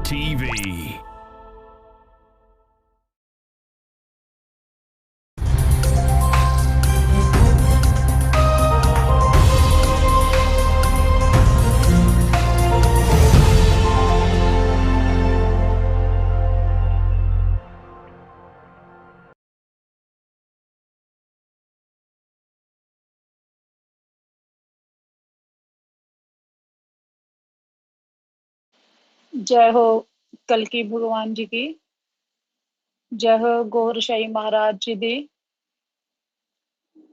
TV. जय हो कल्कि भगवान जी की, जय हो गौर शाही महाराज जी दी,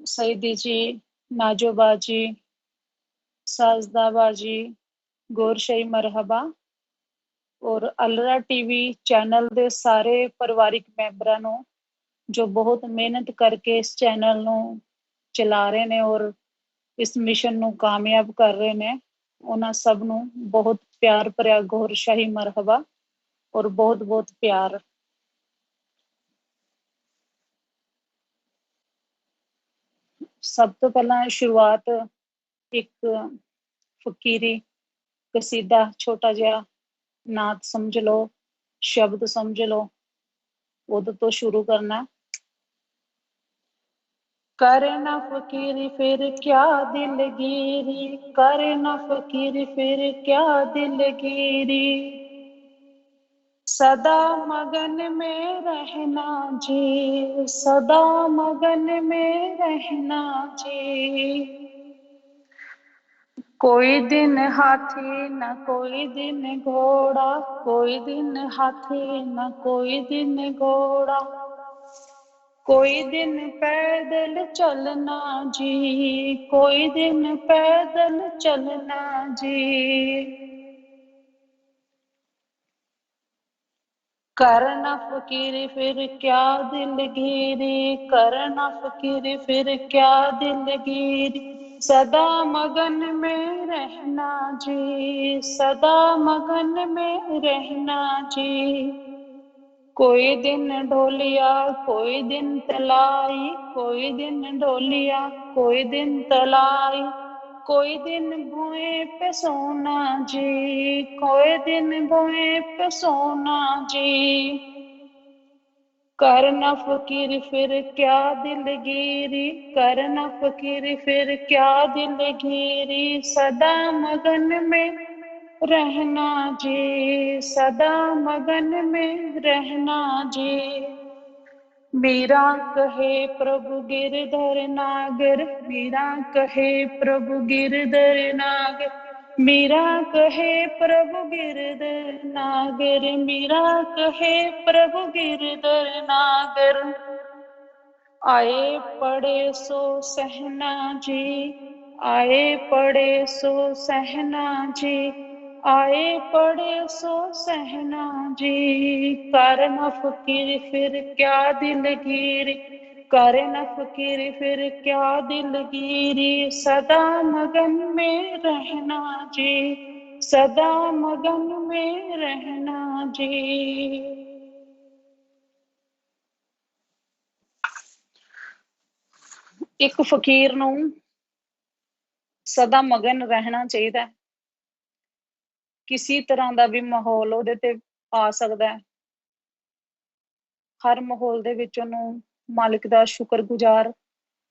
सईदी जी, नाजोबा जी, साजदाबा जी, गौर शाही मरहबा। और अलरा टीवी चैनल दे सारे परिवारिक मैंबरां नूं जो बहुत मेहनत करके इस चैनल नूं चला रहे ने और इस मिशन नूं कामयाब कर रहे ने, उन्हां सब नूं बहुत प्यार भरिया गौर शाही मरहबा और बहुत बहुत प्यार। सब तो पहला शुरुआत एक फकीरी कसीदा छोटा जिहा नात समझ लो, शब्द समझ लो, उद तो शुरू करना। करे ना फकीरी फिर क्या दिलगिरी, करे ना फकीरी फिर क्या दिलगिरी, सदा मगन में रहना जी, सदा मगन में रहना जी। कोई दिन हाथी न कोई दिन घोड़ा, कोई दिन हाथी न कोई दिन घोड़ा, कोई दिन पैदल चलना जी, कोई दिन पैदल चलना जी। करना फकीरी फिर क्या दिलगिरी, करना फकीरी फिर क्या दिलगिरी, सदा मगन में रहना जी, सदा मगन में रहना जी। कोई दिन ढोलिया कोई दिन तलाई, कोई दिन ढोलिया कोई दिन तलाई, कोई दिन भुएं पे सोना जी, कोई दिन भुएं पे सोना जी। करना फकीर फिर क्या दिलगिरी, करना फकीर फिर क्या दिलगिरी, सदा मगन में रहना जी, सदा मगन में रहना जी। मीरा कहे प्रभु गिरधर नागर, मीरा कहे प्रभु गिरधर नागर, मीरा कहे प्रभु गिरधर नागर, मीरा कहे प्रभु गिरधर नागर। आए पड़े सो सहना जी, आए पड़े सो सहना जी, आए पड़े सो सहना जी। करना फकीर फिर क्या दिलगिरी, करना फकीर फिर क्या दिलगिरी, सदा मगन में रहना जी, सदा मगन में रहना जी। एक फकीर नूं सदा मगन रहना चाहिए। किसी तरह का भी माहौल उहदे ते आ सकता है, हर माहौल दे विच उहनूं मालिक दा शुक्रगुजार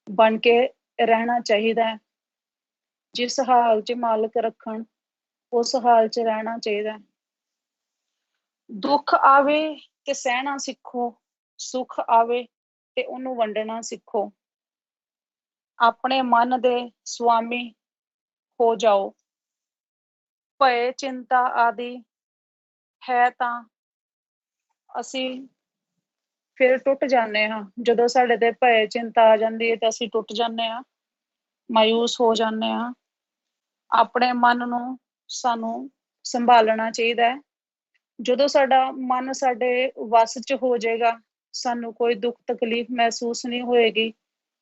बन के रहना चाहिए। जिस हाल च मालिक रखन उस हाल च रहना चाहिए। दुख आवे ते सहना सीखो, सुख आवे ते उहनूं वंडना सीखो। अपने मन दे स्वामी हो जाओ। भय चिंता आदि है तां असी फिर टुट जाने हाँ, जदों साडे ते भय चिंता आ जांदी है ते असी टुट जाने हाँ, मायूस हो जाने हाँ। अपने मन नूं सानूं संभालना चाहिए है। जदों साडा मन साडे वस च हो जाएगा, सानूं कोई दुख तकलीफ महसूस नहीं होएगी,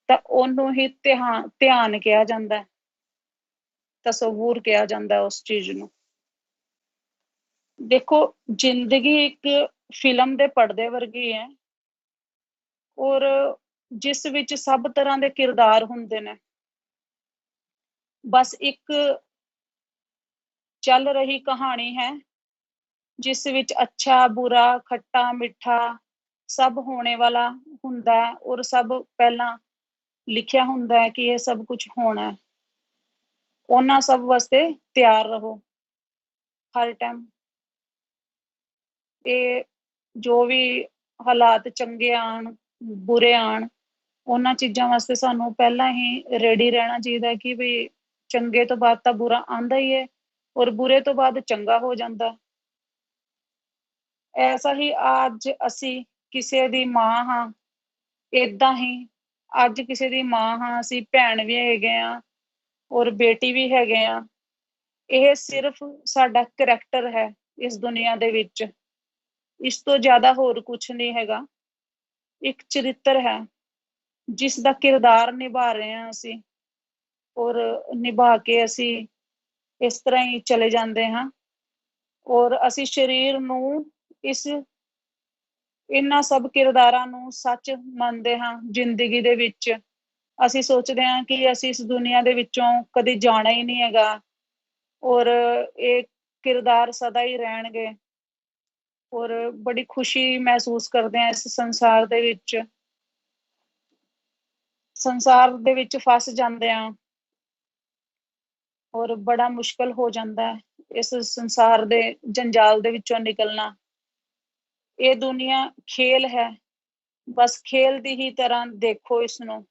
तां ओनूं ही ध्यान कहा जांदा है, तसव्वुर कहा जांदा है उस चीज नूं। देखो जिंदगी एक फिल्म दे पर्दे वर्गी है और जिस विच सब तरह दे किरदार हुंदे ने। बस एक चल रही कहानी है ਜਿਸ ਵਿੱਚ ਅੱਛਾ ਬੁਰਾ ਖੱਟਾ ਮਿੱਠਾ ਸਭ ਹੋਣੇ ਵਾਲਾ ਹੁੰਦਾ ਹੈ, ਔਰ ਸਭ ਪਹਿਲਾਂ ਲਿਖਿਆ ਹੁੰਦਾ ਹੈ ਕਿ ਇਹ ਸਭ ਕੁਝ ਹੋਣਾ ਹੈ। ਉਹਨਾਂ ਸਭ ਵਾਸਤੇ ਤਿਆਰ ਰਹੋ ਹਰ ਟਾਈਮ। ਇਹ ਜੋ ਵੀ ਹਾਲਾਤ ਚੰਗੇ ਆਣ ਬੁਰੇ ਆਣ, ਉਹਨਾਂ ਚੀਜ਼ਾਂ ਵਾਸਤੇ ਸਾਨੂੰ ਪਹਿਲਾਂ ਹੀ ਰੈਡੀ ਰਹਿਣਾ ਚਾਹੀਦਾ ਹੈ ਕਿ ਵੀ ਚੰਗੇ ਤੋਂ ਬਾਅਦ ਤਾਂ ਬੁਰਾ ਆਂਦਾ ਹੀ ਹੈ, ਔਰ ਬੁਰੇ ਤੋਂ ਬਾਅਦ ਚੰਗਾ ਹੋ ਜਾਂਦਾ। ਐਸਾ ਹੀ ਅੱਜ ਅਸੀਂ ਕਿਸੇ ਦੀ ਮਾਂ ਹਾਂ, ਏਦਾਂ ਹੀ ਅੱਜ ਕਿਸੇ ਦੀ ਮਾਂ ਹਾਂ, ਅਸੀਂ ਭੈਣ ਵੀ ਹੈਗੇ ਆ ਔਰ ਬੇਟੀ ਵੀ ਹੈਗੇ ਆ। ਇਹ ਸਿਰਫ ਸਾਡਾ ਕਰੈਕਟਰ ਹੈ ਇਸ ਦੁਨੀਆ ਦੇ ਵਿੱਚ, ਇਸ ਤੋਂ ਜ਼ਿਆਦਾ ਹੋਰ ਕੁਝ ਨਹੀਂ ਹੈਗਾ। ਇੱਕ ਚਰਿੱਤਰ ਹੈ ਜਿਸ ਦਾ ਕਿਰਦਾਰ ਨਿਭਾ ਰਹੇ ਹਾਂ ਅਸੀਂ, ਔਰ ਨਿਭਾ ਕੇ ਅਸੀਂ ਇਸ ਤਰ੍ਹਾਂ ਹੀ ਚਲੇ ਜਾਂਦੇ ਹਾਂ। ਔਰ ਅਸੀਂ ਸਰੀਰ ਨੂੰ ਇਹਨਾਂ ਸਭ ਕਿਰਦਾਰਾਂ ਨੂੰ ਸੱਚ ਮੰਨਦੇ ਹਾਂ। ਜ਼ਿੰਦਗੀ ਦੇ ਵਿੱਚ ਅਸੀਂ ਸੋਚਦੇ ਹਾਂ ਕਿ ਅਸੀਂ ਇਸ ਦੁਨੀਆ ਦੇ ਵਿੱਚੋਂ ਕਦੇ ਜਾਣਾ ਹੀ ਨਹੀਂ ਹੈਗਾ, ਔਰ ਇਹ ਕਿਰਦਾਰ ਸਦਾ ਹੀ ਰਹਿਣਗੇ, ਔਰ ਬੜੀ ਖੁਸ਼ੀ ਮਹਿਸੂਸ ਕਰਦੇ ਹਾਂ ਇਸ ਸੰਸਾਰ ਦੇ ਵਿੱਚ। ਸੰਸਾਰ ਦੇ ਵਿੱਚ ਫਸ ਜਾਂਦੇ ਆ ਔਰ ਬੜਾ ਮੁਸ਼ਕਲ ਹੋ ਜਾਂਦਾ ਹੈ ਇਸ ਸੰਸਾਰ ਦੇ ਜੰਜਾਲ ਦੇ ਵਿੱਚੋਂ ਨਿਕਲਣਾ। ਇਹ ਦੁਨੀਆ ਖੇਲ ਹੈ, ਬਸ ਖੇਲ ਦੀ ਹੀ ਤਰ੍ਹਾਂ ਦੇਖੋ ਇਸ ਨੂੰ।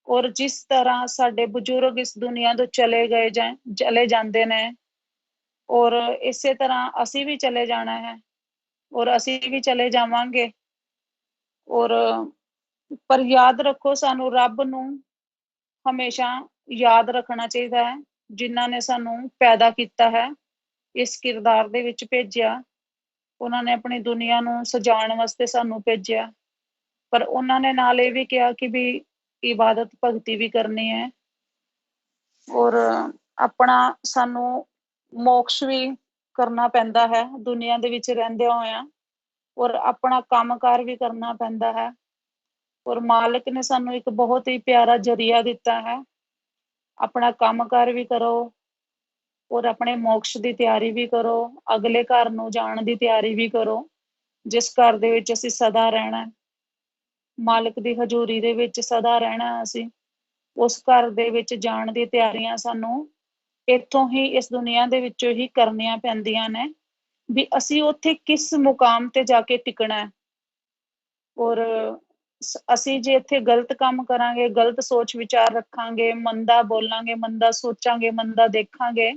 ਔਰ ਜਿਸ ਤਰ੍ਹਾਂ ਸਾਡੇ ਬਜ਼ੁਰਗ ਇਸ ਦੁਨੀਆ ਤੋਂ ਚਲੇ ਜਾਂਦੇ ਨੇ, ਔਰ ਇਸੇ ਤਰ੍ਹਾਂ ਅਸੀਂ ਵੀ ਚਲੇ ਜਾਣਾ ਹੈ, ਔਰ ਅਸੀਂ ਵੀ ਚਲੇ ਜਾਵਾਂਗੇ। ਔਰ ਪਰ ਯਾਦ ਰੱਖੋ, ਸਾਨੂੰ ਰੱਬ ਨੂੰ ਹਮੇਸ਼ਾ ਯਾਦ ਰੱਖਣਾ ਚਾਹੀਦਾ ਹੈ, ਜਿਨ੍ਹਾਂ ਨੇ ਸਾਨੂੰ ਪੈਦਾ ਕੀਤਾ ਹੈ, ਇਸ ਕਿਰਦਾਰ ਦੇ ਵਿੱਚ ਭੇਜਿਆ। ਉਹਨਾਂ ਨੇ ਆਪਣੀ ਦੁਨੀਆ ਨੂੰ ਸਜਾਉਣ ਵਾਸਤੇ ਸਾਨੂੰ ਭੇਜਿਆ, ਪਰ ਉਹਨਾਂ ਨੇ ਨਾਲ ਇਹ ਵੀ ਕਿਹਾ ਕਿ ਵੀ ਇਬਾਦਤ ਭਗਤੀ ਵੀ ਕਰਨੀ ਹੈ, ਔਰ ਆਪਣਾ ਸਾਨੂੰ ਮੋਕਸ਼ ਵੀ ਕਰਨਾ ਪੈਂਦਾ ਹੈ ਦੁਨੀਆ ਦੇ ਵਿੱਚ ਰਹਿੰਦਿਆਂ ਹੋਇਆਂ, ਔਰ ਆਪਣਾ ਕੰਮਕਾਰ ਵੀ ਕਰਨਾ ਪੈਂਦਾ ਹੈ। ਔਰ ਮਾਲਕ ਨੇ ਸਾਨੂੰ ਇੱਕ ਬਹੁਤ ਹੀ ਪਿਆਰਾ ਜ਼ਰੀਆ ਦਿੱਤਾ ਹੈ, ਆਪਣਾ ਕੰਮਕਾਰ ਵੀ ਕਰੋ ਔਰ ਆਪਣੇ ਮੋਕਸ਼ ਦੀ ਤਿਆਰੀ ਵੀ ਕਰੋ, ਅਗਲੇ ਘਰ ਨੂੰ ਜਾਣ ਦੀ ਤਿਆਰੀ ਵੀ ਕਰੋ, ਜਿਸ ਘਰ ਦੇ ਵਿੱਚ ਅਸੀਂ ਸਦਾ ਰਹਿਣਾ, ਮਾਲਕ ਦੀ ਹਜ਼ੂਰੀ ਦੇ ਵਿੱਚ ਸਦਾ ਰਹਿਣਾ। ਅਸੀਂ ਉਸ ਘਰ ਦੇ ਵਿੱਚ ਜਾਣ ਦੀ ਤਿਆਰੀਆਂ ਸਾਨੂੰ ਇੱਥੋਂ ਹੀ, ਇਸ ਦੁਨੀਆ ਦੇ ਵਿੱਚੋਂ ਹੀ ਕਰਨੀਆਂ ਪੈਂਦੀਆਂ ਨੇ, ਵੀ ਅਸੀਂ ਉੱਥੇ ਕਿਸ ਮੁਕਾਮ ਤੇ ਜਾ ਕੇ ਟਿਕਣਾ ਹੈ। ਔਰ ਅਸੀਂ ਜੇ ਇੱਥੇ ਗਲਤ ਕੰਮ ਕਰਾਂਗੇ, ਗਲਤ ਸੋਚ ਵਿਚਾਰ ਰੱਖਾਂਗੇ, ਮੰਦਾ ਬੋਲਾਂਗੇ, ਮੰਦਾ ਸੋਚਾਂਗੇ, ਮੰਦਾ ਦੇਖਾਂਗੇ,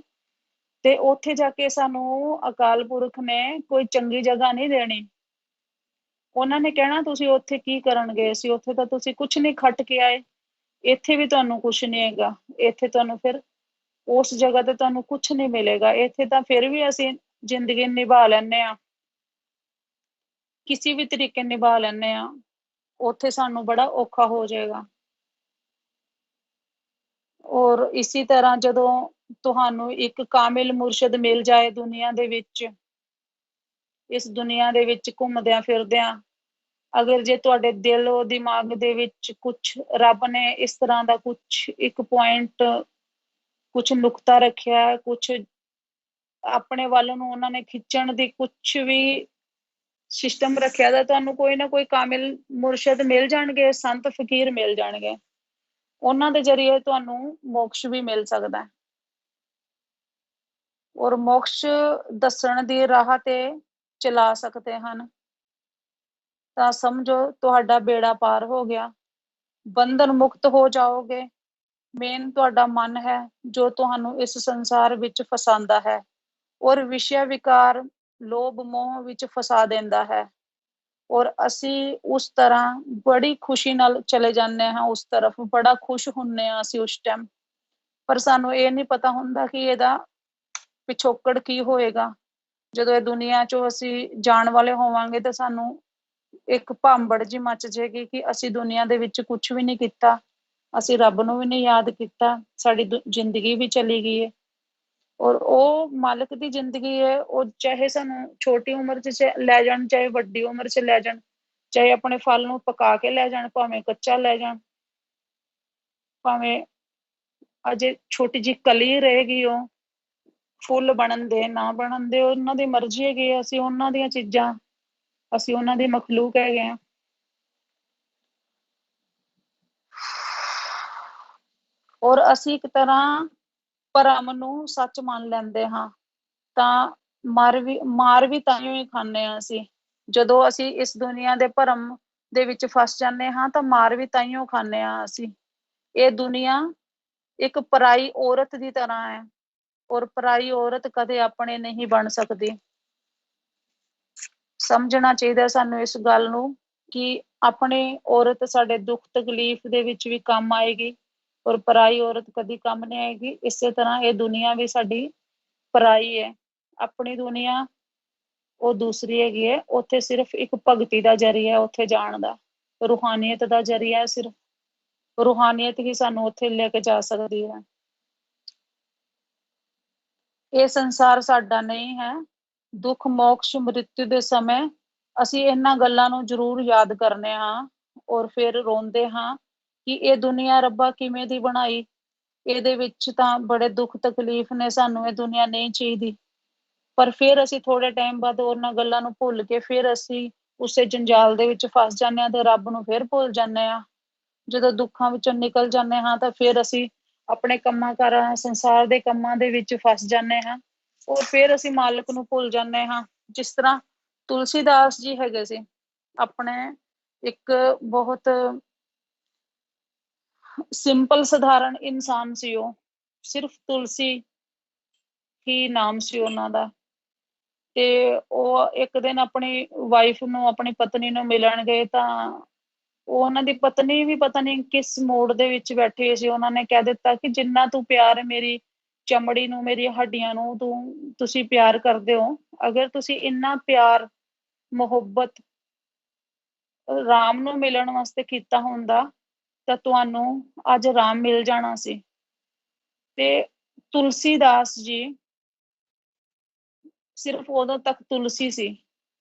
ਤੇ ਉੱਥੇ ਜਾ ਕੇ ਸਾਨੂੰ ਅਕਾਲ ਪੁਰਖ ਨੇ ਕੋਈ ਚੰਗੀ ਜਗ੍ਹਾ ਨਹੀਂ ਦੇਣੀ। ਉਹਨਾਂ ਨੇ ਕਹਿਣਾ ਤੁਸੀਂ ਉੱਥੇ ਕੀ ਕਰਨ ਗਏ ਸੀ, ਉੱਥੇ ਤਾਂ ਤੁਸੀਂ ਕੁਛ ਨਹੀਂ ਖੱਟ ਕੇ ਆਏ, ਇੱਥੇ ਵੀ ਤੁਹਾਨੂੰ ਕੁਛ ਨਹੀਂ ਹੈਗਾ, ਇੱਥੇ ਤੁਹਾਨੂੰ ਫਿਰ ਉਸ ਜਗ੍ਹਾ ਤੇ ਤੁਹਾਨੂੰ ਕੁਛ ਨਹੀਂ ਮਿਲੇਗਾ। ਇੱਥੇ ਤਾਂ ਫਿਰ ਵੀ ਅਸੀਂ ਜ਼ਿੰਦਗੀ ਨਿਭਾ ਲੈਂਦੇ ਹਾਂ, ਕਿਸੇ ਵੀ ਤਰੀਕੇ ਨਿਭਾ ਲੈਂਦੇ ਹਾਂ, ਉੱਥੇ ਸਾਨੂੰ ਬੜਾ ਔਖਾ ਹੋ ਜਾਏਗਾ। ਔਰ ਇਸੇ ਤਰ੍ਹਾਂ ਜਦੋਂ ਤੁਹਾਨੂੰ ਇੱਕ ਕਾਮਿਲ ਮੁਰਸ਼ਿਦ ਮਿਲ ਜਾਏ ਦੁਨੀਆ ਦੇ ਵਿੱਚ, ਇਸ ਦੁਨੀਆ ਦੇ ਵਿੱਚ ਘੁੰਮਦਿਆਂ ਫਿਰਦਿਆਂ, ਅਗਰ ਜੇ ਤੁਹਾਡੇ ਦਿਲ ਦਿਮਾਗ ਦੇ ਵਿੱਚ ਕੁਛ ਰੱਬ ਨੇ ਇਸ ਤਰ੍ਹਾਂ ਦਾ ਕੁਛ ਇੱਕ ਪੁਆਇੰਟ, ਕੁਛ ਨੁਕਤਾ ਰੱਖਿਆ, ਕੁਛ ਆਪਣੇ ਵੱਲ ਨੂੰ ਉਹਨਾਂ ਨੇ ਖਿੱਚਣ ਦੀ ਕੁਛ ਵੀ ਸਿਸਟਮ ਰੱਖਿਆ, ਤਾਂ ਤੁਹਾਨੂੰ ਕੋਈ ਨਾ ਕੋਈ ਕਾਮਿਲ ਮੁਰਸ਼ਿਦ ਮਿਲ ਜਾਣਗੇ, ਸੰਤ ਫਕੀਰ ਮਿਲ ਜਾਣਗੇ, ਉਹਨਾਂ ਦੇ ਜ਼ਰੀਏ ਤੁਹਾਨੂੰ ਮੋਕਸ਼ ਵੀ ਮਿਲ ਸਕਦਾ। ਔਰ ਮੋਕਸ਼ ਦੱਸਣ ਦੀ ਰਾਹ ਤੇ ਚਲਾ ਸਕਦੇ ਹਨ, ਤਾਂ ਸਮਝੋ ਤੁਹਾਡਾ ਬੇੜਾ ਪਾਰ ਹੋ ਗਿਆ, ਬੰਧਨ ਮੁਕਤ ਹੋ ਜਾਓਗੇ। ਮੇਨ ਤੁਹਾਡਾ ਮਨ ਹੈ ਜੋ ਤੁਹਾਨੂੰ ਇਸ ਸੰਸਾਰ ਵਿੱਚ ਫਸਾਉਂਦਾ ਹੈ, ਔਰ ਵਿਸ਼ੇ ਵਿਕਾਰ ਲੋਭ ਮੋਹ ਵਿੱਚ ਫਸਾ ਦਿੰਦਾ ਹੈ, ਔਰ ਅਸੀਂ ਉਸ ਤਰ੍ਹਾਂ ਬੜੀ ਖੁਸ਼ੀ ਨਾਲ ਚਲੇ ਜਾਂਦੇ ਹਾਂ, ਉਸ ਤਰਫ ਬੜਾ ਖੁਸ਼ ਹੁੰਦੇ ਹਾਂ ਅਸੀਂ ਉਸ ਟਾਈਮ, ਪਰ ਸਾਨੂੰ ਇਹ ਨਹੀਂ ਪਤਾ ਹੁੰਦਾ ਕਿ ਇਹਦਾ ਪਿਛੋਕੜ ਕੀ ਹੋਏਗਾ। ਜਦੋਂ ਇਹ ਦੁਨੀਆ ਚੋਂ ਅਸੀਂ ਜਾਣ ਵਾਲੇ ਹੋਵਾਂਗੇ ਤਾਂ ਸਾਨੂੰ ਇੱਕ ਭਾਂਬੜ ਜੀ ਮਚ ਜਾਏਗੀ ਕਿ ਅਸੀਂ ਦੁਨੀਆ ਦੇ ਵਿੱਚ ਕੁਛ ਵੀ ਨਹੀਂ ਕੀਤਾ, ਅਸੀਂ ਰੱਬ ਨੂੰ ਵੀ ਨਹੀਂ ਯਾਦ ਕੀਤਾ, ਸਾਡੀ ਜ਼ਿੰਦਗੀ ਵੀ ਚਲੀ ਗਈ ਹੈ। ਔਰ ਉਹ ਮਾਲਕ ਦੀ ਜ਼ਿੰਦਗੀ ਹੈ, ਉਹ ਚਾਹੇ ਸਾਨੂੰ ਛੋਟੀ ਉਮਰ 'ਚ ਲੈ ਜਾਣ, ਚਾਹੇ ਵੱਡੀ ਉਮਰ 'ਚ ਲੈ ਜਾਣ, ਚਾਹੇ ਆਪਣੇ ਫਲ ਨੂੰ ਪਕਾ ਕੇ ਲੈ ਜਾਣ, ਭਾਵੇਂ ਕੱਚਾ ਲੈ ਜਾਣ, ਭਾਵੇਂ ਅਜੇ ਛੋਟੀ ਜਿਹੀ ਕਲੀ ਰਹੇਗੀ, ਉਹ ਫੁੱਲ ਬਣਨ ਦੇ ਨਾ ਬਣਨ ਦੇ, ਉਹਨਾਂ ਦੀ ਮਰਜ਼ੀ ਹੈਗੀ, ਅਸੀਂ ਉਹਨਾਂ ਦੀਆਂ ਚੀਜ਼ਾਂ, ਅਸੀਂ ਉਹਨਾਂ ਦੀ ਮਖਲੂਕ ਹੈਗੇ ਆ। ਔਰ ਅਸੀਂ ਇੱਕ ਤਰ੍ਹਾਂ ਭਰਮ ਨੂੰ ਸੱਚ ਮੰਨ ਲੈਂਦੇ ਹਾਂ, ਤਾਂ ਮਾਰ ਵੀ ਤਾਂਹੀਓ ਹੀ ਖਾਂਦੇ ਹਾਂ ਅਸੀਂ। ਜਦੋਂ ਅਸੀਂ ਇਸ ਦੁਨੀਆ ਦੇ ਭਰਮ ਦੇ ਵਿੱਚ ਫਸ ਜਾਂਦੇ ਹਾਂ ਤਾਂ ਮਾਰ ਵੀ ਤਾਂਹੀਓ ਖਾਂਦੇ ਹਾਂ ਅਸੀਂ। ਇਹ ਦੁਨੀਆ ਇੱਕ ਪਰਾਈ ਔਰਤ ਦੀ ਤਰ੍ਹਾਂ ਹੈ, ਔਰ ਪਰਾਈ ਔਰਤ ਕਦੇ ਆਪਣੇ ਨਹੀਂ ਬਣ ਸਕਦੀ। ਸਮਝਣਾ ਚਾਹੀਦਾ ਸਾਨੂੰ ਇਸ ਗੱਲ ਨੂੰ ਕਿ ਆਪਣੀ ਔਰਤ ਸਾਡੇ ਦੁੱਖ ਤਕਲੀਫ ਦੇ ਵਿੱਚ ਵੀ ਕੰਮ ਆਏਗੀ, ਔਰ ਪਰਾਈ ਔਰਤ ਕਦੀ ਕੰਮ ਨਹੀਂ ਆਏਗੀ। ਇਸੇ ਤਰ੍ਹਾਂ ਇਹ ਦੁਨੀਆ ਵੀ ਸਾਡੀ ਪਰਾਈ ਹੈ। ਆਪਣੀ ਦੁਨੀਆ ਉਹ ਦੂਸਰੀ ਹੈਗੀ ਹੈ, ਉੱਥੇ ਸਿਰਫ ਇੱਕ ਭਗਤੀ ਦਾ ਜ਼ਰੀਆ ਉੱਥੇ ਜਾਣ ਦਾ, ਰੂਹਾਨੀਅਤ ਦਾ ਜ਼ਰੀਆ, ਸਿਰਫ ਰੂਹਾਨੀਅਤ ਹੀ ਸਾਨੂੰ ਉੱਥੇ ਲੈ ਕੇ ਜਾ ਸਕਦੀ ਹੈ। ਇਹ ਸੰਸਾਰ ਸਾਡਾ ਨਹੀਂ ਹੈ। ਦੁੱਖ ਮੋਕਸ਼ ਮ੍ਰਿਤੂ ਦੇ ਸਮੇਂ ਅਸੀਂ ਇਹਨਾਂ ਗੱਲਾਂ ਨੂੰ ਜ਼ਰੂਰ ਯਾਦ ਕਰਨੇ ਹਾਂ, ਔਰ ਫਿਰ ਰੋਂਦੇ ਹਾਂ ਕਿ ਇਹ ਦੁਨੀਆ ਰੱਬਾ ਕਿਵੇਂ ਦੀ ਬਣਾਈ, ਇਹਦੇ ਵਿੱਚ ਤਾਂ ਬੜੇ ਦੁੱਖ ਤਕਲੀਫ ਨੇ, ਸਾਨੂੰ ਇਹ ਦੁਨੀਆ ਨਹੀਂ ਚਾਹੀਦੀ। ਪਰ ਫਿਰ ਅਸੀਂ ਥੋੜੇ ਟਾਈਮ ਬਾਅਦ ਉਹਨਾਂ ਗੱਲਾਂ ਨੂੰ ਭੁੱਲ ਕੇ ਫਿਰ ਅਸੀਂ ਉਸੇ ਜੰਜਾਲ ਦੇ ਵਿੱਚ ਫਸ ਜਾਂਦੇ ਹਾਂ ਤੇ ਰੱਬ ਨੂੰ ਫਿਰ ਭੁੱਲ ਜਾਂਦੇ ਹਾਂ। ਜਦੋਂ ਦੁੱਖਾਂ ਵਿੱਚੋਂ ਨਿਕਲ ਜਾਂਦੇ ਹਾਂ ਤਾਂ ਫਿਰ ਅਸੀਂ ਆਪਣੇ ਕੰਮਾਂ ਕਾਰਾਂ, ਸੰਸਾਰ ਦੇ ਕੰਮਾਂ ਦੇ ਵਿੱਚ ਫਸ ਜਾਂਦੇ ਹਾਂ, ਔਰ ਫਿਰ ਅਸੀਂ ਮਾਲਕ ਨੂੰ ਭੁੱਲ ਜਾਂਦੇ ਹਾਂ। ਜਿਸ ਤਰ੍ਹਾਂ ਤੁਲਸੀਦਾਸ ਜੀ ਹੈਗੇ ਸੀ, ਆਪਣੇ ਇੱਕ ਬਹੁਤ ਸਿੰਪਲ ਸਧਾਰਨ ਇਨਸਾਨ ਸੀ। ਉਹ ਸਿਰਫ ਤੁਲਸੀ ਹੀ ਨਾਮ ਸੀ ਉਹਨਾਂ ਦਾ। ਤੇ ਉਹ ਇੱਕ ਦਿਨ ਆਪਣੀ ਵਾਈਫ ਨੂੰ, ਆਪਣੀ ਪਤਨੀ ਨੂੰ ਮਿਲਣ ਗਏ, ਤਾਂ ਉਹ ਉਹਨਾਂ ਦੀ ਪਤਨੀ ਵੀ ਪਤਾ ਨਹੀਂ ਕਿਸ ਮੂਡ ਦੇ ਵਿੱਚ ਬੈਠੀ ਹੋਈ ਸੀ, ਉਹਨਾਂ ਨੇ ਕਹਿ ਦਿੱਤਾ ਕਿ ਜਿੰਨਾ ਤੂੰ ਪਿਆਰ ਮੇਰੀ ਚਮੜੀ ਨੂੰ, ਮੇਰੀ ਹੱਡੀਆਂ ਨੂੰ ਤੁਸੀਂ ਪਿਆਰ ਕਰਦੇ ਹੋ, ਅਗਰ ਤੁਸੀਂ ਇੰਨਾ ਪਿਆਰ ਮੁਹੱਬਤ ਰਾਮ ਨੂੰ ਮਿਲਣ ਵਾਸਤੇ ਕੀਤਾ ਹੁੰਦਾ ਤਾਂ ਤੁਹਾਨੂੰ ਅੱਜ ਰਾਮ ਮਿਲ ਜਾਣਾ ਸੀ। ਤੇ ਤੁਲਸੀਦਾਸ ਜੀ ਸਿਰਫ ਉਦੋਂ ਤੱਕ ਤੁਲਸੀ ਸੀ,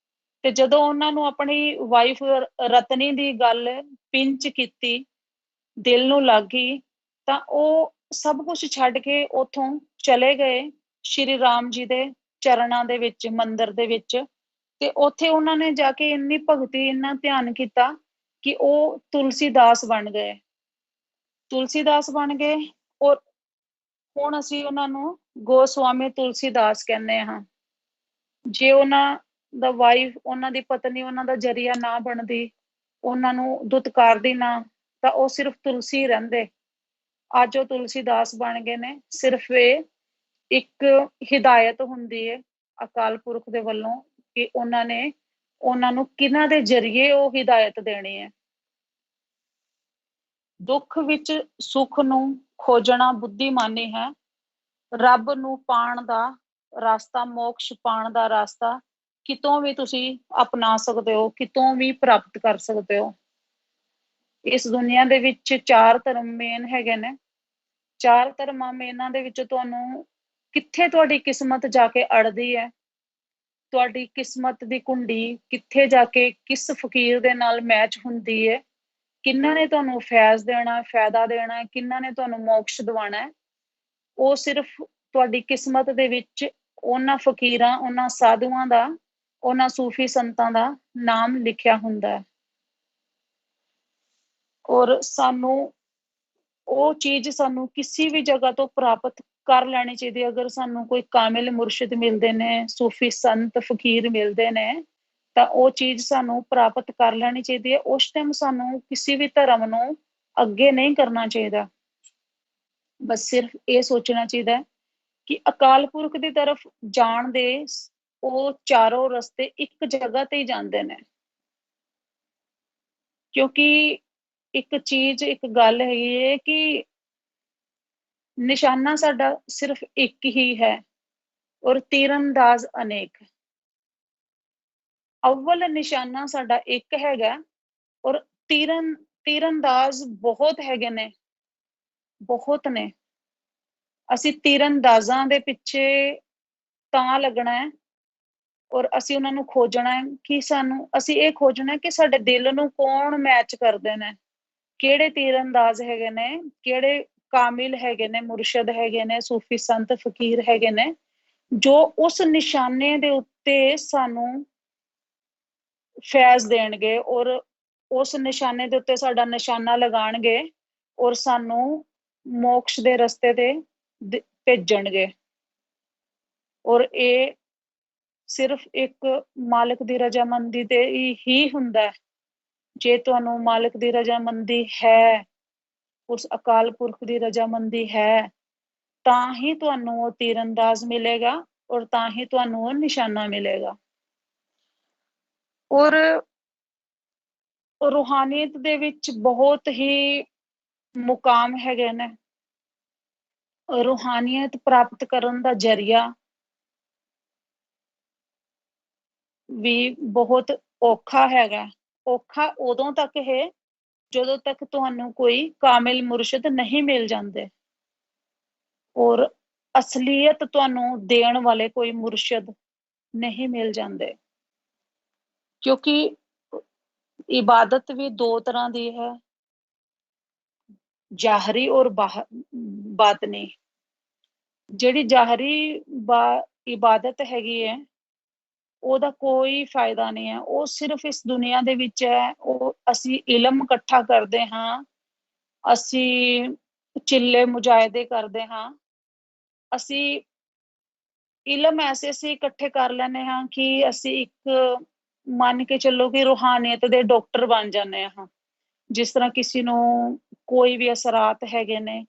ਤੇ ਜਦੋਂ ਉਹਨਾਂ ਨੂੰ ਆਪਣੀ ਵਾਈਫ ਰਤਨੀ ਦੀ ਗੱਲ ਪਿੰਚ ਕੀਤੀ, ਦਿਲ ਨੂੰ ਲੱਗ ਗਈ, ਤਾਂ ਉਹ ਸਭ ਕੁਝ ਛੱਡ ਕੇ ਉਥੋਂ ਚਲੇ ਗਏ ਸ਼੍ਰੀ ਰਾਮ ਜੀ ਦੇ ਚਰਨਾਂ ਦੇ ਵਿੱਚ, ਮੰਦਿਰ ਦੇ ਵਿੱਚ। ਤੇ ਉੱਥੇ ਉਹਨਾਂ ਨੇ ਜਾ ਕੇ ਇੰਨੀ ਭਗਤੀ, ਇੰਨਾ ਧਿਆਨ ਕੀਤਾ ਕਿ ਉਹ ਤੁਲਸੀਦਾਸ ਬਣ ਗਏ। ਤੁਲਸੀਦਾਸ ਬਣ ਗਏ, ਔਰ ਹੁਣ ਅਸੀਂ ਉਹਨਾਂ ਨੂੰ ਗੋਸਵਾਮੀ ਤੁਲਸੀਦਾਸ ਕਹਿੰਦੇ ਹਾਂ। ਜੇ ਉਹਨਾਂ ਦਾ ਵਾਈਫ, ਉਹਨਾਂ ਦੀ ਪਤਨੀ ਉਹਨਾਂ ਦਾ ਜ਼ਰੀਆ ਨਾ ਬਣਦੀ, ਉਹਨਾਂ ਨੂੰ ਦੁਤਕਾਰਦੀ ਨਾ, ਤਾਂ ਉਹ ਸਿਰਫ ਤੁਲਸੀ ਰਹਿੰਦੇ। ਅੱਜ ਉਹ ਤੁਲਸੀਦਾਸ ਬਣ ਗਏ ਨੇ। ਸਿਰਫ ਇਹ ਇੱਕ ਹਿਦਾਇਤ ਹੁੰਦੀ ਹੈ ਅਕਾਲ ਪੁਰਖ ਦੇ ਵੱਲੋਂ ਕਿ ਉਹਨਾਂ ਨੇ ਉਹਨਾਂ ਨੂੰ ਕਿਹਨਾਂ ਦੇ ਜ਼ਰੀਏ ਉਹ ਹਿਦਾਇਤ ਦੇਣੀ ਹੈ। ਦੁੱਖ ਵਿੱਚ ਸੁੱਖ ਨੂੰ ਖੋਜਣਾ ਬੁੱਧੀਮਾਨੀ ਹੈ। ਰੱਬ ਨੂੰ ਪਾਣ ਦਾ ਰਸਤਾ, ਮੋਕਸ਼ ਪਾਣ ਦਾ ਰਸਤਾ ਕਿਤੋਂ ਵੀ ਤੁਸੀਂ ਅਪਣਾ ਸਕਦੇ ਹੋ, ਕਿਤੋਂ ਵੀ ਪ੍ਰਾਪਤ ਕਰ ਸਕਦੇ ਹੋ। ਇਸ ਦੁਨੀਆ ਦੇ ਵਿੱਚ 4 ਧਰਮ ਮੇਨ ਹੈਗੇ ਨੇ। 4 ਧਰਮਾਂ ਮੇਨਾਂ ਦੇ ਵਿੱਚ ਤੁਹਾਨੂੰ ਕਿੱਥੇ ਤੁਹਾਡੀ ਕਿਸਮਤ ਜਾ ਕੇ ਅੜਦੀ ਹੈ, ਤੁਹਾਡੀ ਕਿਸਮਤ ਦੀ ਕੁੰਡੀ ਕਿੱਥੇ ਜਾ ਕੇ ਕਿਸ ਫਕੀਰ ਦੇ ਨਾਲ ਮੈਚ ਹੁੰਦੀ ਹੈ, ਕਿਹਨਾਂ ਨੇ ਤੁਹਾਨੂੰ ਫੈਜ਼ ਦੇਣਾ, ਫਾਇਦਾ ਦੇਣਾ, ਕਿਹਨਾਂ ਨੇ ਤੁਹਾਨੂੰ ਮੋਕਸ਼ ਦਿਵਾਣਾ, ਉਹ ਸਿਰਫ ਤੁਹਾਡੀ ਕਿਸਮਤ ਦੇ ਵਿੱਚ ਉਹਨਾਂ ਫਕੀਰਾਂ, ਉਹਨਾਂ ਸਾਧੂਆਂ ਦਾ, ਉਹਨਾਂ ਸੂਫੀ ਸੰਤਾਂ ਦਾ ਨਾਮ ਲਿਖਿਆ ਹੁੰਦਾ ਹੈ। ਔਰ ਸਾਨੂੰ ਉਹ ਚੀਜ਼ ਸਾਨੂੰ ਕਿਸੇ ਵੀ ਜਗ੍ਹਾ ਤੋਂ ਪ੍ਰਾਪਤ ਕਰ ਲੈਣੀ ਚਾਹੀਦੀ ਹੈ। ਅਗਰ ਸਾਨੂੰ ਕੋਈ ਕਾਮਿਲ ਮੁਰਸ਼ਿਦ ਮਿਲਦੇ ਨੇ, ਸੂਫੀ ਸੰਤ ਫਕੀਰ ਮਿਲਦੇ ਨੇ, ਤਾਂ ਉਹ ਚੀਜ਼ ਸਾਨੂੰ ਪ੍ਰਾਪਤ ਕਰ ਲੈਣੀ ਚਾਹੀਦੀ ਹੈ। ਉਸ ਟਾਈਮ ਸਾਨੂੰ ਕਿਸੇ ਵੀ ਧਰਮ ਨੂੰ ਅੱਗੇ ਨਹੀਂ ਕਰਨਾ ਚਾਹੀਦਾ। ਬਸ ਸਿਰਫ ਇਹ ਸੋਚਣਾ ਚਾਹੀਦਾ ਹੈ ਕਿ ਅਕਾਲ ਪੁਰਖ ਦੀ ਤਰਫ ਜਾਣ ਦੇ ਉਹ ਚਾਰੋਂ ਰਸਤੇ ਇੱਕ ਜਗ੍ਹਾ ਤੇ ਹੀ ਜਾਂਦੇ ਨੇ। ਕਿਉਂਕਿ ਇੱਕ ਚੀਜ਼, ਇੱਕ ਗੱਲ ਹੈਗੀ ਹੈ ਕਿ ਨਿਸ਼ਾਨਾ ਸਾਡਾ ਸਿਰਫ ਇੱਕ ਹੀ ਹੈ, ਔਰ ਤੀਰਅੰਦਾਜ਼ ਅਨੇਕ। ਅਵਲ ਨਿਸ਼ਾਨਾ ਸਾਡਾ ਇੱਕ ਹੈਗਾ, ਔਰ ਤੀਰਅੰਦਾਜ਼ ਬਹੁਤ ਹੈਗੇ ਨੇ, ਬਹੁਤ ਨੇ। ਅਸੀਂ ਤੀਰਅੰਦਾਜ਼ਾਂ ਦੇ ਪਿੱਛੇ ਤਾਂ ਲੱਗਣਾ ਹੈ, ਔਰ ਅਸੀਂ ਉਹਨਾਂ ਨੂੰ ਖੋਜਣਾ ਹੈ ਕਿ ਅਸੀਂ ਇਹ ਖੋਜਣਾ ਕਿ ਸਾਡੇ ਦਿਲ ਨੂੰ ਕੌਣ ਮੈਚ ਕਰਦੇ ਨੇ, ਕਿਹੜੇ ਤੀਰਅੰਦਾਜ਼ ਹੈਗੇ ਨੇ, ਕਿਹੜੇ ਕਾਮਿਲ ਹੈਗੇ ਨੇ, ਮੁਰਸ਼ਦ ਹੈਗੇ ਨੇ, ਸੂਫੀ ਸੰਤ ਫਕੀਰ ਹੈਗੇ ਨੇ, ਜੋ ਉਸ ਨਿਸ਼ਾਨੇ ਦੇ ਉੱਤੇ ਸਾਨੂੰ ਫੈਜ਼ ਦੇਣਗੇ ਔਰ ਉਸ ਨਿਸ਼ਾਨੇ ਦੇ ਉੱਤੇ ਸਾਡਾ ਨਿਸ਼ਾਨਾ ਲਗਾਣਗੇ ਔਰ ਸਾਨੂੰ ਮੋਕਸ਼ ਦੇ ਰਸਤੇ ਤੇ ਭੇਜਣਗੇ। ਔਰ ਇਹ ਸਿਰਫ ਇੱਕ ਮਾਲਕ ਦੀ ਰਜ਼ਾਮੰਦੀ ਤੇ ਹੀ ਹੁੰਦਾ ਹੈ। ਜੇ ਤੁਹਾਨੂੰ ਮਾਲਕ ਦੀ ਰਜ਼ਾਮੰਦੀ ਹੈ, ਉਸ ਅਕਾਲ ਪੁਰਖ ਦੀ ਰਜ਼ਾਮੰਦੀ ਹੈ, ਤਾਂ ਹੀ ਤੁਹਾਨੂੰ ਉਹ ਤੀਰਅੰਦਾਜ਼ ਮਿਲੇਗਾ ਔਰ ਤਾਂ ਹੀ ਤੁਹਾਨੂੰ ਉਹ ਨਿਸ਼ਾਨਾ ਮਿਲੇਗਾ। ਔਰ ਰੂਹਾਨੀਅਤ ਦੇ ਵਿੱਚ ਬਹੁਤ ਹੀ ਮੁਕਾਮ ਹੈਗੇ ਨੇ। ਰੂਹਾਨੀਅਤ ਪ੍ਰਾਪਤ ਕਰਨ ਦਾ ਜ਼ਰੀਆ ਵੀ ਬਹੁਤ ਔਖਾ ਹੈਗਾ। ਔਖਾ ਉਦੋਂ ਤੱਕ ਹੈ ਜਦੋਂ ਤੱਕ ਤੁਹਾਨੂੰ ਕੋਈ ਕਾਮਿਲ ਮੁਰਸ਼ਿਦ ਨਹੀਂ ਮਿਲ ਜਾਂਦੇ ਔਰ ਅਸਲੀਅਤ ਤੁਹਾਨੂੰ ਦੇਣ ਵਾਲੇ ਕੋਈ ਮੁਰਸ਼ਿਦ ਨਹੀਂ ਮਿਲ ਜਾਂਦੇ। ਕਿਉਂਕਿ ਇਬਾਦਤ ਵੀ ਦੋ ਤਰ੍ਹਾਂ ਦੀ ਹੈ, ਜ਼ਾਹਰੀ ਔਰ ਬਾਤਨੀ। ਜਿਹੜੀ ਜ਼ਾਹਰੀ ਇਬਾਦਤ ਹੈਗੀ ਹੈ, ਉਹਦਾ ਕੋਈ ਫਾਇਦਾ ਨਹੀਂ ਹੈ। ਉਹ ਸਿਰਫ ਇਸ ਦੁਨੀਆ ਦੇ ਵਿੱਚ ਹੈ। ਉਹ ਅਸੀਂ ਇਲਮ ਇਕੱਠਾ ਕਰਦੇ ਹਾਂ, ਅਸੀਂ ਚਿੱਲੇ ਮੁਜਾਹਿਦੇ ਕਰਦੇ ਹਾਂ, ਅਸੀਂ ਇਲਮ ਐਸੇ ਅਸੀਂ ਇਕੱਠੇ ਕਰ ਲੈਂਦੇ ਹਾਂ ਕਿ ਅਸੀਂ ਇੱਕ ਮੰਨ ਕੇ ਚੱਲੋ ਕਿ ਰੂਹਾਨੀਅਤ ਦੇ ਡਾਕਟਰ ਬਣ ਜਾਂਦੇ ਹਾਂ। ਜਿਸ ਤਰ੍ਹਾਂ ਕਿਸੇ ਨੂੰ ਕੋਈ ਵੀ ਅਸਰਾਤ ਹੈਗੇ ਨੇ,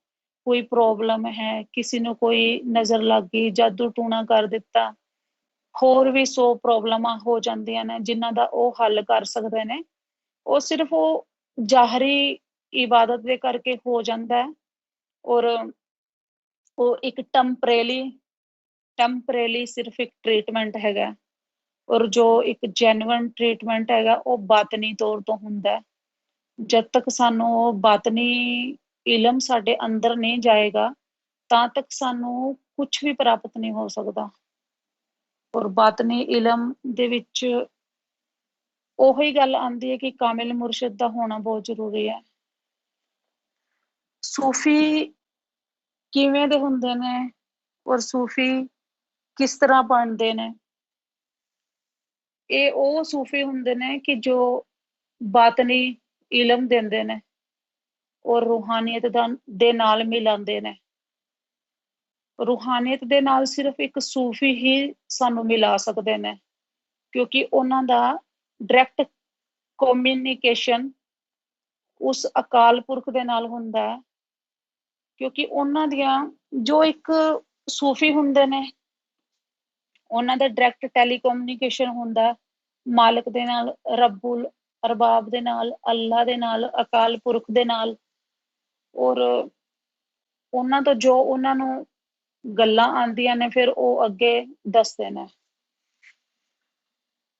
ਕੋਈ ਪ੍ਰੋਬਲਮ ਹੈ, ਕਿਸੇ ਨੂੰ ਕੋਈ ਨਜ਼ਰ ਲੱਗ ਗਈ, ਜਾਦੂ ਟੂਣਾ ਕਰ ਦਿੱਤਾ, ਹੋਰ ਵੀ 100 ਪ੍ਰੋਬਲਮਾਂ ਹੋ ਜਾਂਦੀਆਂ ਨੇ ਜਿਨ੍ਹਾਂ ਦਾ ਉਹ ਹੱਲ ਕਰ ਸਕਦੇ ਨੇ। ਉਹ ਸਿਰਫ ਉਹ ਜ਼ਾਹਰੀ ਇਬਾਦਤ ਦੇ ਕਰਕੇ ਹੋ ਜਾਂਦਾ ਹੈ। ਔਰ ਉਹ ਇੱਕ ਟੈਂਪਰੇਰੀ ਸਿਰਫ ਇੱਕ ਟ੍ਰੀਟਮੈਂਟ ਹੈਗਾ। ਔਰ ਜੋ ਇੱਕ ਜੈਨੂਇਨ ਟ੍ਰੀਟਮੈਂਟ ਹੈਗਾ ਉਹ ਬਾਤਨੀ ਤੌਰ ਤੋਂ ਹੁੰਦਾ ਹੈ। ਜਦ ਤੱਕ ਸਾਨੂੰ ਉਹ ਬਾਤਨੀ ਇਲਮ ਸਾਡੇ ਅੰਦਰ ਨਹੀਂ ਜਾਏਗਾ, ਤਾਂ ਤੱਕ ਸਾਨੂੰ ਕੁਝ ਵੀ ਪ੍ਰਾਪਤ ਨਹੀਂ ਹੋ ਸਕਦਾ। ਔਰ ਬਾਤਨੀ ਇਲਮ ਦੇ ਵਿੱਚ ਉਹੀ ਗੱਲ ਆਉਂਦੀ ਹੈ ਕਿ ਕਾਮਿਲ ਮੁਰਸ਼ਿਦ ਦਾ ਹੋਣਾ ਬਹੁਤ ਜ਼ਰੂਰੀ ਹੈ। ਸੂਫੀ ਕਿਵੇਂ ਦੇ ਹੁੰਦੇ ਨੇ ਔਰ ਸੂਫੀ ਕਿਸ ਤਰ੍ਹਾਂ ਬਣਦੇ ਨੇ? ਇਹ ਉਹ ਸੂਫੀ ਹੁੰਦੇ ਨੇ ਕਿ ਜੋ ਬਾਤਨੀ ਇਲਮ ਦਿੰਦੇ ਨੇ ਔਰ ਰੂਹਾਨੀਅਤ ਦੇ ਨਾਲ ਮਿਲਾਉਂਦੇ ਨੇ। ਰੂਹਾਨੀਅਤ ਦੇ ਨਾਲ ਸਿਰਫ ਇੱਕ ਸੂਫੀ ਹੀ ਸਾਨੂੰ ਮਿਲਾ ਸਕਦੇ ਨੇ, ਕਿਉਂਕਿ ਉਹਨਾਂ ਦਾ ਡਾਇਰੈਕਟ ਕਮਿਊਨੀਕੇਸ਼ਨ ਉਸ ਅਕਾਲ ਪੁਰਖ ਦੇ ਨਾਲ ਹੁੰਦਾ ਹੈ। ਕਿਉਂਕਿ ਉਹਨਾਂ ਦੀਆਂ ਜੋ ਇੱਕ ਸੂਫੀ ਹੁੰਦੇ ਨੇ, ਉਹਨਾਂ ਦਾ ਡਾਇਰੈਕਟ ਟੈਲੀਕਮਿਊਨੀਕੇਸ਼ਨ ਹੁੰਦਾ ਮਾਲਕ ਦੇ ਨਾਲ, ਰੱਬੁਲ ਅਰਬਾਬ ਦੇ ਨਾਲ, ਅੱਲਾ ਦੇ ਨਾਲ, ਅਕਾਲ ਪੁਰਖ ਦੇ ਨਾਲ। ਔਰ ਉਹਨਾਂ ਤੋਂ ਜੋ ਉਹਨਾਂ ਨੂੰ ਗੱਲਾਂ ਆਉਂਦੀਆਂ ਨੇ ਫਿਰ ਉਹ ਅੱਗੇ ਦੱਸਦੇ ਨੇ।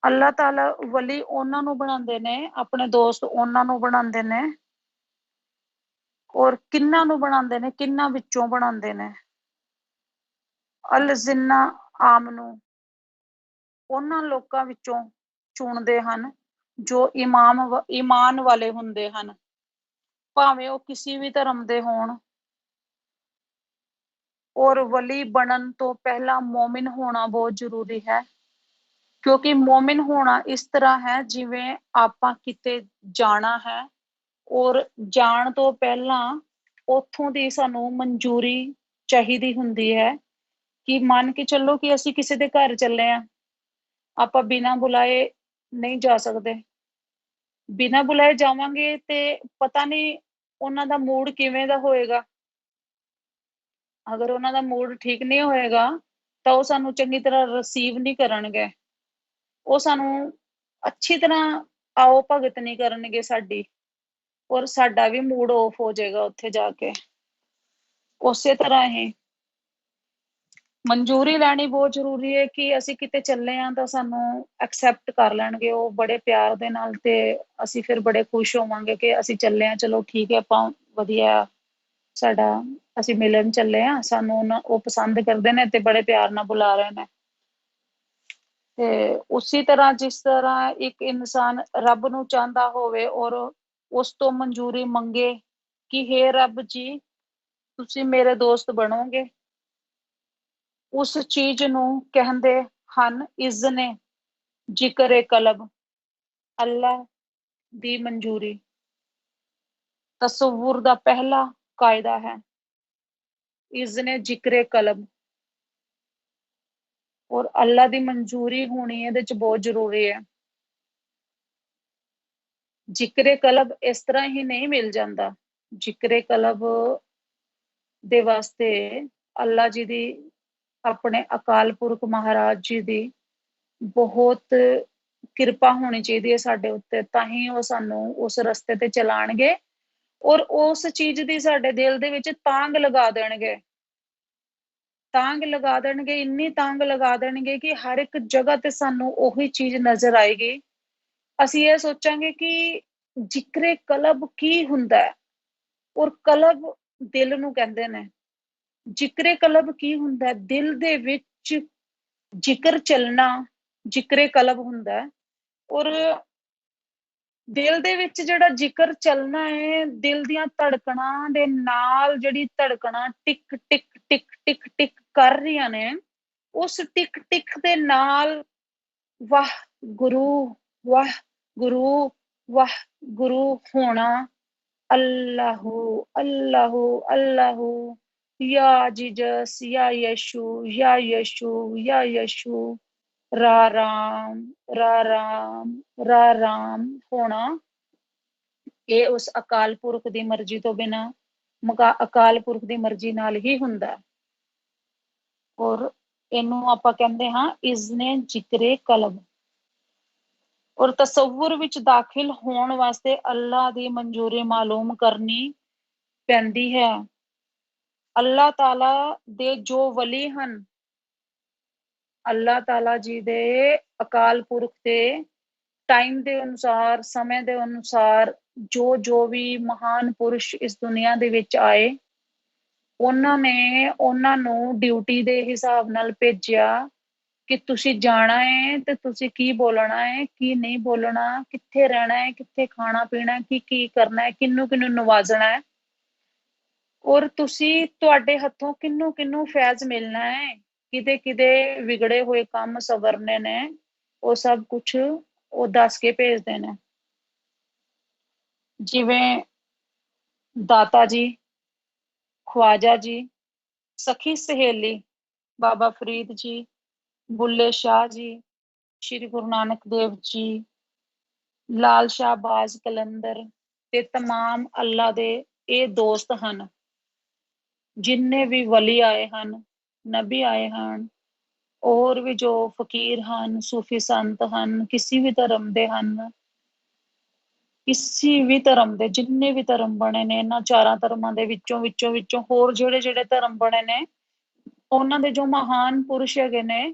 ਅੱਲਾਹ ਤਾਲਾ ਵਲੀ ਉਹਨਾਂ ਨੂੰ ਬਣਾਉਂਦੇ ਨੇ, ਆਪਣੇ ਦੋਸਤ ਉਹਨਾਂ ਨੂੰ ਬਣਾਉਂਦੇ ਨੇ। ਔਰ ਕਿੰਨਾਂ ਨੂੰ ਬਣਾਉਂਦੇ ਨੇ? ਕਿੰਨਾਂ ਵਿੱਚੋਂ ਬਣਾਉਂਦੇ ਨੇ? ਅਲਜ਼ਿੰਨਾ ਆਮਨੂ, ਉਹਨਾਂ ਲੋਕਾਂ ਵਿੱਚੋਂ ਚੁਣਦੇ ਹਨ ਜੋ ਈਮਾਨ ਵਾਲੇ ਹੁੰਦੇ ਹਨ, ਭਾਵੇਂ ਉਹ ਕਿਸੇ ਵੀ ਧਰਮ ਦੇ ਹੋਣ। ਔਰ ਵਲੀ ਬਣਨ ਤੋਂ ਪਹਿਲਾਂ ਮੋਮਿਨ ਹੋਣਾ ਬਹੁਤ ਜ਼ਰੂਰੀ ਹੈ, ਕਿਉਂਕਿ ਮੋਮਿਨ ਹੋਣਾ ਇਸ ਤਰ੍ਹਾਂ ਹੈ ਜਿਵੇਂ ਆਪਾਂ ਕਿਤੇ ਜਾਣਾ ਹੈ ਔਰ ਜਾਣ ਤੋਂ ਪਹਿਲਾਂ ਉੱਥੋਂ ਦੀ ਸਾਨੂੰ ਮਨਜ਼ੂਰੀ ਚਾਹੀਦੀ ਹੁੰਦੀ ਹੈ। ਕਿ ਮੰਨ ਕੇ ਚੱਲੋ ਕਿ ਅਸੀਂ ਕਿਸੇ ਦੇ ਘਰ ਚੱਲੇ ਹਾਂ, ਆਪਾਂ ਬਿਨਾਂ ਬੁਲਾਏ ਨਹੀਂ ਜਾ ਸਕਦੇ। ਬਿਨਾਂ ਬੁਲਾਏ ਜਾਵਾਂਗੇ ਤੇ ਪਤਾ ਨਹੀਂ ਉਹਨਾਂ ਦਾ ਮੂਡ ਕਿਵੇਂ ਦਾ ਹੋਏਗਾ। ਅਗਰ ਉਹਨਾਂ ਦਾ ਮੂਡ ਠੀਕ ਨਹੀਂ ਹੋਏਗਾ ਤਾਂ ਉਹ ਸਾਨੂੰ ਚੰਗੀ ਤਰ੍ਹਾਂ ਰਿਸੀਵ ਨਹੀਂ ਕਰਨਗੇ, ਉਹ ਸਾਨੂੰ ਅੱਛੀ ਤਰ੍ਹਾਂ ਆਓ ਭਗਤ ਨਹੀਂ ਕਰਨਗੇ ਸਾਡੀ, ਔਰ ਸਾਡਾ ਵੀ ਮੂਡ ਆਫ ਹੋ ਜਾਏਗਾ ਉੱਥੇ ਜਾ ਕੇ। ਉਸੇ ਤਰ੍ਹਾਂ ਹੀ ਮਨਜ਼ੂਰੀ ਲੈਣੀ ਬਹੁਤ ਜ਼ਰੂਰੀ ਹੈ ਕਿ ਅਸੀਂ ਕਿਤੇ ਚੱਲੇ ਹਾਂ ਤਾਂ ਸਾਨੂੰ ਐਕਸੈਪਟ ਕਰ ਲੈਣਗੇ ਉਹ ਬੜੇ ਪਿਆਰ ਦੇ ਨਾਲ, ਤੇ ਅਸੀਂ ਫਿਰ ਬੜੇ ਖੁਸ਼ ਹੋਵਾਂਗੇ ਕਿ ਅਸੀਂ ਚੱਲੇ ਹਾਂ, ਚਲੋ ਠੀਕ ਹੈ, ਆਪਾਂ ਵਧੀਆ ਸਾਡਾ ਅਸੀਂ ਮਿਲਣ ਚੱਲੇ ਹਾਂ, ਸਾਨੂੰ ਉਹ ਪਸੰਦ ਕਰਦੇ ਨੇ ਤੇ ਬੜੇ ਪਿਆਰ ਨਾਲ ਬੁਲਾ ਰਹੇ ਨੇ। ਤੇ ਉਸੇ ਤਰ੍ਹਾਂ ਜਿਸ ਤਰ੍ਹਾਂ ਇੱਕ ਇਨਸਾਨ ਰੱਬ ਨੂੰ ਚਾਹੁੰਦਾ ਹੋਵੇ ਔਰ ਉਸ ਤੋਂ ਮਨਜ਼ੂਰੀ ਮੰਗੇ ਕਿ ਹੇ ਰੱਬ ਜੀ ਤੁਸੀਂ ਮੇਰੇ ਦੋਸਤ ਬਣੋਗੇ, ਉਸ ਚੀਜ਼ ਨੂੰ ਕਹਿੰਦੇ ਹਨ ਇਜ਼ਨੇ ਜ਼ਿਕਰ ਕਲਬ, ਅੱਲਾ ਦੀ ਮਨਜ਼ੂਰੀ। ਤਸਵੁਰ ਦਾ ਪਹਿਲਾ ਕਾਇਦਾ ਹੈ ਇਜ਼ਨੇ ਜ਼ਿਕਰ ਕਲਬ, ਔਰ ਅੱਲਾ ਦੀ ਮਨਜ਼ੂਰੀ ਹੋਣੀ ਇਹਦੇ ਚ ਬਹੁਤ ਜ਼ਰੂਰੀ ਹੈ। ਜ਼ਿਕਰ ਕਲਬ ਇਸ ਤਰ੍ਹਾਂ ਹੀ ਨਹੀਂ ਮਿਲ ਜਾਂਦਾ। ਜ਼ਿਕਰ ਕਲਬ ਦੇ ਵਾਸਤੇ ਅੱਲਾ ਜੀ ਦੀ, ਆਪਣੇ ਅਕਾਲ ਪੁਰਖ ਮਹਾਰਾਜ ਜੀ ਦੀ ਬਹੁਤ ਕਿਰਪਾ ਹੋਣੀ ਚਾਹੀਦੀ ਹੈ ਸਾਡੇ ਉੱਤੇ, ਤਾਂ ਹੀ ਉਹ ਸਾਨੂੰ ਉਸ ਰਸਤੇ ਤੇ ਚਲਾਣਗੇ ਔਰ ਉਸ ਚੀਜ਼ ਦੀ ਸਾਡੇ ਦਿਲ ਦੇ ਵਿੱਚ ਤਾਂਗ ਲਗਾ ਦੇਣਗੇ। ਤਾਂਗ ਲਗਾ ਦੇਣਗੇ, ਇੰਨੀ ਤਾਂਗ ਲਗਾ ਦੇਣਗੇ ਕਿ ਹਰ ਇੱਕ ਜਗ੍ਹਾ ਤੇ ਸਾਨੂੰ ਉਹੀ ਚੀਜ਼ ਨਜ਼ਰ ਆਏਗੀ। ਅਸੀਂ ਇਹ ਸੋਚਾਂਗੇ ਕਿ ਜ਼ਿਕਰੇ ਕਲਬ ਕੀ ਹੁੰਦਾ ਹੈ, ਔਰ ਕਲਬ ਦਿਲ ਨੂੰ ਕਹਿੰਦੇ ਨੇ। ਜ਼ਿਕਰੇ ਕਲਬ ਕੀ ਹੁੰਦਾ ਹੈ? ਦਿਲ ਦੇ ਵਿੱਚ ਜ਼ਿਕਰ ਚੱਲਣਾ ਜ਼ਿਕਰੇ ਕਲਬ ਹੁੰਦਾ ਹੈ। ਔਰ ਦਿਲ ਦੇ ਵਿੱਚ ਜਿਹੜਾ ਜ਼ਿਕਰ ਚੱਲਣਾ ਹੈ, ਦਿਲ ਦੀਆਂ ਧੜਕਣਾਂ ਦੇ ਨਾਲ ਜਿਹੜੀ ਧੜਕਣਾਂ ਟਿਕ ਟਿਕ ਟਿਕ ਟਿਕ ਟਿਕ ਕਰ ਰਹੀਆਂ ਨੇ, ਉਸ ਟਿਕ ਟਿਕ ਦੇ ਨਾਲ ਵਾਹ ਗੁਰੂ, ਵਾਹ ਗੁਰੂ, ਵਾਹ ਗੁਰੂ ਹੋਣਾ। ਅੱਲਾਹੂ ਅੱਲਾਹੂ ਅੱਲਾਹੂ, ਯਾ ਜੀਜਸ, ਯਾ ਯਸ਼ੂ, ਯਾ ਯਸ਼ੂ, ਯਾ ਯਸ਼ੂ, ਰਾ ਰਾਮ, ਰਾ ਰਾਮ, ਰਾ ਰਾਮ ਹੋਣਾ। ਇਹ ਉਸ ਅਕਾਲ ਪੁਰਖ ਦੀ ਮਰਜ਼ੀ ਤੋਂ ਬਿਨਾਂ, ਅਕਾਲ ਪੁਰਖ ਦੀ ਮਰਜ਼ੀ ਨਾਲ ਹੀ ਹੁੰਦਾ। ਔਰ ਇਹਨੂੰ ਆਪਾਂ ਕਹਿੰਦੇ ਹਾਂ ਇਜ਼ਨੇ ਜ਼ਿਕਰੇ ਕਲਬ। ਔਰ ਤਸਵੁਰ ਵਿੱਚ ਦਾਖਲ ਹੋਣ ਵਾਸਤੇ ਅੱਲਾ ਦੀ ਮਨਜ਼ੂਰੀ ਮਾਲੂਮ ਕਰਨੀ ਪੈਂਦੀ ਹੈ। ਅੱਲਾ ਤਾਲਾ ਦੇ ਜੋ ਵਲੀ ਹਨ, ਅੱਲਾ ਤਾਲਾ ਜੀ ਦੇ ਅਕਾਲ ਪੁਰਖ ਦੇ ਟਾਈਮ ਦੇ ਅਨੁਸਾਰ, ਸਮੇਂ ਦੇ ਅਨੁਸਾਰ ਜੋ ਜੋ ਵੀ ਮਹਾਨ ਪੁਰਸ਼ ਇਸ ਦੁਨੀਆ ਦੇ ਵਿੱਚ ਆਏ, ਉਹਨਾਂ ਨੇ ਉਹਨਾਂ ਨੂੰ ਡਿਊਟੀ ਦੇ ਹਿਸਾਬ ਨਾਲ ਭੇਜਿਆ ਕਿ ਤੁਸੀਂ ਜਾਣਾ ਹੈ ਤੇ ਤੁਸੀਂ ਕੀ ਬੋਲਣਾ ਹੈ, ਕੀ ਨਹੀਂ ਬੋਲਣਾ, ਕਿੱਥੇ ਰਹਿਣਾ ਹੈ, ਕਿੱਥੇ ਖਾਣਾ ਪੀਣਾ, ਕੀ ਕੀ ਕਰਨਾ ਹੈ, ਕਿਹਨੂੰ ਕਿਹਨੂੰ ਨਵਾਜ਼ਣਾ ਹੈ, ਔਰ ਤੁਸੀਂ ਤੁਹਾਡੇ ਹੱਥੋਂ ਕਿਹਨੂੰ ਕਿਹਨੂੰ ਫੈਜ਼ ਮਿਲਣਾ ਹੈ, ਕਿਤੇ ਕਿਤੇ ਵਿਗੜੇ ਹੋਏ ਕੰਮ ਸਵਰਨੇ ਨੇ, ਉਹ ਸਭ ਕੁਝ ਉਹ ਦੱਸ ਕੇ ਭੇਜਦੇ ਨੇ। ਜਿਵੇਂ ਦਾਤਾ ਜੀ, ਖਵਾਜਾ ਜੀ, ਸਖੀ ਸਹੇਲੀ ਬਾਬਾ ਫਰੀਦ ਜੀ, ਬੁੱਲੇ ਸ਼ਾਹ ਜੀ, ਸ਼੍ਰੀ ਗੁਰੂ ਨਾਨਕ ਦੇਵ ਜੀ, ਲਾਲ ਸ਼ਾਹ ਬਾਜ਼ ਕਲੰਦਰ ਤੇ ਤਮਾਮ ਅੱਲਾ ਦੇ ਇਹ ਦੋਸਤ ਹਨ। ਜਿੰਨੇ ਵੀ ਵਲੀ ਆਏ ਹਨ, ਨਬੀ ਆਏ ਹਨ, ਹੋਰ ਵੀ ਜੋ ਫਕੀਰ ਹਨ, ਸੂਫੀ ਸੰਤ ਹਨ, ਕਿਸੇ ਵੀ ਧਰਮ ਦੇ ਹਨ, ਕਿਸੇ ਵੀ ਧਰਮ ਦੇ, ਜਿੰਨੇ ਵੀ ਧਰਮ ਬਣੇ ਨੇ ਇਹਨਾਂ ਚਾਰਾਂ ਧਰਮਾਂ ਦੇ ਵਿੱਚੋਂ ਹੋਰ ਜਿਹੜੇ ਜਿਹੜੇ ਧਰਮ ਬਣੇ ਨੇ, ਉਹਨਾਂ ਦੇ ਜੋ ਮਹਾਨ ਪੁਰਸ਼ ਹੈਗੇ ਨੇ,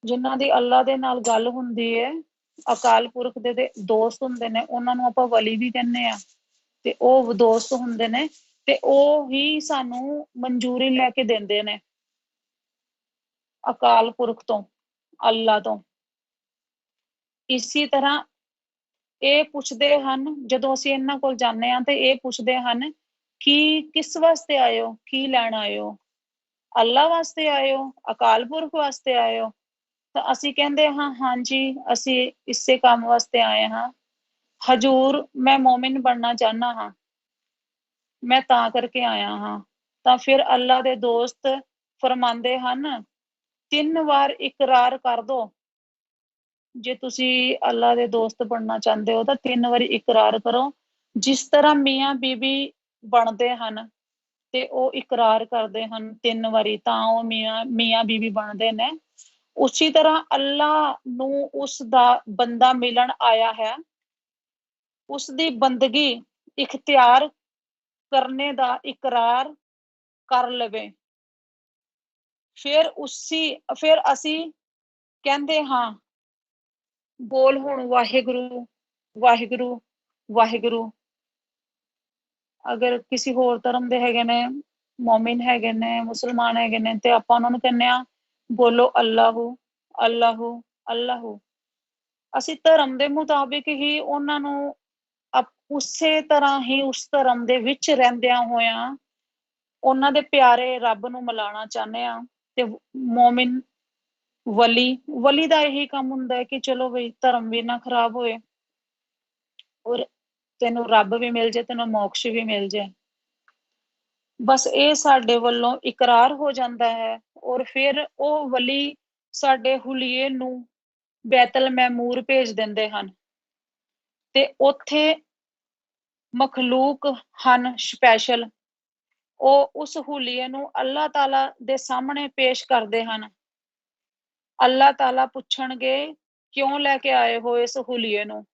ਜਿਨ੍ਹਾਂ ਦੀ ਅੱਲਾ ਦੇ ਨਾਲ ਗੱਲ ਹੁੰਦੀ ਹੈ, ਅਕਾਲ ਪੁਰਖ ਦੇ ਦੋਸਤ ਹੁੰਦੇ ਨੇ, ਉਹਨਾਂ ਨੂੰ ਆਪਾਂ ਵਲੀ ਵੀ ਕਹਿੰਦੇ ਆ, ਤੇ ਉਹ ਦੋਸਤ ਹੁੰਦੇ ਨੇ, ਤੇ ਉਹ ਹੀ ਸਾਨੂੰ ਮਨਜ਼ੂਰੀ ਲੈ ਕੇ ਦਿੰਦੇ ਨੇ ਅਕਾਲ ਪੁਰਖ ਤੋਂ, ਅੱਲਾ ਤੋਂ। ਇਸੇ ਤਰ੍ਹਾਂ ਇਹ ਪੁੱਛਦੇ ਹਨ, ਜਦੋਂ ਅਸੀਂ ਇਹਨਾਂ ਕੋਲ ਜਾਂਦੇ ਹਾਂ ਤੇ ਇਹ ਪੁੱਛਦੇ ਹਨ ਕਿ ਕਿਸ ਵਾਸਤੇ ਆਏ ਹੋ, ਕੀ ਲੈਣ ਆਏ ਹੋ, ਅੱਲਾ ਵਾਸਤੇ ਆਏ ਹੋ, ਅਕਾਲ ਪੁਰਖ ਵਾਸਤੇ ਆਏ ਹੋ? ਤਾਂ ਅਸੀਂ ਕਹਿੰਦੇ ਹਾਂ ਹਾਂਜੀ, ਅਸੀਂ ਇਸੇ ਕੰਮ ਵਾਸਤੇ ਆਏ ਹਾਂ। ਹਜੂਰ, ਮੈਂ ਮੋਮਿਨ ਬਣਨਾ ਚਾਹੁੰਦਾ ਹਾਂ, ਮੈਂ ਤਾਂ ਕਰਕੇ ਆਇਆ ਹਾਂ। ਤਾਂ ਫਿਰ ਅੱਲਾ ਦੇ ਦੋਸਤ ਫਰਮਾਉਂਦੇ ਹਨ 3 ਵਾਰ ਇਕਰਾਰ ਕਰ ਦੋ। ਜੇ ਤੁਸੀਂ ਅੱਲਾ ਦੇ ਦੋਸਤ ਬਣਨਾ ਚਾਹੁੰਦੇ ਹੋ ਤਾਂ 3 ਵਾਰੀ ਇਕਰਾਰ ਕਰੋ। ਜਿਸ ਤਰ੍ਹਾਂ ਮੀਆਂ ਬੀਬੀ ਬਣਦੇ ਹਨ ਤੇ ਉਹ ਇਕਰਾਰ ਕਰਦੇ ਹਨ 3 ਵਾਰੀ, ਤਾਂ ਉਹ ਮੀਆਂ ਬੀਬੀ ਬਣਦੇ ਨੇ। ਉਸੇ ਤਰ੍ਹਾਂ ਅੱਲਾ ਨੂੰ ਉਸ ਦਾ ਬੰਦਾ ਮਿਲਣ ਆਇਆ ਹੈ, ਉਸ ਦੀ ਬੰਦਗੀ ਇਖਤਿਆਰ ਕਰਨੇ ਦਾ ਇਕਰਾਰ ਕਰ ਲਵੇ, ਫਿਰ ਅਸੀਂ ਕਹਿੰਦੇ ਹਾਂ ਬੋਲ ਹੁਣ ਵਾਹਿਗੁਰੂ ਵਾਹਿਗੁਰੂ ਵਾਹਿਗੁਰੂ। ਅਗਰ ਕਿਸੇ ਹੋਰ ਧਰਮ ਦੇ ਹੈਗੇ ਨੇ, ਮੋਮਿਨ ਹੈਗੇ ਨੇ, ਮੁਸਲਮਾਨ ਹੈਗੇ ਨੇ, ਤੇ ਆਪਾਂ ਉਹਨਾਂ ਨੂੰ ਕਹਿੰਦੇ ਆ ਬੋਲੋ ਅੱਲਾਹੂ ਅੱਲਾਹੂ ਅੱਲਾਹੂ। ਅਸੀਂ ਧਰਮ ਦੇ ਮੁਤਾਬਿਕ ਹੀ ਉਹਨਾਂ ਨੂੰ ਉਸੇ ਤਰ੍ਹਾਂ ਹੀ ਉਸ ਧਰਮ ਦੇ ਵਿੱਚ ਰਹਿੰਦਿਆਂ ਹੋਇਆਂ ਉਹਨਾਂ ਦੇ ਪਿਆਰੇ ਰੱਬ ਨੂੰ ਮਿਲਾਣਾ ਚਾਹੁੰਦੇ ਆ। ਤੇ ਮੋਮਿਨ ਵਲੀ ਦਾ ਇਹੀ ਕੰਮ ਹੁੰਦਾ ਹੈ ਕਿ ਚਲੋ ਬਈ ਧਰਮ ਵੀ ਨਾ ਖਰਾਬ ਹੋਏ ਔਰ ਤੈਨੂੰ ਰੱਬ ਵੀ ਮਿਲ ਜਾਏ, ਤੈਨੂੰ ਮੋਕਸ਼ ਵੀ ਮਿਲ ਜਾਏ। ਬਸ ਇਹ ਸਾਡੇ ਵੱਲੋਂ ਇਕਰਾਰ ਹੋ ਜਾਂਦਾ ਹੈ। ਔਰ ਫਿਰ ਉਹ ਵਲੀ ਸਾਡੇ ਹੁਲੀਏ ਨੂੰ ਬੈਤਲ ਮੈਮੂਰ ਭੇਜ ਦਿੰਦੇ ਹਨ ਤੇ ਉੱਥੇ ਮਖਲੂਕ ਹਨ ਸਪੈਸ਼ਲ, ਉਹ ਉਸ ਹੁਲੀਏ ਨੂੰ ਅੱਲਾਹ ਤਾਲਾ ਦੇ ਸਾਹਮਣੇ ਪੇਸ਼ ਕਰਦੇ ਹਨ। ਅੱਲਾਹ ਤਾਲਾ ਪੁੱਛਣਗੇ ਕਿਉਂ ਲੈ ਕੇ ਆਏ ਹੋ ਇਸ ਹੁਲੀਏ ਨੂੰ,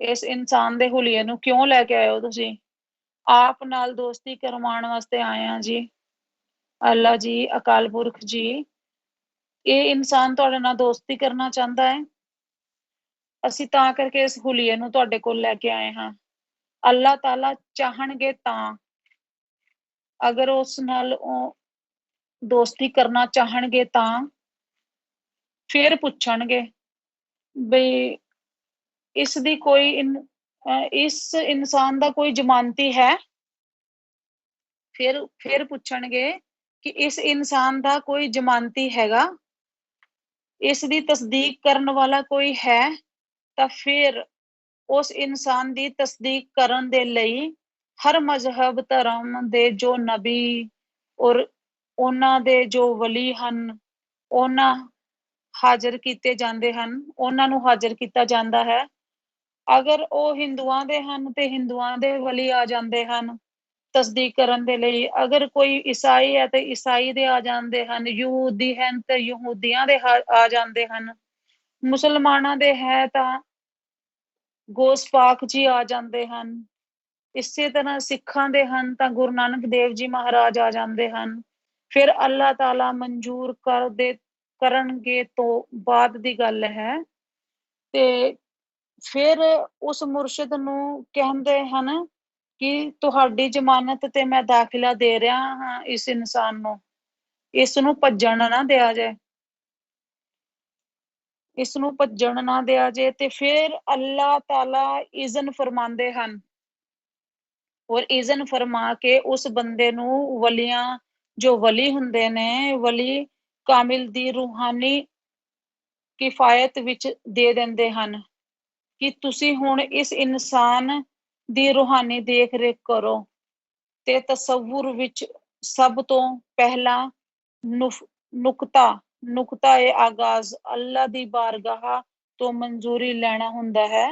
ਇਸ ਇਨਸਾਨ ਦੇ ਹੁਲੀਏ ਨੂੰ ਕਿਉਂ ਲੈ ਕੇ ਆਏ ਹੋ ਤੁਸੀਂ? ਆਪ ਨਾਲ ਦੋਸਤੀ ਕਰਵਾਉਣ ਵਾਸਤੇ ਆਏ ਆ ਜੀ। ਅੱਲਾਹ ਜੀ, ਅਕਾਲ ਪੁਰਖ ਜੀ, ਇਹ ਇਨਸਾਨ ਤੁਹਾਡੇ ਨਾਲ ਦੋਸਤੀ ਕਰਨਾ ਚਾਹੁੰਦਾ ਹੈ, ਅਸੀਂ ਤਾਂ ਕਰਕੇ ਇਸ ਹੁਲੀਏ ਨੂੰ ਤੁਹਾਡੇ ਕੋਲ ਲੈ ਕੇ ਆਏ ਹਾਂ। ਅੱਲਾਹ ਤਾਲਾ ਚਾਹਣਗੇ ਤਾਂ, ਅਗਰ ਉਸ ਨਾਲ ਉਹ ਦੋਸਤੀ ਕਰਨਾ ਚਾਹਣਗੇ ਤਾਂ ਫਿਰ ਪੁੱਛਣਗੇ ਬਈ ਇਸ ਦੀ ਕੋਈ ਇਸ ਇਨਸਾਨ ਦਾ ਕੋਈ ਜ਼ਮਾਨਤੀ ਹੈ? ਫਿਰ ਪੁੱਛਣਗੇ ਕਿ ਇਸ ਇਨਸਾਨ ਦਾ ਕੋਈ ਜ਼ਮਾਨਤੀ ਹੈਗਾ, ਇਸ ਦੀ ਤਸਦੀਕ ਕਰਨ ਵਾਲਾ ਕੋਈ ਹੈ? ਤਾਂ ਫਿਰ ਉਸ ਇਨਸਾਨ ਦੀ ਤਸਦੀਕ ਕਰਨ ਦੇ ਲਈ ਹਰ ਮਜ਼ਹਬ ਧਰਮ ਦੇ ਜੋ ਨਬੀ ਔਰ ਉਹਨਾਂ ਦੇ ਜੋ ਵਲੀ ਹਨ, ਉਹਨਾਂ ਹਾਜ਼ਰ ਕੀਤੇ ਜਾਂਦੇ ਹਨ, ਉਹਨਾਂ ਨੂੰ ਹਾਜ਼ਰ ਕੀਤਾ ਜਾਂਦਾ ਹੈ। ਅਗਰ ਉਹ ਹਿੰਦੂਆਂ ਦੇ ਹਨ ਤੇ ਹਿੰਦੂਆਂ ਦੇ ਵਲੀ ਆ ਜਾਂਦੇ ਹਨ ਤਸਦੀਕ ਕਰਨ ਦੇ ਲਈ। ਅਗਰ ਕੋਈ ਈਸਾਈ ਹੈ ਤੇ ਈਸਾਈ ਦੇ ਆ ਜਾਂਦੇ ਹਨ, ਯਹੂਦੀ ਹਨ ਤੇ ਯਹੂਦੀਆਂ ਦੇ ਆ ਜਾਂਦੇ ਹਨ, ਮੁਸਲਮਾਨਾਂ ਦੇ ਹੈ ਤਾਂ ਗੋਸ ਪਾਕ ਜੀ ਆ ਜਾਂਦੇ ਹਨ, ਇਸੇ ਤਰ੍ਹਾਂ ਸਿੱਖਾਂ ਦੇ ਹਨ ਤਾਂ ਗੁਰੂ ਨਾਨਕ ਦੇਵ ਜੀ ਮਹਾਰਾਜ ਆ ਜਾਂਦੇ ਹਨ। ਫਿਰ ਅੱਲਾਹ ਤਾਲਾ ਮਨਜ਼ੂਰ ਕਰਨਗੇ ਤੋਂ ਬਾਅਦ ਦੀ ਗੱਲ ਹੈ। ਤੇ ਫਿਰ ਉਸ ਮੁਰਸ਼ਿਦ ਨੂੰ ਕਹਿੰਦੇ ਹਨ ਕਿ ਤੁਹਾਡੀ ਜ਼ਮਾਨਤ ਤੇ ਮੈਂ ਦਾਖਲਾ ਦੇ ਰਿਹਾ ਹਾਂ ਇਸ ਇਨਸਾਨ ਨੂੰ, ਇਸ ਨੂੰ ਭੱਜਣ ਨਾ ਦਿਆ ਜਾਏ, ਇਸ ਨੂੰ ਭੱਜਣ ਨਾ ਦਿਆ ਜੇ। ਤੇ ਫਿਰ ਅੱਲਾਹ ਤਾਲਾ ਇਜ਼ਨ ਫਰਮਾਉਂਦੇ ਹਨ ਔਰ ਇਜ਼ਨ ਫਰਮਾ ਕੇ ਉਸ ਬੰਦੇ ਨੂੰ ਵਲੀਆਂ ਜੋ ਵਲੀ ਹੁੰਦੇ ਨੇ, ਵਲੀ ਕਾਮਿਲ ਦੀ ਰੂਹਾਨੀ ਕਿਫਾਇਤ ਵਿੱਚ ਦੇ ਦਿੰਦੇ ਹਨ ਕਿ ਤੁਸੀਂ ਹੁਣ ਇਸ ਇਨਸਾਨ ਦੀ ਰੂਹਾਨੀ ਦੇਖ ਰੇਖ ਕਰੋ। ਤੇ ਤਸਵੁਰ ਵਿੱਚ ਸਭ ਤੋਂ ਪਹਿਲਾ ਨੁਕਤਾ ਏ ਆਗਾਜ਼ ਅੱਲਾ ਦੀ ਬਾਰਗਾਹ ਤੋਂ ਮਨਜ਼ੂਰੀ ਲੈਣਾ ਹੁੰਦਾ ਹੈ।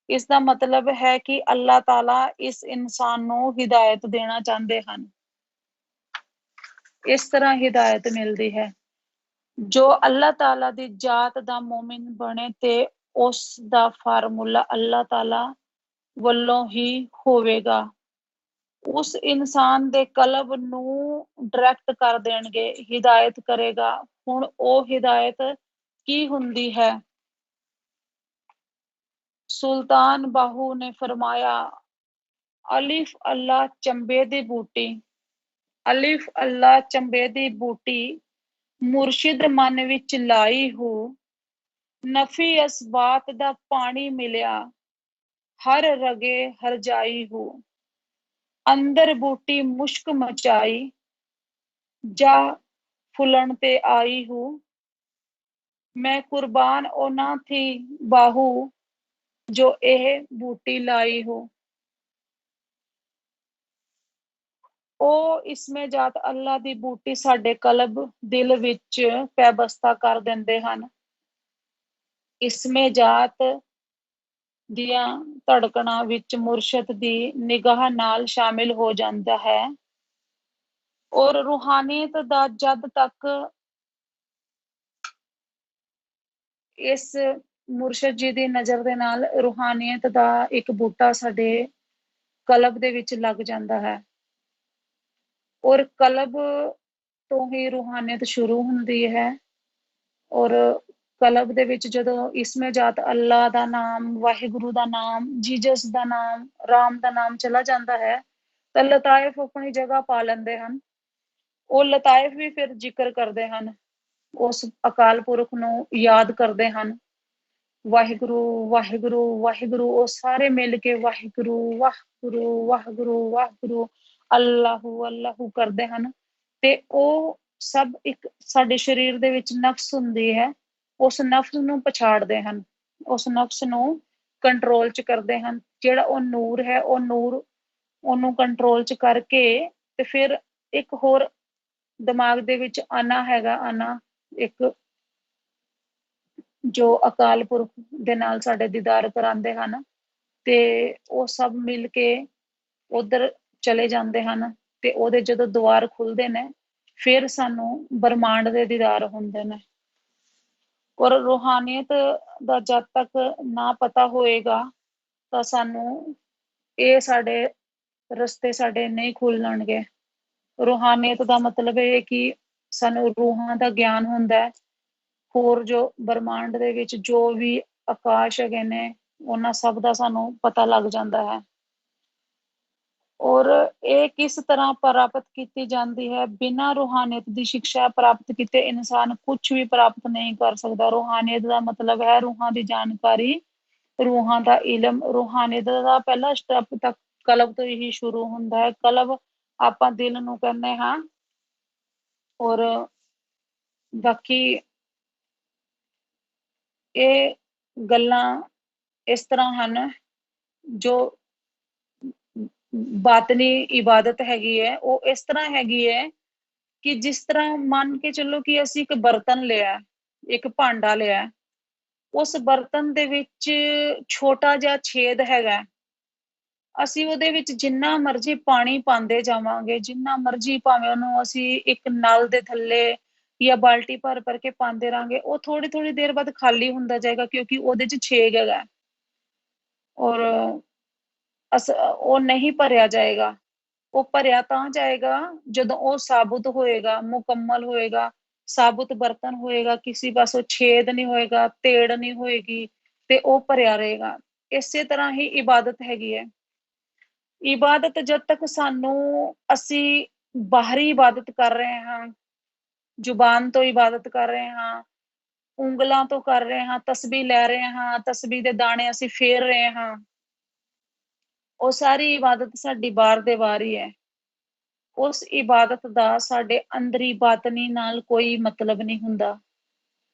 ਇਸ ਦਾ ਮਤਲਬ ਹੈ ਕਿ ਅੱਲਾਹ ਤਾਲਾ ਇਸ ਇਨਸਾਨ ਨੂੰ ਹਿਦਾਇਤ ਦੇਣਾ ਚਾਹੁੰਦੇ ਹਨ। ਇਸ ਤਰ੍ਹਾਂ ਹਿਦਾਇਤ ਮਿਲਦੀ ਹੈ। ਜੋ ਅੱਲਾਹ ਤਾਲਾ ਦੀ ਜਾਤ ਦਾ ਮੋਮਿਨ ਬਣੇ ਤੇ ਉਸ ਦਾ ਫਾਰਮੂਲਾ ਅੱਲਾਹ ਤਾਲਾ ਵੱਲੋਂ ਹੀ ਹੋਵੇਗਾ, ਉਸ ਇਨਸਾਨ ਦੇ ਕਲਬ ਨੂੰ ਡਾਇਰੈਕਟ ਕਰ ਦੇਣਗੇ, ਹਿਦਾਇਤ ਕਰੇਗਾ। ਹੁਣ ਉਹ ਹਿਦਾਇਤ ਕੀ ਹੁੰਦੀ ਹੈ? ਸੁਲਤਾਨ ਬਾਹੂ ਨੇ ਫਰਮਾਇਆ, ਅਲਿਫ ਅੱਲਾ ਚੰਬੇ ਦੀ ਬੂਟੀ, ਅਲਿਫ ਅੱਲਾ ਚੰਬੇ ਦੀ ਬੂਟੀ ਮੁਰਸ਼ਿਦ ਮਨ ਵਿੱਚ ਲਾਈ ਹੋ, ਨਫੀ ਅਸਬਾਤ ਦਾ ਪਾਣੀ ਮਿਲਿਆ ਹਰ ਰਗੇ ਹਰਜਾਈ ਹੋ, ਅੰਦਰ ਬੂਟੀ ਮੁਸ਼ਕ ਮਚਾਈ ਜਾ ਫੁੱਲਣ ਤੇ ਆਈ ਹੂੰ, ਮੈਂ ਕੁਰਬਾਨ ਉਹਨਾਂ ਥੀ ਬਾਹੂ ਜੋ ਇਹ ਬੂਟੀ ਲਾਈ ਹੋ। ਉਹ ਇਸਮੇ ਜਾਤ ਅੱਲਾ ਦੀ ਬੂਟੀ ਸਾਡੇ ਕਲਬ ਦਿਲ ਵਿੱਚ ਪੈਬਸਤਾ ਕਰ ਦਿੰਦੇ ਹਨ। ਇਸਮੇ ਜਾਤ ਦੀਆਂ ਧੜਕਣਾਂ ਵਿੱਚ ਮੁਰਸ਼ਦ ਦੀ ਨਿਗਾਹ ਨਾਲ ਸ਼ਾਮਿਲ ਹੋ ਜਾਂਦਾ ਹੈ ਔਰ ਰੂਹਾਨੀਅਤ ਦਾ ਜਦ ਤੱਕ ਇਸ ਮੁਰਸ਼ਦ ਜੀ ਦੀ ਨਜ਼ਰ ਦੇ ਨਾਲ ਰੂਹਾਨੀਅਤ ਦਾ ਇੱਕ ਬੂਟਾ ਸਾਡੇ ਕਲਬ ਦੇ ਵਿੱਚ ਲੱਗ ਜਾਂਦਾ ਹੈ ਔਰ ਕਲਬ ਤੋਂ ਹੀ ਰੂਹਾਨੀਅਤ ਸ਼ੁਰੂ ਹੁੰਦੀ ਹੈ। ਔਰ ਕਲਬ ਦੇ ਵਿੱਚ ਜਦੋਂ ਇਸਮੇ ਜਾਤ ਅੱਲਾ ਦਾ ਨਾਮ, ਵਾਹਿਗੁਰੂ ਦਾ ਨਾਮ, ਜੀਜਸ ਦਾ ਨਾਮ, ਰਾਮ ਦਾ ਨਾਮ ਚਲਾ ਜਾਂਦਾ ਹੈ ਤਾਂ ਲਤਾਇਫ ਆਪਣੀ ਜਗ੍ਹਾ ਪਾ ਲੈਂਦੇ ਹਨ। ਉਹ ਲਤਾਇਫ ਵੀ ਫਿਰ ਜ਼ਿਕਰ ਕਰਦੇ ਹਨ, ਉਸ ਅਕਾਲ ਪੁਰਖ ਨੂੰ ਯਾਦ ਕਰਦੇ ਹਨ। ਵਾਹਿਗੁਰੂ ਵਾਹਿਗੁਰੂ ਵਾਹਿਗੁਰੂ, ਉਹ ਸਾਰੇ ਮਿਲ ਕੇ ਵਾਹਿਗੁਰੂ ਵਾਹਿਗੁਰੂ ਵਾਹਿਗੁਰੂ ਵਾਹਿਗੁਰੂ ਅੱਲਾਹੂ ਅੱਲਾਹੂ ਕਰਦੇ ਹਨ, ਤੇ ਉਹ ਸਭ ਇੱਕ ਸਾਡੇ ਸਰੀਰ ਦੇ ਵਿੱਚ ਨਫਸ ਹੁੰਦੀ ਹੈ, ਉਸ ਨਫਸ ਨੂੰ ਪਛਾੜਦੇ ਹਨ, ਉਸ ਨਫਸ ਨੂੰ ਕੰਟਰੋਲ ਚ ਕਰਦੇ ਹਨ। ਜਿਹੜਾ ਉਹ ਨੂਰ ਹੈ, ਉਹ ਨੂਰ ਉਹਨੂੰ ਕੰਟਰੋਲ ਚ ਕਰਕੇ, ਤੇ ਫਿਰ ਇੱਕ ਹੋਰ ਦਿਮਾਗ ਦੇ ਵਿੱਚ ਆਨਾ ਹੈਗਾ, ਆਨਾ ਇੱਕ ਜੋ ਅਕਾਲ ਪੁਰਖ ਦੇ ਨਾਲ ਸਾਡੇ ਦੀਦਾਰ ਕਰਾਉਂਦੇ ਹਨ, ਤੇ ਉਹ ਸਭ ਮਿਲ ਕੇ ਉਧਰ ਚਲੇ ਜਾਂਦੇ ਹਨ, ਤੇ ਉਹਦੇ ਜਦੋਂ ਦੁਆਰ ਖੁੱਲਦੇ ਨੇ, ਫਿਰ ਸਾਨੂੰ ਬ੍ਰਹਮਾਂਡ ਦੇ ਦੀਦਾਰ ਹੁੰਦੇ ਨੇ। ਔਰ ਰੂਹਾਨੀਅਤ ਦਾ ਜਦ ਤੱਕ ਨਾ ਪਤਾ ਹੋਏਗਾ, ਤਾਂ ਸਾਨੂੰ ਇਹ ਸਾਡੇ ਰਸਤੇ ਸਾਡੇ ਨਹੀਂ ਖੁੱਲਣਗੇ। ਰੂਹਾਨੀਅਤ ਦਾ ਮਤਲਬ ਇਹ ਹੈ ਕਿ ਸਾਨੂੰ ਰੂਹਾਂ ਦਾ ਗਿਆਨ ਹੁੰਦਾ ਹੈ, ਹੋਰ ਜੋ ਬ੍ਰਹਮਾਂਡ ਦੇ ਵਿੱਚ ਜੋ ਵੀ ਆਕਾਸ਼ ਹੈਗੇ ਨੇ, ਉਹਨਾਂ ਸਭ ਦਾ ਸਾਨੂੰ ਪਤਾ ਲੱਗ ਜਾਂਦਾ ਹੈ। ਔਰ ਇਹ ਕਿਸ ਤਰ੍ਹਾਂ ਪ੍ਰਾਪਤ ਕੀਤੀ ਜਾਂਦੀ ਹੈ? ਬਿਨਾਂ ਰੂਹਾਨੀਅਤ ਦੀ ਸਿੱਖਿਆ ਪ੍ਰਾਪਤ ਕੀਤੇ ਇਨਸਾਨ ਕੁਝ ਵੀ ਪ੍ਰਾਪਤ ਨਹੀਂ ਕਰ ਸਕਦਾ। ਰੂਹਾਨੀਅਤ ਦਾ ਮਤਲਬ ਹੈ ਰੂਹਾਂ ਦੀ ਜਾਣਕਾਰੀ, ਰੂਹਾਂ ਦਾ ਇਲਮ। ਰੂਹਾਨੀਅਤ ਦਾ ਪਹਿਲਾ ਸਟੈਪ ਤਾਂ ਕਲਬ ਤੋਂ ਹੀ ਸ਼ੁਰੂ ਹੁੰਦਾ ਹੈ। ਕਲਬ ਆਪਾਂ ਦਿਲ ਨੂੰ ਕਹਿੰਦੇ ਹਾਂ, ਔਰ ਬਾਕੀ ਇਹ ਗੱਲਾਂ ਇਸ ਤਰ੍ਹਾਂ ਹਨ, ਜੋ ਬਾਤਨੀ ਇਬਾਦਤ ਹੈਗੀ ਹੈ, ਉਹ ਇਸ ਤਰ੍ਹਾਂ ਹੈਗੀ ਹੈ ਕਿ ਜਿਸ ਤਰ੍ਹਾਂ ਮੰਨ ਕੇ ਚੱਲੋ ਕਿ ਅਸੀਂ ਇੱਕ ਬਰਤਨ ਲਿਆ, ਇੱਕ ਭਾਂਡਾ ਲਿਆ, ਉਸ ਬਰਤਨ ਦੇ ਵਿੱਚ ਛੋਟਾ ਜਿਹਾ ਛੇਦ ਹੈਗਾ, ਅਸੀਂ ਉਹਦੇ ਵਿੱਚ ਜਿੰਨਾ ਮਰਜ਼ੀ ਪਾਣੀ ਪਾਉਂਦੇ ਜਾਵਾਂਗੇ, ਜਿੰਨਾ ਮਰਜ਼ੀ ਭਾਵੇਂ ਉਹਨੂੰ ਅਸੀਂ ਇੱਕ ਨਲ ਦੇ ਥੱਲੇ ਜਾਂ ਬਾਲਟੀ ਭਰ ਭਰ ਕੇ ਪਾਉਂਦੇ ਰਾਂਗੇ, ਉਹ ਥੋੜੀ ਥੋੜੀ ਦੇਰ ਬਾਅਦ ਖਾਲੀ ਹੁੰਦਾ ਜਾਏਗਾ, ਕਿਉਂਕਿ ਉਹਦੇ 'ਚ ਛੇਦ ਹੈਗਾ, ਔਰ ਉਹ ਨਹੀਂ ਭਰਿਆ ਜਾਏਗਾ। ਉਹ ਭਰਿਆ ਤਾਂ ਜਾਏਗਾ ਜਦੋਂ ਉਹ ਸਾਬੁਤ ਹੋਏਗਾ, ਮੁਕੰਮਲ ਹੋਏਗਾ, ਸਾਬੁਤ ਬਰਤਨ ਹੋਏਗਾ, ਕਿਸੇ ਪਾਸੋਂ ਛੇਦ ਨਹੀਂ ਹੋਏਗਾ, ਤੇੜ ਨਹੀਂ ਹੋਏਗੀ, ਤੇ ਉਹ ਭਰਿਆ ਰਹੇਗਾ। ਇਸੇ ਤਰ੍ਹਾਂ ਹੀ ਇਬਾਦਤ ਹੈਗੀ ਹੈ। ਇਬਾਦਤ ਜਦ ਤੱਕ ਸਾਨੂੰ, ਅਸੀਂ ਬਾਹਰੀ ਇਬਾਦਤ ਕਰ ਰਹੇ ਹਾਂ, ਜ਼ੁਬਾਨ ਤੋਂ ਇਬਾਦਤ ਕਰ ਰਹੇ ਹਾਂ, ਉਂਗਲਾਂ ਤੋਂ ਕਰ ਰਹੇ ਹਾਂ, ਤਸਬੀਹ ਲੈ ਰਹੇ ਹਾਂ, ਤਸਬੀਹ ਦੇ ਦਾਣੇ ਅਸੀਂ ਫੇਰ ਰਹੇ ਹਾਂ, ਉਹ ਸਾਰੀ ਇਬਾਦਤ ਸਾਡੀ ਬਾਹਰ ਦੇ ਬਾਹਰ ਹੀ ਹੈ। ਉਸ ਇਬਾਦਤ ਦਾ ਸਾਡੇ ਅੰਦਰੀ ਬਾਤਨੀ ਨਾਲ ਕੋਈ ਮਤਲਬ ਨਹੀਂ ਹੁੰਦਾ।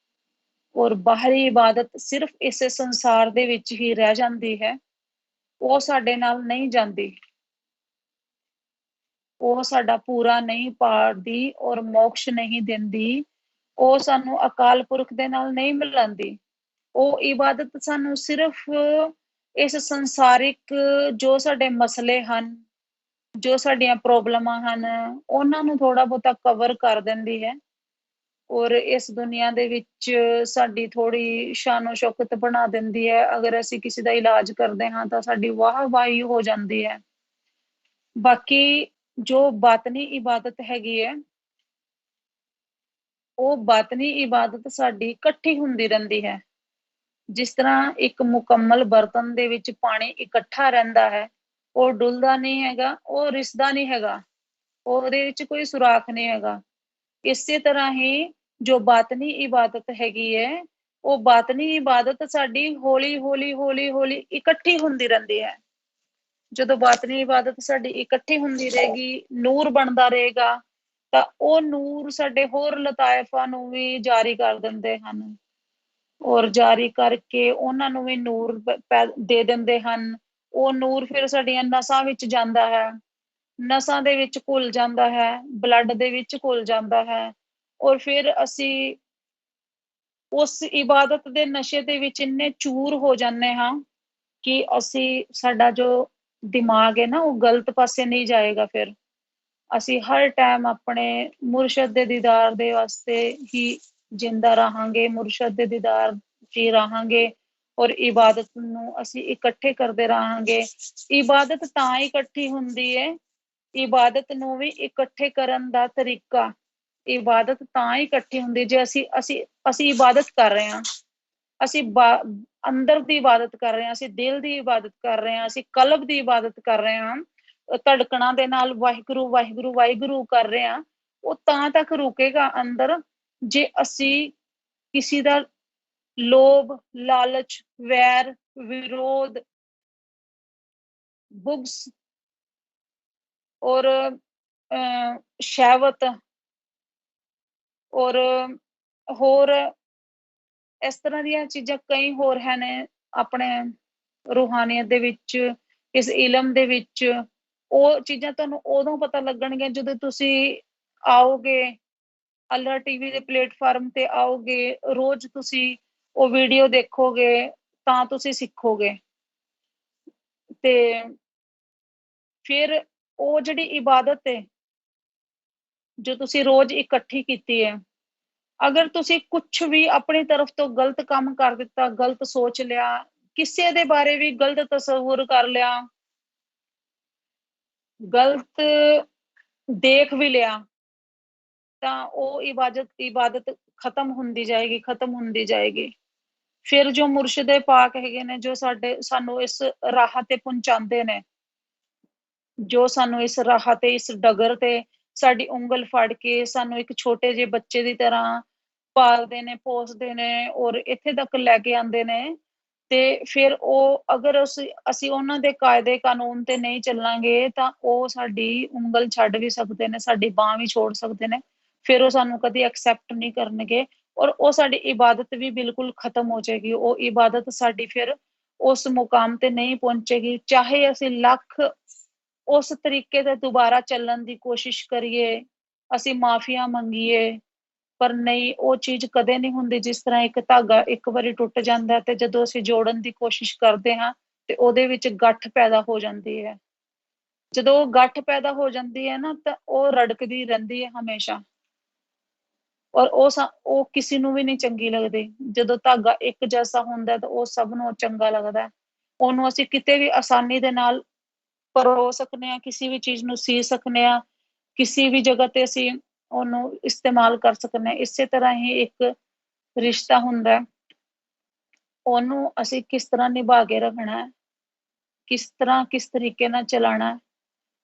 ਔਰ ਬਾਹਰੀ ਇਬਾਦਤ ਸਿਰਫ ਇਸੇ ਸੰਸਾਰ ਦੇ ਵਿੱਚ ਹੀ ਰਹਿ ਜਾਂਦੀ ਹੈ, ਉਹ ਸਾਡੇ ਨਾਲ ਨਹੀਂ ਜਾਂਦੀ, ਉਹ ਸਾਡਾ ਪੂਰਾ ਨਹੀਂ ਪਾੜਦੀ ਔਰ ਮੋਕਸ਼ ਨਹੀਂ ਦਿੰਦੀ, ਉਹ ਸਾਨੂੰ ਅਕਾਲ ਪੁਰਖ ਦੇ ਨਾਲ ਨਹੀਂ ਮਿਲਾਉਂਦੀ। ਉਹ ਇਬਾਦਤ ਸਾਨੂੰ ਸਿਰਫ ਇਸ ਸੰਸਾਰਿਕ ਜੋ ਸਾਡੇ ਮਸਲੇ ਹਨ, ਜੋ ਸਾਡੀਆਂ ਪ੍ਰੋਬਲਮਾਂ ਹਨ, ਉਹਨਾਂ ਨੂੰ ਥੋੜਾ ਬਹੁਤਾ ਕਵਰ ਕਰ ਦਿੰਦੀ ਹੈ, ਔਰ ਇਸ ਦੁਨੀਆ ਦੇ ਵਿੱਚ ਸਾਡੀ ਥੋੜੀ ਸ਼ਾਨੋ ਸ਼ੌਕਤ ਬਣਾ ਦਿੰਦੀ ਹੈ। ਅਗਰ ਅਸੀਂ ਕਿਸੇ ਦਾ ਇਲਾਜ ਕਰਦੇ ਹਾਂ ਤਾਂ ਸਾਡੀ ਵਾਹ ਵਾਹੀ ਹੋ ਜਾਂਦੀ ਹੈ। ਬਾਕੀ ਜੋ ਬਾਤਨੀ ਇਬਾਦਤ ਹੈਗੀ ਹੈ, ਉਹ ਬਾਤਨੀ ਇਬਾਦਤ ਸਾਡੀ ਇਕੱਠੀ ਹੁੰਦੀ ਰਹਿੰਦੀ ਹੈ। ਜਿਸ ਤਰ੍ਹਾਂ ਇੱਕ ਮੁਕੰਮਲ ਬਰਤਨ ਦੇ ਵਿੱਚ ਪਾਣੀ ਇਕੱਠਾ ਰਹਿੰਦਾ ਹੈ, ਉਹ ਡੁੱਲਦਾ ਨਹੀਂ ਹੈਗਾ, ਉਹ ਰਿਸਦਾ ਨਹੀਂ ਹੈਗਾ, ਉਹਦੇ ਵਿੱਚ ਕੋਈ ਸੁਰਾਖ ਨਹੀਂ ਹੈਗਾ। ਇਸੇ ਤਰ੍ਹਾਂ ਹੀ ਜੋ ਬਾਤਨੀ ਇਬਾਦਤ ਹੈਗੀ ਹੈ, ਉਹ ਬਾਤਨੀ ਇਬਾਦਤ ਸਾਡੀ ਹੌਲੀ ਹੌਲੀ ਹੌਲੀ ਹੌਲੀ ਇਕੱਠੀ ਹੁੰਦੀ ਰਹਿੰਦੀ ਹੈ। ਜਦੋਂ ਬਾਤਨੀ ਇਬਾਦਤ ਸਾਡੀ ਇਕੱਠੀ ਹੁੰਦੀ ਰਹੇਗੀ, ਨੂਰ ਬਣਦਾ ਰਹੇਗਾ, ਤਾਂ ਉਹ ਨੂਰ ਸਾਡੇ ਹੋਰ ਲਤਾਇਫਾਂ ਨੂੰ ਵੀ ਜਾਰੀ ਕਰ ਦਿੰਦੇ ਹਨ, ਔਰ ਜਾਰੀ ਕਰਕੇ ਉਹਨਾਂ ਨੂੰ ਵੀ ਨੂਰ ਦੇ ਦਿੰਦੇ ਹਨ। ਉਹ ਨੂਰ ਫਿਰ ਸਾਡੀਆਂ ਨਸਾਂ ਵਿੱਚ ਜਾਂਦਾ ਹੈ, ਨਸਾਂ ਦੇ ਵਿੱਚ ਘੁਲ ਜਾਂਦਾ ਹੈ, ਬਲੱਡ ਦੇ ਵਿੱਚ ਘੁਲ ਜਾਂਦਾ ਹੈ, ਔਰ ਫਿਰ ਅਸੀਂ ਉਸ ਇਬਾਦਤ ਦੇ ਨਸ਼ੇ ਦੇ ਵਿੱਚ ਇੰਨੇ ਚੂਰ ਹੋ ਜਾਂਦੇ ਹਾਂ ਕਿ ਅਸੀਂ, ਸਾਡਾ ਜੋ ਦਿਮਾਗ ਹੈ ਨਾ, ਉਹ ਗਲਤ ਪਾਸੇ ਨਹੀਂ ਜਾਏਗਾ। ਫਿਰ ਅਸੀਂ ਹਰ ਟਾਈਮ ਆਪਣੇ ਮੁਰਸ਼ਦ ਦੇ ਦੀਦਾਰ ਦੇ ਵਾਸਤੇ ਹੀ ਜਿੰਦਾ ਰਹਾਂਗੇ, ਮੁਰਸ਼ਦ ਦੇ ਦੀਦਾਰ ਚ ਰਹਾਂਗੇ, ਔਰ ਇਬਾਦਤ ਨੂੰ ਅਸੀਂ ਇਕੱਠੇ ਕਰਦੇ ਰਹਾਂਗੇ। ਇਬਾਦਤ ਤਾਂ ਇਕੱਠੀ ਹੁੰਦੀ ਹੈ, ਇਬਾਦਤ ਨੂੰ ਵੀ ਇਕੱਠੇ ਕਰਨ ਦਾ ਤਰੀਕਾ, ਇਬਾਦਤ ਤਾਂ ਹੀ ਇਕੱਠੀ ਹੁੰਦੀ ਜੇ ਅਸੀਂ ਇਬਾਦਤ ਕਰ ਰਹੇ ਹਾਂ, ਅਸੀਂ ਅੰਦਰ ਦੀ ਇਬਾਦਤ ਕਰ ਰਹੇ ਹਾਂ, ਅਸੀਂ ਦਿਲ ਦੀ ਇਬਾਦਤ ਕਰ ਰਹੇ ਹਾਂ, ਅਸੀਂ ਕਲਬ ਦੀ ਇਬਾਦਤ ਕਰ ਰਹੇ ਹਾਂ, ਧੜਕਣਾਂ ਦੇ ਨਾਲ ਵਾਹਿਗੁਰੂ ਵਾਹਿਗੁਰੂ ਵਾਹਿਗੁਰੂ ਕਰ ਰਹੇ ਹਾਂ। ਉਹ ਤਾਂ ਤੱਕ ਰੁਕੇਗਾ ਅੰਦਰ ਜੇ ਅਸੀਂ ਕਿਸੇ ਦਾ ਲੋਭ, ਲਾਲਚ, ਵੈਰ, ਵਿਰੋਧ, ਬੁਗਸ ਔਰ ਸ਼ਹਿਵਤ ਔਰ ਹੋਰ ਇਸ ਤਰ੍ਹਾਂ ਦੀਆਂ ਚੀਜ਼ਾਂ ਕਈ ਹੋਰ ਹਨ ਆਪਣੇ ਰੂਹਾਨੀਅਤ ਦੇ ਵਿੱਚ, ਇਸ ਇਲਮ ਦੇ ਵਿੱਚ। ਉਹ ਚੀਜ਼ਾਂ ਤੁਹਾਨੂੰ ਉਦੋਂ ਪਤਾ ਲੱਗਣਗੀਆਂ ਜਦੋਂ ਤੁਸੀਂ ਆਓਗੇ, ਅਲਰਾ ਟੀਵੀ ਦੇ ਪਲੇਟਫਾਰਮ ਤੇ ਆਓਗੇ, ਰੋਜ਼ ਤੁਸੀਂ ਉਹ ਵੀਡੀਓ ਦੇਖੋਗੇ ਤਾਂ ਤੁਸੀਂ ਸਿੱਖੋਗੇ। ਤੇ ਫਿਰ ਉਹ ਜਿਹੜੀ ਇਬਾਦਤ ਹੈ ਜੋ ਤੁਸੀਂ ਰੋਜ਼ ਇਕੱਠੀ ਕੀਤੀ ਹੈ, ਅਗਰ ਤੁਸੀਂ ਕੁਝ ਵੀ ਆਪਣੀ ਤਰਫ ਤੋਂ ਗਲਤ ਕੰਮ ਕਰ ਦਿੱਤਾ, ਗਲਤ ਸੋਚ ਲਿਆ, ਕਿਸੇ ਦੇ ਬਾਰੇ ਵੀ ਗਲਤ ਤਸਵੁਰ ਕਰ ਲਿਆ, ਗਲਤ ਦੇਖ ਵੀ ਲਿਆ, ਤਾਂ ਉਹ ਇਬਾਦਤ ਖਤਮ ਹੁੰਦੀ ਜਾਏਗੀ, ਖਤਮ ਹੁੰਦੀ ਜਾਏਗੀ। ਫਿਰ ਜੋ ਮੁਰਸ਼ਿਦ ਪਾਕ ਹੈਗੇ ਨੇ, ਜੋ ਸਾਨੂੰ ਇਸ ਰਾਹ ਤੇ ਪਹੁੰਚਾਉਂਦੇ ਨੇ, ਜੋ ਸਾਨੂੰ ਇਸ ਰਾਹ ਤੇ, ਇਸ ਡਗਰ ਤੇ ਸਾਡੀ ਉਂਗਲ ਫੜ ਕੇ ਸਾਨੂੰ ਇੱਕ ਛੋਟੇ ਜਿਹੇ ਬੱਚੇ ਦੀ ਤਰ੍ਹਾਂ ਪਾਲਦੇ ਨੇ, ਪੋਸਦੇ ਨੇ ਔਰ ਇੱਥੇ ਤੱਕ ਲੈ ਕੇ ਆਉਂਦੇ ਨੇ। ਤੇ ਫਿਰ ਉਹ ਅਗਰ ਅਸੀਂ ਉਹਨਾਂ ਦੇ ਕਾਇਦੇ ਕਾਨੂੰਨ ਤੇ ਨਹੀਂ ਚੱਲਾਂਗੇ ਤਾਂ ਉਹ ਸਾਡੀ ਉਂਗਲ ਛੱਡ ਵੀ ਸਕਦੇ ਨੇ, ਸਾਡੀ ਬਾਹ ਵੀ ਛੋੜ ਸਕਦੇ ਨੇ। ਫਿਰ ਉਹ ਸਾਨੂੰ ਕਦੀ ਐਕਸੈਪਟ ਨਹੀਂ ਕਰਨਗੇ ਔਰ ਉਹ ਸਾਡੀ ਇਬਾਦਤ ਵੀ ਬਿਲਕੁਲ ਖਤਮ ਹੋ ਜਾਏਗੀ। ਉਹ ਇਬਾਦਤ ਸਾਡੀ ਫਿਰ ਉਸ ਮੁਕਾਮ ਤੇ ਨਹੀਂ ਪਹੁੰਚੇਗੀ, ਚਾਹੇ ਅਸੀਂ ਲੱਖ ਉਸ ਤਰੀਕੇ ਤੇ ਦੁਬਾਰਾ ਚੱਲਣ ਦੀ ਕੋਸ਼ਿਸ਼ ਕਰੀਏ, ਅਸੀਂ ਮਾਫੀਆਂ ਮੰਗੀਏ, ਪਰ ਨਹੀਂ, ਉਹ ਚੀਜ਼ ਕਦੇ ਨਹੀਂ ਹੁੰਦੀ। ਜਿਸ ਤਰ੍ਹਾਂ ਇੱਕ ਧਾਗਾ ਇੱਕ ਵਾਰੀ ਟੁੱਟ ਜਾਂਦਾ ਤੇ ਜਦੋਂ ਅਸੀਂ ਜੋੜਨ ਦੀ ਕੋਸ਼ਿਸ਼ ਕਰਦੇ ਹਾਂ ਤੇ ਉਹਦੇ ਵਿੱਚ ਗੱਠ ਪੈਦਾ ਹੋ ਜਾਂਦੀ ਹੈ। ਜਦੋਂ ਉਹ ਗੱਠ ਪੈਦਾ ਹੋ ਜਾਂਦੀ ਹੈ ਨਾ, ਤਾਂ ਉਹ ਰੜਕਦੀ ਰਹਿੰਦੀ ਹੈ ਹਮੇਸ਼ਾ, ਔਰ ਉਹ ਕਿਸੇ ਨੂੰ ਵੀ ਨਹੀਂ ਚੰਗੀ ਲੱਗਦੀ। ਜਦੋਂ ਧਾਗਾ ਇੱਕ ਜੈਸਾ ਹੁੰਦਾ ਤਾਂ ਉਹ ਸਭ ਨੂੰ ਚੰਗਾ ਲੱਗਦਾ ਹੈ। ਉਹਨੂੰ ਅਸੀਂ ਕਿਤੇ ਵੀ ਆਸਾਨੀ ਦੇ ਨਾਲ ਪਰੋ ਸਕਨੇ ਹਾਂ, ਕਿਸੇ ਵੀ ਚੀਜ਼ ਨੂੰ ਸੀ ਸਕਨੇ ਹਾਂ, ਕਿਸੇ ਵੀ ਜਗ੍ਹਾ ਤੇ ਅਸੀਂ ਉਹਨੂੰ ਇਸਤੇਮਾਲ ਕਰ ਸਕਨੇ ਹਾਂ। ਇਸੇ ਤਰ੍ਹਾਂ ਹੀ ਇੱਕ ਰਿਸ਼ਤਾ ਹੁੰਦਾ ਹੈ, ਉਹਨੂੰ ਅਸੀਂ ਕਿਸ ਤਰ੍ਹਾਂ ਨਿਭਾ ਕੇ ਰੱਖਣਾ ਹੈ, ਕਿਸ ਤਰ੍ਹਾਂ ਕਿਸ ਤਰੀਕੇ ਨਾਲ ਚਲਾਣਾ,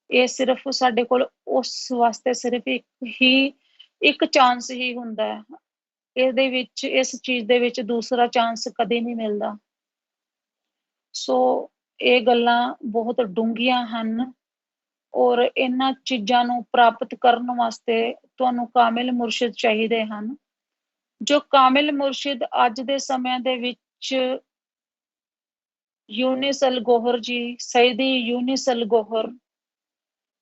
ਇਹ ਸਿਰਫ ਸਾਡੇ ਕੋਲ ਉਸ ਵਾਸਤੇ ਸਿਰਫ ਇੱਕ ਚਾਂਸ ਹੀ ਹੁੰਦਾ ਹੈ। ਇਹਦੇ ਵਿੱਚ, ਇਸ ਚੀਜ਼ ਦੇ ਵਿੱਚ ਦੂਸਰਾ ਚਾਂਸ ਕਦੇ ਨਹੀਂ ਮਿਲਦਾ। ਸੋ ਇਹ ਗੱਲਾਂ ਬਹੁਤ ਡੂੰਘੀਆਂ ਹਨ ਔਰ ਇਹਨਾਂ ਚੀਜ਼ਾਂ ਨੂੰ ਪ੍ਰਾਪਤ ਕਰਨ ਵਾਸਤੇ ਤੁਹਾਨੂੰ ਕਾਮਿਲ ਮੁਰਸ਼ਿਦ ਚਾਹੀਦੇ ਹਨ। ਜੋ ਕਾਮਿਲ ਮੁਰਸ਼ਿਦ ਅੱਜ ਦੇ ਸਮੇਂ ਦੇ ਵਿੱਚ ਯੂਨਿਸ ਅਲਗੋਹਰ ਜੀ, ਸਈਦੀ ਯੂਨਿਸ ਅਲਗੋਹਰ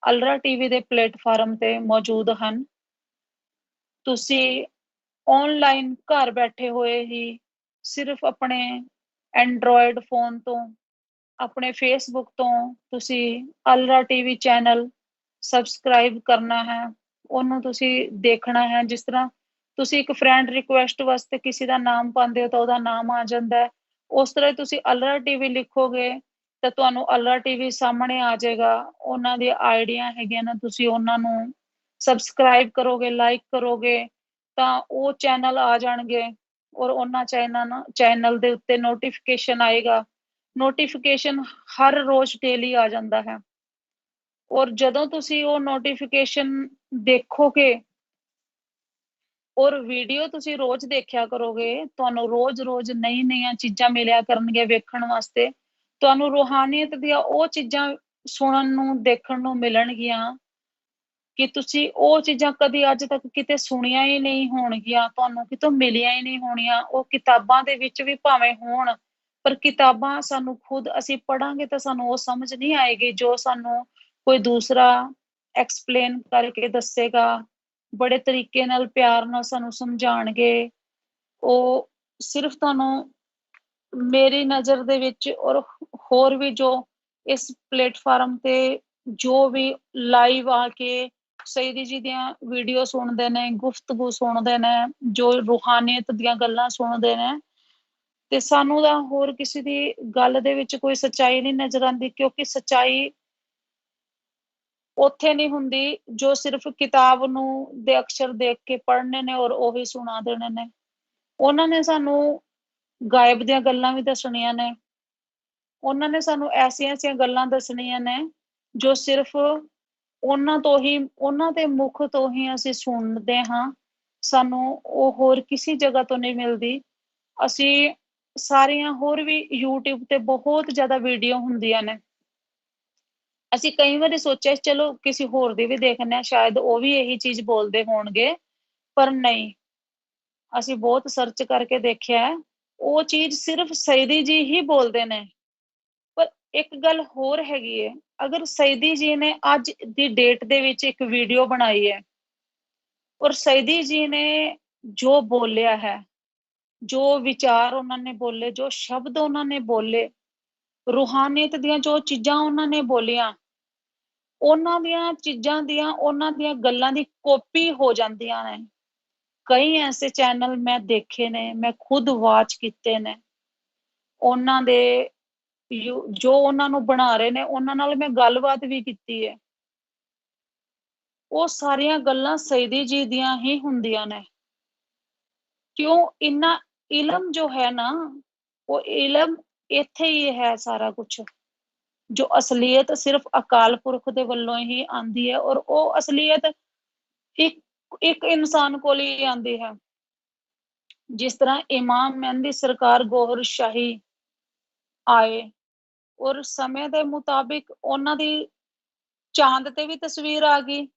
ਅਲਰਾ ਟੀਵੀ ਦੇ ਪਲੇਟਫਾਰਮ ਤੇ ਮੌਜੂਦ ਹਨ। ਤੁਸੀਂ ਆਨਲਾਈਨ ਘਰ ਬੈਠੇ ਹੋਏ ਹੀ ਸਿਰਫ ਆਪਣੇ ਐਂਡਰੋਇਡ ਫੋਨ ਤੋਂ, ਆਪਣੇ ਫੇਸਬੁੱਕ ਤੋਂ ਤੁਸੀਂ ਅਲਰਾ ਟੀਵੀ ਚੈਨਲ ਸਬਸਕ੍ਰਾਈਬ ਕਰਨਾ ਹੈ, ਉਹਨੂੰ ਤੁਸੀਂ ਦੇਖਣਾ ਹੈ। ਜਿਸ ਤਰ੍ਹਾਂ ਤੁਸੀਂ ਇੱਕ ਫਰੈਂਡ ਰਿਕੁਐਸਟ ਵਾਸਤੇ ਕਿਸੇ ਦਾ ਨਾਮ ਪਾਉਂਦੇ ਹੋ ਤਾਂ ਉਹਦਾ ਨਾਮ ਆ ਜਾਂਦਾ ਹੈ, ਉਸ ਤਰ੍ਹਾਂ ਤੁਸੀਂ ਅਲਰਾ ਟੀਵੀ ਲਿਖੋਗੇ ਤਾਂ ਤੁਹਾਨੂੰ ਅਲਰਾ ਟੀਵੀ ਸਾਹਮਣੇ ਆ ਜਾਏਗਾ। ਉਹਨਾਂ ਦੀ ਆਈਡੀਆਂ ਹੈਗੀਆਂ ਨਾ, ਤੁਸੀਂ ਉਹਨਾਂ ਨੂੰ ਸਬਸਕ੍ਰਾਈਬ ਕਰੋਗੇ, ਲਾਈਕ ਕਰੋਗੇ ਤਾਂ ਉਹ ਚੈਨਲ ਆ ਜਾਣਗੇ ਔਰ ਉਹਨਾਂ ਚੈਨਲ ਦੇ ਉੱਤੇ ਨੋਟੀਫਿਕੇਸ਼ਨ ਆਏਗਾ। ਨੋਟੀਫਿਕੇਸ਼ਨ ਹਰ ਰੋਜ਼ ਡੇਲੀ ਆ ਜਾਂਦਾ ਹੈ ਔਰ ਜਦੋਂ ਤੁਸੀਂ ਉਹ ਨੋਟੀਫਿਕੇਸ਼ਨ ਦੇਖੋਗੇ ਔਰ ਵੀਡੀਓ ਤੁਸੀਂ ਰੋਜ਼ ਦੇਖਿਆ ਕਰੋਗੇ, ਤੁਹਾਨੂੰ ਰੋਜ਼-ਰੋਜ਼ ਨਈ-ਨਈਆਂ ਚੀਜ਼ਾਂ ਮਿਲਿਆ ਕਰਨਗੀਆਂ ਵੇਖਣ ਵਾਸਤੇ। ਤੁਹਾਨੂੰ ਰੂਹਾਨੀਅਤ ਦੀਆਂ ਉਹ ਚੀਜ਼ਾਂ ਸੁਣਨ ਨੂੰ, ਦੇਖਣ ਨੂੰ ਮਿਲਣਗੀਆਂ ਕਿ ਤੁਸੀਂ ਉਹ ਚੀਜ਼ਾਂ ਕਦੀ ਅੱਜ ਤੱਕ ਕਿਤੇ ਸੁਣੀਆਂ ਹੀ ਨਹੀਂ ਹੋਣਗੀਆਂ, ਤੁਹਾਨੂੰ ਕਿਤੋਂ ਮਿਲੀਆਂ ਹੀ ਨਹੀਂ ਹੋਣੀਆਂ। ਉਹ ਕਿਤਾਬਾਂ ਦੇ ਵਿੱਚ ਵੀ ਭਾਵੇਂ ਹੋਣ, ਪਰ ਕਿਤਾਬਾਂ ਸਾਨੂੰ ਖੁਦ ਅਸੀਂ ਪੜਾਂਗੇ ਤਾਂ ਸਾਨੂੰ ਉਹ ਸਮਝ ਨਹੀਂ ਆਏਗੀ ਜੋ ਸਾਨੂੰ ਕੋਈ ਦੂਸਰਾ ਐਕਸਪਲੇਨ ਕਰਕੇ ਦੱਸੇਗਾ, ਬੜੇ ਤਰੀਕੇ ਨਾਲ, ਪਿਆਰ ਨਾਲ ਸਾਨੂੰ ਸਮਝਾਣਗੇ। ਉਹ ਸਿਰਫ ਤੁਹਾਨੂੰ, ਮੇਰੀ ਨਜ਼ਰ ਦੇ ਵਿੱਚ ਔਰ ਹੋਰ ਵੀ ਜੋ ਇਸ ਪਲੇਟਫਾਰਮ ਤੇ ਜੋ ਵੀ ਲਾਈਵ ਆ ਕੇ ਸਈਦੀ ਜੀ ਦੀਆਂ ਵੀਡੀਓ ਸੁਣਦੇ ਨੇ, ਗੁਫ਼ਤਗੂ ਸੁਣਦੇ ਨੇ, ਜੋ ਰੂਹਾਨੀਅਤ ਦੀਆਂ ਗੱਲਾਂ ਸੁਣਦੇ ਨੇ, ਤੇ ਸਾਨੂੰ ਤਾਂ ਹੋਰ ਕਿਸੇ ਦੀ ਗੱਲ ਦੇ ਵਿੱਚ ਕੋਈ ਸੱਚਾਈ ਨਹੀਂ ਨਜ਼ਰ ਆਉਂਦੀ, ਕਿਉਂਕਿ ਸੱਚਾਈ ਉੱਥੇ ਨਹੀਂ ਹੁੰਦੀ ਜੋ ਸਿਰਫ ਕਿਤਾਬ ਨੂੰ ਦੇ ਅਕਸ਼ਰ ਦੇਖ ਕੇ ਪੜ੍ਹਨੇ ਨੇ ਔਰ ਉਹੀ ਸੁਣਾ ਦੇਣੇ ਨੇ। ਉਹਨਾਂ ਨੇ ਸਾਨੂੰ ਗਾਇਬ ਦੀਆਂ ਗੱਲਾਂ ਵੀ ਦੱਸਣੀਆਂ ਨੇ, ਉਹਨਾਂ ਨੇ ਸਾਨੂੰ ਐਸੀਆਂ ਗੱਲਾਂ ਦੱਸਣੀਆਂ ਨੇ ਜੋ ਸਿਰਫ ਉਹਨਾਂ ਤੋਂ ਹੀ, ਉਹਨਾਂ ਦੇ ਮੁਖ ਤੋਂ ਹੀ ਅਸੀਂ ਸੁਣਦੇ ਹਾਂ, ਸਾਨੂੰ ਉਹ ਹੋਰ ਕਿਸੇ ਜਗ੍ਹਾ ਤੋਂ ਨਹੀਂ ਮਿਲਦੀ। ਅਸੀਂ ਸਾਰੀਆਂ ਹੋਰ ਵੀ YouTube ਤੇ ਬਹੁਤ ਜ਼ਿਆਦਾ ਵੀਡੀਓ ਹੁੰਦੀਆਂ ਨੇ, ਅਸੀਂ ਕਈ ਵਾਰੀ ਸੋਚਿਆ ਚਲੋ ਕਿਸੇ ਹੋਰ ਦੀ ਵੀ ਦੇਖਦੇ ਹਾਂ, ਸ਼ਾਇਦ ਉਹ ਵੀ ਇਹੀ ਚੀਜ਼ ਬੋਲਦੇ ਹੋਣਗੇ, ਪਰ ਨਹੀਂ। ਅਸੀਂ ਬਹੁਤ ਸਰਚ ਕਰਕੇ ਦੇਖਿਆ, ਉਹ ਚੀਜ਼ ਸਿਰਫ ਸਈਦੀ ਜੀ ਹੀ ਬੋਲਦੇ ਨੇ। ਪਰ ਇੱਕ ਗੱਲ ਹੋਰ ਹੈਗੀ ਹੈ, ਅਗਰ ਸਈਦੀ ਜੀ ਨੇ ਅੱਜ ਦੀ ਡੇਟ ਦੇ ਵਿੱਚ ਇੱਕ ਵੀਡੀਓ ਬਣਾਈ ਹੈ, ਔਰ ਸਈਦੀ ਜੀ ਨੇ ਜੋ ਬੋਲਿਆ ਹੈ, ਜੋ ਵਿਚਾਰ ਉਹਨਾਂ ਨੇ ਬੋਲੇ, ਜੋ ਸ਼ਬਦ ਉਹਨਾਂ ਨੇ ਬੋਲੇ, ਰੂਹਾਨੀਅਤ ਦੀਆਂ ਜੋ ਚੀਜ਼ਾਂ ਉਹਨਾਂ ਨੇ ਬੋਲੀਆਂ, ਉਹਨਾਂ ਦੀਆਂ ਚੀਜ਼ਾਂ ਦੀਆਂ, ਉਹਨਾਂ ਦੀਆਂ ਗੱਲਾਂ ਦੀ ਕਾਪੀ ਹੋ ਜਾਂਦੀਆਂ ਨੇ। ਕਈ ਐਸੇ ਚੈਨਲ ਮੈਂ ਦੇਖੇ ਨੇ, ਮੈਂ ਖੁਦ ਵਾਚ ਕੀਤੇ ਨੇ, ਉਹਨਾਂ ਦੇ ਜੋ ਉਹਨਾਂ ਨੂੰ ਬਣਾ ਰਹੇ ਨੇ, ਉਹਨਾਂ ਨਾਲ ਮੈਂ ਗੱਲਬਾਤ ਵੀ ਕੀਤੀ ਹੈ। ਉਹ ਸਾਰੀਆਂ ਗੱਲਾਂ ਸਈਦੀ ਜੀ ਦੀਆਂ ਹੀ ਹੁੰਦੀਆਂ ਨੇ। ਕਿਉਂ? ਇੰਨਾ ਇਲਮ ਜੋ ਹੈ ਨਾ, ਉਹ ਇਲਮ ਇੱਥੇ ਹੀ ਹੈ ਸਾਰਾ ਕੁਝ। ਜੋ ਅਸਲੀਅਤ ਸਿਰਫ ਅਕਾਲ ਪੁਰਖ ਦੇ ਵੱਲੋਂ ਹੀ ਆਂਦੀ ਹੈ, ਔਰ ਉਹ ਅਸਲੀਅਤ ਇੱਕ ਇੱਕ ਇਨਸਾਨ ਕੋਲ ਹੀ ਆਂਦੀ ਹੈ। ਜਿਸ ਤਰ੍ਹਾਂ ਇਮਾਮ ਮਹਿੰਦੀ ਸਰਕਾਰ ਗੋਹਰ ਸ਼ਾਹੀ ਆਏ, ਔਰ ਸਮੇਂ ਦੇ ਮੁਤਾਬਿਕ ਉਹਨਾਂ ਦੀ ਚਾਂਦ ਤੇ ਵੀ ਤਸਵੀਰ ਆ ਗਈ,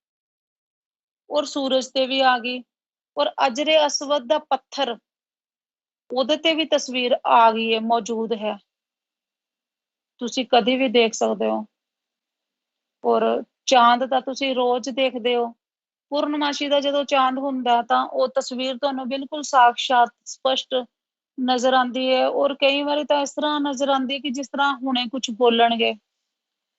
ਔਰ ਸੂਰਜ ਤੇ ਵੀ ਆ ਗਈ, ਔਰ ਅਜਰੇ ਅਸਵਦ ਦਾ ਪੱਥਰ, ਉਹਦੇ ਤੇ ਵੀ ਤਸਵੀਰ ਆ ਗਈ ਹੈ, ਮੌਜੂਦ ਹੈ। ਤੁਸੀਂ ਕਦੀ ਵੀ ਦੇਖ ਸਕਦੇ ਹੋ। ਔਰ ਚਾਂਦ ਤਾਂ ਤੁਸੀਂ ਰੋਜ਼ ਦੇਖਦੇ ਹੋ। ਪੂਰਨਮਾਸ਼ੀ ਦਾ ਜਦੋਂ ਚਾਂਦ ਹੁੰਦਾ ਤਾਂ ਉਹ ਤਸਵੀਰ ਤੁਹਾਨੂੰ ਬਿਲਕੁਲ ਸਾਫ਼ ਸਪਸ਼ਟ ਨਜ਼ਰ ਆਂਦੀ ਹੈ। ਔਰ ਕਈ ਵਾਰੀ ਤਾਂ ਇਸ ਤਰ੍ਹਾਂ ਨਜ਼ਰ ਆਂਦੀ ਹੈ ਕਿ ਜਿਸ ਤਰ੍ਹਾਂ ਹੁਣੇ ਕੁਝ ਬੋਲਣਗੇ।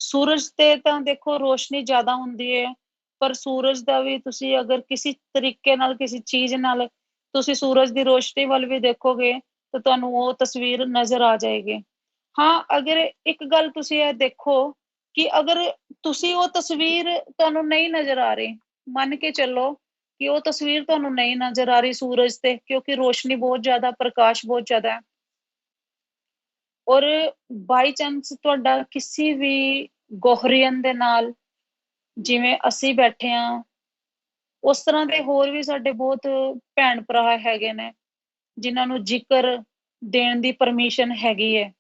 ਸੂਰਜ ਤੇ ਤਾਂ ਦੇਖੋ ਰੋਸ਼ਨੀ ਜ਼ਿਆਦਾ ਹੁੰਦੀ ਹੈ, ਪਰ ਸੂਰਜ ਦਾ ਵੀ ਤੁਸੀਂ ਅਗਰ ਕਿਸੇ ਤਰੀਕੇ ਨਾਲ, ਕਿਸੇ ਚੀਜ਼ ਨਾਲ ਤੁਸੀਂ ਸੂਰਜ ਦੀ ਰੋਸ਼ਨੀ ਵੱਲ ਵੀ ਦੇਖੋਗੇ ਤਾਂ ਤੁਹਾਨੂੰ ਉਹ ਤਸਵੀਰ ਨਜ਼ਰ ਆ ਜਾਏਗੀ। ਹਾਂ, ਅਗਰ ਇੱਕ ਗੱਲ ਤੁਸੀਂ ਇਹ ਦੇਖੋ ਕਿ ਅਗਰ ਤੁਸੀਂ ਉਹ ਤਸਵੀਰ ਤੁਹਾਨੂੰ ਨਹੀਂ ਨਜ਼ਰ ਆ ਰਹੀ, ਮੰਨ ਕੇ ਚੱਲੋ ਕਿ ਉਹ ਤਸਵੀਰ ਤੁਹਾਨੂੰ ਨਹੀਂ ਨਜ਼ਰ ਆ ਰਹੀ ਸੂਰਜ ਤੇ, ਕਿਉਂਕਿ ਰੋਸ਼ਨੀ ਬਹੁਤ ਜ਼ਿਆਦਾ, ਪ੍ਰਕਾਸ਼ ਬਹੁਤ ਜ਼ਿਆਦਾ ਹੈ, ਔਰ ਬਾਈ ਚਾਂਸ ਤੁਹਾਡਾ ਕਿਸੇ ਵੀ ਗੋਹਰੀਅਨ ਦੇ ਨਾਲ, ਜਿਵੇਂ ਅਸੀਂ ਬੈਠੇ ਹਾਂ, ਉਸ ਤਰ੍ਹਾਂ ਦੇ ਹੋਰ ਵੀ ਸਾਡੇ ਬਹੁਤ ਭੈਣ ਭਰਾ ਹੈਗੇ ਨੇ ਜਿਨ੍ਹਾਂ ਨੂੰ ਜ਼ਿਕਰ ਦੇਣ ਦੀ ਪਰਮਿਸ਼ਨ ਹੈਗੀ ਹੈ।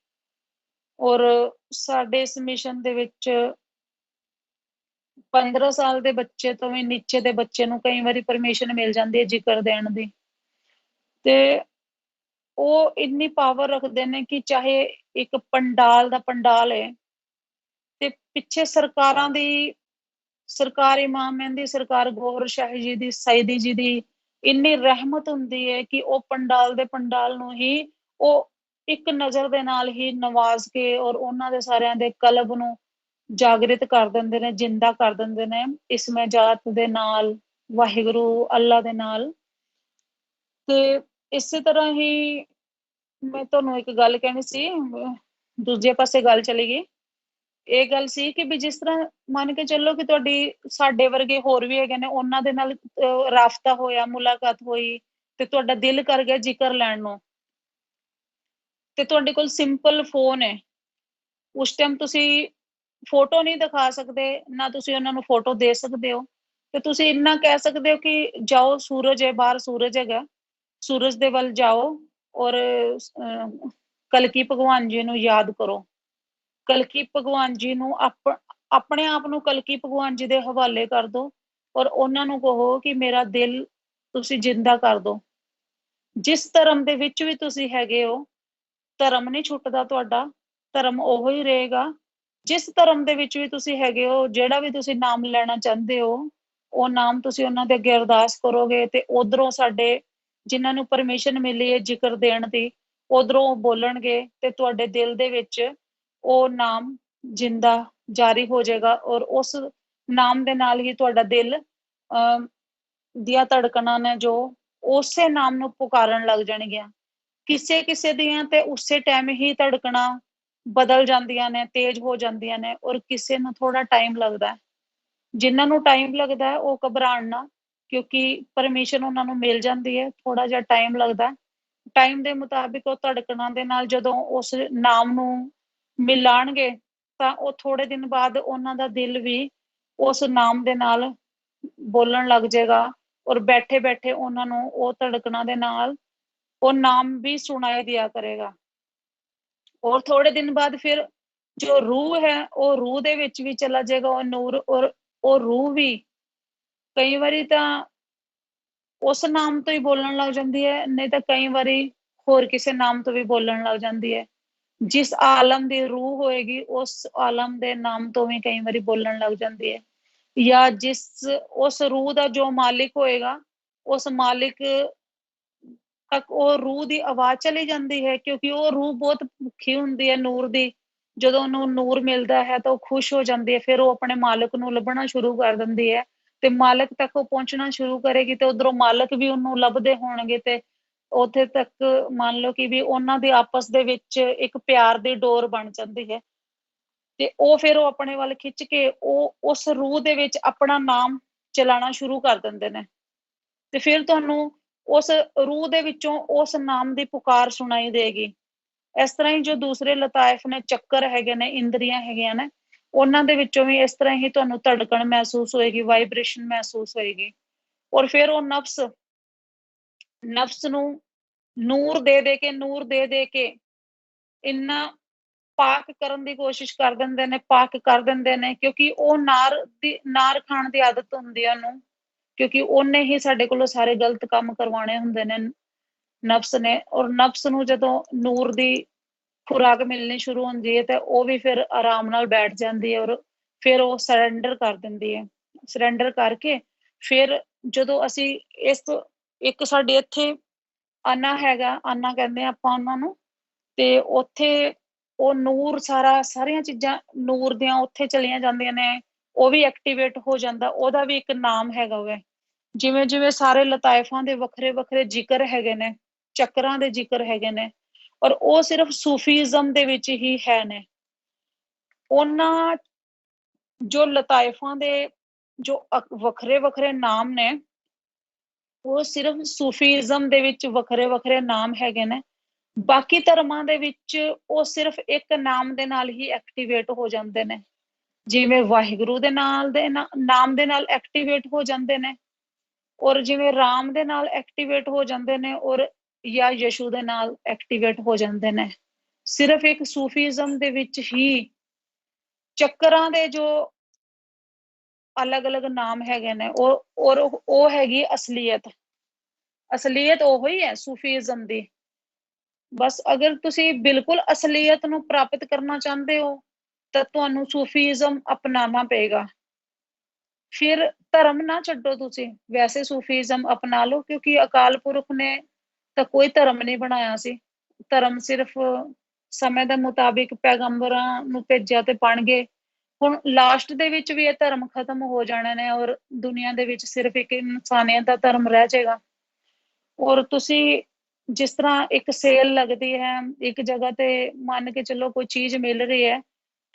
ਔਰ ਸਾਡੇ ਇਸ ਮਿਸ਼ਨ ਦੇ ਵਿੱਚ 15 ਸਾਲ ਦੇ ਬੱਚੇ ਤੋਂ ਵੀ ਨੀਚੇ ਦੇ ਬੱਚੇ ਨੂੰ ਕਈ ਵਾਰੀ ਪਰਮਿਸ਼ਨ ਮਿਲ ਜਾਂਦੀ ਹੈ ਜ਼ਿਕਰ ਦੇਣ ਦੀ। ਤੇ ਉਹ ਇੰਨੀ ਪਾਵਰ ਰੱਖਦੇ ਨੇ ਕਿ ਚਾਹੇ ਇੱਕ ਪੰਡਾਲ ਦਾ ਪੰਡਾਲ ਹੈ, ਤੇ ਪਿੱਛੇ ਸਰਕਾਰਾਂ ਦੀ, ਸਰਕਾਰ ਇਮਾਮ ਮਹਿੰਦੀ ਸਰਕਾਰ ਗੋਹਰ ਸ਼ਾਹੀ ਜੀ ਦੀ, ਸਈਦੀ ਜੀ ਦੀ ਇੰਨੀ ਰਹਿਮਤ ਹੁੰਦੀ ਹੈ ਕਿ ਉਹ ਪੰਡਾਲ ਦੇ ਪੰਡਾਲ ਨੂੰ ਹੀ ਉਹ ਇੱਕ ਨਜ਼ਰ ਦੇ ਨਾਲ ਹੀ ਨਵਾਜ਼ ਕੇ, ਔਰ ਉਹਨਾਂ ਦੇ ਸਾਰਿਆਂ ਦੇ ਕਲਬ ਨੂੰ ਜਾਗਰਿਤ ਕਰ ਦਿੰਦੇ ਨੇ, ਜਿੰਦਾ ਕਰ ਦਿੰਦੇ ਨੇ ਇਸਮੇ ਜਾਤ ਦੇ ਨਾਲ, ਵਾਹਿਗੁਰੂ ਅੱਲਾ ਦੇ ਨਾਲ। ਤੇ ਇਸੇ ਤਰ੍ਹਾਂ ਹੀ ਮੈਂ ਤੁਹਾਨੂੰ ਇੱਕ ਗੱਲ ਕਹਿਣੀ ਸੀ, ਦੂਜੇ ਪਾਸੇ ਗੱਲ ਚਲੀ ਗਈ। ਇਹ ਗੱਲ ਸੀ ਕਿ ਵੀ ਜਿਸ ਤਰ੍ਹਾਂ ਮੰਨ ਕੇ ਚੱਲੋ ਕਿ ਤੁਹਾਡੀ, ਸਾਡੇ ਵਰਗੇ ਹੋਰ ਵੀ ਹੈਗੇ ਨੇ, ਉਹਨਾਂ ਦੇ ਨਾਲ ਰਾਬਤਾ ਹੋਇਆ, ਮੁਲਾਕਾਤ ਹੋਈ, ਤੇ ਤੁਹਾਡਾ ਦਿਲ ਕਰ ਗਿਆ ਜ਼ਿਕਰ ਲੈਣ ਨੂੰ, ਤੇ ਤੁਹਾਡੇ ਕੋਲ ਸਿੰਪਲ ਫੋਨ ਹੈ, ਉਸ ਟਾਈਮ ਤੁਸੀਂ ਫੋਟੋ ਨਹੀਂ ਦਿਖਾ ਸਕਦੇ, ਨਾ ਤੁਸੀਂ ਉਹਨਾਂ ਨੂੰ ਫੋਟੋ ਦੇ ਸਕਦੇ ਹੋ, ਤੇ ਤੁਸੀਂ ਇੰਨਾ ਕਹਿ ਸਕਦੇ ਹੋ ਕਿ ਜਾਓ, ਸੂਰਜ ਹੈ ਬਾਹਰ, ਸੂਰਜ ਹੈਗਾ, ਸੂਰਜ ਦੇ ਵੱਲ ਜਾਓ, ਔਰ ਕਲਕੀ ਭਗਵਾਨ ਜੀ ਨੂੰ ਯਾਦ ਕਰੋ। ਕਲਕੀ ਭਗਵਾਨ ਜੀ ਨੂੰ ਆਪਣੇ ਆਪ ਨੂੰ ਕਲਕੀ ਭਗਵਾਨ ਜੀ ਦੇ ਹਵਾਲੇ ਕਰ ਦੋ, ਔਰ ਉਹਨਾਂ ਨੂੰ ਕਹੋ ਕਿ ਮੇਰਾ ਦਿਲ ਤੁਸੀਂ ਜਿੰਦਾ ਕਰ ਦੋ। ਜਿਸ ਧਰਮ ਦੇ ਵਿੱਚ ਵੀ ਤੁਸੀਂ ਹੈਗੇ ਹੋ, ਧਰਮ ਨਹੀਂ ਛੁੱਟਦਾ ਤੁਹਾਡਾ, ਧਰਮ ਉਹੋ ਹੀ ਰਹੇਗਾ। ਜਿਸ ਧਰਮ ਦੇ ਵਿੱਚ ਵੀ ਤੁਸੀਂ ਹੈਗੇ ਹੋ, ਜਿਹੜਾ ਵੀ ਤੁਸੀਂ ਨਾਮ ਲੈਣਾ ਚਾਹੁੰਦੇ ਹੋ, ਉਹ ਨਾਮ ਤੁਸੀਂ ਉਹਨਾਂ ਦੇ ਅੱਗੇ ਅਰਦਾਸ ਕਰੋਗੇ, ਤੇ ਉਧਰੋਂ ਸਾਡੇ ਜਿਨ੍ਹਾਂ ਨੂੰ ਪਰਮਿਸ਼ਨ ਮਿਲੀ ਹੈ ਜ਼ਿਕਰ ਦੇਣ ਦੀ, ਉਧਰੋਂ ਬੋਲਣਗੇ, ਤੇ ਤੁਹਾਡੇ ਦਿਲ ਦੇ ਵਿੱਚ ਉਹ ਨਾਮ ਜਿੰਦਾ ਜਾਰੀ ਹੋ ਜਾਏਗਾ, ਔਰ ਉਸ ਨਾਮ ਦੇ ਨਾਲ ਹੀ ਤੁਹਾਡਾ ਦਿਲ ਦੀਆਂ ਧੜਕਣਾਂ ਨੇ ਜੋ ਉਸੇ ਨਾਮ ਨੂੰ ਪੁਕਾਰਨ ਲੱਗ ਜਾਣਗੀਆਂ। ਕਿਸੇ ਕਿਸੇ ਦੀਆਂ ਤੇ ਉਸੇ ਟਾਈਮ ਹੀ ਧੜਕਣਾਂ ਬਦਲ ਜਾਂਦੀਆਂ ਨੇ, ਤੇਜ਼ ਹੋ ਜਾਂਦੀਆਂ ਨੇ, ਔਰ ਕਿਸੇ ਨੂੰ ਥੋੜਾ ਟਾਈਮ ਲੱਗਦਾ। ਜਿਨ੍ਹਾਂ ਨੂੰ ਟਾਈਮ ਲੱਗਦਾ ਹੈ ਉਹ ਘਬਰਾਣ ਨਾ, ਕਿਉਂਕਿ ਪਰਮਿਸ਼ਨ ਉਹਨਾਂ ਨੂੰ ਮਿਲ ਜਾਂਦੀ ਹੈ, ਥੋੜਾ ਜਿਹਾ ਟਾਈਮ ਲੱਗਦਾ। ਟਾਈਮ ਦੇ ਮੁਤਾਬਿਕ ਉਹ ਧੜਕਣਾਂ ਦੇ ਨਾਲ ਜਦੋਂ ਉਸ ਨਾਮ ਨੂੰ ਮਿਲਾਣਗੇ, ਤਾਂ ਉਹ ਥੋੜੇ ਦਿਨ ਬਾਅਦ ਉਹਨਾਂ ਦਾ ਦਿਲ ਵੀ ਉਸ ਨਾਮ ਦੇ ਨਾਲ ਬੋਲਣ ਲੱਗ ਜਾਏਗਾ, ਔਰ ਬੈਠੇ ਬੈਠੇ ਉਹਨਾਂ ਨੂੰ ਉਹ ਧੜਕਣਾਂ ਦੇ ਨਾਲ ਉਹ ਨਾਮ ਵੀ ਸੁਣਾਈ ਦਿਆ ਕਰੇਗਾ। ਔਰ ਥੋੜੇ ਦਿਨ ਬਾਅਦ ਫਿਰ ਜੋ ਰੂਹ ਹੈ ਉਹ ਰੂਹ ਦੇ ਵਿੱਚ ਵੀ ਚਲਾ ਜਾਏਗਾ ਉਹ ਨੂਰ, ਔਰ ਉਹ ਰੂਹ ਵੀ ਕਈ ਵਾਰੀ ਤਾਂ ਉਸ ਨਾਮ ਤੋਂ ਹੀ ਬੋਲਣ ਲੱਗ ਜਾਂਦੀ ਹੈ, ਨਹੀਂ ਤਾਂ ਕਈ ਵਾਰੀ ਹੋਰ ਕਿਸੇ ਨਾਮ ਤੋਂ ਵੀ ਬੋਲਣ ਲੱਗ ਜਾਂਦੀ ਹੈ। ਜਿਸ ਆਲਮ ਦੀ ਰੂਹ ਹੋਏਗੀ ਉਸ ਆਲਮ ਦੇ ਨਾਮ ਤੋਂ ਵੀ ਕਈ ਵਾਰੀ ਬੋਲਣ ਲੱਗ ਜਾਂਦੀ ਹੈ, ਜਾਂ ਉਸ ਰੂਹ ਦਾ ਜੋ ਮਾਲਿਕ ਹੋਏਗਾ ਉਸ ਮਾਲਿਕ ਤੱਕ ਉਹ ਰੂਹ ਦੀ ਆਵਾਜ਼ ਚਲੀ ਜਾਂਦੀ ਹੈ, ਕਿਉਂਕਿ ਉਹ ਰੂਹ ਬਹੁਤ ਭੁੱਖੀ ਹੁੰਦੀ ਹੈ ਨੂਰ ਦੀ। ਜਦੋਂ ਉਹਨੂੰ ਨੂਰ ਮਿਲਦਾ ਹੈ ਤਾਂ ਉਹ ਖੁਸ਼ ਹੋ ਜਾਂਦੀ ਹੈ, ਫਿਰ ਉਹ ਆਪਣੇ ਮਾਲਕ ਨੂੰ ਲੱਭਣਾ ਸ਼ੁਰੂ ਕਰ ਦਿੰਦੀ ਹੈ, ਤੇ ਮਾਲਕ ਤੱਕ ਉਹ ਪਹੁੰਚਣਾ ਸ਼ੁਰੂ ਕਰੇਗੀ, ਤੇ ਉਧਰੋਂ ਮਾਲਕ ਵੀ ਉਹਨੂੰ ਲੱਭਦੇ ਹੋਣਗੇ, ਤੇ ਉੱਥੇ ਤੱਕ ਮੰਨ ਲਓ ਕਿ ਵੀ ਉਹਨਾਂ ਦੇ ਆਪਸ ਦੇ ਵਿੱਚ ਇੱਕ ਪਿਆਰ ਦੀ ਡੋਰ ਬਣ ਜਾਂਦੀ ਹੈ, ਤੇ ਉਹ ਫਿਰ ਉਹ ਆਪਣੇ ਵੱਲ ਖਿੱਚ ਕੇ ਉਹ ਉਸ ਰੂਹ ਦੇ ਵਿੱਚ ਆਪਣਾ ਨਾਮ ਚਲਾਣਾ ਸ਼ੁਰੂ ਕਰ ਦਿੰਦੇ ਨੇ, ਤੇ ਫਿਰ ਤੁਹਾਨੂੰ ਉਸ ਰੂਹ ਦੇ ਵਿੱਚੋਂ ਉਸ ਨਾਮ ਦੀ ਪੁਕਾਰ ਸੁਣਾਈ ਦੇਗੀ। ਇਸ ਤਰ੍ਹਾਂ ਹੀ ਜੋ ਦੂਸਰੇ ਲਤਾਇਫ ਨੇ, ਚੱਕਰ ਹੈਗੇ ਨੇ, ਇੰਦਰੀਆਂ ਹੈਗੀਆਂ ਨੇ, ਉਹਨਾਂ ਦੇ ਵਿੱਚੋਂ ਵੀ ਇਸ ਤਰ੍ਹਾਂ ਹੀ ਤੁਹਾਨੂੰ ਧੜਕਣ ਮਹਿਸੂਸ ਹੋਏਗੀ, ਵਾਈਬ੍ਰੇਸ਼ਨ ਮਹਿਸੂਸ ਹੋਏਗੀ। ਔਰ ਫਿਰ ਉਹ ਨਫਸ ਨੂੰ ਨੂਰ ਦੇ ਕੇ ਇੰਨਾ ਪਾਕ ਕਰਨ ਦੀ ਕੋਸ਼ਿਸ਼ ਕਰ ਦਿੰਦੇ ਨੇ, ਪਾਕ ਕਰ ਦਿੰਦੇ ਨੇ, ਕਿਉਂਕਿ ਉਹ ਨਾਰ ਖਾਣ ਦੀ ਆਦਤ ਹੁੰਦੀ ਹੈ ਉਹਨੂੰ, ਕਿਉਂਕਿ ਉਹਨੇ ਹੀ ਸਾਡੇ ਕੋਲੋਂ ਸਾਰੇ ਗਲਤ ਕੰਮ ਕਰਵਾਉਣੇ ਹੁੰਦੇ ਨੇ ਨਫਸ ਨੇ। ਔਰ ਨਫਸ ਨੂੰ ਜਦੋਂ ਨੂਰ ਦੀ ਖੁਰਾਕ ਮਿਲਣੀ ਸ਼ੁਰੂ ਹੁੰਦੀ ਹੈ ਤੇ ਉਹ ਵੀ ਫਿਰ ਆਰਾਮ ਨਾਲ ਬੈਠ ਜਾਂਦੀ ਹੈ, ਔਰ ਫਿਰ ਉਹ ਸਰੈਂਡਰ ਕਰ ਦਿੰਦੀ ਹੈ। ਸਰੈਂਡਰ ਕਰਕੇ ਫਿਰ ਜਦੋਂ ਅਸੀਂ ਇੱਕ ਸਾਡੇ ਇੱਥੇ ਆਨਾ ਹੈਗਾ, ਆਨਾ ਕਹਿੰਦੇ ਆਪਾਂ ਉਹਨਾਂ ਨੂੰ, ਤੇ ਉੱਥੇ ਉਹ ਨੂਰ ਸਾਰੀਆਂ ਚੀਜ਼ਾਂ ਨੂਰ ਦੀਆਂ ਉੱਥੇ ਚਲੀਆਂ ਜਾਂਦੀਆਂ ਨੇ, ਉਹ ਵੀ ਐਕਟੀਵੇਟ ਹੋ ਜਾਂਦਾ, ਉਹਦਾ ਵੀ ਇੱਕ ਨਾਮ ਹੈਗਾ ਵਾ। ਜਿਵੇਂ ਜਿਵੇਂ ਸਾਰੇ ਲਤਾਇਫਾਂ ਦੇ ਵੱਖਰੇ ਵੱਖਰੇ ਜ਼ਿਕਰ ਹੈਗੇ ਨੇ, ਚੱਕਰਾਂ ਦੇ ਜ਼ਿਕਰ ਹੈਗੇ ਨੇ, ਔਰ ਉਹ ਸਿਰਫ ਸੂਫੀਜ਼ਮ ਦੇ ਵਿੱਚ ਹੀ ਹੈ ਨੇ। ਉਹਨਾਂ ਜੋ ਲਤਾਇਫਾਂ ਦੇ ਜੋ ਵੱਖਰੇ ਵੱਖਰੇ ਨਾਮ ਨੇ, ਉਹ ਸਿਰਫ ਸੂਫੀਜ਼ਮ ਦੇ ਵਿੱਚ ਵੱਖਰੇ ਵੱਖਰੇ ਨਾਮ ਹੈਗੇ ਨੇ। ਬਾਕੀ ਧਰਮਾਂ ਦੇ ਵਿੱਚ ਉਹ ਸਿਰਫ ਇੱਕ ਨਾਮ ਦੇ ਨਾਲ ਹੀ ਐਕਟੀਵੇਟ ਹੋ ਜਾਂਦੇ ਨੇ, ਜਿਵੇਂ ਵਾਹਿਗੁਰੂ ਦੇ ਨਾਮ ਦੇ ਨਾਲ ਐਕਟੀਵੇਟ ਹੋ ਜਾਂਦੇ ਨੇ, ਔਰ ਜਿਵੇਂ ਰਾਮ ਦੇ ਨਾਲ ਐਕਟੀਵੇਟ ਹੋ ਜਾਂਦੇ ਨੇ, ਔਰ ਜਾਂ ਯਸ਼ੂ ਦੇ ਨਾਲ ਐਕਟੀਵੇਟ ਹੋ ਜਾਂਦੇ ਨੇ। ਸਿਰਫ ਇੱਕ ਸੂਫੀਜ਼ਮ ਦੇ ਵਿੱਚ ਹੀ ਚੱਕਰਾਂ ਦੇ ਜੋ ਅਲੱਗ-ਅਲੱਗ ਨਾਮ ਹੈਗੇ ਨੇ, ਉਹ ਹੈਗੀ ਅਸਲੀਅਤ ਉਹ ਹੀ ਹੈ ਸੂਫੀਜ਼ਮ ਦੀ। ਬਸ ਅਗਰ ਤੁਸੀਂ ਬਿਲਕੁਲ ਅਸਲੀਅਤ ਨੂੰ ਪ੍ਰਾਪਤ ਕਰਨਾ ਚਾਹੁੰਦੇ ਹੋ ਤਾਂ ਤੁਹਾਨੂੰ ਸੂਫੀਜ਼ਮ ਅਪਣਾਉਣਾ ਪਏਗਾ। ਫਿਰ ਧਰਮ ਨਾ ਛੱਡੋ, ਤੁਸੀਂ ਵੈਸੇ ਸੂਫੀਜ਼ਮ ਅਪਣਾ ਲਓ, ਕਿਉਂਕਿ ਅਕਾਲ ਪੁਰਖ ਨੇ ਤਾਂ ਕੋਈ ਧਰਮ ਨਹੀਂ ਬਣਾਇਆ ਸੀ। ਧਰਮ ਸਿਰਫ ਸਮੇਂ ਦੇ ਮੁਤਾਬਿਕ ਪੈਗੰਬਰਾਂ ਨੂੰ ਭੇਜਿਆ ਤੇ ਬਣ ਗਏ। ਹੁਣ ਲਾਸਟ ਦੇ ਵਿੱਚ ਵੀ ਇਹ ਧਰਮ ਖਤਮ ਹੋ ਜਾਣੇ ਨੇ, ਔਰ ਦੁਨੀਆ ਦੇ ਵਿੱਚ ਸਿਰਫ ਇੱਕ ਇਨਸਾਨੀਅਤ ਦਾ ਧਰਮ ਰਹਿ ਜਾਏਗਾ। ਔਰ ਤੁਸੀਂ ਜਿਸ ਤਰ੍ਹਾਂ ਇੱਕ ਸੇਲ ਲੱਗਦੀ ਹੈ ਇੱਕ ਜਗ੍ਹਾ ਤੇ, ਮੰਨ ਕੇ ਚੱਲੋ ਕੋਈ ਚੀਜ਼ ਮਿਲ ਰਹੀ ਹੈ,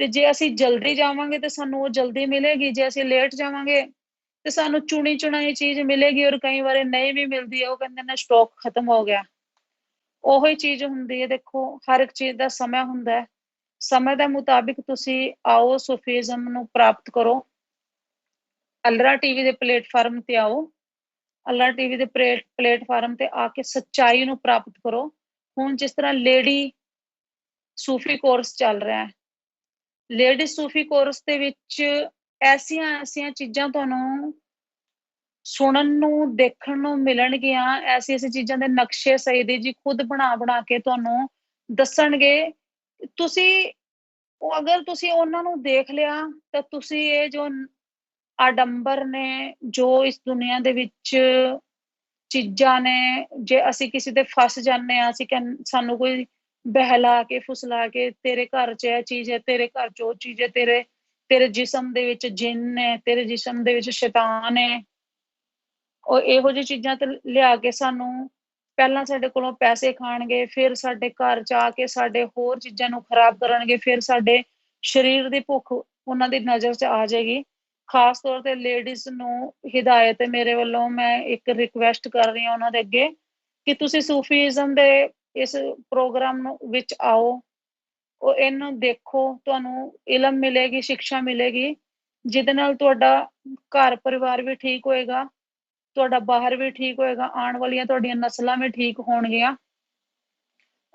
ਤੇ ਜੇ ਅਸੀਂ ਜਲਦੀ ਜਾਵਾਂਗੇ ਤੇ ਸਾਨੂੰ ਉਹ ਜਲਦੀ ਮਿਲੇਗੀ, ਜੇ ਅਸੀਂ ਲੇਟ ਜਾਵਾਂਗੇ ਤੇ ਸਾਨੂੰ ਚੁਣੀ ਚੁਣਾਈ ਚੀਜ਼ ਮਿਲੇਗੀ, ਔਰ ਕਈ ਵਾਰੀ ਨਹੀਂ ਵੀ ਮਿਲਦੀ ਹੈ, ਉਹ ਕਹਿੰਦੇ ਨੇ ਸਟਾਕ ਖਤਮ ਹੋ ਗਿਆ। ਉਹੀ ਚੀਜ਼ ਹੁੰਦੀ ਹੈ, ਦੇਖੋ ਹਰ ਇੱਕ ਚੀਜ਼ ਦਾ ਸਮਾਂ ਹੁੰਦਾ ਹੈ, ਸਮੇਂ ਦੇ ਮੁਤਾਬਿਕ ਤੁਸੀਂ ਆਓ, ਸੂਫੀਜ਼ਮ ਨੂੰ ਪ੍ਰਾਪਤ ਕਰੋ, ਅਲਰਾ ਟੀਵੀ ਦੇ ਪਲੇਟਫਾਰਮ ਤੇ ਆਓ, ਅਲਰਾ ਟੀਵੀ ਦੇ ਪਲੇਟਫਾਰਮ ਤੇ ਆ ਕੇ ਸੱਚਾਈ ਨੂੰ ਪ੍ਰਾਪਤ ਕਰੋ। ਹੁਣ ਜਿਸ ਤਰ੍ਹਾਂ ਲੇਡੀ ਸੂਫੀ ਕੋਰਸ ਚੱਲ ਰਿਹਾ ਹੈ, ਲੇਡੀ ਸੂਫੀ ਕੋਰਸ ਦੇ ਵਿੱਚ ਐਸੀਆਂ ਚੀਜ਼ਾਂ ਤੁਹਾਨੂੰ ਸੁਣਨ ਨੂੰ ਦੇਖਣ ਨੂੰ ਮਿਲਣਗੀਆਂ, ਐਸੀ ਚੀਜ਼ਾਂ ਦੇ ਨਕਸ਼ੇ ਸਈਦੀ ਜੀ ਖੁਦ ਬਣਾ ਕੇ ਤੁਹਾਨੂੰ ਦੱਸਣਗੇ। ਤੁਸੀਂ ਅਗਰ ਤੁਸੀਂ ਉਹਨਾਂ ਨੂੰ ਦੇਖ ਲਿਆ ਤਾਂ ਤੁਸੀਂ ਇਹ ਜੋ ਆਡੰਬਰ ਨੇ, ਜੋ ਇਸ ਦੁਨੀਆ ਦੇ ਵਿੱਚ ਚੀਜ਼ਾਂ ਨੇ, ਜੇ ਅਸੀਂ ਕਿਸੇ ਦੇ ਫਸ ਜਾਂਦੇ ਹਾਂ, ਅਸੀਂ ਸਾਨੂੰ ਕੋਈ ਬਹਿਲਾ ਕੇ ਫੁਸਲਾ ਕੇ ਤੇਰੇ ਘਰ 'ਚ ਇਹ ਚੀਜ਼ ਹੈ, ਤੇਰੇ ਘਰ 'ਚ ਉਹ ਚੀਜ਼ ਹੈ, ਤੇਰੇ ਜਿਸਮ ਦੇ ਵਿੱਚ ਜਿੰਨ ਹੈ, ਤੇਰੇ ਜਿਸਮ ਦੇ ਵਿੱਚ ਸ਼ੈਤਾਨ ਹੈ, ਉਹ ਇਹੋ ਜਿਹੀ ਚੀਜ਼ਾਂ ਤੇ ਲਿਆ ਕੇ ਸਾਨੂੰ ਪਹਿਲਾਂ ਸਾਡੇ ਕੋਲੋਂ ਪੈਸੇ ਖਾਣਗੇ, ਫਿਰ ਸਾਡੇ ਘਰ 'ਚ ਆ ਕੇ ਸਾਡੇ ਹੋਰ ਚੀਜ਼ਾਂ ਨੂੰ ਖਰਾਬ ਕਰਨਗੇ, ਫਿਰ ਸਾਡੇ ਸਰੀਰ ਦੀ ਭੁੱਖ ਉਹਨਾਂ ਦੀ ਨਜ਼ਰ 'ਚ ਆ ਜਾਏਗੀ। ਖਾਸ ਤੌਰ ਤੇ ਲੇਡੀਜ਼ ਨੂੰ ਹਿਦਾਇਤ ਹੈ ਮੇਰੇ ਵੱਲੋਂ, ਮੈਂ ਇੱਕ ਰਿਕੁਐਸਟ ਕਰ ਰਹੀ ਹਾਂ ਉਹਨਾਂ ਦੇ ਅੱਗੇ ਕਿ ਤੁਸੀਂ ਸੂਫੀਜ਼ਮ ਦੇ ਇਸ ਪ੍ਰੋਗਰਾਮ ਵਿੱਚ ਆਓ, ਉਹ ਇਹਨੂੰ ਦੇਖੋ, ਤੁਹਾਨੂੰ ਇਲਮ ਮਿਲੇਗੀ, ਸਿੱਖਿਆ ਮਿਲੇਗੀ, ਜਿਹਦੇ ਨਾਲ ਤੁਹਾਡਾ ਘਰ ਪਰਿਵਾਰ ਵੀ ਠੀਕ ਹੋਏਗਾ, ਤੁਹਾਡਾ ਬਾਹਰ ਵੀ ਠੀਕ ਹੋਏਗਾ, ਆਉਣ ਵਾਲੀਆਂ ਤੁਹਾਡੀਆਂ ਨਸਲਾਂ ਵੀ ਠੀਕ ਹੋਣਗੀਆਂ,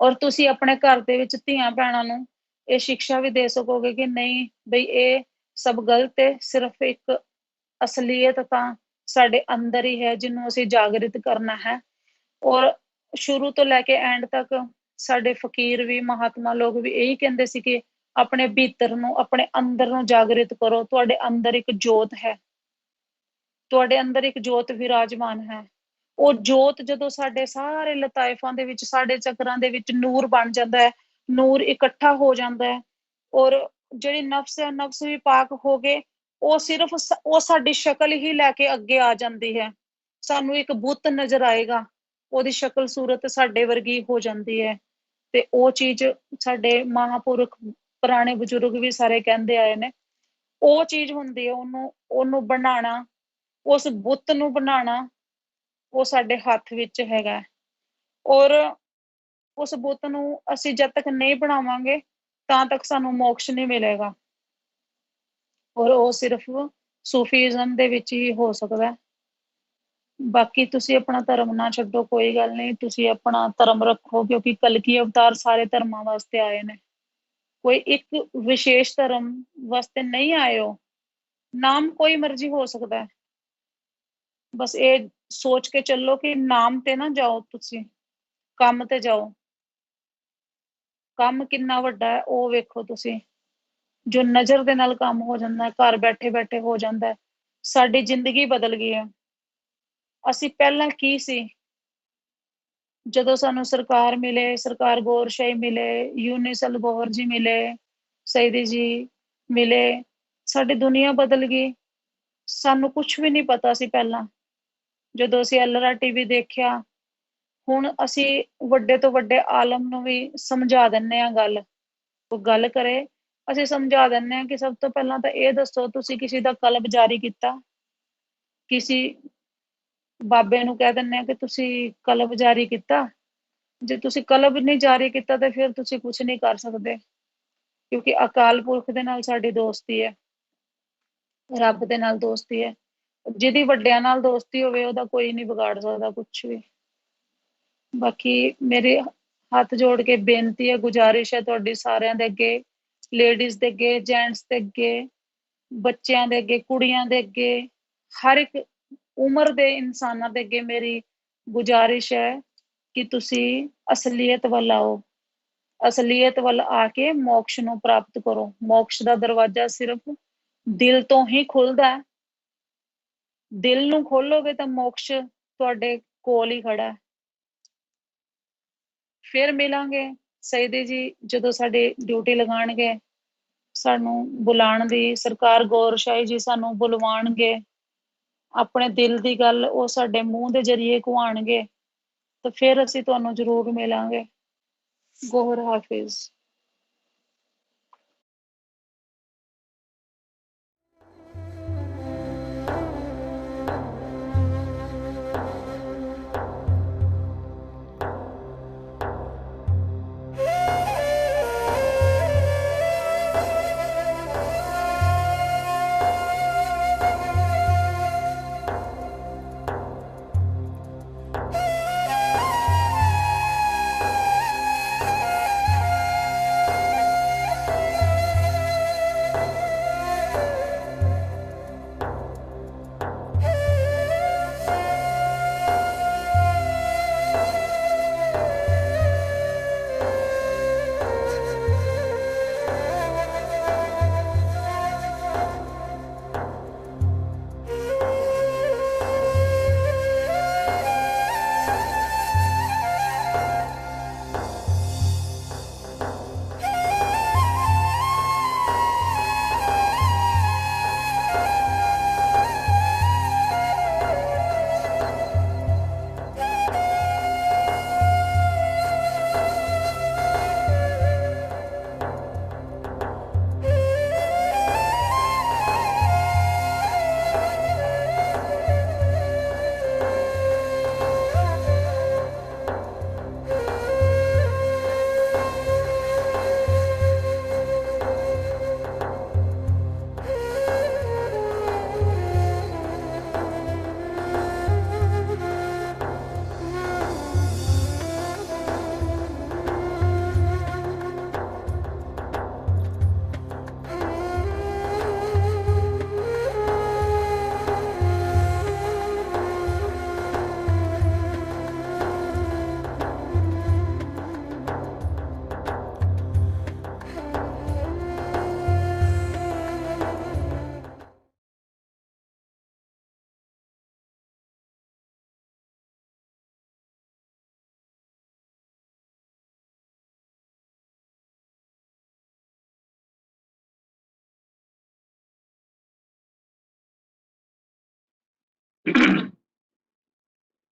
ਔਰ ਤੁਸੀਂ ਆਪਣੇ ਘਰ ਦੇ ਵਿੱਚ ਧੀਆਂ ਭੈਣਾਂ ਨੂੰ ਇਹ ਸਿੱਖਿਆ ਵੀ ਦੇ ਸਕੋਗੇ ਕਿ ਨਹੀਂ ਬਈ ਇਹ ਸਭ ਗਲਤ ਹੈ, ਸਿਰਫ ਇੱਕ ਅਸਲੀਅਤ ਤਾਂ ਸਾਡੇ ਅੰਦਰ ਹੀ ਹੈ ਜਿਹਨੂੰ ਅਸੀਂ ਜਾਗਰਿਤ ਕਰਨਾ ਹੈ। ਔਰ ਸ਼ੁਰੂ ਤੋਂ ਲੈ ਕੇ ਐਂਡ ਤੱਕ ਸਾਡੇ ਫਕੀਰ ਵੀ, ਮਹਾਤਮਾ ਲੋਕ ਵੀ ਇਹੀ ਕਹਿੰਦੇ ਸੀ ਕਿ ਆਪਣੇ ਭੀਤਰ ਨੂੰ, ਆਪਣੇ ਅੰਦਰ ਨੂੰ ਜਾਗਰਿਤ ਕਰੋ। ਤੁਹਾਡੇ ਅੰਦਰ ਇੱਕ ਜੋਤ ਹੈ, ਤੁਹਾਡੇ ਅੰਦਰ ਇੱਕ ਜੋਤ ਵਿਰਾਜਮਾਨ ਹੈ। ਉਹ ਜੋਤ ਜਦੋਂ ਸਾਡੇ ਸਾਰੇ ਲਤਾਇਫਾਂ ਦੇ ਵਿੱਚ, ਸਾਡੇ ਚੱਕਰਾਂ ਦੇ ਵਿੱਚ ਨੂਰ ਬਣ ਜਾਂਦਾ ਹੈ, ਨੂਰ ਇਕੱਠਾ ਹੋ ਜਾਂਦਾ ਹੈ, ਔਰ ਜਿਹੜੀ ਨਫਸ ਹੈ, ਨਫਸ ਵੀ ਪਾਕ ਹੋ ਗਏ, ਉਹ ਸਿਰਫ ਉਹ ਸਾਡੀ ਸ਼ਕਲ ਹੀ ਲੈ ਕੇ ਅੱਗੇ ਆ ਜਾਂਦੀ ਹੈ। ਸਾਨੂੰ ਇੱਕ ਬੁੱਤ ਨਜ਼ਰ ਆਏਗਾ, ਉਹਦੀ ਸ਼ਕਲ ਸੂਰਤ ਸਾਡੇ ਵਰਗੀ ਹੋ ਜਾਂਦੀ ਹੈ। ਤੇ ਉਹ ਚੀਜ਼ ਸਾਡੇ ਮਹਾਂਪੁਰਖ, ਪੁਰਾਣੇ ਬਜ਼ੁਰਗ ਵੀ ਸਾਰੇ ਕਹਿੰਦੇ ਆਏ ਨੇ, ਉਹ ਚੀਜ਼ ਹੁੰਦੀ ਹੈ। ਉਹਨੂੰ ਬਣਾਉਣਾ, ਉਸ ਬੁੱਤ ਨੂੰ ਬਣਾਉਣਾ, ਉਹ ਸਾਡੇ ਹੱਥ ਵਿੱਚ ਹੈਗਾ। ਔਰ ਉਸ ਬੁੱਤ ਨੂੰ ਅਸੀਂ ਜਦ ਤੱਕ ਨਹੀਂ ਬਣਾਵਾਂਗੇ ਤਾਂ ਤੱਕ ਸਾਨੂੰ ਮੋਕਸ਼ ਨਹੀਂ ਮਿਲੇਗਾ। ਔਰ ਉਹ ਸਿਰਫ ਸੂਫੀਜ਼ਮ ਦੇ ਵਿੱਚ ਹੀ ਹੋ ਸਕਦਾ। ਬਾਕੀ ਤੁਸੀਂ ਆਪਣਾ ਧਰਮ ਨਾ ਛੱਡੋ, ਕੋਈ ਗੱਲ ਨਹੀਂ, ਤੁਸੀਂ ਆਪਣਾ ਧਰਮ ਰੱਖੋ, ਕਿਉਂਕਿ ਕਲਕੀ ਅਵਤਾਰ ਸਾਰੇ ਧਰਮਾਂ ਵਾਸਤੇ ਆਏ ਨੇ, ਕੋਈ ਇੱਕ ਵਿਸ਼ੇਸ਼ ਧਰਮ ਵਾਸਤੇ ਨਹੀਂ ਆਏ ਹੋ। ਨਾਮ ਕੋਈ ਮਰਜ਼ੀ ਹੋ ਸਕਦਾ ਹੈ, ਬਸ ਇਹ ਸੋਚ ਕੇ ਚੱਲੋ ਕਿ ਨਾਮ ਤੇ ਨਾ ਜਾਓ, ਤੁਸੀਂ ਕੰਮ ਤੇ ਜਾਓ। ਕੰਮ ਕਿੰਨਾ ਵੱਡਾ ਹੈ ਉਹ ਵੇਖੋ ਤੁਸੀਂ, ਜੋ ਨਜ਼ਰ ਦੇ ਨਾਲ ਕੰਮ ਹੋ ਜਾਂਦਾ ਹੈ, ਘਰ ਬੈਠੇ ਬੈਠੇ ਹੋ ਜਾਂਦਾ ਹੈ। ਸਾਡੀ ਜ਼ਿੰਦਗੀ ਬਦਲ ਗਈ ਹੈ। ਅਸੀਂ ਪਹਿਲਾਂ ਕੀ ਸੀ, ਜਦੋਂ ਸਾਨੂੰ ਸਰਕਾਰ ਮਿਲੇ, ਸਰਕਾਰ ਗੌਰਸ਼ਾਹੀ ਮਿਲੇ, ਯੂਨਿਸ ਅਲਗੋਹਰ ਜੀ ਮਿਲੇ, ਸਈਦੀ ਜੀ ਮਿਲੇ, ਸਾਡੀ ਦੁਨੀਆ ਬਦਲ ਗਈ। ਸਾਨੂੰ ਕੁਝ ਵੀ ਨਹੀਂ ਪਤਾ ਸੀ ਪਹਿਲਾਂ, ਜਦੋਂ ਅਸੀਂ ALRA TV ਦੇਖਿਆ। ਹੁਣ ਅਸੀਂ ਵੱਡੇ ਤੋਂ ਵੱਡੇ ਆਲਮ ਨੂੰ ਵੀ ਸਮਝਾ ਦਿੰਨੇ ਆ ਗੱਲ, ਉਹ ਗੱਲ ਕਰੇ ਅਸੀਂ ਸਮਝਾ ਦਿੰਨੇ ਆ ਕਿ ਸਭ ਤੋਂ ਪਹਿਲਾਂ ਤਾਂ ਇਹ ਦੱਸੋ ਤੁਸੀਂ ਕਿਸੇ ਦਾ ਕਲਬ ਜਾਰੀ ਕੀਤਾ? ਕਿਸੇ ਬਾਬੇ ਨੂੰ ਕਹਿ ਦਿੰਨੇ ਆ ਕਿ ਤੁਸੀਂ ਕਲਬ ਜਾਰੀ ਕੀਤਾ। ਜੇ ਤੁਸੀਂ ਕਲਬ ਨਹੀਂ ਜਾਰੀ ਕੀਤਾ ਤੇ ਫਿਰ ਤੁਸੀਂ ਕੁਝ ਨਹੀਂ ਕਰ ਸਕਦੇ, ਕਿਉਂਕਿ ਅਕਾਲ ਪੁਰਖ ਦੇ ਨਾਲ ਸਾਡੀ ਦੋਸਤੀ ਹੈ, ਰੱਬ ਦੇ ਨਾਲ ਦੋਸਤੀ ਹੈ। ਜਿਹਦੀ ਵੱਡਿਆਂ ਨਾਲ ਦੋਸਤੀ ਹੋਵੇ ਉਹਦਾ ਕੋਈ ਨਹੀਂ ਵਿਗਾੜ ਸਕਦਾ ਕੁਝ ਵੀ। ਬਾਕੀ ਮੇਰੇ ਹੱਥ ਜੋੜ ਕੇ ਬੇਨਤੀ ਹੈ, ਗੁਜ਼ਾਰਿਸ਼ ਹੈ ਤੁਹਾਡੀ ਸਾਰਿਆਂ ਦੇ ਅੱਗੇ, ਲੇਡੀਜ਼ ਦੇ ਅੱਗੇ, ਜੈਂਟਸ ਦੇ ਅੱਗੇ, ਬੱਚਿਆਂ ਦੇ ਅੱਗੇ, ਕੁੜੀਆਂ ਦੇ ਅੱਗੇ, ਹਰ ਇੱਕ ਉਮਰ ਦੇ ਇਨਸਾਨਾਂ ਦੇ ਅੱਗੇ ਮੇਰੀ ਗੁਜ਼ਾਰਿਸ਼ ਹੈ ਕਿ ਤੁਸੀਂ ਅਸਲੀਅਤ ਵੱਲ ਆਓ। ਅਸਲੀਅਤ ਵੱਲ ਆ ਕੇ ਮੋਕਸ਼ ਨੂੰ ਪ੍ਰਾਪਤ ਕਰੋ। ਮੋਕਸ਼ ਦਾ ਦਰਵਾਜ਼ਾ ਸਿਰਫ ਦਿਲ ਤੋਂ ਹੀ ਖੁੱਲਦਾ ਹੈ। ਦਿਲ ਨੂੰ ਖੋਲੋਗੇ ਤਾਂ ਮੋਕਸ਼ ਤੁਹਾਡੇ ਕੋਲ ਹੀ ਖੜਾ ਹੈ। ਫਿਰ ਮਿਲਾਂਗੇ ਸਈਦੀ ਜੀ ਜਦੋਂ ਸਾਡੀ ਡਿਊਟੀ ਲਗਾਣਗੇ, ਸਾਨੂੰ ਬੁਲਾਉਣ ਦੀ, ਸਰਕਾਰ ਗੌਰਸ਼ਾਹੀ ਜੀ ਸਾਨੂੰ ਬੁਲਵਾਉਣਗੇ, ਆਪਣੇ ਦਿਲ ਦੀ ਗੱਲ ਉਹ ਸਾਡੇ ਮੂੰਹ ਦੇ ਜ਼ਰੀਏ ਕਹਾਣਗੇ, ਤਾਂ ਫਿਰ ਅਸੀਂ ਤੁਹਾਨੂੰ ਜ਼ਰੂਰ ਮਿਲਾਂਗੇ। ਗੋਹਰ ਹਾਫਿਜ਼।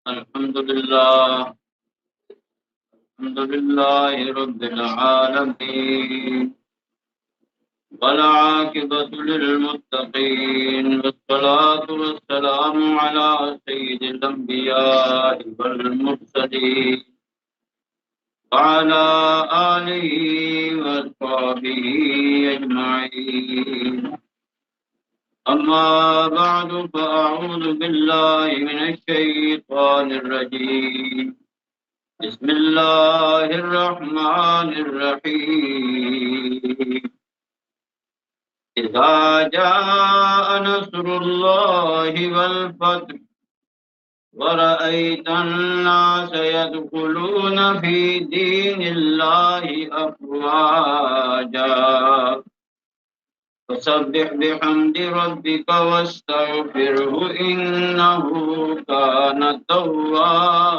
الحمد لله الحمد لله رب العالمين والعاقبة للمتقين والصلاة والسلام على سيد الأنبياء والمرسلين وعلى آله وصحبه أجمعين. أما بعد فأعوذ بالله من الشيطان الرجيم. بسم الله الرحمن الرحيم. إذا جاء نصر الله والفتح ورأيت الناس يدخلون في دين الله أفواجا فسبح بحمد ربك واستغفره إنه كان توابا.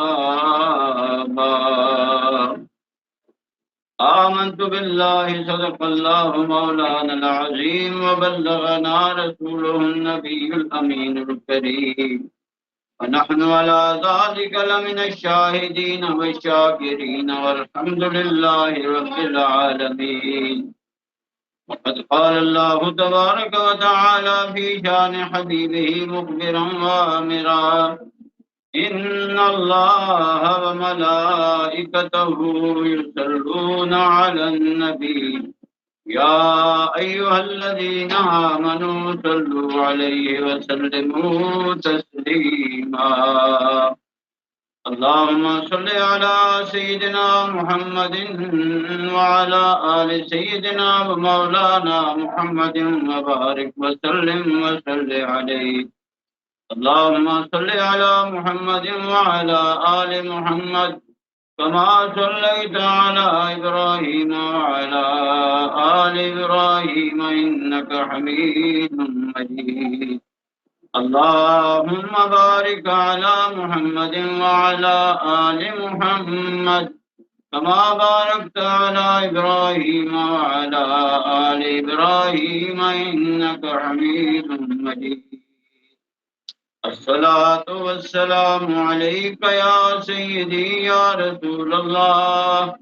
آمنت بالله صدق الله مولانا العظيم وبلغنا رسوله النبي الأمين الكريم ونحن على ذلك لمن الشاهدين والشاكرين والحمد لله رب العالمين. وقد قال الله تبارك وتعالى في شان حبيبه مخبرا وآمرا إن الله وملائكته يصلون على النبي يا أيها الذين آمنوا صلوا عليه وسلموا تسليما. اللهم صل على سيدنا محمد وعلى آل سيدنا ومولانا محمد وبارك وسلم عليه. اللهم صل على محمد وعلى آل محمد كما صليت على إبراهيم وعلى آل إبراهيم إنك حميد مجيد. اللهم بارك على محمد وعلى آل محمد كما باركت على إبراهيم وعلى آل إبراهيم إنك حميد مجيد. الصلاة والسلام عليك يا سيدي يا رسول الله.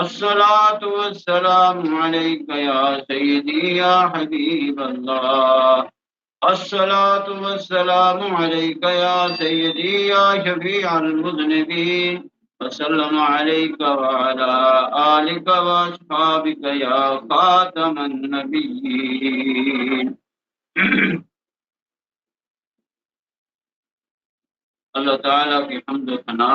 الصلاة والسلام عليك يا سيدي يا حبيب الله. الصلاة والسلام عليك يا سيدي يا شفيع المذنبين وسلم عليك وعلى آلك وأصحابك يا خاتم النبيين. اللہ تعالیٰ کی حمد و ثنا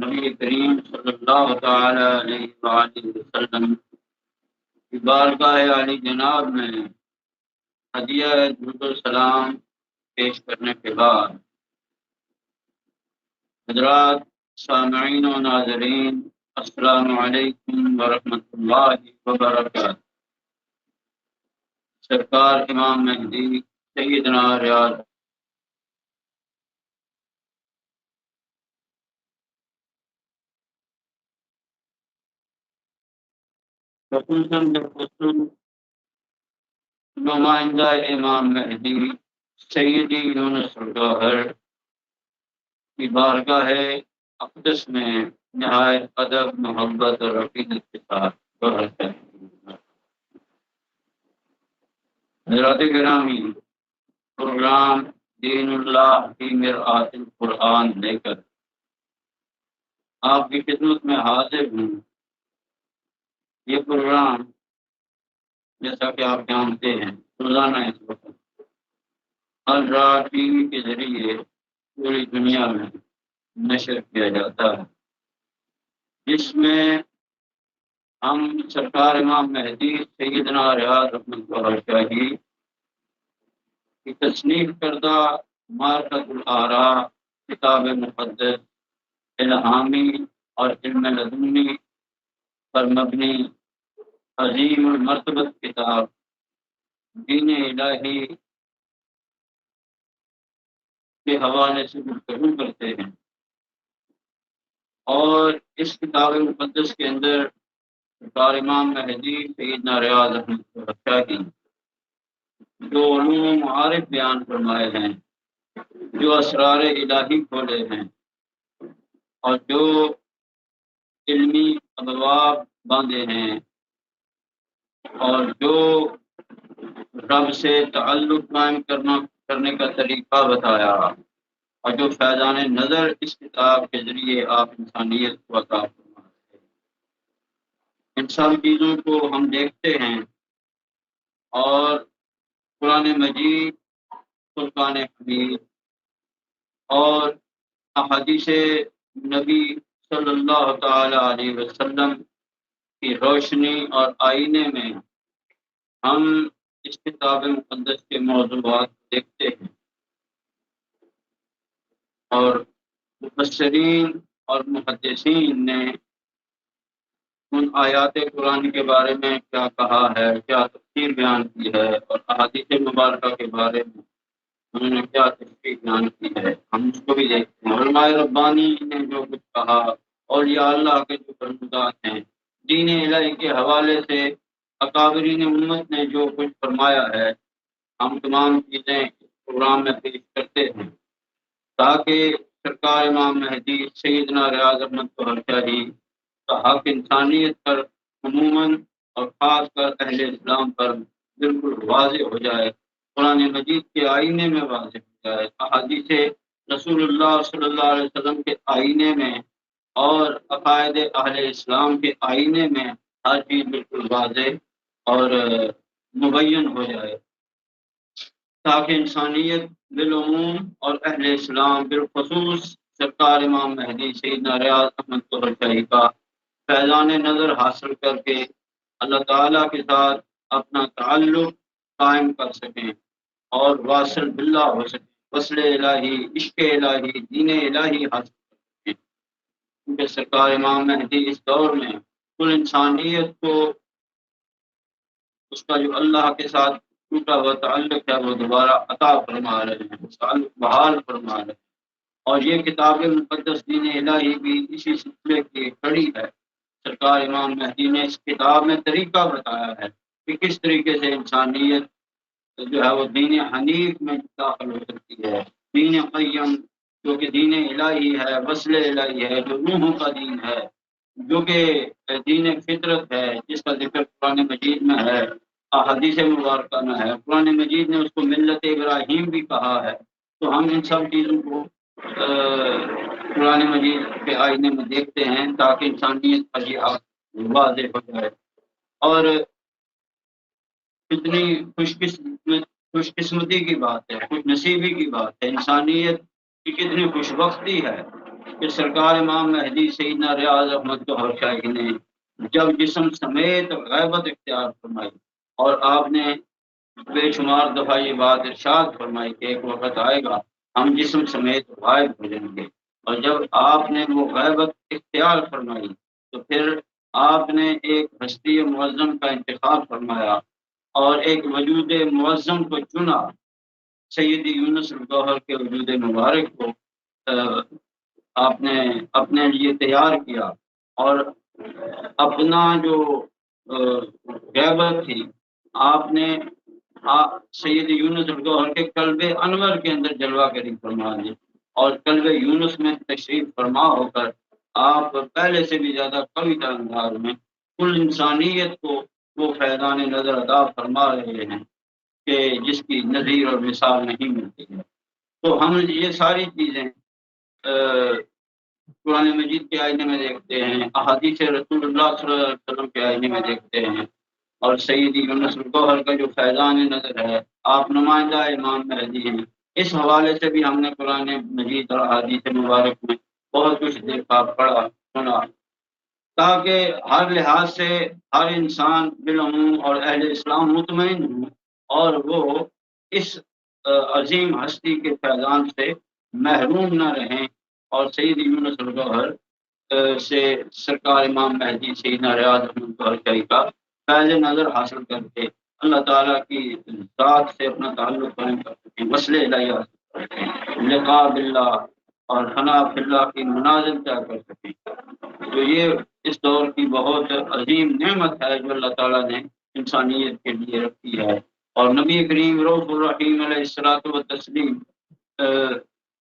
نبی کریم صلی اللہ تعالی علیہ وآلہ وسلم کی بارگاہ عالی جناب میں ہدیہ درود و سلام پیش کرنے کے بعد حضرات سامعین و ناظرین السلام علیکم ورحمۃ اللہ وبرکاتہ. سرکار امام مہدی سیدنا ریاض نمائندہ امام مہدی سیدی یونس الگوہر کی بارگاہ اقدس میں نہایت ادب محبت اور عقیدت کے ساتھ حضرات گرامی، پروگرام دین اللہ کی مرآت القرآن لے کر آپ کی خدمت میں حاضر ہوں. یہ پروگرام جیسا کہ آپ جانتے ہیں روزانہ اس وقت ALRA ٹی وی کے ذریعے پوری دنیا میں نشر کیا جاتا ہے، جس میں ہم سرکار امام مہدی سیدنا ریاض رحمۃ اللہ شاہی کی تصنیف کردہ معرفت الآرا کتاب مقدس الہامی اور علم لدنی پر مبنی عظیم المرتبت کتاب دین الہی کے حوالے سے گفتگو کرتے ہیں. اور اس کتاب مقدس کے اندر سرکار امام مہدی سیدنا ریاض رحمۃ اللہ شاہی جو علوم و معارف بیان فرمائے ہیں جو اسرار الہی کھولے ہیں اور جو علمی ابواب باندھے ہیں اور جو رب سے تعلق قائم کرنے کا طریقہ بتایا اور جو فیضان نظر اس کتاب کے ذریعے آپ انسانیت کو عطا فرما رہے ہیں۔ ان سب چیزوں کو ہم دیکھتے ہیں اور قرآن مجید، فرقان حمید اور احادیث نبی صلی اللہ تعالی علیہ وسلم کی روشنی اور آئینے میں ہم اس کتاب مقدس کے موضوعات دیکھتے ہیں، اور مفسرین اور محدثین نے ان آیات قرآن کے بارے میں کیا کہا ہے، کیا تفسیر بیان کی ہے، اور احادیث مبارکہ کے بارے میں انہوں نے کیا تشریح بیان کی ہے، ہم اس کو بھی دیکھتے ہیں۔ علماء ربانی نے جو کچھ کہا، اولیاء اللہ کے جو فرمودات ہیں، دین الہی کے حوالے سے اکابرین امت نے جو کچھ فرمایا ہے، ہم تمام چیزیں اس پروگرام میں پیش کرتے ہیں تاکہ سرکار امام مہدی سیدنا ریاض احمد طہر شاہی کا حق انسانیت پر عموماً اور خاص کر اہل اسلام پر بالکل واضح ہو جائے، قرآن مجید کے آئینے میں واضح ہو جائے، احادیث رسول اللہ صلی اللہ علیہ وسلم کے آئینے میں اور عقائد اہل اسلام کے آئینے میں ہر چیز بالکل واضح اور مبین ہو جائے، تاکہ انسانیت بالعموم اور اہل اسلام بالخصوص سرکار امام مہدی سیدنا ریاض احمد طہر شاہی کا فیضان نظر حاصل کر کے اللہ تعالیٰ کے ساتھ اپنا تعلق قائم کر سکیں اور واصل باللہ ہو سکیں، وصل الہی، عشق الہی، دین الہی حاصل کر سکیں، کیونکہ سرکار امام مہدی اس دور میں کل انسانیت کو اس کا جو اللہ کے ساتھ ٹوٹا ہوا تعلق ہے وہ دوبارہ عطا فرما رہے ہیں، اس تعلق بحال فرما رہے ہیں، اور یہ کتاب مقدس دین الہی بھی اسی سلسلے کی کڑی ہے۔ سرکار امام مہدی نے اس کتاب میں طریقہ بتایا ہے کہ کس طریقے سے انسانیت جو ہے وہ دین حنیف میں داخل ہو سکتی ہے، دین قیم جو کہ دین الہی ہے، وصل الہی ہے، جو روحوں کا دین ہے، جو کہ دین فطرت ہے، جس کا ذکر قرآن مجید میں ہے، احادیث مبارکہ میں ہے، قرآن مجید نے اس کو ملت ابراہیم بھی کہا ہے۔ تو ہم ان سب چیزوں کو قرآن مجید کے آئینے میں دیکھتے ہیں تاکہ انسانیت کا یہ حق واضح ہو جائے، اور کتنی خوش قسمتی کی بات ہے، خوش نصیبی کی بات ہے، انسانیت کی کتنی خوش بختی ہے کہ سرکار امام مہدی سیدنا ریاض احمد طہر شاہی نے جب جسم سمیت غیبت اختیار فرمائی، اور آپ نے بے شمار دفعہ یہ بات ارشاد فرمائی کہ ایک وقت آئے گا ہم جسم سمیت غائب ہو جائیں گے، اور جب آپ نے وہ غیبت اختیار فرمائی تو پھر آپ نے ایک ہستی معظم کا انتخاب فرمایا اور ایک وجود معظم کو چنا، سید یونس الگوہر کے وجود مبارک کو آپ نے اپنے لیے تیار کیا، اور اپنا جو غیبت تھی آپ نے سید یونس الگوہر کے قلب انور کے اندر جلوہ گری فرما دی، اور قلب یونس میں تشریف فرما ہو کر آپ پہلے سے بھی زیادہ قوی تر انداز میں کل انسانیت کو وہ فیضان نظر عطا فرما رہے ہیں کہ جس کی نظیر اور مثال نہیں ملتی ہے۔ تو ہم یہ ساری چیزیں قرآن مجید کے آئینے میں دیکھتے ہیں، احادیث رسول اللہ صلی اللہ علیہ وسلم کے آئینے میں دیکھتے ہیں، اور سید یونس الگوہر کا جو فیضان نظر ہے، آپ نمائندہ امام مہدی ہیں، اس حوالے سے بھی ہم نے قرآن مجید اور احادیث مبارک میں بہت کچھ دیکھا، پڑھا، سنا، تاکہ ہر لحاظ سے ہر انسان بالعموم اور اہل اسلام مطمئن ہوں اور وہ اس عظیم ہستی کے فیضان سے محروم نہ رہیں، اور سید یونس الگوہر سے سرکار امام مہدی سیدنا ریاض احمد طہر شاہی کا فیض نظر حاصل کر کے اللہ تعالیٰ کی ذات سے اپنا تعلق قائم کر سکیں، وصل الہی حاصل کر سکیں، لقاء باللہ اور ثنا فی اللہ کی منازل طے کر سکیں۔ تو یہ اس دور کی بہت عظیم نعمت ہے جو اللہ تعالیٰ نے انسانیت کے لیے رکھی ہے، اور نبی کریم رؤوف الرحیم علیہ الصلوۃ والتسلیم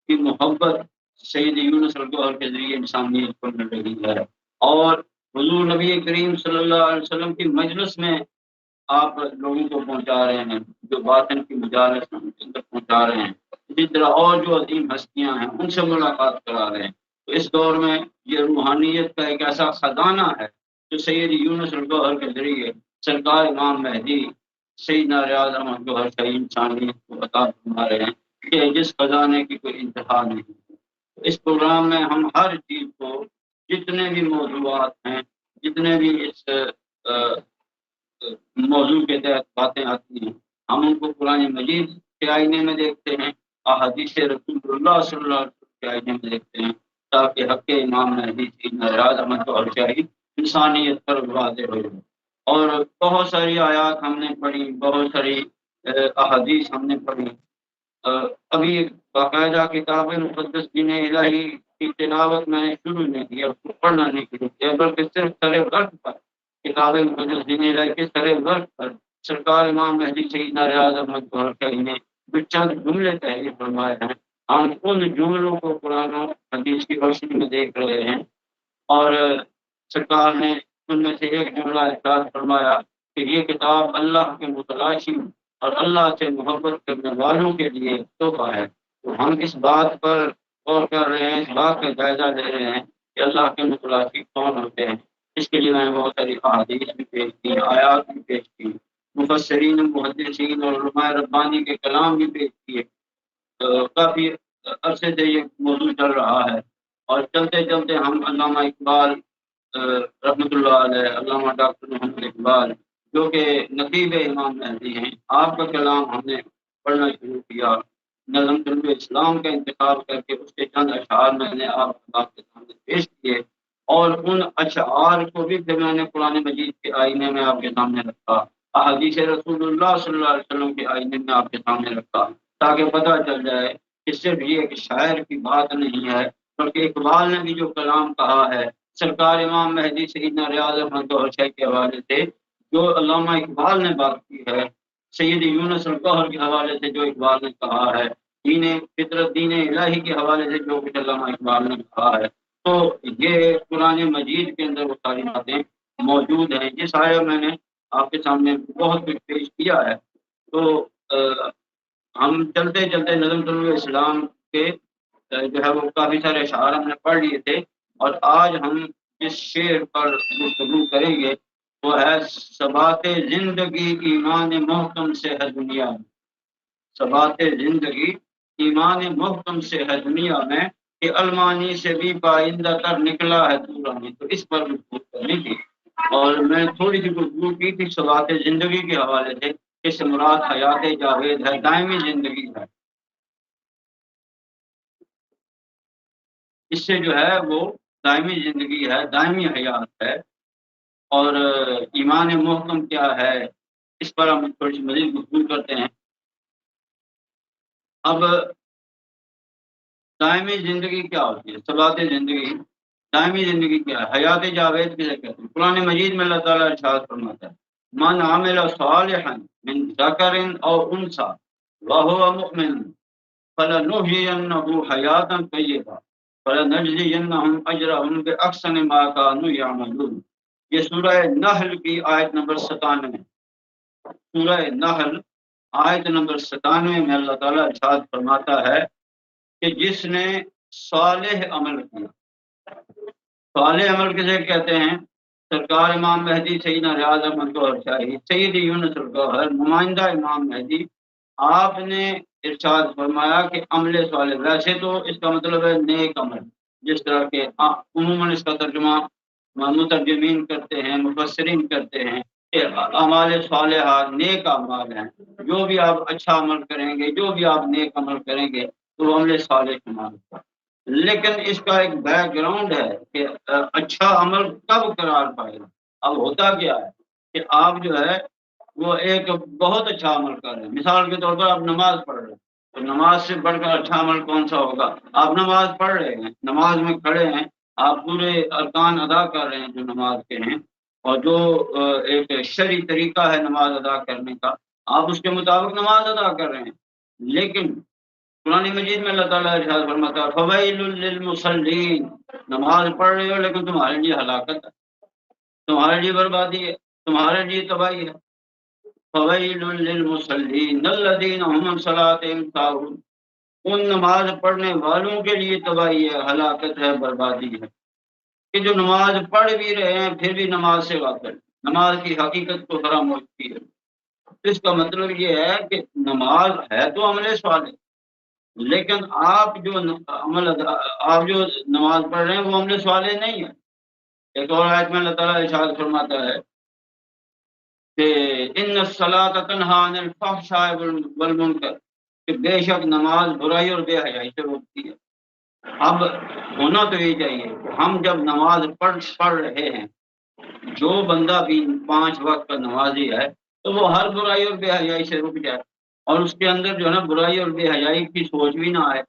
کی محبت سید یونس الگوہر کے ذریعے انسانیت کو مل رہی ہے، اور حضور نبی کریم صلی اللہ علیہ وسلم کی مجلس میں آپ لوگوں کو پہنچا رہے ہیں، جو باطن کی مجالس ہیں ان کے اندر پہنچا رہے ہیں، اسی طرح اور جو عظیم ہستیاں ہیں ان سے ملاقات کرا رہے ہیں۔ تو اس دور میں یہ روحانیت کا ایک ایسا خزانہ ہے جو سید یونس الگوہر کے ذریعے سرکار امام مہدی سیدنا ریاض احمد گوہر شاہی انسانیت کو عطا فرما رہے ہیں کہ جس خزانے کی کوئی انتہا نہیں۔ اس پروگرام میں ہم ہر چیز کو، جتنے بھی موضوعات ہیں، جتنے بھی اس موضوع کے تحت باتیں آتی ہیں، ہم ان کو قرآن مجید کے آئینے میں دیکھتے ہیں، احادیث رسول اللہ صلی اللہ علیہ وسلم کے آئینے میں دیکھتے ہیں، تاکہ حق امام مہدی سیدنا ریاض احمد گوہر شاہی انسانیت پر واضح ہو۔ اور بہت ساری آیات ہم نے پڑھی، بہت ساری احادیث ہم نے پڑھی۔ ابھی باقاعدہ کتاب مقدس دین الہی کی تلاوت میں نے شروع نہیں کی، اس کو پڑھنا نہیں کی، بلکہ صرف سر وقت پر کتاب مقدس دین الہی کے سر وقت پر سرکار امام مہدی سیدنا ریاض احمد گوہر شاہی نے جو چند جملے تحریر فرمائے ہیں، ہم ان جملوں کو قرآن و حدیث کی روشنی میں دیکھ رہے ہیں۔ اور سرکار نے ان میں سے ایک جملہ ارشاد فرمایا کہ یہ کتاب اللہ کے متلاشی اور اللہ سے محبت کرنے والوں کے لیے تحفہ ہے۔ تو ہم اس بات پر غور کر رہے ہیں، اس بات کا جائزہ لے رہے ہیں کہ اللہ کے متلاشی کون ہوتے ہیں۔ اس کے لیے میں نے بہت ساری احادیث بھی پیش کی، آیات بھی پیش کی، مفسرین، محدثین اور علماء ربانی کے کلام بھی پیش کیے۔ کافی عرصے سے یہ موضوع چل رہا ہے، اور چلتے چلتے ہم علامہ اقبال رحمۃ اللہ علیہ، علامہ ڈاکٹر محمد اقبال جو کہ نقیب امام مہدی ہیں، آپ کا کلام ہم نے پڑھنا شروع کیا۔ نظم طلوع اسلام کا انتخاب کر کے اس کے چند اشعار میں نے آپ کے سامنے پیش کیے، اور ان اشعار کو بھی پھر میں نے قرآن مجید کے آئینے میں آپ کے سامنے رکھا، احادیث رسول اللہ صلی اللہ علیہ وسلم کے آئینے میں آپ کے سامنے رکھا، تاکہ پتہ چل جائے کہ صرف یہ ایک شاعر کی بات نہیں ہے، بلکہ اقبال نے بھی جو کلام کہا ہے سرکار امام مہدی سیدنا ریاض احمد گوہر شاہی کے حوالے سے، جو علامہ اقبال نے بات کی ہے، سید یونس الگوہر کے حوالے سے جو اقبال نے کہا ہے، دین فطرت دین الہی کے حوالے سے جو کچھ علامہ اقبال نے کہا ہے، تو یہ قرآن مجید کے اندر وہ ساری باتیں موجود ہیں۔ یہ سارے میں نے آپ کے سامنے بہت کچھ پیش کیا ہے۔ تو ہم چلتے چلتے نظم طلوع اسلام کے جو ہے وہ کافی سارے اشعار ہم نے پڑھ لیے تھے، اور آج ہم جس شعر پر گفتگو کریں گے وہ ہے ثبات زندگی ایمان محکم سے ہے دنیا میں۔ ثبات زندگی ایمان محکم سے ہے دنیا میں، کہ المانی سے بھی پائندہ تر نکلا ہے دورانی۔ تو اس پر گفتگو کرنی تھی، اور میں تھوڑی سی گفتگو کی تھی ثبات زندگی کے حوالے سے، اس سے مراد حیات جاوید ہے، دائمی زندگی ہے۔ اس سے جو ہے وہ دائمی زندگی ہے، دائمی حیات ہے۔ اور ایمان محکم کیا ہے، اس پر ہم تھوڑی سی مزید گفتگو کرتے ہیں۔ اب دائمی زندگی کیا ہوتی ہے، ثبات زندگی، دائمی زندگی کیا ہے، حیات جاوید کسے کہتے ہیں؟ قرآن مجید میں اللہ تعالیٰ ارشاد فرماتا ہے من عمل صالحا من ذکر او انثى وهو مؤمن فلنحيينه حیاتا طیبہ فلنجزینہم اجرہم باحسن ما كانوا یعملون۔ یہ سورہ نحل کی آیت نمبر 97، سورہ نحل آیت نمبر 97 میں اللہ تعالیٰ ارشاد فرماتا ہے کہ جس نے صالح عمل کیا، صالح عمل کسے کہتے ہیں؟ سرکار امام مہدی سیدنا ریاض احمد گوہر شاہی، سید یونس الگوہر، نمائندہ امام مہدی، آپ نے ارشاد فرمایا کہ عمل صالح، ویسے تو اس کا مطلب ہے نیک عمل، جس طرح کے عموماً اس کا ترجمہ مترجمین کرتے ہیں، مفسرین کرتے ہیں کہ اعمال صالحہ نیک اعمال ہیں، جو بھی آپ اچھا عمل کریں گے، جو بھی آپ نیک عمل کریں گے تو وہ عمل صالح شمار ہوگا۔ لیکن اس کا ایک بیک گراؤنڈ ہے کہ اچھا عمل کب قرار پائے گا۔ اب ہوتا کیا ہے کہ آپ جو ہے وہ ایک بہت اچھا عمل کر رہے ہیں، مثال کے طور پر آپ نماز پڑھ رہے ہیں، تو نماز سے بڑھ کر اچھا عمل کون سا ہوگا؟ آپ نماز پڑھ رہے ہیں، نماز میں کھڑے ہیں، آپ پورے ارکان ادا کر رہے ہیں جو نماز کے ہیں، اور جو ایک شرعی طریقہ ہے نماز ادا کرنے کا، آپ اس کے مطابق نماز ادا کر رہے ہیں۔ لیکن قرآن مجید میں اللہ تعالیٰ ارشاد فرماتا ہے فویل للمصلین، نماز پڑھ رہے ہو لیکن تمہارے لیے ہلاکت ہے، تمہارے لیے بربادی ہے، تمہارے لیے تباہی ہے۔ فویل للمصلین الذین هم عن صلاتهم ساہون، ان نماز پڑھنے والوں کے لیے تباہی ہے، ہلاکت ہے، بربادی ہے، کہ جو نماز پڑھ بھی رہے ہیں پھر بھی نماز سے غافل، نماز کی حقیقت کو فراموش ہے۔ اس کا مطلب یہ ہے کہ نماز ہے تو عمل صالح، لیکن آپ جو آپ جو نماز پڑھ رہے ہیں وہ عمل صالح نہیں ہے۔ ایک اور آیت میں اللہ تعالیٰ ارشاد فرماتا ہے کہ ان الصلاۃ تنہی عن الفحشاء والمنکر، کہ بے شک نماز برائی اور بے حیائی سے روکتی ہے۔ اب ہونا تو یہ چاہیے کہ ہم جب نماز پڑھ رہے ہیں، جو بندہ بھی 5 وقت کا نمازی ہے تو وہ ہر برائی اور بے حیائی سے رک جائے، اور اس کے اندر جو ہے نا برائی اور بے حیائی کی سوچ بھی نہ آئے۔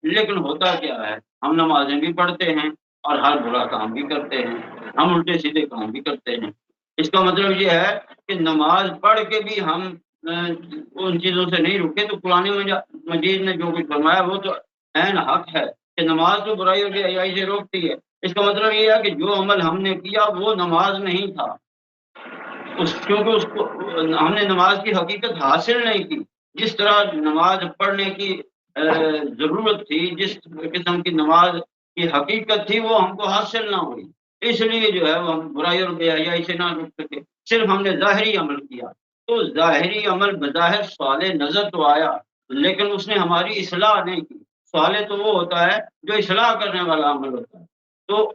لیکن ہوتا کیا ہے، ہم نمازیں بھی پڑھتے ہیں اور ہر برا کام بھی کرتے ہیں، ہم الٹے سیدھے کام بھی کرتے ہیں۔ اس کا مطلب یہ ہے کہ نماز پڑھ کے بھی ہم ان چیزوں سے نہیں رکے، تو قرآن مجید نے جو کچھ فرمایا وہ تو عین حق ہے کہ نماز تو برائی اور بے حیائی سے روکتی ہے۔ اس کا مطلب یہ ہے کہ جو عمل ہم نے کیا وہ نماز نہیں تھا، کیونکہ اس کو ہم نے نماز کی حقیقت حاصل نہیں کی۔ جس طرح نماز پڑھنے کی ضرورت تھی، جس قسم کی نماز کی حقیقت تھی، وہ ہم کو حاصل نہ ہوئی، اس لیے جو ہے وہ ہم برائی اور بے حیائی سے نہ رک سکے، صرف ہم نے ظاہری عمل کیا۔ تو ظاہری عمل بظاہر صالح نظر تو آیا، لیکن اس نے ہماری اصلاح نہیں کی۔ صالح تو وہ ہوتا ہے جو اصلاح کرنے والا عمل ہوتا ہے۔ تو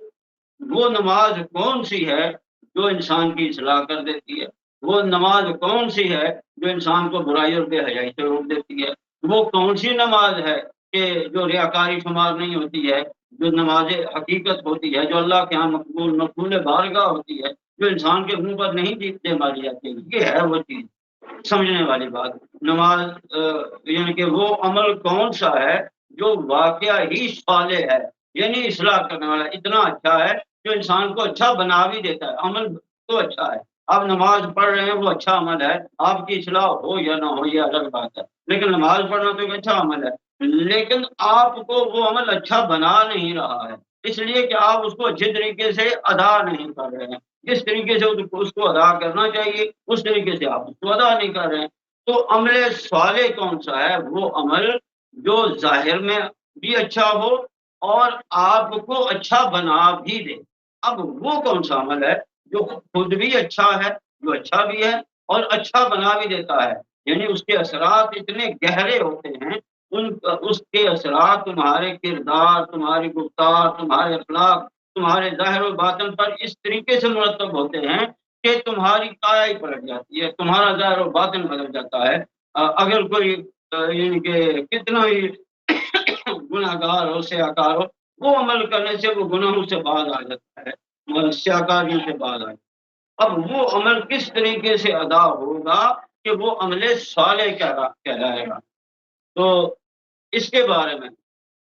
وہ نماز کون سی ہے جو انسان کی اصلاح کر دیتی ہے؟ وہ نماز کون سی ہے جو انسان کو برائی اور بے حیائی سے روک دیتی ہے؟ وہ کون سی نماز ہے کہ جو ریاکاری شمار نہیں ہوتی ہے، جو نماز حقیقت ہوتی ہے، جو اللہ کے یہاں مقبول بارگاہ ہوتی ہے، جو انسان کے منہ پر نہیں جیتنے ماری جاتی ہے؟ یہ ہے وہ چیز سمجھنے والی بات۔ نماز یعنی کہ وہ عمل کون سا ہے جو واقعہ ہی صالح ہے، یعنی اصلاح کرنے والا، اتنا اچھا ہے جو انسان کو اچھا بنا بھی دیتا ہے۔ عمل تو اچھا ہے، آپ نماز پڑھ رہے ہیں وہ اچھا عمل ہے، آپ کی اصلاح ہو یا نہ ہو یہ الگ بات ہے، لیکن نماز پڑھنا تو ایک اچھا عمل ہے، لیکن آپ کو وہ عمل اچھا بنا نہیں رہا ہے، اس لیے کہ آپ اس کو اچھے طریقے سے ادا نہیں کر رہے ہیں۔ جس طریقے سے اس کو ادا کرنا چاہیے اس طریقے سے آپ اس کو ادا نہیں کر رہے ہیں۔ تو عمل صالح کون سا ہے؟ وہ عمل جو ظاہر میں بھی اچھا ہو اور آپ کو اچھا بنا بھی دے۔ اب وہ کون سا عمل ہے جو خود بھی اچھا ہے، جو اچھا بھی ہے اور اچھا بنا بھی دیتا ہے، یعنی اس کے اثرات اتنے گہرے ہوتے ہیں، اس کے اثرات تمہارے کردار، تمہاری گفتار، تمہارے اخلاق، تمہارے ظاہر و باطن پر اس طریقے سے مرتب ہوتے ہیں کہ تمہاری کایا ہی پلٹ جاتی ہے، تمہارا ظاہر و باطن بدل جاتا ہے۔ اگر کوئی یعنی کہ کتنا ہی گناہ گار ہو، سیاکار ہو، وہ عمل کرنے سے وہ گناہوں سے باز آ جاتا ہے، سیاکاریوں سے باز آ جاتا ہے۔ اب وہ عمل کس طریقے سے ادا ہوگا کہ وہ عمل صالح کہلائے گا؟ تو اس کے بارے میں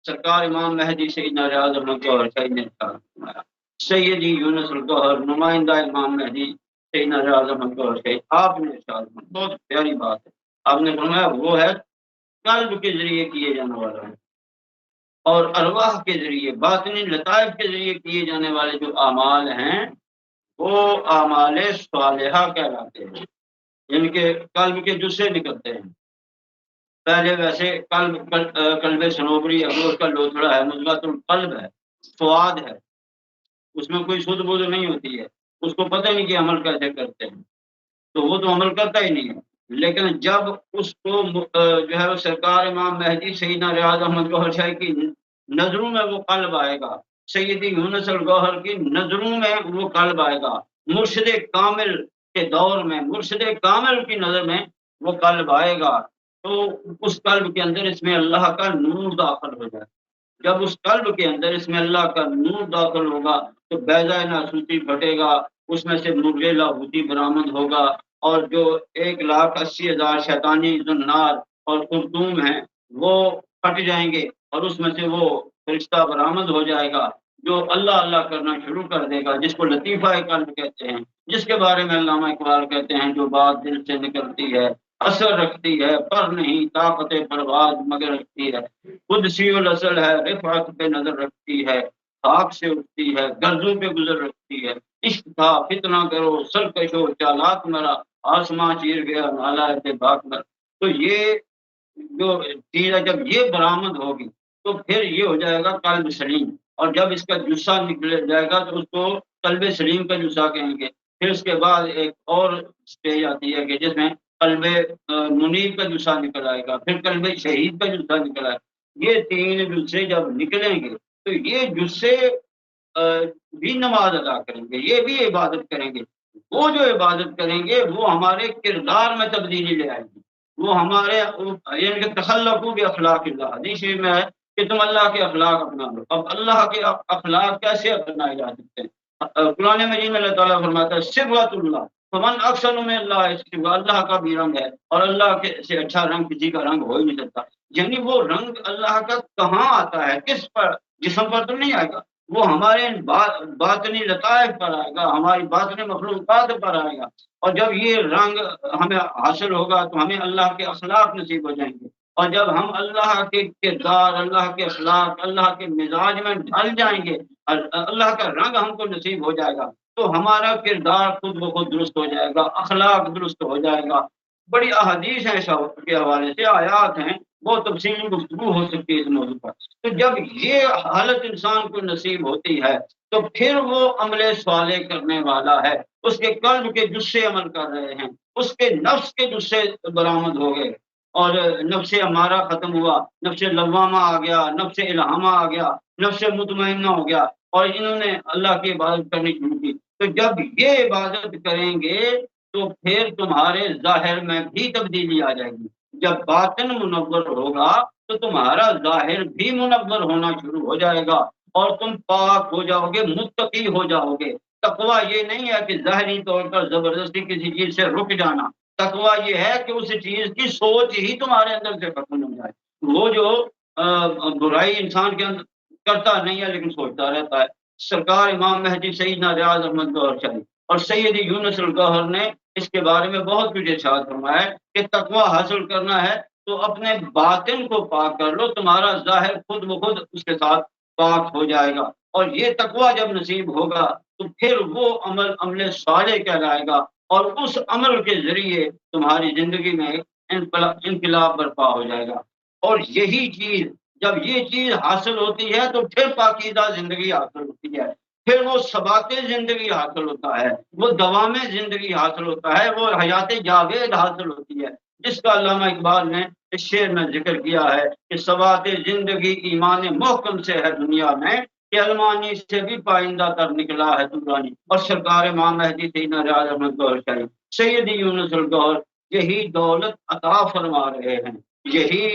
سرکار امام مہدی سیدنا ریاض احمد گوہر شاہی نے فرمایا، سیدی یونس الگوہر نمائندہ امام مہدی سیدنا ریاض احمد گوہر شاہی، آپ نے ارشاد فرمایا، بہت پیاری بات ہے، آپ نے فرمایا وہ ہے قلب کے ذریعے کیے جانے والا ہے، اور ارواح کے ذریعے، باطنی لطائف کے ذریعے کیے جانے والے جو اعمال ہیں وہ اعمال صالحہ کہلاتے ہیں، یعنی کہ قلب کے جز سے نکلتے ہیں۔ پہلے ویسے قلب سنوبری ابو اس کا لوتھڑا ہے، مضغۃ القلب ہے، فؤاد ہے، اس میں کوئی سدھ بدھ نہیں ہوتی ہے، اس کو پتہ نہیں کہ عمل کیسے کرتے ہیں، تو وہ تو عمل کرتا ہی نہیں ہے۔ لیکن جب اس کو جو ہے سرکار امام مہدی سیدنا ریاض احمد گوہر شاہی کی نظروں میں وہ قلب آئے گا، سیدی یونس الگوہر کی نظروں میں وہ قلب آئے گا، مرشد کامل کے دور میں مرشد کامل کی نظر میں وہ قلب آئے گا، تو اس قلب کے اندر اس میں اللہ کا نور داخل ہو جائے۔ جب اس قلب کے اندر اس میں اللہ کا نور داخل ہوگا تو بیضۂ ناسوتی پھٹے گا، اس میں سے نور لاہوتی برآمد ہوگا، اور جو 1,80,000 شیطانی زنار اور خرطوم ہیں وہ پھٹ جائیں گے، اور اس میں سے وہ فرشتہ برآمد ہو جائے گا جو اللہ اللہ کرنا شروع کر دے گا، جس کو لطیفہ قلب کہتے ہیں، جس کے بارے میں علامہ اقبال کہتے ہیں جو بات دل سے نکلتی ہے اثر رکھتی ہے پر نہیں طاقت پرواز مگر رکھتی ہے، خود سی الاصل ہے رفعت پہ نظر رکھتی ہے، خاک سے اٹھتی ہے گرزوں پہ گزر رکھتی ہے، عشق تھا فتنہ کرو سرکشو چالاک مرا، آسماں چیر گیا نالا ہے باک مرا۔ تو یہ جو چیز ہے جب یہ برآمد ہوگی تو پھر یہ ہو جائے گا قلب سلیم، اور جب اس کا جسہ نکل جائے گا تو اس کو قلب سلیم کا جسہ کہیں گے۔ پھر اس کے بعد ایک اور اسٹیج آتی ہے کہ جس میں قلب منیب کا جسہ نکل آئے گا، پھر قلب شہید کا جسہ نکل آئے گا۔ یہ تین جسے جب نکلیں گے تو یہ جسے بھی نماز ادا کریں گے، یہ بھی عبادت کریں گے۔ وہ جو عبادت کریں گے وہ ہمارے کردار میں تبدیلی لے آئے گی، وہ ہمارے یعنی کہ تخلقو باخلاق اللہ، حدیث شریف میں ہے کہ تم اللہ کے اخلاق اپنا لو۔ اب اللہ کے اخلاق کیسے اپنائے جا سکتے ہیں؟ قرآن مجید میں اللہ تعالیٰ فرماتا ہے صبغۃ اللہ فمن احسن من اللہ صبغۃ، اللہ کا بھی رنگ ہے اور اللہ کے سے اچھا رنگ کسی کا رنگ ہو ہی نہیں سکتا۔ یعنی وہ رنگ اللہ کا کہاں آتا ہے، کس پر؟ جسم پر تو نہیں آئے گا، وہ ہمارے باطنی لطائف پر آئے گا، ہماری باطنی مخلوقات پر آئے گا۔ اور جب یہ رنگ ہمیں حاصل ہوگا تو ہمیں اللہ کے اخلاق نصیب ہو جائیں گے، اور جب ہم اللہ کے کردار، اللہ کے اخلاق، اللہ کے مزاج میں ڈھل جائیں گے، اللہ کا رنگ ہم کو نصیب ہو جائے گا تو ہمارا کردار خود بخود درست ہو جائے گا، اخلاق درست ہو جائے گا۔ بڑی احادیث ہیں اس کے حوالے سے، آیات ہیں، بہت تفصیلی گفتگو ہو سکتی ہے اس موضوع پر۔ تو جب یہ حالت انسان کو نصیب ہوتی ہے تو پھر وہ عمل صالح کرنے والا ہے، اس کے قلب کے جسے عمل کر رہے ہیں، اس کے نفس کے جسے برآمد ہو گئے، اور نفس امارہ ختم ہوا، نفس لوامہ آ گیا، نفس الہامہ آ گیا، نفس مطمئنہ ہو گیا، اور انہوں نے اللہ کی عبادت کرنی شروع کی۔ تو جب یہ عبادت کریں گے تو پھر تمہارے ظاہر میں بھی تبدیلی آ جائے گی۔ جب باطن منور ہوگا تو تمہارا ظاہر بھی منور ہونا شروع ہو جائے گا، اور تم پاک ہو جاؤ گے، متقی ہو جاؤ گے۔ تقویٰ یہ نہیں ہے کہ ظاہری طور پر زبردستی کسی چیز سے رک جانا، تقویٰ یہ ہے کہ اس چیز کی سوچ ہی تمہارے اندر سے ختم ہو جائے۔ وہ جو برائی انسان کے اندر کرتا نہیں ہے لیکن سوچتا رہتا ہے۔ سرکار امام مہدی سیدنا ریاض احمد گوہر شاہی اور سید یونس الگوہر نے اس کے بارے میں بہت کچھ ارشاد فرمایا ہے کہ تقویٰ حاصل کرنا ہے تو اپنے باطن کو پاک کر لو، تمہارا ظاہر خود بخود اس کے ساتھ پاک ہو جائے گا۔ اور یہ تقویٰ جب نصیب ہوگا تو پھر وہ عمل صالح کہلائے گا، اور اس عمل کے ذریعے تمہاری زندگی میں انقلاب برپا ہو جائے گا۔ اور یہی چیز جب یہ چیز حاصل ہوتی ہے تو پھر پاکیزہ زندگی حاصل ہوتی ہے، پھر وہ ثبات زندگی حاصل ہوتا ہے، وہ دوام زندگی حاصل ہوتا ہے، وہ حیات جاوید حاصل ہوتی ہے، جس کا علامہ اقبال نے اس شعر میں ذکر کیا ہے کہ ثبات زندگی ایمان محکم سے ہے دنیا میں، کہ المانی سے بھی پائندہ تر نکلا ہے دورانی۔ اور سرکار امام مہدی سیدنا ریاض احمد گوہر شاہی سید یونس الگوہر یہی دولت عطا فرما رہے ہیں، یہی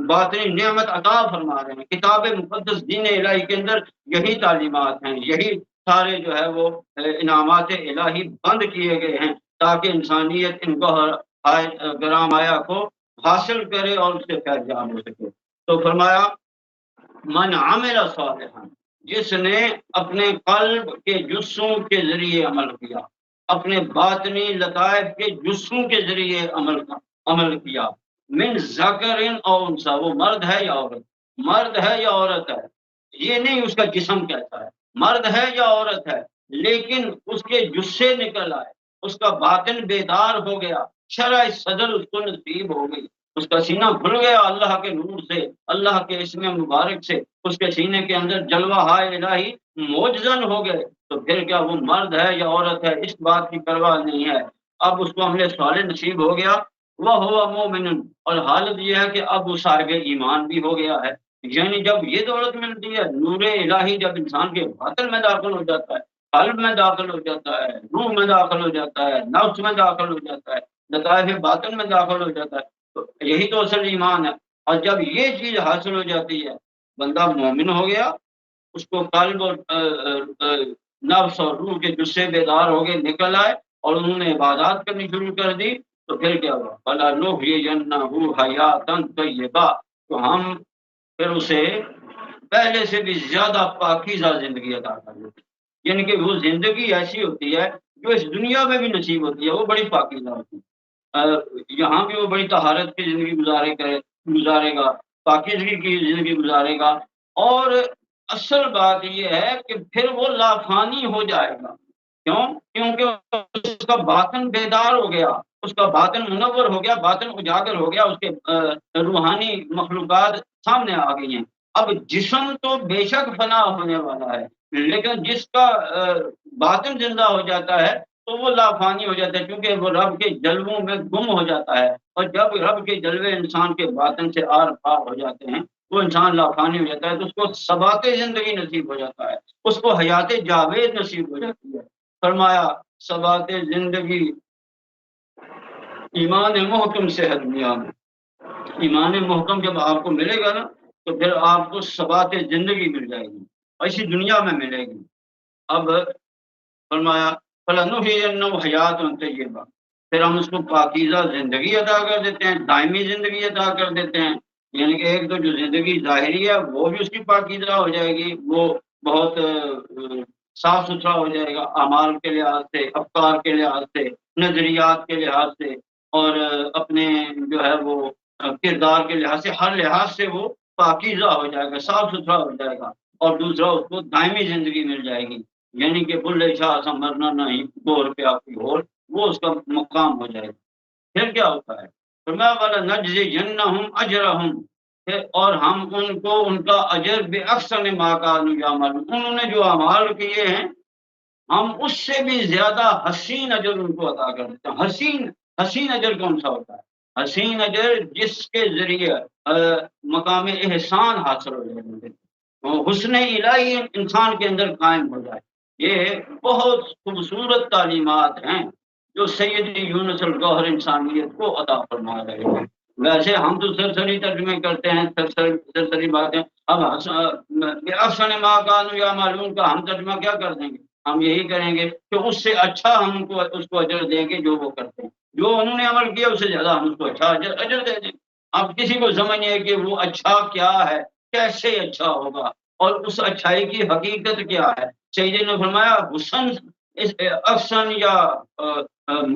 باطنی نعمت عطا فرما رہے ہیں۔ کتاب مقدس دین الہی کے اندر یہی تعلیمات ہیں، یہی سارے جو ہے وہ انعامات الہی بند کیے گئے ہیں تاکہ انسانیت ان گوہر گرام آیا کو حاصل کرے اور اس سے فیض یاب ہو سکے۔ تو فرمایا من عمل صالحا، جس نے اپنے قلب کے جسوں کے ذریعے عمل کیا، اپنے باطنی لطائف کے جسوں کے ذریعے عمل کیا، من ذکر او انثی، وہ مرد ہے یا عورت، مرد ہے یا عورت ہے، یہ نہیں اس کا جسم کیسا ہے، مرد ہے یا عورت ہے، لیکن اس کے جسے نکل آئے، اس کا باطن بیدار ہو گیا، شرح صدر اس کو نصیب ہو گئی، اس کا سینہ کھل گیا اللہ کے نور سے، اللہ کے اسم مبارک سے، اس کے سینے کے اندر جلوہ ہائے الہی موجزن ہو گئے، تو پھر کیا وہ مرد ہے یا عورت ہے اس بات کی پرواہ نہیں ہے۔ اب اس کو عمل صالح نصیب ہو گیا، وہ ہوا مومن، اور حالت یہ ہے کہ اب وہ صاحب ایمان بھی ہو گیا ہے۔ یعنی جب یہ دولت ملتی ہے، نور الہی جب انسان کے باطن میں داخل ہو جاتا ہے، قلب میں داخل ہو جاتا ہے، روح میں داخل ہو جاتا ہے، نفس میں داخل ہو جاتا ہے، لطائف باطن میں داخل ہو جاتا ہے، تو یہی تو اصل ایمان ہے۔ اور جب یہ چیز حاصل ہو جاتی ہے، بندہ مومن ہو گیا، اس کو قلب اور نفس اور روح کے جسے بیدار ہو گئے، نکل آئے، اور انہوں نے عبادات کرنی شروع کر دی، تو پھر کیا ہوا؟ فَلَنُحْيِيَنَّهُ حَيَاةً طَيِّبَةً، تو ہم پھر اسے پہلے سے بھی زیادہ پاکیزہ زندگی عطا کر دیتے ہیں۔ یعنی کہ وہ زندگی ایسی ہوتی ہے جو اس دنیا میں بھی نصیب ہوتی ہے، وہ بڑی پاکیزہ ہوتی ہے۔ یہاں بھی وہ بڑی طہارت کی زندگی گزارے گا، پاکیزگی کی زندگی گزارے گا، اور اصل بات یہ ہے کہ پھر وہ لافانی ہو جائے گا۔ کیوں؟ کیونکہ اس کا باطن بیدار ہو گیا، اس کا باطن منور ہو گیا، باطن اجاگر ہو گیا، اس کے روحانی مخلوقات سامنے آ گئی ہیں۔ اب جسم تو بے شک فنا ہونے والا ہے، لیکن جس کا باطن زندہ ہو جاتا ہے تو وہ لافانی ہو جاتا ہے، کیونکہ وہ رب کے جلووں میں گم ہو جاتا ہے، اور جب رب کے جلوے انسان کے باطن سے آر پار ہو جاتے ہیں وہ انسان لافانی ہو جاتا ہے، تو اس کو ثبات زندگی نصیب ہو جاتا ہے، اس کو حیات جاوید نصیب ہو جاتی ہے۔ فرمایا ثبات زندگی ایمان محکم سے ہے دنیا میں، ایمان محکم جب آپ کو ملے گا نا تو پھر آپ کو ثبات زندگی مل جائے گی، اور اسی دنیا میں ملے گی۔ اب فرمایا فَلَنُحْيِيَنَّهُ حَيَاةً طَيِّبَةً، پھر ہم اس کو پاکیزہ زندگی عطا کر دیتے ہیں، دائمی زندگی عطا کر دیتے ہیں، یعنی کہ ایک تو جو زندگی ظاہری ہے وہ بھی اس کی پاکیزہ ہو جائے گی، وہ بہت صاف ستھرا ہو جائے گا، اعمال کے لحاظ سے، افکار کے لحاظ سے، نظریات کے لحاظ سے، اور اپنے جو ہے وہ کردار کے لحاظ سے، ہر لحاظ سے وہ پاکیزہ ہو جائے گا، صاف ستھرا ہو جائے گا، اور دوسرا اس کو دائمی زندگی مل جائے گی، یعنی کہ بلے شاہ سا مرنا نہیں گور پہ آپ کی ہو، وہ اس کا مقام ہو جائے گا۔ پھر کیا ہوتا ہے؟ فرمایا والا نجزینہم اجرہم، اور ہم ان کو ان کا اجر بے احسن ما کانوا یعملون، انہوں نے جو اعمال کیے ہیں ہم اس سے بھی زیادہ حسین اجر ان کو عطا کر دیتے ہیں۔ حسین اجر کون سا ہوتا ہے؟ حسین اجر جس کے ذریعے مقام احسان حاصل ہو جائے، حسن الہی انسان کے اندر قائم ہو جائے۔ یہ بہت خوبصورت تعلیمات ہیں جو سید یونس الگوہر انسانیت کو عطا فرما رہے ہیں۔ ویسے ہم تو سرسری ترجمے کرتے ہیں، سرسری باتیں، اب احسن ما کانوا یعملون کا ہم ترجمہ کیا کر دیں گے؟ ہم یہی کریں گے کہ اس سے اچھا ہم کو اس کو اجر دیں گے جو وہ کرتے ہیں، جو انہوں نے عمل کیا اس سے زیادہ ہم اس کو اچھا اجر دے دیں۔ اب کسی کو سمجھے کہ وہ اچھا کیا ہے، کیسے اچھا ہوگا، اور اس اچھائی کی حقیقت کیا ہے۔ سیدی نے فرمایا حسن احسن یا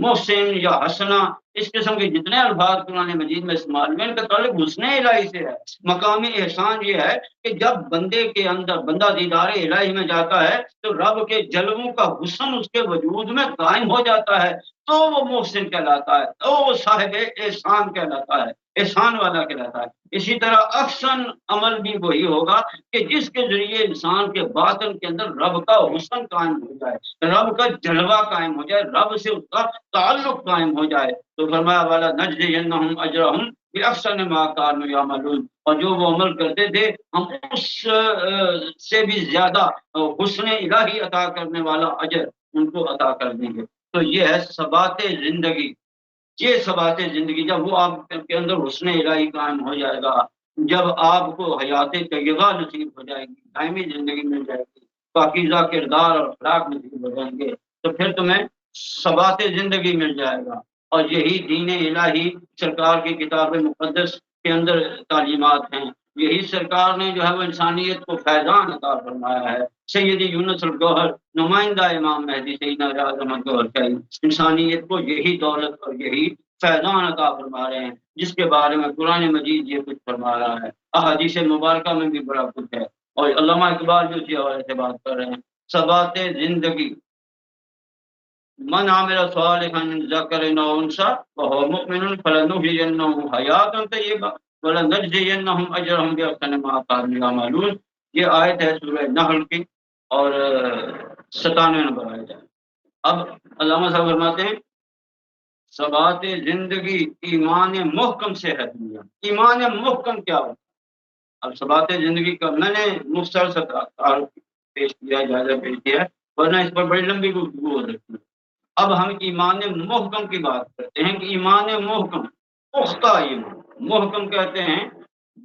محسن یا حسنا، اس قسم کے جتنے الفاظ قرآن مجید میں استعمال ہوئے ان کا تعلق حسن الہی سے ہے۔ مقامی احسان یہ ہے کہ جب بندے کے اندر بندہ دیدار الہی میں جاتا ہے تو رب کے جلووں کا حسن اس کے وجود میں قائم ہو جاتا ہے، تو وہ محسن کہلاتا ہے، تو وہ صاحب احسان کہلاتا ہے، احسان والا کہلاتا ہے۔ اسی طرح احسن عمل بھی وہی ہوگا کہ جس کے ذریعے انسان کے باطن کے اندر رب کا حسن قائم ہو جائے، رب کا جلوہ قائم ہو جائے، رب سے اس کا تعلق قائم ہو جائے۔ تو فرمایا والا نجزینہم اجرہم بأحسن ما کانوا یعملون، اور جو وہ عمل کرتے تھے ہم اس سے بھی زیادہ حسن الہی عطا کرنے والا اجر ان کو عطا کر دیں گے۔ تو یہ ہے ثبات زندگی۔ یہ ثبات زندگی جب وہ آپ کے اندر حسن الہی قائم ہو جائے گا، جب آپ کو حیات طیبہ نصیب ہو جائے گی، دائمی زندگی مل جائے گی، پاکیزہ کردار اور اخلاق نصیب ہو جائیں گے، تو پھر تمہیں ثبات زندگی مل جائے گا۔ اور یہی دین الہی سرکار کی کتاب مقدس کے اندر تعلیمات ہیں، یہی سرکار نے جو ہے وہ انسانیت کو فیضان عطا فرمایا ہے۔ سیدی یونس الگوہر نمائندہ امام مہدی سیدنا اعظم الگوہر کا انسانیت کو یہی دولت اور یہی فیضان عطا فرما رہے ہیں، جس کے بارے میں قرآن مجید یہ کچھ فرما رہا ہے، احادیث مبارکہ میں بھی بڑا کچھ ہے، اور علامہ اقبال جو اسی حوالے سے بات کر رہے ہیں۔ ثبات زندگی من عمل صالحا من ذکر او انثى وهو مؤمن فلنحيينه حیاة طیبہ ولنجزینہم اجرہم بأحسن ما كانوا یعملون۔ یہ آیت ہے سورہ نحل کی، اور 97 نمبر آیت ہے۔ اب علامہ صاحب فرماتے ہیں ثبات زندگی ایمان محکم سے ہے دنیا۔ ایمان محکم کیا ہوتا ہے؟ اب ثبات زندگی کا میں نے مختصر سا تعارف پیش کیا، جائزہ پیش کیا ہے، ورنہ اس پر بڑی لمبی گفتگو ہو سکتی ہے۔ اب ہم ایمان محکم کی بات کرتے ہیں کہ ایمان محکم، پختہ ایمان، محکم کہتے ہیں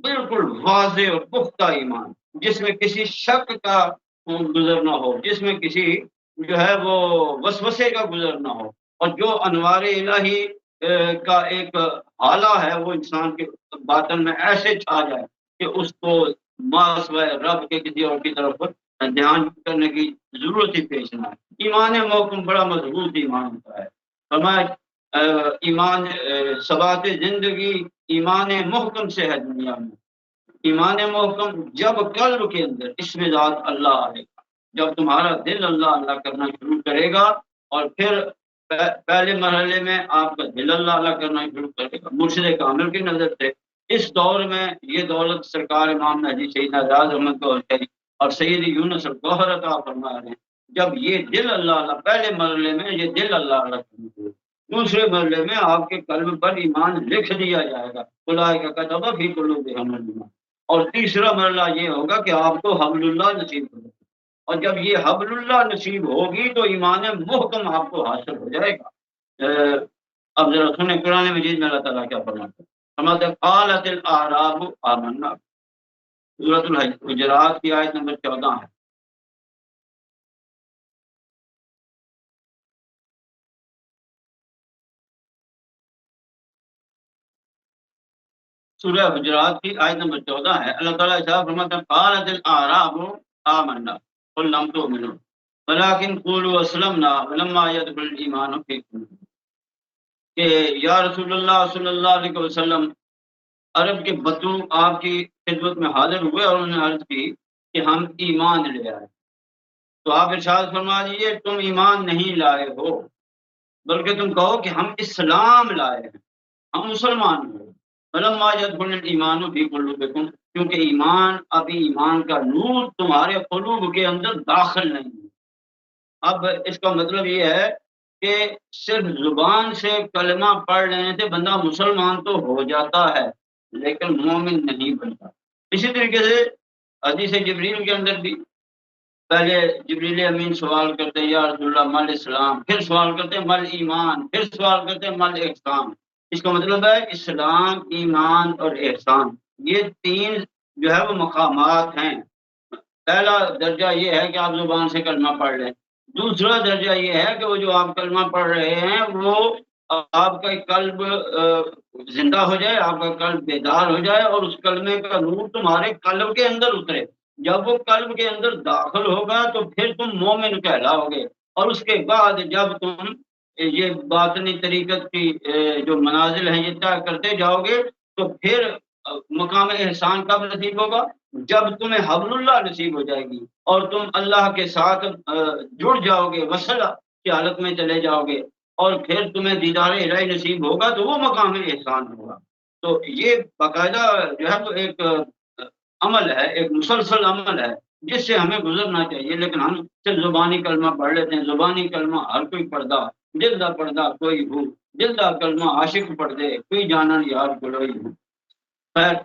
بالکل واضح اور پختہ ایمان، جس میں کسی شک کا گزر نہ ہو، جس میں کسی جو ہے وہ وسوسے کا گزر نہ ہو، اور جو انوار الہی کا ایک حالہ ہے وہ انسان کے باطن میں ایسے چھا جائے کہ اس کو ماسوائے رب کے کسی اور کی طرف دھیان کرنے کی ضرورت ہی پیش نہ ہے۔ ایمان محکم بڑا مضبوط ایمان ہوتا ہے۔ فرمایا ایمان ثبات زندگی ایمان محکم سے ہے دنیا میں. ایمان محکم جب قلب کے اندر اسم ذات اللہ آئے گا، جب تمہارا دل اللہ اللہ کرنا شروع کرے گا، اور پھر پہلے مرحلے میں آپ کا دل اللہ اللہ کرنا شروع کرے گا مرشد کامل کی نظر سے. اس دور میں یہ دولت سرکار امام مہدی سیدنا راز احمد گوہری اور سید یونس الگوہر عطا فرما رہے ہیں. جب یہ دل اللہ اللہ، پہلے مرحلے میں یہ دل اللہ اللہ کرنا شروع، دوسرے مرحلے میں آپ کے قلب پر ایمان لکھ دیا جائے گا، اولئک کتب فی قلوبہم الایمان. اور تیسرا مرحلہ یہ ہوگا کہ آپ کو حبل اللہ نصیب ہوگا، اور جب یہ حبل اللہ نصیب ہوگی تو ایمان محکم آپ کو حاصل ہو جائے گا. اب ذرا سنیں قرآن مجید میں اللہ تعالیٰ کیا فرماتے ہیں. فرماتے ہیں قالت الاعراب آمنا، سورۃ الحجرات کی آیت نمبر 14 ہے. سورہ حجرات کی آیت نمبر 14 ہے. اللہ تعالیٰ فرماتے ہیں قالت الاعراب آمنا قل لم تؤمنوا ولكن قولوا اسلمنا ولما يدخل الايمان في قلوبكم. کہ یا رسول اللہ صلی اللہ علیہ وسلم، عرب کے بدو آپ کی خدمت میں حاضر ہوئے اور انہوں نے عرض کی کہ ہم ایمان لے آئے. تو آپ ارشاد فرما دیجیے تم ایمان نہیں لائے ہو، بلکہ تم کہو کہ ہم اسلام لائے ہیں، ہم مسلمان ہوئے. فلما يدخل الايمان في قلوبكم، کیونکہ ایمان ابھی ایمان کا نور تمہارے قلوب کے اندر داخل نہیں ہے. اب اس کا مطلب یہ ہے کہ صرف زبان سے کلمہ پڑھ لینے سے بندہ مسلمان تو ہو جاتا ہے لیکن مومن نہیں بنتا. اسی طریقے سے حدیث جبریل کے اندر بھی پہلے جبریل امین سوال کرتے ہیں یا رسول اللہ مل اسلام، پھر سوال کرتے ہیں مل ایمان، پھر سوال کرتے ہیں مل احسان. اس کا مطلب ہے اسلام، ایمان اور احسان، یہ تین جو ہے وہ مقامات ہیں. پہلا درجہ یہ ہے کہ آپ زبان سے کلمہ پڑھ لیں. دوسرا درجہ یہ ہے کہ وہ جو آپ کلمہ پڑھ رہے ہیں وہ آپ کا قلب زندہ ہو جائے، آپ کا قلب بیدار ہو جائے اور اس کلمے کا نور تمہارے قلب کے اندر اترے. جب وہ قلب کے اندر داخل ہوگا تو پھر تم مومن کہلاؤ گے. اور اس کے بعد جب تم یہ باطنی طریقت کی جو منازل ہیں یہ طے کرتے جاؤ گے تو پھر مقام احسان کب نصیب ہوگا؟ جب تمہیں حبل اللہ نصیب ہو جائے گی اور تم اللہ کے ساتھ جڑ جاؤ گے، وصل کی حالت میں چلے جاؤ گے، اور پھر تمہیں دیدار الہی نصیب ہوگا تو وہ مقام احسان ہوگا. تو یہ باقاعدہ جو ہے تو ایک عمل ہے، ایک مسلسل عمل ہے جس سے ہمیں گزرنا چاہیے. لیکن ہم صرف زبانی کلمہ پڑھ لیتے ہیں. زبانی کلمہ ہر کوئی پڑھدا، دل دا پڑھدا کوئی ہو، دل دا کلمہ عاشق پڑھ دے کوئی جانن یار کوئی ہو. خیر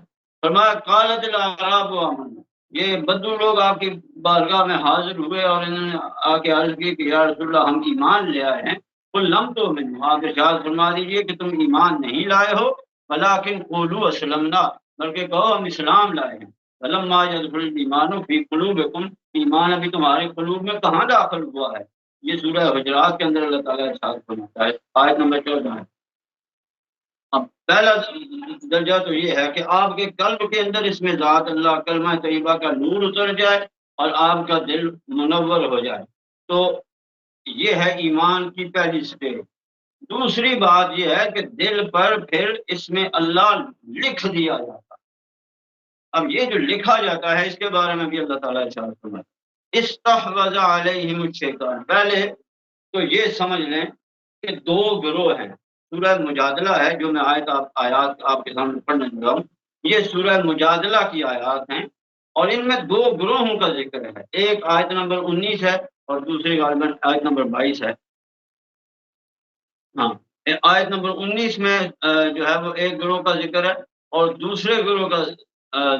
فرمایا قالت الاعراب آمنا، یہ بدو لوگ آپ کی بارگاہ میں حاضر ہوئے اور انہوں نے آ کے عرض کی کہ یا رسول اللہ ہم ایمان لے آئے ہیں. قل لم تؤمنوا، آپ ارشاد فرما دیجیے کہ تم ایمان نہیں لائے ہو، ولکن قولوا اسلمنا، بلکہ کہو ہم اسلام لائے ہیں. فلما يدخل الايمان في قلوبكم، ایمان ابھی تمہارے قلوب میں کہاں داخل ہوا ہے؟ یہ سورہ حجرات کے اندر اللہ تعالیٰ ارشاد فرماتا ہے آیت نمبر 14 ہے. اب پہلا درجہ تو یہ ہے کہ آپ کے قلب کے اندر اس میں ذات اللہ کلمہ طیبہ کا نور اتر جائے اور آپ کا دل منور ہو جائے. تو یہ ہے ایمان کی پہلی سٹیج. دوسری بات یہ ہے کہ دل پر پھر اس میں اللہ لکھ دیا جاتا. اب یہ جو لکھا جاتا ہے اس کے بارے میں بھی اللہ تعالیٰ ارشاد فرماتا ہے استحوذ علیہم الشیطان. پہلے تو یہ سمجھ لیں کہ دو گروہ ہیں. سورہ مجادلہ ہے جو میں آیات آپ کے سامنے پڑھنے لگا ہوں، یہ سورہ مجادلہ کی آیات ہیں اور ان میں دو گروہوں کا ذکر ہے. ایک آیت نمبر 19 ہے اور دوسری آیت نمبر 22 ہے. ہاں آیت نمبر 19 میں جو ہے وہ ایک گروہ کا ذکر ہے اور دوسرے گروہ کا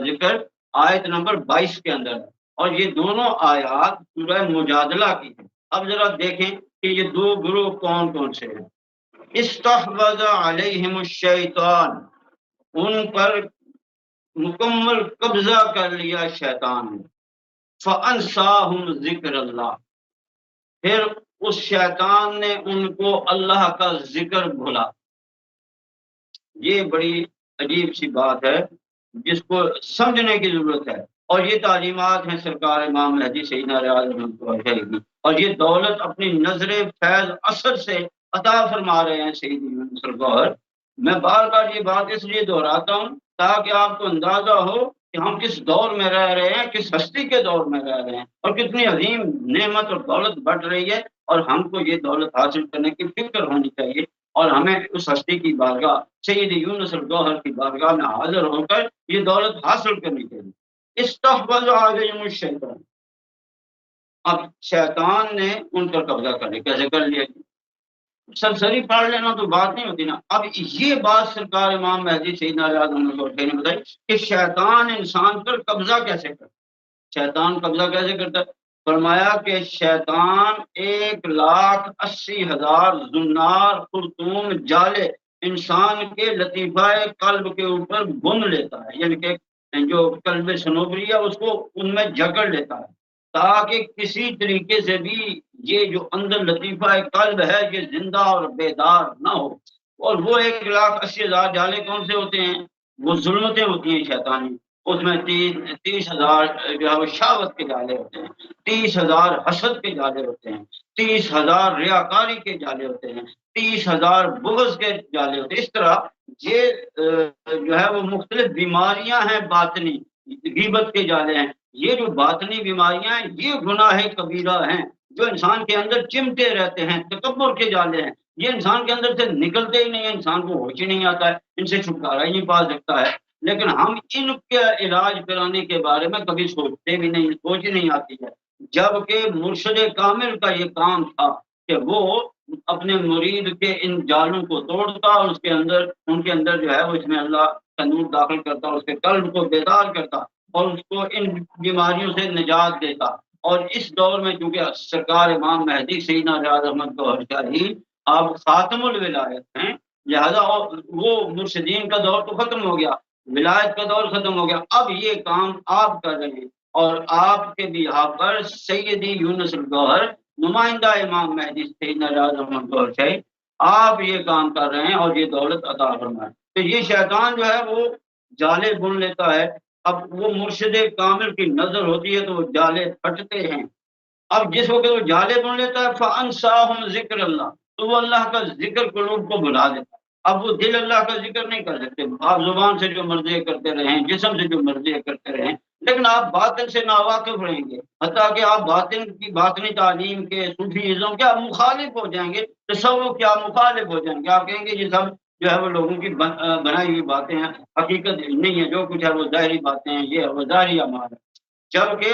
ذکر آیت نمبر 22 کے اندر ہے، اور یہ دونوں آیات سورہ مجادلہ کی ہیں. اب ذرا دیکھیں کہ یہ دو گروہ کون کون سے ہیں. استحوذ علیہم الشیطان، ان پر مکمل قبضہ کر لیا شیطان نے. فانساہم ذکر اللہ، پھر اس شیطان نے ان کو اللہ کا ذکر بھلا. یہ بڑی عجیب سی بات ہے جس کو سمجھنے کی ضرورت ہے، اور یہ تعلیمات ہیں سرکار امام مہدی سیدنا راز احمد گوہر کی، اور یہ دولت اپنی نظر فیض اثر سے عطا فرما رہے ہیں سید یونس الگوہر۔ میں بار بار یہ بات اس لیے دہراتا ہوں تاکہ آپ کو اندازہ ہو کہ ہم کس دور میں رہ رہے ہیں، کس ہستی کے دور میں رہ رہے ہیں، اور کتنی عظیم نعمت اور دولت بڑھ رہی ہے، اور ہم کو یہ دولت حاصل کرنے کی فکر ہونی چاہیے، اور ہمیں اس ہستی کی بارگاہ سید یونس الگوہر کی بارگاہ میں حاضر ہو کر یہ دولت حاصل کرنی چاہیے۔ استحوذ علیہم الشیطان، اب شیطان نے ان پر قبضہ کر لیا۔ کیسے کر لیا؟ سرسری پڑھ لینا تو بات نہیں ہوتی نا۔ اب یہ بات سرکار امام مہدی سیدنا علی نے بتائی کہ شیطان انسان پر قبضہ کیسے کرتا ہے، شیطان قبضہ کیسے کرتا ہے۔ فرمایا کہ شیطان 1,80,000 زنار خرطوم جالے انسان کے لطیفہ قلب کے اوپر بن لیتا ہے، یعنی کہ جو قلب سنوبری ہے اس کو ان میں جکڑ لیتا ہے، تاکہ کسی طریقے سے بھی یہ جو اندر لطیفہ قلب ہے یہ زندہ اور بیدار نہ ہو۔ اور وہ 1,80,000 جالے کون سے ہوتے ہیں؟ وہ ظلمتیں ہوتی ہیں شیطانی، اس میں 30,000 جو ہے وہ شہوت کے جالے ہوتے ہیں، 30,000 حسد کے جالے ہوتے ہیں، 30,000 ریاکاری کے جالے ہوتے ہیں، 30,000 بغض کے جالے ہوتے ہیں۔ اس طرح یہ جو ہے وہ مختلف بیماریاں ہیں باطنی، غیبت کے جالے ہیں۔ یہ جو باطنی بیماریاں ہیں یہ گناہ کبیرہ ہیں جو انسان کے اندر چمٹے رہتے ہیں، تکبر کے جالے ہیں، یہ انسان کے اندر سے نکلتے ہی نہیں ہیں، انسان کو ہوش ہی نہیں آتا ہے، ان سے چھٹکارا ہی نہیں پا سکتا ہے۔ لیکن ہم ان کے علاج کرانے کے بارے میں کبھی سوچتے بھی نہیں، سوچ ہی نہیں آتی ہے، جبکہ مرشد کامل کا یہ کام تھا کہ وہ اپنے مرید کے ان جالوں کو توڑتا اور اس کے اندر ان کے اندر جو ہے وہ اس میں اللہ کا نور داخل کرتا، اس کے قلب کو بیدار کرتا اور اس کو ان بیماریوں سے نجات دیتا۔ اور اس دور میں چونکہ سرکار امام مہدی سیدنا علی احمد گوہر شاہی آپ خاتم الولایت ہیں، لہذا وہ مرشدین کا دور تو ختم ہو گیا، ولایت کا دور ختم ہو گیا، اب یہ کام آپ کر رہے ہیں، اور آپ کے بھی یہاں پر سیدی یونس الگوہر نمائندہ امام مہدی سیدنا علی احمد گوہر شاہی آپ یہ کام کر رہے ہیں اور یہ دولت عطا فرمائے۔ تو یہ شیطان جو ہے وہ جالے بن لیتا ہے، اب وہ مرشد کامل کی نظر ہوتی ہے تو وہ جالے پھٹتے ہیں۔ اب جس وقت وہ جالے بن لیتا ہے فَأَنْسَاهُمْ ذِكْرَ اللَّهِ، تو وہ اللہ کا ذکر قلوب کو بھلا دیتا ہے۔ اب وہ دل اللہ کا ذکر نہیں کر سکتے، آپ زبان سے جو مرضی کرتے رہیں، جسم سے جو مرضی کرتے رہیں، لیکن آپ باطن سے ناواقف رہیں گے، حتیٰ کہ آپ باطن کی باطنی تعلیم کے صوفیزم کے آپ مخالف ہو جائیں گے، تصوف کے آپ مخالف ہو جائیں گے، آپ کہیں گے یہ سب جو ہے وہ لوگوں کی بنائی ہوئی باتیں ہیں، حقیقت نہیں ہے، جو کچھ ہے وہ ظاہری باتیں ہیں، یہ ہے وہ ظاہری اعمال ہے۔ جبکہ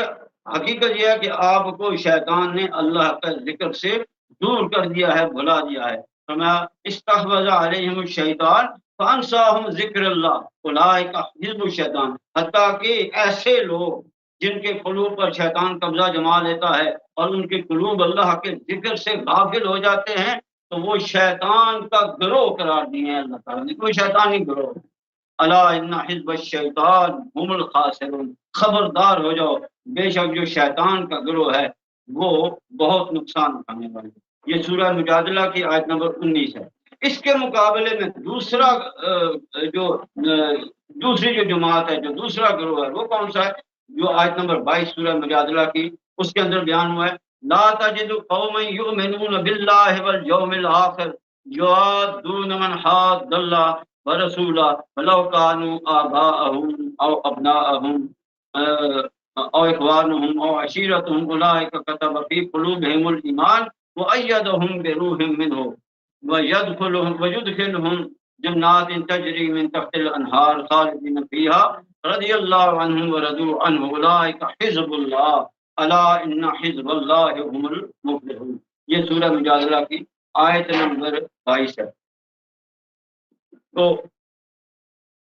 حقیقت یہ ہے کہ آپ کو شیطان نے اللہ کا ذکر سے دور کر دیا ہے، بھلا دیا ہے۔ فرمایا استحوذ علیہم الشیطان فانساہم ذکر اللہ اولئک حزب الشیطان، حتیٰ کہ ایسے لوگ جن کے قلوب پر شیطان قبضہ جما لیتا ہے اور ان کے قلوب اللہ کے ذکر سے غافل ہو جاتے ہیں تو وہ شیطان کا گروہ قرار دیے ہیں اللہ تعالیٰ نے، کوئی شیطانی گروہ۔ الا ان حزب الشیطان هم الخاسرون، خبردار ہو جاؤ بے شک جو شیطان کا گروہ ہے وہ بہت نقصان اٹھانے والے۔ یہ سورہ مجادلہ کی آیت نمبر 19 ہے۔ اس کے مقابلے میں دوسری جو جماعت ہے، جو دوسرا گروہ ہے وہ کون سا ہے؟ جو آیت نمبر 22 سورہ مجادلہ کی، اس کے اندر بیان ہوا ہے لا تجد قوما یؤمنون باللہ والیوم الآخر یوادون من حاد اللہ ورسولہ ولو كانوا آباءهم او ابناءهم او اخوانهم او عشیرتهم اولئک كتب في قلوبهم الایمان وأيدهم بروح منه ويدخلهم جنات تجري من تحت الانهار خالدين فيها رضي الله عنهم ورضوا عنه اولئک حزب اللہ الا ان حزب اللہ هم المفلحون۔ یہ سورہ مجادلہ کی آیت نمبر 22 ہے۔ تو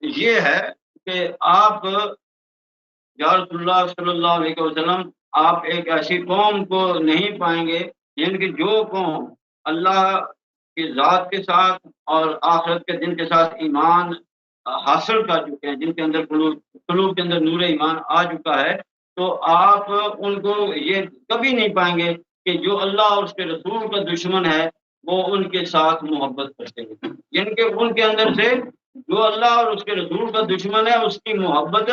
یہ ہے کہ آپ یا رسول اللہ صلی اللہ علیہ وسلم آپ ایک ایسی قوم کو نہیں پائیں گے جن کی جو قوم اللہ کی ذات کے ساتھ اور آخرت کے دن کے ساتھ ایمان حاصل کر چکے ہیں، جن کے اندر قلوب کے اندر نور ایمان آ چکا ہے، تو آپ ان کو یہ کبھی نہیں پائیں گے کہ جو اللہ اور اس کے رسول کا دشمن ہے وہ ان کے ساتھ محبت کرتے ہیں، یعنی کہ ان کے اندر سے جو اللہ اور اس کے رسول کا دشمن ہے اس کی محبت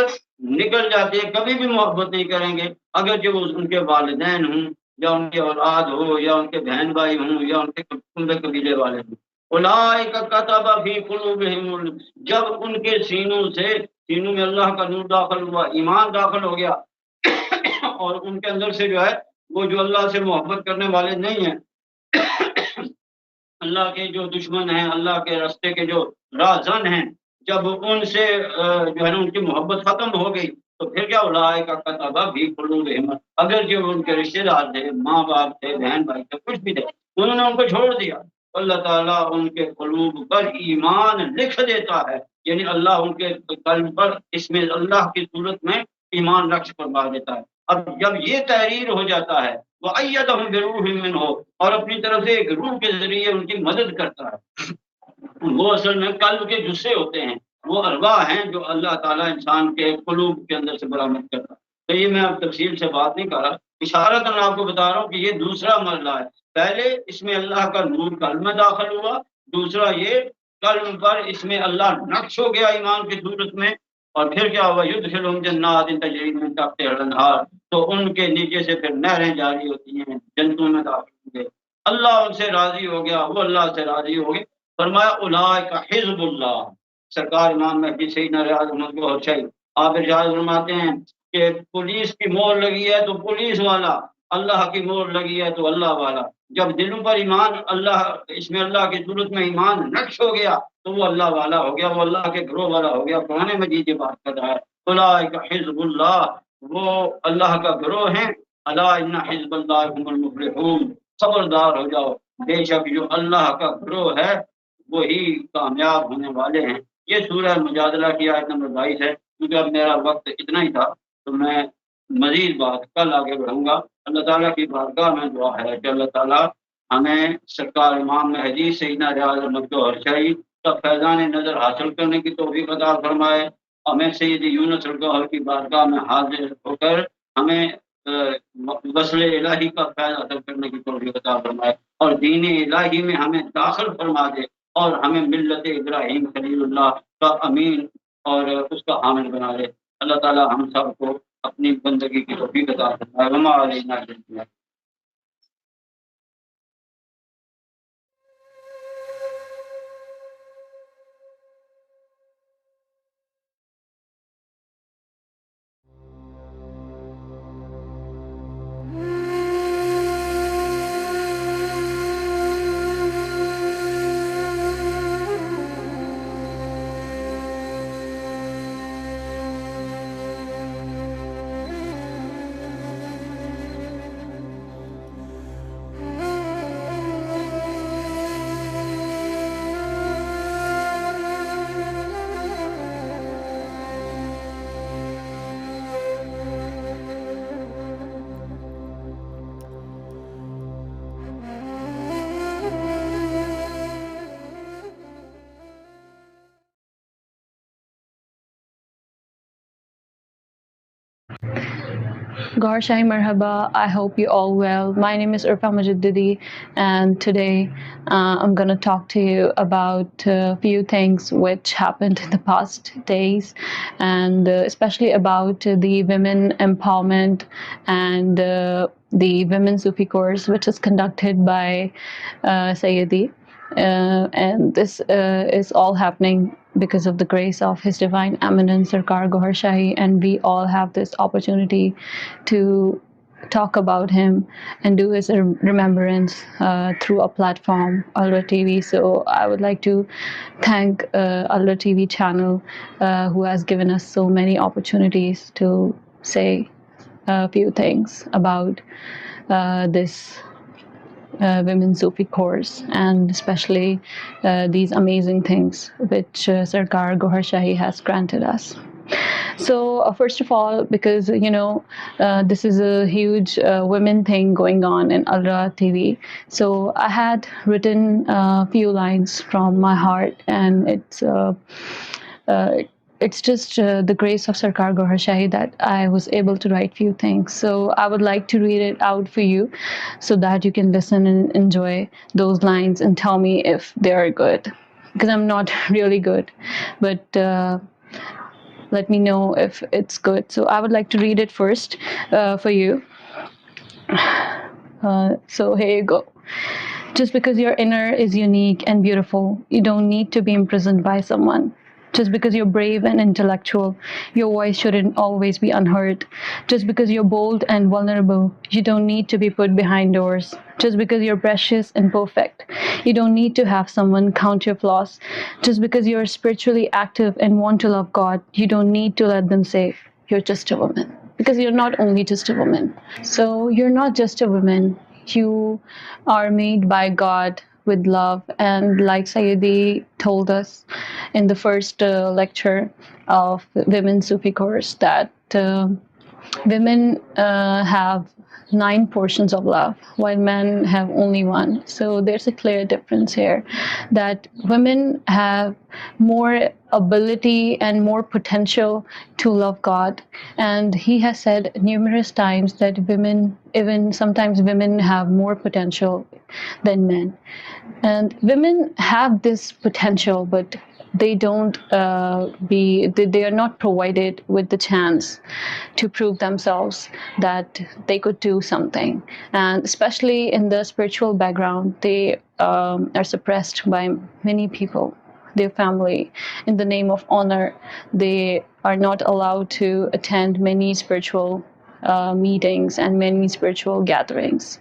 نکل جاتی ہے، کبھی بھی محبت نہیں کریں گے، اگر جو ان کے والدین ہوں یا ان کی اولاد ہو یا ان کے بہن بھائی ہوں یا ان کے کنبے قبیلے والے ہوں. اولئک کتب فی قلوبہم، جب ان کے سینوں میں اللہ کا نور داخل ہوا، ایمان داخل ہو گیا اور ان کے اندر سے جو ہے وہ جو اللہ سے محبت کرنے والے نہیں ہیں، اللہ کے جو دشمن ہیں، اللہ کے راستے کے جو راہزن ہیں، جب ان سے جو ہے نا ان کی محبت ختم ہو گئی تو پھر کیا اولئک کتب فی قلوبہم، اگر جو ان کے رشتے دار تھے، ماں باپ تھے، بہن بھائی تھے، کچھ بھی تھے، انہوں نے ان کو چھوڑ دیا، اللہ تعالیٰ ان کے قلوب پر ایمان لکھ دیتا ہے، یعنی اللہ ان کے قلب پر اس میں اللہ کی صورت میں ایمان نقش فرما دیتا ہے. اب جب یہ تحریر ہو جاتا ہے وَأَيَّدَهُم بِرُوحٍ مِّنْهُ، اور اپنی طرف سے ایک روح کے ذریعے ان کی مدد کرتا ہے. وہ اصل میں قلب کے جزے ہوتے ہیں، وہ ارواح ہیں جو اللہ تعالیٰ انسان کے قلوب کے اندر سے برآمد کرتا ہے. تو یہ میں اب تفصیل سے بات نہیں کر رہا، اشارتاً آپ کو بتا رہا ہوں کہ یہ دوسرا مرحلہ ہے. پہلے اس میں اللہ کا نور قلب میں داخل ہوا، دوسرا یہ قلب پر اس میں اللہ نقش ہو گیا ایمان کی صورت میں، اور پھر کیا ہوا یدخلہم جنات تجری من تحتہا الانہار، تو ان کے نیچے سے پھر نہریں جاری ہوتی ہیں، جنتوں میں داخل ہوں گے، اللہ ان سے راضی ہو گیا، وہ اللہ سے راضی ہو گئے. فرمایا اولئک حزب اللہ. سرکار امام مہدی سیدنا ریاض احمد گوہر شاہی آپ ارشاد فرماتے ہیں کہ پولیس کی مور لگی ہے تو پولیس والا، اللہ کی مور لگی ہے تو اللہ والا. جب دلوں پر ایمان اللہ اس میں اللہ کی صورت میں ایمان نقش ہو گیا تو وہ اللہ والا ہو گیا، وہ اللہ کے گروہ والا ہو گیا. قرآن مجید یہ بات کر رہا ہے اولئک حزب اللہ، وہ اللہ کا گروہ ہیں. الا ان حزب اللہ هم المفلحون، خبردار ہو جاؤ، بے شک جو اللہ کا گروہ ہے وہی کامیاب ہونے والے ہیں. یہ سورہ مجادلہ کی آیت نمبر 22 ہے. کیونکہ اب میرا وقت اتنا ہی تھا تو میں مزید بات کل آگے بڑھوں گا. اللہ تعالیٰ کی بارگاہ میں دعا ہے کہ اللہ تعالیٰ ہمیں سرکار امام مہدی سیدنا ریاض احمد گوہر شاہی کا فیضان نظر حاصل کرنے کی توفیق عطا فرمائے. ہمیں سید یونس الگوہر کی بارگاہ میں حاضر ہو کر ہمیں وصل الہی کا فیض حاصل کرنے کی توفیق عطا فرمائے اور دین الہی میں ہمیں داخل فرما دے اور ہمیں ملت ابراہیم خلیل اللہ کا امین اور اس کا حامل بنا دے. اللہ تعالیٰ ہم سب کو اپنی بندگی کی توفیق عطا فرمائے. وما علینا الا البلاغ. Gohar Shahi Marhaba, I hope you all well. My name is Urfa Majiddidi, and today I'm going to talk to you about a few things which happened in the past days, and especially about the women empowerment and the Women Sufi course, which is conducted by Sayyidi. And this is all happening because of the grace of His Divine Eminence Sarkar Gohar Shahi, and we all have this opportunity to talk about him and do his remembrance through a platform, ALRA TV. So I would like to thank ALRA TV channel who has given us so many opportunities to say a few things about this Women Sufi course, and especially these amazing things which Sarkar Gohar Shahi has granted us. So first of all, because this is a huge women thing going on in ALRA TV, so I had written a few lines from my heart, and it's just the grace of Sarkar Gohar Shahi that I was able to write few things. So I would like to read it out for you so that you can listen and enjoy those lines and tell me if they are good, because I'm not really good, but let me know if it's good. So I would like to read it first for you. So here you go. Just because your inner is unique and beautiful, you don't need to be imprisoned by someone. Just because you're brave and intellectual, your voice shouldn't always be unheard. Just because you're bold and vulnerable, you don't need to be put behind doors. Just because you're precious and perfect, you don't need to have someone count your flaws. Just because you're spiritually active and want to love God, you don't need to let them say, you're just a woman. Because you're not only just a woman. So you're not just a woman. You are made by God with love. And like Sayedi told us in the first lecture of Women's Sufi course, that women have 9 portions of love, while men have only 1. So there's a clear difference here, that women have more ability and more potential to love God. And he has said numerous times that women, even sometimes women have more potential than men. And women have this potential, but they don't they are not provided with the chance to prove themselves that they could do something. And especially in the spiritual background, they are suppressed by many people, their family. In the name of honor, they are not allowed to attend many spiritual meetings and many spiritual gatherings.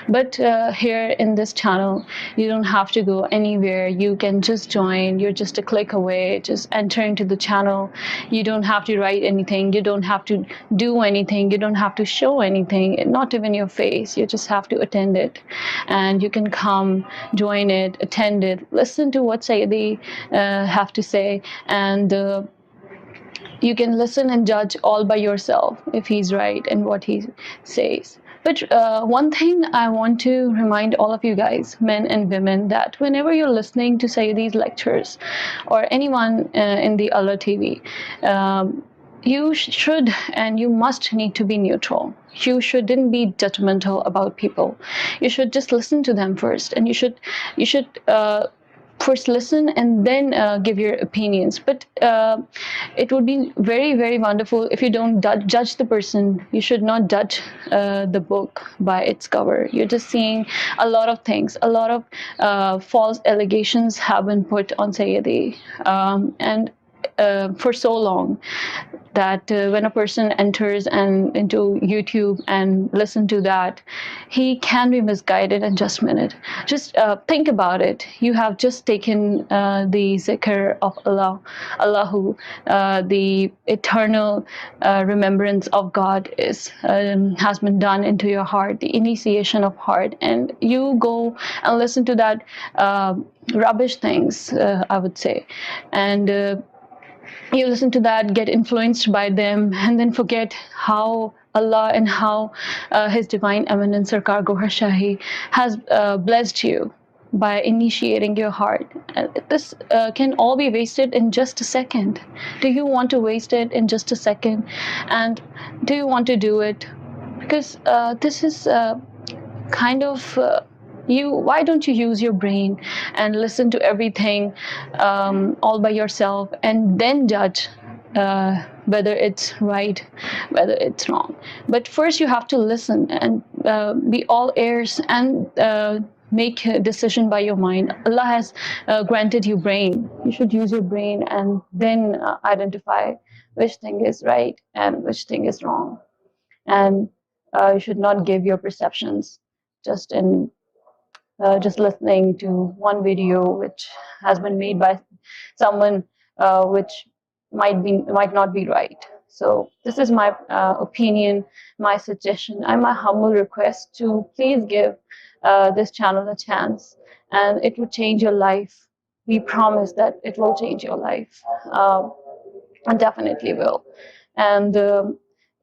But here in this channel, you don't have to go anywhere. You can just join. You're just a click away. Just enter into the channel. You don't have to write anything. You don't have to do anything. You don't have to show anything, not even your face. You just have to attend it. And you can come, join it, attend it, listen to what Sayyidi have to say, and you can listen and judge all by yourself if he's right in what he says. But one thing I want to remind all of you guys, men and women, that whenever you're listening to say these lectures or anyone in the ALRA TV, you should and you must need to be neutral. You shouldn't be judgmental about people. You should just listen to them first, and you should first listen and then give your opinions. But it would be very, very wonderful if you don't judge the person. You should not judge the book by its cover. You're just seeing a lot of things. A lot of false allegations have been put on Sayyidi, and for so long, that when a person enters and into YouTube and listen to that, he can be misguided in just a minute. Just think about it. You have just taken the zikr of Allah, Allahu, the eternal remembrance of God has been done into your heart, the initiation of heart, and you go and listen to that rubbish things, I would say, and you listen to that, get influenced by them, and then forget how Allah and how His Divine Eminence Sarkar Gohar Shahi has blessed you by initiating your heart. This can all be wasted in just a second. Do you want to waste it in just a second? And do you want to do it? Because this is kind of why don't you use your brain and listen to everything all by yourself, and then judge whether it's right, whether it's wrong. But first you have to listen and be all ears, and make a decision by your mind. Allah has granted you brain. You should use your brain and then identify which thing is right and which thing is wrong. And you should not give your perceptions just in just listening to one video which has been made by someone which might not be right. So this is my opinion, my suggestion, and my humble request to please give this channel a chance, and it will change your life. We promise that it will change your life, and definitely will. And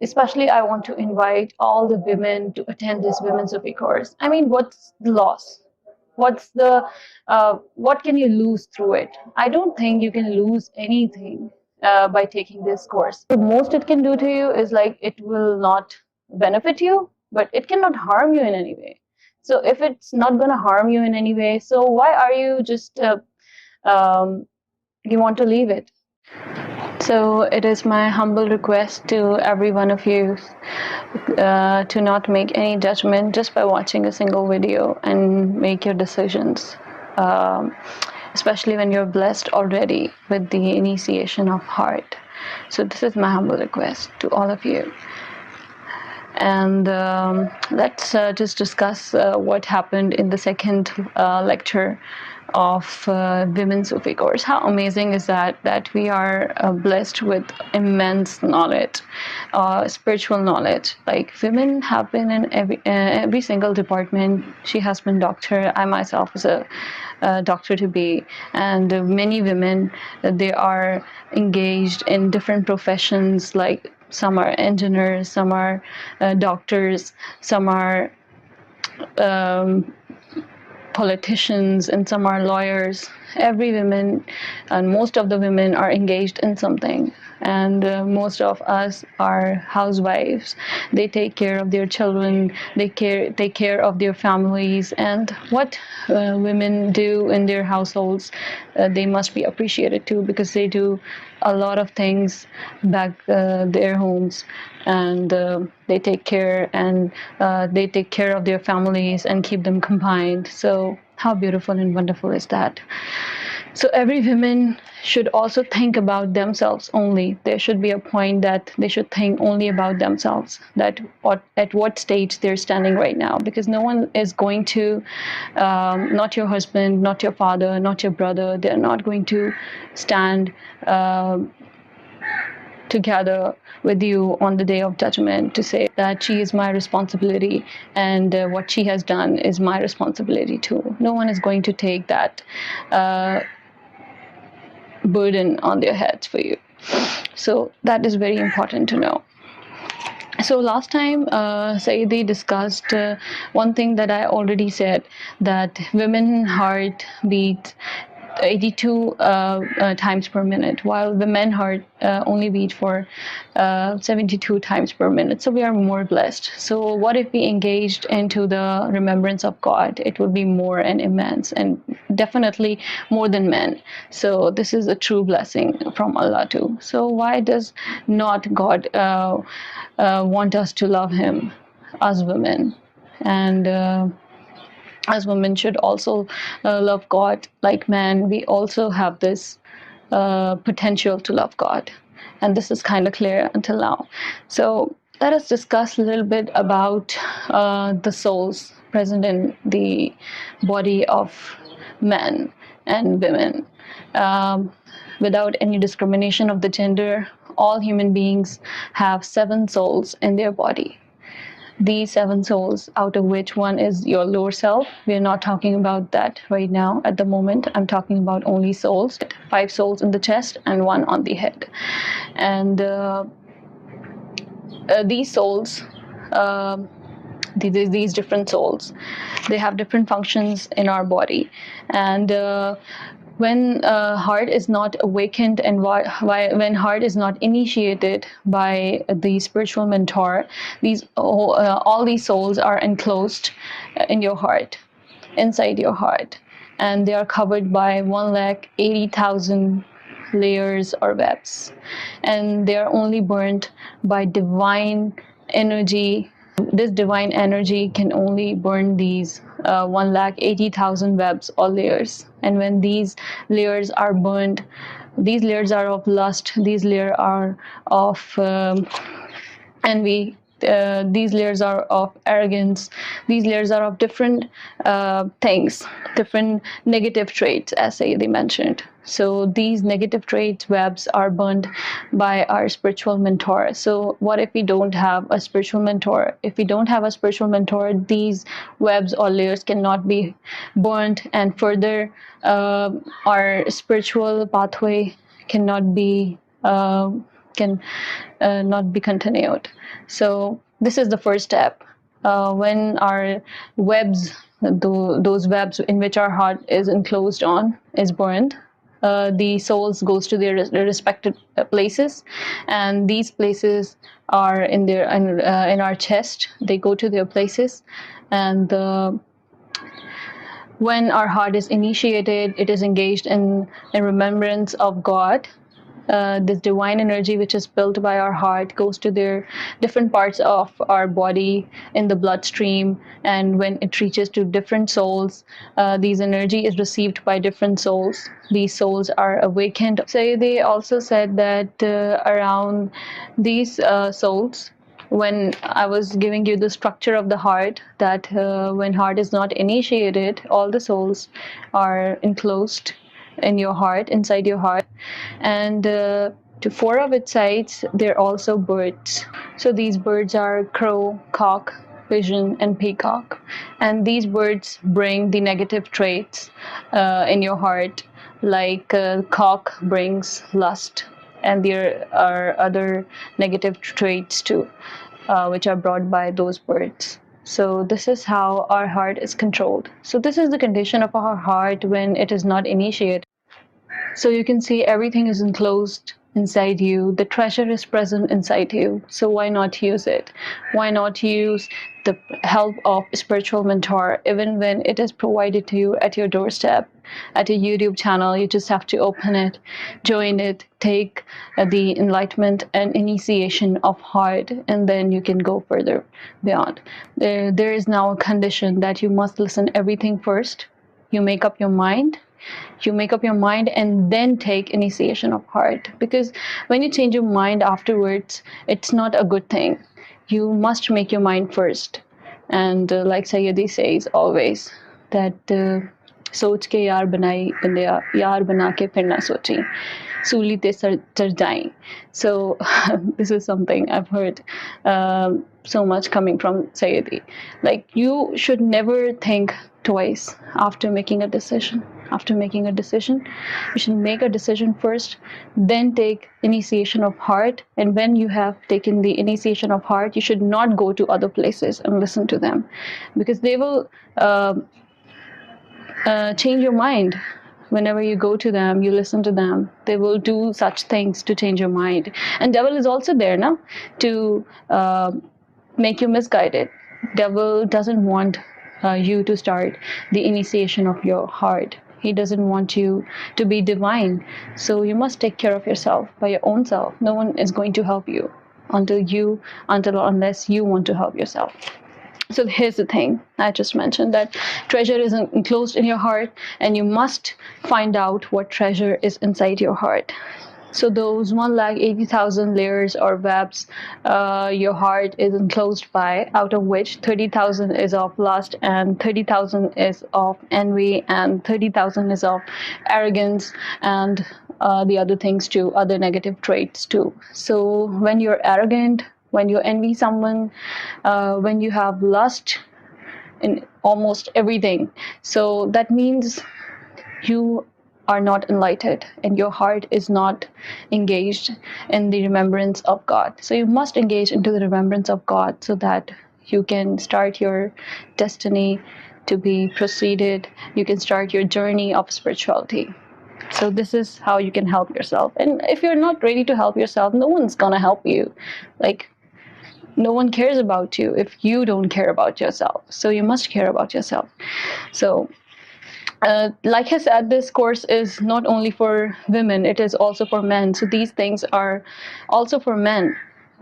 especially I want to invite all the women to attend this Women's Sufi course. I mean, what's the loss? What's the what can you lose through it? I don't think you can lose anything by taking this course. The most it can do to you is, like, it will not benefit you, but it cannot harm you in any way. So if it's not going to harm you in any way, so why are you just you want to leave it? So it is my humble request to every one of you to not make any judgment just by watching a single video and make your decisions, especially when you're blessed already with the initiation of heart. So this is my humble request to all of you. And let's just discuss what happened in the second lecture of Women's Sufi course. How amazing is that we are blessed with immense knowledge, spiritual knowledge. Like, women have been in every single department. She has been doctor. I myself was a doctor to be, and many women, they are engaged in different professions. Like, some are engineers, some are doctors, some are politicians, and some are lawyers. Every woman and most of the women are engaged in something, and most of us are housewives. They take care of their children, they take care of their families, and what women do in their households, they must be appreciated too, because they do a lot of things back their homes, and they take care of their families and keep them combined. So how beautiful and wonderful is that? So every woman should also think about themselves only. There should be a point that they should think only about themselves, that at what stage they're standing right now, because no one is going to, not your husband, not your father, not your brother, they're not going to stand together with you on the day of judgment to say that she is my responsibility, and what she has done is my responsibility too. No one is going to take that burden on their heads for you. So that is very important to know. So last time, Saidi discussed one thing that I already said, that women heart beats 82 times per minute, while the men heart only beat for 72 times per minute. So we are more blessed. So what if we engaged into the remembrance of God? It would be more and immense, and definitely more than men. So this is a true blessing from Allah too. So why does not God want us to love Him as women? And as women should also love God like men, we also have this potential to love God. And this is kind of clear until now. So let us discuss a little bit about the souls present in the body of men and women. Without any discrimination of the gender, all human beings have 7 souls in their body. These 7 souls, out of which one is your lower self. We're not talking about that right now at the moment. I'm talking about only souls. 5 souls in the chest and 1 on the head. And these souls, these different souls, they have different functions in our body. And when heart is not awakened, and when heart is not initiated by the spiritual mentor, all these souls are enclosed in your heart, inside your heart, and they are covered by 180,000 layers or webs, and they are only burnt by divine energy. This divine energy can only burn these 180,000 webs or layers. And when these layers are burned, these layers are of lust, these layers are of envy, these layers are of arrogance, these layers are of different things, different negative traits, as they mentioned. So these negative traits, webs, are burned by our spiritual mentor. So what if we don't have a spiritual mentor? If we don't have a spiritual mentor, these webs or layers cannot be burned, and further our spiritual pathway cannot be not be continued. So this is the first step. When our webs, those webs in which our heart is enclosed on, is burned, the souls goes to their respective places, and these places are in our chest. They go to their places, and when our heart is initiated, it is engaged in remembrance of God. this divine energy which is built by our heart goes to their different parts of our body in the bloodstream, and when it reaches to different souls, these energy is received by different souls. These souls are awakened. So they also said that around these souls, when I was giving you the structure of the heart, that when heart is not initiated, all the souls are enclosed in your heart, inside your heart, and to four of its sides, there are also birds. So these birds are crow, cock, pigeon, and peacock. And these birds bring the negative traits in your heart, like cock brings lust, and there are other negative traits too, which are brought by those birds. So this is how our heart is controlled. So this is the condition of our heart when it is not initiated. So you can see everything is enclosed inside you. The treasure is present inside you. So why not use it? Why not use the help of a spiritual mentor, even when it is provided to you at your doorstep, at a YouTube channel? You just have to open it, join it, take the enlightenment and initiation of heart, and then you can go further beyond. There is now a condition that you must listen everything first. You make up your mind, and then take initiation of heart, because when you change your mind afterwards, it's not a good thing. You must make your mind first. And like Sayyidi says always, that सोच के यार बनाई बंदिया यार बना के फिर ना सोची सूली ते चढ़ जाएं. So this is something I've heard so much coming from Sayyidi. Like, you should never think twice after making a decision. You should make a decision first, then take initiation of heart. And when you have taken the initiation of heart, you should not go to other places and listen to them, because they will change your mind. Whenever you go to them, you listen to them, they will do such things to change your mind. And devil is also there now to make you misguided. Devil doesn't want you to start the initiation of your heart. He doesn't want you to be divine. So you must take care of yourself by your own self. No one is going to help you unless you want to help yourself. So here's the thing I just mentioned, that treasure is enclosed in your heart, and you must find out what treasure is inside your heart. So those 180,000 layers or webs your heart is enclosed by, out of which 30,000 is of lust, and 30,000 is of envy, and 30,000 is of arrogance, and the other things too, other negative traits too. So when you're arrogant, when you envy someone, when you have lust in almost everything, so that means you are not enlightened and your heart is not engaged in the remembrance of God. So you must engage into the remembrance of God so that you can start your destiny to be proceeded. You can start your journey of spirituality. So this is how you can help yourself. And if you're not ready to help yourself, no one's gonna help you. Like, no one cares about you if you don't care about yourself. So you must care about yourself. So like I said, this course is not only for women, it is also for men. So these things are also for men.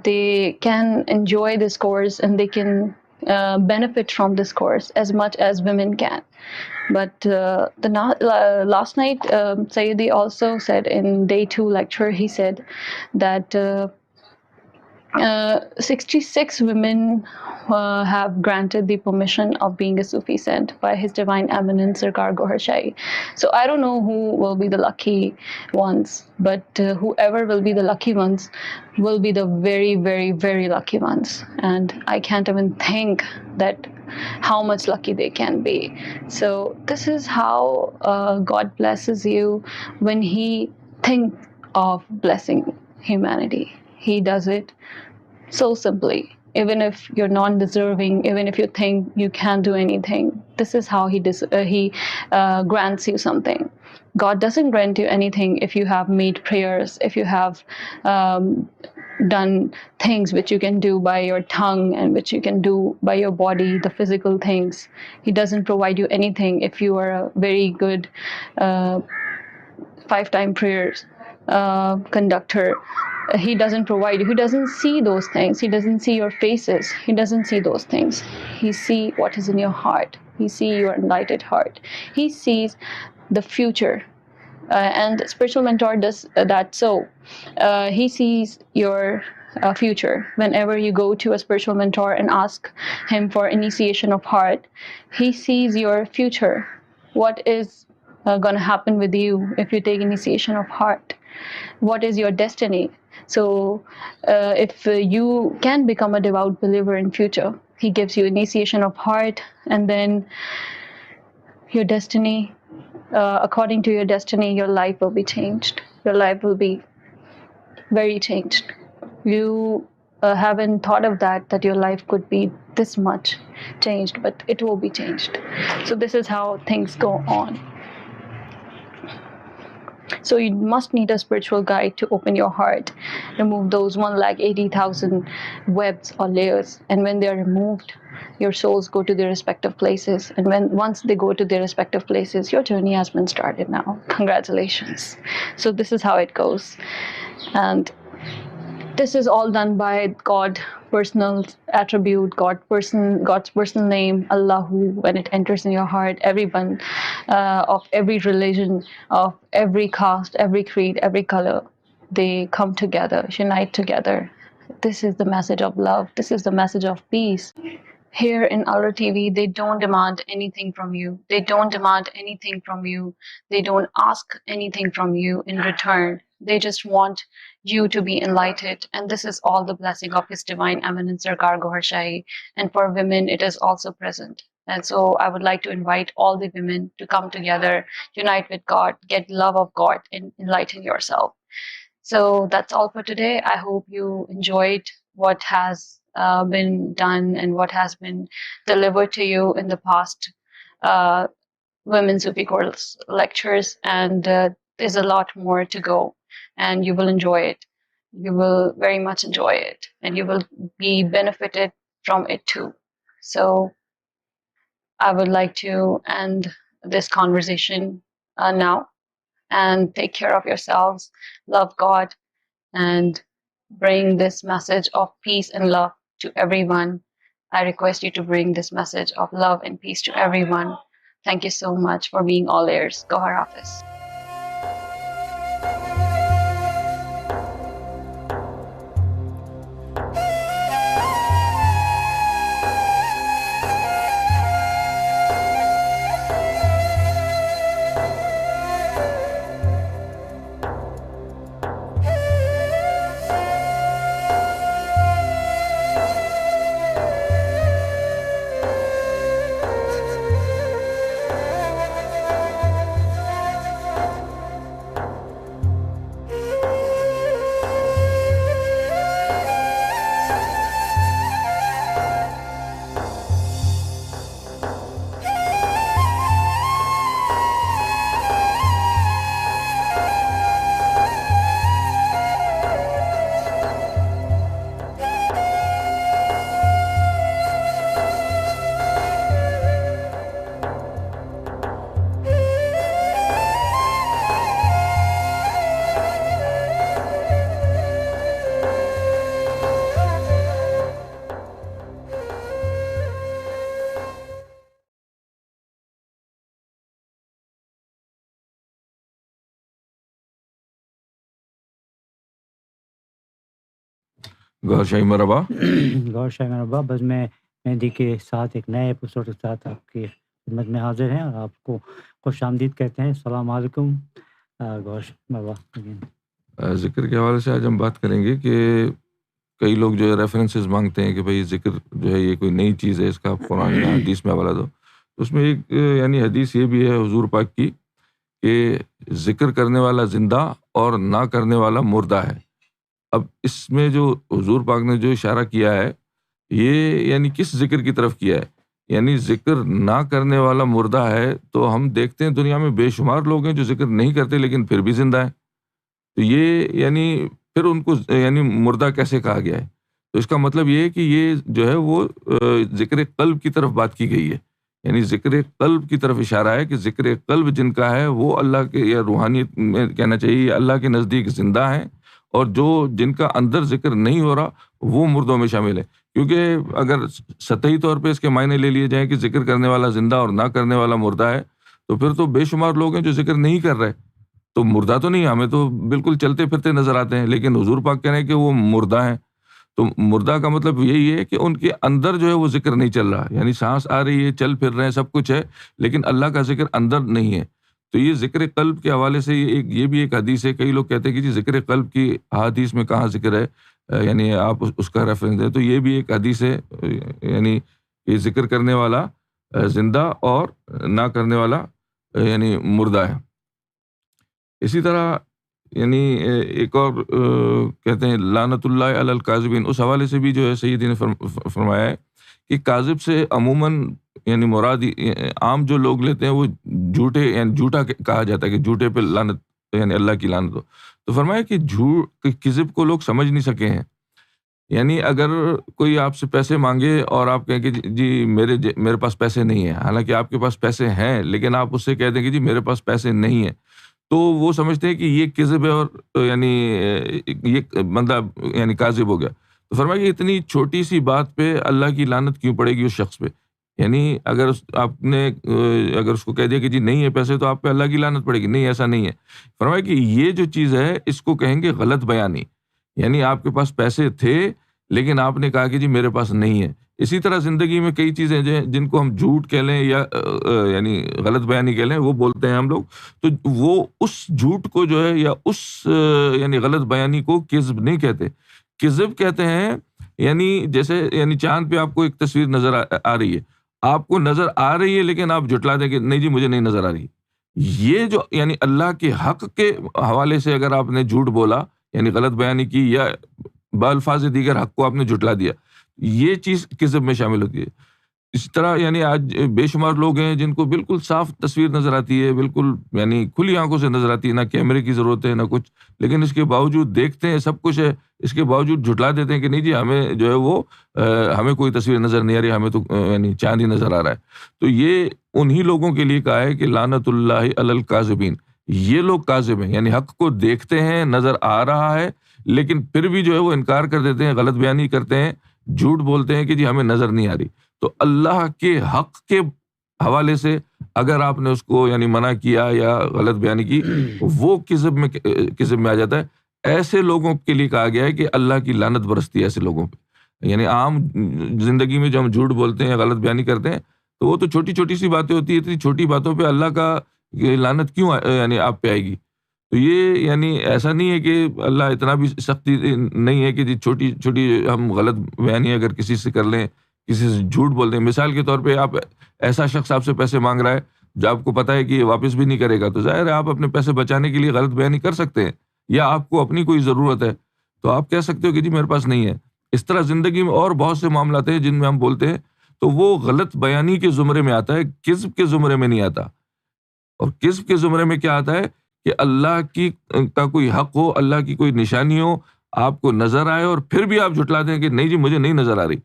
They can enjoy this course and they can benefit from this course as much as women can. But last night, Sayyidi also said in day 2 lecture, he said that 66 women have granted the permission of being a Sufi sent by His Divine Eminence Sarkar Gohar Shahi. So I don't know who will be the lucky ones, but whoever will be the lucky ones will be the very, very, very lucky ones. And I can't even think that how much lucky they can be. So this is how God blesses you when He thinks of blessing humanity. He does it so simply. Even if you're non-deserving, even if you think you can't do anything, this is how He grants you something. God doesn't grant you anything if you have made prayers, if you have done things which you can do by your tongue and which you can do by your body, the physical things. He doesn't provide you anything if you are a very good 5-time prayers conductor. He doesn't provide you. He doesn't see those things. He doesn't see your faces. He doesn't see those things. He sees what is in your heart. He sees your enlightened heart. He sees the future. And spiritual mentor does that. So he sees your future. Whenever you go to a spiritual mentor and ask him for initiation of heart, he sees your future. What is going to happen with you if you take initiation of heart? What is your destiny? So if you can become a devout believer in future, he gives you initiation of heart, and then your destiny, according to your destiny, your life will be changed. Your life will be very changed. You haven't thought of that your life could be this much changed, but it will be changed. So this is how things go on. So you must need a spiritual guide to open your heart, remove those 180,000 webs or layers, and when they are removed, your souls go to their respective places. And once they go to their respective places, your journey has been started now. Congratulations. So this is how it goes. And this is all done by God, personal attribute, God's personal name, Allahu. When it enters in your heart, everyone of every religion, of every caste, every creed, every color, they come together, unite together. This is the message of love. This is the message of peace. Here in ALRA TV, they don't demand anything from you. They don't demand anything from you. They don't ask anything from you in return. They just want you to be enlightened. And this is all the blessing of His Divine Eminence Sarkar Gohar Shahi. And for women, it is also present. And so I would like to invite all the women to come together, unite with God, get love of God, and enlighten yourself. So that's all for today. I hope you enjoyed what has been done and what has been delivered to you in the past Women's Sufi course lectures. And there's a lot more to go, and you will enjoy it. You will very much enjoy it, and you will be benefited from it too. So I would like to end this conversation now. And take care of yourselves, love God, and bring this message of peace and love to everyone. I request you to bring this message of love and peace to everyone. Thank you so much for being all ears. Gohar Hafiz. गौर शाही मरहबा। गौर शाही मरहबा। बस मैं मेहंदी के साथ एक नए episode के साथ आपकी खिदमत में हाजिर हैं और आपको खुशामदीद कहते हैं। अस्सलाम वालेकुम। गौर शाही मरहबा। ज़िक्र के हवाले से आज हम बात करेंगे कि कई लोग जो है रेफरेंसेस मांगते हैं कि भाई ज़िक्र जो है ये कोई नई चीज़ है, इसका कुरान या हदीस में हवाला दो। उसमें एक यानी हदीस ये भी है हुजूर पाक की कि ज़िक्र करने वाला ज़िंदा और ना करने वाला मुर्दा है। अब इसमें जो हुजूर पाक ने जो इशारा किया है ये यानी किस ज़िक्र की तरफ किया है, यानी ज़िक्र ना करने वाला मुर्दा है। तो हम देखते हैं दुनिया में बेशुमार लोग हैं जो ज़िक्र नहीं करते लेकिन फिर भी ज़िंदा है। तो ये यानी फिर उनको यानी मुर्दा कैसे कहा गया है? तो इसका मतलब ये है कि ये जो है वो ज़िक्र क़ल्ब की तरफ बात की गई है یعنی ذکر قلب کی طرف اشارہ ہے کہ ذکر قلب جن کا ہے وہ اللہ کے یا روحانیت میں کہنا چاہیے اللہ کے نزدیک زندہ ہیں، اور جو جن کا اندر ذکر نہیں ہو رہا وہ مردوں میں شامل ہے. کیونکہ اگر سطحی طور پہ اس کے معنی لے لیے جائیں کہ ذکر کرنے والا زندہ اور نہ کرنے والا مردہ ہے، تو پھر تو بے شمار لوگ ہیں جو ذکر نہیں کر رہے، تو مردہ تو نہیں، ہمیں تو بالکل چلتے پھرتے نظر آتے ہیں، لیکن حضور پاک کہہ رہے ہیں کہ وہ مردہ ہیں. تو مردہ کا مطلب یہی ہے کہ ان کے اندر جو ہے وہ ذکر نہیں چل رہا، یعنی سانس آ رہی ہے، چل پھر رہے ہیں، سب کچھ ہے، لیکن اللہ کا ذکر اندر نہیں ہے. تو یہ ذکر قلب کے حوالے سے یہ بھی ایک حدیث ہے. کئی لوگ کہتے ہیں کہ جی ذکر قلب کی حدیث میں کہاں ذکر ہے، یعنی آپ اس کا ریفرنس دیں. تو یہ بھی ایک حدیث ہے، یعنی یہ ذکر کرنے والا زندہ اور نہ کرنے والا یعنی مردہ ہے. اسی طرح یعنی ایک اور کہتے ہیں لعنت اللہ علی الکاذبین، اس حوالے سے بھی جو ہے سیدی نے فرمایا ہے کہ کاذب سے عموماً یعنی مراد عام جو لوگ لیتے ہیں وہ جھوٹے، یعنی جھوٹا کہا جاتا ہے کہ جھوٹے پہ لعنت، یعنی اللہ کی لعنت ہو. تو فرمایا کہ کذب کو لوگ سمجھ نہیں سکے ہیں. یعنی اگر کوئی آپ سے پیسے مانگے اور آپ کہیں کہ جی میرے پاس پیسے نہیں ہیں، حالانکہ آپ کے پاس پیسے ہیں، لیکن آپ اس سے کہہ دیں کہ جی میرے پاس پیسے نہیں ہیں، تو وہ سمجھتے ہیں کہ یہ کذب ہے اور یعنی یہ بندہ یعنی کاذب ہو گیا. تو فرمایا کہ اتنی چھوٹی سی بات پہ اللہ کی لعنت کیوں پڑے گی اس شخص پہ؟ یعنی اگر آپ نے اگر اس کو کہہ دیا کہ جی نہیں ہے پیسے، تو آپ پہ اللہ کی لعنت پڑے گی؟ نہیں، ایسا نہیں ہے. فرمایا کہ یہ جو چیز ہے اس کو کہیں گے غلط بیانی. یعنی آپ کے پاس پیسے تھے لیکن آپ نے کہا کہ جی میرے پاس نہیں ہے. اسی طرح زندگی میں کئی چیزیں جن کو ہم جھوٹ کہہ لیں یا یعنی غلط بیانی کہہ لیں، وہ بولتے ہیں ہم لوگ، تو وہ اس جھوٹ کو جو ہے یا اس یعنی غلط بیانی کو کذب نہیں کہتے. کذب کہتے ہیں یعنی جیسے یعنی چاند پہ آپ کو ایک تصویر نظر آ رہی ہے، آپ کو نظر آ رہی ہے لیکن آپ جھٹلا دیں کہ نہیں جی مجھے نہیں نظر آ رہی. یہ جو یعنی اللہ کے حق کے حوالے سے اگر آپ نے جھوٹ بولا، یعنی غلط بیانی کی، یا بالفاظ دیگر حق کو آپ نے جھٹلا دیا، یہ چیز کذب میں شامل ہوتی ہے. اس طرح یعنی آج بے شمار لوگ ہیں جن کو بالکل صاف تصویر نظر آتی ہے، بالکل یعنی کھلی آنکھوں سے نظر آتی ہے، نہ کیمرے کی ضرورت ہے نہ کچھ، لیکن اس کے باوجود دیکھتے ہیں سب کچھ ہے، اس کے باوجود جھٹلا دیتے ہیں کہ نہیں جی ہمیں جو ہے وہ ہمیں کوئی تصویر نظر نہیں آ رہی، ہمیں تو یعنی چاند ہی نظر آ رہا ہے. تو یہ انہی لوگوں کے لیے کہا ہے کہ لعنت اللہ علی الکاذبین. یہ لوگ کاذب ہیں، یعنی حق کو دیکھتے ہیں، نظر آ رہا ہے، لیکن پھر بھی جو ہے وہ انکار کر دیتے ہیں، غلط بیانی کرتے ہیں، جھوٹ بولتے ہیں کہ جی ہمیں نظر نہیں آ رہی. تو اللہ کے حق کے حوالے سے اگر آپ نے اس کو یعنی منع کیا یا غلط بیانی کی، وہ کذب میں آ جاتا ہے. ایسے لوگوں کے لیے کہا گیا ہے کہ اللہ کی لعنت برستی ہے ایسے لوگوں پہ. یعنی عام زندگی میں جو ہم جھوٹ بولتے ہیں یا غلط بیانی کرتے ہیں، تو وہ تو چھوٹی چھوٹی سی باتیں ہوتی ہیں، اتنی چھوٹی باتوں پہ اللہ کا لعنت کیوں یعنی آپ پہ آئے گی؟ تو یہ یعنی ایسا نہیں ہے کہ اللہ اتنا بھی سختی نہیں ہے کہ جی چھوٹی چھوٹی ہم غلط بیانی اگر کسی سے کر لیں، کسی سے جھوٹ بول دیں. مثال کے طور پہ آپ ایسا شخص آپ سے پیسے مانگ رہا ہے جو آپ کو پتہ ہے کہ یہ واپس بھی نہیں کرے گا، تو ظاہر ہے آپ اپنے پیسے بچانے کے لیے غلط بیانی کر سکتے ہیں، یا آپ کو اپنی کوئی ضرورت ہے تو آپ کہہ سکتے ہو کہ جی میرے پاس نہیں ہے. اس طرح زندگی میں اور بہت سے معاملات ہیں جن میں ہم بولتے ہیں تو وہ غلط بیانی کے زمرے میں آتا ہے، کذب کے زمرے میں نہیں آتا. اور کذب کے زمرے میں کیا آتا ہے کہ اللہ کا کوئی حق ہو، اللہ کی کوئی نشانی ہو، آپ کو نظر آئے اور پھر بھی آپ جھٹلا دیں کہ نہیں جی مجھے نہیں نظر آ رہی.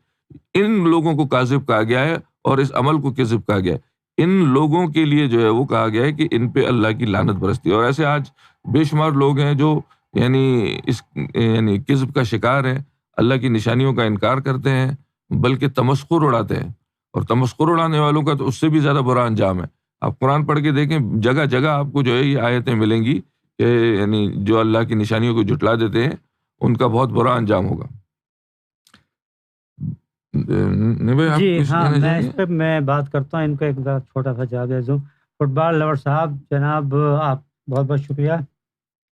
ان لوگوں کو کاذب کہا گیا ہے اور اس عمل کو کذب کہا گیا ہے. ان لوگوں کے لیے جو ہے وہ کہا گیا ہے کہ ان پہ اللہ کی لعنت برستی ہے. اور ایسے آج بے شمار لوگ ہیں جو یعنی اس یعنی کذب کا شکار ہیں، اللہ کی نشانیوں کا انکار کرتے ہیں، بلکہ تمسخر اڑاتے ہیں. اور تمسخر اڑانے والوں کا تو اس سے بھی زیادہ برا انجام ہے. آپ قرآن پڑھ کے دیکھیں، جگہ جگہ آپ کو جو ہے یہ آیتیں ملیں گی کہ یعنی جو اللہ کی نشانیوں کو جھٹلا دیتے ہیں ان کا بہت برا انجام ہوگا. جی ہاں، میں اس پہ میں بات کرتا ہوں، ان کو ایک چھوٹا سا جواب دے دوں. فٹ بال لور صاحب جناب، آپ بہت بہت شکریہ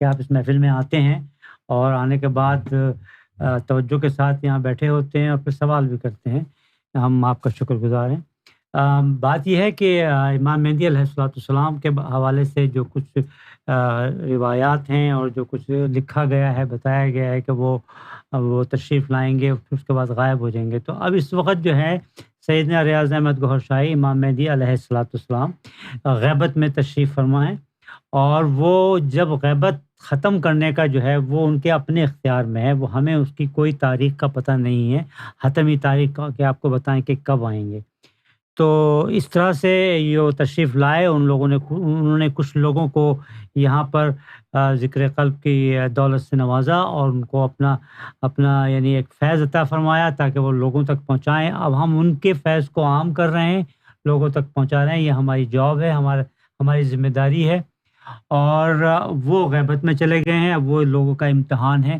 کہ آپ اس محفل میں آتے ہیں اور آنے کے بعد توجہ کے ساتھ یہاں بیٹھے ہوتے ہیں اور پھر سوال بھی کرتے ہیں. ہم آپ کا شکر گزار ہیں. بات یہ ہے کہ امام مہدی علیہ السلام کے حوالے سے جو کچھ روایات ہیں اور جو کچھ لکھا گیا ہے، بتایا گیا ہے کہ وہ تشریف لائیں گے پھر اس کے بعد غائب ہو جائیں گے. تو اب اس وقت جو ہے سیدنا ریاض احمد گوہر شاہی امام مہدی علیہ السلام غیبت میں تشریف فرما ہیں، اور وہ جب غیبت ختم کرنے کا جو ہے وہ ان کے اپنے اختیار میں ہے. وہ ہمیں اس کی کوئی تاریخ کا پتہ نہیں ہے، حتمی تاریخ کا کہ آپ کو بتائیں کہ کب آئیں گے. تو اس طرح سے یہ تشریف لائے، انہوں نے کچھ لوگوں کو یہاں پر ذکر قلب کی دولت سے نوازا اور ان کو اپنا یعنی ایک فیض عطا فرمایا تاکہ وہ لوگوں تک پہنچائیں۔ اب ہم ان کے فیض کو عام کر رہے ہیں، لوگوں تک پہنچا رہے ہیں، یہ ہماری جاب ہے، ہماری ذمہ داری ہے۔ اور وہ غیبت میں چلے گئے ہیں، اب وہ لوگوں کا امتحان ہے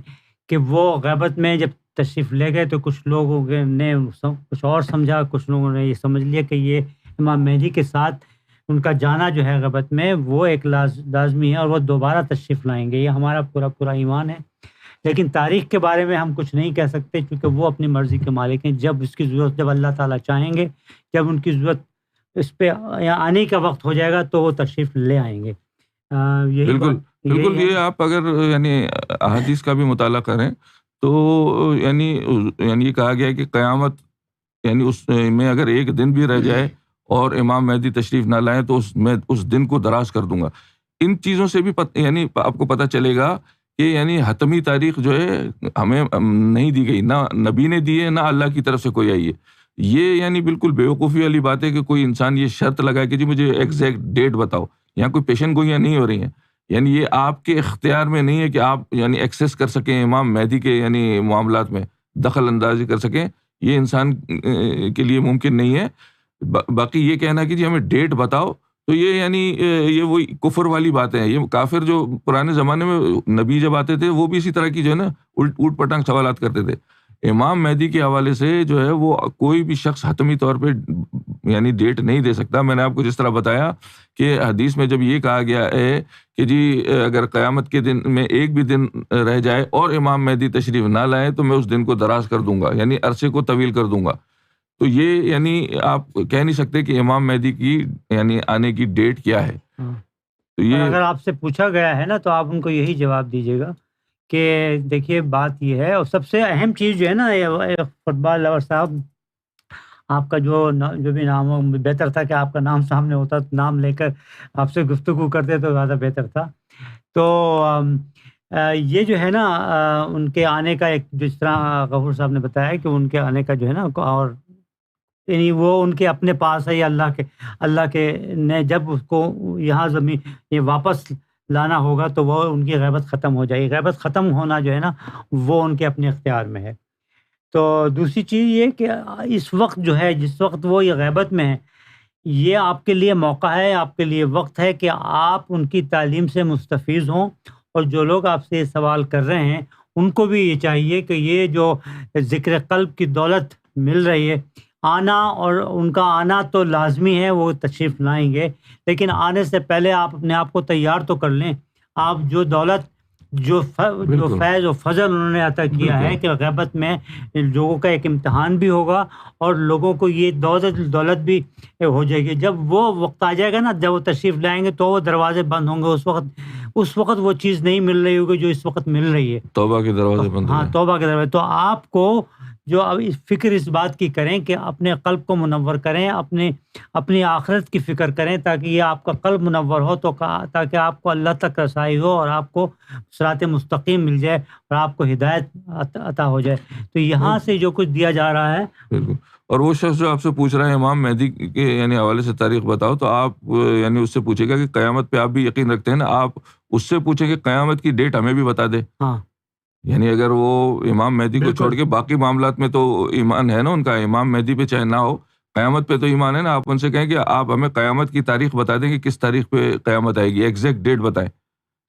کہ وہ غیبت میں جب تشریف لے گئے تو کچھ لوگوں نے کچھ اور سمجھا، کچھ لوگوں نے یہ سمجھ لیا کہ یہ امام مہدی کے ساتھ ان کا جانا جو ہے غیبت میں وہ ایک لازمی ہے اور وہ دوبارہ تشریف لائیں گے، یہ ہمارا پورا ایمان ہے۔ لیکن تاریخ کے بارے میں ہم کچھ نہیں کہہ سکتے کیونکہ وہ اپنی مرضی کے مالک ہیں۔ جب اس کی ضرورت، جب اللہ تعالیٰ چاہیں گے، جب ان کی ضرورت اس پہ آنے کا وقت ہو جائے گا تو وہ تشریف لے آئیں گے۔ یہی بالکل بات بالکل، یہی یہ آپ اگر یعنی احادیث کا بھی مطالعہ کریں تو یعنی یہ کہا گیا ہے کہ قیامت یعنی اس میں اگر ایک دن بھی رہ جائے اور امام مہدی تشریف نہ لائیں تو میں اس دن کو دراز کر دوں گا۔ ان چیزوں سے بھی یعنی آپ کو پتہ چلے گا کہ یعنی حتمی تاریخ جو ہے ہمیں نہیں دی گئی، نہ نبی نے دی ہے، نہ اللہ کی طرف سے کوئی آئی ہے۔ یہ یعنی بالکل بیوقوفی والی بات ہے کہ کوئی انسان یہ شرط لگائے کہ جی مجھے ایگزیکٹ ڈیٹ بتاؤ۔ یہاں کوئی پیشن گوئیاں نہیں ہو رہی ہیں، یعنی یہ آپ کے اختیار میں نہیں ہے کہ آپ یعنی ایکسیس کر سکیں امام مہدی کے یعنی معاملات میں دخل اندازی کر سکیں، یہ انسان کے لیے ممکن نہیں ہے۔ باقی یہ کہنا کہ جی ہمیں ڈیٹ بتاؤ تو یہ یعنی یہ وہی کفر والی باتیں ہیں۔ یہ کافر جو پرانے زمانے میں نبی جب آتے تھے وہ بھی اسی طرح کی جو ہے نا اوٹ پٹانگ سوالات کرتے تھے۔ امام مہدی کے حوالے سے جو ہے وہ کوئی بھی شخص حتمی طور پہ یعنی ڈیٹ نہیں دے سکتا۔ میں نے آپ کو جس طرح بتایا کہ حدیث میں جب یہ کہا گیا ہے کہ جی اگر قیامت کے دن میں ایک بھی دن رہ جائے اور امام مہدی تشریف نہ لائے تو میں اس دن کو دراز کر دوں گا، یعنی عرصے کو طویل کر دوں گا۔ تو یہ یعنی آپ کہہ نہیں سکتے کہ امام مہدی کی یعنی آنے کی ڈیٹ کیا ہے۔ تو یہ اگر آپ سے پوچھا گیا ہے نا تو آپ ان کو یہی جواب دیجیے گا کہ دیکھیے بات یہ ہے، اور سب سے اہم چیز جو ہے نا فٹ بال لور صاحب، آپ کا جو بھی نام ہو، بہتر تھا کہ آپ کا نام سامنے ہوتا، نام لے کر آپ سے گفتگو کرتے تو زیادہ بہتر تھا۔ تو یہ جو ہے نا ان کے آنے کا ایک، جس طرح غفور صاحب نے بتایا کہ ان کے آنے کا جو ہے نا، اور یعنی وہ ان کے اپنے پاس ہے، یا اللہ کے نے جب اس کو یہاں زمین یہ واپس لانا ہوگا تو وہ ان کی غیبت ختم ہو جائے گی۔ غیبت ختم ہونا جو ہے نا وہ ان کے اپنے اختیار میں ہے۔ تو دوسری چیز یہ کہ اس وقت جو ہے، جس وقت وہ یہ غیبت میں ہے، یہ آپ کے لیے موقع ہے، آپ کے لیے وقت ہے کہ آپ ان کی تعلیم سے مستفیض ہوں، اور جو لوگ آپ سے یہ سوال کر رہے ہیں ان کو بھی یہ چاہیے کہ یہ جو ذکر قلب کی دولت مل رہی ہے، آنا، اور ان کا آنا تو لازمی ہے، وہ تشریف لائیں گے، لیکن آنے سے پہلے آپ اپنے آپ کو تیار تو کر لیں۔ آپ جو دولت، جو فیض و فضل انہوں نے عطا کیا ہے کہ غیبت میں لوگوں کا ایک امتحان بھی ہوگا اور لوگوں کو یہ دولت بھی ہو جائے گی۔ جب وہ وقت آ جائے گا نا، جب وہ تشریف لائیں گے تو وہ دروازے بند ہوں گے، اس وقت وہ چیز نہیں مل رہی ہوگی جو اس وقت مل رہی ہے، توبہ کے دروازے بند ہو ہاں گئے۔ توبہ کے دروازے۔ تو آپ کو جو اب فکر اس بات کی کریں کہ اپنے قلب کو منور کریں، اپنی آخرت کی فکر کریں تاکہ یہ آپ کا قلب منور ہو، تو تاکہ آپ کو اللہ تک رسائی ہو اور آپ کو صراط مستقیم مل جائے اور آپ کو ہدایت عطا ہو جائے۔ تو یہاں سے جو کچھ دیا جا رہا ہے، بالکل۔ اور وہ شخص جو آپ سے پوچھ رہا ہے امام مہدی کے یعنی حوالے سے تاریخ بتاؤ، تو آپ یعنی اس سے پوچھے گا کہ قیامت پہ آپ بھی یقین رکھتے ہیں نا، آپ اس سے پوچھیں کہ قیامت کی ڈیٹ ہمیں بھی بتا دے۔ ہاں یعنی اگر وہ امام مہدی کو بالکل۔ چھوڑ کے باقی معاملات میں تو ایمان ہے نا ان کا، امام مہدی پہ چاہے نہ ہو، قیامت پہ تو ایمان ہے نا، آپ ان سے کہیں کہ آپ ہمیں قیامت کی تاریخ بتا دیں کہ کس تاریخ پہ قیامت آئے گی، ایگزیکٹ ڈیٹ بتائیں۔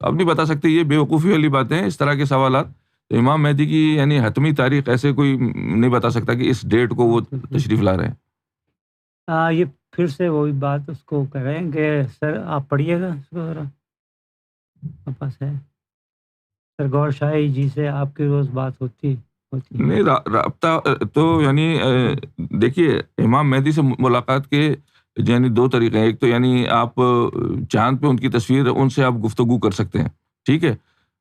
آپ نہیں بتا سکتے، یہ بیوقوفی والی باتیں ہیں اس طرح کے سوالات۔ تو امام مہدی کی یعنی حتمی تاریخ ایسے کوئی نہیں بتا سکتا کہ اس ڈیٹ کو وہ تشریف لا رہے ہیں۔ یہ پھر سے وہی بات اس کو کہہ رہے ہیں کہ سر آپ پڑھیے گا اس کو ذرا، آپ پاس ہے سر گور شاہی جی سے آپ کی روز بات ہوتی نہیں، رابطہ تو یعنی دیکھیے امام مہدی سے ملاقات کے یعنی دو طریقے ہیں۔ ایک تو یعنی آپ چاند پہ ان کی تصویر ان سے آپ گفتگو کر سکتے ہیں، ٹھیک ہے،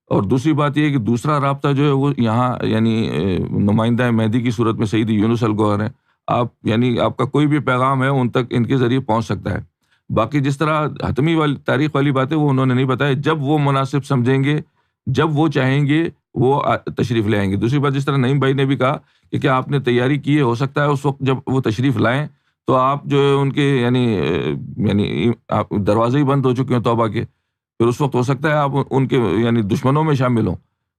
اور دوسری بات یہ ہے کہ دوسرا رابطہ جو ہے وہ یہاں یعنی نمائندہ مہدی کی صورت میں سید یونس الگوہر ہیں، آپ یعنی آپ کا کوئی بھی پیغام ہے ان تک ان کے ذریعے پہنچ سکتا ہے۔ باقی جس طرح حتمی والی تاریخ والی باتیں وہ انہوں نے نہیں بتایا، جب وہ مناسب سمجھیں گے، جب وہ چاہیں گے وہ تشریف لے آئیں گے۔ دوسری بات جس طرح نعیم بھائی نے بھی کہا کہ کیا آپ نے تیاری کی ہے، ہو سکتا ہے اس وقت جب وہ تشریف لائیں تو آپ جو ہے ان کے یعنی آپ دروازے ہی بند ہو چکے ہیں توبہ کے، پھر اس وقت ہو سکتا ہے آپ ان کے یعنی دشمنوں میں شامل ہوں.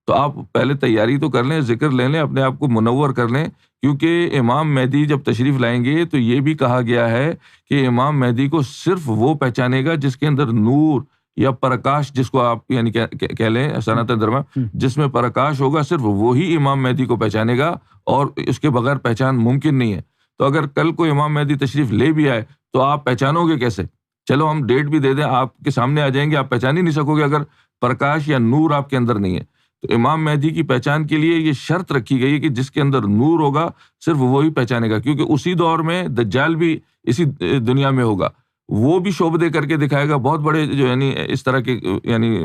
تو آپ پہلے تیاری تو کر لیں، ذکر لے لیں، اپنے آپ کو منور کر لیں، کیونکہ امام مہدی جب تشریف لائیں گے تو یہ بھی کہا گیا ہے کہ امام مہدی کو صرف وہ پہچانے گا جس کے اندر نور یا پرکاش، جس کو آپ یعنی کہہ لیں سناتن دھرم، جس میں پرکاش ہوگا صرف وہی امام مہدی کو پہچانے گا، اور اس کے بغیر پہچان ممکن نہیں ہے. تو اگر کل کو امام مہدی تشریف لے بھی آئے تو آپ پہچانو گے کیسے؟ چلو ہم ڈیٹ بھی دے دیں، آپ کے سامنے آ جائیں گے، آپ پہچان ہی نہیں سکو گے اگر پرکاش یا نور آپ کے اندر نہیں ہے. تو امام مہدی کی پہچان کے لیے یہ شرط رکھی گئی ہے کہ جس کے اندر نور ہوگا صرف وہی پہچانے گا، کیونکہ اسی دور میں دجال بھی اسی دنیا میں ہوگا، وہ بھی شعبہ دے کر کے دکھائے گا، بہت بڑے جو یعنی اس طرح کے یعنی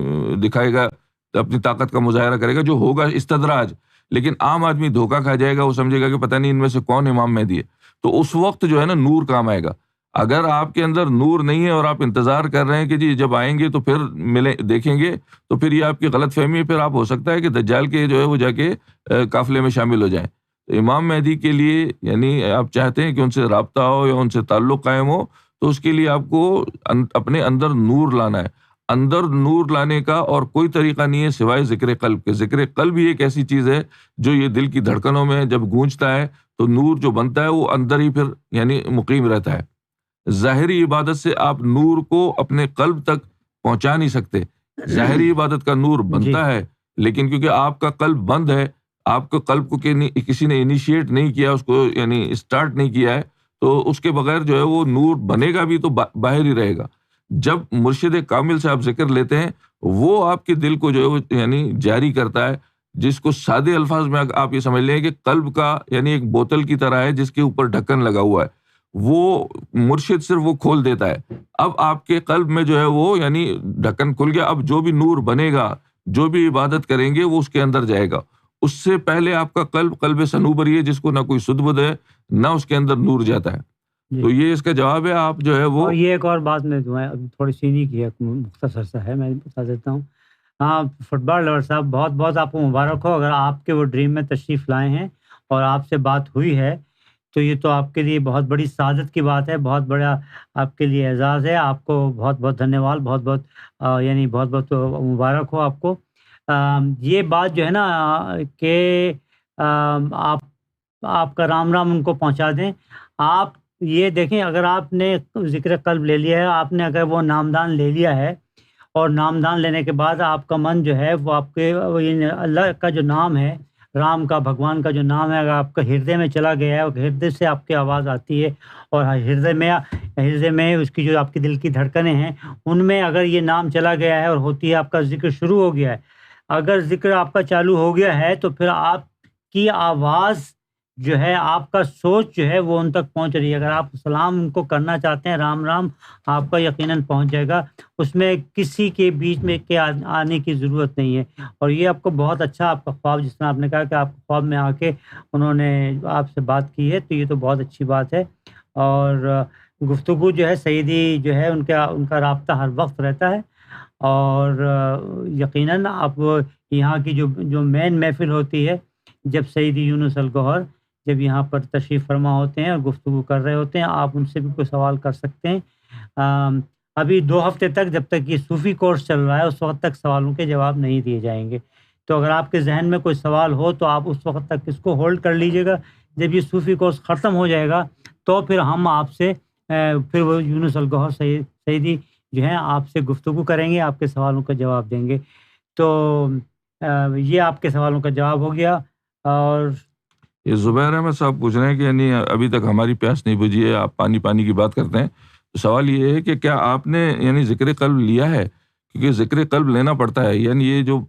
دکھائے گا، اپنی طاقت کا مظاہرہ کرے گا، جو ہوگا استدراج. لیکن عام آدمی دھوکہ کھا جائے گا، وہ سمجھے گا کہ پتہ نہیں ان میں سے کون امام مہدی ہے. تو اس وقت جو ہے نا نور کام آئے گا. اگر آپ کے اندر نور نہیں ہے اور آپ انتظار کر رہے ہیں کہ جی جب آئیں گے تو پھر ملیں دیکھیں گے، تو پھر یہ آپ کی غلط فہمی ہے. پھر آپ ہو سکتا ہے کہ دجال کے جو ہے وہ جا کے قافلے میں شامل ہو جائیں. تو امام مہدی کے لیے یعنی آپ چاہتے ہیں کہ ان سے رابطہ ہو یا ان سے تعلق قائم ہو، تو اس کے لیے آپ کو اپنے اندر نور لانا ہے. اندر نور لانے کا اور کوئی طریقہ نہیں ہے سوائے ذکر قلب کے. ذکر قلب ہی ایک ایسی چیز ہے جو یہ دل کی دھڑکنوں میں جب گونجتا ہے تو نور جو بنتا ہے وہ اندر ہی پھر یعنی مقیم رہتا ہے. ظاہری عبادت سے آپ نور کو اپنے قلب تک پہنچا نہیں سکتے. ظاہری عبادت کا نور بنتا ہے، لیکن کیونکہ آپ کا قلب بند ہے، آپ کے قلب کو کسی نے انیشیٹ نہیں کیا، اس کو یعنی اسٹارٹ نہیں کیا ہے، تو اس کے بغیر جو ہے وہ نور بنے گا بھی تو باہر ہی رہے گا. جب مرشد کامل سے آپ ذکر لیتے ہیں، وہ آپ کے دل کو جو ہے وہ یعنی جاری کرتا ہے، جس کو سادے الفاظ میں آپ یہ سمجھ لیں کہ قلب کا یعنی ایک بوتل کی طرح ہے جس کے اوپر ڈھکن لگا ہوا ہے، وہ مرشد صرف وہ کھول دیتا ہے. اب آپ کے قلب میں جو ہے وہ یعنی ڈھکن کھل گیا، اب جو بھی نور بنے گا، جو بھی عبادت کریں گے وہ اس کے اندر جائے گا. اس سے پہلے آپ کا قلب صنوبری ہے، جس کو نہ کوئی سد بد ہے، نہ اس کے اندر نور جاتا ہے. تو یہ اس کا جواب ہے. آپ جو ہے وہ اور یہ ایک اور بات میں جو ہے تھوڑی سی نہیں کی ہے، مختصر سا ہے، میں بتا دیتا ہوں. ہاں، فٹ بال لور صاحب، بہت بہت آپ کو مبارک ہو. اگر آپ کے وہ ڈریم میں تشریف لائے ہیں اور آپ سے بات ہوئی ہے تو یہ تو آپ کے لیے بہت بڑی سعادت کی بات ہے، بہت بڑا آپ کے لیے اعزاز ہے. آپ کو بہت بہت دھنیہ واد، بہت بہت یعنی بہت بہت مبارک ہو آپ کو. یہ بات جو ہے نا کہ آپ کا رام رام ان کو پہنچا دیں. آپ یہ دیکھیں، اگر آپ نے ذکر قلب لے لیا ہے، آپ نے اگر وہ نامدان لے لیا ہے، اور نامدان لینے کے بعد آپ کا من جو ہے وہ آپ کے اللہ کا جو نام ہے، رام کا، بھگوان کا جو نام ہے، اگر آپ کا ہردے میں چلا گیا ہے اور ہردے سے آپ کی آواز آتی ہے، اور ہردے میں اس کی جو آپ کی دل کی دھڑکنیں ہیں ان میں اگر یہ نام چلا گیا ہے اور ہوتی ہے، آپ کا ذکر شروع ہو گیا ہے، اگر ذکر آپ کا چالو ہو گیا ہے تو پھر آپ کی آواز جو ہے، آپ کا سوچ جو ہے وہ ان تک پہنچ رہی ہے. اگر آپ سلام ان کو کرنا چاہتے ہیں، رام رام، آپ کا یقیناً پہنچ جائے گا. اس میں کسی کے بیچ میں کے آنے کی ضرورت نہیں ہے. اور یہ آپ کو بہت اچھا، آپ کا خواب، جس طرح آپ نے کہا کہ آپ خواب میں آ کے انہوں نے آپ سے بات کی ہے، تو یہ تو بہت اچھی بات ہے. اور گفتگو جو ہے سیدی جو ہے ان کا رابطہ ہر وقت رہتا ہے. اور یقیناً آپ یہاں کی جو مین محفل ہوتی ہے، جب سیدی یونس الگوہر جب یہاں پر تشریف فرما ہوتے ہیں اور گفتگو کر رہے ہوتے ہیں، آپ ان سے بھی کوئی سوال کر سکتے ہیں. ابھی 2 ہفتے تک، جب تک یہ صوفی کورس چل رہا ہے، اس وقت تک سوالوں کے جواب نہیں دیے جائیں گے. تو اگر آپ کے ذہن میں کوئی سوال ہو تو آپ اس وقت تک اس کو ہولڈ کر لیجیے گا. جب یہ صوفی کورس ختم ہو جائے گا تو پھر ہم آپ سے پھر وہ یونس الگوہر سیدی جو ہیں آپ سے گفتگو کریں گے، آپ کے سوالوں کا جواب دیں گے. تو یہ آپ کے سوالوں کا جواب ہو گیا. اور یہ زبیر احمد صاحب پوچھ رہے ہیں کہ یعنی ابھی تک ہماری پیاس نہیں بجھی ہے، آپ پانی کی بات کرتے ہیں. تو سوال یہ ہے کہ کیا آپ نے یعنی ذکر قلب لیا ہے؟ کیونکہ ذکر قلب لینا پڑتا ہے. یعنی یہ جو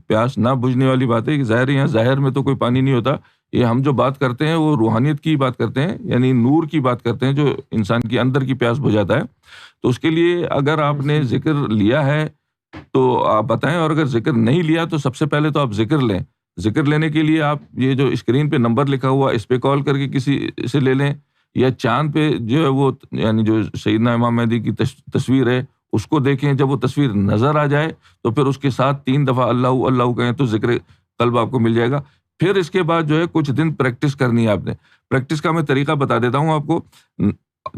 پیاس نہ بجھنے والی بات ہے کہ ظاہر میں تو کوئی پانی نہیں ہوتا. یہ ہم جو بات کرتے ہیں وہ روحانیت کی بات کرتے ہیں، یعنی نور کی بات کرتے ہیں جو انسان کی اندر کی پیاس بجھاتا ہے. تو اس کے لیے اگر آپ نے ذکر لیا ہے تو آپ بتائیں، اور اگر ذکر نہیں لیا تو سب سے پہلے تو آپ ذکر لیں. ذکر لینے کے لیے آپ یہ جو اسکرین پہ نمبر لکھا ہوا اس پہ کال کر کے کسی سے لے لیں، یا چاند پہ جو ہے وہ یعنی جو سیدنا امام مہدی کی تصویر ہے اس کو دیکھیں. جب وہ تصویر نظر آ جائے تو پھر اس کے ساتھ 3 دفعہ اللہ اللہ کہیں تو ذکر قلب آپ کو مل جائے گا. پھر اس کے بعد جو ہے کچھ دن پریکٹس کرنی ہے آپ نے. پریکٹس کا میں طریقہ بتا دیتا ہوں آپ کو.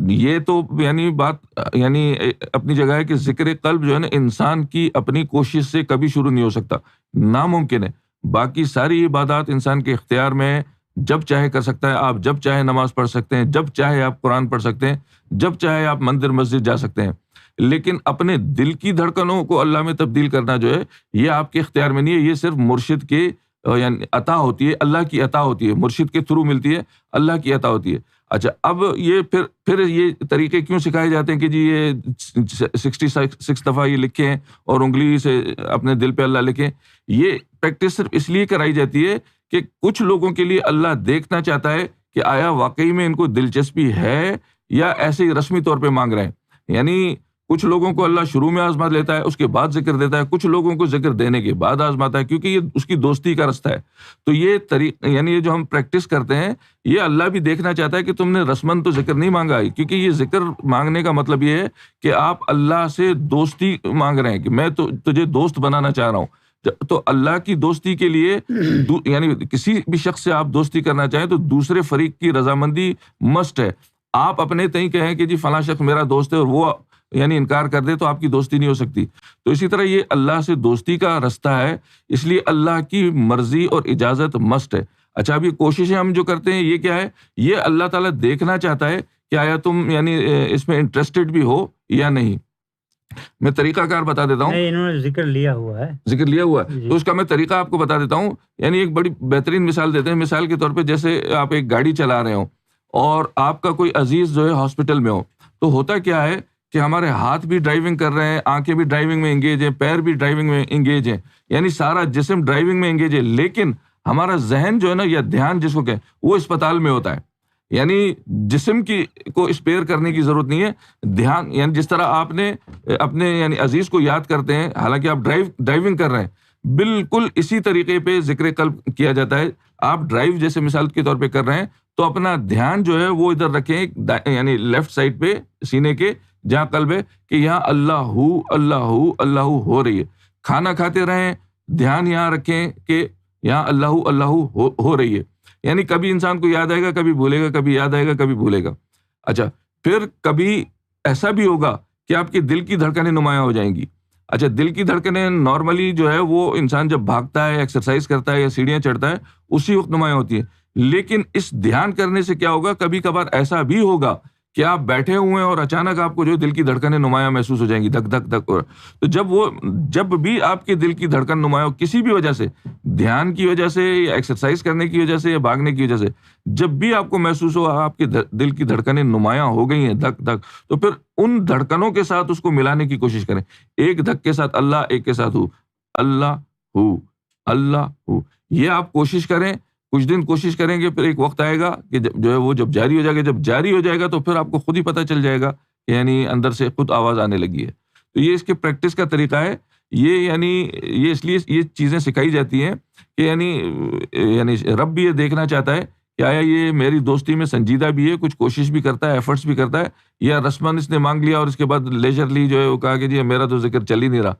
یہ تو یعنی بات یعنی اپنی جگہ ہے کہ ذکر قلب جو ہے نا انسان کی اپنی کوشش سے کبھی شروع نہیں ہو سکتا, ناممکن ہے. باقی ساری عبادات انسان کے اختیار میں ہے, جب چاہے کر سکتا ہے. آپ جب چاہے نماز پڑھ سکتے ہیں, جب چاہے آپ قرآن پڑھ سکتے ہیں, جب چاہے آپ مندر مسجد جا سکتے ہیں. لیکن اپنے دل کی دھڑکنوں کو اللہ میں تبدیل کرنا جو ہے یہ آپ کے اختیار میں نہیں ہے. یہ صرف مرشد کے یعنی عطا ہوتی ہے, اللہ کی عطا ہوتی ہے, مرشد کے تھرو ملتی ہے, اللہ کی عطا ہوتی ہے. اچھا, اب یہ پھر یہ طریقے کیوں سکھائے جاتے ہیں کہ جی یہ 66 دفعہ یہ لکھیں اور انگلی سے اپنے دل پہ اللہ لکھیں. یہ پریکٹس صرف اس لیے کرائی جاتی ہے کہ کچھ لوگوں کے لیے اللہ دیکھنا چاہتا ہے کہ آیا واقعی میں ان کو دلچسپی ہے یا ایسے ہی رسمی طور پہ مانگ رہے ہیں. یعنی کچھ لوگوں کو اللہ شروع میں آزما لیتا ہے, اس کے بعد ذکر دیتا ہے. کچھ لوگوں کو ذکر دینے کے بعد آزماتا ہے, کیونکہ یہ اس کی دوستی کا رستہ ہے. تو یہ طریقہ یعنی یہ جو ہم پریکٹس کرتے ہیں یہ اللہ بھی دیکھنا چاہتا ہے کہ تم نے رسمن تو ذکر نہیں مانگا, کیونکہ یہ ذکر مانگنے کا مطلب یہ ہے کہ آپ اللہ سے دوستی مانگ رہے ہیں کہ میں تو تجھے دوست بنانا چاہ رہا ہوں. تو اللہ کی دوستی کے لیے یعنی کسی بھی شخص سے آپ دوستی کرنا چاہیں تو دوسرے فریق کی رضامندی مسٹ ہے. آپ اپنے تئیں کہیں کہ جی فلاں شخص میرا دوست ہے اور وہ یعنی انکار کر دے تو آپ کی دوستی نہیں ہو سکتی. تو اسی طرح یہ اللہ سے دوستی کا رستہ ہے, اس لیے اللہ کی مرضی اور اجازت مسٹ ہے. اچھا, اب یہ کوششیں ہم جو کرتے ہیں یہ کیا ہے, یہ اللہ تعالیٰ دیکھنا چاہتا ہے کہ آیا تم یعنی اس میں انٹرسٹڈ بھی ہو یا نہیں. میں طریقہ کار بتا دیتا ہوں. انہوں نے ذکر لیا ہوا ہے تو اس کا میں طریقہ آپ کو بتا دیتا ہوں. یعنی ایک بڑی بہترین مثال دیتے ہیں. مثال کے طور پہ جیسے آپ ایک گاڑی چلا رہے ہو اور آپ کا کوئی عزیز جو ہے ہاسپٹل میں ہو, تو ہوتا کیا ہے کہ ہمارے ہاتھ بھی ڈرائیونگ کر رہے ہیں, آنکھیں بھی ڈرائیونگ میں انگیج ہیں, پیر بھی ڈرائیونگ میں انگیج ہیں, یعنی سارا جسم ڈرائیونگ میں انگیج ہے, لیکن ہمارا ذہن جو ہے نا یا دھیان جس کو کہیں وہ اسپتال میں ہوتا ہے. یعنی جسم کی کو اسپیئر کرنے کی ضرورت نہیں ہے, دھیان یعنی جس طرح آپ نے اپنے یعنی عزیز کو یاد کرتے ہیں حالانکہ آپ ڈرائیونگ کر رہے ہیں, بالکل اسی طریقے پہ ذکر قلب کیا جاتا ہے. آپ ڈرائیو جیسے مثال کے طور پہ کر رہے ہیں تو اپنا دھیان جو ہے وہ ادھر رکھیں یعنی لیفٹ سائڈ پہ سینے کے جہاں قلب ہے کہ یہاں اللہ ہو رہی ہے. کھانا کھاتے رہیں, دھیان یہاں رکھیں کہ یہاں اللہ ہو رہی ہے. یعنی کبھی انسان کو یاد آئے گا, کبھی بھولے گا, کبھی یاد آئے گا, کبھی بھولے گا. اچھا, پھر کبھی ایسا بھی ہوگا کہ آپ کے دل کی دھڑکنیں نمایاں ہو جائیں گی. اچھا, دل کی دھڑکنیں نارملی جو ہے وہ انسان جب بھاگتا ہے, ایکسرسائز کرتا ہے یا سیڑھیاں چڑھتا ہے اسی وقت نمایاں ہوتی ہیں. لیکن اس دھیان کرنے سے کیا ہوگا, کبھی کبھار ایسا بھی ہوگا کہ آپ بیٹھے ہوئے ہیں اور اچانک آپ کو جو دل کی دھڑکنیں نمایاں محسوس ہو جائیں گی, دھک دھک دھک. تو جب بھی آپ کے دل کی دھڑکن نمایاں ہو کسی بھی وجہ سے, دھیان کی وجہ سے یا ایکسرسائز کرنے کی وجہ سے یا بھاگنے کی وجہ سے, جب بھی آپ کو محسوس ہو آپ کے دل کی دھڑکنیں نمایاں ہو گئی ہیں دھک دھک, تو پھر ان دھڑکنوں کے ساتھ اس کو ملانے کی کوشش کریں. ایک دھک کے ساتھ اللہ, ایک کے ساتھ اللہ ہو. یہ آپ کوشش کریں, کچھ دن کوشش کریں گے, پھر ایک وقت آئے گا کہ جو ہے وہ جب جاری ہو جائے گا, جب جاری ہو جائے گا تو پھر آپ کو خود ہی پتہ چل جائے گا کہ یعنی اندر سے خود آواز آنے لگی ہے. تو یہ اس کے پریکٹس کا طریقہ ہے. یہ یعنی یہ اس لیے یہ چیزیں سکھائی جاتی ہیں کہ یعنی رب بھی یہ دیکھنا چاہتا ہے کہ آیا یہ میری دوستی میں سنجیدہ بھی ہے, کچھ کوشش بھی کرتا ہے, ایفرٹس بھی کرتا ہے, یا رسمن اس نے مانگ لیا اور اس کے بعد لیجرلی جو ہے وہ کہا کہ جی میرا تو ذکر چل ہی نہیں رہا.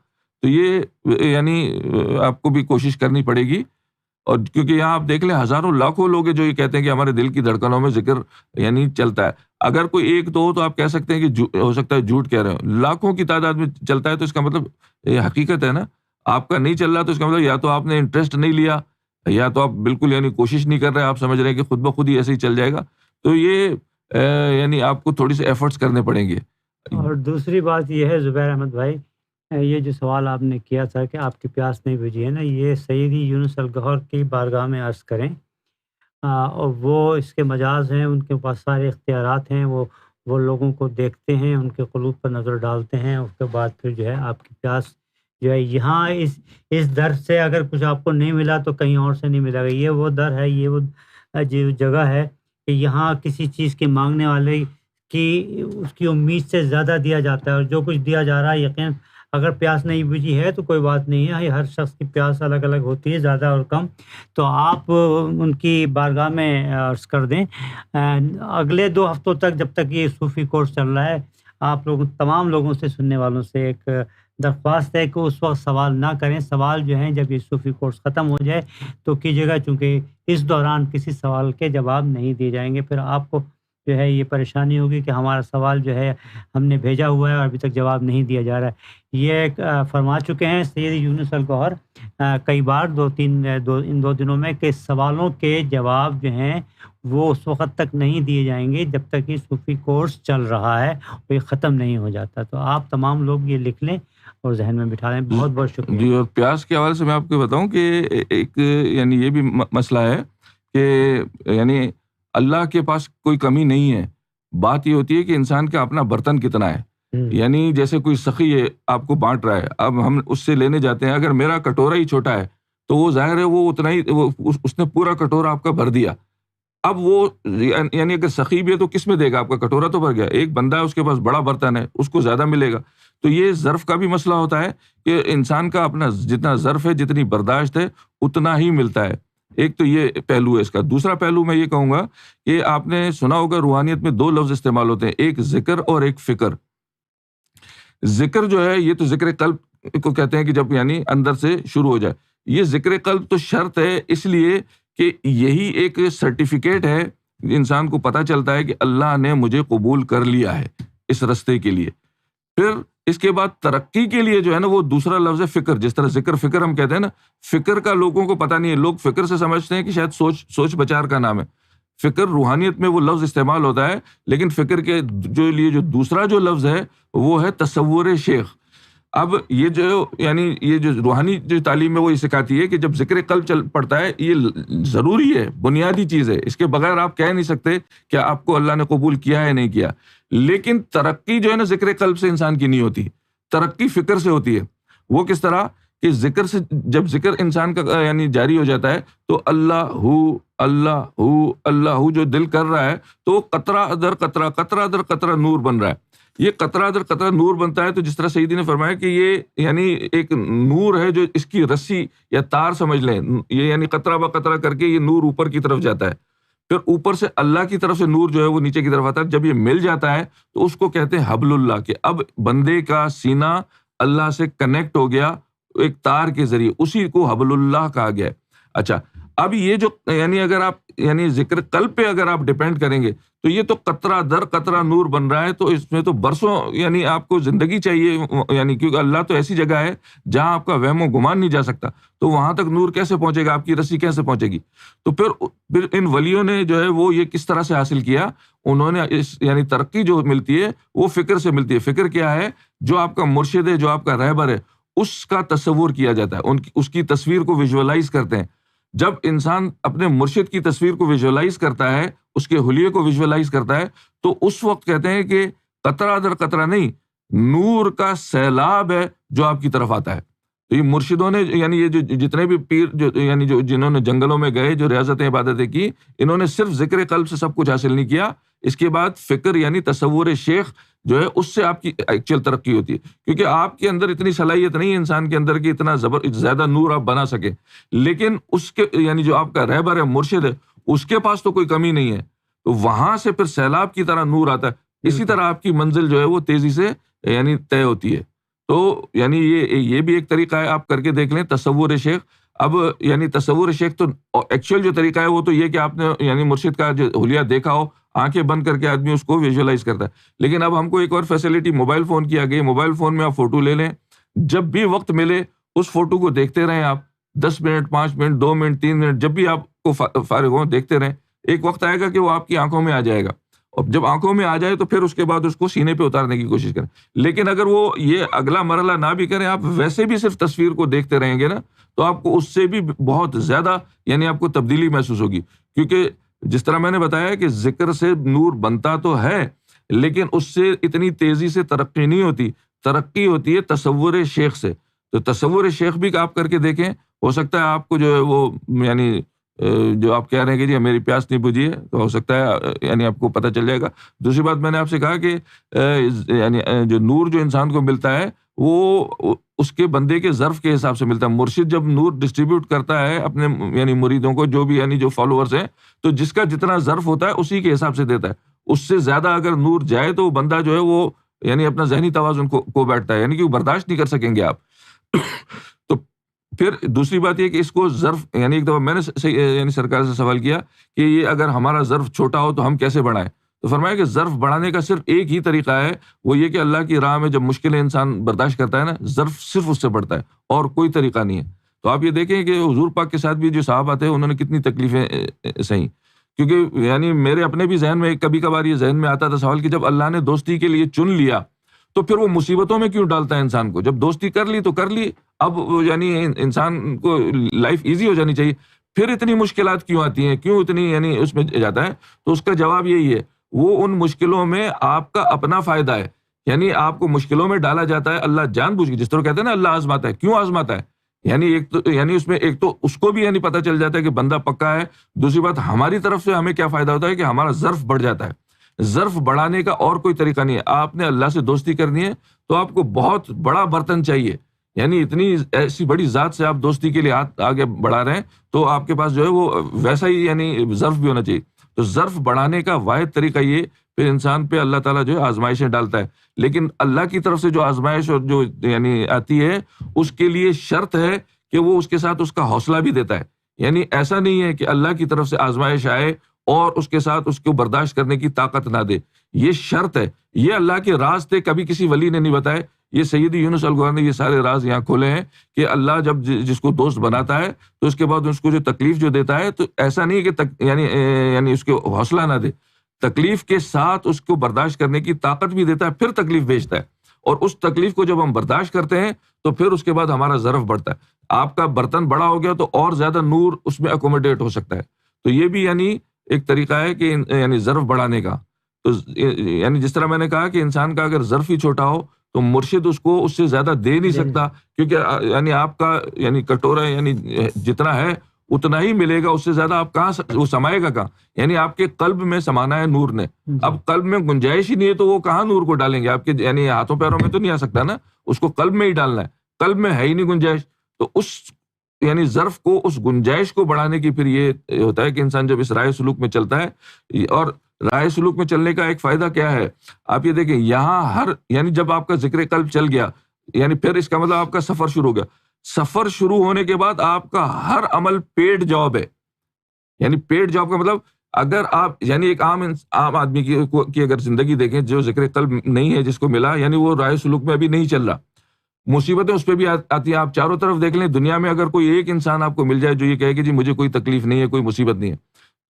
تو یہ یعنی آپ کو بھی کوشش کرنی پڑے گی. اور کیونکہ یہاں آپ دیکھ لیں ہزاروں لاکھوں لوگ ہیں جو یہ کہتے ہیں کہ ہمارے دل کی دھڑکنوں میں ذکر یعنی چلتا ہے. اگر کوئی ایک دو ہو تو آپ کہہ سکتے ہیں کہ ہو سکتا ہے جھوٹ کہہ رہے ہو. لاکھوں کی تعداد میں چلتا ہے تو اس کا مطلب یہ حقیقت ہے نا. آپ کا نہیں چل رہا تو اس کا مطلب یا تو آپ نے انٹرسٹ نہیں لیا, یا تو آپ بالکل یعنی کوشش نہیں کر رہے, آپ سمجھ رہے ہیں کہ خود بخود ہی ایسے ہی چل جائے گا. تو یہ یعنی آپ کو تھوڑی سی ایفرٹس کرنے پڑیں گے. اور دوسری بات یہ ہے زبیر احمد بھائی, یہ جو سوال آپ نے کیا تھا کہ آپ کی پیاس نہیں بجھی ہے نا, یہ سیدی یونس الگوہر کی بارگاہ میں عرض کریں, اور وہ اس کے مجاز ہیں, ان کے پاس سارے اختیارات ہیں, وہ لوگوں کو دیکھتے ہیں, ان کے قلوب پر نظر ڈالتے ہیں. اس کے بعد پھر جو ہے آپ کی پیاس جو ہے یہاں اس در سے اگر کچھ آپ کو نہیں ملا تو کہیں اور سے نہیں ملے گا. یہ وہ در ہے, یہ وہ جگہ ہے کہ یہاں کسی چیز کے مانگنے والے کی اس کی امید سے زیادہ دیا جاتا ہے, اور جو کچھ دیا جا رہا ہے یقین اگر پیاس نہیں بجھی ہے تو کوئی بات نہیں ہے. ہر شخص کی پیاس الگ الگ ہوتی ہے, زیادہ اور کم. تو آپ ان کی بارگاہ میں عرض کر دیں. اگلے 2 ہفتوں تک جب تک یہ صوفی کورس چل رہا ہے, آپ لوگ تمام لوگوں سے, سننے والوں سے ایک درخواست ہے کہ اس وقت سوال نہ کریں. سوال جو ہیں جب یہ صوفی کورس ختم ہو جائے تو کیجیے گا، چونکہ اس دوران کسی سوال کے جواب نہیں دیے جائیں گے. پھر آپ کو جو ہے یہ پریشانی ہوگی کہ ہمارا سوال جو ہے ہم نے بھیجا ہوا ہے اور ابھی تک جواب نہیں دیا جا رہا ہے. یہ فرما چکے ہیں سید یونس الگوہر کئی بار ان دو دنوں میں کہ سوالوں کے جواب جو ہیں وہ اس وقت تک نہیں دیے جائیں گے جب تک یہ صوفی کورس چل رہا ہے اور یہ ختم نہیں ہو جاتا. تو آپ تمام لوگ یہ لکھ لیں اور ذہن میں بٹھا لیں. بہت بہت شکریہ. جی، اور پیاس کے حوالے سے میں آپ کو بتاؤں کہ ایک یعنی یہ بھی مسئلہ ہے کہ یعنی اللہ کے پاس کوئی کمی نہیں ہے. بات یہ ہوتی ہے کہ انسان کا اپنا برتن کتنا ہے. یعنی جیسے کوئی سخی ہے آپ کو بانٹ رہا ہے، اب ہم اس سے لینے جاتے ہیں، اگر میرا کٹورا ہی چھوٹا ہے تو وہ ظاہر ہے وہ اتنا ہی اس نے پورا کٹورا آپ کا بھر دیا. اب وہ یعنی اگر سخی بھی ہے تو کس میں دے گا؟ آپ کا کٹورا تو بھر گیا. ایک بندہ ہے اس کے پاس بڑا برتن ہے، اس کو زیادہ ملے گا. تو یہ ظرف کا بھی مسئلہ ہوتا ہے کہ انسان کا اپنا جتنا ظرف ہے، جتنی برداشت ہے، اتنا ہی ملتا ہے. ایک تو یہ پہلو ہے اس کا. دوسرا پہلو میں یہ کہوں گا کہ آپ نے سنا ہوگا روحانیت میں 2 لفظ استعمال ہوتے ہیں، ایک ذکر اور ایک فکر. ذکر جو ہے یہ تو ذکر قلب کو کہتے ہیں کہ جب یعنی اندر سے شروع ہو جائے. یہ ذکر قلب تو شرط ہے، اس لیے کہ یہی ایک سرٹیفکیٹ ہے، انسان کو پتہ چلتا ہے کہ اللہ نے مجھے قبول کر لیا ہے اس رستے کے لیے. پھر اس کے بعد ترقی کے لیے جو ہے نا وہ دوسرا لفظ ہے فکر. جس طرح ذکر فکر ہم کہتے ہیں نا، فکر کا لوگوں کو پتہ نہیں ہے. لوگ فکر سے سمجھتے ہیں کہ شاید سوچ بچار کا نام ہے. فکر روحانیت میں وہ لفظ استعمال ہوتا ہے، لیکن فکر کے جو دوسرا جو لفظ ہے وہ ہے تصور شیخ. اب یہ جو روحانی جو تعلیم ہے وہ یہ سکھاتی ہے کہ جب ذکر قلب چل پڑتا ہے، یہ ضروری ہے، بنیادی چیز ہے. اس کے بغیر آپ کہہ نہیں سکتے کہ آپ کو اللہ نے قبول کیا ہے نہیں کیا. لیکن ترقی جو ہے نا ذکر قلب سے انسان کی نہیں ہوتی، ترقی فکر سے ہوتی ہے. وہ کس طرح کہ ذکر سے جب ذکر انسان کا یعنی جاری ہو جاتا ہے تو اللہ جو دل کر رہا ہے تو قطرہ در قطرہ نور بن رہا ہے. یہ قطرہ در قطرہ نور بنتا ہے. تو جس طرح سیدی نے فرمایا کہ یہ یعنی ایک نور ہے جو اس کی رسی یا تار سمجھ لیں، یہ یعنی قطرہ با قطرہ کر کے یہ نور اوپر کی طرف جاتا ہے. پھر اوپر سے اللہ کی طرف سے نور جو ہے وہ نیچے کی طرف آتا ہے. جب یہ مل جاتا ہے تو اس کو کہتے ہیں حبل اللہ، کہ اب بندے کا سینہ اللہ سے کنیکٹ ہو گیا ایک تار کے ذریعے، اسی کو حبل اللہ کہا گیا ہے. اچھا، اب یہ جو یعنی اگر آپ یعنی ذکر قلب پہ اگر آپ ڈیپینڈ کریں گے تو یہ تو قطرہ در قطرہ نور بن رہا ہے. تو اس میں تو برسوں یعنی آپ کو زندگی چاہیے، یعنی کیونکہ اللہ تو ایسی جگہ ہے جہاں آپ کا وہم و گمان نہیں جا سکتا. تو وہاں تک نور کیسے پہنچے گا؟ آپ کی رسی کیسے پہنچے گی؟ تو پھر ان ولیوں نے جو ہے وہ یہ کس طرح سے حاصل کیا؟ انہوں نے یعنی ترقی جو ملتی ہے وہ فکر سے ملتی ہے. فکر کیا ہے؟ جو آپ کا مرشد ہے، جو آپ کا رہبر ہے، اس کا تصور کیا جاتا ہے، اس کی تصویر کو ویژولائز کرتے ہیں. جب انسان اپنے مرشد کی تصویر کو ویژولائز کرتا ہے، اس کے حلیے کو ویژولائز کرتا ہے، تو اس وقت کہتے ہیں کہ قطرہ در قطرہ نہیں، نور کا سیلاب ہے جو آپ کی طرف آتا ہے. تو یہ مرشدوں نے یعنی یہ جو جتنے بھی پیر جو جنہوں نے جنگلوں میں گئے، جو ریاضتیں عبادتیں کی، انہوں نے صرف ذکر قلب سے سب کچھ حاصل نہیں کیا. اس کے بعد فکر یعنی تصور شیخ جو ہے اس سے آپ کی ایکچوئل ترقی ہوتی ہے. کیونکہ آپ کے اندر اتنی صلاحیت نہیں ہے انسان کے اندر کہ اتنا زیادہ نور آپ بنا سکے، لیکن اس کے یعنی جو آپ کا رہبر ہے، مرشد ہے، اس کے پاس تو کوئی کمی نہیں ہے. تو وہاں سے پھر سیلاب کی طرح نور آتا ہے. اسی طرح آپ کی منزل جو ہے وہ تیزی سے یعنی طے ہوتی ہے. تو یعنی یہ بھی ایک طریقہ ہے، آپ کر کے دیکھ لیں تصور شیخ. اب یعنی تصور شیخ تو ایکچوئل جو طریقہ ہے وہ تو یہ کہ آپ نے یعنی مرشد کا جو حلیہ دیکھا ہو، آنکھیں بند کر کے آدمی اس کو ویژولائز کرتا ہے. لیکن اب ہم کو ایک اور فیسلٹی موبائل فون کی آ گئی. موبائل فون میں آپ فوٹو لے لیں، جب بھی وقت ملے اس فوٹو کو دیکھتے رہیں. آپ 10 منٹ 5 منٹ 2 منٹ 3 منٹ جب بھی آپ کو فارغ ہوں دیکھتے رہیں. ایک وقت آئے گا کہ وہ آپ کی آنکھوں میں آ جائے گا، اور جب آنکھوں میں آ جائے تو پھر اس کے بعد اس کو سینے پہ اتارنے کی کوشش کریں. لیکن اگر وہ یہ اگلا مرحلہ نہ بھی کریں، آپ ویسے بھی صرف تصویر کو دیکھتے رہیں گے نا، تو آپ کو اس سے بھی بہت زیادہ یعنی آپ کو تبدیلی محسوس ہوگی. کیونکہ جس طرح میں نے بتایا کہ ذکر سے نور بنتا تو ہے، لیکن اس سے اتنی تیزی سے ترقی نہیں ہوتی. ترقی ہوتی ہے تصور شیخ سے. تو تصور شیخ بھی آپ کر کے دیکھیں، ہو سکتا ہے آپ کو جو ہے وہ یعنی جو آپ کہہ رہے ہیں کہ جی میری پیاس نہیں بجھی ہے، تو ہو سکتا ہے یعنی آپ کو پتہ چل جائے گا. دوسری بات میں نے آپ سے کہا کہ یعنی جو نور جو انسان کو ملتا ہے وہ اس کے بندے کے ظرف کے حساب سے ملتا ہے. مرشد جب نور ڈسٹریبیوٹ کرتا ہے اپنے یعنی مریدوں کو، جو بھی یعنی جو فالوورز ہیں، تو جس کا جتنا ظرف ہوتا ہے اسی کے حساب سے دیتا ہے. اس سے زیادہ اگر نور جائے تو وہ بندہ جو ہے وہ یعنی اپنا ذہنی توازن کو بیٹھتا ہے، یعنی کہ وہ برداشت نہیں کر سکیں گے آپ. تو پھر دوسری بات یہ کہ اس کو ظرف، یعنی ایک دفعہ میں نے یعنی سرکار سے سوال کیا کہ یہ اگر ہمارا ظرف چھوٹا ہو تو ہم کیسے بڑھائیں؟ تو فرمایا کہ ظرف بڑھانے کا صرف ایک ہی طریقہ ہے، وہ یہ کہ اللہ کی راہ میں جب مشکلیں انسان برداشت کرتا ہے نا، ظرف صرف اس سے بڑھتا ہے اور کوئی طریقہ نہیں ہے. تو آپ یہ دیکھیں کہ حضور پاک کے ساتھ بھی جو صحابہ تھے انہوں نے کتنی تکلیفیں سہیں. کیونکہ یعنی میرے اپنے بھی ذہن میں کبھی کبھار یہ ذہن میں آتا تھا سوال کہ جب اللہ نے دوستی کے لیے چن لیا تو پھر وہ مصیبتوں میں کیوں ڈالتا ہے انسان کو؟ جب دوستی کر لی تو کر لی، اب یعنی انسان کو لائف ایزی ہو جانی چاہیے، پھر اتنی مشکلات کیوں آتی ہیں، کیوں اتنی یعنی اس میں جاتا ہے؟ تو اس کا جواب یہی ہے، وہ ان مشکلوں میں آپ کا اپنا فائدہ ہے. یعنی آپ کو مشکلوں میں ڈالا جاتا ہے اللہ جان بوجھ کے، جس طرح کہتے ہیں نا اللہ آزماتا ہے. کیوں آزماتا ہے؟ یعنی ایک تو یعنی اس میں ایک تو اس کو بھی یعنی پتہ چل جاتا ہے کہ بندہ پکا ہے، دوسری بات ہماری طرف سے ہمیں کیا فائدہ ہوتا ہے کہ ہمارا ظرف بڑھ جاتا ہے. ظرف بڑھانے کا اور کوئی طریقہ نہیں ہے. آپ نے اللہ سے دوستی کرنی ہے تو آپ کو بہت بڑا برتن چاہیے، یعنی اتنی ایسی بڑی ذات سے آپ دوستی کے لیے ہاتھ آگے بڑھا رہے ہیں تو آپ کے پاس جو ہے وہ ویسا ہی یعنی ظرف بھی ہونا چاہیے. تو ظرف بڑھانے کا واحد طریقہ یہ، پھر انسان پہ اللہ تعالیٰ جو ہے آزمائشیں ڈالتا ہے، لیکن اللہ کی طرف سے جو آزمائش اور جو یعنی آتی ہے اس کے لیے شرط ہے کہ وہ اس کے ساتھ اس کا حوصلہ بھی دیتا ہے. یعنی ایسا نہیں ہے کہ اللہ کی طرف سے آزمائش آئے اور اس کے ساتھ اس کو برداشت کرنے کی طاقت نہ دے. یہ شرط ہے. یہ اللہ کے راز تھے، کبھی کسی ولی نے نہیں بتائے. یہ سیدی یونس الگوہر نے یہ سارے راز یہاں کھولے ہیں کہ اللہ جب جس کو دوست بناتا ہے تو اس کے بعد اس کو جو تکلیف جو دیتا ہے تو ایسا نہیں ہے کہ یعنی اس کو حوصلہ نہ دے، تکلیف کے ساتھ اس کو برداشت کرنے کی طاقت بھی دیتا ہے، پھر تکلیف بھیجتا ہے. اور اس تکلیف کو جب ہم برداشت کرتے ہیں تو پھر اس کے بعد ہمارا ظرف بڑھتا ہے. آپ کا برتن بڑا ہو گیا تو اور زیادہ نور اس میں اکوموڈیٹ ہو سکتا ہے. تو یہ بھی یعنی ایک طریقہ ہے کہ یعنی ظرف بڑھانے کا. تو یعنی جس طرح میں نے کہا کہ انسان کا اگر ظرف ہی چھوٹا ہو تو مرشد اس کو اس سے زیادہ دے نہیں سکتا، کیونکہ یعنی آپ کا یعنی کٹورا یعنی جتنا ہے اتنا ہی ملے گا، اس سے زیادہ آپ کہاں وہ سمائے گا کہاں؟ یعنی آپ کے قلب میں سمانا ہے نور نے. اب قلب میں گنجائش ہی نہیں ہے تو وہ کہاں نور کو ڈالیں گے؟ آپ کے یعنی ہاتھوں پیروں میں تو نہیں آ سکتا نا، اس کو قلب میں ہی ڈالنا ہے. قلب میں ہے ہی نہیں گنجائش. تو اس یعنی ظرف کو، اس گنجائش کو بڑھانے کی پھر یہ ہوتا ہے کہ انسان جب اس رائے سلوک میں چلتا ہے. اور رائے سلوک میں چلنے کا ایک فائدہ کیا ہے؟ آپ یہ دیکھیں یہاں یعنی جب آپ کا ذکر قلب چل گیا یعنی پھر اس کا مطلب آپ کا سفر شروع ہو گیا. سفر شروع ہونے کے بعد آپ کا ہر عمل پیڈ جاب ہے. یعنی پیڈ جاب کا مطلب اگر آپ یعنی ایک عام آدمی کی اگر زندگی دیکھیں جو ذکر قلب نہیں ہے، جس کو ملا یعنی وہ رائے سلوک میں ابھی نہیں چل رہا، مصیبتیں اس پہ بھی آتی ہیں. آپ چاروں طرف دیکھ لیں دنیا میں، اگر کوئی ایک انسان آپ کو مل جائے جو یہ کہے کہ جی مجھے کوئی تکلیف نہیں ہے، کوئی مصیبت نہیں ہے،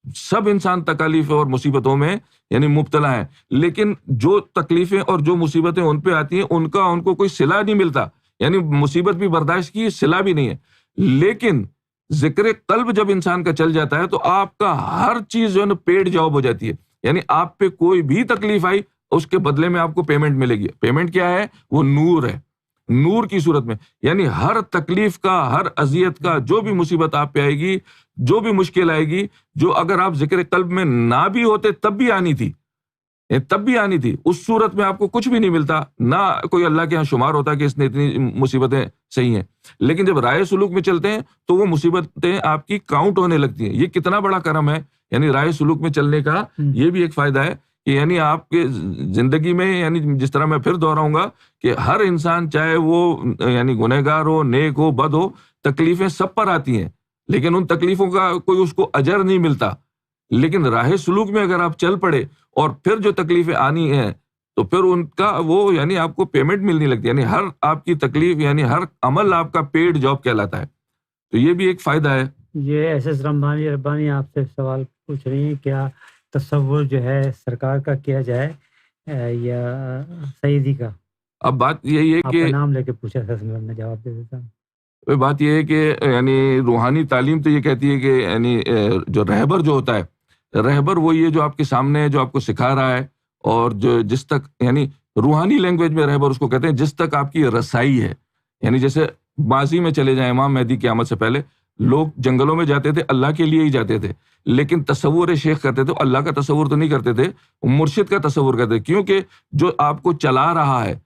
سب انسان تکالیف اور مصیبتوں میں یعنی مبتلا ہیں. لیکن جو تکلیفیں اور جو مصیبتیں ان پہ آتی ہیں ان کو کوئی صلہ نہیں ملتا. یعنی مصیبت بھی برداشت کی، صلہ بھی نہیں ہے. لیکن ذکر قلب جب انسان کا چل جاتا ہے تو آپ کا ہر چیز جو ہے نا پیڈ جاب ہو جاتی ہے. یعنی آپ پہ کوئی بھی تکلیف آئی اس کے بدلے میں آپ کو پیمنٹ ملے گی. پیمنٹ کیا ہے؟ وہ نور ہے، نور کی صورت میں. یعنی ہر تکلیف کا، ہر اذیت کا، جو بھی مصیبت آپ پہ آئے گی، جو بھی مشکل آئے گی، جو اگر آپ ذکر قلب میں نہ بھی ہوتے تب بھی آنی تھی، اس صورت میں آپ کو کچھ بھی نہیں ملتا، نہ کوئی اللہ کے ہاں شمار ہوتا کہ اس نے اتنی مصیبتیں صحیح ہیں. لیکن جب رائے سلوک میں چلتے ہیں تو وہ مصیبتیں آپ کی کاؤنٹ ہونے لگتی ہیں. یہ کتنا بڑا کرم ہے یعنی رائے سلوک میں چلنے کا. یہ بھی ایک فائدہ ہے کہ یعنی آپ کے زندگی میں یعنی جس طرح میں پھر دہراؤں گا کہ ہر انسان چاہے وہ یعنی گنہگار ہو، نیک ہو، بد ہو، تکلیفیں سب پر آتی ہیں، لیکن ان تکلیفوں کا کوئی اس کو اجر نہیں ملتا. لیکن راہ سلوک میں اگر آپ چل پڑے اور پھر جو تکلیفیں آنی ہیں تو پھر ان کا وہ یعنی آپ کو پیمنٹ ملنے لگتی ہے. یعنی ہر آپ کی تکلیف یعنی ہر عمل آپ کا پیڈ جاب کہلاتا ہے. تو یہ بھی ایک فائدہ ہے. یہ ایسے ربانی آپ سے سوال پوچھ رہی ہیں، کیا تصور جو ہے سرکار کا کیا جائے یا سیدی کا؟ اب بات یہی ہے کہ نام لے کے پوچھا تھا، میں جواب دے دیتا ہوں. بات یہ ہے کہ یعنی روحانی تعلیم تو یہ کہتی ہے کہ یعنی جو رہبر جو ہوتا ہے، رہبر وہی ہے جو آپ کے سامنے ہے، جو آپ کو سکھا رہا ہے، اور جو جس تک یعنی روحانی لینگویج میں رہبر اس کو کہتے ہیں جس تک آپ کی رسائی ہے. یعنی جیسے ماضی میں چلے جائیں، امام مہدی کی آمد سے پہلے لوگ جنگلوں میں جاتے تھے، اللہ کے لیے ہی جاتے تھے، لیکن تصور شیخ کرتے تھے. اللہ کا تصور تو نہیں کرتے تھے، مرشد کا تصور کرتے تھے، کیونکہ جو آپ کو چلا رہا ہے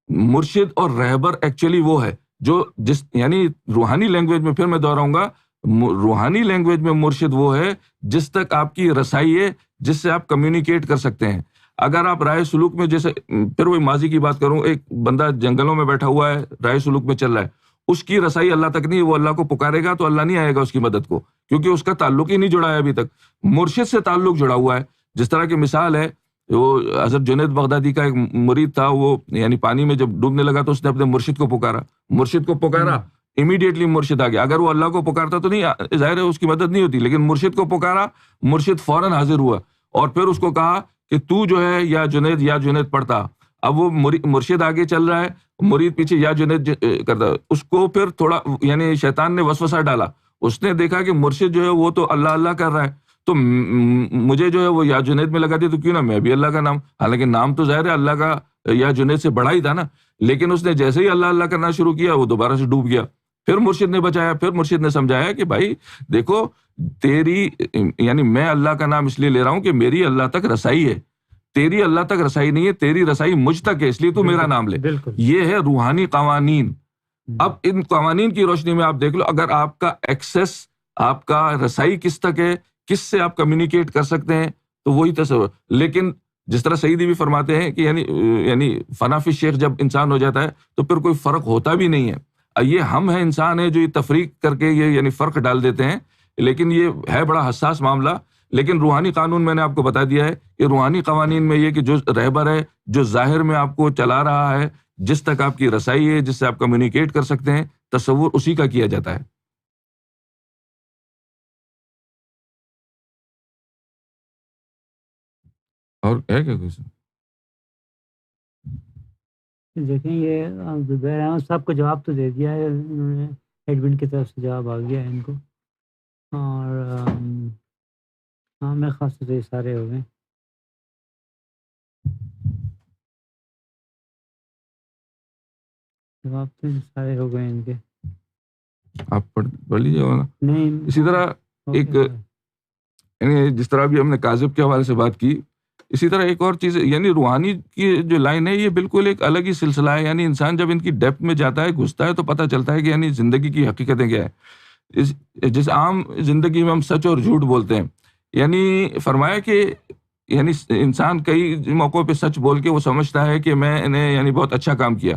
مرشد اور رہبر ایکچولی وہ ہے جو جس یعنی روحانی لینگویج میں، پھر میں دہراؤں گا، روحانی لینگویج میں مرشد وہ ہے جس تک آپ کی رسائی ہے، جس سے آپ کمیونیکیٹ کر سکتے ہیں. اگر آپ رائے سلوک میں جیسے پھر وہی ماضی کی بات کروں، ایک بندہ جنگلوں میں بیٹھا ہوا ہے، رائے سلوک میں چل رہا ہے، اس کی رسائی اللہ تک نہیں، وہ اللہ کو پکارے گا تو اللہ نہیں آئے گا اس کی مدد کو، کیونکہ اس کا تعلق ہی نہیں جڑا ہے ابھی تک، مرشد سے تعلق جڑا ہوا ہے. جس طرح کی مثال ہے، وہ حضرت جنید بغدادی کا ایک مرید تھا، وہ یعنی پانی میں جب ڈوبنے لگا تو اس نے اپنے مرشد کو پکارا، امیڈیٹلی مرشد آ گیا. اگر وہ اللہ کو پکارتا تو نہیں، ظاہر ہے اس کی مدد نہیں ہوتی، لیکن مرشد کو پکارا، مرشد فوراً حاضر ہوا اور پھر اس کو کہا کہ تو جو ہے یا جنید پڑھتا. اب وہ مرشد آگے چل رہا ہے، مرید پیچھے یا جنید کرتا. اس کو پھر تھوڑا یعنی شیطان نے وسوسہ ڈالا، اس نے دیکھا کہ مرشد جو ہے وہ تو اللہ اللہ کر رہا ہے، تو مجھے جو ہے وہ یا جنید میں لگا دی تو کیوں نہ میں بھی اللہ کا نام، حالانکہ نام تو ظاہر ہے اللہ کا یا جنید سے بڑا ہی تھا نا، لیکن اس نے جیسے ہی اللہ اللہ کرنا شروع کیا وہ دوبارہ سے ڈوب گیا. پھر مرشد نے بچایا، پھر مرشد نے سمجھایا کہ بھائی دیکھو تیری یعنی میں اللہ کا نام اس لیے لے رہا ہوں کہ میری اللہ تک رسائی ہے، تیری اللہ تک رسائی نہیں ہے، تیری رسائی مجھ تک ہے، اس لیے تو میرا نام لے. یہ ہے روحانی قوانین. اب ان قوانین کی روشنی میں آپ دیکھ لو، اگر آپ کا ایکسس، آپ کا رسائی کس تک ہے، کس سے آپ کمیونیکیٹ کر سکتے ہیں، تو وہی تصور. لیکن جس طرح سعیدی بھی فرماتے ہیں کہ یعنی فنا فی شیخ جب انسان ہو جاتا ہے تو پھر کوئی فرق ہوتا بھی نہیں ہے. یہ ہم ہیں انسان ہیں جو یہ تفریق کر کے یہ یعنی فرق ڈال دیتے ہیں، لیکن یہ ہے بڑا حساس معاملہ. لیکن روحانی قانون میں نے آپ کو بتا دیا ہے کہ روحانی قوانین میں یہ کہ جو رہبر ہے، جو ظاہر میں آپ کو چلا رہا ہے، جس تک آپ کی رسائی ہے، جس سے آپ کمیونیکیٹ کر سکتے ہیں، تصور اسی کا کیا جاتا ہے. اور ہے کیا کچھ؟ دیکھیں یہ زبیر احمد صاحب کو جواب تو دے دیا ہے انہوں نے، ایڈمن کی طرف سے جواب آ گیا ہے ان کو، اور ہاں میں خاص طور سے سارے ہو گئے. جواب تو سارے ہو گئے ان کے. آپ پڑھ لیجیے گا نا. نہیں اسی طرح ایک یعنی جس طرح بھی ہم نے کاذب کے حوالے سے بات کی، اسی طرح ایک اور چیز یعنی روحانی کی جو لائن ہے یہ بالکل ایک الگ ہی سلسلہ ہے. یعنی انسان جب ان کی ڈیپتھ میں جاتا ہے، گھستا ہے، تو پتہ چلتا ہے کہ یعنی زندگی کی حقیقتیں کیا ہے. جس عام زندگی میں ہم سچ اور جھوٹ بولتے ہیں، یعنی فرمایا کہ یعنی انسان کئی موقعوں پہ سچ بول کے وہ سمجھتا ہے کہ میں نے یعنی بہت اچھا کام کیا.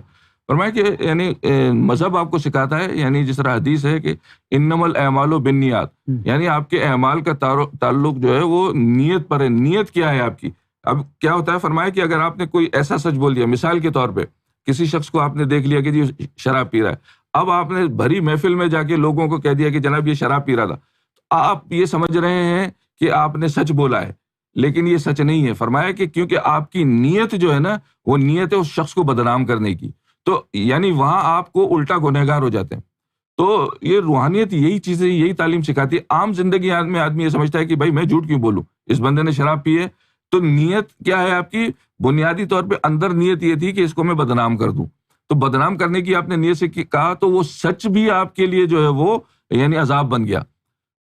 فرمایا کہ یعنی مذہب آپ کو سکھاتا ہے، یعنی جس طرح حدیث ہے کہ انما الاعمال بالنیات، یعنی آپ کے اعمال کا تعلق جو ہے وہ نیت پر ہے. نیت کیا ہے آپ کی؟ اب کیا ہوتا ہے، فرمایا کہ اگر آپ نے کوئی ایسا سچ بول دیا، مثال کے طور پہ کسی شخص کو آپ نے دیکھ لیا کہ جی شراب پی رہا ہے، اب آپ نے بھری محفل میں جا کے لوگوں کو کہہ دیا کہ جناب یہ شراب پی رہا تھا، تو آپ یہ سمجھ رہے ہیں کہ آپ نے سچ بولا ہے، لیکن یہ سچ نہیں ہے. فرمایا کہ کیونکہ آپ کی نیت جو ہے نا، وہ نیت ہے اس شخص کو بدنام کرنے کی، تو یعنی وہاں آپ کو الٹا گنہگار ہو جاتے ہیں. تو یہ روحانیت یہی چیزیں، یہی تعلیم سکھاتی ہے. عام زندگی میں آدمی یہ سمجھتا ہے کہ بھائی میں جھوٹ کیوں بولوں، اس بندے نے شراب پی ہے، تو نیت کیا ہے آپ کی؟ بنیادی طور پہ اندر نیت یہ تھی کہ اس کو میں بدنام کر دوں. تو بدنام کرنے کی آپ نے نیت سے کہا تو وہ سچ بھی آپ کے لیے جو ہے وہ یعنی عذاب بن گیا.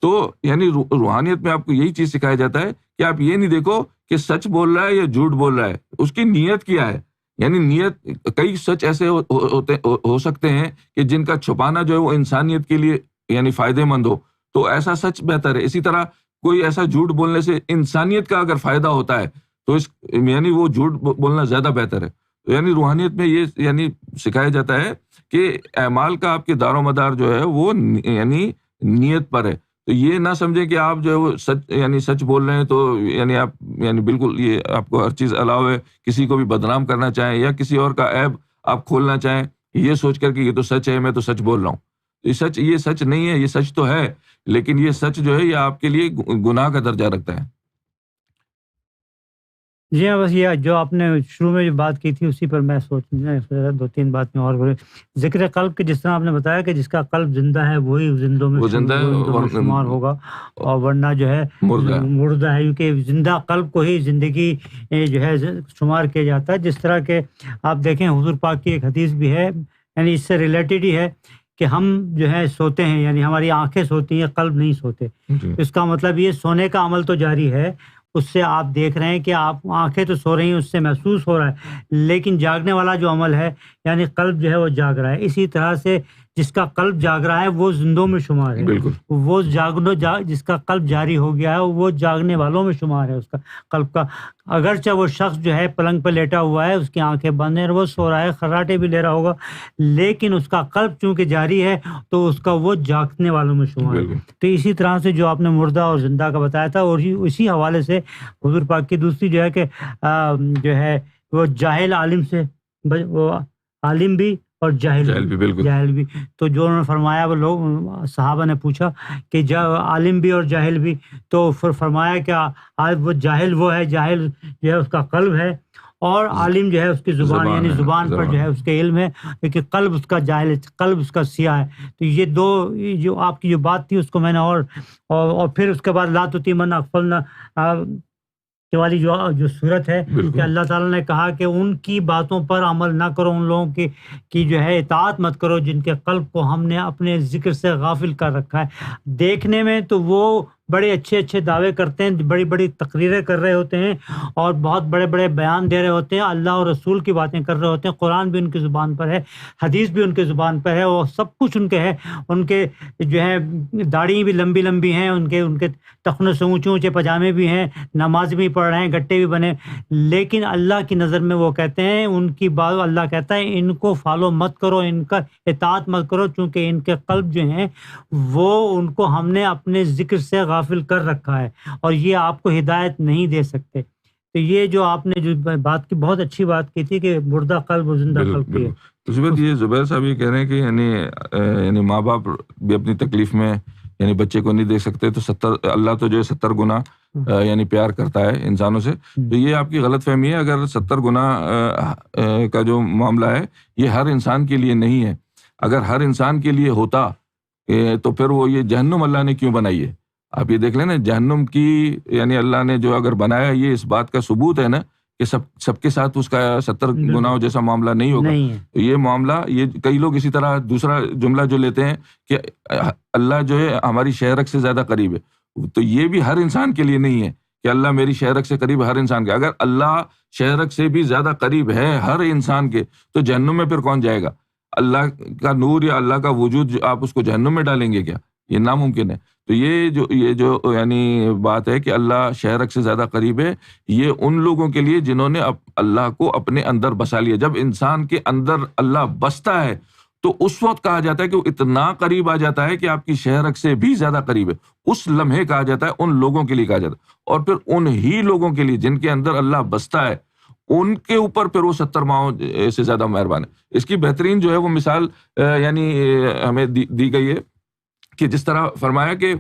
تو یعنی روحانیت میں آپ کو یہی چیز سکھایا جاتا ہے کہ آپ یہ نہیں دیکھو کہ سچ بول رہا ہے یا جھوٹ بول رہا ہے، اس کی نیت کیا ہے. یعنی نیت، کئی سچ ایسے ہو سکتے ہیں کہ جن کا چھپانا جو ہے وہ انسانیت کے لیے یعنی فائدے مند ہو، تو ایسا سچ بہتر ہے. اسی طرح کوئی ایسا جھوٹ بولنے سے انسانیت کا اگر فائدہ ہوتا ہے تو یعنی وہ جھوٹ بولنا زیادہ بہتر ہے. تو یعنی روحانیت میں یہ یعنی سکھایا جاتا ہے کہ اعمال کا آپ کے دار و مدار جو ہے وہ یعنی نیت پر ہے. تو یہ نہ سمجھیں کہ آپ جو ہے وہ سچ بول رہے ہیں تو یعنی آپ یعنی بالکل یہ آپ کو ہر چیز الاؤ ہے، کسی کو بھی بدنام کرنا چاہیں یا کسی اور کا عیب آپ کھولنا چاہیں، یہ سوچ کر کہ یہ تو سچ ہے، میں تو سچ بول رہا ہوں. یہ سچ نہیں ہے، یہ سچ تو ہے، لیکن یہ سچ جو ہے یہ آپ کے لیے گناہ کا درجہ رکھتا ہے. جی ہاں، بس یہ جو آپ نے شروع میں جو بات کی تھی اسی پر میں سوچا دو تین بات میں اور بولے. ذکر قلب کے جس طرح آپ نے بتایا کہ جس کا قلب زندہ ہے وہی زندوں میں شمار ہوگا، اور ورنہ جو ہے مردہ ہے، کیونکہ زندہ قلب کو ہی زندگی جو ہے شمار کیا جاتا ہے. جس طرح کہ آپ دیکھیں حضور پاک کی ایک حدیث بھی ہے، یعنی اس سے ریلیٹڈ ہی ہے کہ ہم جو ہے سوتے ہیں، یعنی ہماری آنکھیں سوتی ہیں، قلب نہیں سوتے. اس کا مطلب یہ سونے کا عمل تو جاری ہے، اس سے آپ دیکھ رہے ہیں کہ آپ آنکھیں تو سو رہی ہیں، اس سے محسوس ہو رہا ہے، لیکن جاگنے والا جو عمل ہے یعنی قلب جو ہے وہ جاگ رہا ہے. اسی طرح سے جس کا قلب جاگ رہا ہے وہ زندوں میں شمار ہے، بالکل وہ جس کا قلب جاری ہو گیا ہے وہ جاگنے والوں میں شمار ہے، اس کا قلب کا، اگرچہ وہ شخص جو ہے پلنگ پہ لیٹا ہوا ہے، اس کی آنکھیں بند ہیں اور وہ سو رہا ہے، خراٹے بھی لے رہا ہوگا، لیکن اس کا قلب چونکہ جاری ہے تو اس کا وہ جاگنے والوں میں شمار ہے۔ بالکل تو اسی طرح سے جو آپ نے مردہ اور زندہ کا بتایا تھا، اور اسی حوالے سے حضور پاک کی دوسری جو ہے کہ جو ہے وہ جاہل عالم سے، وہ عالم بھی اور جہل بھی، بالکل جاہل بھی، تو جو انہوں نے فرمایا، وہ لوگ صحابہ نے پوچھا کہ عالم بھی اور جاہل بھی، تو پھر فرمایا کہ وہ جاہل وہ ہے، جاہل جو ہے اس کا قلب ہے، اور عالم جو ہے اس کی زبان، یعنی ہے، زبان پر جو ہے اس کے علم ہے، لیکن قلب اس کا جاہل، قلب اس کا سیاہ ہے۔ تو یہ دو، جو آپ کی جو بات تھی اس کو میں نے اور پھر اس کے بعد لا تطیعن اغفلنا والی جو صورت ہے بالکل کہ اللہ تعالیٰ نے کہا کہ ان کی باتوں پر عمل نہ کرو، ان لوگوں کی جو ہے اطاعت مت کرو جن کے قلب کو ہم نے اپنے ذکر سے غافل کر رکھا ہے۔ دیکھنے میں تو وہ بڑے اچھے اچھے دعوے کرتے ہیں، بڑی بڑی تقریریں کر رہے ہوتے ہیں اور بہت بڑے بڑے بیان دے رہے ہوتے ہیں، اللہ اور رسول کی باتیں کر رہے ہوتے ہیں، قرآن بھی ان کی زبان پر ہے، حدیث بھی ان کی زبان پر ہے، اور سب کچھ ان کے ہے، ان کے جو ہے داڑھی بھی لمبی لمبی ہیں، ان کے ٹخنوں سے اونچے اونچے پجامے بھی ہیں، نماز بھی پڑھ رہے ہیں، گٹے بھی بنے، لیکن اللہ کی نظر میں وہ کہتے ہیں، ان کی بات اللہ کہتا ہے ان کو فالو مت کرو، ان کا اطاعت مت کرو، چونکہ ان کے قلب جو ہیں وہ ان کو ہم نے اپنے ذکر سے غافل کر رکھا ہے، اور یہ آپ کو ہدایت نہیں دے سکتے۔ تو یہ جو آپ نے جو بات کی، بہت اچھی بات کی تھی کہ مردہ قلب اور زندہ قلب کی ہے۔ تو اس بات یہ زبیر صاحب یہ کہہ رہے ہیں کہ یعنی ماں باپ بھی اپنی تکلیف میں یعنی بچے کو نہیں دیکھ سکتے، تو اللہ تو جو ہے 70 گنا یعنی پیار کرتا ہے انسانوں سے، تو یہ آپ کی غلط فہمی ہے۔ اگر 70 گنا کا جو معاملہ ہے یہ ہر انسان کے لیے نہیں ہے، اگر ہر انسان کے لیے ہوتا تو پھر وہ یہ جہنم اللہ نے کیوں بنائی ہے؟ آپ یہ دیکھ لیں نا، جہنم کی یعنی اللہ نے جو اگر بنایا، یہ اس بات کا ثبوت ہے نا کہ سب کے ساتھ اس کا 70 گناہوں جیسا معاملہ نہیں ہوگا۔ تو یہ معاملہ، یہ کئی لوگ اسی طرح دوسرا جملہ جو لیتے ہیں کہ اللہ جو ہے ہماری شہرک سے زیادہ قریب ہے، تو یہ بھی ہر انسان کے لیے نہیں ہے کہ اللہ میری شہرک سے قریب ہے ہر انسان کے۔ اگر اللہ شہرک سے بھی زیادہ قریب ہے ہر انسان کے، تو جہنم میں پھر کون جائے گا؟ اللہ کا نور یا اللہ کا وجود آپ اس کو جہنم میں ڈالیں گے کیا؟ یہ ناممکن ہے۔ تو یہ جو یعنی بات ہے کہ اللہ شہرک سے زیادہ قریب ہے، یہ ان لوگوں کے لیے جنہوں نے اللہ کو اپنے اندر بسا لیا۔ جب انسان کے اندر اللہ بستا ہے تو اس وقت کہا جاتا ہے کہ وہ اتنا قریب آ جاتا ہے کہ آپ کی شہرک سے بھی زیادہ قریب ہے، اس لمحے کہا جاتا ہے، ان لوگوں کے لیے کہا جاتا ہے۔ اور پھر انہی لوگوں کے لیے جن کے اندر اللہ بستا ہے، ان کے اوپر پھر وہ 70 ماہوں سے زیادہ مہربان ہے۔ اس کی بہترین جو ہے وہ مثال یعنی ہمیں دی گئی ہے کہ جس طرح فرمایا کہ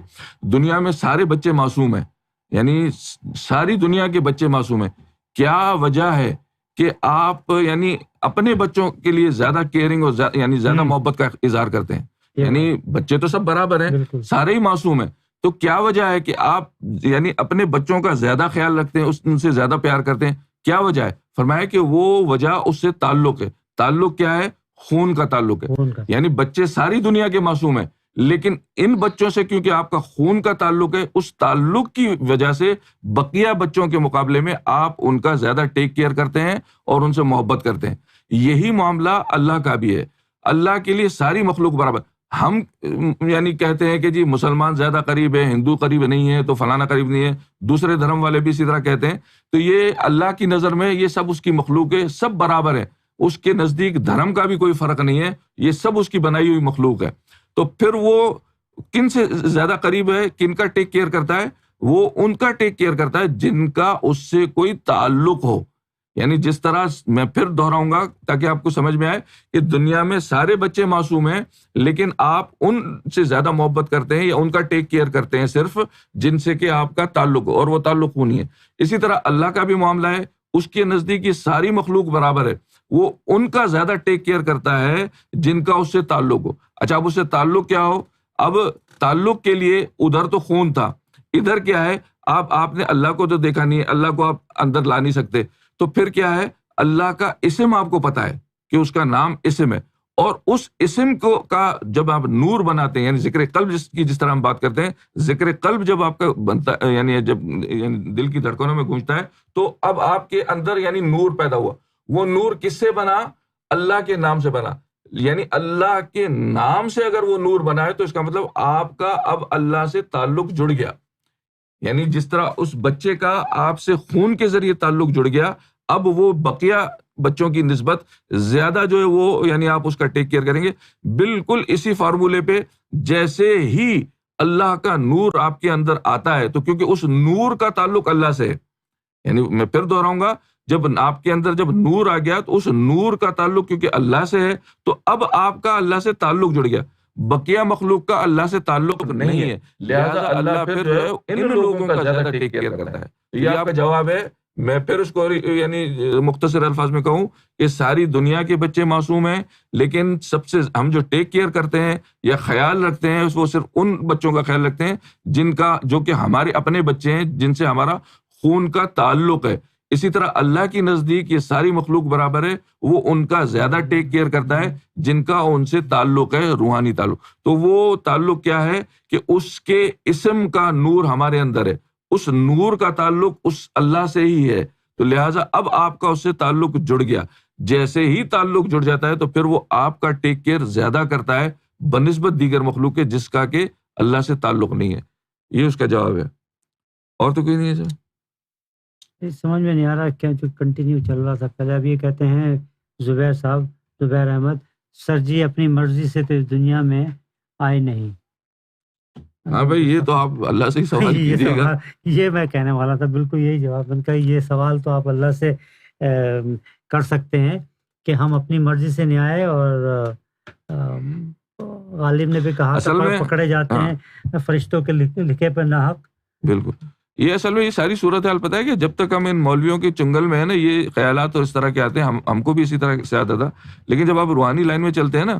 دنیا میں سارے بچے معصوم ہیں، یعنی ساری دنیا کے بچے معصوم ہیں، کیا وجہ ہے کہ آپ یعنی اپنے بچوں کے لیے زیادہ کیئرنگ اور یعنی زیادہ محبت کا اظہار کرتے ہیں؟ یعنی بچے تو سب برابر ہیں، سارے ہی معصوم ہیں، تو کیا وجہ ہے کہ آپ یعنی اپنے بچوں کا زیادہ خیال رکھتے ہیں، ان سے زیادہ پیار کرتے ہیں؟ کیا وجہ ہے؟ فرمایا کہ وہ وجہ اس سے تعلق ہے۔ تعلق کیا ہے؟ خون کا تعلق ہے، یعنی بچے ساری دنیا کے معصوم ہیں، لیکن ان بچوں سے کیونکہ آپ کا خون کا تعلق ہے، اس تعلق کی وجہ سے بقیہ بچوں کے مقابلے میں آپ ان کا زیادہ ٹیک کیئر کرتے ہیں اور ان سے محبت کرتے ہیں۔ یہی معاملہ اللہ کا بھی ہے، اللہ کے لیے ساری مخلوق برابر۔ ہم یعنی کہتے ہیں کہ جی مسلمان زیادہ قریب ہے، ہندو قریب نہیں ہے، تو فلانا قریب نہیں ہے، دوسرے دھرم والے بھی اسی طرح کہتے ہیں، تو یہ اللہ کی نظر میں یہ سب اس کی مخلوق ہے، سب برابر ہے، اس کے نزدیک دھرم کا بھی کوئی فرق نہیں ہے، یہ سب اس کی بنائی ہوئی مخلوق ہے۔ تو پھر وہ کن سے زیادہ قریب ہے، کن کا ٹیک کیئر کرتا ہے؟ وہ ان کا ٹیک کیئر کرتا ہے جن کا اس سے کوئی تعلق ہو۔ یعنی جس طرح میں پھر دہراؤں گا تاکہ آپ کو سمجھ میں آئے کہ دنیا میں سارے بچے معصوم ہیں، لیکن آپ ان سے زیادہ محبت کرتے ہیں یا ان کا ٹیک کیئر کرتے ہیں صرف جن سے کہ آپ کا تعلق ہو، اور وہ تعلق خونی ہے۔ اسی طرح اللہ کا بھی معاملہ ہے، اس کے نزدیک یہ ساری مخلوق برابر ہے، وہ ان کا زیادہ ٹیک کیئر کرتا ہے جن کا اس سے تعلق ہو۔ اچھا، اب اس سے تعلق کیا ہو؟ اب تعلق کے لیے ادھر تو خون تھا، ادھر کیا ہے؟ آپ نے اللہ کو تو دیکھا نہیں ہے، اللہ کو آپ اندر لا نہیں سکتے، تو پھر کیا ہے؟ اللہ کا اسم آپ کو پتا ہے کہ اس کا نام اسم ہے، اور اس اسم کو کا جب آپ نور بناتے ہیں، یعنی ذکر قلب جس طرح ہم بات کرتے ہیں، ذکر قلب جب آپ کا بنتا ہے، یعنی جب دل کی دھڑکنوں میں گونجتا ہے، تو اب آپ کے اندر یعنی نور پیدا ہوا۔ وہ نور کس سے بنا؟ اللہ کے نام سے بنا۔ یعنی اللہ کے نام سے اگر وہ نور بنا ہے تو اس کا مطلب آپ کا اب اللہ سے تعلق جڑ گیا. یعنی جس طرح اس بچے کا آپ سے خون کے ذریعے تعلق جڑ گیا, اب وہ بقیہ بچوں کی نسبت زیادہ جو ہے وہ یعنی آپ اس کا ٹیک کیئر کریں گے. بالکل اسی فارمولے پہ جیسے ہی اللہ کا نور آپ کے اندر آتا ہے, تو کیونکہ اس نور کا تعلق اللہ سے ہے, یعنی میں پھر دوہراؤں گا, جب آپ کے اندر جب نور آ گیا تو اس نور کا تعلق کیونکہ اللہ سے ہے, تو اب آپ کا اللہ سے تعلق جڑ گیا. بقیہ مخلوق کا اللہ سے تعلق نہیں ہے, لہذا اللہ پھر جو ہے ان لوگوں کا زیادہ ٹیک کیئر کرتا ہے. یہ آپ کا جواب ہے. میں پھر اس کو یعنی مختصر الفاظ میں کہوں کہ ساری دنیا کے بچے معصوم ہیں, لیکن سب سے ہم جو ٹیک کیئر کرتے ہیں یا خیال رکھتے ہیں وہ صرف ان بچوں کا خیال رکھتے ہیں جن کا جو کہ ہمارے اپنے بچے ہیں, جن سے ہمارا خون کا تعلق ہے. اسی طرح اللہ کی نزدیک یہ ساری مخلوق برابر ہے, وہ ان کا زیادہ ٹیک کیئر کرتا ہے جن کا ان سے تعلق ہے روحانی تعلق. تو وہ تعلق کیا ہے کہ اس کے اسم کا نور ہمارے اندر ہے, اس نور کا تعلق اس اللہ سے ہی ہے, تو لہٰذا اب آپ کا اس سے تعلق جڑ گیا. جیسے ہی تعلق جڑ جاتا ہے تو پھر وہ آپ کا ٹیک کیئر زیادہ کرتا ہے بنسبت دیگر مخلوق کے جس کا کہ اللہ سے تعلق نہیں ہے. یہ اس کا جواب ہے, اور تو کوئی نہیں ہے سر. سمجھ میں نہیں آ رہا کیا جو کنٹینیو چل رہا تھا پہلے. اب یہ کہتے ہیں زبیر صاحب, زبیر احمد, سر جی اپنی مرضی سے تو اس دنیا میں آئے نہیں. ہاں بھائی, یہ تو آپ اللہ سے ہی سوال کیجیے گا. یہ میں کہنے والا تھا, بالکل یہی جواب ان کا. یہ سوال تو آپ اللہ سے کر سکتے ہیں کہ ہم اپنی مرضی سے نہیں آئے, اور غالب نے بھی کہا تھا پکڑے جاتے ہیں فرشتوں کے لکھے پہ ناحق. بالکل, یہ اصل میں یہ ساری صورتحال پتہ ہے کہ جب تک ہم ان مولویوں کے چنگل میں ہیں نا, یہ خیالات اور اس طرح کے آتے ہیں, ہم کو بھی اسی طرح سے آتا تھا. لیکن جب آپ روحانی لائن میں چلتے ہیں نا,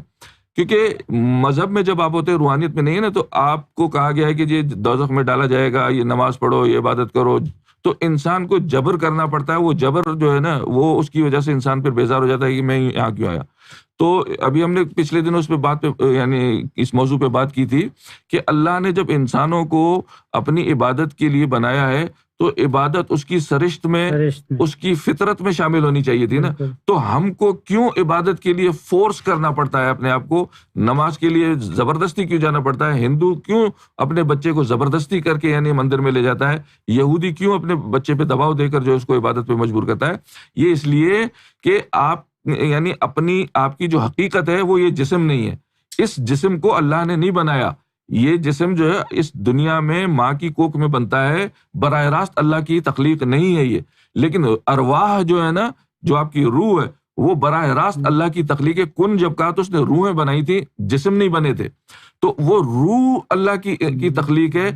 کیونکہ مذہب میں جب آپ ہوتے ہیں روحانیت میں نہیں ہے نا, تو آپ کو کہا گیا ہے کہ یہ دوزخ میں ڈالا جائے گا, یہ نماز پڑھو, یہ عبادت کرو, تو انسان کو جبر کرنا پڑتا ہے. وہ جبر جو ہے نا, وہ اس کی وجہ سے انسان پھر بیزار ہو جاتا ہے کہ میں یہاں کیوں آیا. تو ابھی ہم نے پچھلے دنوں اس پہ بات پہ یعنی اس موضوع پہ بات کی تھی کہ اللہ نے جب انسانوں کو اپنی عبادت کے لیے بنایا ہے تو عبادت اس کی سرشت میں اس کی فطرت میں شامل ہونی چاہیے تھی نا. تو ہم کو کیوں عبادت کے لیے فورس کرنا پڑتا ہے اپنے آپ کو, نماز کے لیے زبردستی کیوں جانا پڑتا ہے, ہندو کیوں اپنے بچے کو زبردستی کر کے یعنی مندر میں لے جاتا ہے, یہودی کیوں اپنے بچے پہ دباؤ دے کر جو اس کو عبادت پہ مجبور کرتا ہے. یہ اس لیے کہ آپ یعنی اپنی آپ کی جو حقیقت ہے وہ یہ جسم نہیں ہے, اس جسم کو اللہ نے نہیں بنایا. یہ جسم جو ہے اس دنیا میں ماں کی کوکھ میں بنتا ہے, براہ راست اللہ کی تخلیق نہیں ہے یہ. لیکن ارواح جو ہے نا, جو آپ کی روح ہے, وہ براہ راست اللہ کی تخلیق ہے. کن جب کہا تو اس نے روحیں بنائی تھی, جسم نہیں بنے تھے. تو وہ روح اللہ کی تخلیق ہے,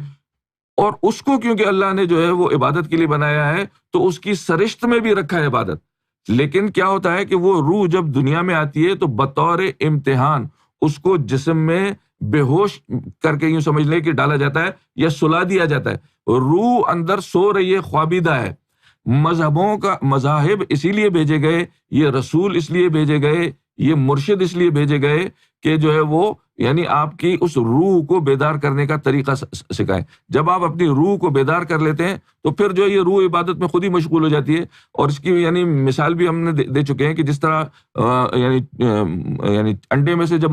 اور اس کو کیونکہ اللہ نے جو ہے وہ عبادت کے لیے بنایا ہے تو اس کی سرشت میں بھی رکھا ہے عبادت. لیکن کیا ہوتا ہے کہ وہ روح جب دنیا میں آتی ہے تو بطور امتحان اس کو جسم میں بے ہوش کر کے یوں سمجھ لیں کہ ڈالا جاتا ہے یا سلا دیا جاتا ہے. روح اندر سو رہی ہے, خوابیدہ ہے. مذاہب اسی لیے بھیجے گئے, یہ رسول اس لیے بھیجے گئے, یہ مرشد اس لیے بھیجے گئے کہ جو ہے وہ یعنی آپ کی اس روح کو بیدار کرنے کا طریقہ سکھائیں. جب آپ اپنی روح کو بیدار کر لیتے ہیں تو پھر جو یہ روح عبادت میں خود ہی مشغول ہو جاتی ہے. اور اس کی یعنی مثال بھی ہم نے دے چکے ہیں کہ جس طرح یعنی انڈے میں سے جب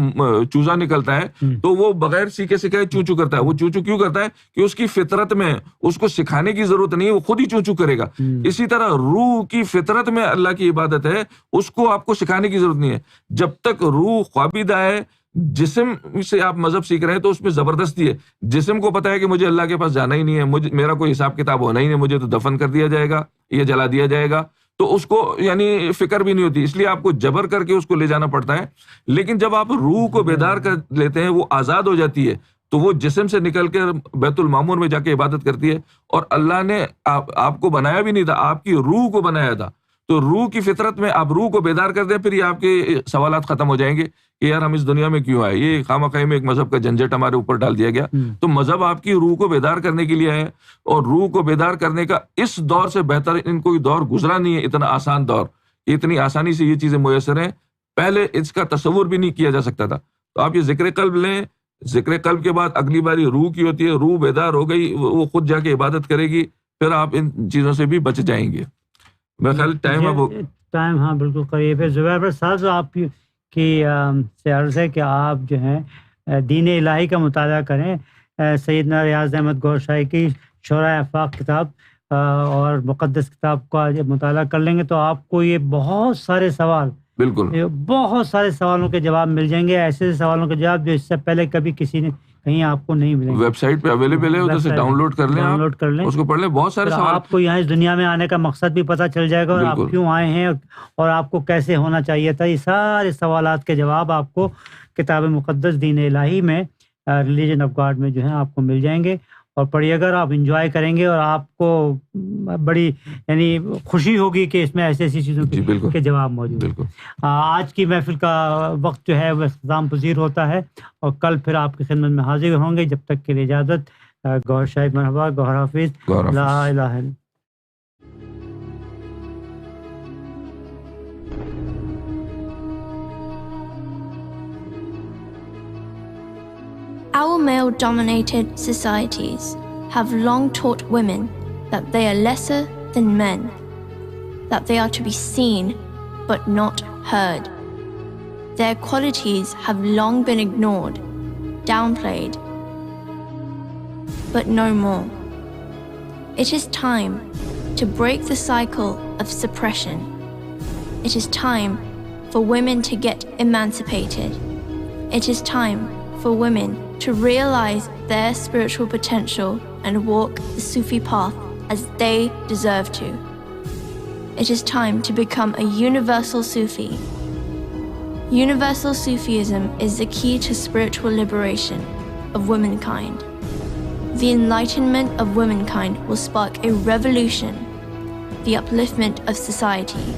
چوزا نکلتا ہے تو وہ بغیر سیکھے سکھائے چوں چوں کرتا ہے. وہ چوں چوں کیوں کرتا ہے کہ اس کی فطرت میں, اس کو سکھانے کی ضرورت نہیں ہے, وہ خود ہی چوں چوں کرے گا. اسی طرح روح کی فطرت میں اللہ کی عبادت ہے, اس کو آپ کو سکھانے کی ضرورت نہیں ہے. جب تک روح خوابیدہ ہے, جسم سے آپ مذہب سیکھ رہے ہیں تو اس میں زبردستی ہے. جسم کو پتا ہے کہ مجھے اللہ کے پاس جانا ہی نہیں ہے, میرا کوئی حساب کتاب ہونا ہی نہیں, مجھے تو دفن کر دیا جائے گا یا جلا دیا جائے گا, تو اس کو یعنی فکر بھی نہیں ہوتی. اس لیے آپ کو جبر کر کے اس کو لے جانا پڑتا ہے. لیکن جب آپ روح کو بیدار کر لیتے ہیں, وہ آزاد ہو جاتی ہے, تو وہ جسم سے نکل کر بیت المعمور میں جا کے عبادت کرتی ہے. اور اللہ نے آپ کو بنایا بھی نہیں تھا, آپ کی روح کو بنایا تھا. تو روح کی فطرت میں آپ روح کو بیدار کر دیں, پھر یہ آپ کے سوالات ختم ہو جائیں گے کہ یار ہم اس دنیا میں کیوں آئے. یہ خواہ میں ایک مذہب کا جھنجٹ ہمارے اوپر ڈال دیا گیا. تو مذہب آپ کی روح کو بیدار کرنے کے لیے ہے, اور روح کو بیدار کرنے کا اس دور سے بہتر ان کوئی دور گزرا نہیں ہے, اتنا آسان دور. اتنی آسانی سے یہ چیزیں میسر ہیں, پہلے اس کا تصور بھی نہیں کیا جا سکتا تھا. تو آپ یہ ذکر قلب لیں, ذکر قلب کے بعد اگلی باری روح کی ہوتی ہے, روح بیدار ہو گئی, وہ خود جا کے عبادت کرے گی, پھر آپ ان چیزوں سے بھی بچ جائیں گے. میں خیال ٹائم اب ٹائم ہاں بالکل قریب ہے. زبیر صاحب آپ कि से अर्ज़ है कि आप जो हैं दीन इलाही का मुताला करें। सैयदना रियाज़ अहमद गौहर शाही की शोरा आफ़ाक़ किताब और मुक़द्दस किताब का जब मुताला कर लेंगे तो आपको ये बहुत सारे सवाल, बिल्कुल ये बहुत सारे सवालों के जवाब मिल जाएंगे, ऐसे सवालों के जवाब जो इससे पहले कभी किसी ने कहीं आपको नहीं मिलेंगे। वेबसाइट पे अवेलेबल है, उधर से डाउनलोड कर लें, डाउनलोड कर लें, उसको पढ़ लें। बहुत सारे सवाल आपको यहाँ इस दुनिया में आने का मकसद भी पता चल जाएगा और आप क्यों आए हैं और आपको कैसे होना चाहिए था। ये सारे सवालात के जवाब आपको किताब मुक़द्दस दीन इलाही में रिलीजन ऑफ गॉड में जो है आपको मिल जाएंगे और पढ़िएगा, आप एंजॉय करेंगे और आपको बड़ी यानी खुशी होगी कि इसमें ऐसी चीज़ों के जवाब मौजूद हैं। आज की महफिल का वक्त जो है वह इख्तिताम पज़ीर होता है और कल फिर आपकी खिदमत में हाजिर होंगे। जब तक के लिए इजाज़त। गौहर साहिब मरहबा, गौहर हाफिज़, ला इलाहा इल्लल्लाह। Our male-dominated societies have long taught women that they are lesser than men, that they are to be seen but not heard. Their qualities have long been ignored, downplayed, but no more. It is time to break the cycle of suppression. It is time for women to get emancipated. It is time for women to realize their spiritual potential and walk the Sufi path as they deserve to. It is time to become a universal Sufi. Universal Sufism is the key to spiritual liberation of womankind. The enlightenment of womankind will spark a revolution, the upliftment of society.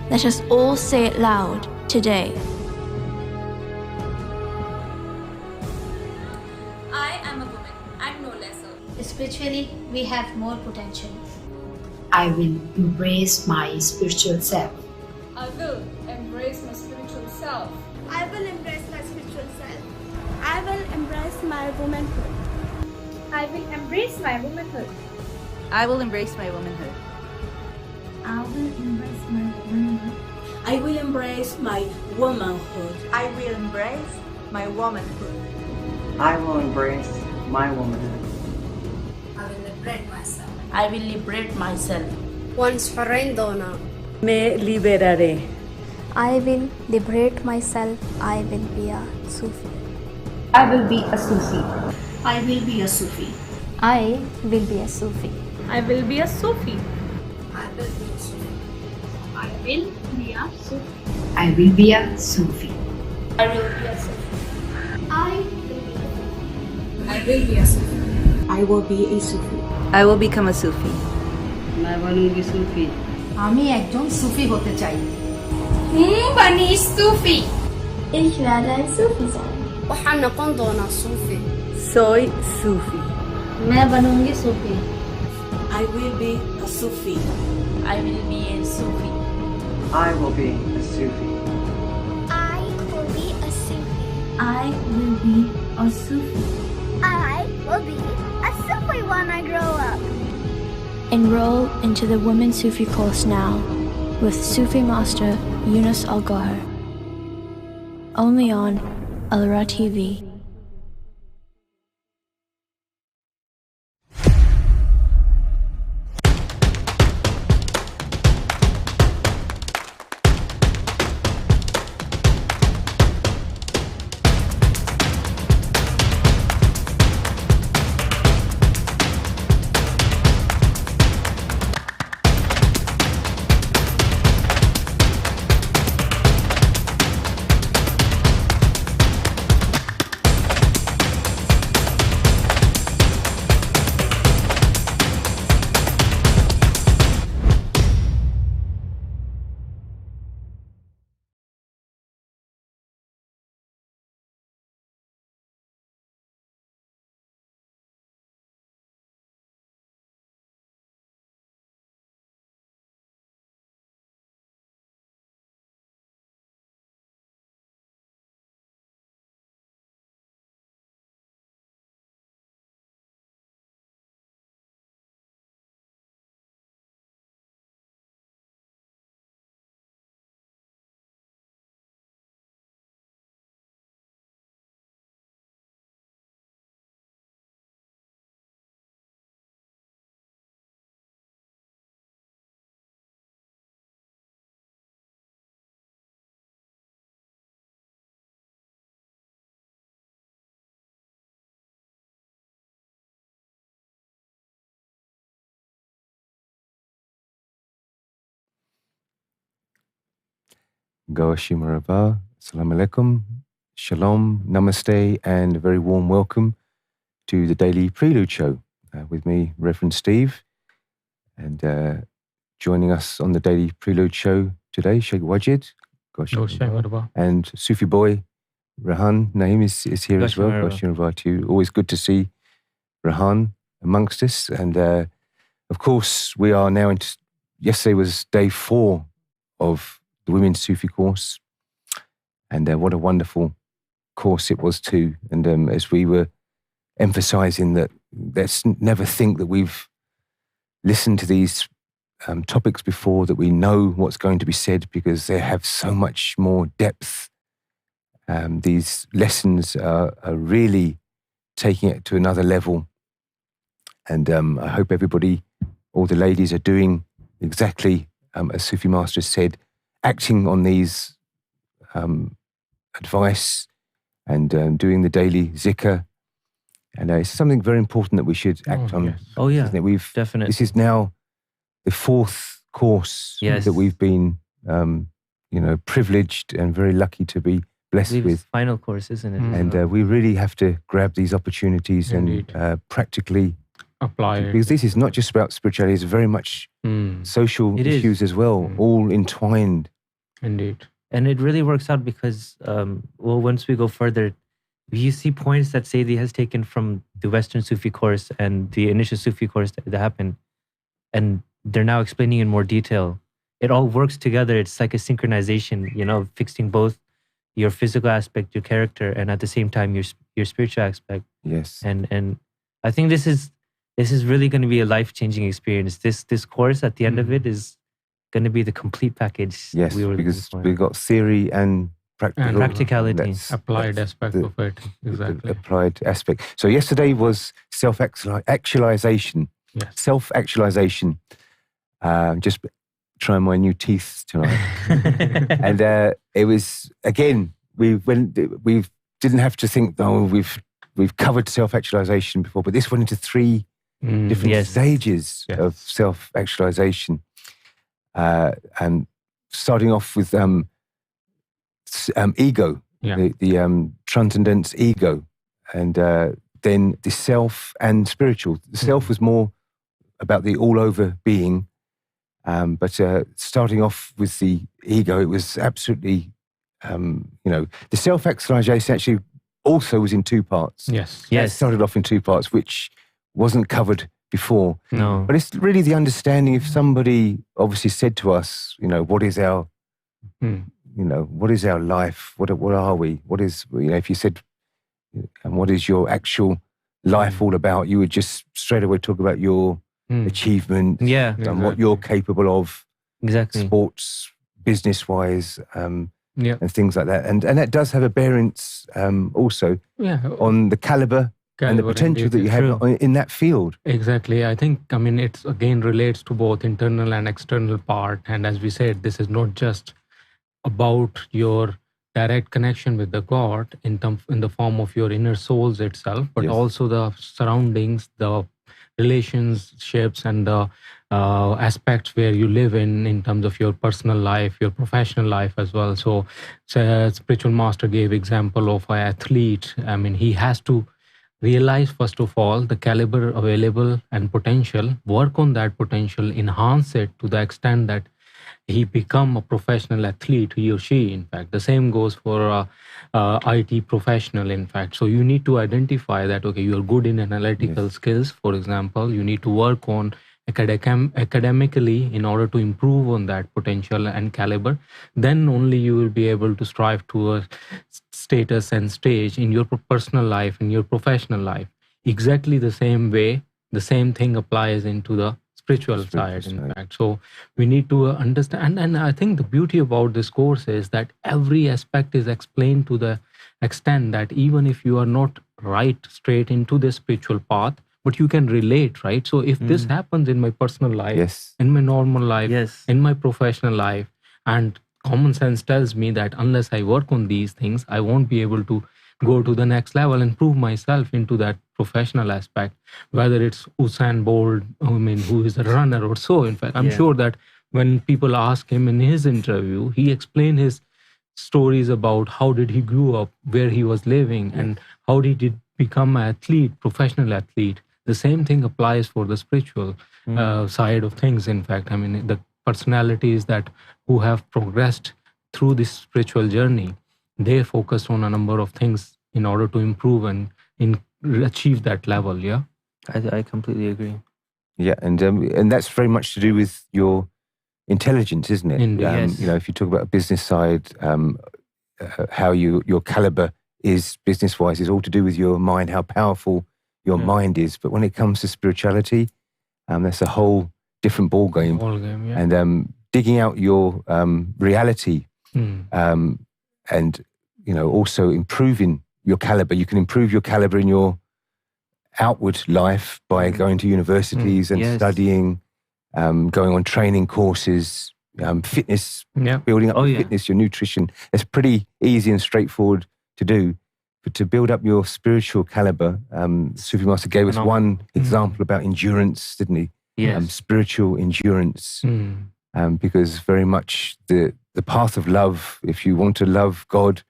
Let us all say it loud today. I am a woman, I'm no lesser. Spiritually, we have more potential. I will embrace my spiritual self. I will embrace my spiritual self. I will embrace my spiritual self. I will embrace my womanhood. I will embrace my womanhood. I will embrace my womanhood. I will embrace my womanhood. I will embrace my womanhood. I will embrace my womanhood. I will embrace my womanhood. I will liberate myself. I will liberate myself. Once farendona. Me liberaré. I will liberate myself. I will be a Sufi. I will be a Sufi. I will be a Sufi. I will be a Sufi. I will be a Sufi. I will be a Sufi. I will be a Sufi. I will be a Sufi. I will be a Sufi. I will be a Sufi. I will be a Sufi. I will become a Sufi. मैं बनूंगी सूफी। আমি একজন সুফি হতে চাই। বানি সুফি। Ich werde ein Sufi sein. وحنكون دونا صوفي. Soy Sufi. मैं बनूंगी सूफी। I will be a Sufi. I will be a Sufi. I will be a Sufi. I will be a Sufi. I will be a Sufi. I will be a Sufi when I grow up. Enroll into the Women Sufi course now with Sufi Master Younus AlGohar. Only on ALRA TV. Goshi Maraba, Assalamu alaikum, Shalom, Namaste, and a very warm welcome to the Daily Prelude Show with me, Reverend Steve, and joining us on the Daily Prelude Show today, Sheikh Wajid, and Sufi boy, Rahan Naim is here as well. Goshi Maraba to you. Always good to see Rahan amongst us. And of course, we are now yesterday was day 4 of the Women's Sufi course. And what a wonderful course it was too. And as we were emphasizing that, let's never think that we've listened to these topics before, that we know what's going to be said, because they have so much more depth. These lessons are really taking it to another level. And I hope everybody, all the ladies, are doing exactly as Sufi Master said, acting on these advice and doing the daily zikr. And it's something very important that we should act on. Yes. Oh, yeah. Isn't it? Definitely. This is now the 4th course that we've been, privileged and very lucky to be blessed with. Final course, isn't it? And we really have to grab these opportunities and practically apply it. Because this is not just about spirituality, it's very much social issues as well, all entwined. Indeed. And it really works out because, once we go further, you see points that Sayyidi has taken from the Western Sufi course and the initial Sufi course that happened, and they're now explaining in more detail. It all works together. It's like a synchronization, fixing both your physical aspect, your character, and at the same time your spiritual aspect. Yes. And I think this is really going to be a life-changing experience. This course at the end of it is going to be the complete package. Yes, because we've got theory and practicality. Applied aspect of it. Exactly. Applied aspect. So yesterday was self-actualization. Yes. Self-actualization. Just trying my new teeth tonight. And it was, again, we didn't have to think, we've covered self-actualization before, but this went into 3 different stages of self-actualization. And starting off with ego, the transcendence ego, and then the self and spiritual. The self was more about the all-over being, but starting off with the ego, it was absolutely, the self-actualization actually also was in 2 parts. Yes. It started off in 2 parts, which wasn't covered before. No. But it's really the understanding. If somebody obviously said to us, what is our, what is our life? What are we? What is, if you said, and what is your actual life all about? You would just straight away talk about your achievements and what you're capable of. Exactly. Sports, business-wise, and things like that. And that does have a bearance also on the caliber and the potential that you have in that field. Exactly. I think, it again relates to both internal and external part. And as we said, this is not just about your direct connection with the God in the form of your inner souls itself, but also the surroundings, the relationships, and the aspects where you live in terms of your personal life, your professional life as well. So spiritual master gave example of an athlete. He has to realize, first of all, the caliber available and potential, work on that potential, enhance it to the extent that he become a professional athlete, he or she, in fact. The same goes for IT professional, in fact. So you need to identify that, okay, you are good in analytical skills, for example. You need to work on academically in order to improve on that potential and caliber. Then only you will be able to strive to a status and stage in your personal life, in your professional life. Exactly the same way, the same thing applies into the spiritual side, in fact. So we need to understand, and I think the beauty about this course is that every aspect is explained to the extent that even if you are not right straight into the spiritual path, but you can relate, right? So if this happens in my personal life, in my normal life, in my professional life, and common sense tells me that unless I work on these things, I won't be able to go to the next level and prove myself into that professional aspect, whether it's Usain Bolt, who is a runner or so. In fact, I'm sure that when people ask him in his interview, he explained his stories about how did he grew up, where he was living, and how did he become an athlete, professional athlete. The same thing applies for the spiritual side of things. In fact, I mean, the personalities that who have progressed through this spiritual journey, they focus on a number of things in order to improve and achieve that level. Yeah, I completely agree. Yeah, and that's very much to do with your intelligence, isn't it? Yes. You know, if you talk about a business side, how your caliber is business-wise is all to do with your mind, how powerful your mind is. But when it comes to spirituality, that's a whole different ball game. Yeah. And digging out your reality, and you know, also improving your caliber. You can improve your caliber in your outward life by going to universities and studying, going on training courses, fitness, building up your fitness, your nutrition. It's pretty easy and straightforward to do. But to build up your spiritual caliber, Sufi Master gave us one example about endurance, didn't he? Yes. Spiritual endurance. Because very much the path of love, if you want to love God,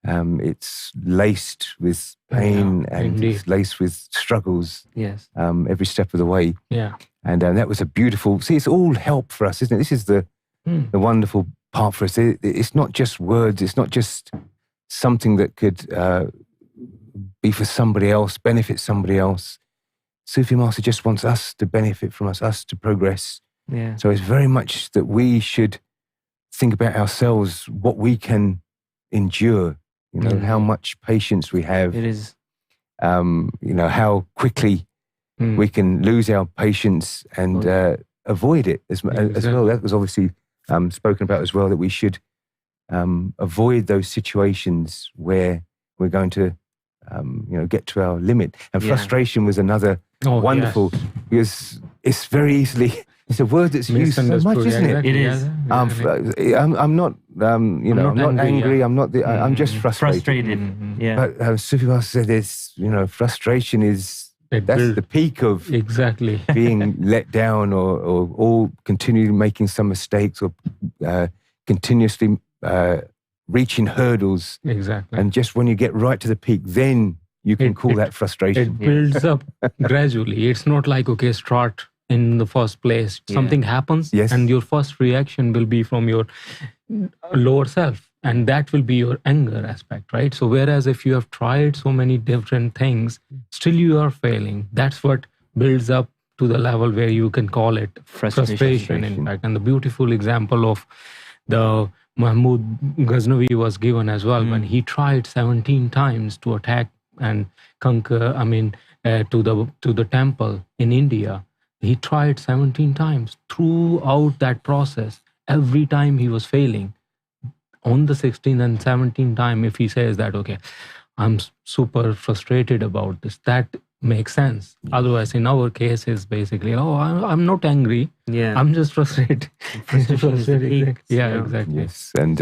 it's laced with pain and it's laced with struggles. Yes. Every step of the way. Yeah. And that was a beautiful. See, it's all help for us, isn't it? This is the wonderful part for us. It's not just words. It's not just something that could be for somebody else, benefit somebody else. Sufi Master just wants us to benefit from us to progress. Yeah. So it's very much that we should think about ourselves, what we can endure. You know, how much patience we have. It is. You know, how quickly we can lose our patience and avoid it as well. That was obviously spoken about as well, that we should avoid those situations where we're going to, you know, get to our limit. And frustration was another wonderful, because it's very easily... It's a word that's used so much, isn't it? It is. I'm not, you know, I'm not angry. I'm not. I'm just frustrated. Yeah. But Sufi Master said, "This, you know, frustration is that's the peak of being let down, or continually making some mistakes, or continuously reaching hurdles. Exactly. And just when you get right to the peak, then you can call that frustration. It builds up gradually. It's not like start in the first place. Something happens, and your first reaction will be from your lower self, and that will be your anger aspect, right? So whereas if you have tried so many different things, still you are failing, that's what builds up to the level where you can call it frustration in fact. And the beautiful example of the Mahmud Ghaznavi was given as well, when he tried 17 times to attack and conquer, to the temple in India. He tried 17 times. Throughout that process, every time he was failing. On the 16th and 17th time, if he says that, okay, I'm super frustrated about this, that makes sense. Otherwise, in our case, is basically, I'm not angry. Yeah, I'm just frustrated. Frustrated. Yeah, exactly. Yes, and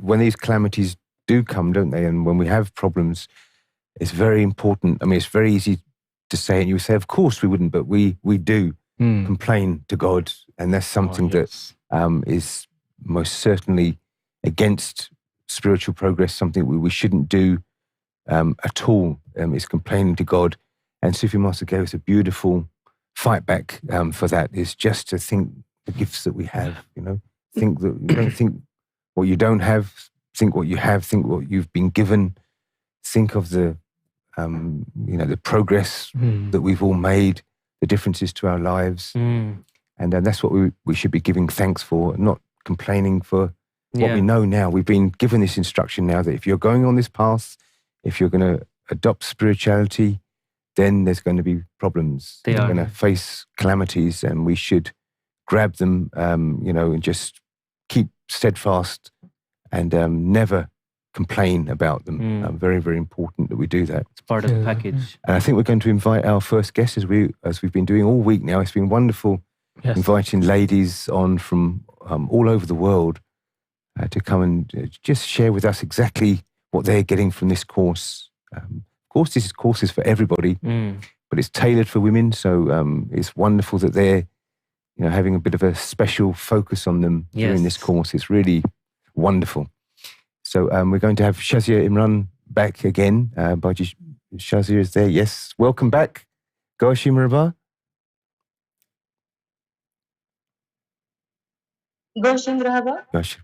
when these calamities do come, don't they? And when we have problems, it's very important. It's very easy to say, and you say, of course we wouldn't, but we do complain to God, and that's something that is most certainly against spiritual progress, something we shouldn't do at all, is complaining to God. And Sufi Master gave us a beautiful fight back for that, is just to think the gifts that we have, think that you don't think what you don't have, think what you have, think what you've been given, think of the the progress that we've all made, the differences to our lives. And that's what we should be giving thanks for, not complaining for what we know now. We've been given this instruction now that if you're going on this path, if you're going to adopt spirituality, then there's going to be problems. You're going to face calamities, and we should grab them, and just keep steadfast and never complain about them. Very, very important that we do that. It's part of the package. And I think we're going to invite our first guest, as we've been doing all week now. It's been wonderful inviting ladies on from all over the world to come and just share with us exactly what they're getting from this course. Of course, this course is for everybody, but it's tailored for women. So it's wonderful that they're having a bit of a special focus on them during this course. It's really wonderful. So we're going to have Shazia Imran back again. Baji Shazia is there. Yes, welcome back. Goshi Maraba. Goshi.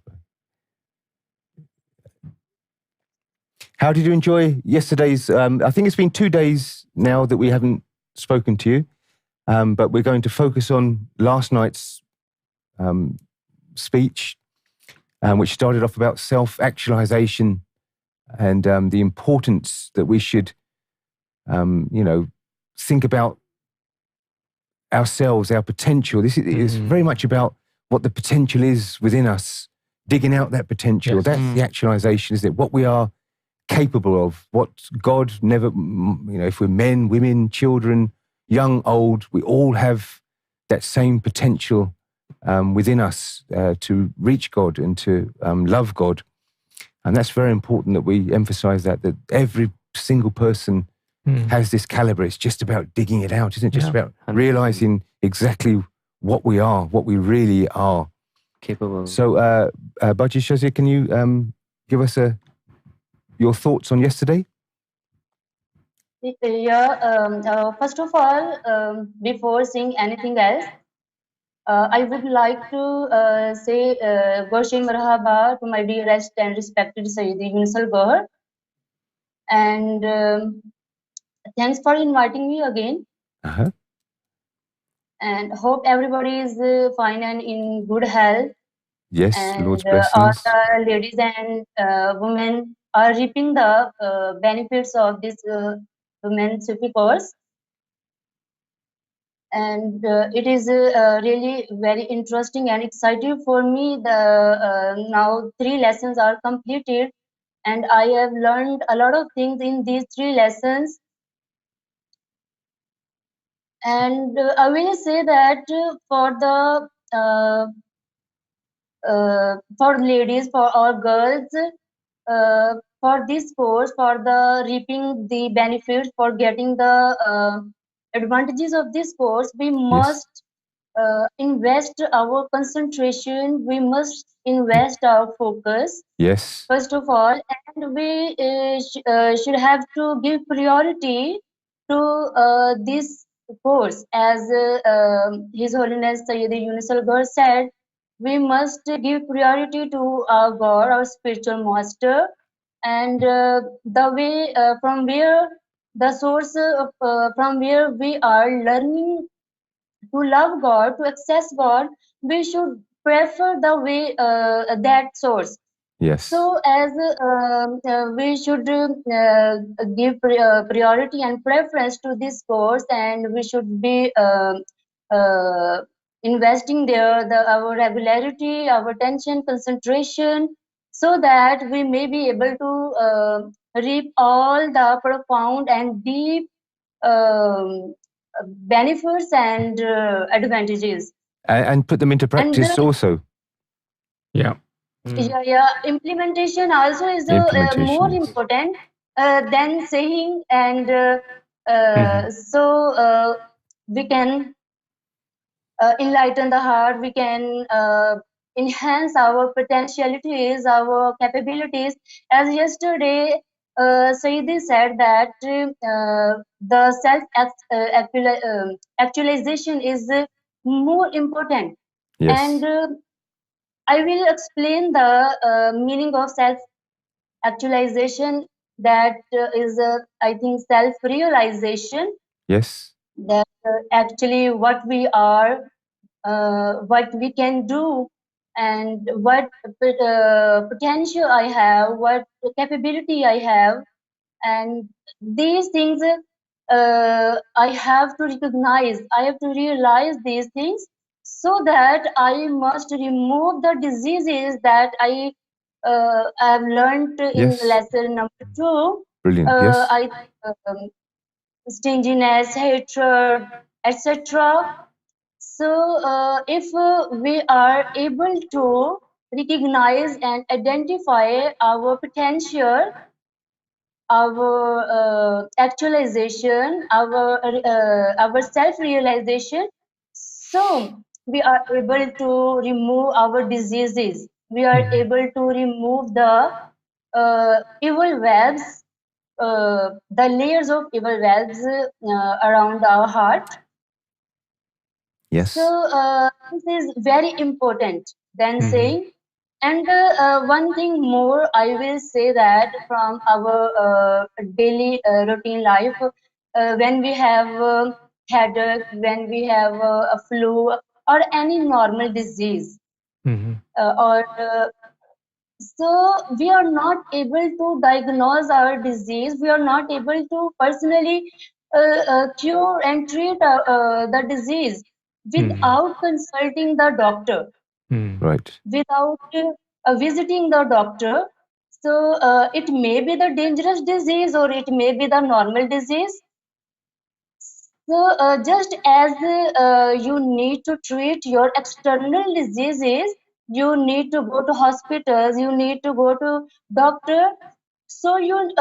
How did you enjoy yesterday's? I think it's been 2 days now that we haven't spoken to you, but we're going to focus on last night's speech, which started off about self-actualization and the importance that we should, think about ourselves, our potential. This is very much about what the potential is within us, digging out that potential. Yes. That's the actualization, isn't it? What we are capable of, what God never, if we're men, women, children, young, old, we all have that same potential within us to reach God and to love God. And that's very important that we emphasize that every single person has this caliber. It's just about digging it out, isn't it? Just about realizing exactly what we are, what we really are. Capable. So, Baji Shazia, can you give us your thoughts on yesterday? First of all, before saying anything else, I would like to say Goshi Marhaba to my dearest and respected Sayyidi Younus AlGohar. And thanks for inviting me again. Uh-huh. And hope everybody is fine and in good health. Yes, and Lord's all blessings. the ladies and women are reaping the benefits of this women's Sufi course. And it is really very interesting and exciting for me. Now 3 lessons are completed, and I have learned a lot of things in these 3 lessons. And I will say that for ladies, for all girls, for this course, for the reaping the benefits, for getting the advantages of this course, we must invest our concentration, we must invest our focus. Yes. First of all, and we should have to give priority to this course. As His Holiness Sayyidi Younus AlGohar said, we must give priority to our God, our spiritual master, and the way from where the source from where we are learning to love God, to access God, we should prefer the way that source. Yes. So as we should give priority and preference to this course, and we should be investing there our regularity, our attention, concentration, so that we may be able to reap all the profound and deep benefits and advantages. And put them into practice also. Yeah. Yeah. Implementation also is more important than saying, and so we can enlighten the heart, we can enhance our potentialities, our capabilities. As yesterday, Sayyidi said that the self-actualization is more important. Yes. And I will explain the meaning of self-actualization. That is, I think, self-realization. Yes. That actually what we are, what we can do, and what potential I have, what capability I have, and these things I have to recognize, I have to realize these things, so that I must remove the diseases that I have learned in lesson number 2. Brilliant. Yes. Stinginess, hatred, etc. So if we are able to recognize and identify our potential, our actualization, our self-realization, so we are able to remove our diseases. We are able to remove the evil webs, the layers of evil webs around our heart. Yes. So this is very important than saying. And one thing more, I will say that from our daily routine life, when we have headache, when we have a flu or any normal disease, so we are not able to diagnose our disease. We are not able to personally cure and treat the disease without consulting the doctor, Right. without visiting the doctor. So it may be the dangerous disease or it may be the normal disease. So just as you need to treat your external diseases, you need to go to hospitals, you need to go to doctor. So you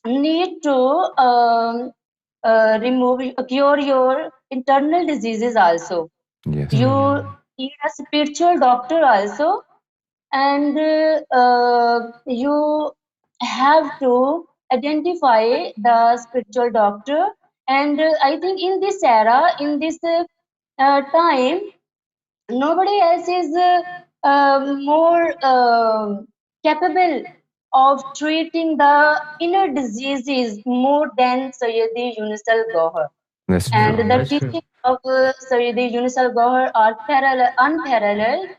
need to cure your internal diseases also. Yes. You need a spiritual doctor also, and you have to identify the spiritual doctor. And I think in this era, in this time, nobody else is more capable of treating the inner diseases more than Sayyidi Younus AlGohar. That's And true. the teachings of Sayyidi Younus AlGohar are unparalleled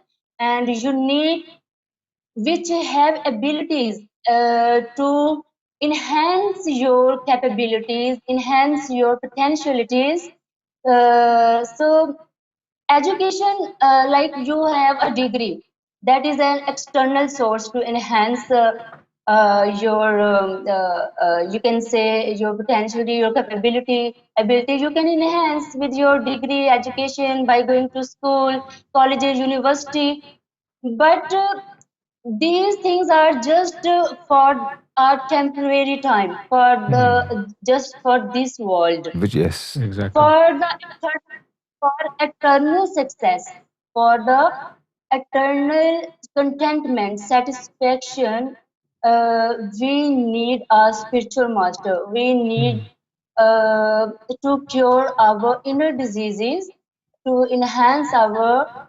and unique, which have abilities to enhance your capabilities, enhance your potentialities. So education, like you have a degree, that is an external source to enhance your you can say your potentiality, your capability, ability. You can enhance with your degree education by going to school, colleges, university. But these things are just for a temporary time, for the just for this world. But yes. Exactly. For the for eternal success, for the eternal contentment, satisfaction, we need a spiritual master. We need to cure our inner diseases, to enhance our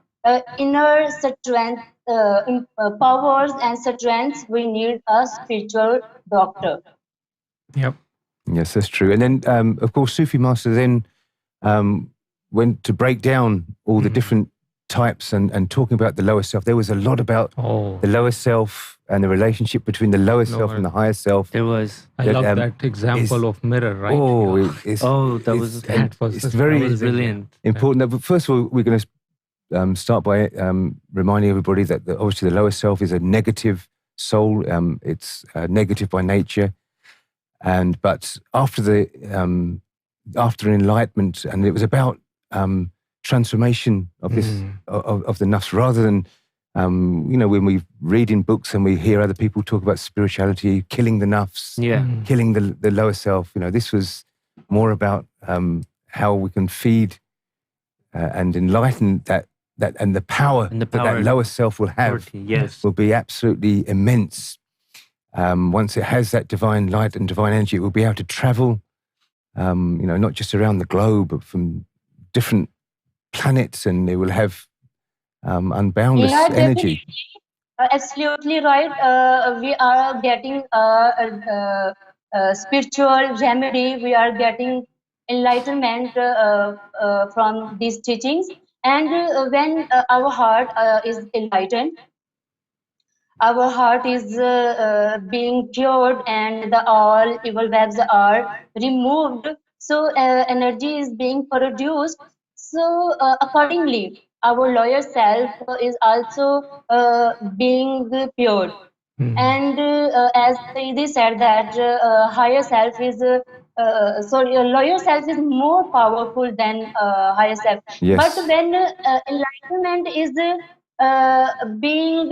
inner strength, powers and strengths. We need a spiritual doctor. Yep. Yes, that's true. And then, of course, Sufi Master then went to break down all the different types and talking about the lower self. There was a lot about the lower self and the relationship between the lower self and the higher self. There was. I love that example of mirror, right? Oh, it's very brilliant. important. But first of all, we're going to start by reminding everybody that obviously the lower self is a negative soul. It's negative by nature. But after after enlightenment, and it was about transformation of this of the nafs, rather than when we read in books and we hear other people talk about spirituality, killing the nafs, killing the lower self. This was more about how we can feed and enlighten that and the power that lower self will have will be absolutely immense. Once it has that divine light and divine energy, it will be able to travel, not just around the globe, but from different planets, and it will have unboundless energy. Absolutely right. We are getting a spiritual remedy. We are getting enlightenment from these teachings. And when our heart is enlightened, our heart is being cured and all evil webs are removed. So energy is being produced. So accordingly, our lower self is also being cured. And as Saidi said that higher self is lower self is more powerful than higher self. Yes. But when enlightenment is being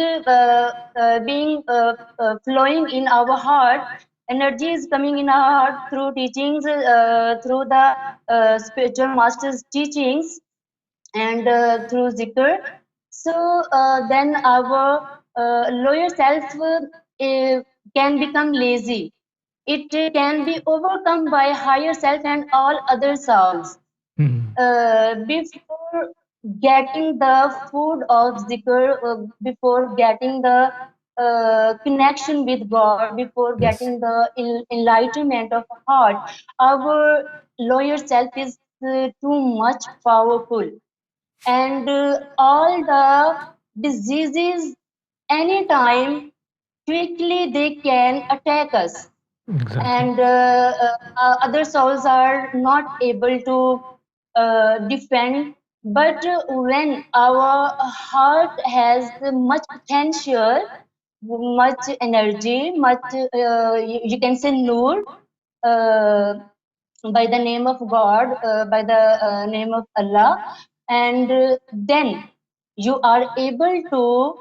flowing in our heart, energy is coming in our heart through teachings, through the spiritual master's teachings, and through zikr. So then our lower self can become lazy. It can be overcome by higher self and all other souls. Before getting the food of zikr, before getting the connection with God, before getting the enlightenment of heart, our lower self is too much powerful, and all the diseases anytime quickly they can attack us. Exactly. And other souls are not able to defend. But when our heart has much potential, much energy, much you can say nur, uh, by the name of God, by the name of Allah, and then you are able to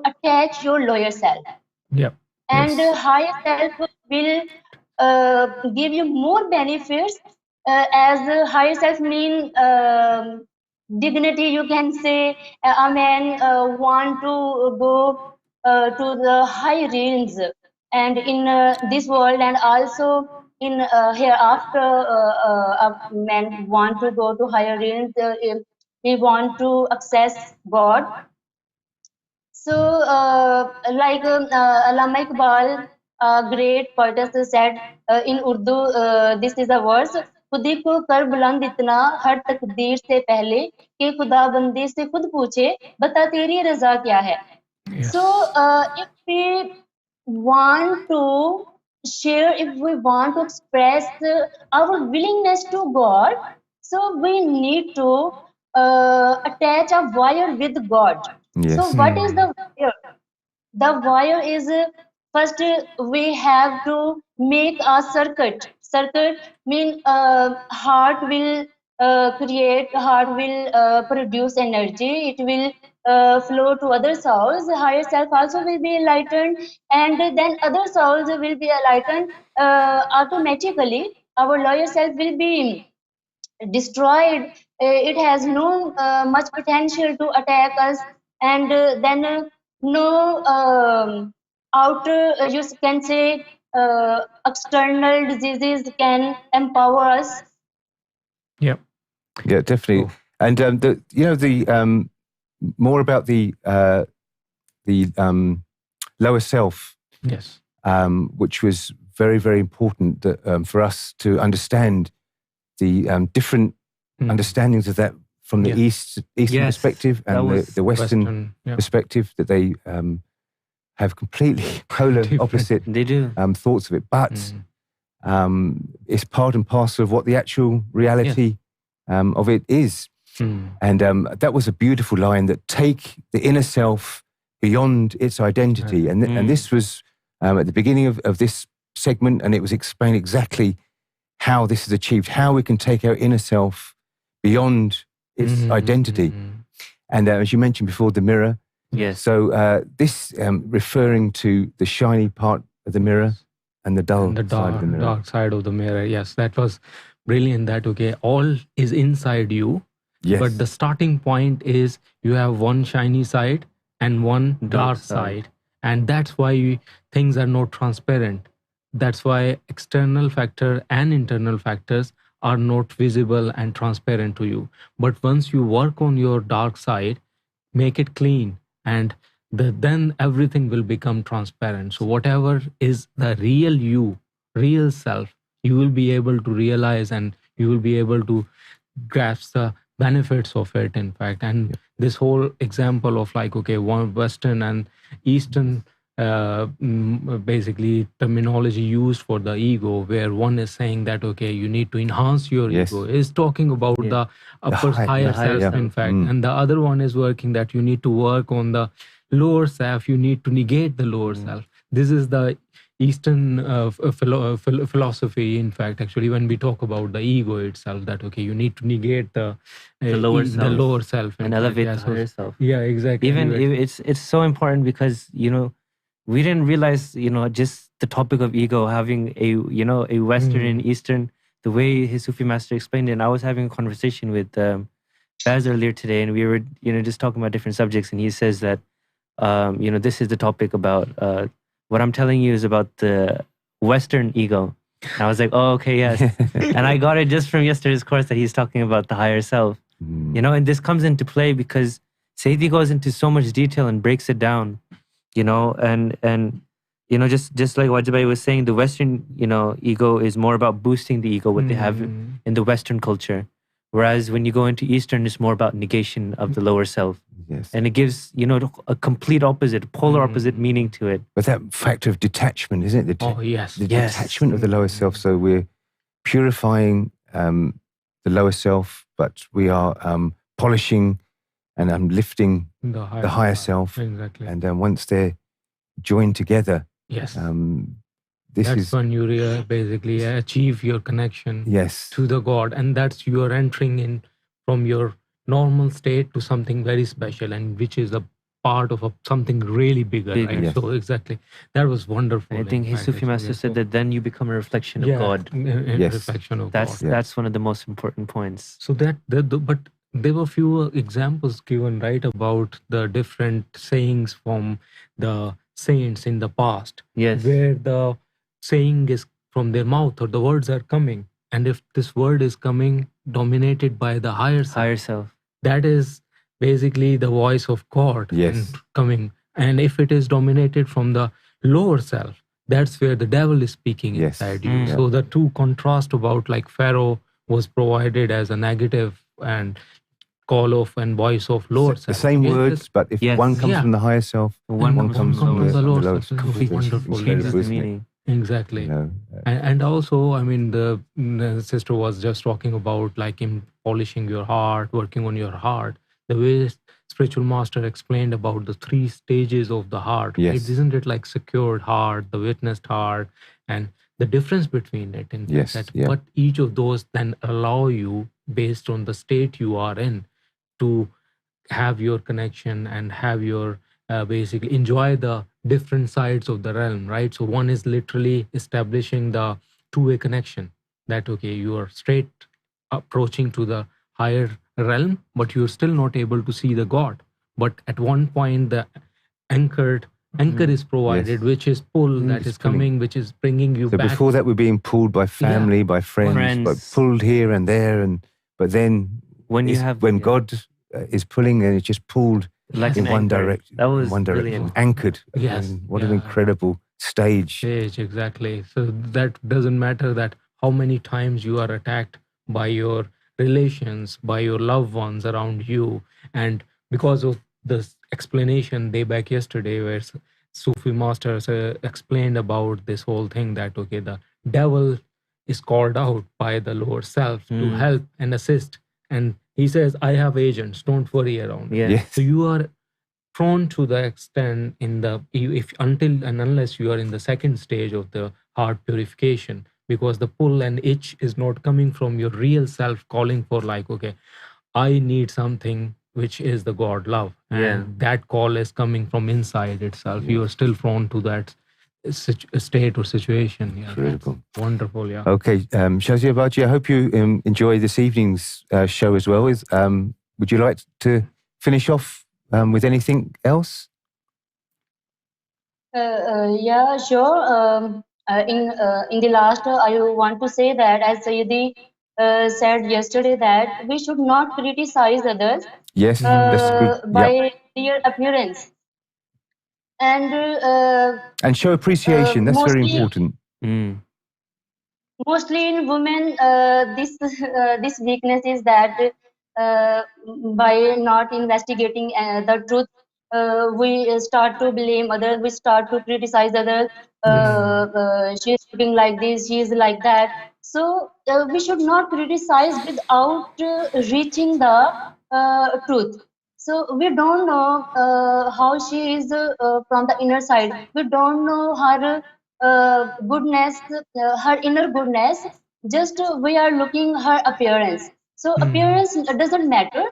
attach your lower self. Yep. And Yes. higher self will give you more benefits, as higher self mean dignity, you can say. A man want to go to the high realms, and in this world, and also in hereafter, a man want to go to higher realms, he want to access God. So, Allama Iqbal, a great poetess, said in Urdu, this is a verse: खुदी को कर बुलंद इतना हर तकदीर से पहले कि खुदा बंदे से खुद पूछे बता तेरी रजा क्या है. So, if we want to share, if we want to express our willingness to God, so we need to attach a wire with God. So, what is the wire? The wire is first we have to make a circuit. Circuit mean heart will heart will produce energy. It will flow to other souls. Higher self also will be enlightened, and then other souls will be enlightened automatically. Our lower self will be destroyed. It has no much potential to attack us, and then no outer, you can say, external diseases can empower us. Yep. Yeah, definitely. And the more about the lower self. Yes. Which was very, very important that, for us to understand the different understandings of that from the Eastern perspective and the Western perspective, that they have completely polar opposite thoughts of it. But it's part and parcel of what the actual reality of it is. And that was a beautiful line, that take the inner self beyond its identity. And this was at the beginning of this segment, and it was explained exactly how this is achieved, how we can take our inner self beyond its identity. And as you mentioned before, the mirror. Yes. So this referring to the shiny part of the mirror and the dull side of the mirror. Dark side of the mirror. Yes, that was brilliant. That all is inside you. Yes. But the starting point is you have one shiny side and one dark side. And that's why things are not transparent. That's why external factor and internal factors are not visible and transparent to you. But once you work on your dark side, make it clean, and then everything will become transparent. So whatever is the real you, real self, you will be able to realize, and you will be able to grasp the benefits of it, in fact. And this whole example of one Western and Eastern basically terminology used for the ego, where one is saying that you need to enhance your ego, is talking about the higher self, in fact. And the other one is working that you need to work on the lower self, you need to negate the lower self. This is the Eastern philosophy, in fact, actually, when we talk about the ego itself, that you need to negate the lower self and elevate the higher self. Yeah, exactly. Even it's so important, because we didn't realize, just the topic of ego, having a Western and Eastern, the way his Sufi master explained it. And I was having a conversation with Baz earlier today, and we were, just talking about different subjects. And he says that this is the topic about, what I'm telling you is about the Western ego. And I was like, oh, okay, yes. And I got it just from yesterday's course that he's talking about the higher self. And this comes into play because Sayyidi goes into so much detail and breaks it down, and just like Wajibhai was saying, the Western, ego is more about boosting the ego, what they have in the Western culture. Whereas when you go into Eastern, it's more about negation of the lower self. Yes. And it gives, a complete opposite, polar opposite meaning to it. But that factor of detachment, isn't it? Yes. The detachment of the lower self. So we're purifying the lower self, but we are polishing and lifting the higher self. Exactly. And then once they're joined together, yes, this that's is when you basically achieve your connection to the God, and that's you are entering in from your normal state to something very special, and which is a part of something really bigger, right? Yes. So exactly, that was wonderful. I think his Sufi master said that then you become a reflection of God. Yes. Reflection of God. That's one of the most important points. So but there were few examples given, right, about the different sayings from the saints in the past. Yes. Where the saying is from their mouth, or the words are coming. And if this word is coming dominated by the higher self, that is basically the voice of God coming. And if it is dominated from the lower self, that's where the devil is speaking inside you. So the two contrast about, like Pharaoh was provided as a negative and call of and voice of lower self. The same words, but if one comes from the higher self, one comes from the lower self. Wonderful. Changes the meaning. Exactly. And also, I mean, the sister was just talking about like him polishing your heart, working on your heart. The way spiritual master explained about the 3 stages of the heart. Yes. Right? Isn't it like secured heart, the witnessed heart, and the difference between it? And but each of those then allow you, based on the state you are in, to have your connection and have your basically enjoy the different sides of the realm, right? So one is literally establishing the two-way connection, that okay, you are straight approaching to the higher realm, but you're still not able to see the God. But at one point, the anchor is provided, which is pull that is coming, which is bringing you so back. Before that, we're being pulled by family, by friends, but pulled here and there, but then when God is pulling, and it's just pulled like in one direction. That was one direction, brilliant. Anchored. Yes. What an incredible stage. Exactly. So that doesn't matter that how many times you are attacked by your relations, by your loved ones around you, and because of this explanation day back yesterday, where Sufi masters explained about this whole thing, that okay, the devil is called out by the lower self to help and assist, and he says, I have agents, don't worry around. Yes. So you are prone to the extent in the if until and unless you are in the second stage of the heart purification, because the pull and itch is not coming from your real self calling for like, okay, I need something, which is the God love, and that call is coming from inside itself. You are still prone to that state or situation. Critical. Wonderful. Okay, Shazia Baji, I hope you enjoy this evening's show as well. Would you like to finish off with anything else? Yeah, sure. In the last, I want to say that, as Sayyidi said yesterday, that we should not criticize others that's good. by their appearance, and show appreciation. That's very important. Mostly in women, this weakness is that by not investigating the truth, we start to blame others, we start to criticize others. She's looking like this, she's like that. So we should not criticize without reaching the truth. So we don't know how she is from the inner side. We don't know her goodness, her inner goodness. Just we are looking her appearance. So appearance doesn't matter.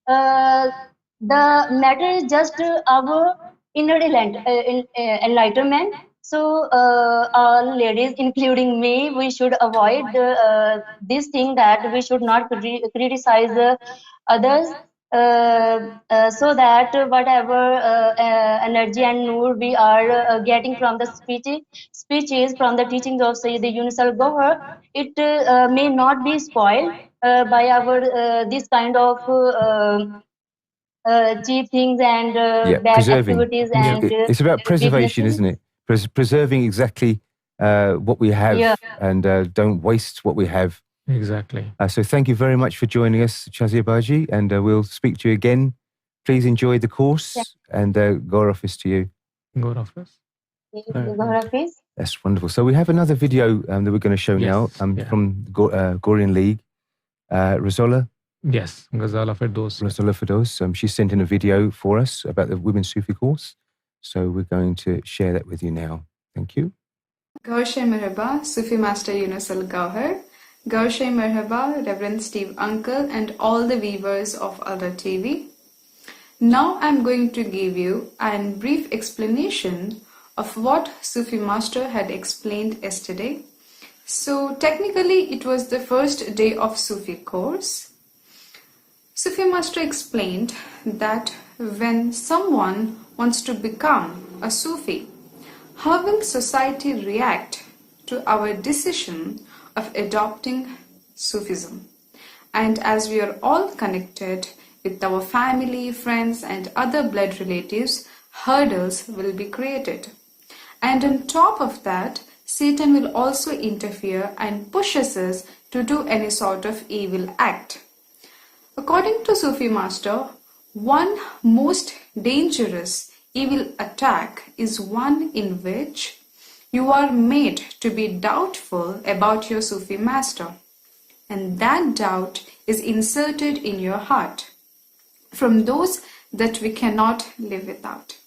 The matter is just our inner enlightenment. So all ladies, including me, we should avoid this thing, that we should not criticize others so that whatever energy and noor we are getting from the speeches from the teachings of Sayyid Younus AlGohar, it may not be spoiled by our this kind of cheap things and bad preserving. activities and It's about preservation, weaknesses. isn't it? Preserving exactly what we have, Yeah. and don't waste what we have. Exactly. So thank you very much for joining us, Shazia Baji, and we'll speak to you again. Please enjoy the course, and Gaur office to you. Gaur office. That's wonderful. So we have another video that we're going to show now from the Gorian League. Razola. Yes, Ghazala Firdaus. Razola Firdaus. She sent in a video for us about the Women's Sufi course. So we're going to share that with you now. Thank you. Gaushe Merhaba, Sufi Master Younus AlGohar. Gaushe Merhaba, Reverend Steve Uncle, and all the viewers of ALRA TV. Now I'm going to give you a brief explanation of what Sufi Master had explained yesterday. So technically it was the first day of Sufi course. Sufi Master explained that when someone wants to become a Sufi, how will society react to our decision of adopting Sufism? And as we are all connected with our family, friends, and other blood relatives, hurdles will be created. And on top of that, Satan will also interfere and pushes us to do any sort of evil act. According to Sufi Master, one most dangerous evil attack is one in which you are made to be doubtful about your Sufi Master, and that doubt is inserted in your heart from those that we cannot live without.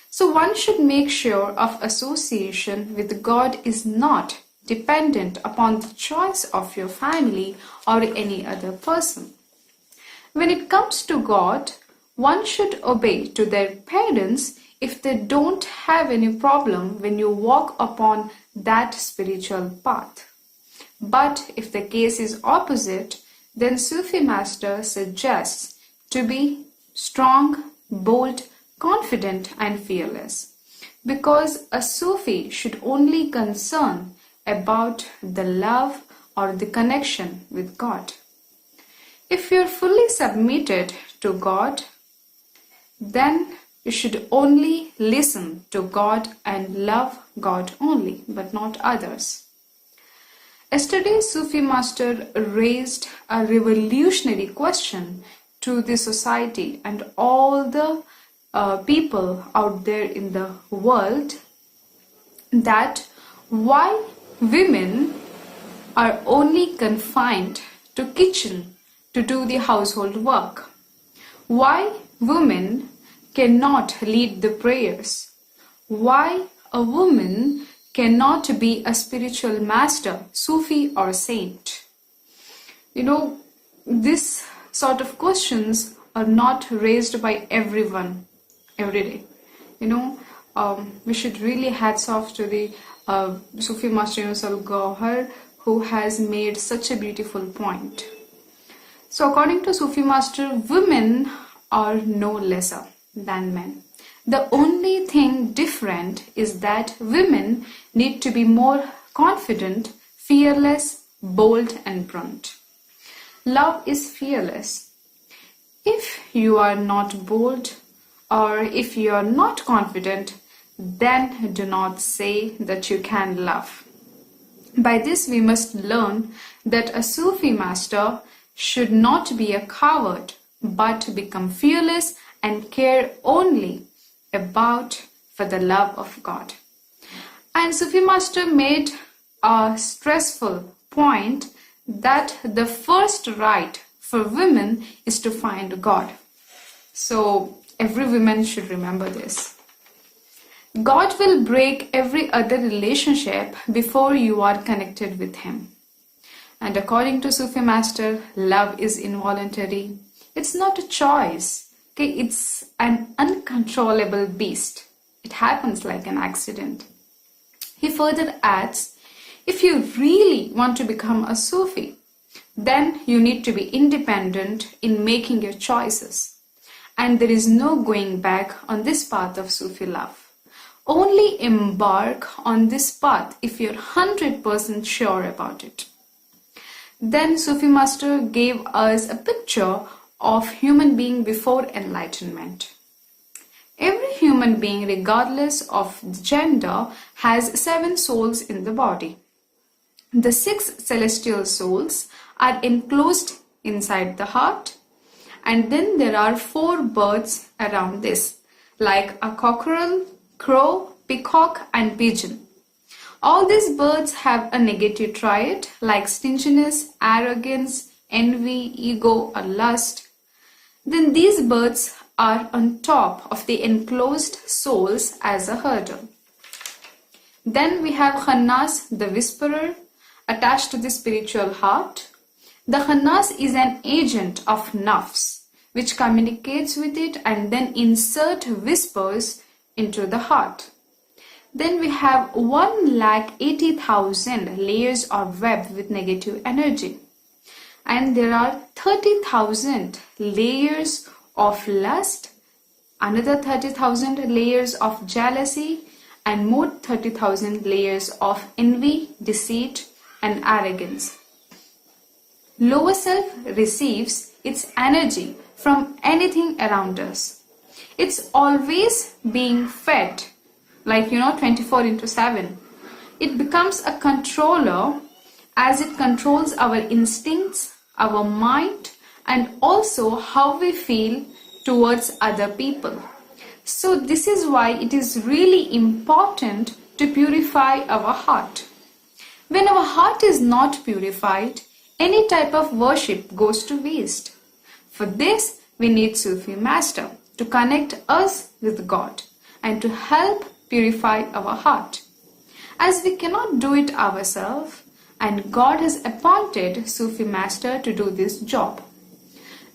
So one should make sure of association with God is not dependent upon the choice of your family or any other person. When it comes to God, one should obey to their parents if they don't have any problem when you walk upon that spiritual path. But if the case is opposite, then Sufi Master suggests to be strong, bold, confident and fearless, because a Sufi should only concern about the love or the connection with God. If you're fully submitted to God, then you should only listen to God and love God only, but not others. Yesterday, Sufi Master raised a revolutionary question to the society and all the people out there in the world, that why women are only confined to kitchen to do the household work. Why women cannot lead the prayers. Why a woman cannot be a spiritual master, Sufi or saint. You know, this sort of questions are not raised by everyone every day. You know, we should really hats off to the Sufi Master Younus AlGohar, who has made such a beautiful point. So according to Sufi Master, women are no lesser than men. The only thing different is that women need to be more confident, fearless, bold and blunt. Love is fearless. If you are not bold or if you are not confident, then do not say that you can love. By this we must learn that a Sufi master should not be a coward, but become fearless and care only about for the love of God. And Sufi Master made a stressful point that the first right for women is to find God. So every woman should remember this. God will break every other relationship before you are connected with Him. And according to Sufi Master, love is involuntary. It's not a choice. Okay, it's an uncontrollable beast. It happens like an accident. He further adds, if you really want to become a Sufi, Then you need to be independent in making your choices. And there is no going back on this path of Sufi love. Only embark on this path if you're 100% sure about it. Then Sufi Master gave us a picture of human being before enlightenment. Every human being, regardless of gender, has 7 souls in the body. The 6 celestial souls are enclosed inside the heart, and then there are 4 birds around this, like a cockerel, crow, peacock, and pigeon. All these birds have a negative trait like stinginess, arrogance, envy, ego, or lust. Then these birds are on top of the enclosed souls as a hurdle. Then we have Khannas, the whisperer, attached to the spiritual heart. The Khannas is an agent of nafs, which communicates with it and then insert whispers into the heart. Then we have 1,80,000 layers of web with negative energy. And there are 30,000 layers of lust, another 30,000 layers of jealousy, and more 30,000 layers of envy, deceit, and arrogance. Lower self receives its energy from anything around us. It's always being fed, like 24/7. It becomes a controller as it controls our instincts, our mind, and also how we feel towards other people. So this is why it is really important to purify our heart. When our heart is not purified, any type of worship goes to waste. For this, we need Sufi Master to connect us with God and to help purify our heart. As we cannot do it ourselves, and God has appointed Sufi Master to do this job.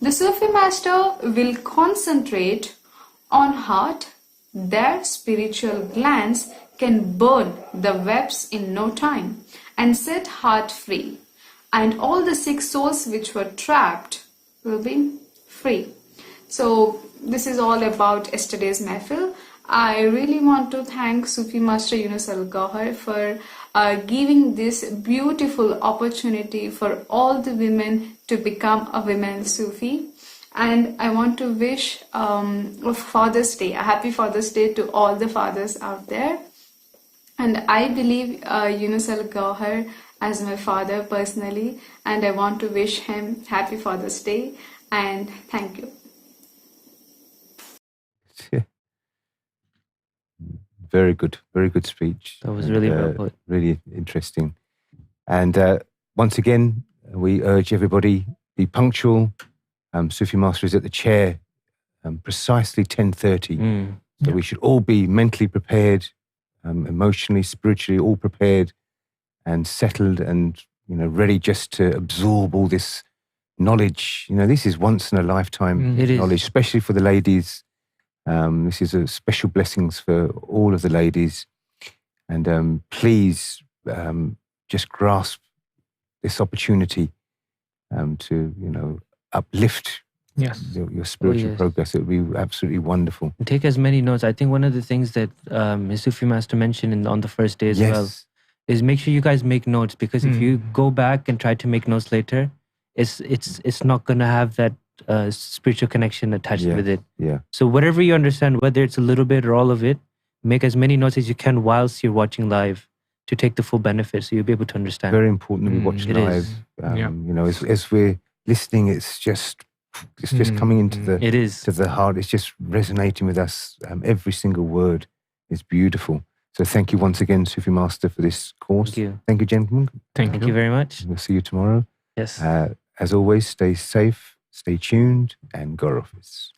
The Sufi Master will concentrate on heart. Their spiritual glands can burn the webs in no time and set heart free. And all the 6 souls which were trapped will be free. So this is all about yesterday's Mehfil. I really want to thank Sufi Master Younus AlGohar for giving this beautiful opportunity for all the women to become a women Sufi. And I want to wish Father's Day, a happy Father's Day to all the fathers out there. And I believe Younus AlGohar as my father personally, and I want to wish him happy Father's Day, and thank you. Very good speech. That was really well put. Really interesting. And once again, we urge everybody, be punctual. Sufi Master is at the chair precisely 10:30. So we should all be mentally prepared, emotionally, spiritually, all prepared and settled and, ready just to absorb all this knowledge. This is once in a lifetime knowledge, especially for the ladies. This is a special blessings for all of the ladies. And please just grasp this opportunity to, uplift your spiritual progress. It would be absolutely wonderful. And take as many notes. I think one of the things that Sufi Master mentioned on the first day as well is make sure you guys make notes, because if you go back and try to make notes later, it's not going to have that spiritual connection attached with it. So whatever you understand, whether it's a little bit or all of it, make as many notes as you can whilst you're watching live to take the full benefit, so you'll be able to understand. Very important that we watch live. As we're listening, it's just coming into the heart. It's just resonating with us. Every single word is beautiful. So thank you once again, Sufi Master, for this course. Thank you, gentlemen. Thank you very much. We'll see you tomorrow. Yes. As always, stay safe, stay tuned, and go office.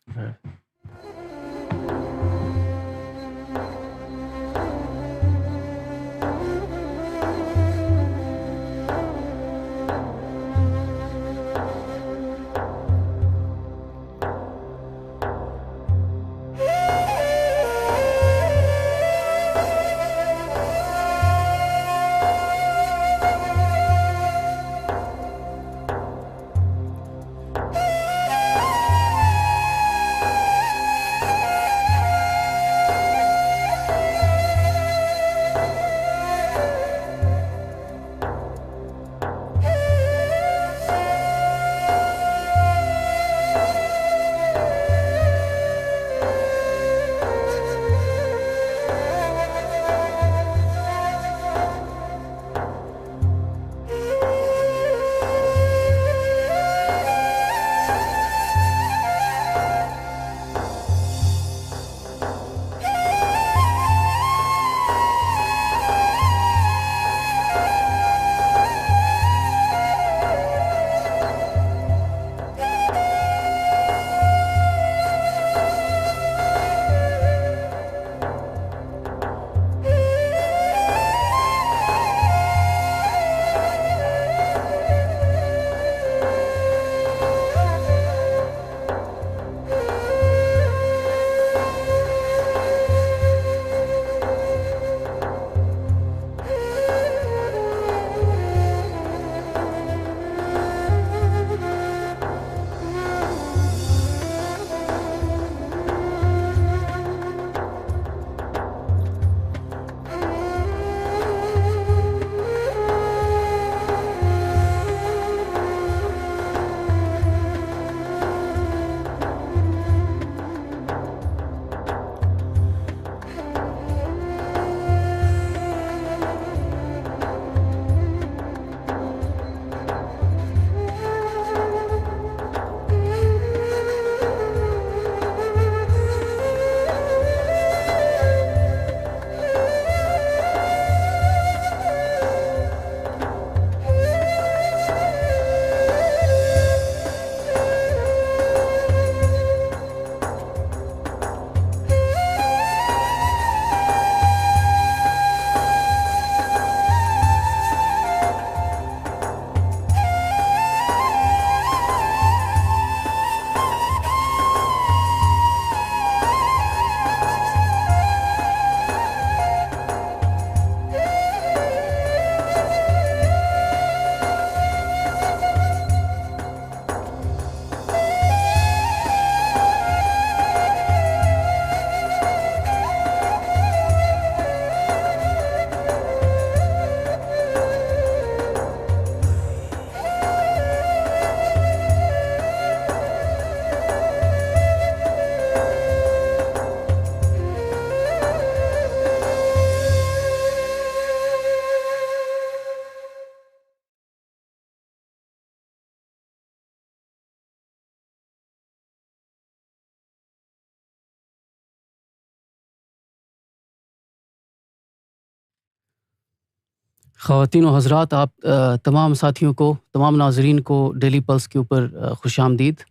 خواتین و حضرات، آپ تمام ساتھیوں کو، تمام ناظرین کو ڈیلی پلس کے اوپر خوش آمدید۔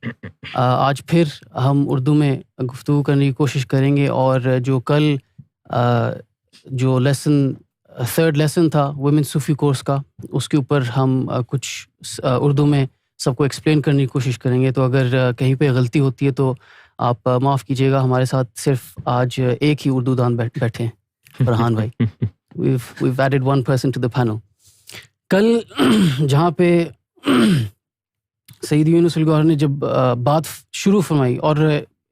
آج پھر ہم اردو میں گفتگو کرنے کی کوشش کریں گے، اور جو کل جو تھرڈ لیسن تھا ویمن صوفی کورس کا، اس کے اوپر ہم کچھ اردو میں سب کو ایکسپلین کرنے کی کوشش کریں گے۔ تو اگر کہیں پہ غلطی ہوتی ہے تو آپ معاف کیجیے گا، ہمارے ساتھ صرف آج ایک ہی اردو دان بیٹھے ہیں، فرحان بھائی۔ We've added one person to the panel. کل جہاں پہ سید یونس الگوہر نے جب بات شروع فرمائی، اور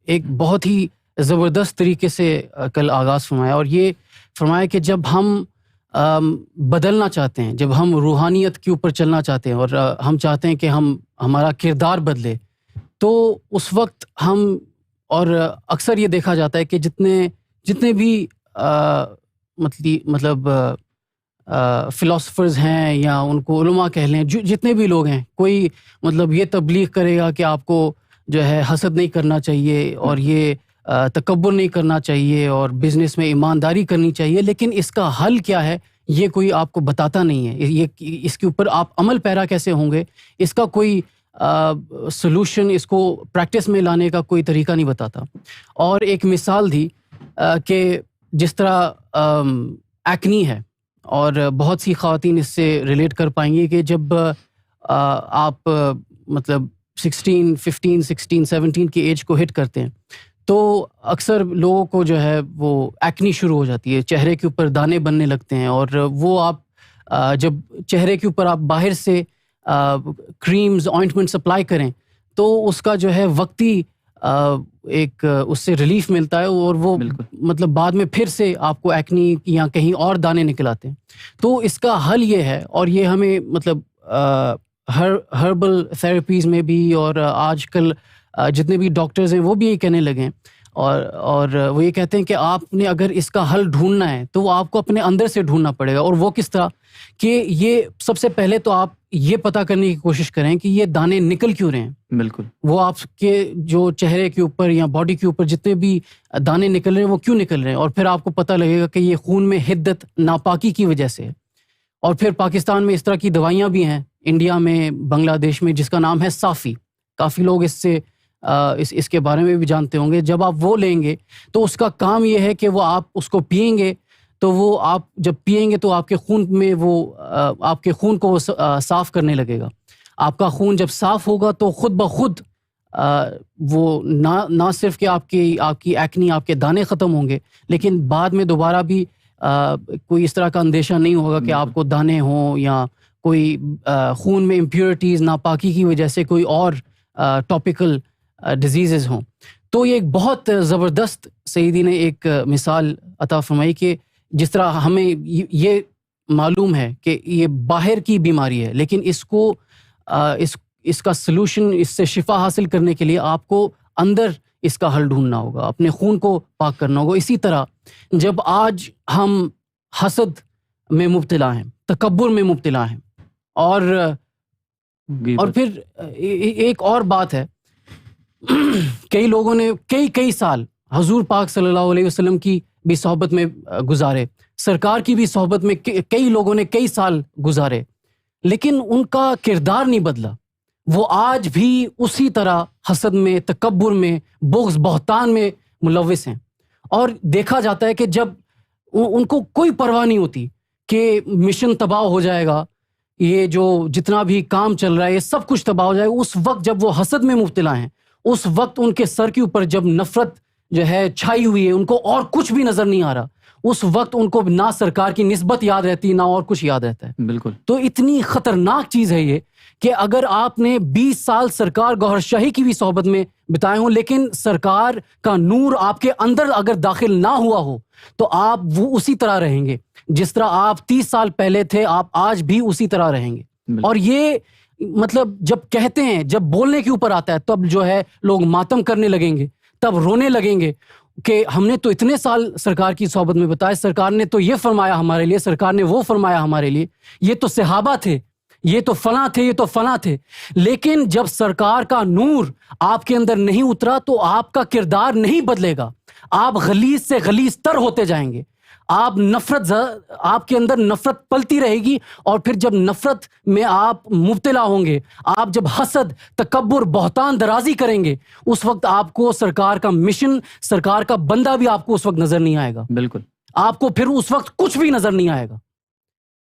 ایک بہت ہی زبردست طریقے سے کل آغاز فرمایا، اور یہ فرمایا کہ جب ہم بدلنا چاہتے ہیں، جب ہم روحانیت کے اوپر چلنا چاہتے ہیں، اور ہم چاہتے ہیں کہ ہمارا کردار بدلے، تو اس وقت ہم، اور اکثر یہ دیکھا جاتا ہے کہ جتنے بھی مطلب فلاسفرز ہیں، یا ان کو علماء کہہ لیں، جتنے بھی لوگ ہیں، کوئی مطلب یہ تبلیغ کرے گا کہ آپ کو جو ہے حسد نہیں کرنا چاہیے، اور یہ تکبر نہیں کرنا چاہیے، اور بزنس میں ایمانداری کرنی چاہیے، لیکن اس کا حل کیا ہے یہ کوئی آپ کو بتاتا نہیں ہے۔ یہ اس کے اوپر آپ عمل پیرا کیسے ہوں گے، اس کا کوئی سلوشن، اس کو پریکٹس میں لانے کا کوئی طریقہ نہیں بتاتا۔ اور ایک مثال دی کہ جس طرح ایکنی ہے، اور بہت سی خواتین اس سے ریلیٹ کر پائیں گی، کہ جب آپ مطلب 15 17 کی ایج کو ہٹ کرتے ہیں، تو اکثر لوگوں کو جو ہے وہ ایکنی شروع ہو جاتی ہے، چہرے کے اوپر دانے بننے لگتے ہیں، اور وہ آپ جب چہرے کے اوپر آپ باہر سے کریمز آئنٹمنٹس اپلائی کریں تو اس کا جو ہے وقتی ایک اس سے ریلیف ملتا ہے، اور وہ مطلب بعد میں پھر سے آپ کو ایکنی یا کہیں اور دانے نکل آتے ہیں۔ تو اس کا حل یہ ہے، اور یہ ہمیں مطلب ہربل تھراپیز میں بھی، اور آج کل جتنے بھی ڈاکٹرز ہیں وہ بھی یہ کہنے لگے ہیں، اور وہ یہ کہتے ہیں کہ آپ نے اگر اس کا حل ڈھونڈنا ہے تو وہ آپ کو اپنے اندر سے ڈھونڈنا پڑے گا۔ اور وہ کس طرح کہ یہ سب سے پہلے تو آپ یہ پتہ کرنے کی کوشش کریں کہ یہ دانے نکل کیوں رہے ہیں۔ بالکل، وہ آپ کے جو چہرے کے اوپر یا باڈی کے اوپر جتنے بھی دانے نکل رہے ہیں وہ کیوں نکل رہے ہیں، اور پھر آپ کو پتہ لگے گا کہ یہ خون میں حدت ناپاکی کی وجہ سے ہے۔ اور پھر پاکستان میں اس طرح کی دوائیاں بھی ہیں، انڈیا میں، بنگلہ دیش میں، جس کا نام ہے صافی۔ کافی لوگ اس کے بارے میں بھی جانتے ہوں گے۔ جب آپ وہ لیں گے تو اس کا کام یہ ہے کہ وہ آپ اس کو پئیں گے، تو وہ آپ جب پئیں گے تو آپ کے خون میں وہ آپ کے خون کو وہ صاف کرنے لگے گا۔ آپ کا خون جب صاف ہوگا تو خود بخود وہ نہ صرف کہ آپ کی ایکنی، آپ کے دانے ختم ہوں گے، لیکن بعد میں دوبارہ بھی کوئی اس طرح کا اندیشہ نہیں ہوگا کہ آپ کو دانے ہوں، یا کوئی خون میں امپیورٹیز، ناپاکی کی وجہ سے کوئی اور ٹاپیکل ڈیزیزز ہوں۔ تو یہ ایک بہت زبردست سیدی نے ایک مثال عطا فرمائی کہ جس طرح ہمیں یہ معلوم ہے کہ یہ باہر کی بیماری ہے، لیکن اس کا سلوشن، اس سے شفا حاصل کرنے کے لیے آپ کو اندر اس کا حل ڈھونڈنا ہوگا، اپنے خون کو پاک کرنا ہوگا۔ اسی طرح جب آج ہم حسد میں مبتلا ہیں، تکبر میں مبتلا ہیں، اور پھر ایک اور بات ہے، کئی لوگوں نے کئی سال حضور پاک صلی اللہ علیہ وسلم کی بھی صحبت میں گزارے، سرکار کی بھی صحبت میں کئی لوگوں نے کئی سال گزارے، لیکن ان کا کردار نہیں بدلا۔ وہ آج بھی اسی طرح حسد میں، تکبر میں، بغض، بہتان میں ملوث ہیں۔ اور دیکھا جاتا ہے کہ جب ان کو کوئی پرواہ نہیں ہوتی کہ مشن تباہ ہو جائے گا، یہ جو جتنا بھی کام چل رہا ہے یہ سب کچھ تباہ ہو جائے گا، اس وقت جب وہ حسد میں مبتلا ہیں، اس وقت ان کے سر کے اوپر جب نفرت جو ہے چھائی ہوئی ہے، ان کو اور کچھ بھی نظر نہیں آ رہا، اس وقت ان کو نہ سرکار کی نسبت یاد رہتی، نہ اور کچھ یاد رہتا ہے۔ بالکل۔ تو اتنی خطرناک چیز ہے یہ کہ اگر آپ نے 20 سال سرکار گوہر شاہی کی بھی صحبت میں بتائے ہوں، لیکن سرکار کا نور آپ کے اندر اگر داخل نہ ہوا ہو تو آپ وہ اسی طرح رہیں گے جس طرح آپ 30 سال پہلے تھے، آپ آج بھی اسی طرح رہیں گے۔ اور یہ مطلب جب کہتے ہیں، جب بولنے کے اوپر آتا ہے، تب جو ہے لوگ ماتم کرنے لگیں گے، تب رونے لگیں گے کہ ہم نے تو اتنے سال سرکار کی صحبت میں بتایا، سرکار نے تو یہ فرمایا ہمارے لیے، سرکار نے وہ فرمایا ہمارے لیے، یہ تو صحابہ تھے، یہ تو فلاں تھے، یہ تو فلاں تھے۔ لیکن جب سرکار کا نور آپ کے اندر نہیں اترا تو آپ کا کردار نہیں بدلے گا، آپ غلیظ سے غلیظ تر ہوتے جائیں گے۔ آپ آپ کے اندر نفرت پلتی رہے گی, اور پھر جب نفرت میں آپ مبتلا ہوں گے, آپ جب حسد, تکبر, بہتان درازی کریں گے, اس وقت آپ کو سرکار کا مشن, سرکار کا بندہ بھی آپ کو اس وقت نظر نہیں آئے گا. بالکل, آپ کو پھر اس وقت کچھ بھی نظر نہیں آئے گا.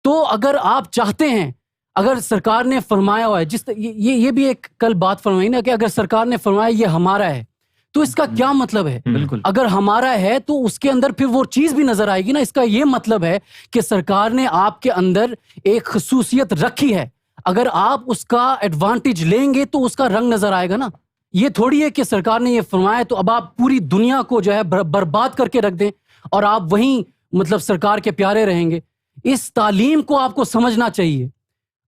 تو اگر آپ چاہتے ہیں, اگر سرکار نے فرمایا ہوا ہے, یہ بھی ایک کل بات فرمائی نا کہ اگر سرکار نے فرمایا یہ ہمارا ہے, تو اس کا کیا مطلب ہے؟ بالکل, اگر ہمارا ہے تو اس کے اندر پھر وہ چیز بھی نظر آئے گی نا. اس کا یہ مطلب ہے کہ سرکار نے آپ کے اندر ایک خصوصیت رکھی ہے, اگر آپ اس کا ایڈوانٹیج لیں گے تو اس کا رنگ نظر آئے گا نا. یہ تھوڑی ہے کہ سرکار نے یہ فرمایا تو اب آپ پوری دنیا کو جو ہے برباد کر کے رکھ دیں اور آپ وہیں مطلب سرکار کے پیارے رہیں گے. اس تعلیم کو آپ کو سمجھنا چاہیے.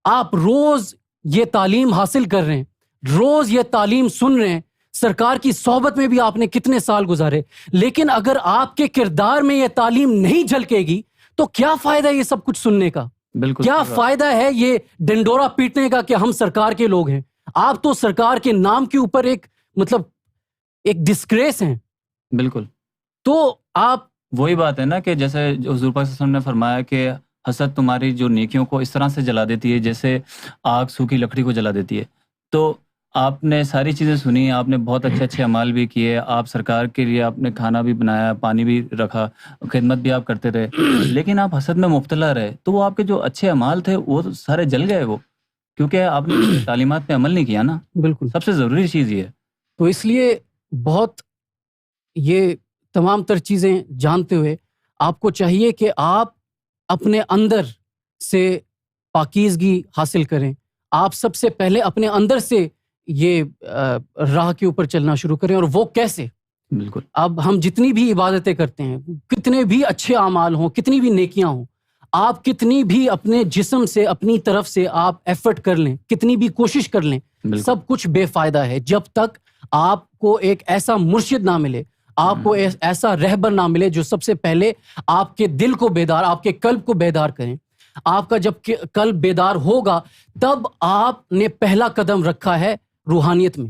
آپ روز یہ تعلیم حاصل کر رہے ہیں, روز یہ تعلیم سن رہے ہیں, سرکار کی صحبت میں بھی آپ نے کتنے سال گزارے, لیکن اگر آپ کے کردار میں یہ تعلیم نہیں جھلکے گی تو کیا فائدہ ہے یہ سب کچھ سننے کا؟ بالکل, کیا فائدہ ہے یہ ڈنڈورا پیٹنے کا کہ ہم سرکار کے لوگ ہیں؟ آپ تو سرکار کے نام کے اوپر ایک مطلب ایک ڈسگریس ہیں. بالکل, تو آپ وہی بات ہے نا کہ جیسے حضور پاک صلی اللہ علیہ وسلم نے فرمایا کہ حسد تمہاری جو نیکیوں کو اس طرح سے جلا دیتی ہے جیسے آگ سوکھی لکڑی کو جلا دیتی ہے. تو آپ نے ساری چیزیں سنی, آپ نے بہت اچھے اچھے اعمال بھی کیے, آپ سرکار کے لیے آپ نے کھانا بھی بنایا, پانی بھی رکھا, خدمت بھی آپ کرتے رہے, لیکن آپ حسد میں مبتلا رہے تو وہ آپ کے جو اچھے اعمال تھے وہ سارے جل گئے, وہ کیونکہ آپ نے تعلیمات پہ عمل نہیں کیا نا. بالکل, سب سے ضروری چیز یہ ہے. تو اس لیے بہت یہ تمام تر چیزیں جانتے ہوئے آپ کو چاہیے کہ آپ اپنے اندر سے پاکیزگی حاصل کریں. آپ سب سے پہلے اپنے اندر سے یہ راہ کے اوپر چلنا شروع کریں. اور وہ کیسے؟ بالکل, اب ہم جتنی بھی عبادتیں کرتے ہیں, کتنے بھی اچھے اعمال ہوں, کتنی بھی نیکیاں ہوں, آپ کتنی بھی اپنے جسم سے اپنی طرف سے آپ ایفرٹ کر لیں, کتنی بھی کوشش کر لیں, سب کچھ بے فائدہ ہے جب تک آپ کو ایک ایسا مرشد نہ ملے, آپ کو ایسا رہبر نہ ملے جو سب سے پہلے آپ کے دل کو بیدار, آپ کے قلب کو بیدار کریں. آپ کا جب قلب بیدار ہوگا تب آپ نے پہلا قدم رکھا ہے روحانیت میں.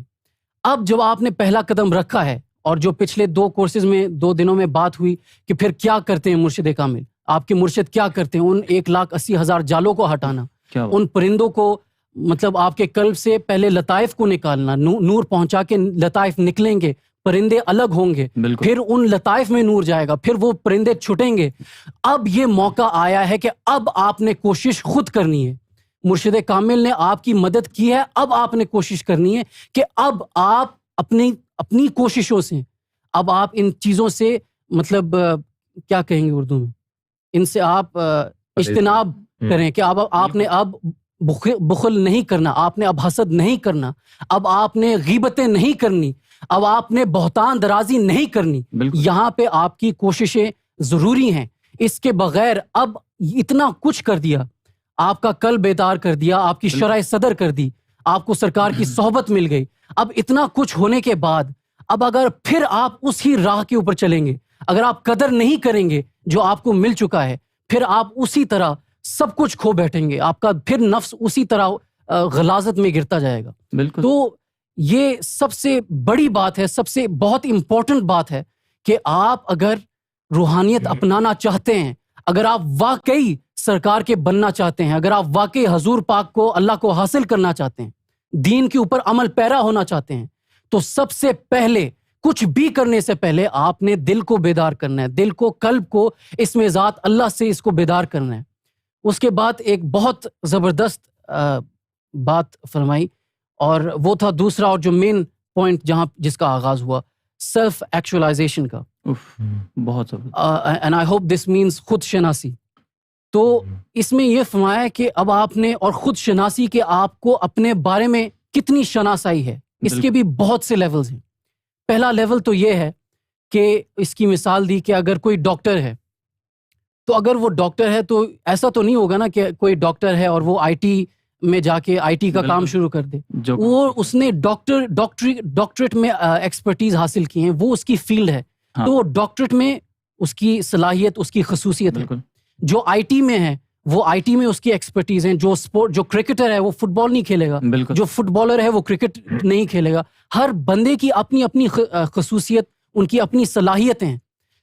اب جب آپ نے پہلا قدم رکھا ہے, اور جو پچھلے 2 کورسز میں 2 دنوں میں بات ہوئی کہ پھر کیا کرتے ہیں مرشد کامل, آپ کے مرشد کیا کرتے ہیں, ان 1,80,000 جالوں کو ہٹانا, ان پرندوں کو مطلب آپ کے قلب سے پہلے لطائف کو نکالنا, نور پہنچا کے لطائف نکلیں گے, پرندے الگ ہوں گے, پھر ان لطائف میں نور جائے گا, پھر وہ پرندے چھٹیں گے. اب یہ موقع آیا ہے کہ اب آپ نے کوشش خود کرنی ہے. مرشد کامل نے آپ کی مدد کی ہے, اب آپ نے کوشش کرنی ہے کہ اب آپ اپنی کوششوں سے, اب آپ ان چیزوں سے مطلب کیا کہیں گے اردو میں, ان سے آپ اجتناب کریں کہ اب آپ نے اب بخل نہیں کرنا, آپ نے اب حسد نہیں کرنا, اب آپ نے غیبتیں نہیں کرنی, اب آپ نے بہتان درازی نہیں کرنی. یہاں پہ آپ کی کوششیں ضروری ہیں. اس کے بغیر اب اتنا کچھ کر دیا, آپ کا قلب بیدار کر دیا, آپ کی شرح صدر کر دی, آپ کو سرکار کی صحبت مل گئی. اب اتنا کچھ ہونے کے بعد اب اگر پھر آپ اسی راہ کے اوپر چلیں گے, اگر آپ قدر نہیں کریں گے جو آپ کو مل چکا ہے, پھر آپ اسی طرح سب کچھ کھو بیٹھیں گے, آپ کا پھر نفس اسی طرح غلاظت میں گرتا جائے گا. بالکل, تو یہ سب سے بڑی بات ہے, سب سے بہت امپورٹنٹ بات ہے کہ آپ اگر روحانیت اپنانا چاہتے ہیں, اگر آپ واقعی سرکار کے بننا چاہتے ہیں, اگر آپ واقعی حضور پاک کو, اللہ کو حاصل کرنا چاہتے ہیں, دین کے اوپر عمل پیرا ہونا چاہتے ہیں, تو سب سے پہلے کچھ بھی کرنے سے پہلے آپ نے دل کو بیدار کرنا ہے, دل کو, قلب کو, اس میں ذات اللہ سے اس کو بیدار کرنا ہے. اس کے بعد ایک بہت زبردست بات فرمائی, اور وہ تھا دوسرا اور جو مین پوائنٹ جس کا آغاز ہوا, سیلف ایکچولائزیشن کا. بہت and I hope this means خود شناسی. تو اس میں یہ فرمایا کہ اب آپ نے, اور خود شناسی کہ آپ کو اپنے بارے میں کتنی شناسائی ہے, اس کے بھی بہت سے لیولز ہیں. پہلا لیول تو یہ ہے کہ اس کی مثال دی کہ اگر کوئی ڈاکٹر ہے, تو اگر وہ ڈاکٹر ہے تو ایسا تو نہیں ہوگا نا کہ کوئی ڈاکٹر ہے اور وہ آئی ٹی میں جا کے آئی ٹی کا کام شروع کر دے. وہ اس نے ڈاکٹریٹ میں ایکسپرٹیز حاصل کی ہیں, وہ اس کی فیلڈ ہے, تو وہ ڈاکٹریٹ میں اس کی صلاحیت, اس کی خصوصیت ہے. جو آئی ٹی میں ہے وہ آئی ٹی میں اس کی ایکسپرٹیز ہیں. جو کرکٹر ہے وہ فٹ بال نہیں کھیلے گا, جو فٹ بالر ہے وہ کرکٹ نہیں کھیلے گا. ہر بندے کی اپنی اپنی خصوصیت, ان کی اپنی صلاحیتیں ہیں.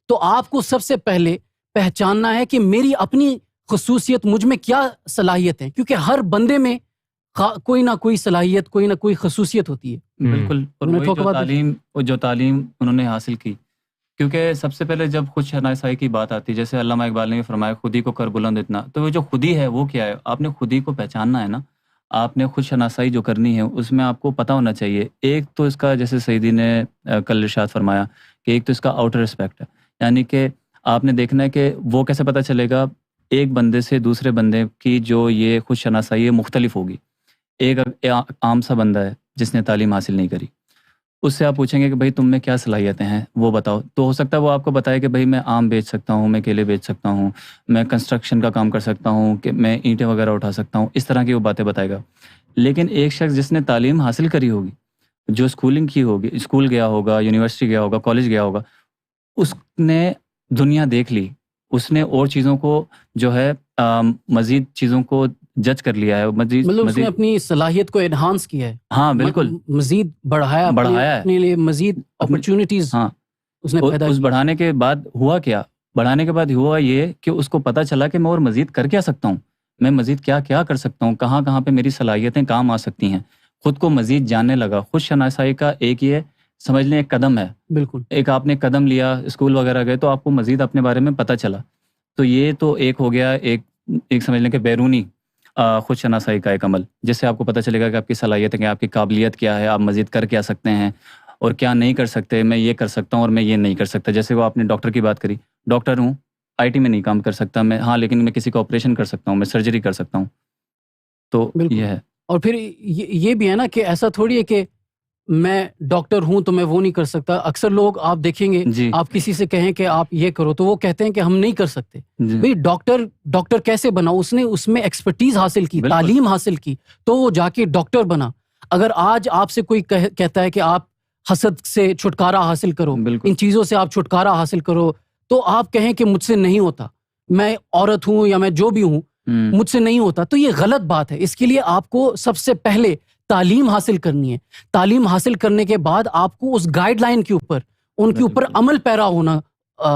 تو آپ کو سب سے پہلے پہچاننا ہے کہ میری اپنی خصوصیت، مجھ میں کیا صلاحیت ہے، کیونکہ ہر بندے میں کوئی نہ کوئی صلاحیت، کوئی نہ کوئی خصوصیت ہوتی ہے. بالکل. اور وہی جو تعلیم انہوں نے حاصل کی، کیونکہ سب سے پہلے جب خود شناسائی کی بات آتی ہے، جیسے علامہ اقبال نے فرمایا خودی کو کر بلند اتنا، تو وہ جو خودی ہے وہ کیا ہے؟ آپ نے خودی کو پہچاننا ہے نا، آپ نے خود شناسائی جو کرنی ہے اس میں آپ کو پتہ ہونا چاہیے. ایک تو اس کا، جیسے سعیدی نے کل ارشاد فرمایا کہ ایک تو اس کا آؤٹر اسپیکٹ ہے، یعنی کہ آپ نے دیکھنا ہے کہ وہ کیسے پتہ چلے گا. ایک بندے سے دوسرے بندے کی جو یہ خود شناسائی ہے مختلف ہوگی. ایک عام سا بندہ ہے جس نے تعلیم حاصل نہیں کری، اس سے آپ پوچھیں گے کہ بھائی تم میں کیا صلاحیتیں ہیں وہ بتاؤ، تو ہو سکتا ہے وہ آپ کو بتائے کہ بھائی میں آم بیچ سکتا ہوں، میں کیلے بیچ سکتا ہوں، میں کنسٹرکشن کا کام کر سکتا ہوں، کہ میں اینٹیں وغیرہ اٹھا سکتا ہوں، اس طرح کی وہ باتیں بتائے گا. لیکن ایک شخص جس نے تعلیم حاصل کری ہوگی، جو اسکولنگ کی ہوگی، اسکول گیا ہوگا، یونیورسٹی گیا ہوگا، کالج گیا ہوگا، اس نے دنیا دیکھ لی، اس نے اور چیزوں کو جو ہے مزید چیزوں کو جج کر لیا ہے، مطلب اس نے اپنی صلاحیت کو انہانس کیا ہے. ہاں بالکل، مزید بڑھایا ہے اپنے لیے، مزید اپرچونٹیز ہاں اس نے پیدا. اس بڑھانے کے بعد ہوا کیا؟ بڑھانے کے بعد ہوا یہ کہ اس کو پتہ چلا کہ میں اور مزید کر کیا سکتا ہوں، میں مزید کیا کیا کر سکتا ہوں، کہاں کہاں پہ میری صلاحیتیں کام آ سکتی ہیں. خود کو مزید جاننے لگا. خود شناسائی کا ایک یہ سمجھ لیں ایک قدم ہے. بالکل. ایک آپ نے قدم لیا، اسکول وغیرہ گئے تو آپ کو مزید اپنے بارے میں پتہ چلا. تو یہ تو ایک ہو گیا، ایک سمجھ لیں کہ بیرونی خود شناسائی کا ایک عمل، جس سے آپ کو پتہ چلے گا کہ آپ کی صلاحیتیں کیا، آپ کی قابلیت کیا ہے، آپ مزید کر کیا سکتے ہیں اور کیا نہیں کر سکتے. میں یہ کر سکتا ہوں اور میں یہ نہیں کر سکتا. جیسے وہ آپ نے ڈاکٹر کی بات کری، ڈاکٹر ہوں، آئی ٹی میں نہیں کام کر سکتا میں، ہاں لیکن میں کسی کا آپریشن کر سکتا ہوں، میں سرجری کر سکتا ہوں. تو یہ ہے. اور پھر یہ بھی ہے نا کہ ایسا تھوڑی ہے کہ میں ڈاکٹر ہوں تو میں وہ نہیں کر سکتا. اکثر لوگ آپ دیکھیں گے، آپ کسی سے کہیں کہ آپ یہ کرو تو وہ کہتے ہیں کہ ہم نہیں کر سکتے. بھئی ڈاکٹر کیسے بنا؟ اس نے اس میں ایکسپرٹیز حاصل کی، تعلیم حاصل کی، تو وہ جا کے ڈاکٹر بنا. اگر آج آپ سے کوئی کہتا ہے کہ آپ حسد سے چھٹکارا حاصل کرو، ان چیزوں سے آپ چھٹکارا حاصل کرو، تو آپ کہیں کہ مجھ سے نہیں ہوتا، میں عورت ہوں یا میں جو بھی ہوں، مجھ سے نہیں ہوتا، تو یہ غلط بات ہے. اس کے لیے آپ کو سب سے پہلے تعلیم حاصل کرنی ہے. تعلیم حاصل کرنے کے بعد آپ کو اس گائیڈ لائن کے اوپر، ان کے اوپر عمل پیرا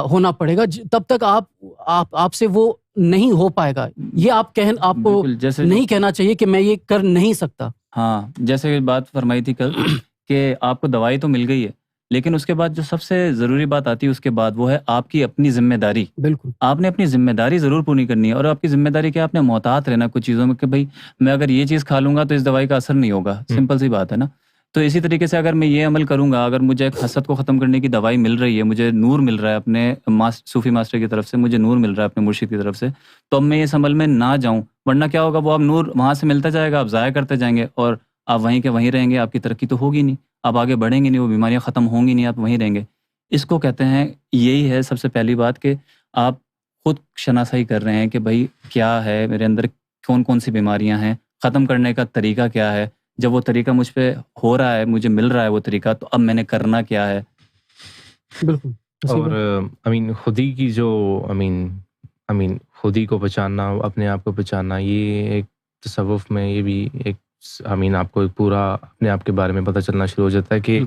ہونا پڑے گا. تب تک آپ سے وہ نہیں ہو پائے گا. یہ آپ کو نہیں کہنا چاہیے کہ میں یہ کر نہیں سکتا. ہاں، جیسے بات فرمائی تھی کل کہ آپ کو دوائی تو مل گئی ہے، لیکن اس کے بعد جو سب سے ضروری بات آتی ہے اس کے بعد، وہ ہے آپ کی اپنی ذمہ داری. بالکل. آپ نے اپنی ذمہ داری ضرور پوری کرنی ہے. اور آپ کی ذمہ داری کیا؟ آپ نے محتاط رہنا کچھ چیزوں میں کہ بھائی میں اگر یہ چیز کھا لوں گا تو اس دوائی کا اثر نہیں ہوگا. سمپل سی بات ہے نا. تو اسی طریقے سے اگر میں یہ عمل کروں گا، اگر مجھے ایک حسد کو ختم کرنے کی دوائی مل رہی ہے، مجھے نور مل رہا ہے اپنے صوفی ماسٹر کی طرف سے، مجھے نور مل رہا ہے اپنے مرشد کی طرف سے، تو اب میں اس عمل میں نہ جاؤں. ورنہ کیا ہوگا؟ وہ اب نور وہاں سے ملتا جائے گا، آپ ضائع کرتے جائیں گے اور آپ وہیں کے وہیں رہیں گے. آپ کی ترقی تو ہوگی نہیں، آپ آگے بڑھیں گے نہیں، وہ بیماریاں ختم ہوں گی نہیں، آپ وہیں رہیں گے. اس کو کہتے ہیں، یہی ہے سب سے پہلی بات کہ آپ خود شناسائی کر رہے ہیں کہ بھائی کیا ہے میرے اندر، کون کون سی بیماریاں ہیں، ختم کرنے کا طریقہ کیا ہے. جب وہ طریقہ مجھ پہ ہو رہا ہے، مجھے مل رہا ہے وہ طریقہ، تو اب میں نے کرنا کیا ہے. بالکل. اور خودی کی جو خودی کو پہچاننا، اپنے آپ کو پہچاننا، یہ ایک تصوف میں یہ بھی ایک آپ کو پورا اپنے آپ کے بارے میں پتہ چلنا شروع ہو جاتا ہے کہ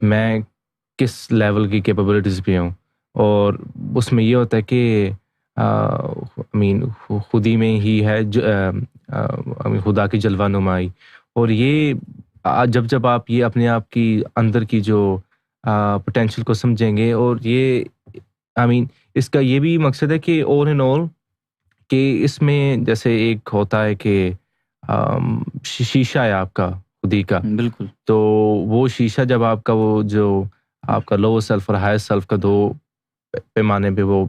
میں کس لیول کی کیپیبلٹیز پہ ہوں. اور اس میں یہ ہوتا ہے کہ خودی میں ہی ہے خدا کی جلوہ نمائی. اور یہ جب آپ یہ اپنے آپ کی اندر کی جو پوٹینشیل کو سمجھیں گے، اور یہ اس کا یہ بھی مقصد ہے کہ all in all کہ اس میں جیسے ایک ہوتا ہے کہ شیشہ ہے آپ کا خودی کا. بالکل. تو وہ شیشہ جب آپ کا وہ جو آپ کا لوور سیلف اور ہائر سیلف کا دو پیمانے پہ وہ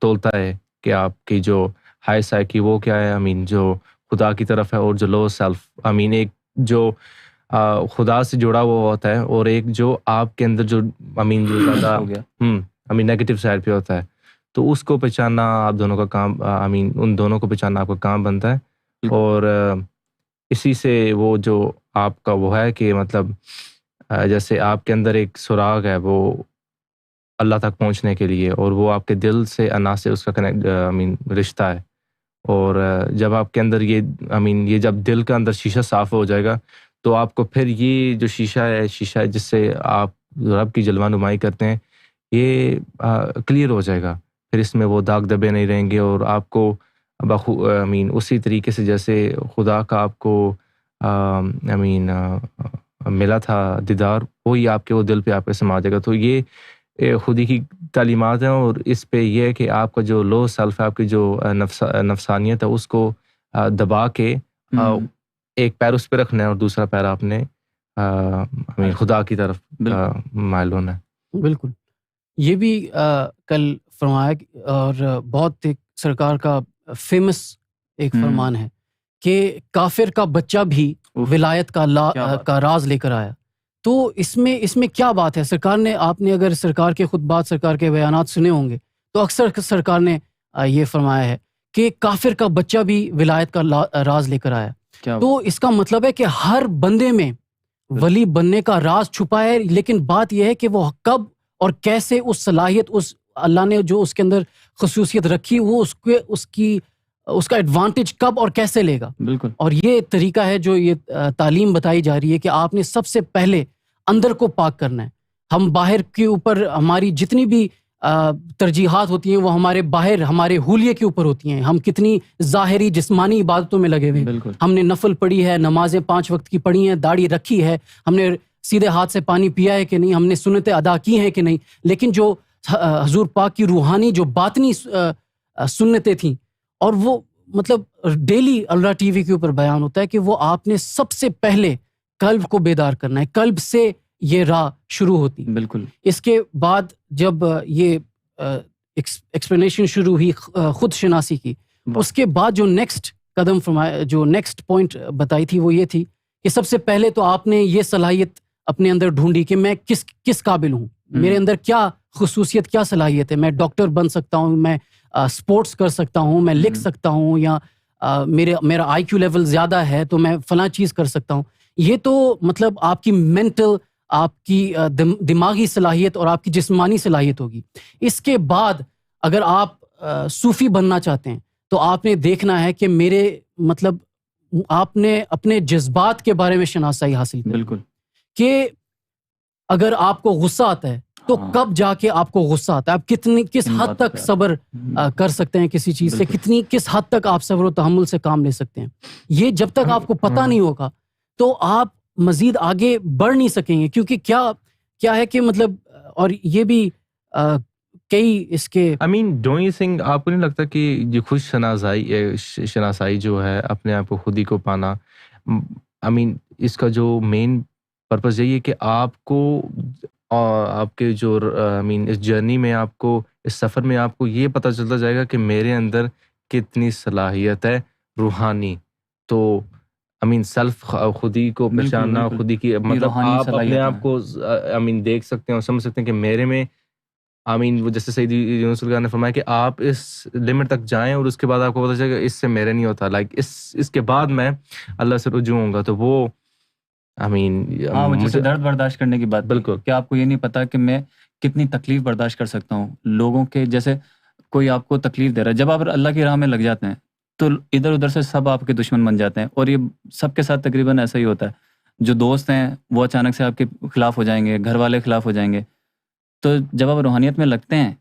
تولتا ہے کہ آپ کی جو ہائر سائیکی وہ کیا ہے، جو خدا کی طرف ہے، اور جو لوور سیلف ایک جو خدا سے جڑا ہوا ہوتا ہے، اور ایک جو آپ کے اندر جو جو زیادہ نیگیٹو سائڈ پہ ہوتا ہے. تو اس کو پہچاننا آپ دونوں کا کام، ان دونوں کو پہچاننا آپ کا کام بنتا ہے. اور اسی سے وہ جو آپ کا وہ ہے کہ مطلب جیسے آپ کے اندر ایک سراغ ہے وہ اللہ تک پہنچنے کے لیے، اور وہ آپ کے دل سے انا سے اس کا رشتہ ہے. اور جب آپ کے اندر یہ جب دل کا اندر شیشہ صاف ہو جائے گا، تو آپ کو پھر یہ جو شیشہ ہے جس سے آپ رب کی جلوہ نمائی کرتے ہیں، یہ کلیئر ہو جائے گا. پھر اس میں وہ داغ دبے نہیں رہیں گے اور آپ کو اسی طریقے سے جیسے خدا کا آپ کو ملا تھا دیدار، وہی آپ کے وہ دل پہ آپ کے سما جائے گا. تو یہ خودی کی تعلیمات ہیں، اور اس پہ یہ ہے کہ آپ کا جو لو سیلف ہے، آپ کی جو نفسانیت ہے، اس کو دبا کے ایک پیر اس پہ رکھنا ہے اور دوسرا پیر آپ نے خدا کی طرف مائل ہونا ہے. بالکل. یہ بھی کل فرمایا، اور بہت ایک سرکار کا فیمس ایک فرمان ہے کہ کافر کا بچہ بھی ولایت کا راز لے کر آیا. تو اس میں کیا بات ہے؟ سرکار نے، آپ نے اگر سرکار کے خطبات، سرکار کے بیانات سنے ہوں گے تو اکثر سرکار نے یہ فرمایا ہے کہ کافر کا بچہ بھی ولایت کا راز لے کر آیا. تو اس کا مطلب ہے کہ ہر بندے میں ولی بننے کا راز چھپا ہے، لیکن بات یہ ہے کہ وہ کب اور کیسے اس صلاحیت، اس اللہ نے جو اس کے اندر خصوصیت رکھی، وہ اس کا ایڈوانٹیج کب اور کیسے لے گا. بالکل. اور یہ طریقہ ہے جو یہ تعلیم بتائی جا رہی ہے کہ آپ نے سب سے پہلے اندر کو پاک کرنا ہے. ہم باہر کے اوپر ہماری جتنی بھی ترجیحات ہوتی ہیں وہ ہمارے باہر، ہمارے حلیے کے اوپر ہوتی ہیں. ہم کتنی ظاہری جسمانی عبادتوں میں لگے ہوئے، ہم نے نفل پڑھی ہے، نمازیں 5 وقت کی پڑھی ہیں، داڑھی رکھی ہے، ہم نے سیدھے ہاتھ سے پانی پیا ہے کہ نہیں، ہم نے سنتیں ادا کی ہیں کہ نہیں. لیکن جو حضور پاک کی روحانی جو باطنی سنتیں تھیں، اور وہ مطلب ڈیلی الرا ٹی وی کے اوپر بیان ہوتا ہے کہ وہ آپ نے سب سے پہلے قلب کو بیدار کرنا ہے. قلب سے یہ راہ شروع ہوتی. بالکل. اس کے بعد جب یہ ایکسپلینیشن شروع ہوئی خود شناسی کی، اس کے بعد جو نیکسٹ قدم فرمایا، جو نیکسٹ پوائنٹ بتائی تھی، وہ یہ تھی کہ سب سے پہلے تو آپ نے یہ صلاحیت اپنے اندر ڈھونڈی کہ میں کس قابل ہوں، میرے اندر کیا خصوصیت، کیا صلاحیت ہے. میں ڈاکٹر بن سکتا ہوں، میں اسپورٹس کر سکتا ہوں، میں لکھ سکتا ہوں، یا میرا آئی کیو لیول زیادہ ہے تو میں فلاں چیز کر سکتا ہوں. یہ تو مطلب آپ کی مینٹل، آپ کی دماغی صلاحیت اور آپ کی جسمانی صلاحیت ہوگی. اس کے بعد اگر آپ صوفی بننا چاہتے ہیں تو آپ نے دیکھنا ہے کہ میرے مطلب آپ نے اپنے جذبات کے بارے میں شناسائی حاصل کی. بالکل. کہ اگر آپ کو غصہ آتا ہے تو کب جا کے آپ کو غصہ آتا ہے، آپ کس حد تک صبر کر سکتے ہیں کسی چیز سے، کس حد تک آپ صبر و تحمل سے کام لے سکتے ہیں. یہ جب تک آپ کو پتہ نہیں ہوگا تو آپ مزید آگے بڑھ نہیں سکیں گے. کیونکہ کیا ہے کہ مطلب، اور یہ بھی کئی اس کے ڈونٹ یو تھنک، آپ کو نہیں لگتا کہ یہ خود شناسائی جو ہے، اپنے آپ کو خود ہی کو پانا، اس کا جو مین پرپز یہی ہے کہ آپ کو آپ کے جو اس جرنی میں، آپ کو اس سفر میں آپ کو یہ پتہ چلتا جائے گا کہ میرے اندر کتنی صلاحیت ہے روحانی. تو سیلف، خودی کو پہچاننا، خودی کی مطلب آپ اپنے آپ کو دیکھ سکتے ہیں اور سمجھ سکتے ہیں کہ میرے میں وہ جیسے سید یونس الغار نے فرمایا کہ آپ اس لمٹ تک جائیں اور اس کے بعد آپ کو پتہ چلے گا اس سے میرے نہیں ہوتا، اس کے بعد میں اللہ سے رجوع ہوں گا. تو وہ مجھے درد برداشت کرنے کی بات. بالکل. کہ آپ کو یہ نہیں پتا کہ میں کتنی تکلیف برداشت کر سکتا ہوں لوگوں کے. جیسے کوئی آپ کو تکلیف دے رہا ہے، جب آپ اللہ کی راہ میں لگ جاتے ہیں تو ادھر ادھر سے سب آپ کے دشمن بن جاتے ہیں. اور یہ سب کے ساتھ تقریباً ایسا ہی ہوتا ہے. جو دوست ہیں وہ اچانک سے آپ کے خلاف ہو جائیں گے، گھر والے خلاف ہو جائیں گے. تو جب آپ روحانیت میں لگتے ہیں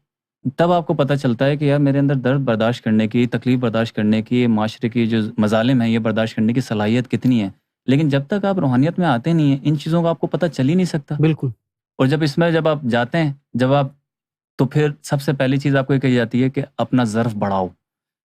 تب آپ کو پتہ چلتا ہے کہ یار میرے اندر درد برداشت کرنے کی، تکلیف برداشت کرنے کی، معاشرے کی جو مظالم ہیں یہ برداشت کرنے کی صلاحیت کتنی ہے. لیکن جب تک آپ روحانیت میں آتے نہیں ہیں ان چیزوں کا آپ کو پتہ چل ہی نہیں سکتا. بالکل. اور جب آپ جاتے ہیں، تو پھر سب سے پہلی چیز آپ کو یہ کہی جاتی ہے کہ اپنا ظرف بڑھاؤ.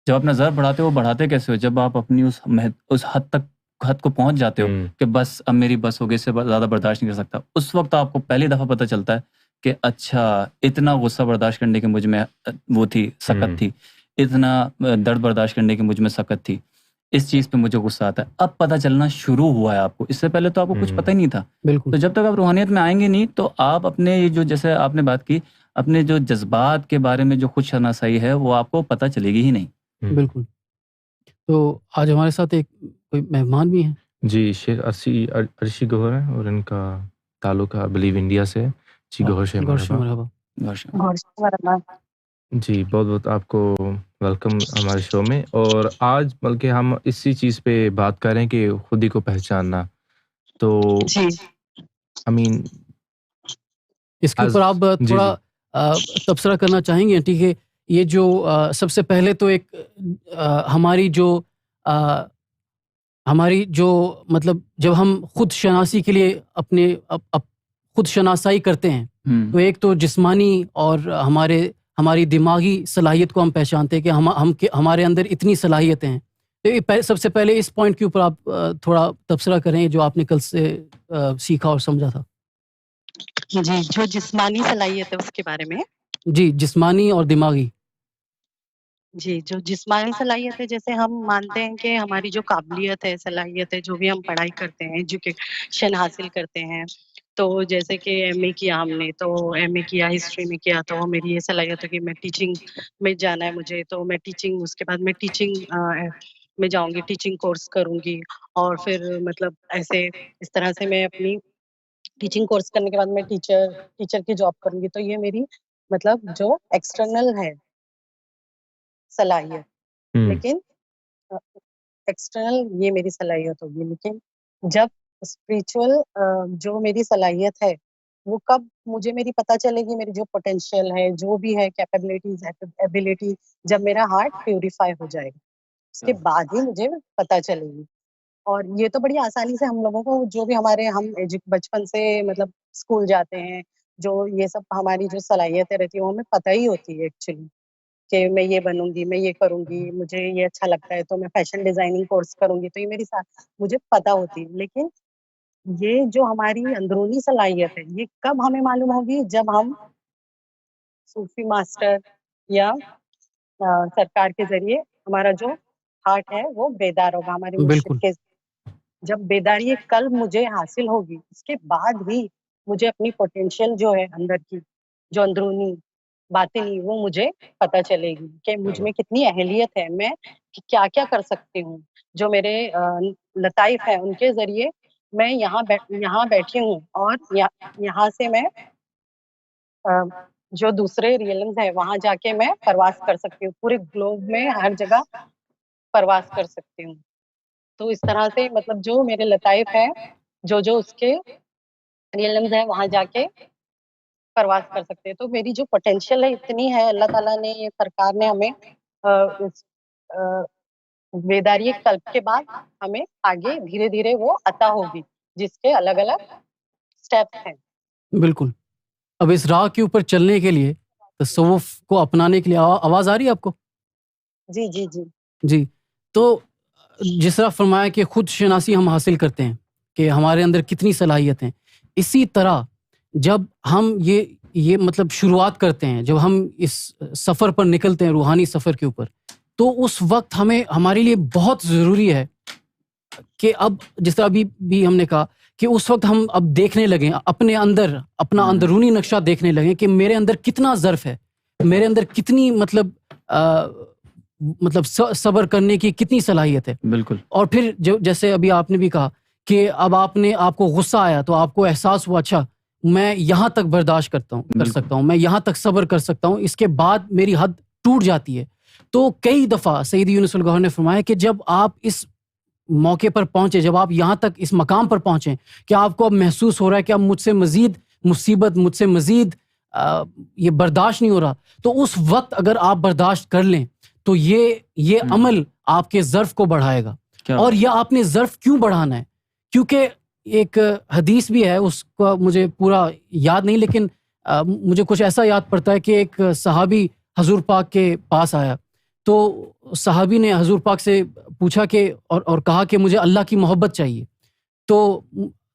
جب اپنا ظرف بڑھاتے ہو، بڑھاتے کیسے ہو؟ جب آپ اپنی اس حد کو پہنچ جاتے ہو کہ بس اب میری بس ہو گئی، اس سے زیادہ برداشت نہیں کر سکتا. اس وقت آپ کو پہلی دفعہ پتہ چلتا ہے کہ اچھا اتنا غصہ برداشت کرنے کی مجھ میں وہ تھی، سکت تھی، اتنا درد برداشت کرنے کی مجھ میں سکت تھی، اس چیز پہ مجھے غصہ آتا ہے. اب پتہ چلنا شروع ہوا ہے آپ کو، اس سے پہلے تو آپ کو کچھ پتہ ہی نہیں تھا. بالکل. تو جب تک آپ روحانیت میں آئیں گے نہیں تو آپ اپنے جو، جیسے آپ نے بات کی، اپنے جو جذبات کے بارے میں جو خود شناسائی ہے وہ آپ کو پتہ چلے گی ہی نہیں. بالکل. تو آج ہمارے ساتھ ایک کوئی مہمان بھی ہیں. جی، شیخ عرشی گوہر ہیں اور ان کا تعلق بلیو انڈیا سے. جی گوہر شیخ مرحبا. جی بہت بہت آپ کو ویلکم ہمارے شو میں. اور آج بلکہ ہم اسی چیز پہ بات کر رہے ہیں کہ خودی کو پہچاننا. تو اس کے اوپر آپ تھوڑا تبصرہ کرنا چاہیں گے؟ ٹھیک ہے یہ جو سب سے پہلے تو ایک ہماری جو مطلب جب ہم خود شناسی کے لیے اپنے خود شناسائی کرتے ہیں تو ایک تو جسمانی اور ہماری دماغی صلاحیت کو ہم پہچانتے ہیں کہ ہمارے اندر اتنی صلاحیتیں ہیں. تو سب سے پہلے اس پوائنٹ کے اوپر آپ تھوڑا تبصرہ کریں جو آپ نے کل سے سیکھا اور سمجھا تھا. جی جو جسمانی صلاحیت ہے اس کے بارے میں. جی جسمانی اور دماغی. جی جو جسمانی صلاحیت ہے جیسے ہم مانتے ہیں کہ ہماری جو قابلیت ہے صلاحیت ہے جو بھی ہم پڑھائی کرتے ہیں ایجوکیشن حاصل کرتے ہیں تو جیسے کہ ایم اے کیا ہم نے تو ایم اے کیا ہسٹری میں کیا تو میری یہ صلاحیت ہے کہ میں ٹیچنگ میں جانا ہے مجھے تو میں ٹیچنگ اس کے بعد میں ٹیچنگ میں جاؤں گی ٹیچنگ کورس کروں گی اور پھر مطلب ایسے اس طرح سے میں اپنی ٹیچنگ کورس کرنے کے بعد میں ٹیچر کی جاب کروں گی تو یہ میری مطلب جو ایکسٹرنل ہے صلاحیت. لیکن ایکسٹرنل یہ میری صلاحیت ہوگی لیکن جب اسپریچول جو میری صلاحیت ہے وہ کب مجھے میری پتہ چلے گی میری جو پوٹینشیل ہے جو بھی ہے کیپیبلٹیز ایبیلٹی جب میرا ہارٹ پیوریفائی ہو جائے گا اس کے بعد ہی مجھے پتہ چلے گی. اور یہ تو بڑی آسانی سے ہم لوگوں کو جو بھی ہم بچپن سے مطلب اسکول جاتے ہیں جو یہ سب ہماری جو صلاحیتیں رہتی ہیں وہ ہمیں پتہ ہی ہوتی ہے ایکچولی کہ میں یہ بنوں گی میں یہ کروں گی مجھے یہ اچھا لگتا ہے تو میں فیشن ڈیزائننگ کورس کروں گی تو یہ میری مجھے پتہ ہوتی ہے. لیکن یہ جو ہماری اندرونی صلاحیت ہے یہ کب ہمیں معلوم ہوگی جب ہم صوفی ماسٹر یا سرکار کے ذریعے ہمارا جو ہارٹ ہے وہ بیدار ہوگا ہمارے مرشد کے جب بیداری قلب مجھے حاصل ہوگی اس کے بعد ہی مجھے اپنی پوٹینشیل جو ہے اندر کی جو اندرونی باطنی وہ مجھے پتہ چلے گی کہ مجھ میں کتنی اہلیت ہے میں کیا کیا کر سکتی ہوں جو میرے لطائف ہیں ان کے ذریعے میں یہاں بیٹھی ہوں اور یہاں سے میں جو دوسرے ریئلمز ہیں وہاں جا کے میں پرواز کر سکتی ہوں پورے گلوب میں ہر جگہ پرواز کر سکتی ہوں. تو اس طرح سے مطلب جو میرے لطائف ہیں جو اس کے ریئلمز ہیں وہاں جا کے پرواز کر سکتے ہیں. تو میری جو پوٹینشیل ہے اتنی ہے اللہ تعالیٰ نے یہ سرکار نے ہمیں بیداری قلب کے بعد ہمیں آگے دھیرے دھیرے وہ عطا ہوگی جس کے الگ الگ سٹیپس ہیں. بالکل. اب اس راہ کے اوپر چلنے کے لیے تصوف کو اپنانے کے لیے آواز آ رہی ہے آپ کو؟ جی جی جی جی. تو جس طرح فرمایا کہ خود شناسی ہم حاصل کرتے ہیں کہ ہمارے اندر کتنی صلاحیت ہیں اسی طرح جب ہم یہ مطلب شروعات کرتے ہیں جب ہم اس سفر پر نکلتے ہیں روحانی سفر کے اوپر تو اس وقت ہمارے لیے بہت ضروری ہے کہ اب جس طرح بھی ہم نے کہا کہ اس وقت ہم اب دیکھنے لگیں اپنے اندر اپنا اندرونی نقشہ دیکھنے لگیں کہ میرے اندر کتنا ظرف ہے میرے اندر کتنی مطلب صبر کرنے کی کتنی صلاحیت ہے. بالکل. اور پھر جیسے ابھی آپ نے بھی کہا کہ اب آپ کو غصہ آیا تو آپ کو احساس ہوا اچھا میں یہاں تک برداشت کر سکتا ہوں میں یہاں تک صبر کر سکتا ہوں اس کے بعد میری حد ٹوٹ جاتی ہے. تو کئی دفعہ سید یونس الگوہر نے فرمایا کہ جب آپ اس موقع پر پہنچے جب آپ یہاں تک اس مقام پر پہنچیں کہ آپ کو اب محسوس ہو رہا ہے کہ اب مجھ سے مزید مصیبت مجھ سے مزید یہ برداشت نہیں ہو رہا تو اس وقت اگر آپ برداشت کر لیں تو یہ عمل آپ کے ظرف کو بڑھائے گا. اور یہ آپ نے ظرف کیوں بڑھانا ہے کیونکہ ایک حدیث بھی ہے اس کا مجھے پورا یاد نہیں لیکن مجھے کچھ ایسا یاد پڑتا ہے کہ ایک صحابی حضور پاک کے پاس آیا تو صحابی نے حضور پاک سے پوچھا کہ اور کہا کہ مجھے اللہ کی محبت چاہیے. تو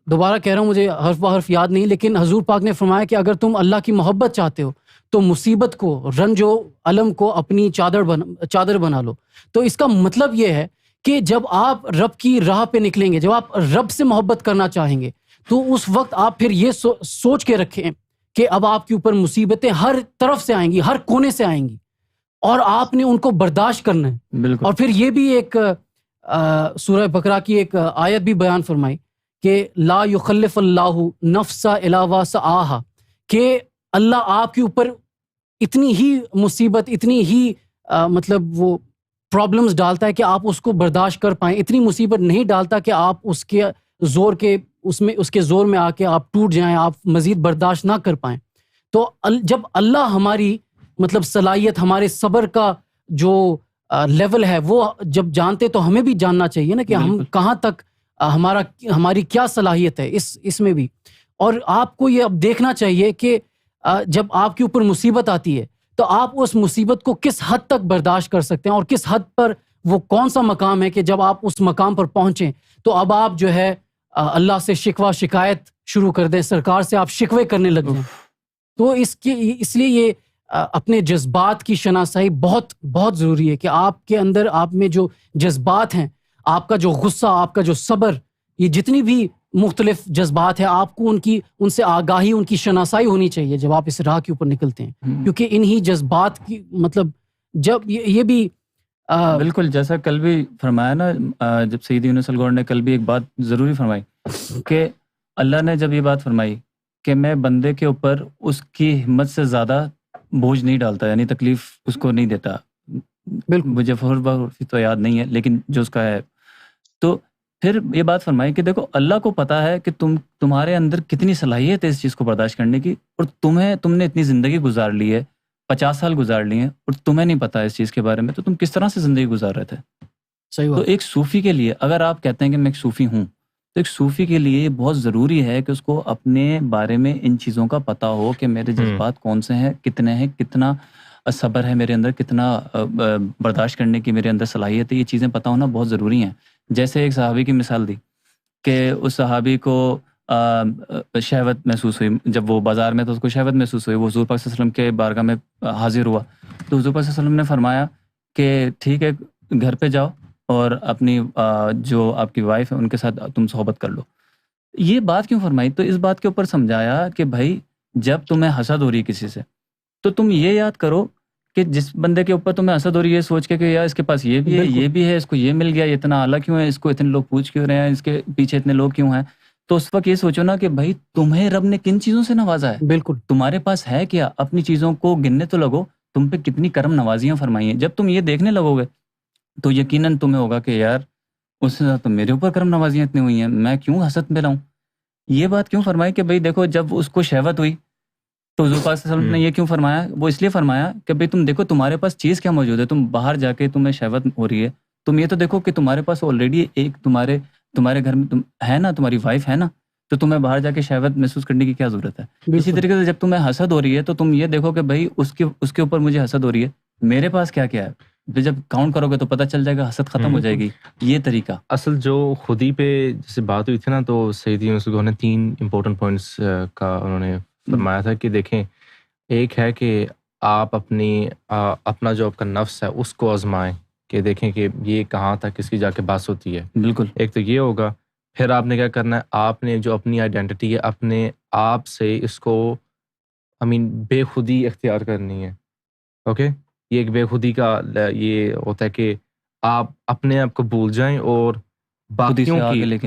دوبارہ کہہ رہا ہوں مجھے حرف بحرف یاد نہیں لیکن حضور پاک نے فرمایا کہ اگر تم اللہ کی محبت چاہتے ہو تو مصیبت کو رنج و علم کو اپنی چادر بنا لو. تو اس کا مطلب یہ ہے کہ جب آپ رب کی راہ پہ نکلیں گے جب آپ رب سے محبت کرنا چاہیں گے تو اس وقت آپ پھر یہ سوچ کے رکھیں کہ اب آپ کے اوپر مصیبتیں ہر طرف سے آئیں گی ہر کونے سے آئیں گی اور آپ نے ان کو برداشت کرنا ہے. بالکل. اور پھر یہ بھی ایک سورہ بقرہ کی ایک آیت بھی بیان فرمائی کہ لا یخلف اللہ نفسا الا وسعہا کہ اللہ آپ کے اوپر اتنی ہی مصیبت اتنی ہی مطلب وہ پرابلمز ڈالتا ہے کہ آپ اس کو برداشت کر پائیں اتنی مصیبت نہیں ڈالتا کہ آپ اس کے زور میں آ کے آپ ٹوٹ جائیں آپ مزید برداشت نہ کر پائیں. تو جب اللہ ہماری مطلب صلاحیت, ہمارے صبر کا جو لیول ہے, وہ جب جانتے تو ہمیں بھی جاننا چاہیے نا کہ ہم کہاں تک ہماری کیا صلاحیت ہے اس میں بھی. اور آپ کو یہ اب دیکھنا چاہیے کہ جب آپ کے اوپر مصیبت آتی ہے تو آپ اس مصیبت کو کس حد تک برداشت کر سکتے ہیں, اور کس حد پر وہ کون سا مقام ہے کہ جب آپ اس مقام پر پہنچیں تو اب آپ جو ہے اللہ سے شکوہ شکایت شروع کر دیں, سرکار سے آپ شکوے کرنے لگ جائیں. تو اس لیے یہ اپنے جذبات کی شناسائی بہت بہت ضروری ہے کہ آپ کے اندر, آپ میں جو جذبات ہیں, آپ کا جو غصہ, آپ کا جو صبر, یہ جتنی بھی مختلف جذبات ہیں, آپ کو ان سے آگاہی, ان کی شناسائی ہونی چاہیے جب آپ اس راہ کے اوپر نکلتے ہیں, کیونکہ انہی جذبات کی مطلب جب یہ بھی بالکل جیسا کل بھی فرمایا نا, جب سید یونس الغور نے کل بھی ایک بات ضروری فرمائی کہ اللہ نے جب یہ بات فرمائی کہ میں بندے کے اوپر اس کی ہمت سے زیادہ بوجھ نہیں ڈالتا, یعنی تکلیف اس کو نہیں دیتا. بالکل مجھے فوراً تو یاد نہیں ہے لیکن جو اس کا ہے, تو پھر یہ بات فرمائی کہ دیکھو اللہ کو پتا ہے کہ تمہارے اندر کتنی صلاحیت ہے اس چیز کو برداشت کرنے کی, اور تم نے اتنی زندگی گزار لی ہے, 50 سال گزار لیے ہیں, اور تمہیں نہیں پتا اس چیز کے بارے میں, تو تم کس طرح سے زندگی گزار رہے تھے. صحیح تو ایک صوفی کے لیے, اگر آپ کہتے ہیں کہ میں ایک صوفی ہوں, تو ایک صوفی کے لیے یہ بہت ضروری ہے کہ اس کو اپنے بارے میں ان چیزوں کا پتہ ہو کہ میرے جذبات کون سے ہیں, کتنے ہیں, کتنا صبر ہے میرے اندر, کتنا برداشت کرنے کی میرے اندر صلاحیت ہے. یہ چیزیں پتہ ہونا بہت ضروری ہیں. جیسے ایک صحابی کی مثال دی کہ اس صحابی کو شہوت محسوس ہوئی, جب وہ بازار میں تو اس کو شہوت محسوس ہوئی, وہ حضور پاک صلی اللہ علیہ وسلم کے بارگاہ میں حاضر ہوا, تو حضور پاک صلی اللہ علیہ وسلم نے فرمایا کہ ٹھیک ہے, گھر پہ جاؤ اور اپنی جو آپ کی وائف ہے ان کے ساتھ تم صحبت کر لو. یہ بات کیوں فرمائی؟ تو اس بات کے اوپر سمجھایا کہ بھائی جب تمہیں حسد ہو رہی کسی سے تو تم یہ یاد کرو کہ جس بندے کے اوپر تمہیں حسد ہو رہی ہے سوچ کے کہ یار اس کے پاس یہ بھی ہے, یہ بھی ہے, اس کو یہ مل گیا, یہ اتنا اعلیٰ کیوں ہے, اس کو اتنے لوگ پوچھ کیوں رہے ہیں, اس کے پیچھے اتنے لوگ کیوں ہیں, تو اس وقت یہ سوچو نا کہ بھائی تمہیں رب نے کن چیزوں سے نوازا ہے, بالکل تمہارے پاس ہے کیا, اپنی چیزوں کو گننے تو لگو, تم پہ کتنی کرم نوازیاں فرمائی ہیں. جب تم یہ دیکھنے لگو گے تو یقیناً تمہیں ہوگا کہ یار اس سے زیادہ تو میرے اوپر کرم نوازیاں اتنی ہوئی ہیں, میں کیوں حسد میں لاؤں. یہ بات کیوں فرمائی کہ بھئی دیکھو جب اس کو شہوت ہوئی تو حضور پاک صلی اللہ علیہ وسلم نے یہ کیوں فرمایا؟ وہ اس لیے فرمایا کہ بھئی تم دیکھو تمہارے پاس چیز کیا موجود ہے, تم باہر جا کے تمہیں شہوت ہو رہی ہے, تم یہ تو دیکھو کہ تمہارے پاس آلریڈی ایک تمہارے گھر میں ہے نا, تمہاری وائف ہے نا, تو تمہیں باہر جا کے شہوت محسوس کرنے کی کیا ضرورت ہے. اسی طریقے سے جب تمہیں حسد ہو رہی ہے تو تم یہ دیکھو کہ بھئی اس کے اوپر مجھے حسد ہو رہی ہے, میرے پاس کیا کیا ہے, پھر جب کاؤنٹ کرو گے تو پتہ چل جائے گا, حسد ختم ہو جائے گی. یہ طریقہ اصل جو خودی پہ جیسے بات ہوئی تھی نا, تو سید یونس الغوہر نے 3 امپورٹنٹ پوائنٹس کا انہوں نے فرمایا تھا کہ دیکھیں, ایک ہے کہ آپ اپنا جو آپ کا نفس ہے اس کو آزمائیں کہ دیکھیں کہ یہ کہاں تک اس کی جا کے بات ہوتی ہے. بالکل, ایک تو یہ ہوگا. پھر آپ نے کیا کرنا ہے, آپ نے جو اپنی آئیڈینٹی ہے اپنے آپ سے اس کو بے خودی اختیار کرنی ہے. اوکے, یہ ایک بے خودی کا یہ ہوتا ہے کہ آپ اپنے آپ کو بھول جائیں اور باقیوں کی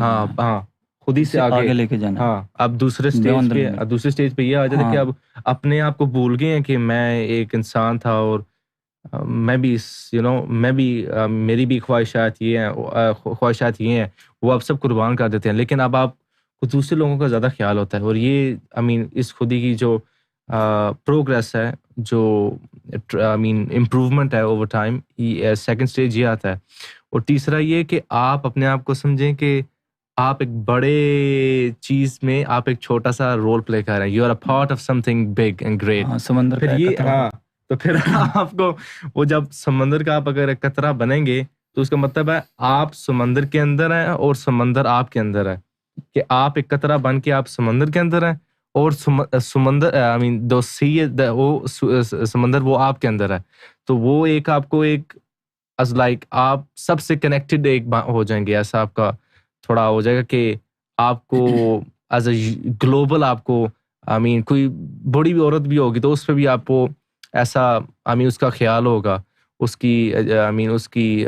خودی سے آگے لے کے جانا. ہاں, اب دوسرے سٹیج پہ یہ آ جاتا ہے کہ اب اپنے آپ کو بھول گئے ہیں کہ میں ایک انسان تھا اور میں بھی میری بھی خواہشات یہ ہیں, وہ اب سب قربان کر دیتے ہیں. لیکن اب آپ کو دوسرے لوگوں کا زیادہ خیال ہوتا ہے, اور یہ اس خودی کی جو پروگریس ہے, جو امپروومنٹ ہے اوور ٹائم, سیکنڈ سٹیج یہ آتا ہے. اور تیسرا یہ کہ آپ اپنے آپ کو سمجھیں کہ آپ ایک بڑے چیز میں آپ ایک چھوٹا سا رول پلے کر رہے ہیں. You are a part of something big and great. سمندر پھر یہ تو پھر آپ کو وہ جب سمندر کا آپ اگر ایک قطرہ بنیں گے تو اس کا مطلب ہے آپ سمندر کے اندر ہیں اور سمندر آپ کے اندر ہے, کہ آپ ایک قطرہ بن کے آپ سمندر کے اندر ہیں اور سمندر سمندر وہ آپ کے اندر ہے. تو وہ ایک آپ کو ایک از لائک آپ سب سے کنیکٹڈ ایک ہو جائیں گے. ایسا آپ کا تھوڑا ہو جائے گا کہ آپ کو ایز اے گلوبل آپ کو کوئی بڑی بھی عورت بھی ہوگی تو اس پہ بھی آپ کو ایسا اس کا خیال ہوگا, اس کی اس کی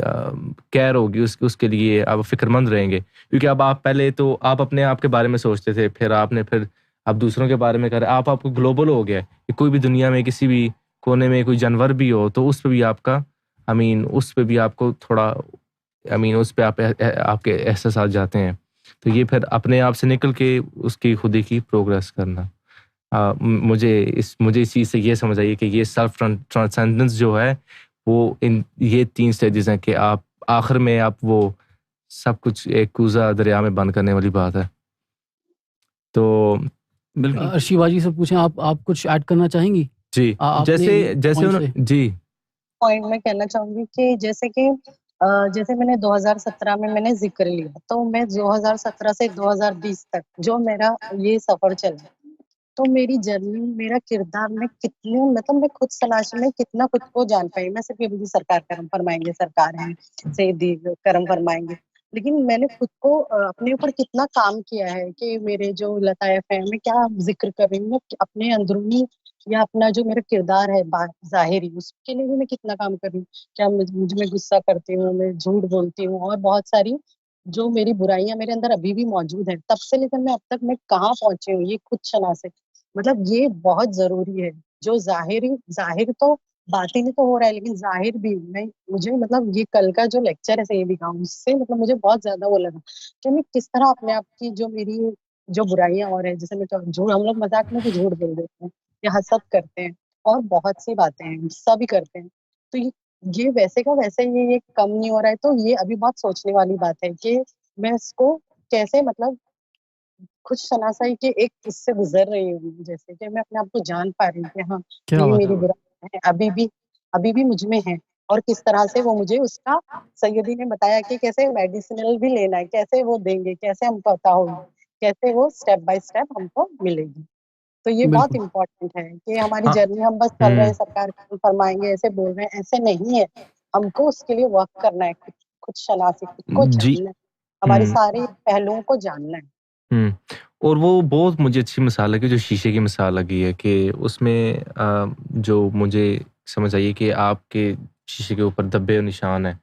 کیئر ہوگی, اس کے لیے آپ فکر مند رہیں گے. کیونکہ اب آپ پہلے تو آپ اپنے آپ کے بارے میں سوچتے تھے, پھر آپ دوسروں کے بارے میں کر رہے, آپ کو گلوبل ہو گیا کہ کوئی بھی دنیا میں کسی بھی کونے میں کوئی جانور بھی ہو تو اس پہ بھی آپ کا اس پہ بھی آپ کو تھوڑا اس پہ آپ کے احساسات جاتے ہیں. تو یہ پھر اپنے آپ سے نکل کے اس کی خودی کی پروگریس کرنا. مجھے اس چیز سے یہ سمجھ آئی کہ یہ سیلف ٹرانسینڈنس جو ہے وہ یہ 3 سٹیجز ہیں کہ آپ آخر میں آپ وہ سب کچھ ایک کوزہ دریا میں بند کرنے والی بات ہے. تو بالکل ارشی باجی سے پوچھیں, آپ کچھ ایڈ کرنا چاہیں گی؟ جی جیسے جی پوائنٹ میں کہنا چاہوں گی کہ جیسے میں نے 2017 میں نے ذکر لیا, تو میں 2017 سے 2020 تک جو میرا یہ سفر چلا, تو میری جرنی, میرا کردار میں کتنے میں خود تلاشی میں کتنا خود کو جان پائی. میں صرف یہ بھی سرکار کرم فرمائیں گے, سرکار ہیں سیدی کرم فرمائیں گے, لیکن میں نے خود کو اپنے اوپر کتنا کام کیا ہے کہ میرے جو لطائف ہیں, میں کیا ذکر کر رہی ہوں, اپنے اندرونی یا اپنا جو میرا کردار ہے ظاہری, اس کے لیے بھی میں کتنا کام کر رہی ہوں. کیا مجھ میں غصہ کرتی ہوں, میں جھوٹ بولتی ہوں, اور بہت ساری جو میری برائیاں میرے اندر ابھی بھی موجود ہیں. تب سے لے کر میں اب تک میں کہاں پہنچی ہوں, یہ خود شناسی یہ بہت ضروری ہے. جو ظاہر تو باطنی تو ہو رہا ہے, لیکن ظاہر بھی مجھے یہ کل کا جو لیکچر ہے سیدی کا, اس سے مجھے بہت زیادہ وہ لگا کہ میں کس طرح اپنے آپ کی جو میری جو برائیاں اور ہیں, جیسے ہم لوگ مذاق میں تو جھوٹ بول دیتے ہیں یا حسد کرتے ہیں اور بہت سی باتیں ہیں, غصہ بھی کرتے ہیں, تو یہ ویسے کا ویسے یہ کم نہیں ہو رہا ہے. تو یہ ابھی بہت سوچنے والی بات ہے کہ میں اس کو کیسے خود شناسائی کے ایک اس سے گزر رہی ہوں, جیسے کہ میں اپنے آپ کو جان پا رہی ہوں کہ ہاں یہ میری برائی ہے, ابھی بھی مجھ میں ہے, اور کس طرح سے وہ مجھے اس کا سیدی نے بتایا کہ کیسے میڈیسنل بھی لینا ہے, کیسے وہ دیں گے, کیسے ہم پتہ ہوگی, کیسے وہ اسٹیپ بائی اسٹیپ ہم کو ملے گی. تو یہ بہت امپورٹنٹ ہے کہ ہماری جرنی ہم بس چل رہے ہیں, سرکار فرمائیں گے, ایسے بول رہے ہیں, ایسے نہیں ہے. ہم کو اس کے لیے ورک کرنا ہے, خود شناسی, خود کو جاننا ہے, ہماری ساری پہلوؤں کو جاننا ہے. اور وہ بہت مجھے اچھی مثال لگی جو شیشے کی مثال لگی ہے, کہ اس میں جو مجھے سمجھ آئی کہ آپ کے شیشے کے اوپر دبے و نشان ہیں,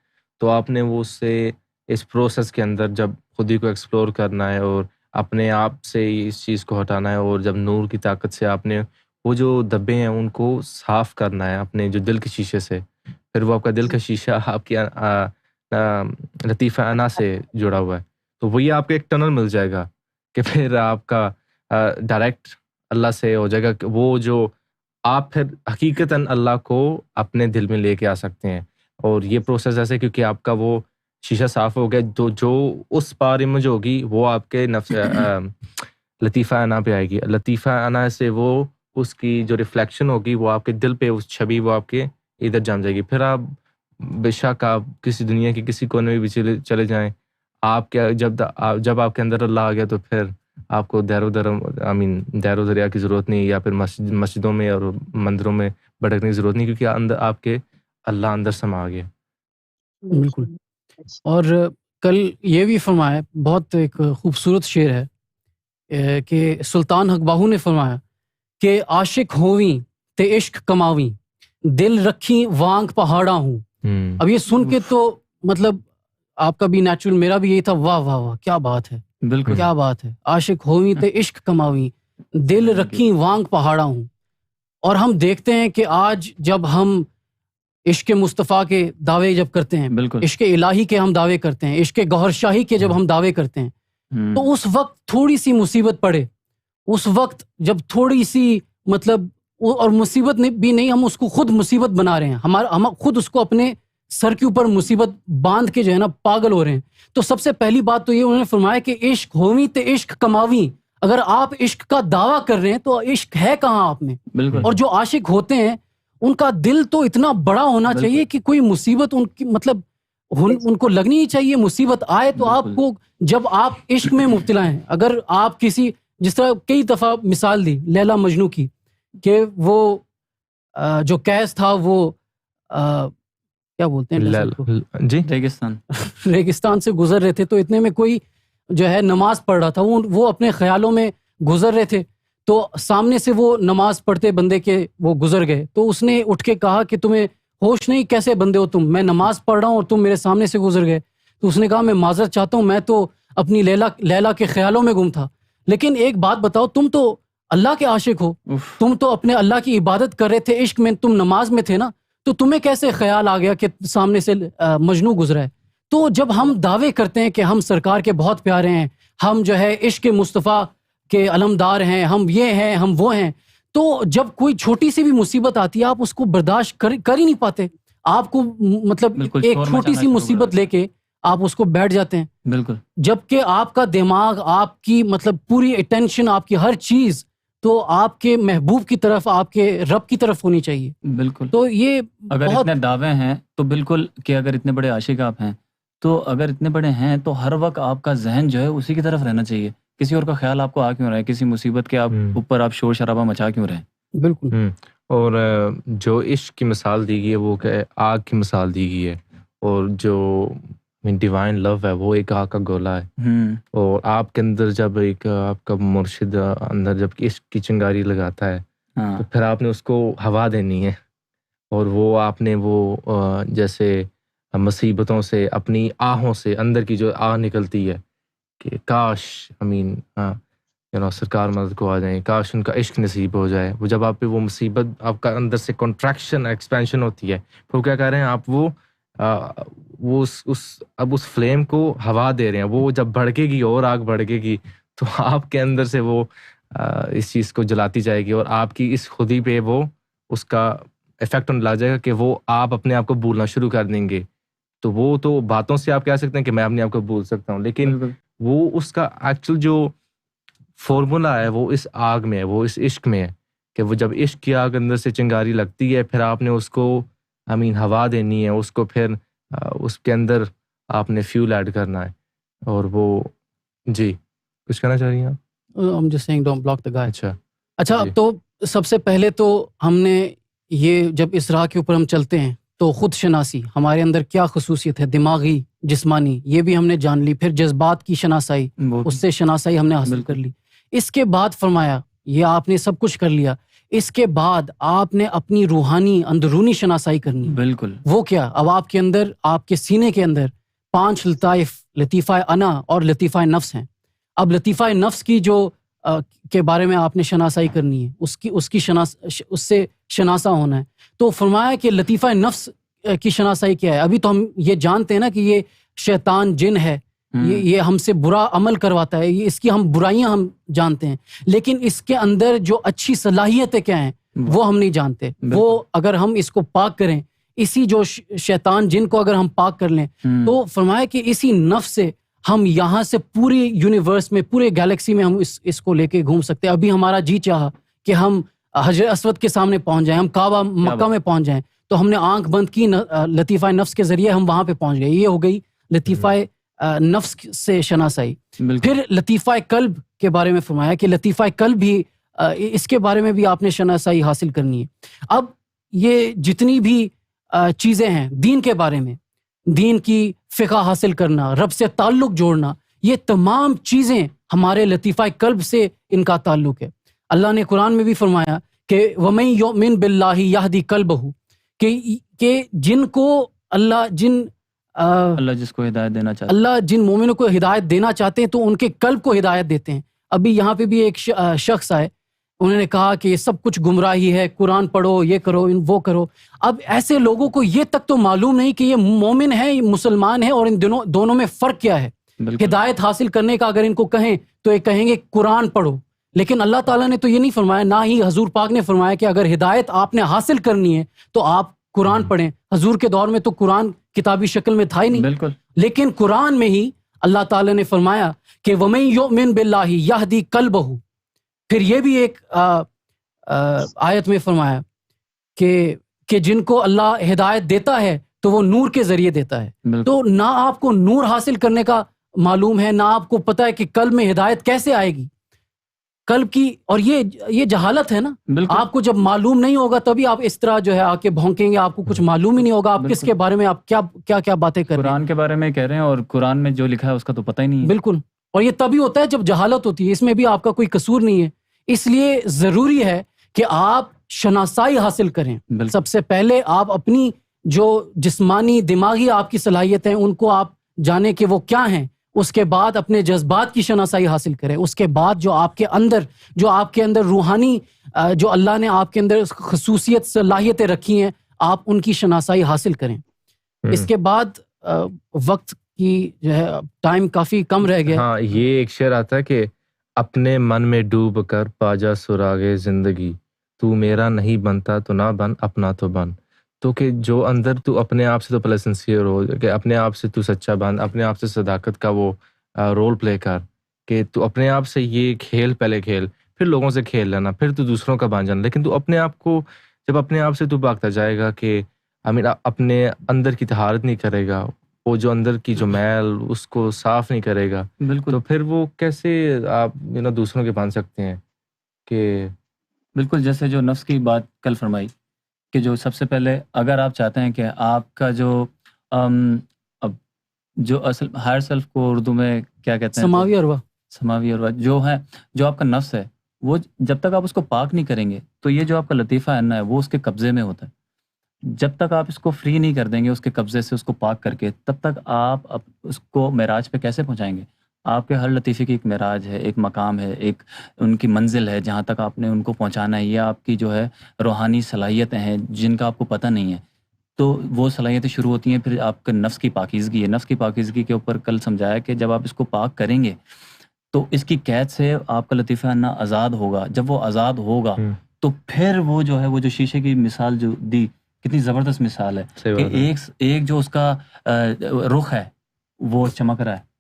تو آپ نے وہ اس سے اس پروسیس کے اندر جب خود ہی کو ایکسپلور کرنا ہے اور اپنے آپ سے اس چیز کو ہٹانا ہے, اور جب نور کی طاقت سے آپ نے وہ جو دبے ہیں ان کو صاف کرنا ہے اپنے جو دل کے شیشے سے, پھر وہ آپ کا دل کا شیشہ آپ کی لطیفہ انا سے جڑا ہوا ہے, تو وہی آپ کو ایک ٹنل مل جائے گا کہ پھر آپ کا ڈائریکٹ اللہ سے ہو جائے گا, کہ وہ جو آپ پھر حقیقتاً اللہ کو اپنے دل میں لے کے آ سکتے ہیں. اور یہ پروسیس ایسے کیونکہ آپ کا وہ شیشہ صاف ہو گیا, تو جو اس پار امیج ہوگی وہ آپ کے نفس لطیفہ انا پہ آئے گی, لطیفہ انا سے وہ اس کی جو ریفلیکشن ہوگی وہ آپ کے دل پہ, اس چھبی وہ آپ کے ادھر جم جائے گی. پھر آپ بے شک آپ کسی دنیا کے کسی کونے میں بھی چلے جائیں, آپ کیا جب آپ کے اندر اللہ آ گیا, تو پھر آپ کو دیر و دریا کی ضرورت نہیں, یا پھر مسجدوں میں اور مندروں میں بھٹکنے کی ضرورت نہیں, کیونکہ اندر آپ کے اللہ اندر سما گیا. بالکل. اور کل یہ بھی فرمایا, بہت ایک خوبصورت شعر ہے کہ سلطان حق باہو نے فرمایا کہ عاشق ہوویں تے عشق کماویں, دل رکھی وانگ پہاڑا ہوں. اب یہ سن کے تو آپ کا بھی نیچرل, میرا بھی یہی تھا, واہ واہ واہ کیا بات ہے, بالکل کیا بات ہے, عاشق ہوویں تے عشق کماویں, دل رکھی وانگ پہاڑا ہوں. اور ہم دیکھتے ہیں کہ آج جب ہم عشق مصطفیٰ کے دعوے جب کرتے ہیں, عشق الہی کے ہم دعوے کرتے ہیں, عشق گوہر شاہی کے جب ہم دعوے کرتے ہیں, تو اس وقت تھوڑی سی مصیبت پڑے, اس وقت جب تھوڑی سی اور مصیبت بھی نہیں, ہم اس کو خود مصیبت بنا رہے ہیں, ہم خود اس کو اپنے سر کے اوپر مصیبت باندھ کے جو ہے نا پاگل ہو رہے ہیں. تو سب سے پہلی بات تو یہ انہوں نے فرمایا کہ عشق ہوویں تے عشق کماویں. اگر آپ عشق کا دعویٰ کر رہے ہیں تو عشق ہے کہاں آپ میں؟ اور جو عاشق ہوتے ہیں ان کا دل تو اتنا بڑا ہونا چاہیے کہ کوئی مصیبت ان کی ان کو لگنی ہی چاہیے. مصیبت آئے تو آپ کو, جب آپ عشق میں مبتلا ہیں, اگر آپ کسی, جس طرح کئی دفعہ مثال دی لیلا مجنو کی, کہ وہ جو قیس تھا وہ کیا بولتے ہیں جی ریگستان سے گزر رہے تھے, تو اتنے میں کوئی جو ہے نماز پڑھ رہا تھا, وہ اپنے خیالوں میں گزر رہے تھے, تو سامنے سے وہ نماز پڑھتے بندے کے وہ گزر گئے, تو اس نے اٹھ کے کہا کہ تمہیں ہوش نہیں, کیسے بندے ہو تم, میں نماز پڑھ رہا ہوں اور تم میرے سامنے سے گزر گئے. تو اس نے کہا میں معذرت چاہتا ہوں, میں تو اپنی لیلا کے خیالوں میں گم تھا. لیکن ایک بات بتاؤ, تم تو اللہ کے عاشق ہو, تم تو اپنے اللہ کی عبادت کر رہے تھے, عشق میں تم نماز میں تھے نا, تو تمہیں کیسے خیال آ گیا کہ سامنے سے مجنو گزرا ہے؟ تو جب ہم دعوے کرتے ہیں کہ ہم سرکار کے بہت پیارے ہیں, ہم جو ہے عشق مصطفیٰ کہ علمدار ہیں, ہم یہ ہیں, ہم وہ ہیں. تو جب کوئی چھوٹی سی بھی مصیبت آتی ہے آپ اس کو برداشت کر ہی نہیں پاتے. آپ کو مطلب ایک چھوٹی سی مصیبت لے کے آپ اس کو بیٹھ جاتے ہیں. بالکل. جبکہ آپ کا دماغ, آپ کی مطلب پوری اٹینشن, آپ کی ہر چیز تو آپ کے محبوب کی طرف, آپ کے رب کی طرف ہونی چاہیے. بالکل. تو یہ اگر بہت اتنے دعوے ہیں تو بالکل کہ اگر اتنے بڑے عاشق آپ ہیں تو اگر اتنے بڑے ہیں تو ہر وقت آپ کا ذہن جو ہے اسی کی طرف رہنا چاہیے. کسی اور کا خیال آپ کو آ کیوں رہا ہے, کسی مصیبت کے آپ اوپر آپ شور شرابہ مچا کیوں رہے ہیں. بالکل. اور جو عشق کی مثال دی گئی ہے وہ کہ آگ کی مثال دی گئی ہے, اور جو ڈیوائن لو ہے وہ ایک آگ کا گولا ہے. اور آپ کے اندر جب ایک آپ کا مرشد اندر جب عشق کی چنگاری لگاتا ہے تو پھر آپ نے اس کو ہوا دینی ہے, اور وہ آپ نے وہ جیسے مصیبتوں سے, اپنی آہوں سے, اندر کی جو آہ نکلتی ہے کہ کاش سرکار مدد کو آ جائیں, کاش ان کا عشق نصیب ہو جائے. وہ جب آپ پہ وہ مصیبت, آپ کا اندر سے کنٹریکشن ایکسپینشن ہوتی ہے, پھر وہ کیا کہہ رہے ہیں آپ, وہ اب اس فلیم کو ہوا دے رہے ہیں. وہ جب بھڑکے گی اور آگ بھڑکے گی تو آپ کے اندر سے وہ اس چیز کو جلاتی جائے گی, اور آپ کی اس خودی پہ وہ اس کا افیکٹ لا جائے گا کہ وہ آپ اپنے آپ کو بھولنا شروع کر دیں گے. تو وہ تو باتوں سے آپ کہہ سکتے ہیں کہ میں اپنے آپ کو بھول سکتا ہوں, لیکن وہ اس کا ایکچوئل جو فارمولا ہے وہ اس آگ میں ہے, وہ اس عشق میں ہے کہ وہ جب عشق کی آگ اندر سے چنگاری لگتی ہے پھر آپ نے اس کو ہوا دینی ہے, اس کو پھر اس کے اندر آپ نے فیول ایڈ کرنا ہے. اور وہ جی کچھ کہنا چاہ رہی ہیں آپ؟ I'm just saying don't block the guy. اچھا جی. تو سب سے پہلے تو ہم نے یہ جب اس راہ کے اوپر ہم چلتے ہیں تو خود شناسی, ہمارے اندر کیا خصوصیت ہے, دماغی, جسمانی, یہ بھی ہم نے جان لی. پھر جذبات کی شناسائی, اس سے شناسائی ہم نے حاصل کر لی. اس کے بعد فرمایا یہ آپ نے سب کچھ کر لیا, اس کے بعد آپ نے اپنی روحانی اندرونی شناسائی کرنی. بالکل. وہ کیا, اب آپ کے اندر, آپ کے سینے کے اندر 5 لطائف, لطیفہ انا اور لطیفہ نفس ہیں. اب لطیفہ نفس کی جو کے بارے میں آپ نے شناسائی کرنی ہے, اس سے شناسا ہونا ہے. تو فرمایا کہ لطیفہ نفس کی شناسائی کیا ہے. ابھی تو ہم یہ جانتے ہیں نا کہ یہ شیطان جن ہے, یہ ہم سے برا عمل کرواتا ہے, اس کی ہم برائیاں ہم جانتے ہیں, لیکن اس کے اندر جو اچھی صلاحیتیں کیا ہیں وہ ہم نہیں جانتے. وہ اگر ہم اس کو پاک کریں, اسی جو شیطان جن کو اگر ہم پاک کر لیں, تو فرمایا کہ اسی نفس سے ہم یہاں سے پوری یونیورس میں, پورے گیلیکسی میں ہم اس کو لے کے گھوم سکتے ہیں. ابھی ہمارا جی چاہا کہ ہم حجر اسود کے سامنے پہنچ جائیں, ہم کعبہ مکہ میں پہنچ جائیں, تو ہم نے آنکھ بند کی, لطیفہ نفس کے ذریعے ہم وہاں پہ پہنچ گئے. یہ ہو گئی لطیفہ نفس سے شناسائی. پھر لطیفہ قلب کے بارے میں فرمایا کہ لطیفہ قلب بھی, اس کے بارے میں بھی آپ نے شناسائی حاصل کرنی ہے. اب یہ جتنی بھی چیزیں ہیں دین کے بارے میں, دین کی فقہ حاصل کرنا, رب سے تعلق جوڑنا, یہ تمام چیزیں ہمارے لطیفہ قلب سے ان کا تعلق ہے. اللہ نے قرآن میں بھی فرمایا کہ وَمَن يُؤْمِن بِاللَّهِ يَهْدِ قَلْبَهُ, کہ جن کو اللہ جس کو ہدایت دینا چاہتے ہیں, اللہ جن مومنوں کو ہدایت دینا چاہتے ہیں تو ان کے قلب کو ہدایت دیتے ہیں. ابھی یہاں پہ بھی ایک شخص آئے, انہوں نے کہا کہ یہ سب کچھ گمراہی ہے, قرآن پڑھو, یہ کرو, وہ کرو. اب ایسے لوگوں کو یہ تک تو معلوم نہیں کہ یہ مومن ہے, یہ مسلمان ہے, اور ان دونوں میں فرق کیا ہے. ہدایت حاصل کرنے کا اگر ان کو کہیں تو یہ کہیں گے قرآن پڑھو, لیکن اللہ تعالیٰ نے تو یہ نہیں فرمایا, نہ ہی حضور پاک نے فرمایا کہ اگر ہدایت آپ نے حاصل کرنی ہے تو آپ قرآن پڑھیں. حضور کے دور میں تو قرآن کتابی شکل میں تھا ہی نہیں. بالکل. لیکن قرآن میں ہی اللہ تعالیٰ نے فرمایا کہ وَمَن يُؤْمِن بِاللَّهِ يَهْدِ قَلْبَهُ. پھر یہ بھی ایک آیت میں فرمایا کہ جن کو اللہ ہدایت دیتا ہے تو وہ نور کے ذریعے دیتا ہے. تو نہ آپ کو نور حاصل کرنے کا معلوم ہے, نہ آپ کو پتہ ہے کہ قلب میں ہدایت کیسے آئے گی قلب کی, اور یہ جہالت ہے نا. آپ کو جب معلوم نہیں ہوگا تبھی آپ اس طرح جو ہے آ کے بھونکیں گے, آپ کو کچھ معلوم ہی نہیں ہوگا آپ کس کے بارے میں, آپ کیا باتیں کر رہے ہیں. قرآن کے بارے میں کہہ رہے ہیں اور قرآن میں جو لکھا ہے اس کا تو پتہ ہی نہیں ہے. بالکل. اور یہ تبھی ہوتا ہے جب جہالت ہوتی ہے, اس میں بھی آپ کا کوئی قصور نہیں ہے. اس لیے ضروری ہے کہ آپ شناسائی حاصل کریں. سب سے پہلے آپ اپنی جو جسمانی دماغی آپ کی صلاحیت ہیں ان کو آپ جانیں کہ وہ کیا ہیں. اس کے بعد اپنے جذبات کی شناسائی حاصل کریں. اس کے بعد جو آپ کے اندر روحانی جو اللہ نے آپ کے اندر خصوصیت صلاحیتیں رکھی ہیں, آپ ان کی شناسائی حاصل کریں. اس کے بعد وقت کی جو ہے ٹائم کافی کم رہ گیا. ہاں, یہ ایک شعر آتا ہے کہ اپنے من میں ڈوب کر پا جا سراغے زندگی، تو میرا نہیں بنتا تو نہ بن، اپنا تو بن. تو کہ جو اندر تو اپنے آپ سے تو پہلے سنسیئر ہو، کہ اپنے آپ سے تو سچا بن، اپنے آپ سے صداقت کا وہ رول پلے کر، کہ تو اپنے آپ سے یہ کھیل پہلے کھیل، پھر لوگوں سے کھیل لینا، پھر تو دوسروں کا بن جانا. لیکن تو اپنے آپ کو جب اپنے آپ سے تو بھاگتا جائے گا کہ اپنے اندر کی طہارت نہیں کرے گا، وہ جو اندر کی جو میل اس کو صاف نہیں کرے گا، بالکل تو پھر وہ کیسے آپ دوسروں کے بن سکتے ہیں؟ کہ بالکل جیسے جو نفس کی بات کل فرمائی کہ جو سب سے پہلے اگر آپ چاہتے ہیں کہ آپ کا جو جو اصل ہائر سیلف کو اردو میں کیا کہتے ہیں، سماوی ارواح، سماوی ارواح جو ہے، جو آپ کا نفس ہے، وہ جب تک آپ اس کو پاک نہیں کریں گے تو یہ جو آپ کا لطیفہ انا ہے وہ اس کے قبضے میں ہوتا ہے. جب تک آپ اس کو فری نہیں کر دیں گے اس کے قبضے سے، اس کو پاک کر کے، تب تک آپ اس کو معراج پہ کیسے پہنچائیں گے؟ آپ کے ہر لطیفے کی ایک معراج ہے، ایک مقام ہے، ایک ان کی منزل ہے جہاں تک آپ نے ان کو پہنچانا ہے. یہ آپ کی جو ہے روحانی صلاحیتیں ہیں جن کا آپ کو پتہ نہیں ہے. تو وہ صلاحیتیں شروع ہوتی ہیں پھر آپ کے نفس کی پاکیزگی ہے. نفس کی پاکیزگی کے اوپر کل سمجھایا کہ جب آپ اس کو پاک کریں گے تو اس کی قید سے آپ کا لطیفہ انا آزاد ہوگا. جب وہ آزاد ہوگا تو پھر وہ جو ہے، وہ جو شیشے کی مثال جو دی، کتنی زبردست مثال ہے کہ ایک جو اس کا رخ ہے وہ چمک رہا ہے،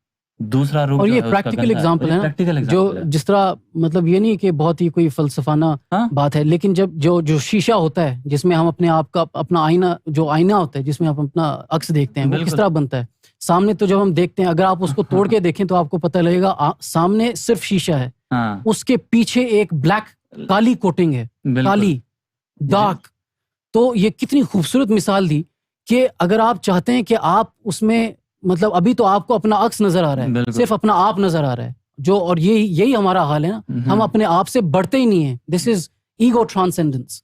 دوسرا رخ اور جو یہ ہے اس کا پریکٹیکل گندا ہے. ایگزامپل ہے نا، پریکٹیکل جو ایگزامپل ہے. جس طرح مطلب یہ نہیں کہ بہت ہی کوئی فلسفانہ بات ہے، لیکن جب جو شیشہ ہوتا ہے جس میں ہم اپنے آپ کا اپنا آئینہ، جو آئینہ ہوتا ہے جس میں ہم اپنا عکس دیکھتے ہیں، وہ کس طرح بنتا ہے سامنے. تو جب ہم دیکھتے ہیں، اگر آپ اس کو توڑ کے دیکھیں تو آپ کو پتہ لگے گا سامنے صرف شیشہ ہے، اس کے پیچھے ایک بلیک کالی کوٹنگ ہے، کالی ڈارک. تو یہ کتنی خوبصورت مثال دی کہ اگر آپ چاہتے ہیں کہ آپ اس میں مطلب ابھی تو آپ کو اپنا عکس نظر آ رہا ہے، صرف اپنا آپ نظر آ رہا ہے، جو اور یہی ہمارا حال ہے نا، ہم اپنے آپ سے بڑھتے ہی نہیں ہیں. دس از ایگو ٹرانسینڈنس،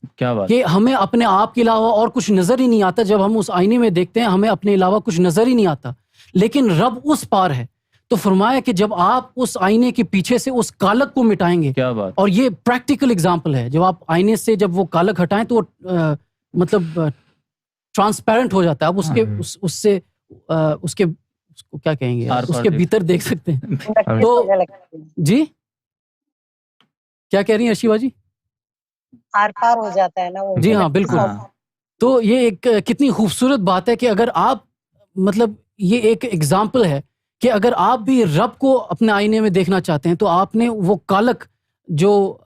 کہ ہمیں اپنے آپ کے علاوہ اور کچھ نظر ہی نہیں آتا. جب ہم اس آئینے میں دیکھتے ہیں ہمیں اپنے علاوہ کچھ نظر ہی نہیں آتا، لیکن رب اس پار ہے. تو فرمایا کہ جب آپ اس آئینے کے پیچھے سے اس کالک کو مٹائیں گے، اور یہ پریکٹیکل ایگزامپل ہے، جب آپ آئینے سے جب وہ کالک ہٹائیں تو مطلب ٹرانسپیرنٹ ہو جاتا ہے. اب اس کے کیا کہیں گے، اس کے بھیتر دیکھ سکتے ہیں. تو جی کیا کہہ رہی ہیں ارشیوا جی؟ آر پار ہو جاتا ہے نا وہ. جی ہاں بالکل. تو یہ ایک کتنی خوبصورت بات ہے کہ اگر آپ مطلب یہ ایک ایگزامپل ہے کہ اگر آپ بھی رب کو اپنے آئینے میں دیکھنا چاہتے ہیں تو آپ نے وہ کالک جو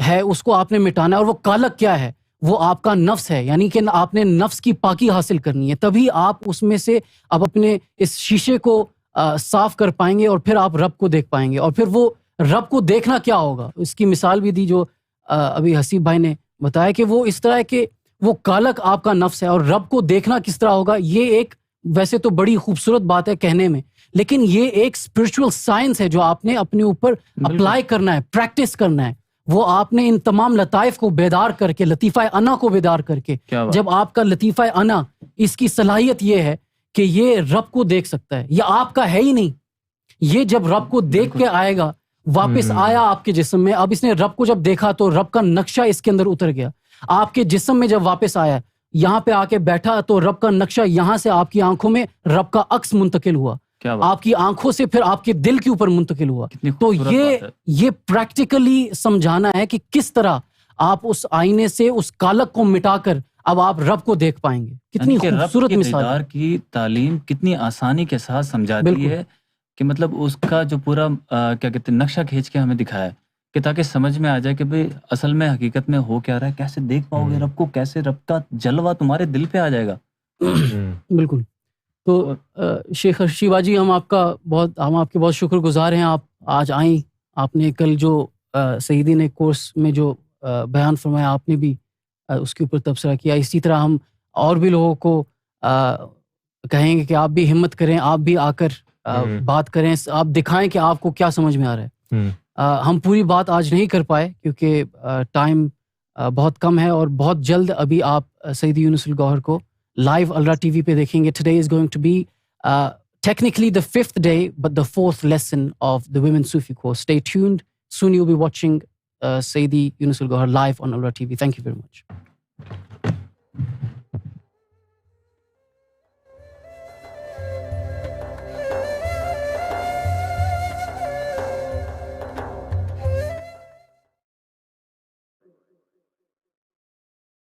ہے اس کو آپ نے مٹانا ہے. اور وہ کالک کیا ہے؟ وہ آپ کا نفس ہے. یعنی کہ آپ نے نفس کی پاکی حاصل کرنی ہے، تبھی آپ اس میں سے اب اپنے اس شیشے کو صاف کر پائیں گے، اور پھر آپ رب کو دیکھ پائیں گے. اور پھر وہ رب کو دیکھنا کیا ہوگا، اس کی مثال بھی دی جو ابھی حسیب بھائی نے بتایا کہ وہ اس طرح ہے کہ وہ کالک آپ کا نفس ہے، اور رب کو دیکھنا کس طرح ہوگا. یہ ایک ویسے تو بڑی خوبصورت بات ہے کہنے میں، لیکن یہ ایک اسپرچول سائنس ہے جو آپ نے اپنے اوپر اپلائی کرنا ہے، پریکٹس کرنا ہے. وہ آپ نے ان تمام لطائف کو بیدار کر کے، لطیفہ انا کو بیدار کر کے، جب آپ کا لطیفہ انا، اس کی صلاحیت یہ ہے کہ یہ رب کو دیکھ سکتا ہے. یہ آپ کا ہے ہی نہیں، یہ جب رب کو دیکھ کے آئے گا، واپس آیا آپ کے جسم میں، اب اس نے رب کو جب دیکھا تو رب کا نقشہ اس کے اندر اتر گیا. آپ کے جسم میں جب واپس آیا، یہاں پہ آ کے بیٹھا تو رب کا نقشہ یہاں سے آپ کی آنکھوں میں رب کا عکس منتقل ہوا، آپ کی آنکھوں سے پھر آپ کے دل کے اوپر منتقل ہوا. تو یہ پریکٹیکلی سمجھانا ہے کہ کس طرح آپ اس آئینے سے اس کالک کو مٹا کر اب آپ رب کو دیکھ پائیں گے. کتنی خوبصورت مثال ہے. کی تعلیم کتنی آسانی کے ساتھ سمجھاتی ہے کہ مطلب اس کا جو پورا کیا کہتے ہیں نقشہ کھینچ کے ہمیں دکھایا ہے کہ تاکہ سمجھ میں آ جائے کہ بھئی اصل میں حقیقت میں ہو کیا رہا ہے، کیسے دیکھ پاؤ گے رب کو، کیسے رب کا جلوہ تمہارے دل پہ آ جائے گا. بالکل. تو شیخ شیوا جی، ہم آپ کے بہت شکر گزار ہیں. آپ آج آئیں، آپ نے کل جو سعیدی نے کورس میں جو بیان فرمایا، آپ نے بھی اس کے اوپر تبصرہ کیا. اسی طرح ہم اور بھی لوگوں کو کہیں گے کہ آپ بھی ہمت کریں، آپ بھی آ کر بات کریں، آپ دکھائیں کہ آپ کو کیا سمجھ میں آ رہا ہے. ہم پوری بات آج نہیں کر پائے کیونکہ ٹائم بہت کم ہے، اور بہت جلد ابھی آپ سعیدی یونس الگوہر کو لائیو الرا ٹی وی پہ دیکھیں گے. Today is going to be technically the 5th day but the 4th lesson of the Women Sufi course. Stay tuned. Soon you'll be watching Sayyidi Younus AlGohar live on ALRA TV. Thank you very much.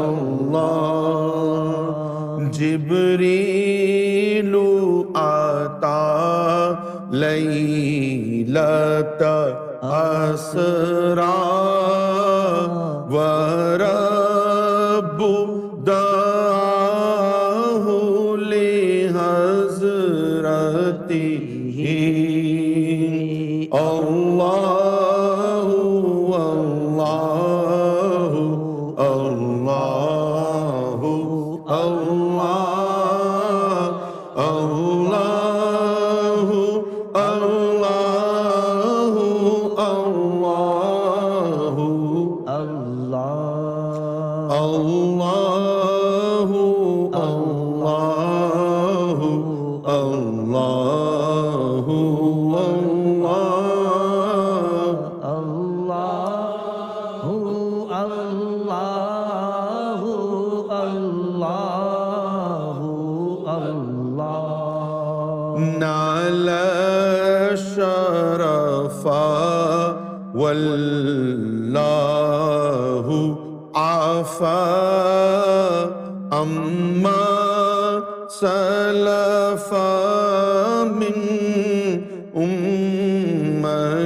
Allah. Jibrilu ata laylata asra wa rabbu da'ahu li hazratihi. Allahu Allahu Allahu Allah Allahu Allahu Allahu Allah Allahu Allahu Allahu wallahu afa amma salafa min ummatihi.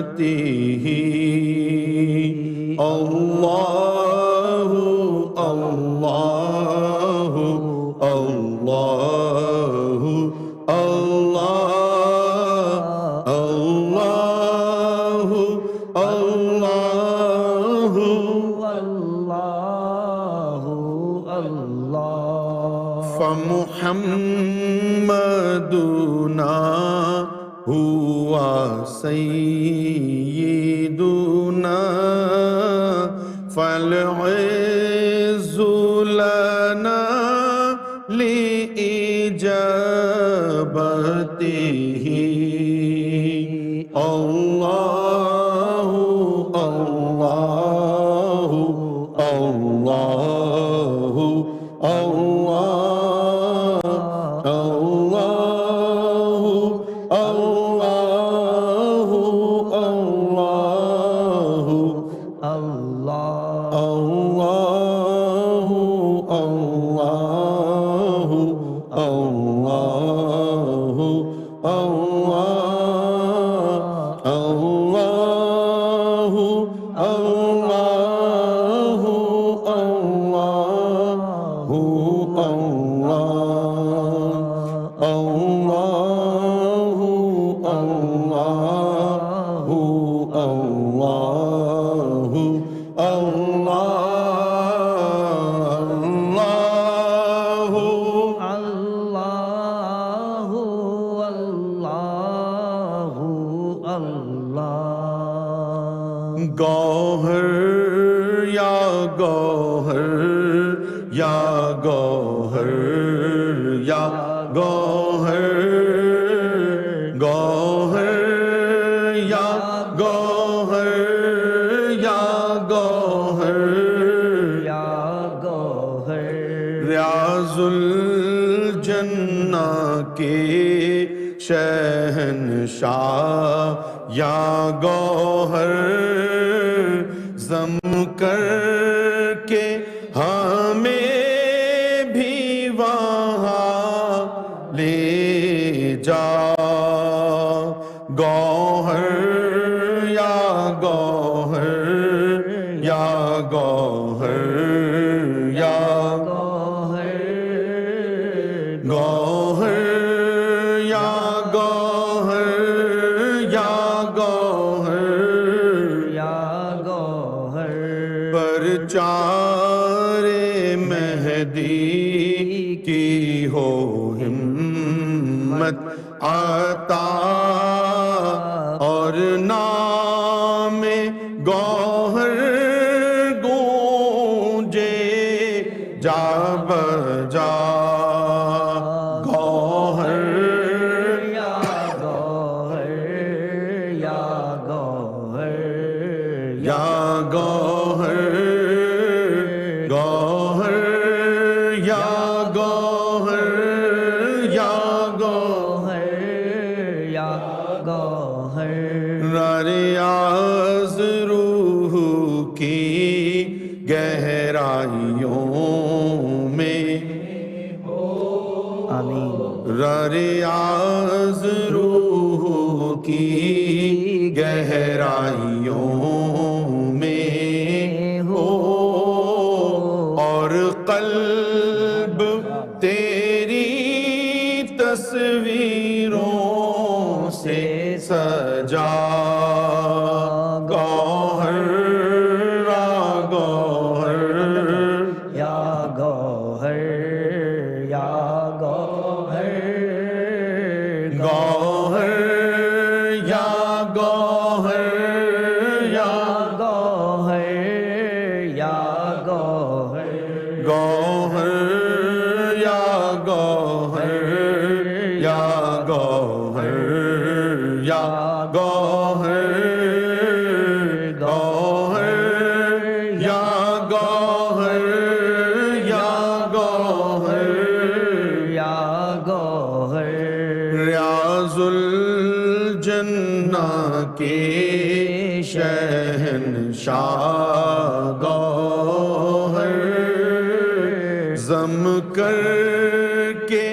Allahu Allahu Allahu Allah Allahu Allahu Allahu Allah. Fa Muhammaduna huwa sayyiduna fal izzu lana li ijabatihi. Allahu Allahu Allahu Allah Allahu Allahu Allahu Allah Allahu Allahu Allahu Allah Allahu Allahu Allahu Allah Allahu Allahu Allahu Allah Gohar ya Gohar ya Gohar ya Gohar Gohar ya Gohar ya Gohar ya Gohar Riyazul Jannah ke शहंशाह या गौहर जम कर के हमें भी वहाँ ले जा गौहर या गौहर या गौहर या गौहर गौहर चारे मेहदी की हो हिम्मत आता और नाम गौहर गूंजे जा बजा गौहर या गौहर या गौहर या गौहर گہرائیوں میں ریاض روح کی گہرائیوں میں ہو اور قلب تیری تصویروں سے سجا گوہر گوہر یا گوہر یا گوہر گوہر یا گوہر یا گوہر یا گوہر گوہر یا گوہر یا گوہر یا گوہر گوہر یا گوہر یا گوہر یا گوہر ریاض الجنہ کے شہنشاہ گوہر ضم کر کے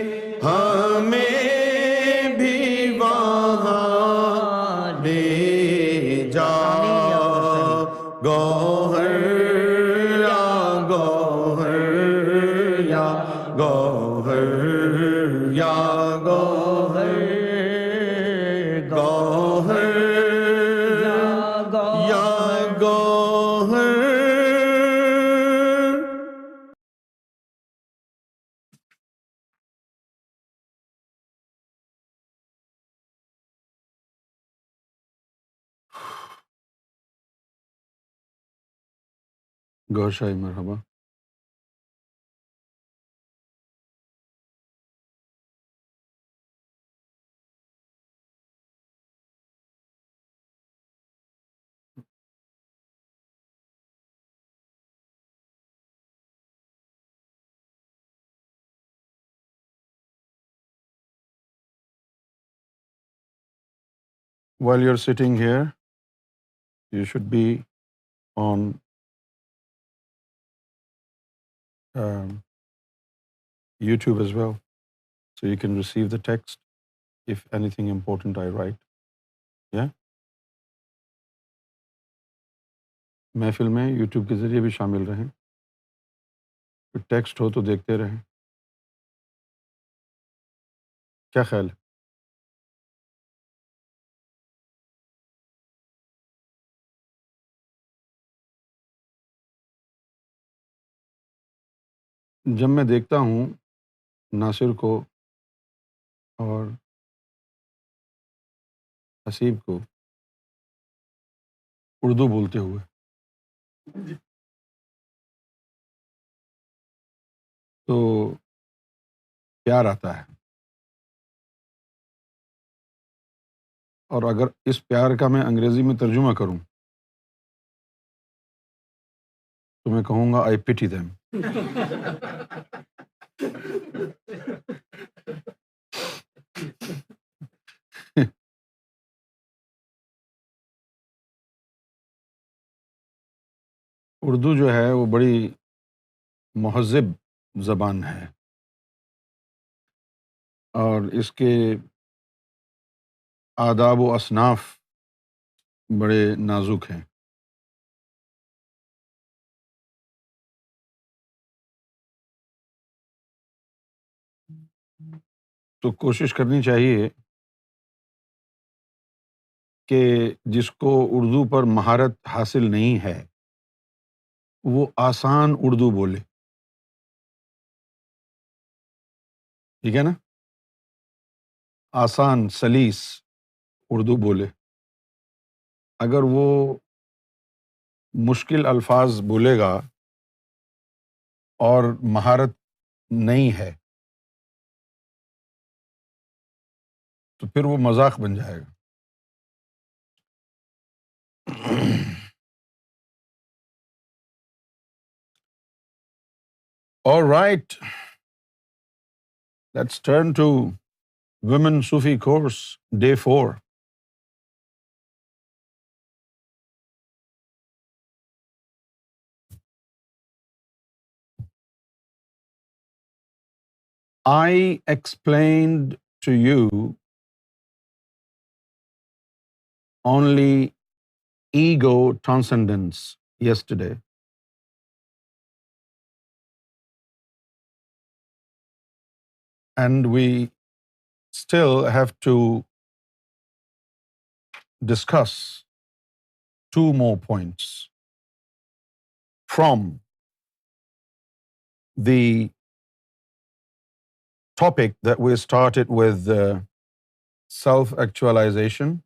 ہمیں بھی وہاں لے جا گوہر یا گوہر یا گوہر یا گوہر گوہر یا گوہر گوہر شاہی مرحبا. While you're sitting here, you should be on YouTube as well, so you can receive the text if anything important I write. Yeah? محفل میں یوٹیوب کے ذریعے بھی شامل رہیں. کوئی ٹیکسٹ ہو تو دیکھتے رہیں. کیا خیال ہے؟ جب میں دیکھتا ہوں ناصر کو اور حسیب کو اردو بولتے ہوئے تو پیار آتا ہے. اور اگر اس پیار کا میں انگریزی میں ترجمہ کروں تو میں کہوں گا آئی پیٹی دیم. اردو جو ہے وہ بڑی مہذب زبان ہے اور اس کے آداب و اصناف بڑے نازک ہیں. تو کوشش کرنی چاہیے کہ جس کو اردو پر مہارت حاصل نہیں ہے وہ آسان اردو بولے. ٹھیک ہے نا؟ آسان سلیس اردو بولے. اگر وہ مشکل الفاظ بولے گا اور مہارت نہیں ہے تو پھر وہ مذاق بن جائے گا. All right, let's turn to Women Sufi course, day 4. I explained to you only ego transcendence yesterday. And we still have to discuss 2 more points from the topic that we started with, self-actualization,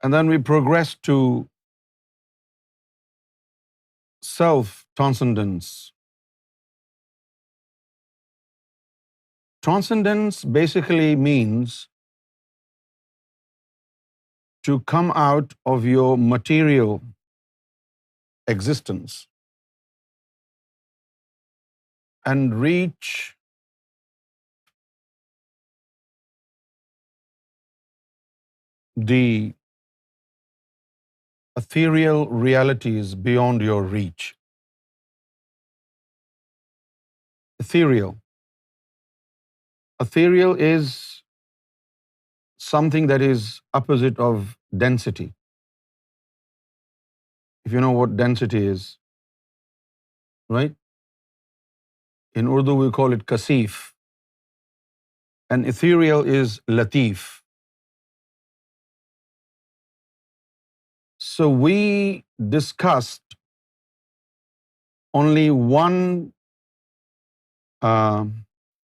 and then we progressed to self-transcendence. Transcendence basically means to come out of your material existence and reach the ethereal realities beyond your reach. Ethereal. Ethereal is something that is opposite of density. If you know what density is, right? In Urdu we call it kasif. And ethereal is latif. So we discussed only one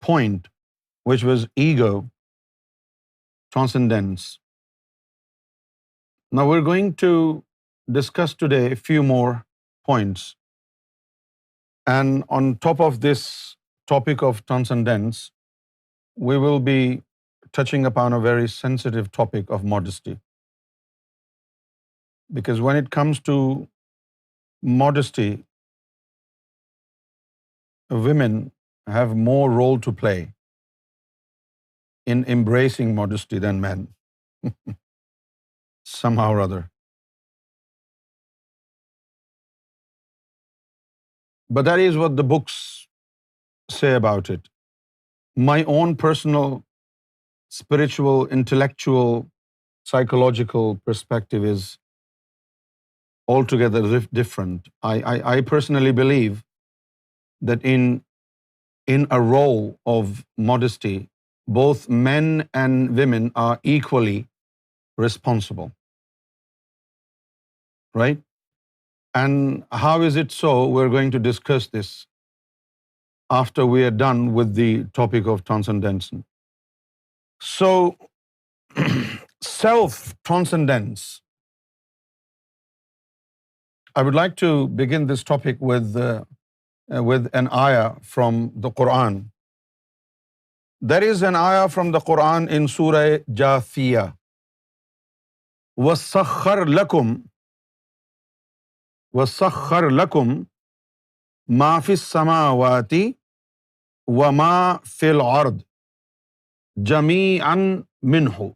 point, which was ego transcendence. Now we're going to discuss today a few more points. And on top of this topic of transcendence, we will be touching upon a very sensitive topic of modesty. Because when it comes to modesty, women have more role to play in embracing modesty than men, somehow or other. But that is what the books say about it. My own personal, spiritual, intellectual, psychological perspective is altogether different. I personally believe that in a role of modesty, both men and women are equally responsible. Right? And how is it so? We're going to discuss this after we are done with the topic of transcendence. So, self-transcendence. I would like to begin this topic with an ayah from the Quran. There is an ayah from the Quran in Surah Jathiyah. وَسَخَّرْ لَكُمْ مَا فِي السَّمَاوَاتِ وَمَا فِي الْأَرْضِ جَمِيعًا مِنْهُ.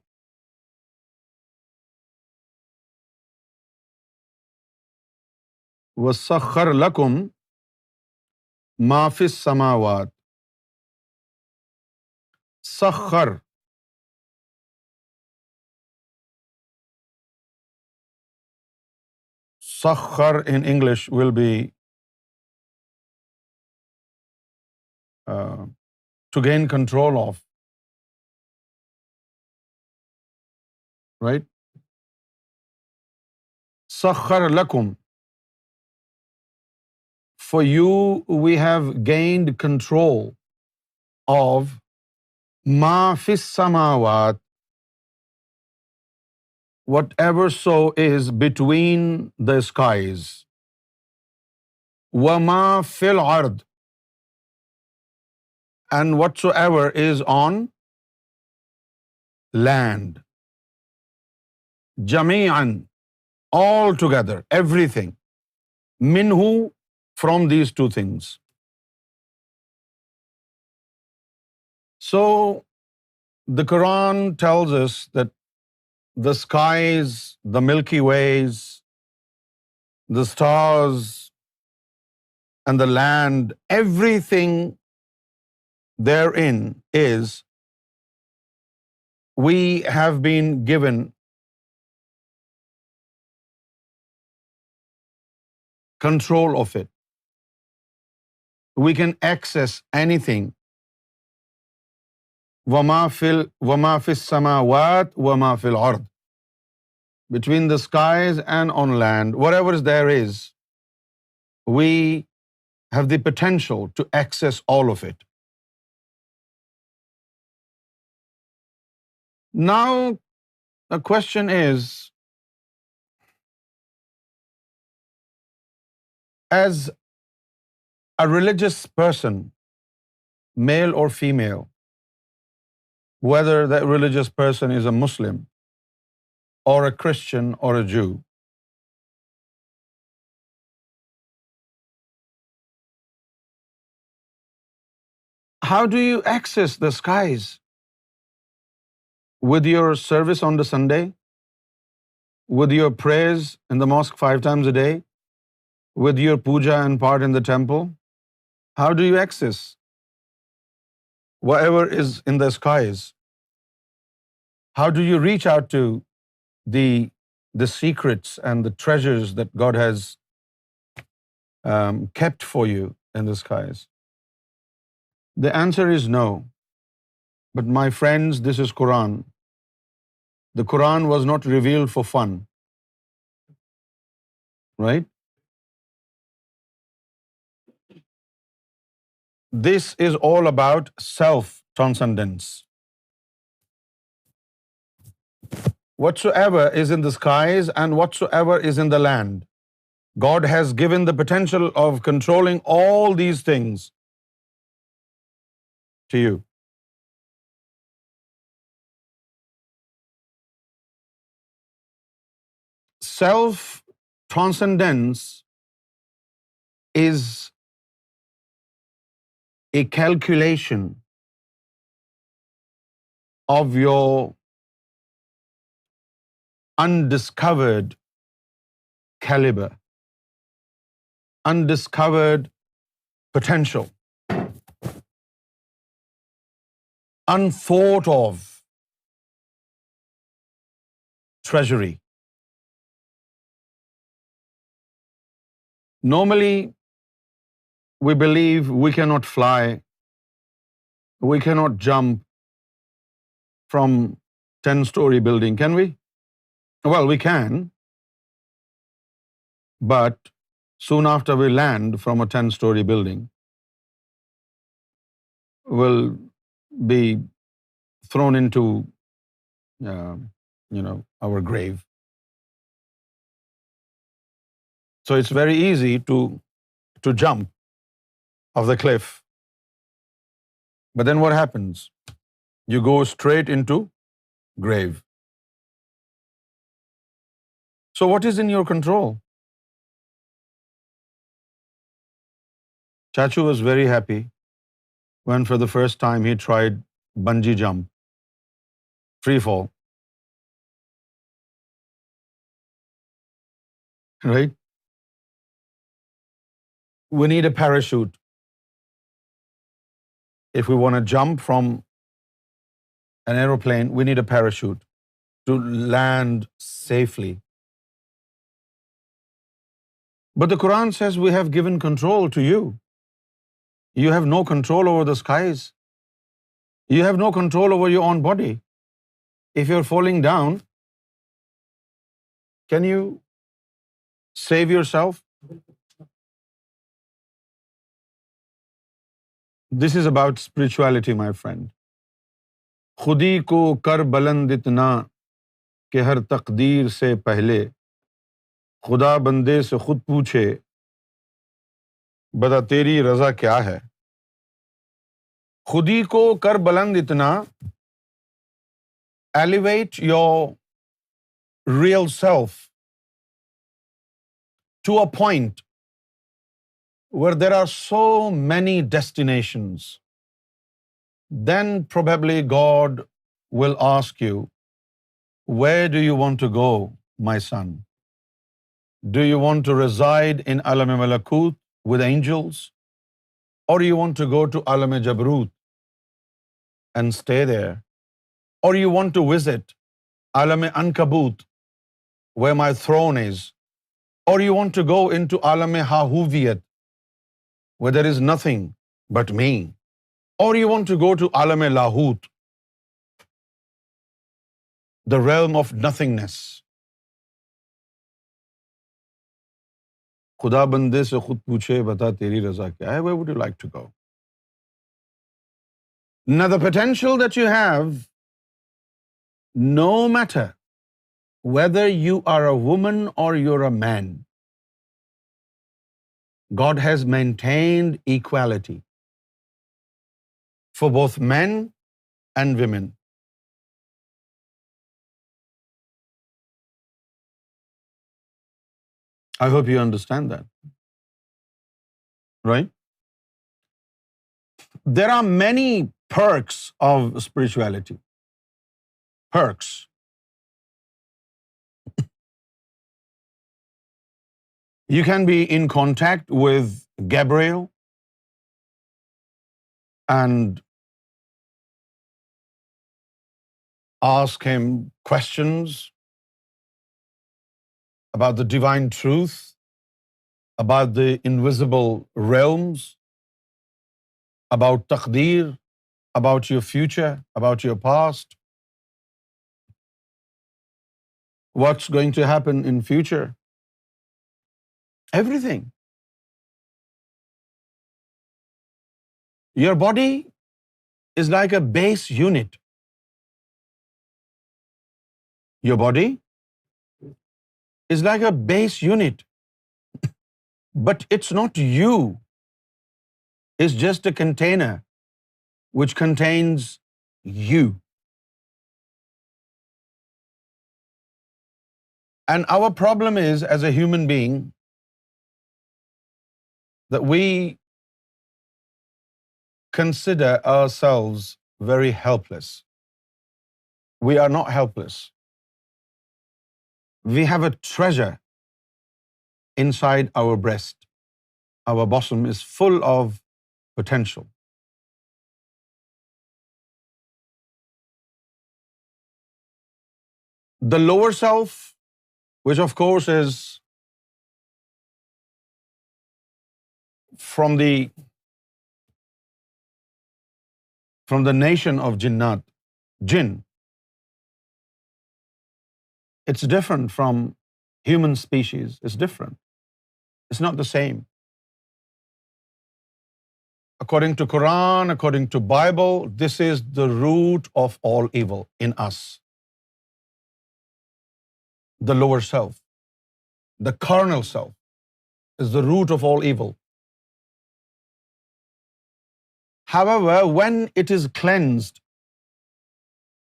وَسَخَّرْ لَكُمْ مَا فِي السَّمَاوَاتِ. سَخَّر. Sakhar in English will be to gain control of. Right? Sakhar lakum. For you we have gained control of ma fis samawat, whatever so is between the skies. Wa ma fil ard, and whatsoever is on land. Jami'an, all together, everything. Minhu, from these two things. So the Quran tells us that the skies, the Milky Ways, the stars, and the land, everything therein is, we have been given control of it. We can access anything. وَمَا فِي السَّمَاوَاتِ وَمَا فِي الْأَرْضِ. Between the skies and on land, whatever there is, we have the potential to access all of it. Now, the question is, as a religious person, male or female, whether that religious person is a Muslim or a Christian or a Jew, how do you access the skies? With your service on the Sunday? With your prayers in the mosque 5 times a day? With your puja and part in the temple? How do you access whatever is in the skies? How do you reach out to the secrets and the treasures that God has kept for you in the skies? The answer is no. But my friends, this is Quran. The Quran was not revealed for fun. Right? This is all about self-transcendence. Whatsoever is in the skies and whatsoever is in the land, God has given the potential of controlling all these things to you. Self-transcendence is a calculation of your undiscovered caliber, undiscovered potential, unthought of treasury. Normally, we believe we cannot fly, we cannot jump from 10-story building, can we? Well, we can, but soon after we land from a 10-story building, we'll be thrown into, our grave. So it's very easy to jump off the cliff. But then what happens? You go straight into grave. So what is in your control? Chachu was very happy when for the first time he tried bungee jump, free fall. Right? We need a parachute. If we want to jump from an aeroplane, we need a parachute to land safely. But the Quran says we have given control to you. You have no control over the skies. You have no control over your own body. If you're falling down, can you save yourself? This is about spirituality, my friend. خودی کو کر بلند اتنا کہ ہر تقدیر سے پہلے خدا بندے سے خود پوچھے بتا تیری رضا کیا ہے. خودی کو کر بلند اتنا, elevate your real self to a point where there are so many destinations. Then probably God will ask you, where do you want to go, my son? Do you want to reside in Alam Malakut with angels, or you want to go to Alam Jabrut and stay there, or you want to visit Alam Ankabut, where my throne is, or you want to go into Alam Hahuviyat, where there is nothing but me, or you want to go to Alam Lahut, the realm of nothingness. खुदा बंदे से खुद पूछे बता तेरी रज़ा क्या है, where would you like to go? Now the potential that you have, no matter whether you are a woman or you're a man, God has maintained equality for both men and women. I hope you understand that. Right? There are many perks of spirituality. Perks. You can be in contact with Gabriel and ask him questions about the divine truth, about the invisible realms, about taqdeer, about your future, about your past, what's going to happen in future, everything. Your body is like a base unit. Your body is like a base unit, but it's not you. It's just a container which contains you. And our problem is, as a human being, that we consider ourselves very helpless. We are not helpless. We have a treasure inside our breast. Our bosom is full of potential. The lower self, which of course is from the nation of jinnat, jinn, it's different from human species. It's different. It's not the same. According to Quran, according to Bible, this is the root of all evil in us. The lower self, the carnal self, is the root of all evil. However, when it is cleansed,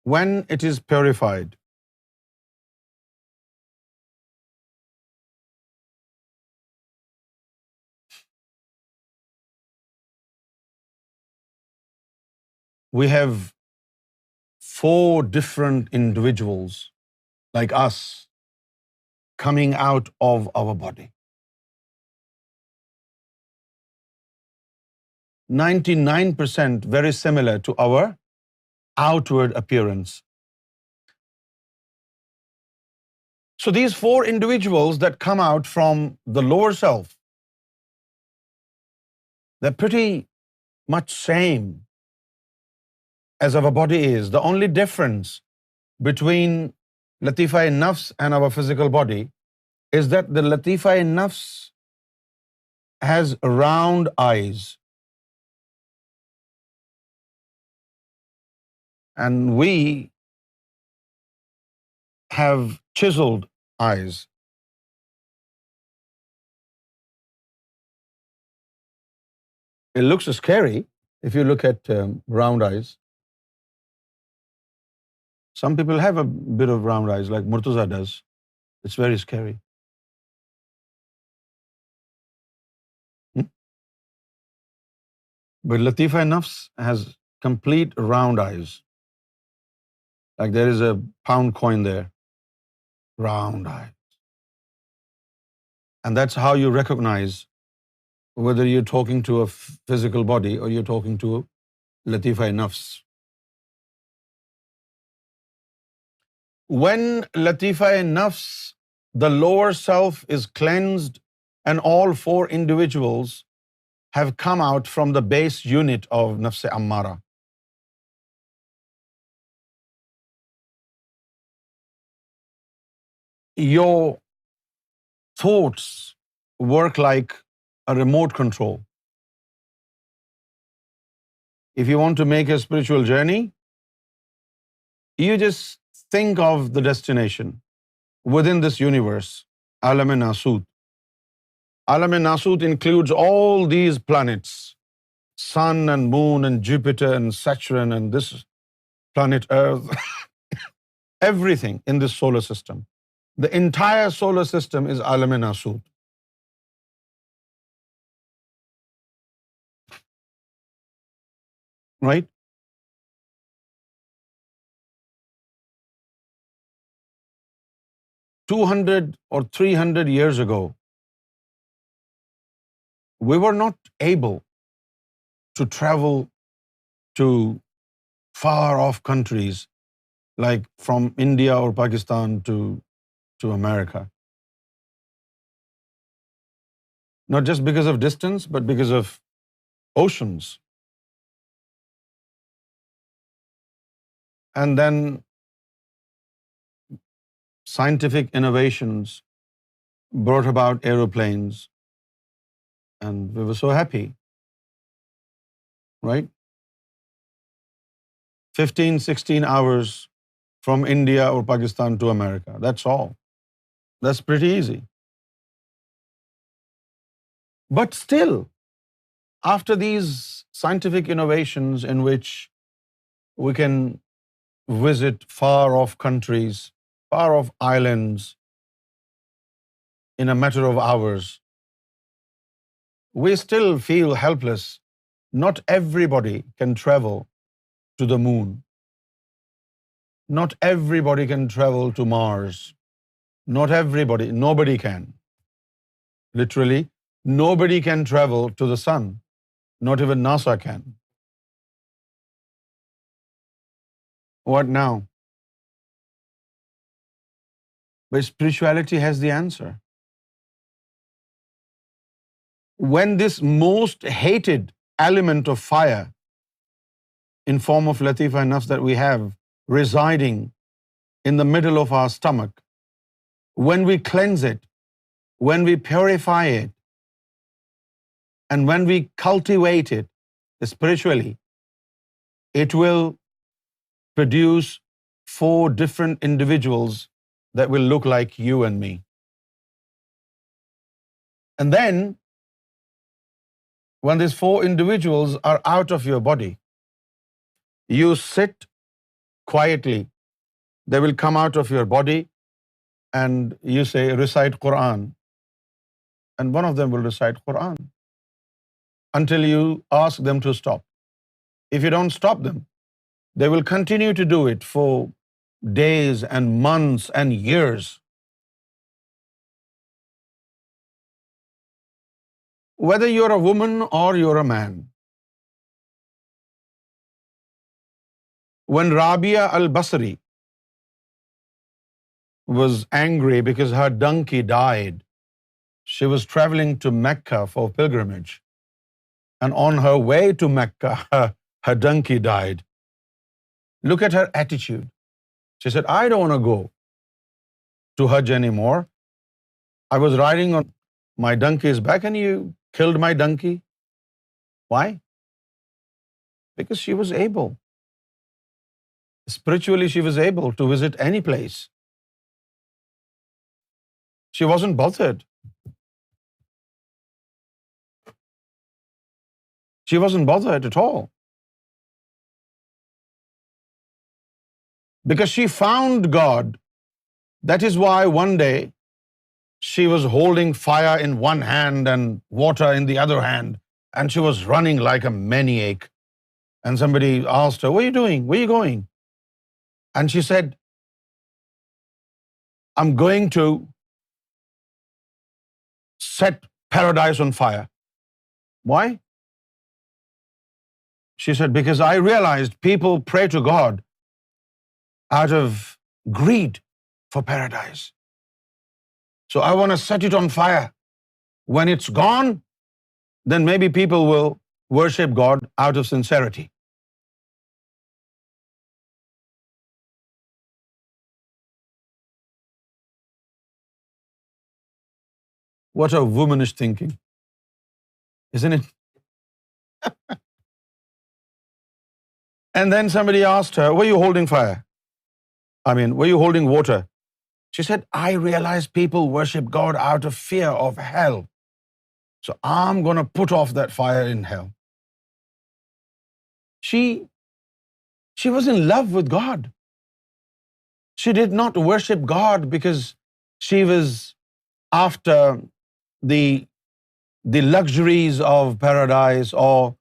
when it is purified, we have 4 different individuals like us coming out of our body. 99% very similar to our outward appearance. So these 4 individuals that come out from the lower self, they're pretty much same as our body is. The only difference between Latifa-e-Nafs and our physical body is that the Latifa-e-Nafs has round eyes, and we have chiseled eyes. It looks scary if you look at round eyes. Some people have a bit of round eyes, like Murtaza does. It's very scary. But Latifa Nafs has complete round eyes. Like there is a pound coin there. Round eyes. And that's how you recognize whether you're talking to a physical body or you're talking to Latifa Nafs. When Latifa Nafs, the lower self, is cleansed and all four individuals have come out from the base unit of Nafs Ammara, your thoughts work like a remote control. If you want to make a spiritual journey, you just think of the destination within this universe, Alam Nasut. Alam Nasut includes all these planets, Sun and Moon and Jupiter and Saturn and this planet Earth, everything in this solar system. The entire solar system is Alam Nasut. Right? 200 or 300 years ago, we were not able to travel to far off countries like from India or Pakistan to America. Not just because of distance, but because of oceans. And then scientific innovations brought about aeroplanes, and we were so happy, right? 15, 16 hours from India or Pakistan to America. That's all. That's pretty easy. But still, after these scientific innovations in which we can visit far off countries, far off islands in a matter of hours, we still feel helpless. Not everybody can travel to the moon. Not everybody can travel to Mars. Not everybody, nobody can. Literally, nobody can travel to the sun. Not even NASA can. What now? But spirituality has the answer. When this most hated element of fire in form of Latifa Nafs that we have residing in the middle of our stomach, when we cleanse it, when we purify it, and when we cultivate it spiritually, it will produce 4 different individuals that will look like you and me. And then, when these 4 individuals are out of your body, you sit quietly. They will come out of your body and you say, recite Quran. And one of them will recite Quran until you ask them to stop. If you don't stop them, they will continue to do it for days and months and years. Whether you're a woman or you're a man, when Rabia al-Basri was angry because her donkey died, she was traveling to Mecca for pilgrimage, and on her way to Mecca, her donkey died. Look at her attitude. She said, I don't want to go to Hajj anymore. I was riding on my donkey's back and you killed my donkey. Why? Because she was able. Spiritually, she was able to visit any place. She wasn't bothered. She wasn't bothered at all. Because she found God. That is why one day she was holding fire in one hand and water in the other hand, and she was running like a maniac. And somebody asked her, what are you doing? Where are you going? And she said, I'm going to set paradise on fire. Why? She said, because I realized people pray to God out of greed for paradise. So I want to set it on fire. When it's gone, then maybe people will worship God out of sincerity. What a womanish thinking, isn't it? And then somebody asked her, were you holding fire? Were you holding water? She said, I realize people worship God out of fear of hell. So I'm going to put off that fire in hell. She was in love with God. She did not worship God because she was after the luxuries of paradise, or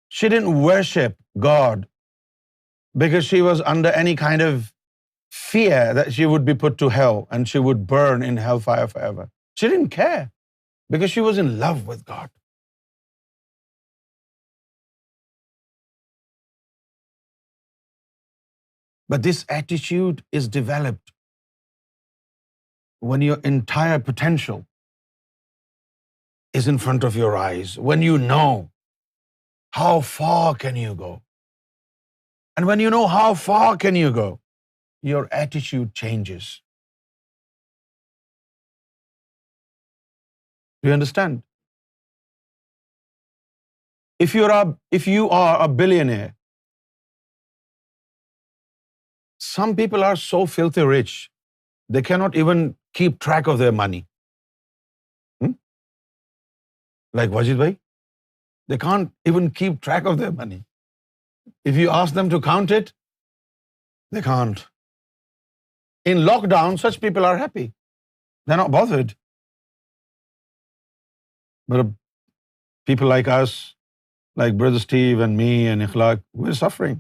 she didn't worship God because she was under any kind of fear that she would be put to hell and she would burn in hellfire forever. She didn't care because she was in love with God. But this attitude is developed when your entire potential is in front of your eyes, when you know how far can you go. And when you know how far can you go, your attitude changes. Do you understand? If you are a billionaire, some people are so filthy rich, they cannot even keep track of their money. Like Wajid bhai, they can't even keep track of their money. If you ask them to count it, they can't. In lockdown, such people are happy. They're not bothered. But people like us, like Brother Steve and me and Ikhlaq, we're suffering.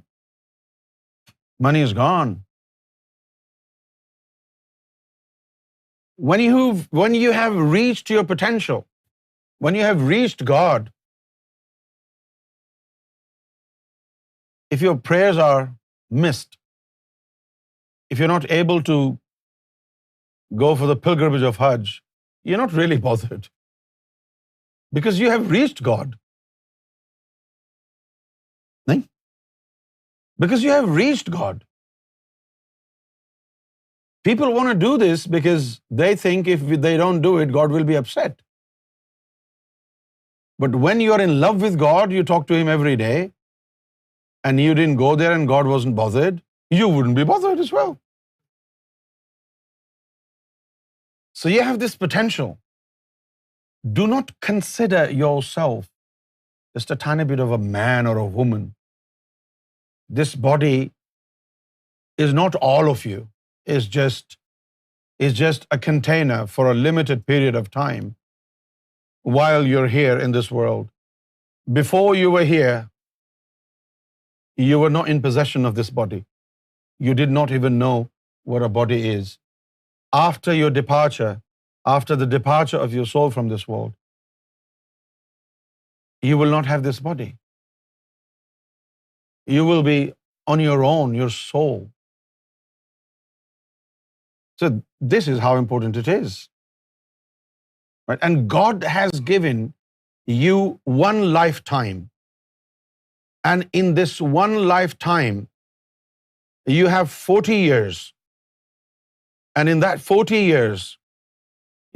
Money is gone. When you have reached your potential, when you have reached God, if your prayers are missed, if you're not able to go for the pilgrimage of Hajj, you're not really bothered. Because you have reached God. Nahin? Because you have reached God. People want to do this because they think if they don't do it, God will be upset. But when you are in love with God, you talk to Him every day, and you didn't go there and God wasn't bothered, you wouldn't be bothered as well. So you have this potential. Do not consider yourself just a tiny bit of a man or a woman. This body is not all of you. It's just a container for a limited period of time while you're here in this world. Before you were here, you were not in possession of this body. You did not even know what a body is. After your departure, after the departure of your soul from this world, you will not have this body. You will be on your own, your soul. So this is how important it is. Right? And God has given you one lifetime. And in this one lifetime, you have 40 years. And in that 40 years,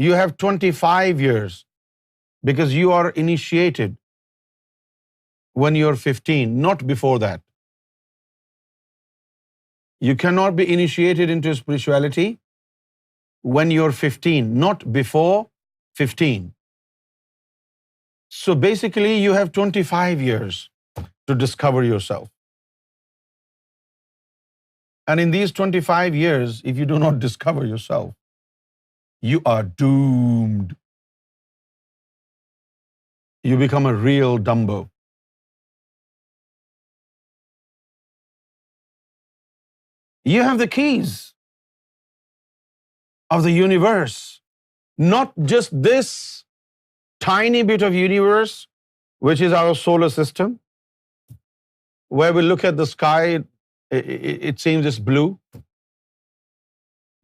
you have 25 years because you are initiated when you're 15, not before that. You cannot be initiated into spirituality when you're 15, not before 15. So basically, you have 25 years to discover yourself. And in these 25 years, if you do not discover yourself, you are doomed. You become a real Dumbo. You have the keys of the universe. Not just this tiny bit of universe which is our solar system, where we look at the sky, it seems it's blue.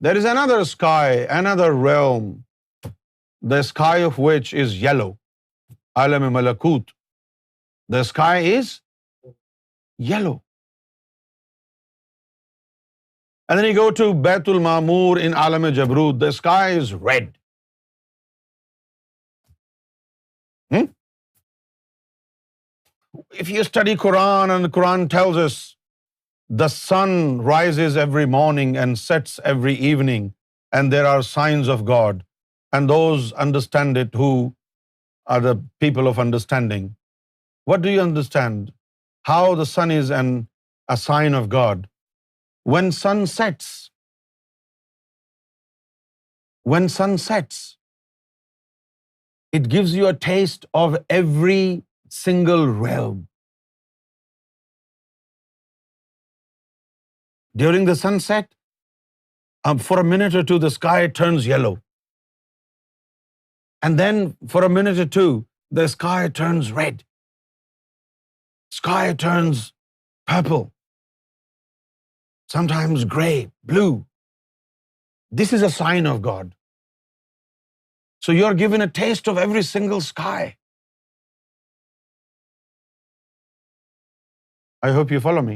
There is another sky, another realm, the sky of which is yellow. Alam Malakut. The sky is yellow. And then you go to Baitul Ma'mur in Alam Jabrut, the sky is red. If you study Quran, and the Quran tells us the sun rises every morning and sets every evening, and there are signs of God, and those understand it who are the people of understanding. What do you understand? How the sun is a sign of God? When sun sets, it gives you a taste of every single realm. During the sunset, for a minute or two, the sky turns yellow. And then for a minute or two, the sky turns red. Sky turns purple. Sometimes gray, blue. This is a sign of God. So you're given a taste of every single sky. I hope you follow me.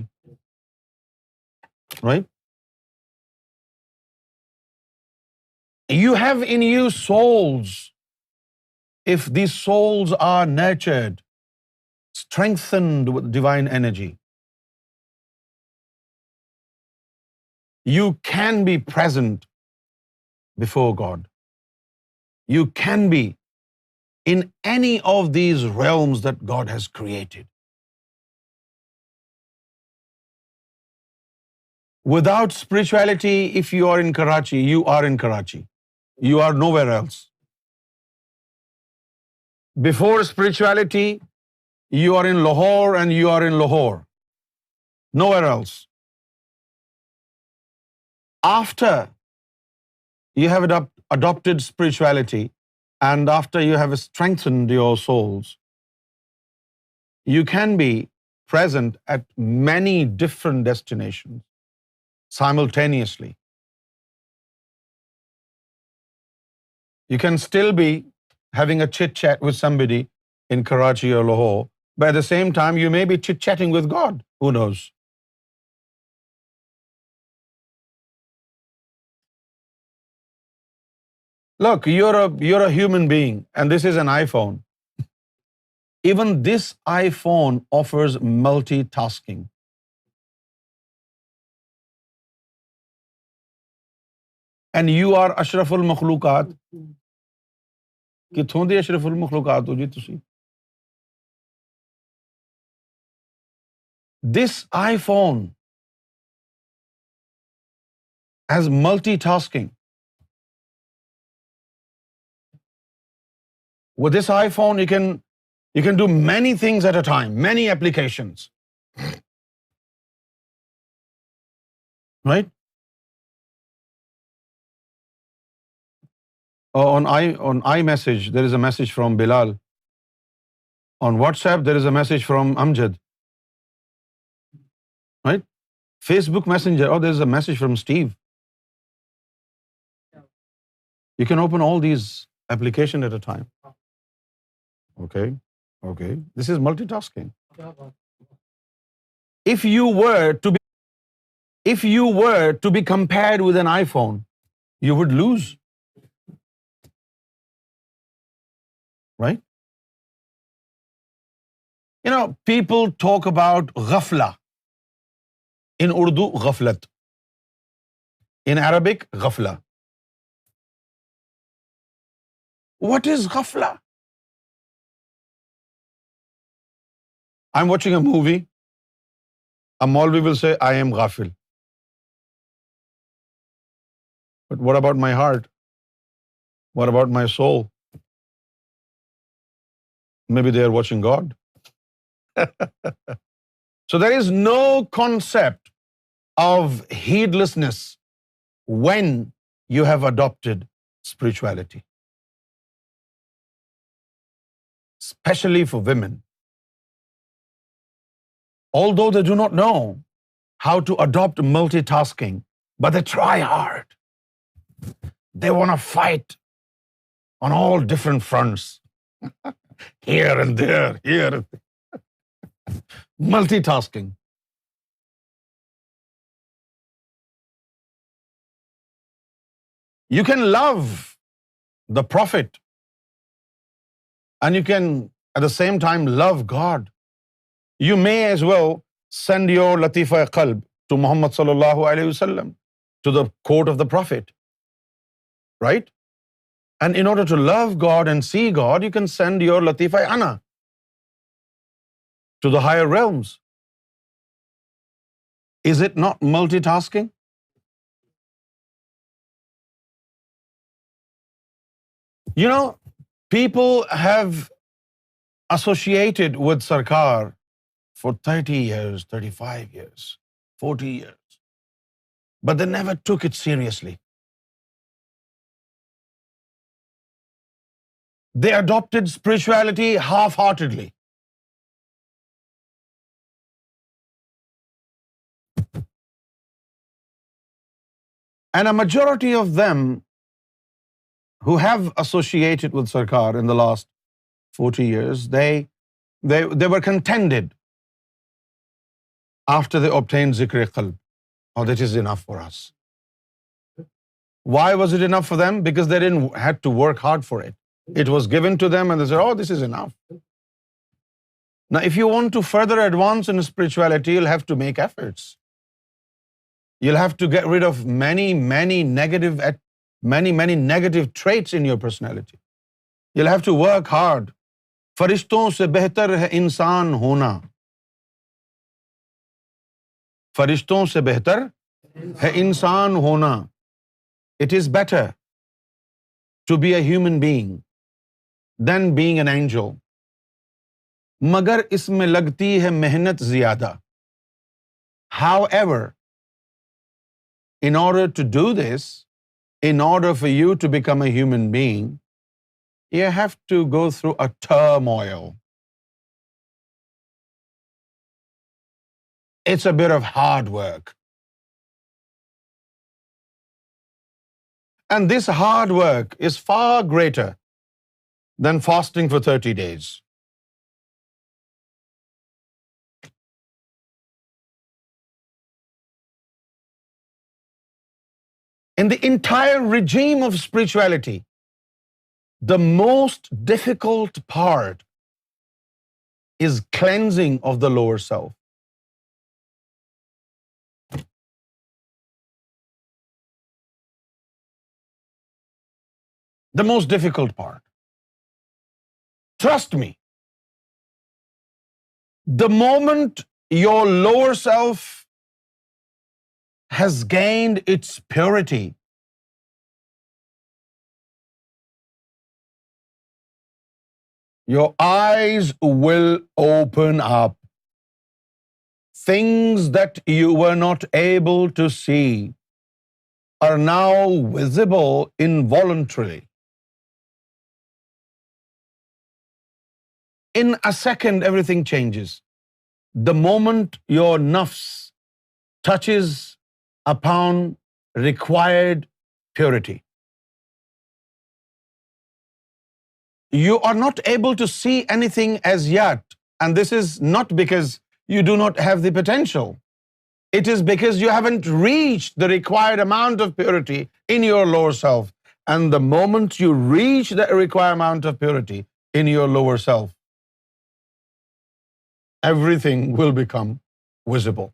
Right? You have in you souls. If these souls are nurtured, strengthened with divine energy, you can be present before God. You can be in any of these realms that God has created. Without spirituality, if you are in Karachi, you are in Karachi. You are nowhere else. Before spirituality, you are in Lahore and you are in Lahore. Nowhere else. After you have adopted spirituality, and after you have strengthened your souls, you can be present at many different destinations simultaneously. You can still be having a chit-chat with somebody in Karachi or Lahore, but at the same time, you may be chit-chatting with God. Who knows? Look, you're a human being, and this is an iPhone. Even this iPhone offers multitasking. And you are Ashraful Makhluqat. ਕਿੱਥੋਂ ਦੇ ਅਸ਼ਰਫੁਲ ਮਖਲੂਕਾਤ ਹੋ ਜੀ ਤੁਸੀਂ? This iPhone has multitasking. With this iPhone, you can do many things at a time, many applications. Right? On iMessage, there is a message from Bilal. On WhatsApp, there is a message from Amjad. Right? Facebook Messenger, there is a message from Steve. You can open all these applications at a time. Okay. This is multitasking. If you were to be compared with an iPhone, you would lose. Right? People talk about ghafla. In Urdu, ghaflat. In Arabic, ghafla. What is ghafla? I'm watching a movie. A Maulvi will say, I am ghafil. But what about my heart? What about my soul? Maybe they are watching God. So there is no concept of heedlessness when you have adopted spirituality. Especially for women. although they do not know how to adopt multitasking, but they try hard. They want to fight on all different fronts. Here and there, here and there. Multitasking. You can love the Prophet and you can at the same time love God. You may as well send your Latifa Qalb to Muhammad sallallahu alaihi wasallam, to the court of the Prophet, right? And in order to love God and see God, you can send your Latifa Ana to the higher realms. Is it not multitasking? You know, people have associated with Sarkar for 30 years, 35 years, 40 years, but they never took it seriously. They adopted spirituality half-heartedly. And a majority of them who have associated with Sarkar in the last 40 years, they were contented after they obtained Zikr Qalb. Oh, that is enough for us. Why was it enough for them? Because they didn't have to work hard for it. It was given to them and they said, oh, this is enough. Now, if you want to further advance in spirituality, you'll have to make efforts. You'll have to get rid of many negative traits in your personality. You'll have to work hard. فرشتوں سے بہتر ہے انسان ہونا. فرشتوں سے بہتر ہے انسان ہونا. It is better to be a human being than being an angel. مگر اس میں لگتی ہے محنت زیادہ. However, in order to do this, in order for you to become a human being, you have to go through a turmoil. It's a bit of hard work. And this hard work is far greater than fasting for 30 days. In the entire regime of spirituality, the most difficult part is cleansing of the lower self. The most difficult part. Trust me, the moment your lower self has gained its purity, your eyes will open up. Things that you were not able to see are now visible involuntarily. In a second, everything changes. The moment your nafs touches upon required purity, you are not able to see anything as yet. And this is not because you do not have the potential. It is because you haven't reached the required amount of purity in your lower self. And the moment you reach the required amount of purity in your lower self, everything will become visible.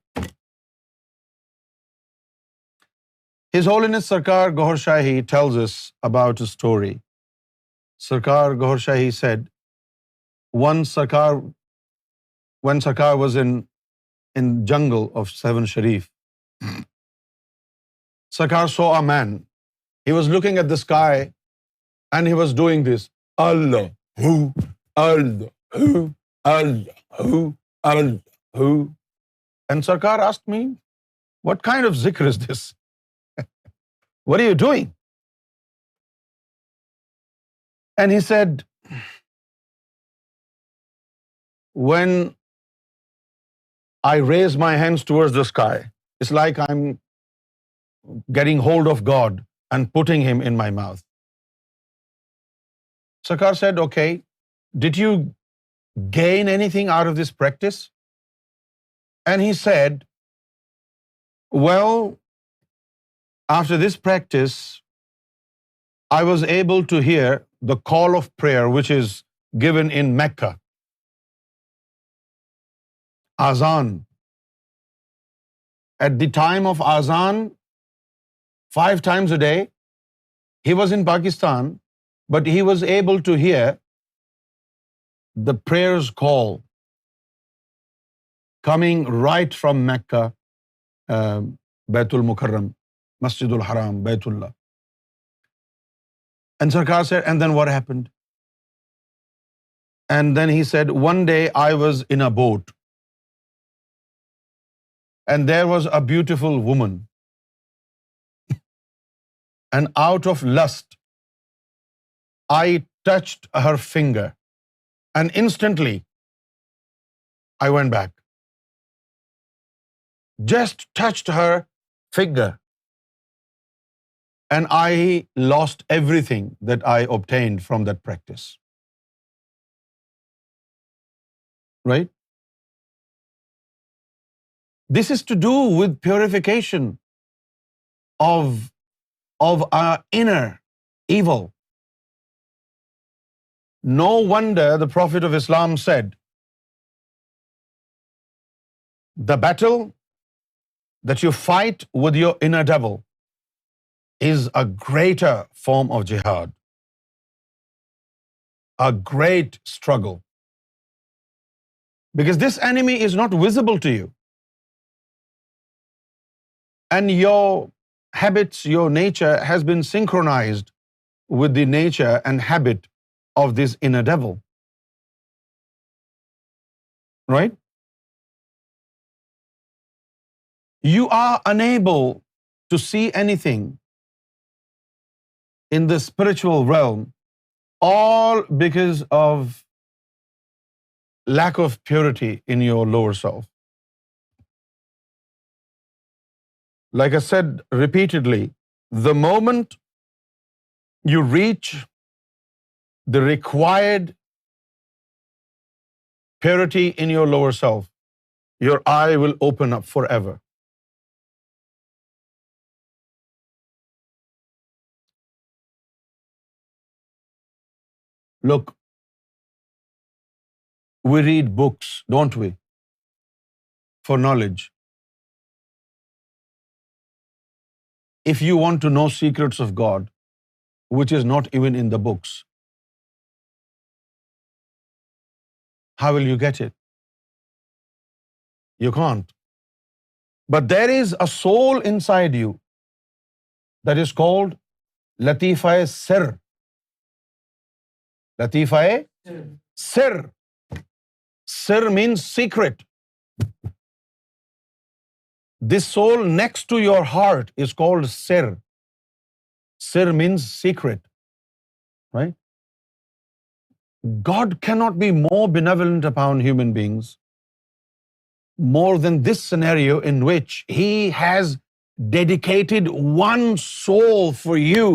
His Holiness Sarkar Gohar Shahi tells us about a story. Sarkar Gohar Shahi said, when Sarkar was in jungle of Seven Sharif, Sarkar saw a man. He was looking at the sky and he was doing this, Allah, hu, Allah, hu, Allah, hu, Allah, hu. And Sarkar asked me, what kind of zikr is this? What are you doing? And he said, when I raise my hands towards the sky. It's like I'm getting hold of God and putting him in my mouth. Sarkar said, okay, did you gain anything out of this practice? And he said, well, after this practice, I was able to hear the call of prayer, which is given in Mecca. Azan. At the time of Azan, 5 times a day, he was in Pakistan, but he was able to hear the prayer's call coming right from Mecca, Baitul Mukarram, Masjidul Haram, Baitullah. And Sarkar said, and then what happened? And then he said, one day I was in a boat, and there was a beautiful woman. And out of lust, I touched her finger, and instantly I went back. Just touched her finger, and I lost everything that I obtained from that practice. Right? This is to do with purification of our inner evil. No wonder the Prophet of Islam said, the battle that you fight with your inner devil is a greater form of jihad, a great struggle. Because this enemy is not visible to you. And your habits, your nature has been synchronized with the nature and habit of this inner devil. Right? You are unable to see anything in the spiritual realm, all because of lack of purity in your lower self. Like I said repeatedly, the moment you reach the required purity in your lower self, your eye will open up forever. Look, we read books, don't we? For knowledge. If you want to know secrets of God, which is not even in the books, how will you get it? You can't. But there is a soul inside you that is called Latifa-e Sir. Latifa-e Sir. Sir means secret. This soul next to your heart is called Sir. Sir means secret. Right? God cannot be more benevolent upon human beings more than this scenario in which He has dedicated one soul for you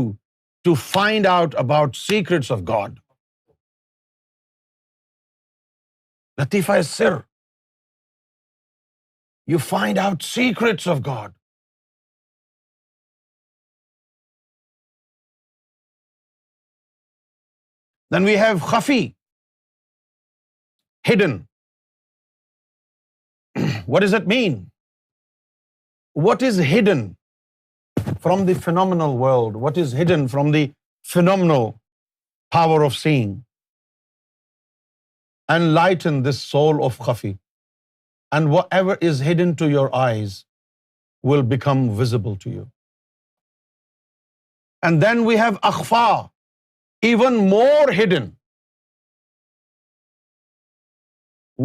to find out about secrets of God. Latifa is Sir. You find out secrets of God. Then we have Khafi, hidden. What does that mean? What is hidden from the phenomenal world? What is hidden from the phenomenal power of seeing? Enlighten this soul of Khafi, and whatever is hidden to your eyes will become visible to you. And then we have Akhfa, even more hidden.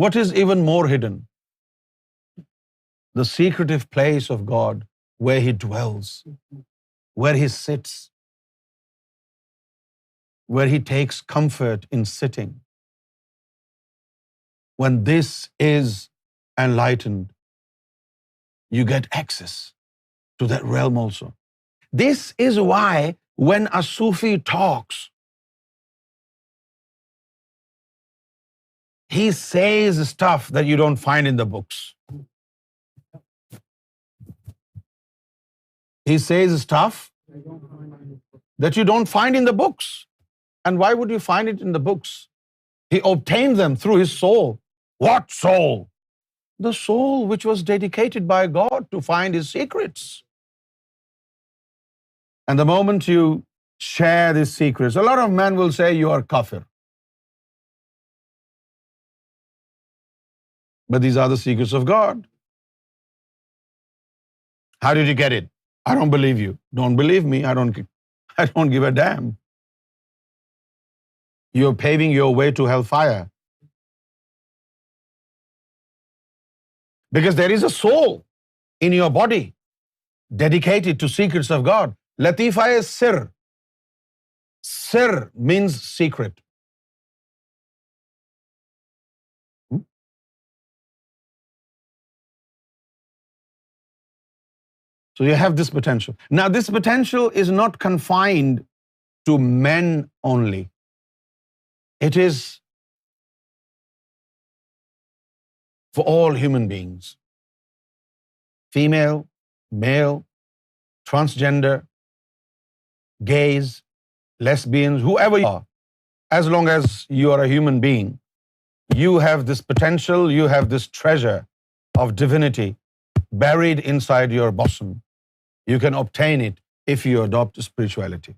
What is even more hidden? The secretive place of God, where He dwells, where He sits, where He takes comfort in sitting. When this is enlightened, you get access to that realm also. This is why when a Sufi talks, he says stuff that you don't find in the books. He says stuff that you don't find in the books. And why would you find it in the books? He obtained them through his soul. What soul? The soul which was dedicated by God to find his secrets. And the moment you share these secrets, a lot of men will say you are kafir. But these are the secrets of God. How did you get it? I don't believe you. Don't believe me. I don't give a damn. You're paving your way to hellfire. Because there is a soul in your body dedicated to secrets of God. Latifa is sir. Sir means secret. So you have this potential. Now this potential is not confined to men only. It is for all human beings. Female, male, transgender, gays, lesbians, whoever you are. As long as you are a human being, you have this potential, you have this treasure of divinity buried inside your bosom. You can obtain it if you adopt spirituality.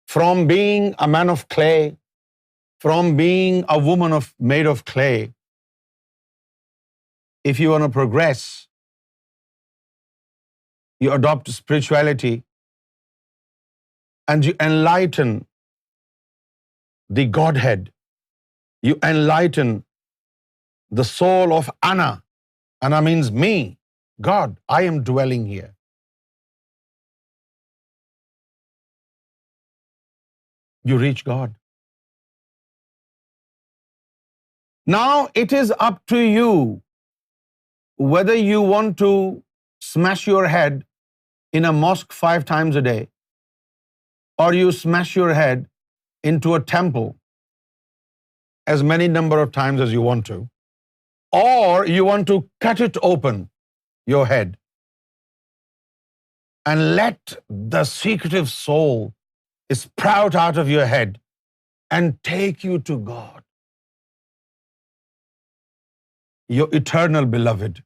From being a man of clay, from being a woman made of clay, if you want to progress, you adopt spirituality and you enlighten the Godhead. You enlighten the soul of Ana. Ana means me, God. I am dwelling here. You reach God. Now it is up to you whether you want to smash your head in a mosque 5 times a day, or you smash your head into a temple as many number of times as you want to, or you want to cut it open, your head, and let the secretive soul sprout out of your head and take you to God, your eternal beloved.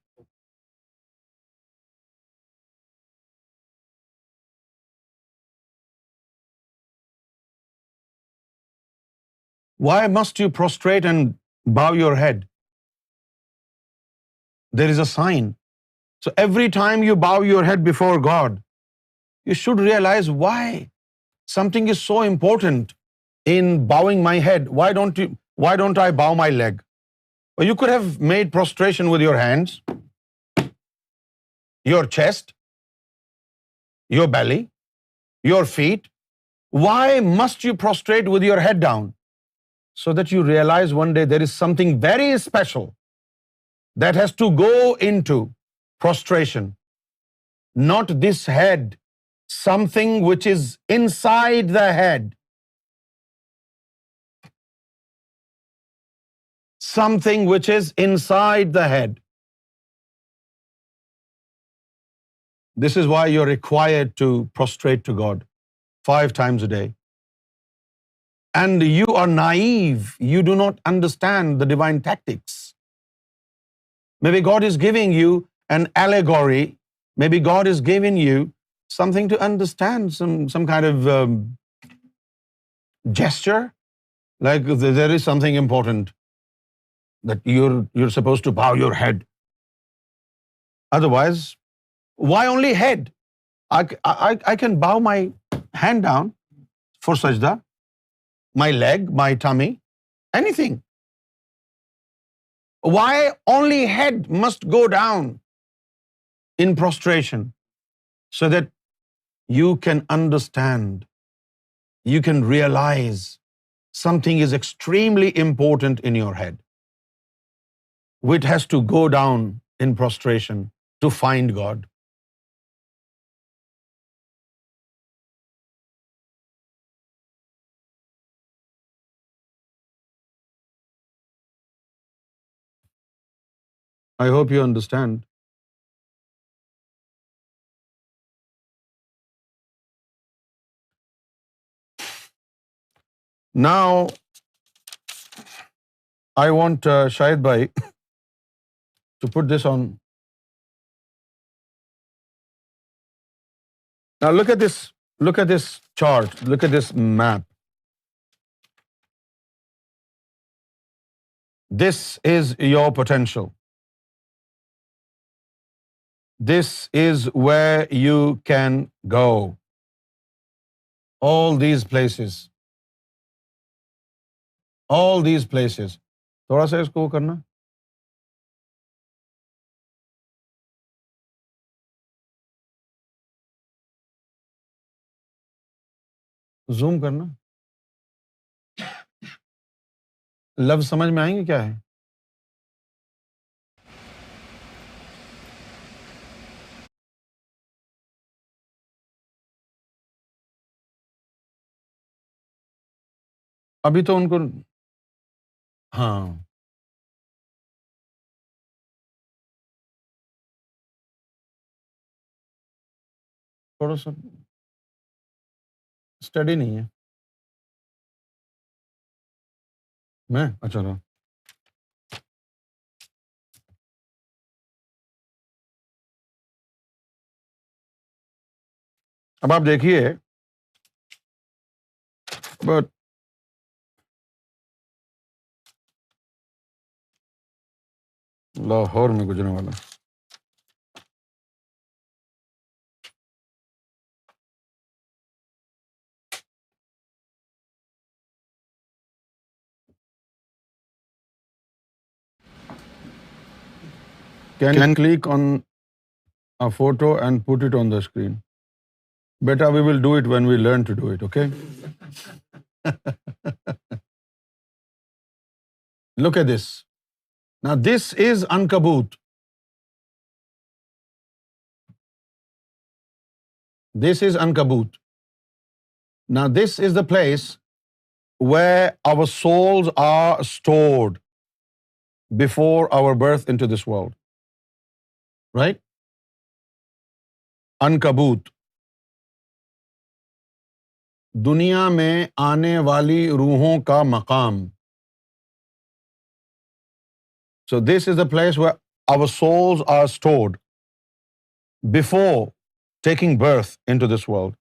Why must you prostrate and bow your head? There is a sign. So every time you bow your head before God, you should realize why something is so important in bowing my head. Why don't I bow my leg? Well, you could have made prostration with your hands, your chest, your belly, your feet. Why must you prostrate with your head down? So that you realize one day there is something very special that has to go into prostration. Not this head, something which is inside the head. Something which is inside the head. This is why you're required to prostrate to God 5 times a day. And you are naive. You do not understand the divine tactics. Maybe God is giving you an allegory. Maybe God is giving you something to understand, some kind of gesture. Like there is something important that you're supposed to bow your head. Otherwise, why only head? I can bow my hand down for sajda, my leg, my tummy, anything. Why only head must go down in prostration? So that you can understand, you can realize something is extremely important in your head. which has to go down in prostration to find God. I hope you understand. Now, I want Shahid Bhai to put this on. Now look at this chart, look at this map. This is your potential. This is where you can go. All these places. تھوڑا سا اس کو کرنا. Zoom کرنا. لفظ سمجھ میں آئیں گے کیا ہے؟ ابھی تو ان کو ہاں تھوڑا سا اسٹڈی نہیں ہے. میں اچھا رہا. اب آپ دیکھیے بٹ لاہور میں گزرنے والا. Can click on a photo and put it on the screen. Beta, we will do it when we learn to do it, okay? Look at this. Now this is Ankabut. This is Ankabut. Now this is the place where our souls are stored before our birth into this world. Right? Ankabut. دنیا میں آنے والی روحوں کا مقام. So this is the place where our souls are stored before taking birth into this world.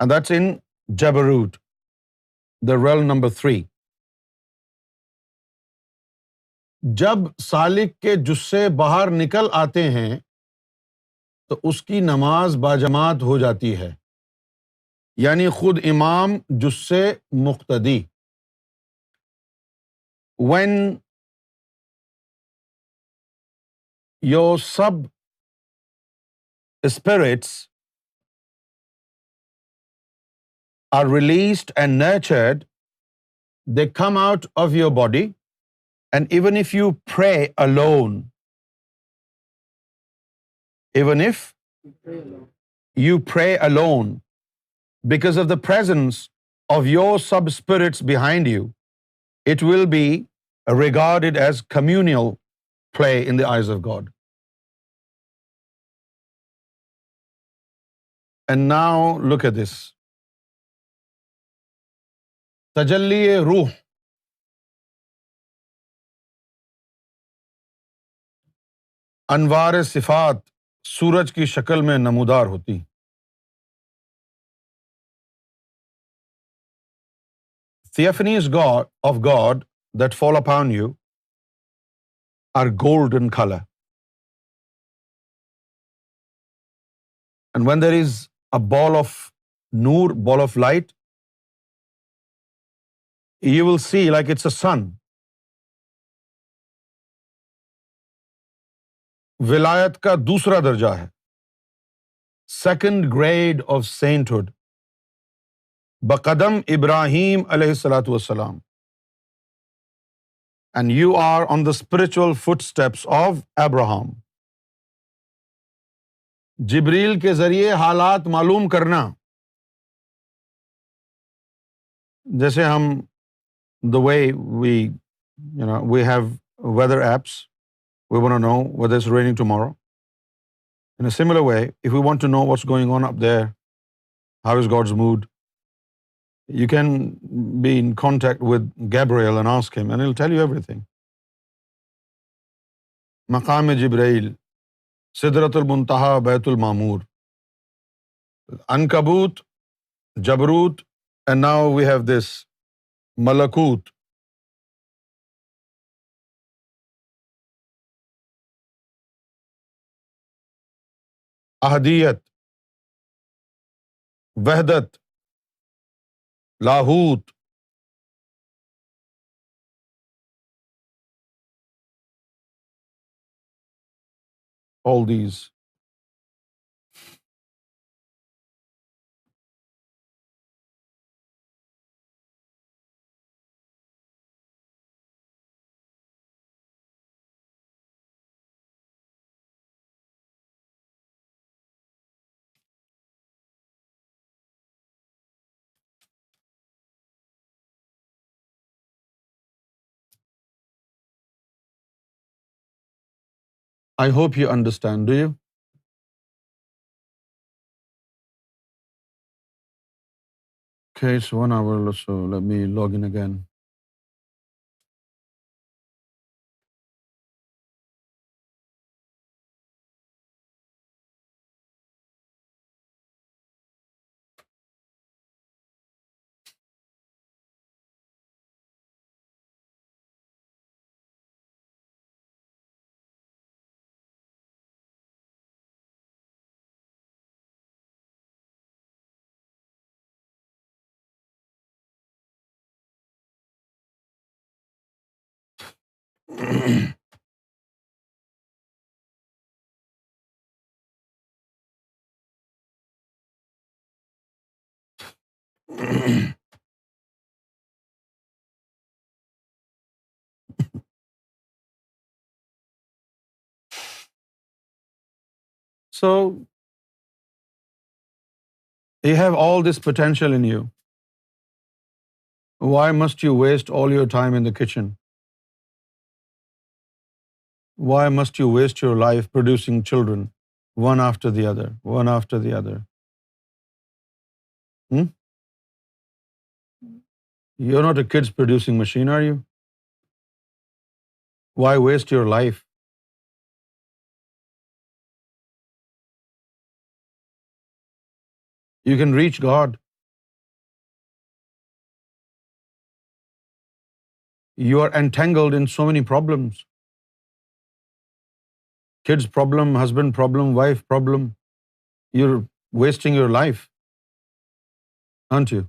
And that's in Jabarut, the realm number 3. جب سالک کے جسے باہر نکل آتے ہیں تو اس کی نماز باجماعت ہو جاتی ہے، یعنی خود امام جسے مقتدی. When your sub spirits are released and nurtured, they come out of your body, and even if you pray alone, even if you pray alone, because of the presence of your sub spirits behind you, it will be regarded as communal play in the eyes of God. And now look at this. تجلی روح. انوار صفات سورج کی شکل میں نمودار ہوتی. Theophanies of God that fall upon you are golden color. And when there is a ball of noor, ball of light, you will see like it's a sun. ولایت کا دوسرا درجہ ہے, second grade of sainthood. بقدم ابراہیم علیہ الصلوۃ والسلام. and you are on the spiritual footsteps of Abraham. जिब्रील के जरिए हालात मालूम करना, जैसे हम the way we have weather apps, we want to know whether it's raining tomorrow. In a similar way, if we want to know what's going on up there, how is God's mood, you can be in contact with Gabriel and ask him, and he'll tell you everything. Maqam Jibreel, Sidratul Muntaha, Baitul Maamur, Ankabut, Jabarut, and now we have this Malakut. Ahadiyat, Wahdat, Lahut. All these. I hope you understand, do you? Okay, it's 1 hour or so. Let me log in again. So, you have all this potential in you. Why must you waste all your time in the kitchen? Why must you waste your life producing children, one after the other, one after the other? You're not a kids producing machine, are you? Why waste your life? You can reach God. You are entangled in so many problems. Kids problem, husband problem, wife problem. You're wasting your life, aren't you?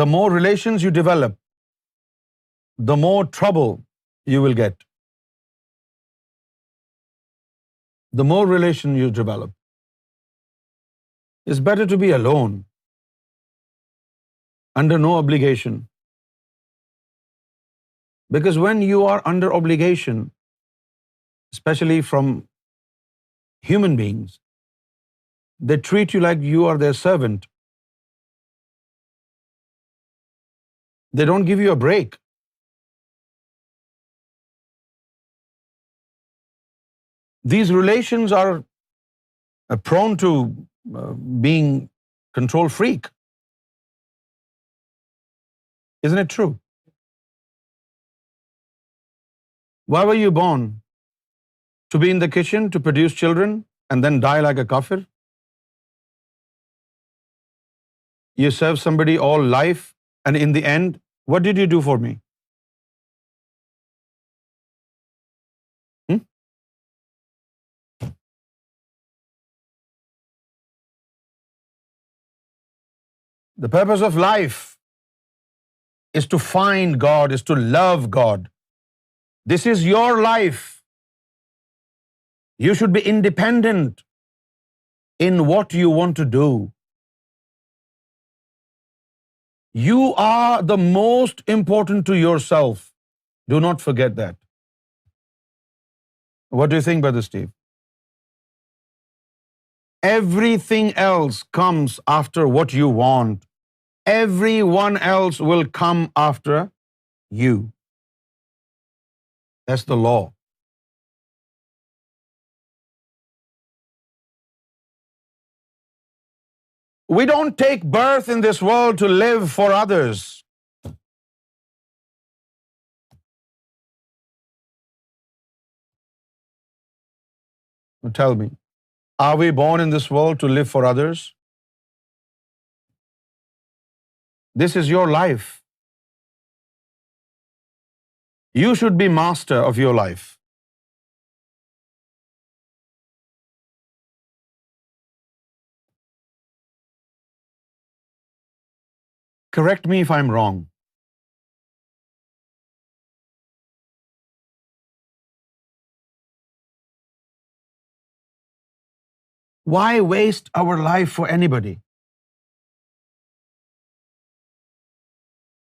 The more relations you develop, the more trouble you will get. The more relation you develop. It's better to be alone, under no obligation. Because when you are under obligation, especially from human beings, they treat you like you are their servant. They don't give you a break. These relations are prone to being control freak. Isn't it true? Why were you born? To be in the kitchen, to produce children, and then die like a kafir? You serve somebody all life, and in the end, what did you do for me? The purpose of life is to find God, is to love God. This is your life. You should be independent in what you want to do. You are the most important to yourself. Do not forget that. What do you think, Brother Steve? Everything else comes after what you want. Everyone else will come after you. That's the law. We don't take birth in this world to live for others. Tell me, are we born in this world to live for others? This is your life. You should be master of your life. Correct me if I'm wrong. Why waste our life for anybody?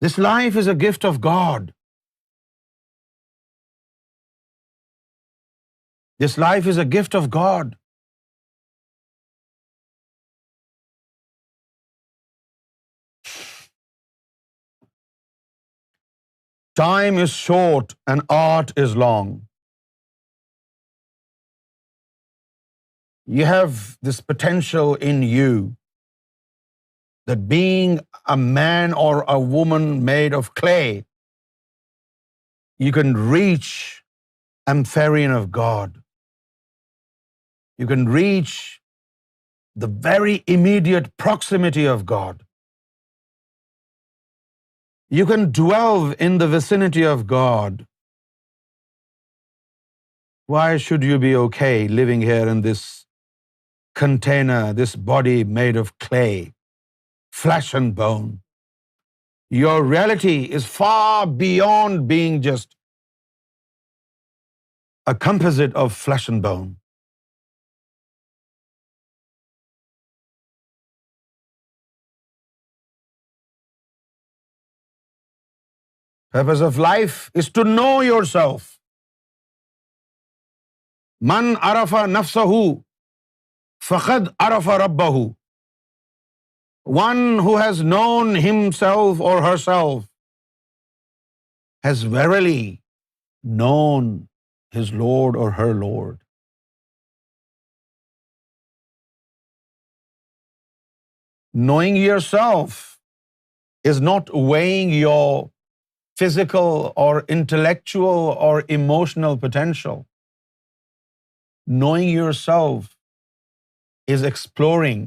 This life is a gift of God. This life is a gift of God. Time is short and art is long. You have this potential in you that being a man or a woman made of clay, you can reach amphitryon of God. You can reach the very immediate proximity of God. You can dwell in the vicinity of God. Why should you be okay living here in this container, this body made of clay, flesh and bone? Your reality is far beyond being just a composite of flesh and bone. Purpose of life is to know yourself. Man arafa nafsahu faqad arafa rabbahu. One who has known himself or herself has verily known his Lord or her Lord. Knowing yourself is not weighing your physical or intellectual or emotional potential. Knowing yourself is exploring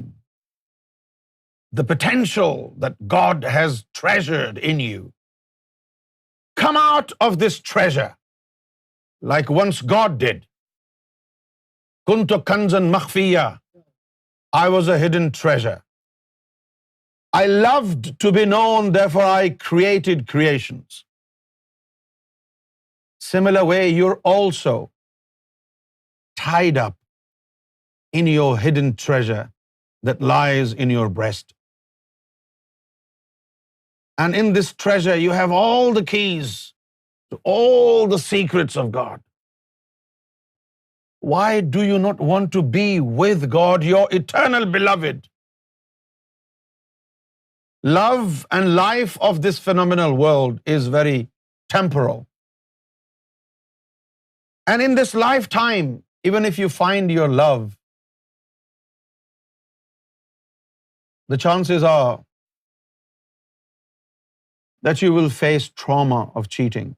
the potential that God has treasured in you. Come out of this treasure like once God did. Kuntu kanzan makhfiya. I was a hidden treasure. I loved to be known, therefore I created creations. Similar way, you're also tied up in your hidden treasure that lies in your breast. And in this treasure, you have all the keys to all the secrets of God. Why do you not want to be with God, your eternal beloved? Love and life of this phenomenal world is very temporal. And in this lifetime, even if you find your love, the chances are that you will face trauma of cheating.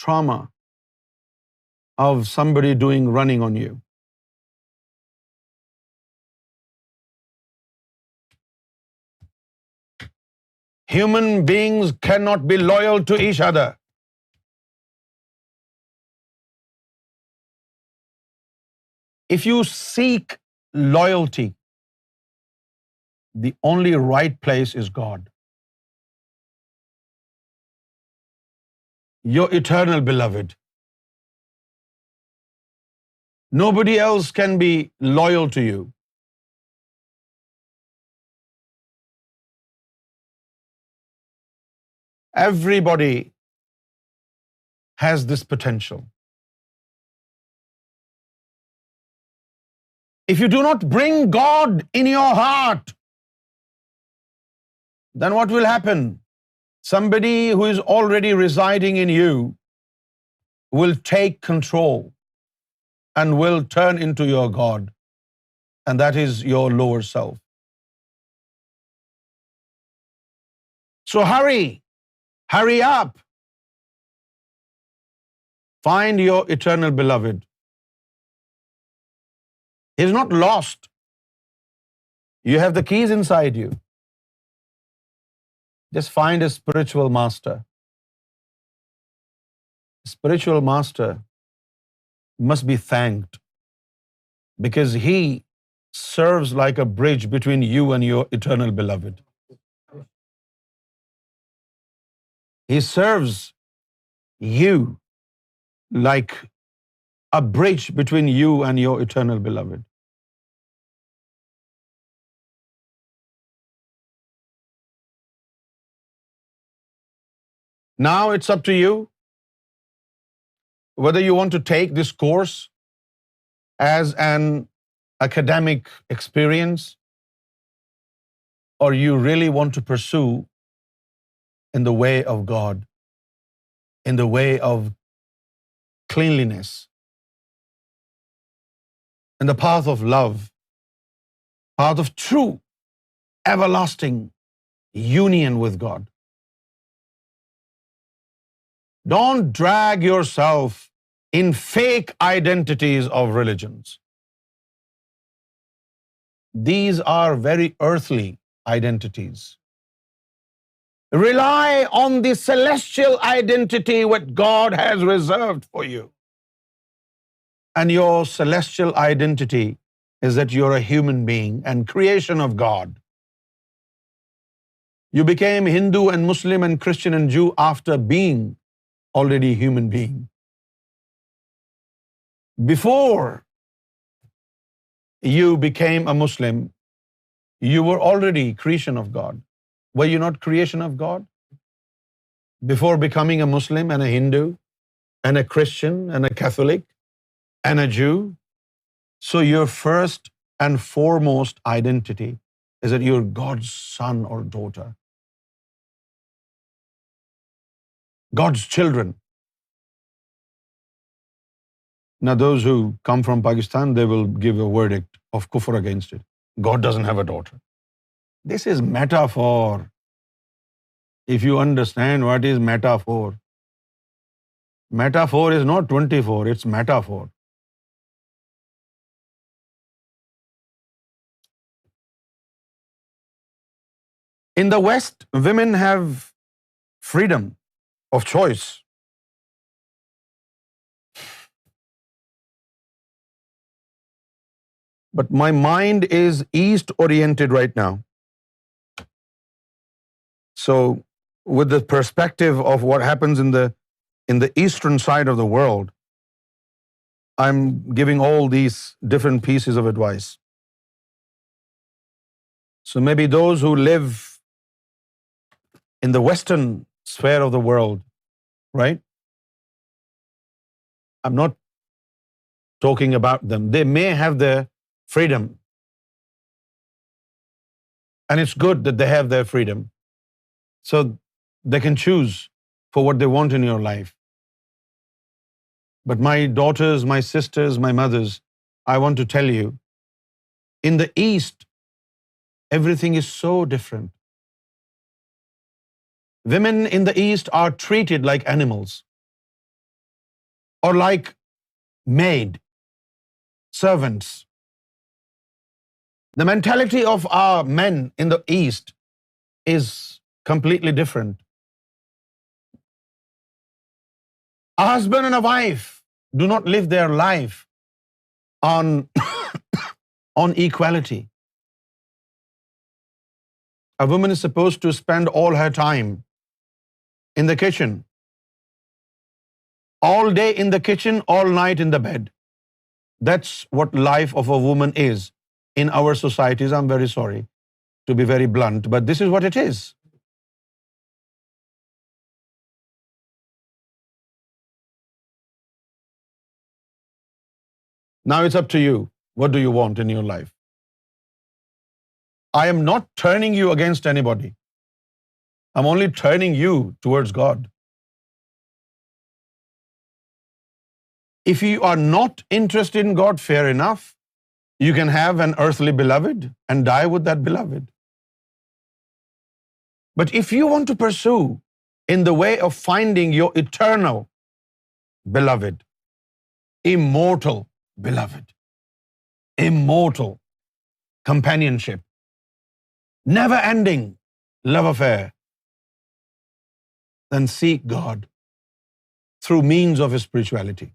Trauma of somebody running on you. Human beings cannot be loyal to each other. If you seek loyalty, the only right place is God. Your eternal beloved. Nobody else can be loyal to you. Everybody has this potential. If you do not bring God in your heart, then what will happen? Somebody who is already residing in you will take control and will turn into your God, and that is your lower self. So hurry up. Find your eternal beloved. He's not lost. You have the keys inside you. Just find a spiritual master. Spiritual master must be thanked because he serves like a bridge between you and your eternal beloved. He serves you like a bridge between you and your eternal beloved. Now it's up to you whether you want to take this course as an academic experience or you really want to pursue in the way of God, in the way of cleanliness, in the path of love, path of true, everlasting union with God. Don't drag yourself in fake identities of religions. These are very earthly identities. Rely on the celestial identity what God has reserved for you. And your celestial identity is that you're a human being and creation of God. You became Hindu and Muslim and Christian and Jew after being already a human being. Before you became a Muslim, you were already creation of God. Were you not creation of God? Before becoming a Muslim and a Hindu and a Christian and a Catholic and a Jew? So your first and foremost identity is that you're God's son or daughter. God's children. Now those who come from Pakistan, they will give a verdict of kufr against it. God doesn't have a daughter. This is metaphor. If you understand what is metaphor. Metaphor is not 24, it's metaphor. In the West, women have freedom of choice. But my mind is east oriented right now. So with the perspective of what happens in the eastern side of the world, I'm giving all these different pieces of advice. So maybe those who live in the western sphere of the world, right? I'm not talking about them. They may have their freedom. And it's good that they have their freedom. So they can choose for what they want in your life. But my daughters, my sisters, my mothers, I want to tell you, in the East, everything is so different. Women in the East are treated like animals or like maid, servants. The mentality of our men in the East is completely different. A husband and a wife do not live their life on on equality. A woman is supposed to spend all her time in the kitchen, all day in the kitchen, all night in the bed. That's what life of a woman is in our societies. I'm very sorry to be very blunt, but this is what it is. Now it's up to you. What do you want in your life? I am not turning you against anybody. I'm only turning you towards God. If you are not interested in God, fair enough. You can have an earthly beloved and die with that beloved. But if you want to pursue in the way of finding your eternal beloved, immortal beloved, immortal companionship, never-ending love affair, then seek God through means of spirituality.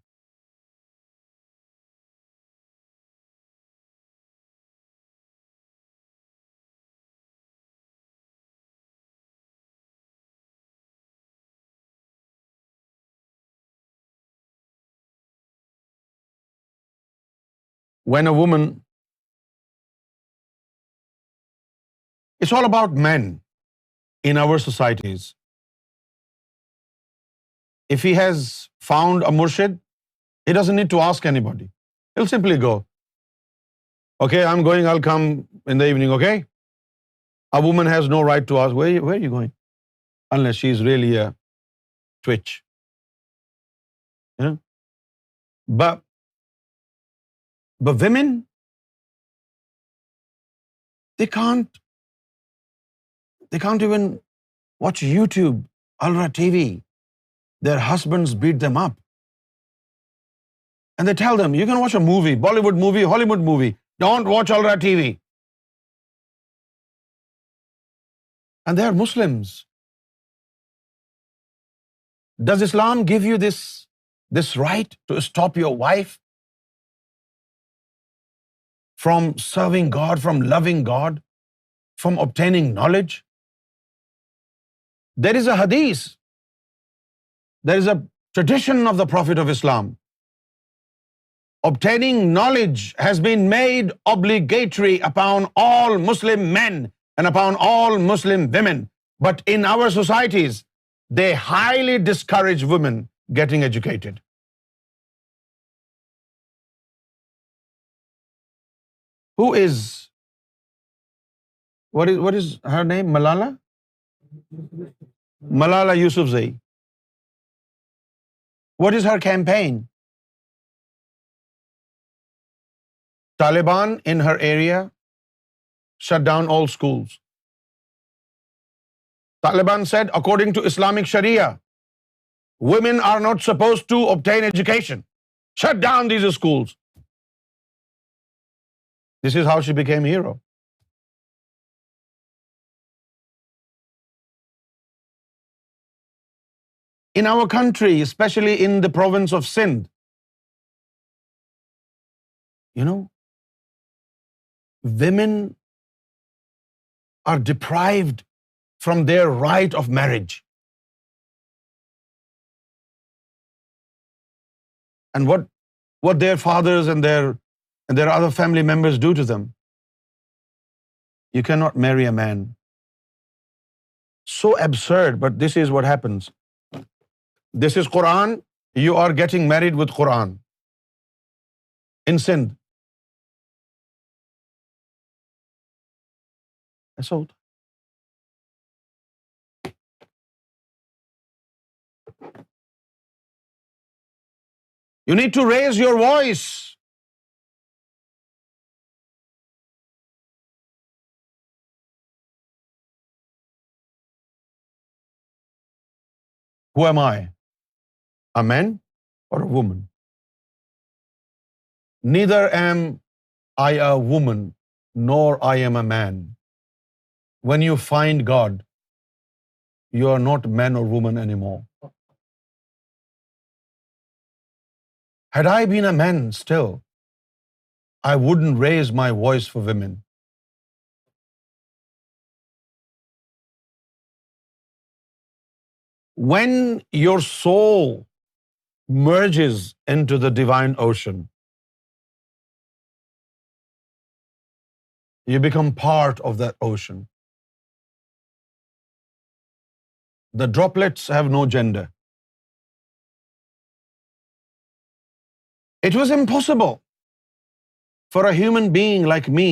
When a woman, it's all about men in our societies. If he has found a murshid, he doesn't need to ask anybody. He'll simply go, okay, I'm going, I'll come in the evening, okay? A woman has no right to ask, where are you going? Unless she's really a twitch. You know? But women, they can't even watch YouTube, ALRA TV. Their husbands beat them up. And they tell them, you can watch a movie, Bollywood movie, Hollywood movie. Don't watch ALRA TV. And they are Muslims. Does Islam give you this right to stop your wife from serving God, from loving God, from obtaining knowledge? There is a hadith, there is a tradition of the Prophet of Islam. Obtaining knowledge has been made obligatory upon all Muslim men and upon all Muslim women. But in our societies, they highly discourage women getting educated. What is her name? Malala Yousafzai. What is her campaign? Taliban in her area shut down all schools. Taliban said, according to Islamic Sharia, women are not supposed to obtain education. Shut down these schools. This is how she became a hero. In our country, especially in the province of Sindh, women are deprived from their right of marriage. And what their fathers and their other family members do to them. You cannot marry a man. So absurd, but this is what happens. This is Quran. You are getting married with Quran. In Sindh. That's all. You need to raise your voice. Who am I? A man or a woman? Neither am I a woman, nor I am a man. When you find God, you are not man or woman anymore. Had I been a man still, I wouldn't raise my voice for women. When your soul merges into the divine ocean, You become part of that ocean. The droplets have no gender. It was impossible for a human being like me,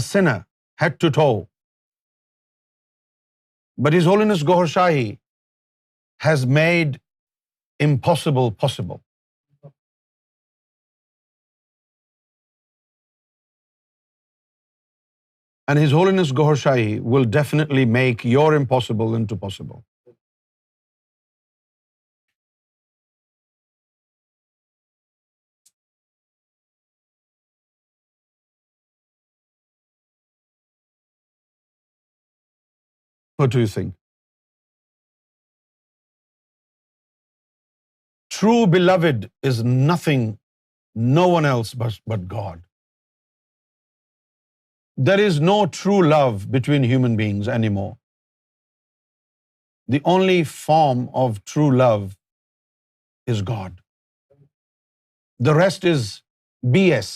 a sinner, head to toe. But His Holiness Gohar Shahi has made impossible possible. And His Holiness Gohar Shahi will definitely make your impossible into possible. What do you think? True beloved is nothing, no one else but God. There is no true love between human beings anymore. The only form of true love is God. The rest is BS.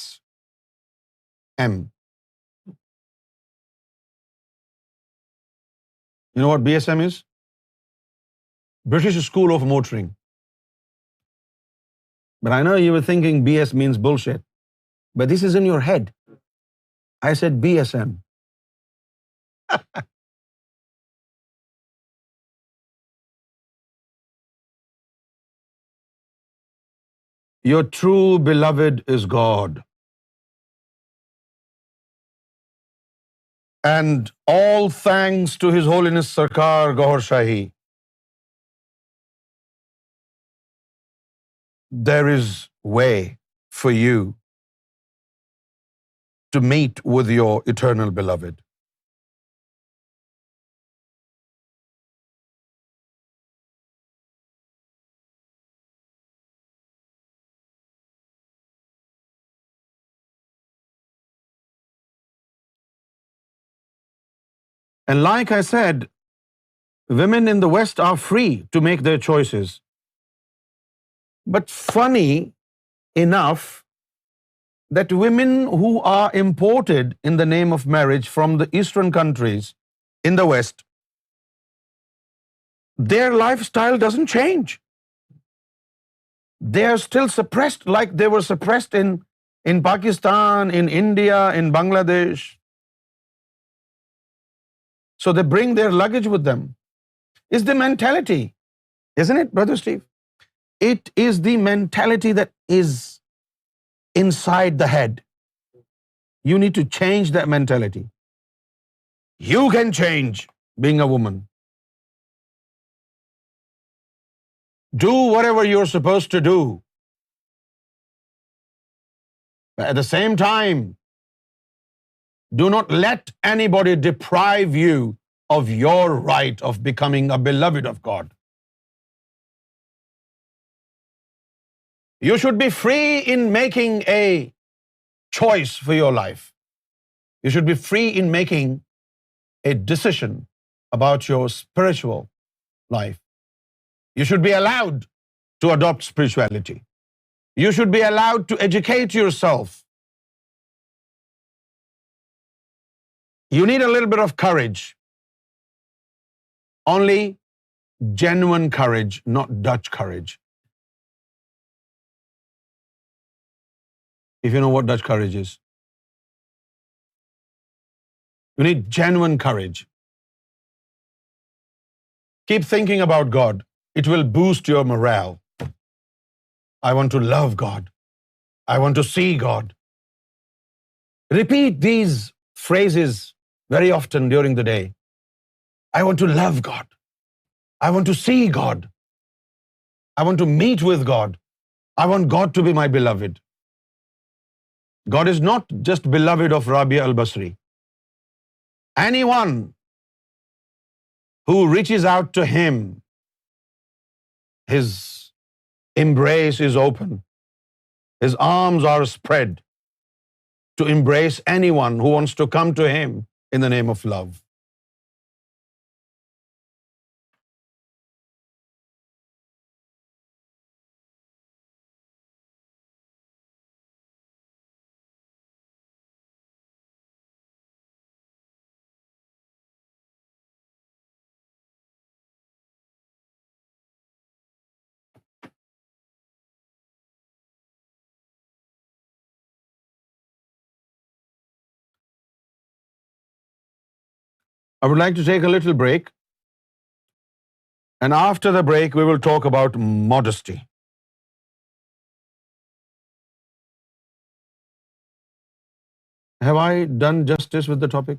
You know what BSM is? British School of Motoring. But I know you were thinking BS means bullshit. But this is in your head. I said BSM. Your true beloved is God. And all thanks to His Holiness Sarkar Gohar Shahi, there is way for you to meet with your eternal beloved. And like I said, women in the West are free to make their choices. But funny enough that women who are imported in the name of marriage from the Eastern countries in the West, their lifestyle doesn't change. They are still suppressed like they were suppressed in Pakistan, in India, in Bangladesh. So they bring their luggage with them. It's the mentality, isn't it, Brother Steve? It is the mentality that is inside the head. You need to change that mentality. You can change being a woman. Do whatever you're supposed to do. But at the same time, do not let anybody deprive you of your right of becoming a beloved of God. You should be free in making a choice for your life. You should be free in making a decision about your spiritual life. You should be allowed to adopt spirituality. You should be allowed to educate yourself. You need a little bit of courage. Only genuine courage, not Dutch courage. If you know what Dutch courage is. You need genuine courage. Keep thinking about God. It will boost your morale. I want to love God. I want to see God. Repeat these phrases very often during the day. I want to love God. I want to see God. I want to meet with God. I want God to be my beloved. God is not just beloved of Rabia al-Basri. Anyone who reaches out to Him, His embrace is open. His arms are spread to embrace anyone who wants to come to Him in the name of love. I would like to take a little break, and after the break, we will talk about modesty. Have I done justice with the topic?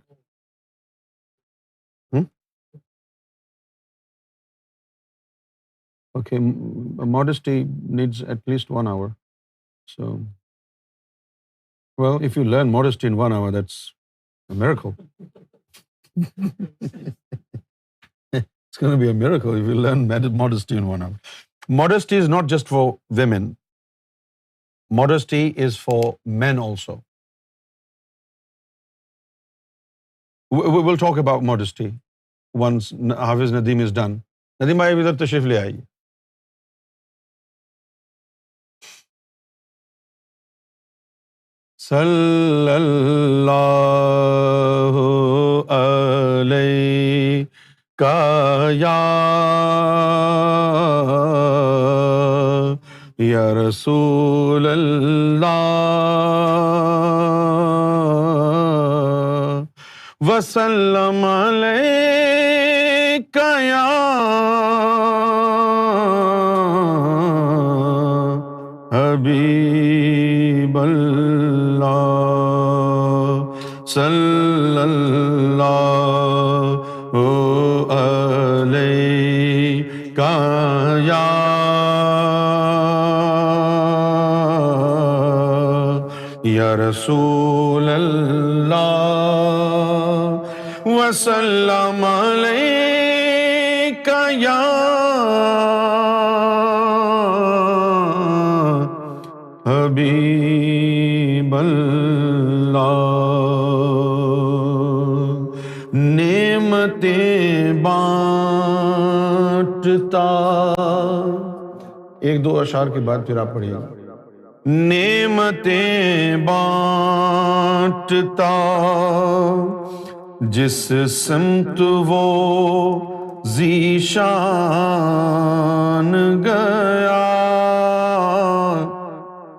Okay, modesty needs at least 1 hour. So, well, if you learn modesty in 1 hour, that's a miracle. It's going to be a miracle if you learn modesty in 1 hour. Modesty is not just for women. Modesty is for men also. We will talk about modesty once Hafiz Nadeem is done. Nadeem bhai ادھر تشریف لے آئیے. صلی اللہ علیہ یا رسول اللہ وسلم علیک یا حبیب اللہ صلی اللہ علیک یا رسول اللہ وسلم علیک یا حبیب اللہ نعمتیں بانٹتا. ایک دو اشعار کے بعد پھر آپ پڑھیے. نعمتیں بانٹتا جس سمت وہ ذیشان گیا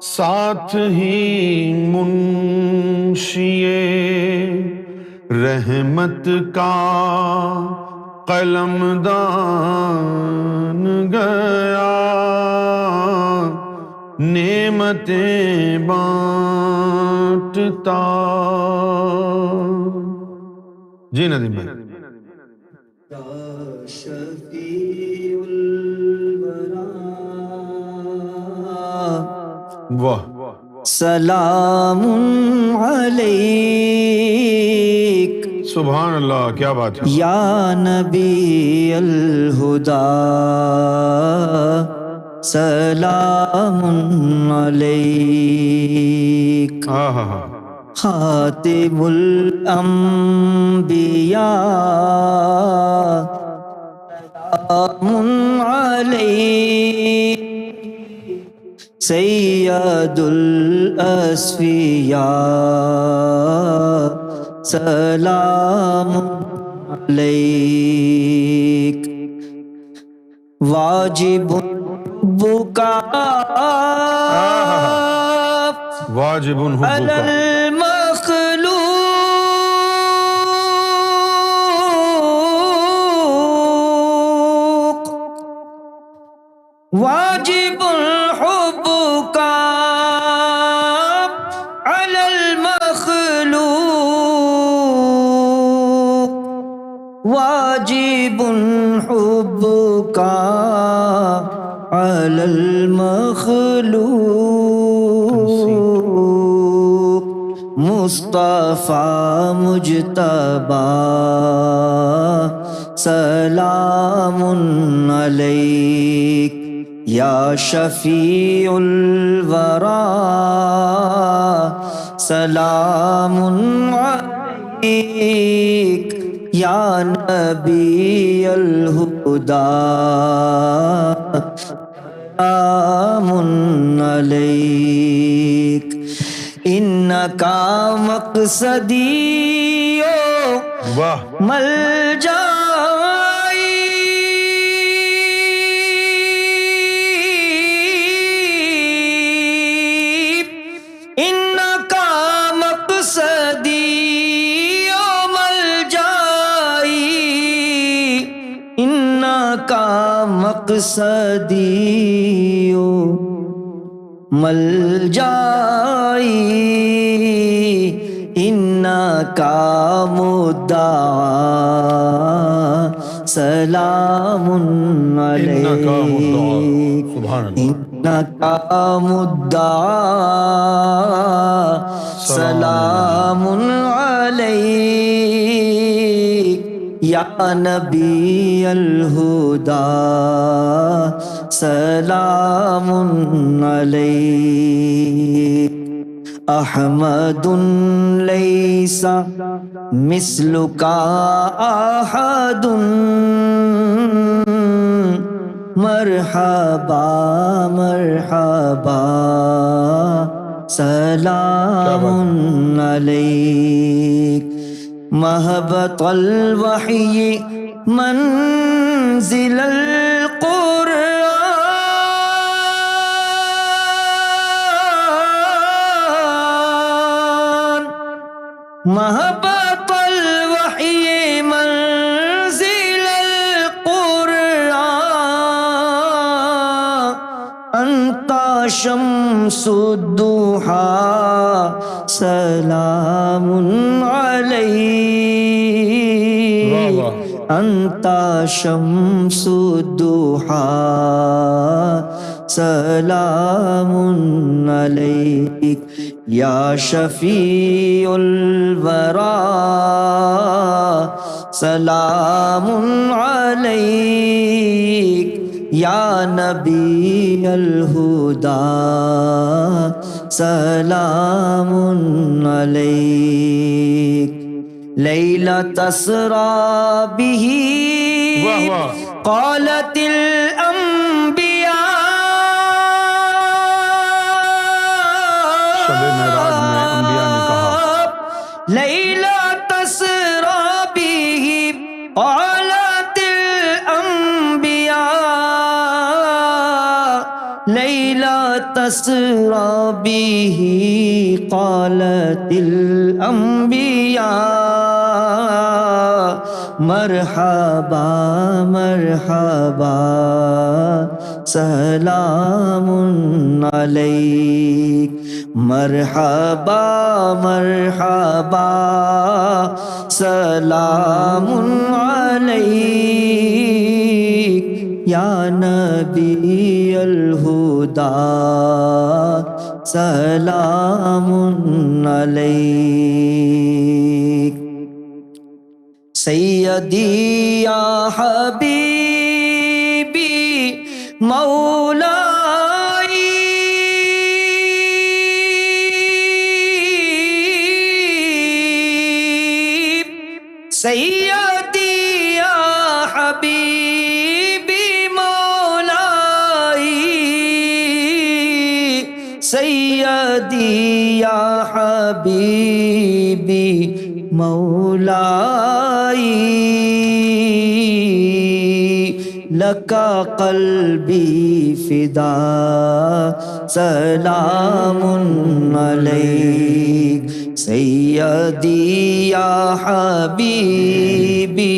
ساتھ ہی منشی رحمت کا قلم دان گیا نعمتیں بانٹتا. جی ندیم بھائی. واہ سلام علیک سبحان اللہ کیا بات ہے. یا نبی الہدا سلام علیک خاتم الانبیاء سلام علیک سید الاسفیاء سلام علیک واجب واجب علی المخلوق واجب حبک علی المخلوق واجب حبک علی المخلوق مصطفیٰ مجتبیٰ سلام علیک یا شفیع الورا سلام علیک یا نبی الہدا سلام علیک انکا مقصدی ملجائی انکا مقصدی ملجائی مقصدی و ملجائی انکا مدعا سلام علیک انکا مدعا سلام علیک یا نبی الہدا سلام علیک احمد لیس مثلک احد مرحبا مرحبا سلام علیک محبت الوحی منزل القرآن محبت الوحی منزل القرآن انت شمس الضحى سلام علیک انت شمس الضحى سلام علیک یا شفیع الورى سلام علیک یا نبی الہدا سلام علیک لیلۃ اسریٰ بہ قالت الانبیاء شب معراج میں انبیاء نے کہا لیلۃ اسریٰ بہ قالت الانبیاء لیلۃ اسریٰ بہ قالت الانبیاء مرحبا مرحبا سلام علیک مرحبا مرحبا سلام علیک یا نبی الہدا سلام علیک سیدی یا حبیبی مولائی سیدی یا حبیبی مولائی سیدی یا حبیبی مولائی لکا قلبی فدا سلام علیک سیدی یا حبیبی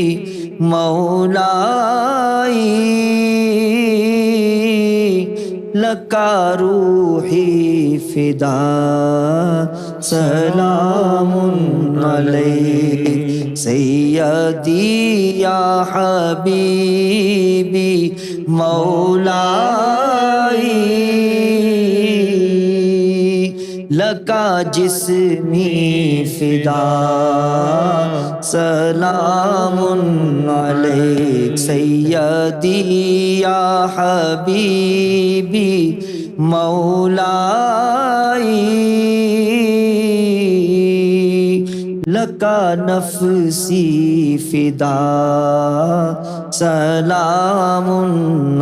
مولائی لکا روحی فدا سلام علیک سیدی یا حبیبی مولائی لکا جسمی فدا سلام علیک سیدی یا حبیبی مولائی لکا نفسی فدا سلام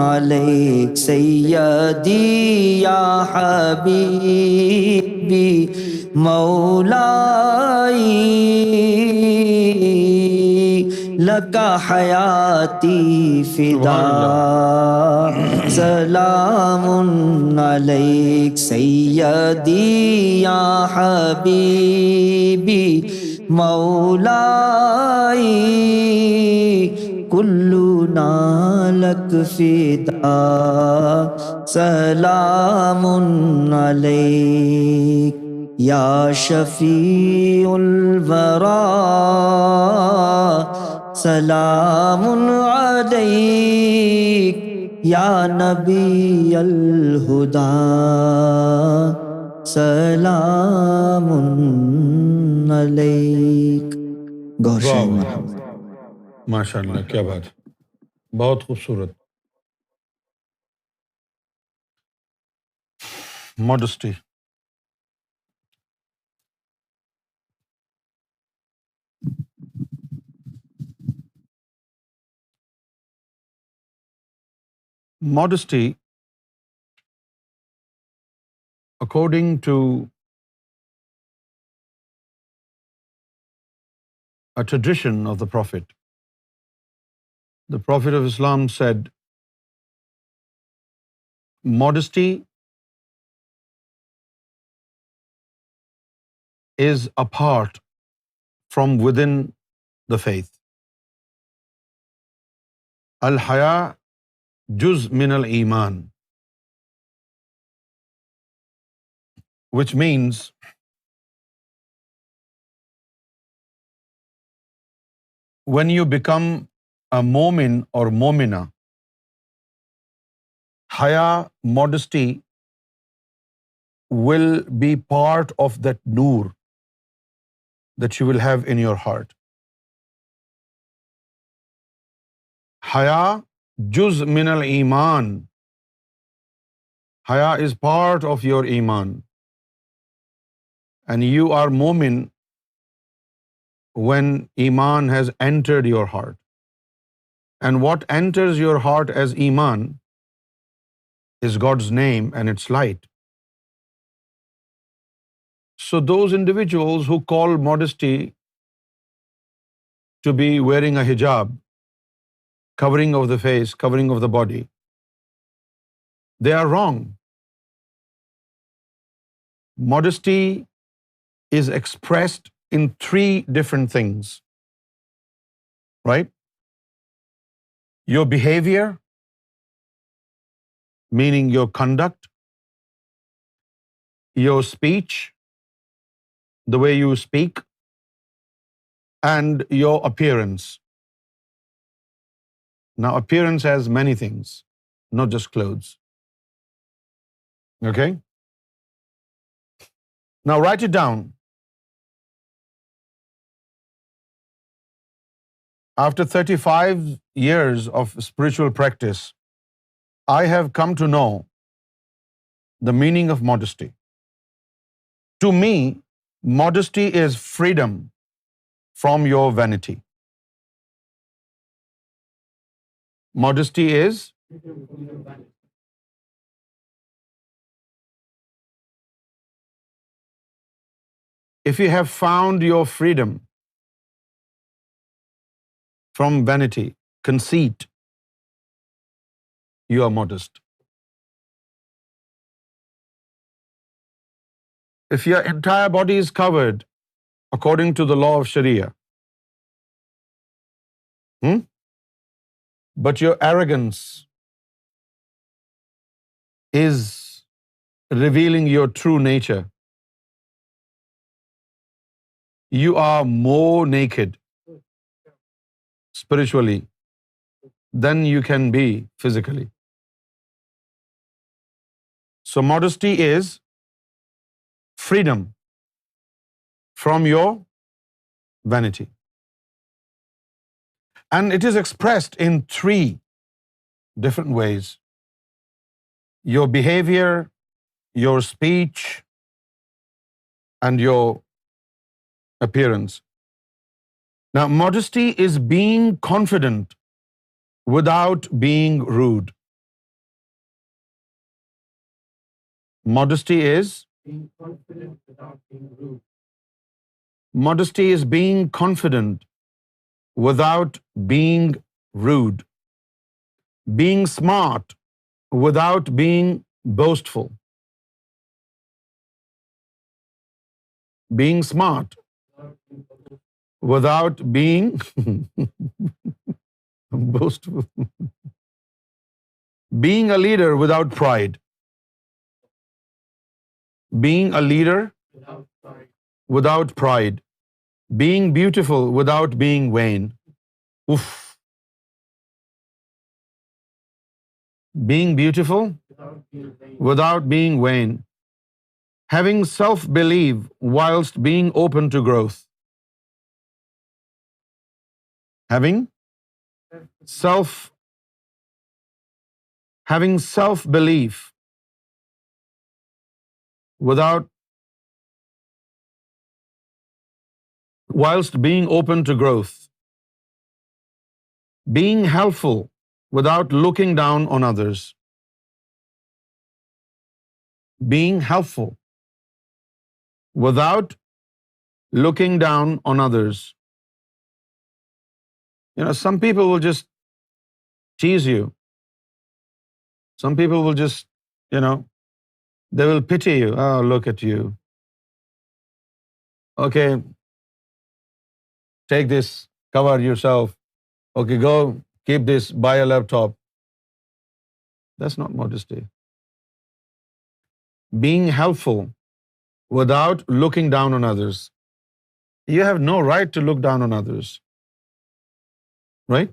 علیک سیدی یا حبیبی مولائی لکا حیاتی فدا سلام علیک سیدی یا حبیبی مولائی कुल्लुना लक फिदा सलामुन अलैक या शफीउल वरा सलामुन अलैक या नबी अल हुदा सलामुन अलैक। गौर वाह शाही वाह, मरहबा। माशाल्लाह, क्या बात है, बहुत खूबसूरत। Modesty, modesty, according to a tradition of the Prophet of Islam said, modesty is apart from within the faith. Al-haya juz min al-iman, which means when you become a mu'min or mu'mina, haya, modesty, will be part of that nur that you will have in your heart. Haya juz min al-iman. Haya is part of your iman. And you are mu'min when iman has entered your heart. And what enters your heart as iman is God's name and its light. So those individuals who call modesty to be wearing a hijab, covering of the face, covering of the body, they are wrong. Modesty is expressed in 3 different things, right? Your behavior, meaning your conduct, your speech, the way you speak, and your appearance. Now, appearance has many things, not just clothes. Okay? Now, write it down. After 35 years of spiritual practice, I have come to know the meaning of modesty. To me, modesty is freedom from your vanity. Modesty is if you have found your freedom from vanity, conceit, you are modest. If your entire body is covered according to the law of Sharia, but your arrogance is revealing your true nature, you are more naked spiritually than you can be physically. So modesty is freedom from your vanity. And it is expressed in 3 different ways: your behavior, your speech, and your appearance. Now, modesty is being confident without being rude. Modesty is being confident without being rude. Being smart without being boastful. Being smart without being Boastful. Being a leader without pride. Being a leader without pride. Being beautiful without being vain. Oof. Being beautiful without being vain. Having self-belief whilst being open to growth. Having self-belief whilst being open to growth. Being helpful without looking down on others. Being helpful without looking down on others. Some people will just tease you. Some people will just, they will pity you. Oh, look at you. Okay, take this, cover yourself. Okay, go, keep this, buy a laptop. That's not modesty. Being helpful without looking down on others. You have no right to look down on others. Right?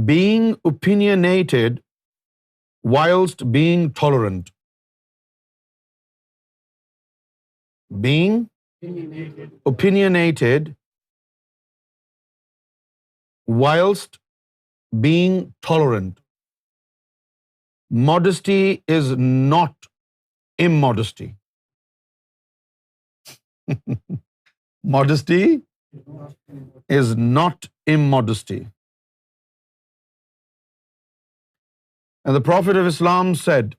Being opinionated whilst being tolerant. Being opinionated whilst being tolerant. Modesty is not immodesty. Modesty is not immodesty. And the Prophet of Islam said,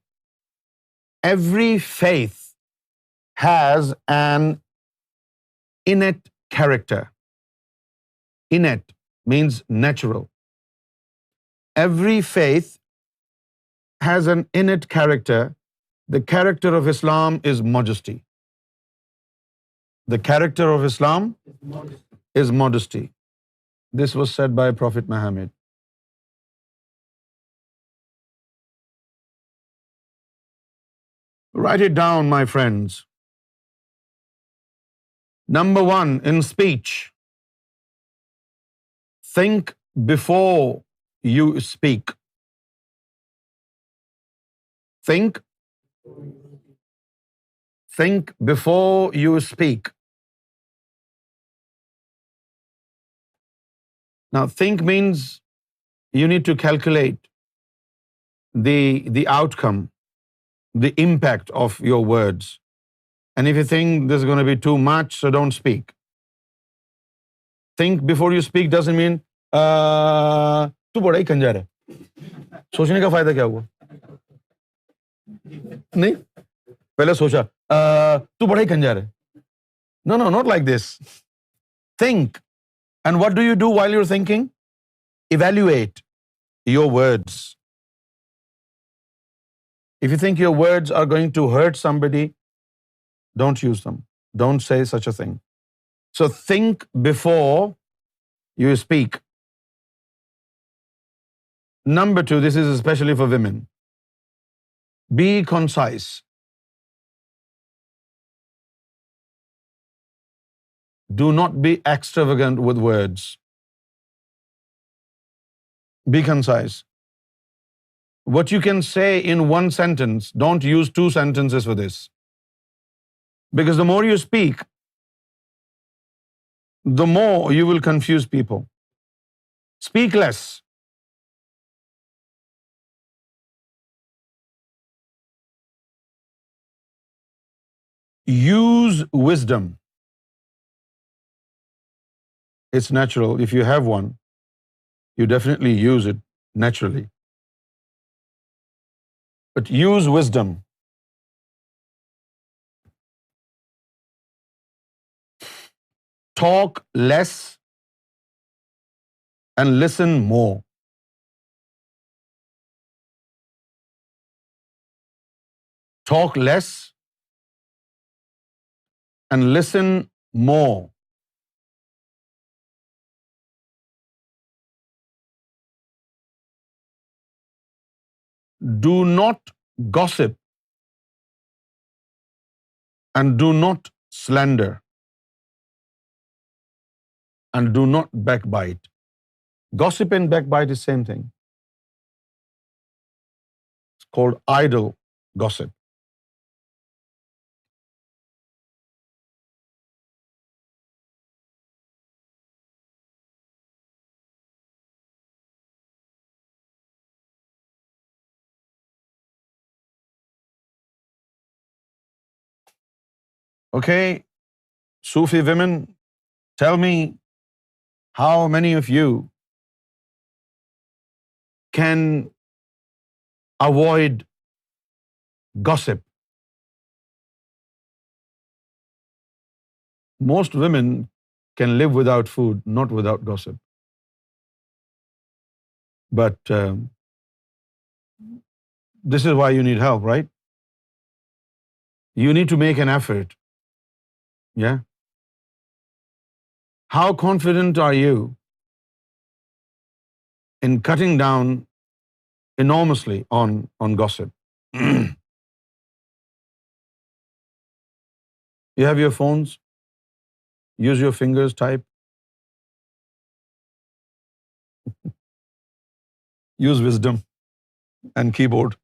every faith has an innate character. Innate means natural. Every faith has an innate character. The character of Islam is modesty. The character of Islam is modesty. This was said by Prophet Muhammad. Write it down, my friends. Number 1, in speech, think before you speak. Think before you speak. Now, think means you need to calculate the outcome, the impact of your words. And if you think this is going to be too much, so don't speak. Think before you speak doesn't mean तू बड़ा ही कंजर है, सोचने का फायदा क्या हुआ? नहीं, पहले सोचा तू बड़ा ही कंजर है. No, not like this. Think. And what do you do while you're thinking? Evaluate your words. If you think your words are going to hurt somebody, don't use them. Don't say such a thing. So think before you speak. Number 2, this is especially for women. Be concise. Do not be extravagant with words. Be concise. What you can say in one sentence, don't use 2 sentences for this. Because the more you speak, the more you will confuse people. Speak less. Use wisdom. It's natural. If you have one, you definitely use it naturally. But use wisdom. Talk less and listen more. Talk less and listen more. do not gossip and do not slander and do not backbite. Gossip and backbite is same thing. It's called idle gossip. Okay, Sufi women, tell me how many of you can avoid gossip. Most women can live without food, not without gossip. But this is why you need help, right? You need to make an effort. Yeah? How confident are you in cutting down enormously on gossip? You have your phones? Use your fingers, type. Use wisdom and keyboard.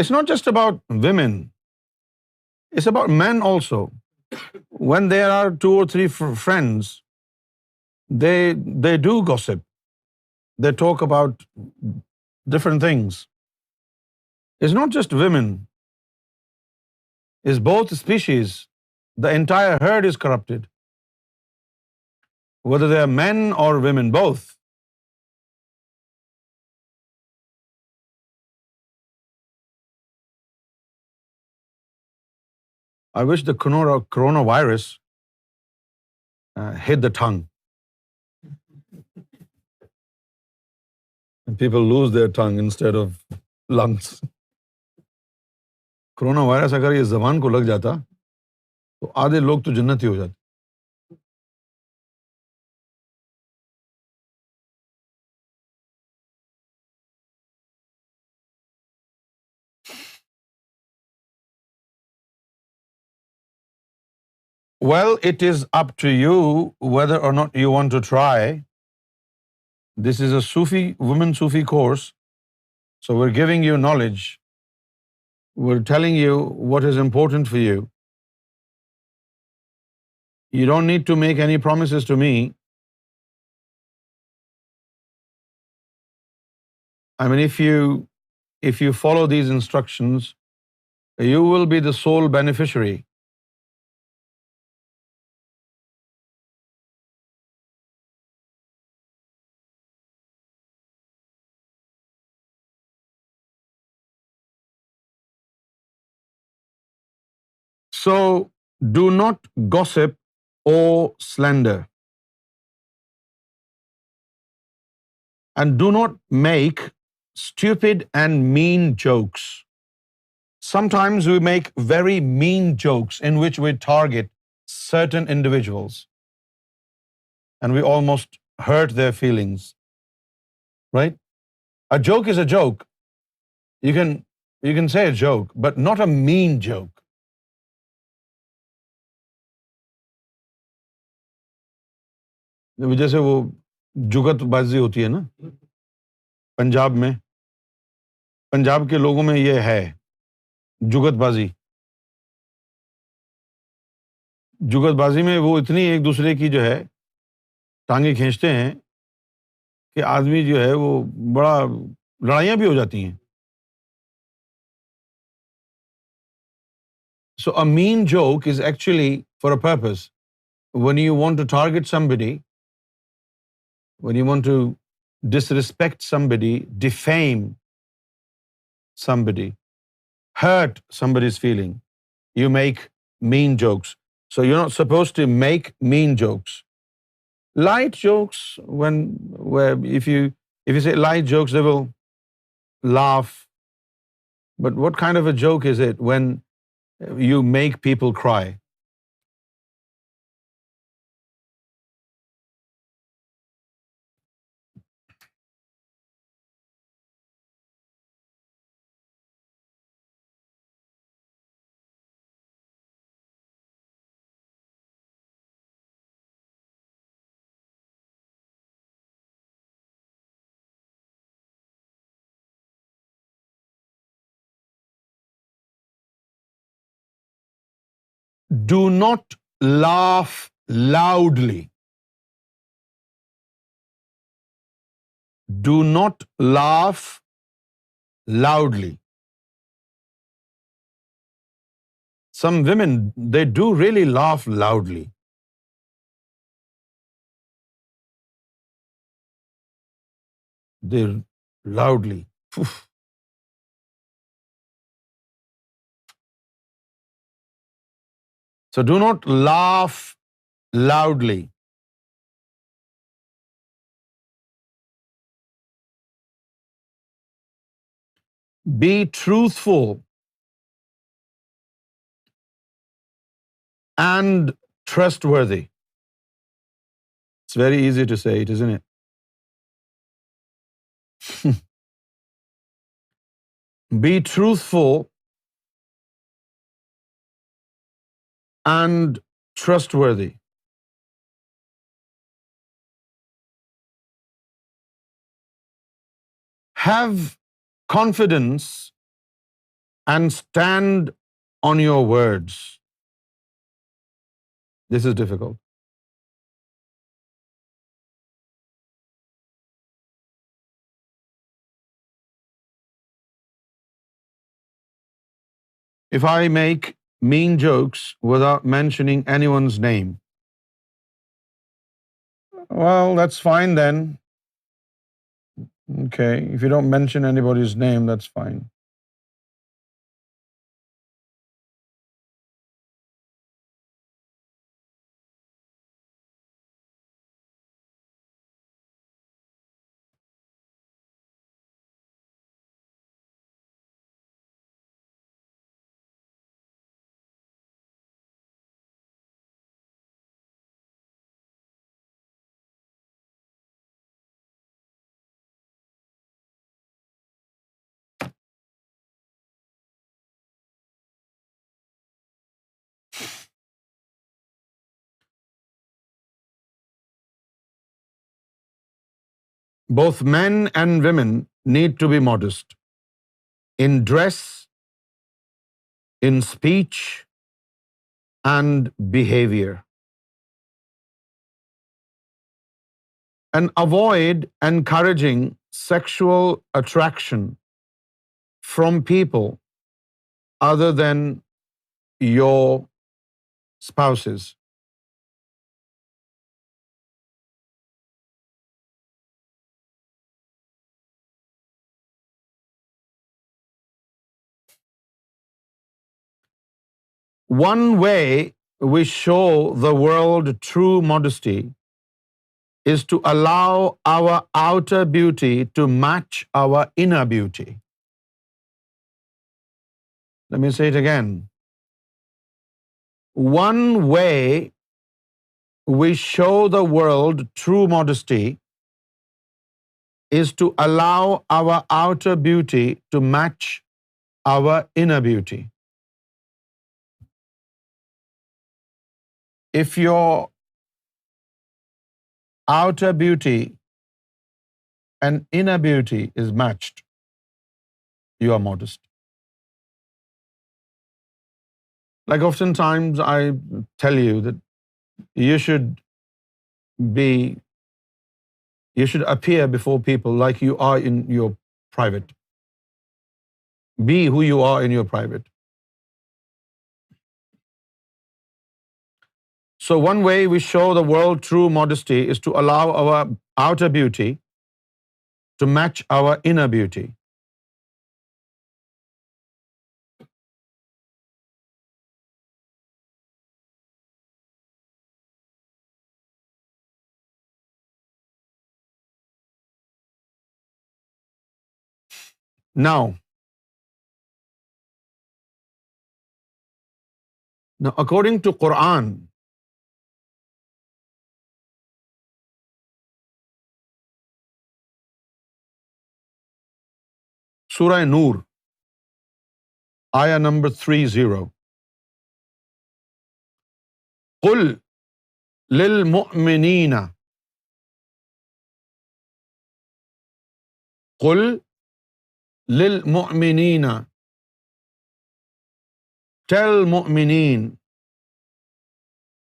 It's not just about women. It's about men also. When there are 2 or 3 friends, they do gossip. They talk about different things. It's not just women. It's both species. The entire herd is corrupted. Whether they are men or women, both. I wish the coronavirus hit the tongue. And people lose their tongue instead of lungs. Corona virus अगर ये ज़बान को लग जाता तो आधे लोग तो जन्नती हो जाते. Well, it is up to you whether or not you want to try. This is a women Sufi course, so we're giving you knowledge. We're telling you what is important for you. You don't need to make any promises to me. I mean, if you follow these instructions, you will be the sole beneficiary. So, do not gossip or slander. And do not make stupid and mean jokes. Sometimes we make very mean jokes in which we target certain individuals and we almost hurt their feelings. Right? A joke is a joke. You can say a joke, but not a mean joke. जैसे वो जुगत बाजी होती है ना पंजाब में, पंजाब के लोगों में ये है जुगतबाजी. जुगतबाजी में वो इतनी एक दूसरे की जो है टांगे खींचते हैं कि आदमी जो है वो बड़ा लड़ाइयाँ भी हो जाती हैं. So a mean joke is actually for a purpose. When you want to target somebody, when you want to disrespect somebody, defame somebody, hurt somebody's feeling, you make mean jokes. So you're not supposed to make mean jokes. Light jokes, if you say light jokes, they will laugh, but what kind of a joke is it when you make people cry? Do not laugh loudly. Do not laugh loudly. Some women, they do really laugh loudly. They loudly. Phew. So do not laugh loudly. Be truthful and trustworthy. It's very easy to say it, isn't it? Be truthful and trustworthy. Have confidence and stand on your words. This is difficult. If I make mean jokes without mentioning anyone's name, well, that's fine then. Okay, if you don't mention anybody's name, that's fine. Both men and women need to be modest in dress, in speech, and behavior. And avoid encouraging sexual attraction from people other than your spouses. One way we show the world true modesty is to allow our outer beauty to match our inner beauty. Let me say it again. One way we show the world true modesty is to allow our outer beauty to match our inner beauty. If your outer beauty and inner beauty is matched, you are modest. Like oftentimes I tell you that you should appear before people like you are in your private. Be who you are in your private. So one way we show the world true modesty is to allow our outer beauty to match our inner beauty. Now, according to Quran, Surah Nur, ayah number 30. قُلْ لِلْمُؤْمِنِينَ قُلْ لِلْمُؤْمِنِينَ Tell mu'mineen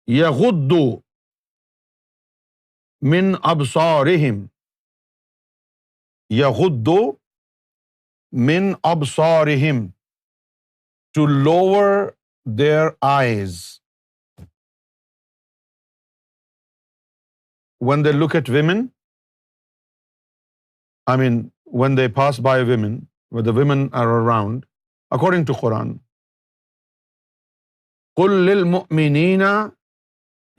يَغُضُّوا مِنْ أَبْصَارِهِمْ يَغُضُّوا مِنْ أَبْصَارِهِمْ to lower their eyes when they look at women. I mean, when they pass by women, when the women are around, according to Quran. قُلْ لِلْمُؤْمِنِينَ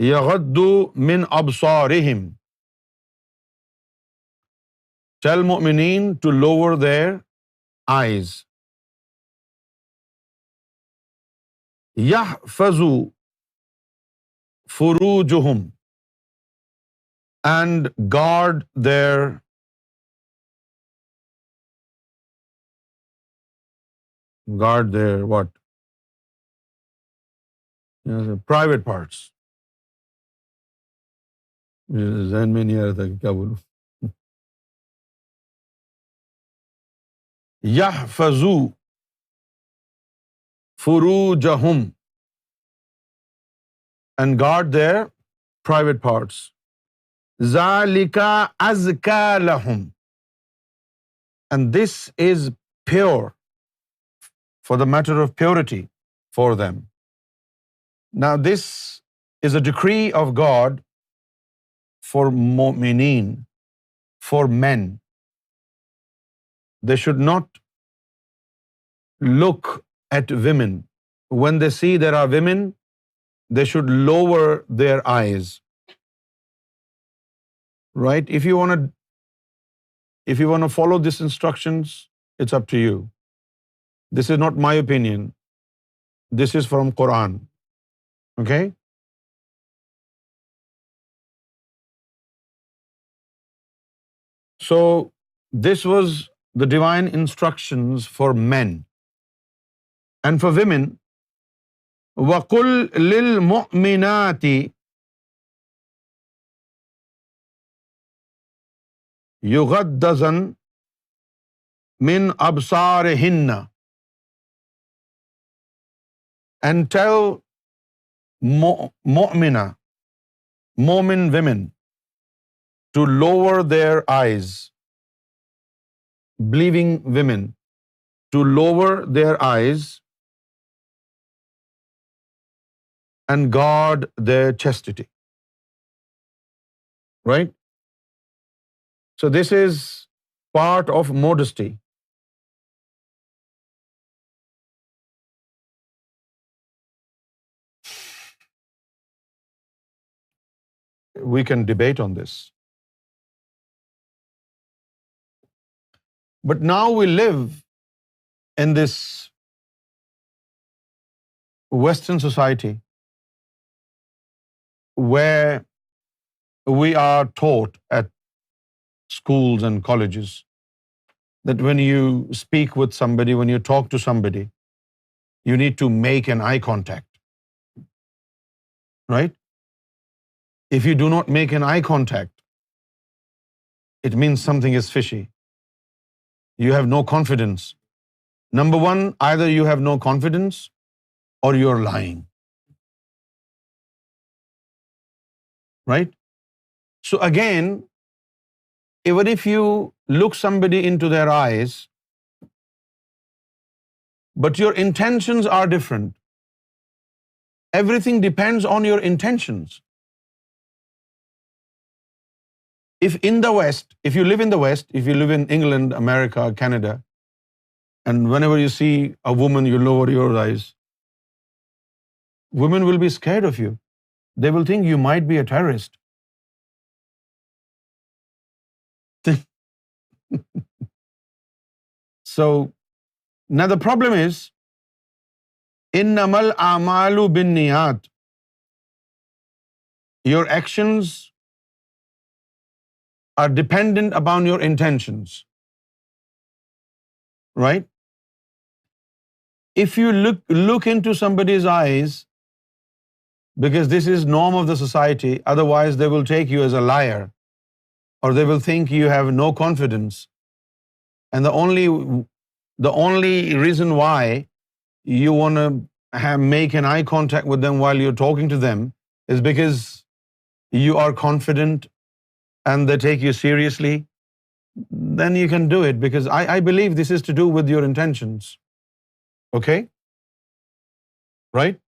يَغَضُّوا مِنْ أَبْصَارِهِمْ Tell mu'mineen to lower their eyes. يَحْفَظُوا فُرُوجُهُمْ and guard their what? The private parts. ذہن میں نہیں آ رہا تھا کہ کیا بولوں. يَحْفَظُوا فُرُوجَهُمْ and guard their private parts. ذَلِكَ أَزْكَى لَهُمْ and this is pure, for the matter of purity for them. Now this is a decree of God for mu'mineen, for men. They should not look at women. When they see there are women, they should lower their eyes. Right? If you want to follow these instructions, it's up to you. This is not my opinion. This is from Quran. Okay? So this was the divine instructions for men. And for women, وَقُلْ لِلْمُؤْمِنَاتِ يُغَضَّضْنَ مِنْ أَبْصَارِهِنَّ and tell mu'mina, mu'min women, to lower their eyes. Believing women to lower their eyes and guard their chastity. Right? So this is part of modesty. We can debate on this. But now we live in this Western society where we are taught at schools and colleges that when you speak with somebody, when you talk to somebody, you need to make an eye contact. Right? If you do not make an eye contact, it means something is fishy. You have no confidence. Number one, either you have no confidence or you're lying. Right? So again, even if you look somebody into their eyes, but your intentions are different, everything depends on your intentions. If in the West, if you live in the West, if you live in England, America, Canada, and whenever you see a woman, you lower your eyes, women will be scared of you. They will think you might be a terrorist. So now the problem is, innamal a'malu binniyat. Your actions are dependent upon your intentions. Right? If you look into somebody's eyes, because this is norm of the society, otherwise they will take you as a liar, or they will think you have no confidence. And the only reason why you want to make an eye contact with them while you're talking to them is because you are confident and they take you seriously. Then you can do it, because I believe this is to do with your intentions. Okay? Right?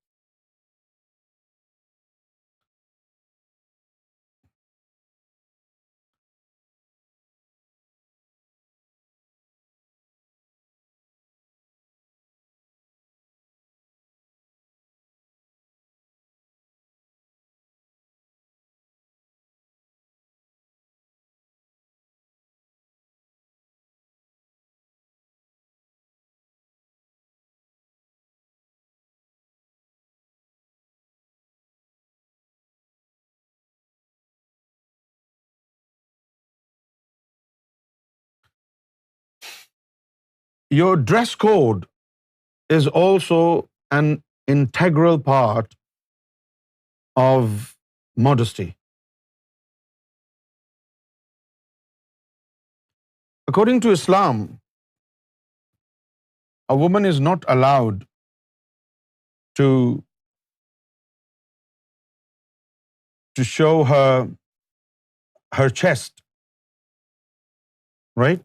Your dress code is also an integral part of modesty. According to Islam, a woman is not allowed to show her chest, right?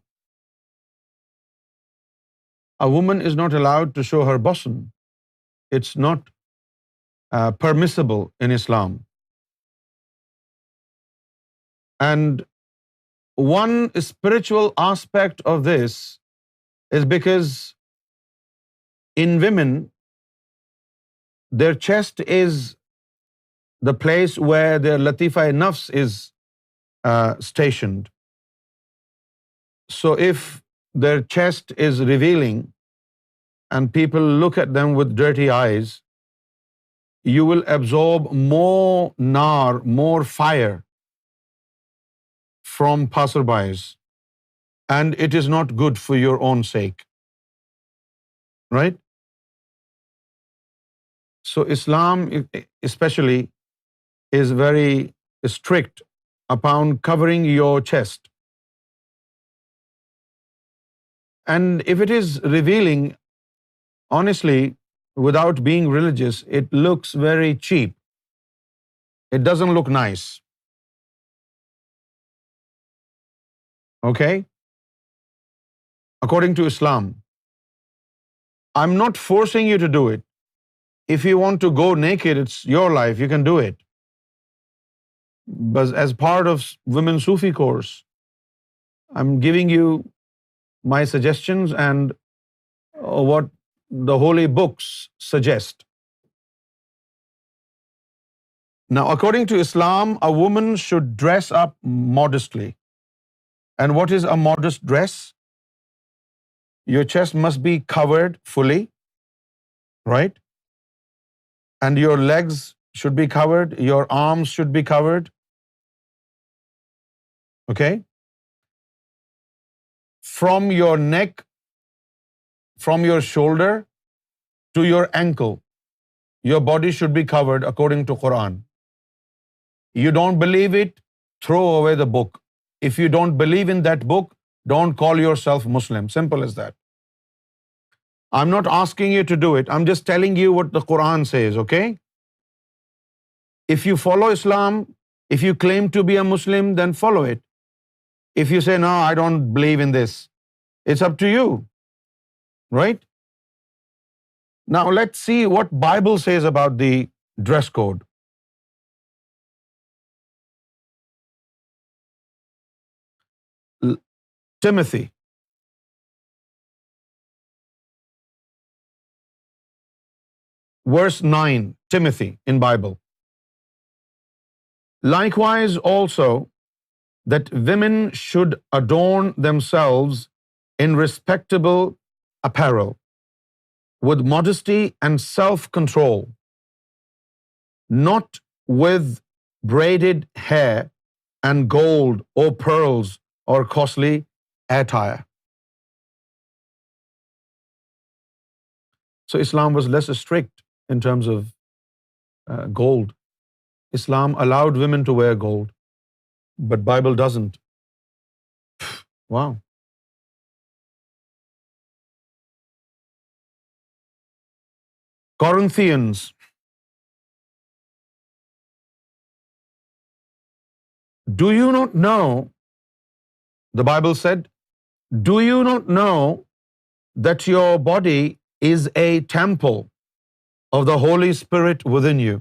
A woman is not allowed to show her bosom. It's not permissible in Islam. And one spiritual aspect of this is because in women, their chest is the place where their latifa nafs is stationed. So if their chest is revealing and people look at them with dirty eyes, you will absorb more nar, more fire from passerbys, and it is not good for your own sake. Right? So Islam especially is very strict upon covering your chest. And if it is revealing, honestly, without being religious, it looks very cheap. It doesn't look nice. Okay? According to Islam, I'm not forcing you to do it. If you want to go naked, it's your life, you can do it. But as part of Women's Sufi course, I'm giving you my suggestions and what the holy books suggest. Now, according to Islam, a woman should dress up modestly. And what is a modest dress? Your chest must be covered fully, right? And your legs should be covered, your arms should be covered. Okay? From your neck, from your shoulder to your ankle, your body should be covered according to Quran. You don't believe it, throw away the book. If you don't believe in that book, don't call yourself Muslim. Simple as that. I'm not asking you to do it. I'm just telling you what the Quran says, okay? If you follow Islam, if you claim to be a Muslim, then follow it. If you say, no, I don't believe in this, it's up to you, right? Now, let's see what Bible says about the dress code. Timothy. Verse 9, Timothy in Bible. Likewise also, that women should adorn themselves in respectable apparel, with modesty and self-control, not with braided hair and gold or pearls or costly attire. So Islam was less strict in terms of gold. Islam allowed women to wear gold, but Bible doesn't. Wow. Corinthians, do you not know, the Bible said, do you not know that your body is a temple of the Holy Spirit within you?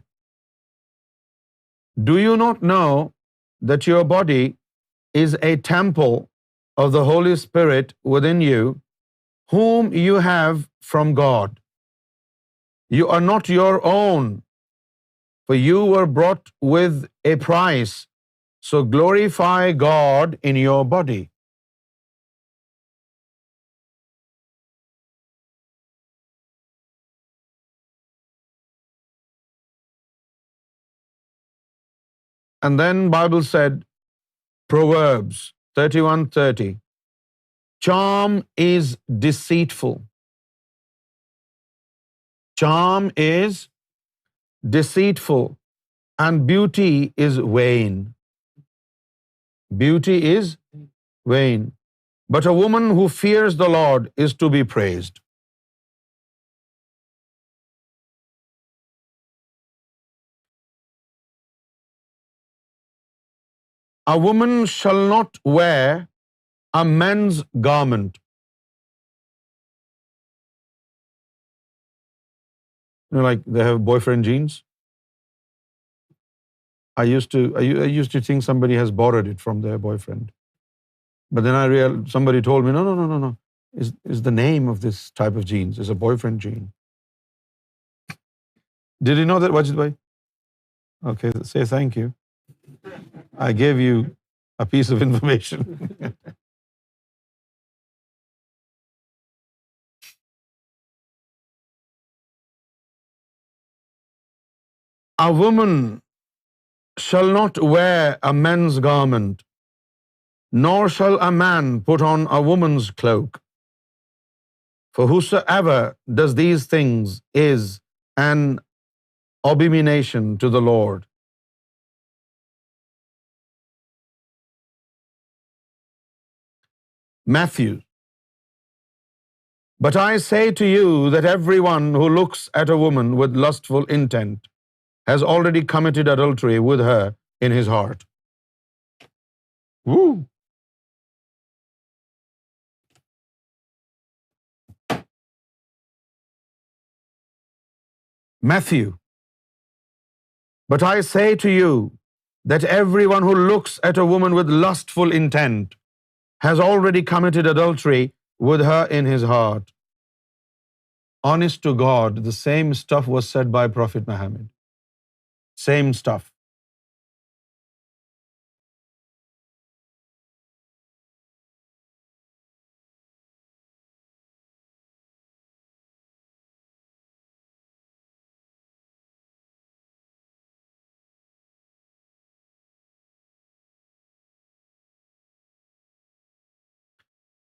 Do you not know that your body is a temple of the Holy Spirit within you, whom you have from God? You are not your own, for you were bought with a price. So glorify God in your body. And then Bible said, Proverbs 31:30, charm is deceitful. Charm is deceitful, and beauty is vain. Beauty is vain. But a woman who fears the Lord is to be praised. A woman shall not wear a men's garment. You know, like they have boyfriend jeans. I used to think somebody has borrowed it from their boyfriend. But then I realized, somebody told me, no. Is the name of this type of jeans is a boyfriend jean. Did you know that, Wajid bhai? Okay, say thank you. I gave you a piece of information. A woman shall not wear a men's garment, nor shall a man put on a woman's cloak. For whosoever does these things is an abomination to the Lord. Matthew, but I say to you that everyone who looks at a woman with lustful intent has already committed adultery with her in his heart. Woo! Matthew, but I say to you that everyone who looks at a woman with lustful intent has already committed adultery with her in his heart. Honest to God, the same stuff was said by Prophet Muhammad. Same stuff.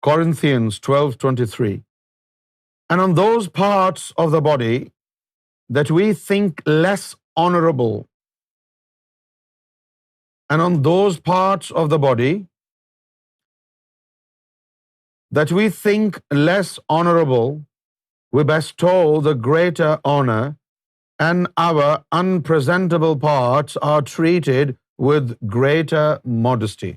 Corinthians 12:23. And on those parts of the body that we think less honorable, and on those parts of the body that we think less honorable, we bestow the greater honor, and our unpresentable parts are treated with greater modesty.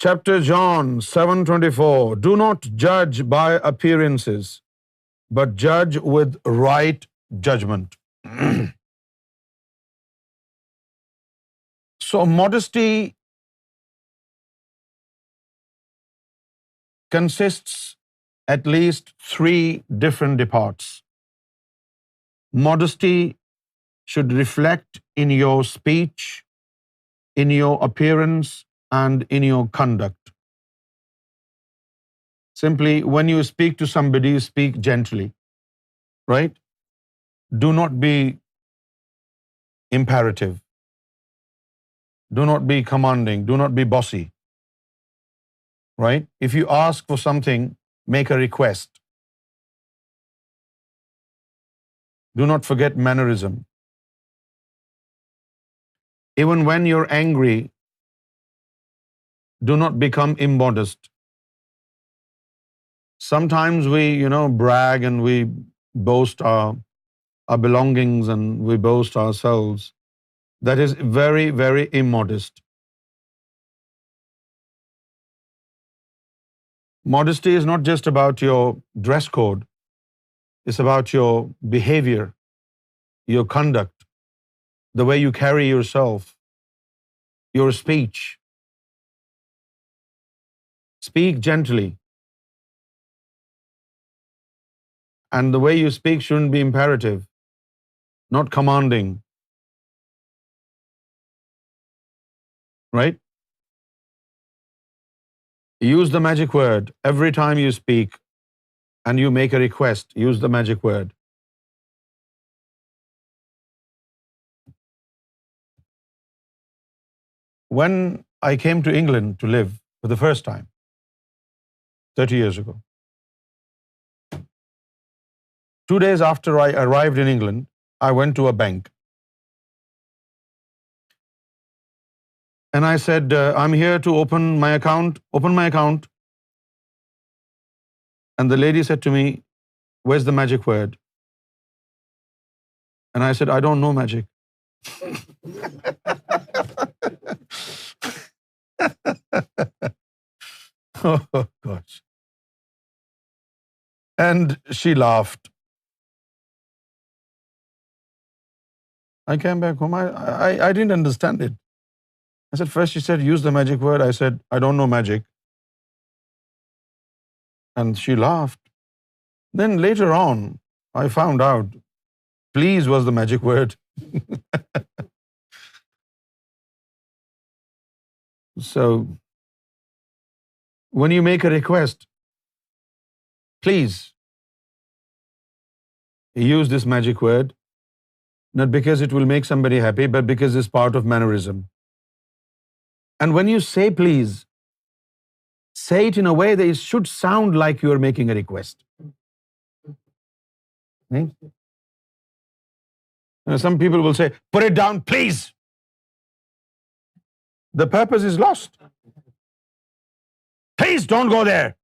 Chapter John 7:24. Do not judge by appearances, but judge with right judgment. So modesty consists at least 3 different parts. Modesty should reflect in your speech, in your appearance, and in your conduct. Simply, when you speak to somebody, you speak gently, right? Do not be imperative. Do not be commanding. Do not be bossy, right? If you ask for something, make a request. Do not forget mannerism. Even when you're angry, do not become immodest. Sometimes we, brag and we boast our belongings and we boast ourselves. That is very, very immodest. Modesty is not just about your dress code. It's about your behavior, your conduct, the way you carry yourself, your speech. Speak gently. And the way you speak shouldn't be imperative, not commanding. Right? Use the magic word. Every time you speak and you make a request, use the magic word. When I came to England to live for the first time, 30 years ago, 2 days after I arrived in England, I went to a bank. And I said, I'm here to open my account. Open my account. And the lady said to me, where's the magic word? And I said, I don't know magic. Oh, gosh. And she laughed. I came back home. I didn't understand it. I said, first she said, use the magic word. I said, I don't know magic. And she laughed. Then later on, I found out, please was the magic word. So, when you make a request, please use this magic word, not because it will make somebody happy, but because it's part of mannerism. And when you say please, say it in a way that it should sound like you are making a request. Some people will say, put it down, please. The purpose is lost. Please don't go there.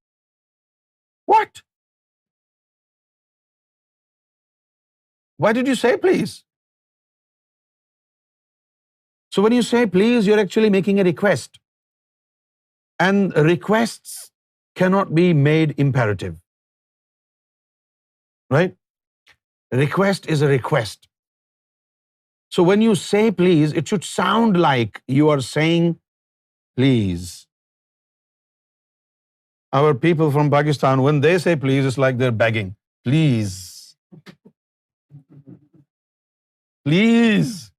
What? Why did you say please? So when you say please, you're actually making a request. And requests cannot be made imperative. Right? Request is a request. So when you say please, it should sound like you are saying please. Our people from Pakistan, when they say please, it's like they're begging. Please. Please.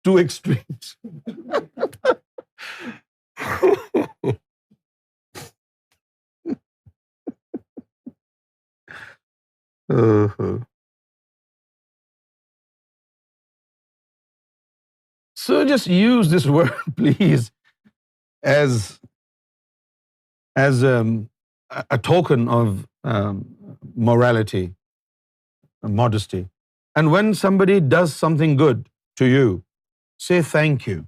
Two extremes. So just use this word, please, as a token of morality, modesty. And when somebody does something good to you, say thank you.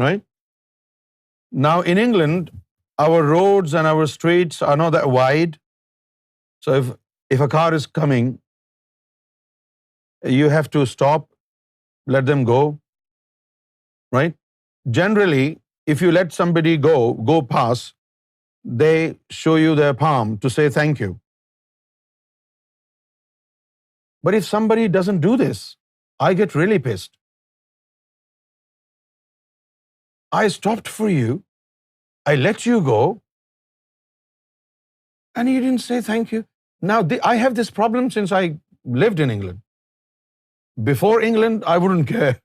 Right? Now in England, our roads and our streets are not that wide. So if a car is coming, you have to stop, let them go. right? Generally, if you let somebody go past, they show you their palm to say thank you. But if somebody doesn't do this, I get really pissed. I stopped for you, I let you go, and you didn't say thank you. Now, I have this problem since I lived in England. Before England, I wouldn't care.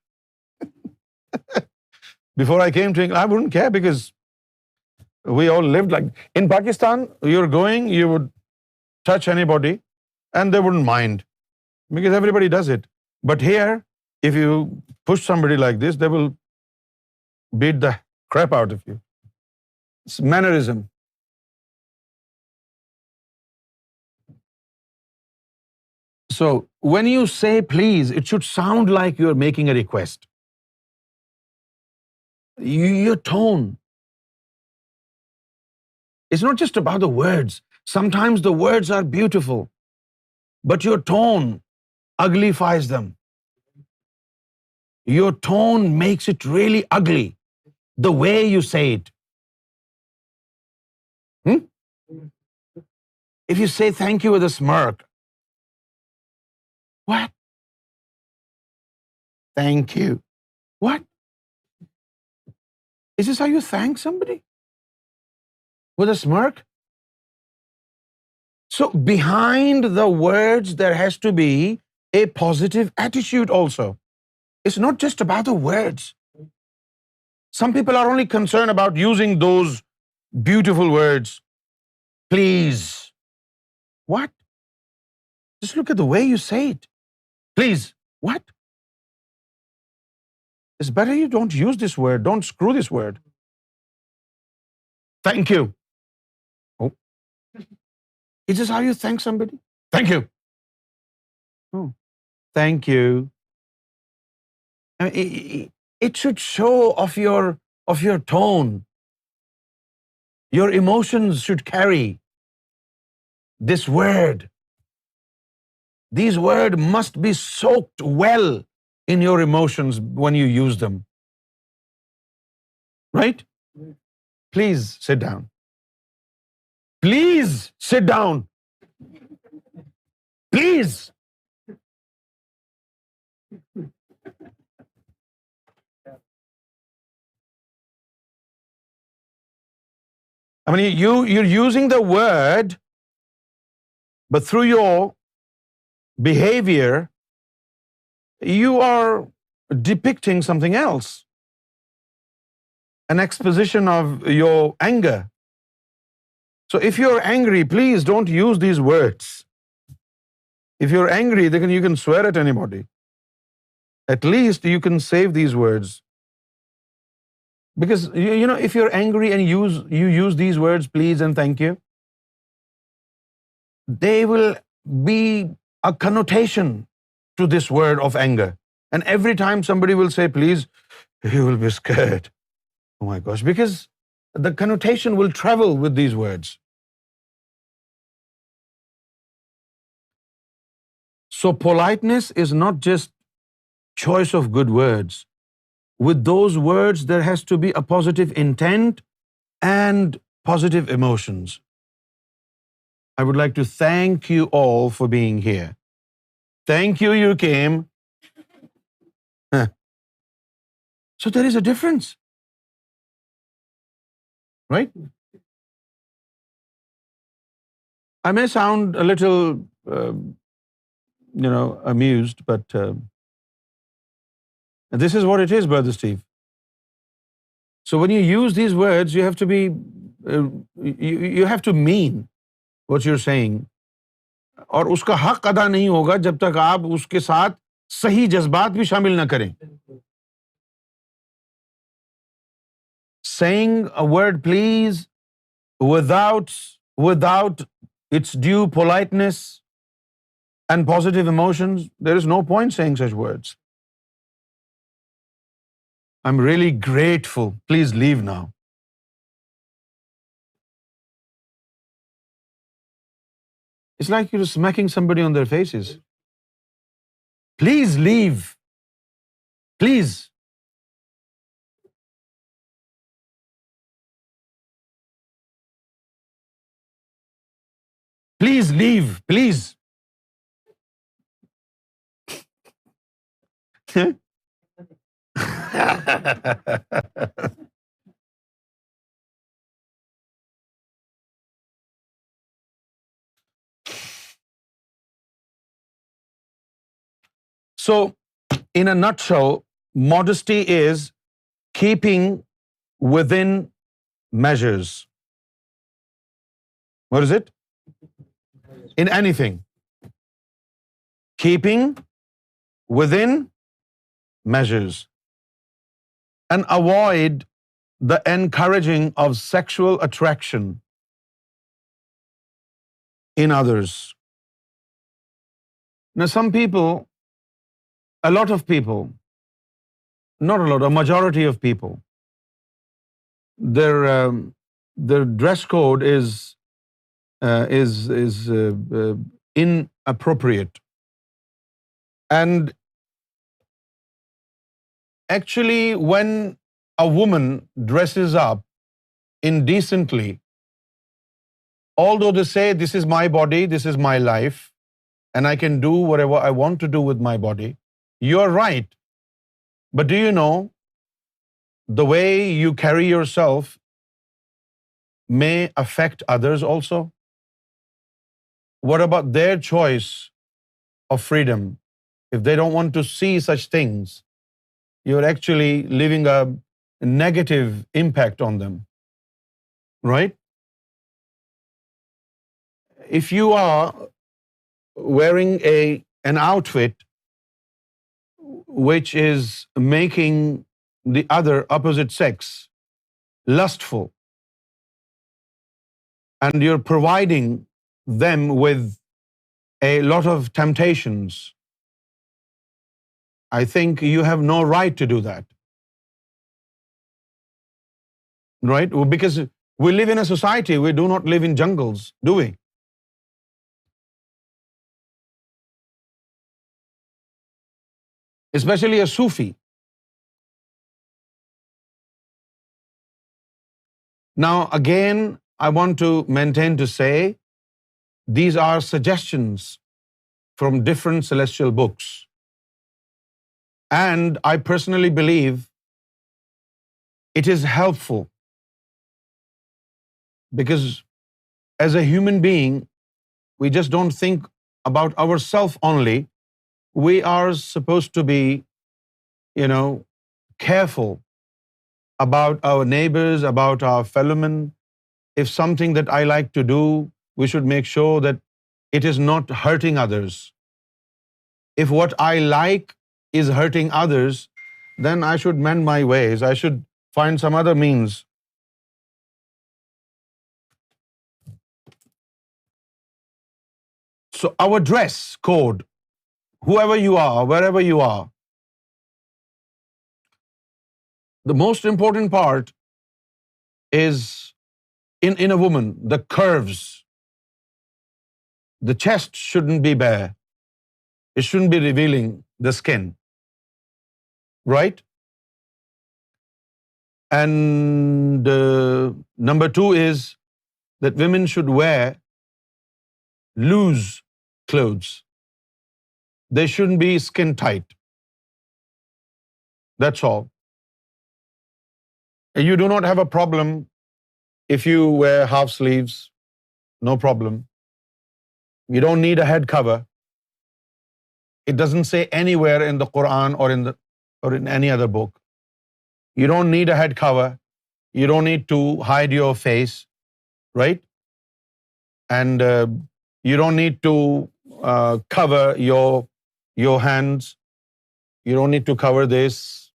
Before I came to England, I wouldn't care because we all lived like... In Pakistan, you're going, you would touch anybody and they wouldn't mind because everybody does it. But here, if you push somebody like this, they will beat the crap out of you. It's mannerism. So when you say please, it should sound like you're making a request. Your tone. It's not just about the words. Sometimes the words are beautiful, but your tone uglifies them. Your tone makes it really ugly, the way you say it. If you say thank you with a smirk, what? Thank you. What? Is this how you thank somebody? With a smirk? So behind the words, there has to be a positive attitude also. It's not just about the words. Some people are only concerned about using those beautiful words. Please. What? Just look at the way you say it. Please. What? It's better you don't use this word. Don't screw this word. Thank you. Oh. Is this how you thank somebody? Thank you. Oh. Thank you. I mean, it should show of your tone. Your emotions should carry this word. These words must be soaked well in your emotions when you use them. Right? Please sit down. Please sit down. Please. I mean, you're using the word, but through your behavior, you are depicting something else. An exposition of your anger. So if you're angry, please don't use these words. If you're angry, then you can swear at anybody. At least you can save these words. Because, you know, if you're angry and you use these words, please and thank you, they will be a connotation to this word of anger. And every time somebody will say please, you will be scared. Oh my gosh, because the connotation will travel with these words. So politeness is not just choice of good words. With those words, there has to be a positive intent and positive emotions. I would like to thank you all for being here. Thank you, you came. So there is a difference. Right? I may sound a little, amused, but this is what it is, Brother Steve. So when you use these words, you have to be, you have to mean what you're saying. اور اس کا حق ادا نہیں ہوگا جب تک آپ اس کے ساتھ صحیح جذبات بھی شامل نہ کریں. Saying a word please without its due politeness and positive emotions, there is no point saying such words. I'm really grateful. Please leave now. It's like you're smacking somebody on their faces. Please leave. Please. Please leave, please. So, in a nutshell, modesty is keeping within measures. What is it? In anything. Keeping within measures. And avoid the encouraging of sexual attraction in others. Now, some people, a lot of people, not a lot, a majority of people, their dress code is inappropriate. And actually, when a woman dresses up indecently, although they say this is my body, this is my life, and I can do whatever I want to do with my body, you're right. But do you know, the way you carry yourself may affect others also? What about their choice of freedom? If they don't want to see such things, you're actually leaving a negative impact on them, right? If you are wearing an outfit which is making the other opposite sex lustful, and you're providing them with a lot of temptations, I think you have no right to do that. Right? Well, because we live in a society, we do not live in jungles, do we? Especially a Sufi. Now, again, I want to maintain to say, these are suggestions from different celestial books. And I personally believe it is helpful, because as a human being, we just don't think about ourselves only. We are supposed to be, careful about our neighbors, about our fellow men. If something that I like to do, we should make sure that it is not hurting others. If what I like is hurting others, then I should mend my ways. I should find some other means. So our dress code, whoever you are, wherever you are, the most important part is in a woman, the curves. The chest shouldn't be bare. It shouldn't be revealing the skin. Right? And number 2 is that women should wear loose clothes. They shouldn't be skin tight. That's all. You do not have a problem if you wear half sleeves. No problem. You don't need a head cover. It doesn't say anywhere in the Quran or in any other book. You don't need a head cover. You don't need to hide your face, right? And you don't need to cover your hands. You don't need to cover this.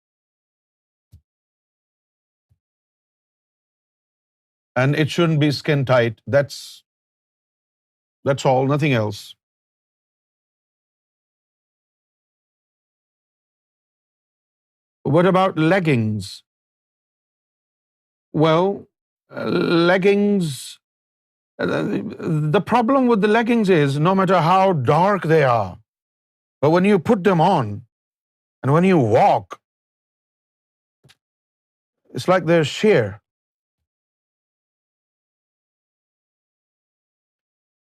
And it shouldn't be skin tight. That's all, nothing else. What about leggings? Well, leggings, the problem with the leggings is no matter how dark they are, but when you put them on and when you walk, it's like they're sheer.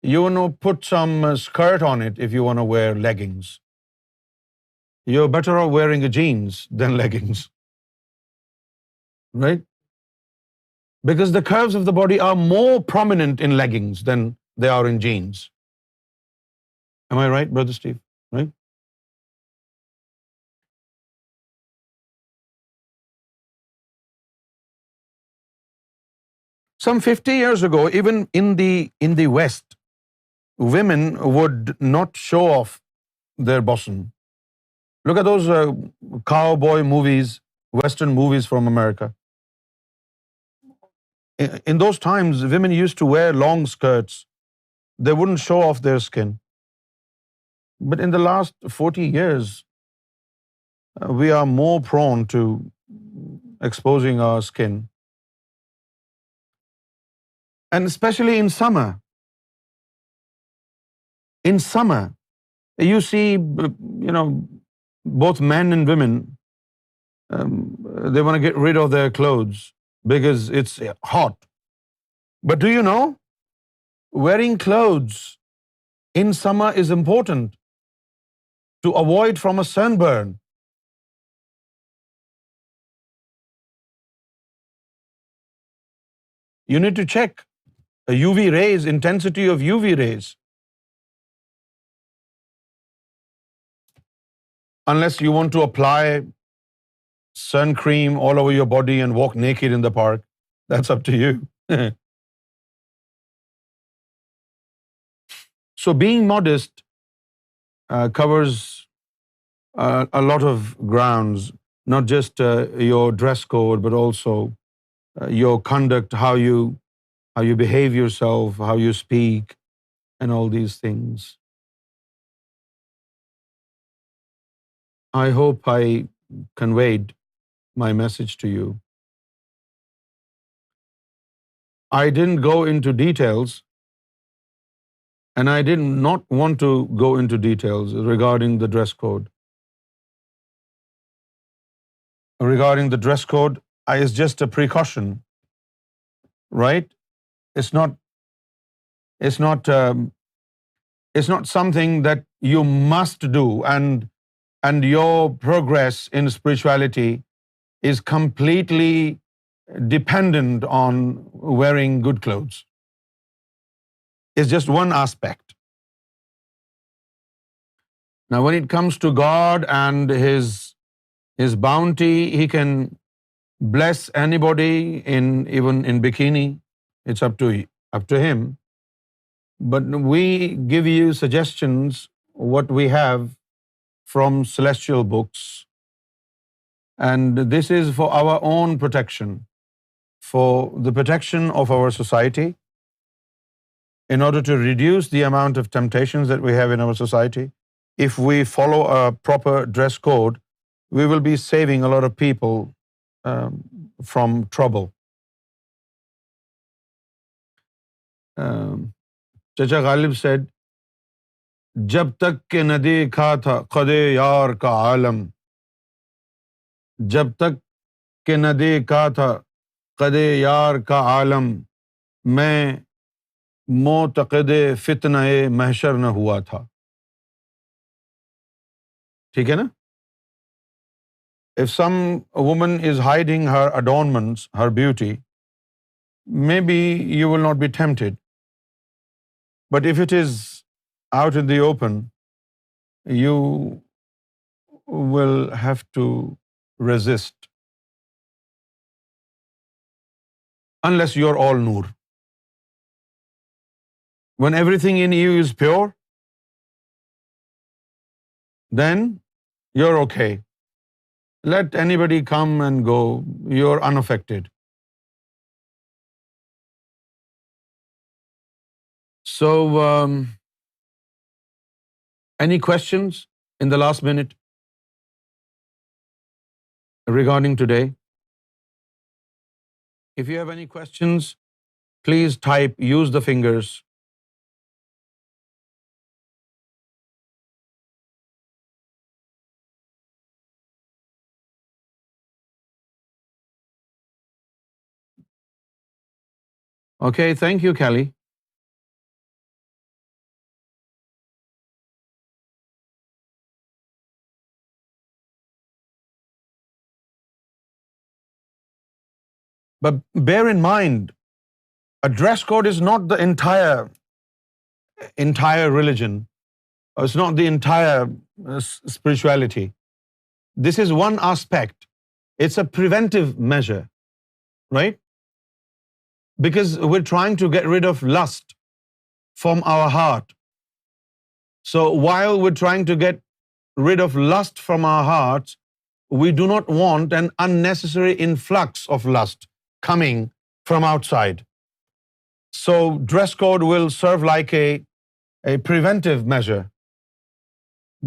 put some skirt on it if you want to wear leggings. You're better off wearing a jeans than leggings, right? Because the curves of the body are more prominent in leggings than they are in jeans. Am I right, Brother Steve? Right? Some 50 years ago, even in the West, women would not show off their bosom. Look at those cowboy movies, Western movies from America. In those times, women used to wear long skirts. They wouldn't show off their skin. But in the last 40 years, we are more prone to exposing our skin. And especially in summer. In summer, you see, both men and women, they want to get rid of their clothes because it's hot. But do you know, wearing clothes in summer is important to avoid from a sunburn. You need to check UV rays, intensity of UV rays. Unless you want to apply sun cream all over your body and walk naked in the park, that's up to you. So being modest covers a lot of grounds, not just your dress code, but also your conduct, how you behave yourself, how you speak, and all these things. I hope I conveyed my message to you. I didn't go into details, and I did not want to go into details regarding the dress code. Regarding the dress code, it's just a precaution, right? It's not something that you must do, and your progress in spirituality is completely dependent on wearing good clothes. It's just one aspect. Now, when it comes to God and His bounty, He can bless anybody even in bikini. It's up to Him. But we give you suggestions what we have from celestial books, and this is for our own protection, for the protection of our society, in order to reduce the amount of temptations that we have in our society. If we follow a proper dress code, we will be saving a lot of people from trouble. Chacha Ghalib said, जब तक के न देखा था क़दे यार का आलम, जब तक के न देखा था क़दे यार का आलम, मैं मोतक़िदे फ़ितने महशर न हुआ था. ठीक है ना? If some woman is hiding her adornments, her beauty, maybe you will not be tempted. But if it is out in the open, you will have to resist. Unless you're all nur. When everything in you is pure, then you're okay. Let anybody come and go, you're unaffected. So, any questions in the last minute regarding today? If you have any questions, please type, use the fingers. Okay, thank you, Kelly. But bear in mind, a dress code is not the entire religion. It's not the entire spirituality. This is one aspect. It's a preventive measure, right? Because we're trying to get rid of lust from our heart. So while we're trying to get rid of lust from our hearts, we do not want an unnecessary influx of lust coming from outside. So dress code will serve like a preventive measure.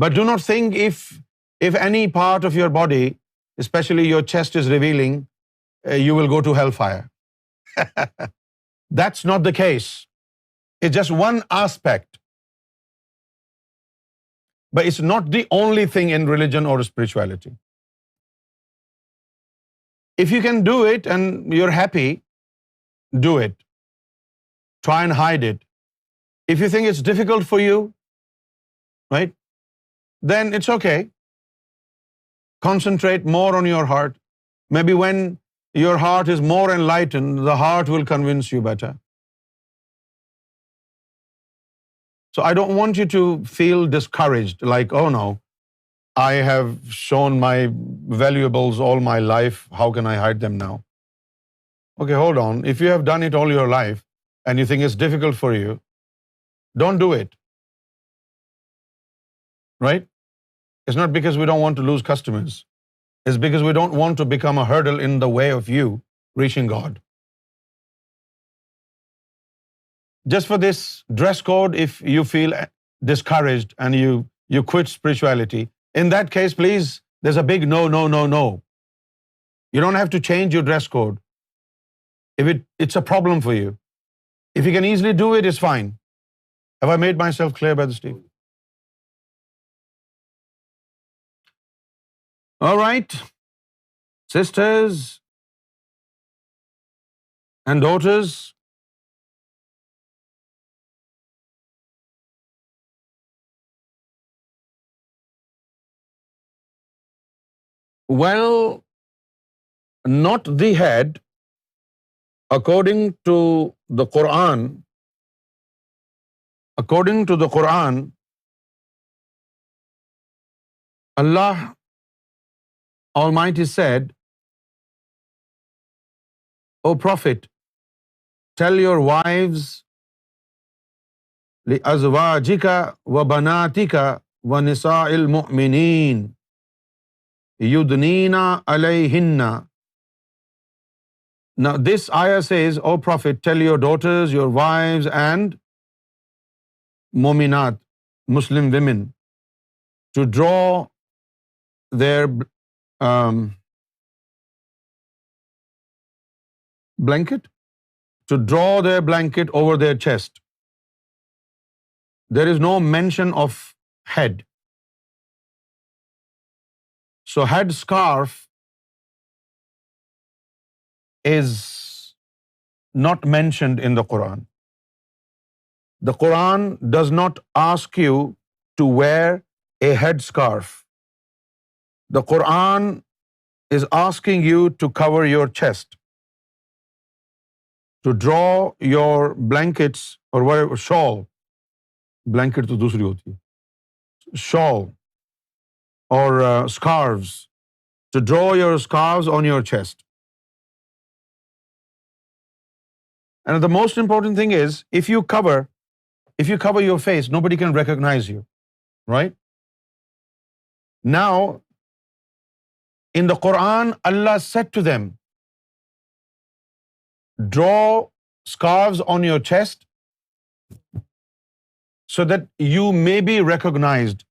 But do not think if any part of your body, especially your chest, is revealing, you will go to hellfire. That's not the case. It's just one aspect. But it's not the only thing in religion or spirituality. If you can do it and you're happy, do it. Try and hide it. If you think it's difficult for you, right, then it's okay. Concentrate more on your heart. Maybe when your heart is more enlightened, the heart will convince you better. So I don't want you to feel discouraged, like, oh no, I have shown my valuables all my life, how can I hide them now? Okay, hold on. If you have done it all your life and you think it's difficult for you, don't do it. Right? It's not because we don't want to lose customers. It's because we don't want to become a hurdle in the way of you reaching God. Just for this dress code, if you feel discouraged and you quit spirituality, in that case, please, there's a big no, no, no, no. You don't have to change your dress code. If it's a problem for you. If you can easily do it, it's fine. Have I made myself clear, Brother Steve? All right. Sisters and daughters, well, not the head, according to the Quran. According to the Quran, Allah Almighty said, O Prophet, tell your wives, لِأَزْوَاجِكَ وَبَنَاتِكَ وَنِسَاءِ الْمُؤْمِنِينَ يُدْنِينَ عَلَيْهِنَّ. Now this ayah says, O Prophet, tell your daughters, your wives, and mu'minat, Muslim women, to draw their blanket, to draw their blanket over their chest. There is no mention of head. So head scarf is not mentioned in the Quran. The Quran does not ask you to wear a head scarf. The Quran is asking you to cover your chest, to draw your blankets or whatever, shawl. Blanket to dusri hoti hai. Shawl or scarves, to draw your scarves on your chest. And the most important thing is, if you cover your face, nobody can recognize you, right? Now, in the Quran, Allah said to them, draw scarves on your chest so that you may be recognized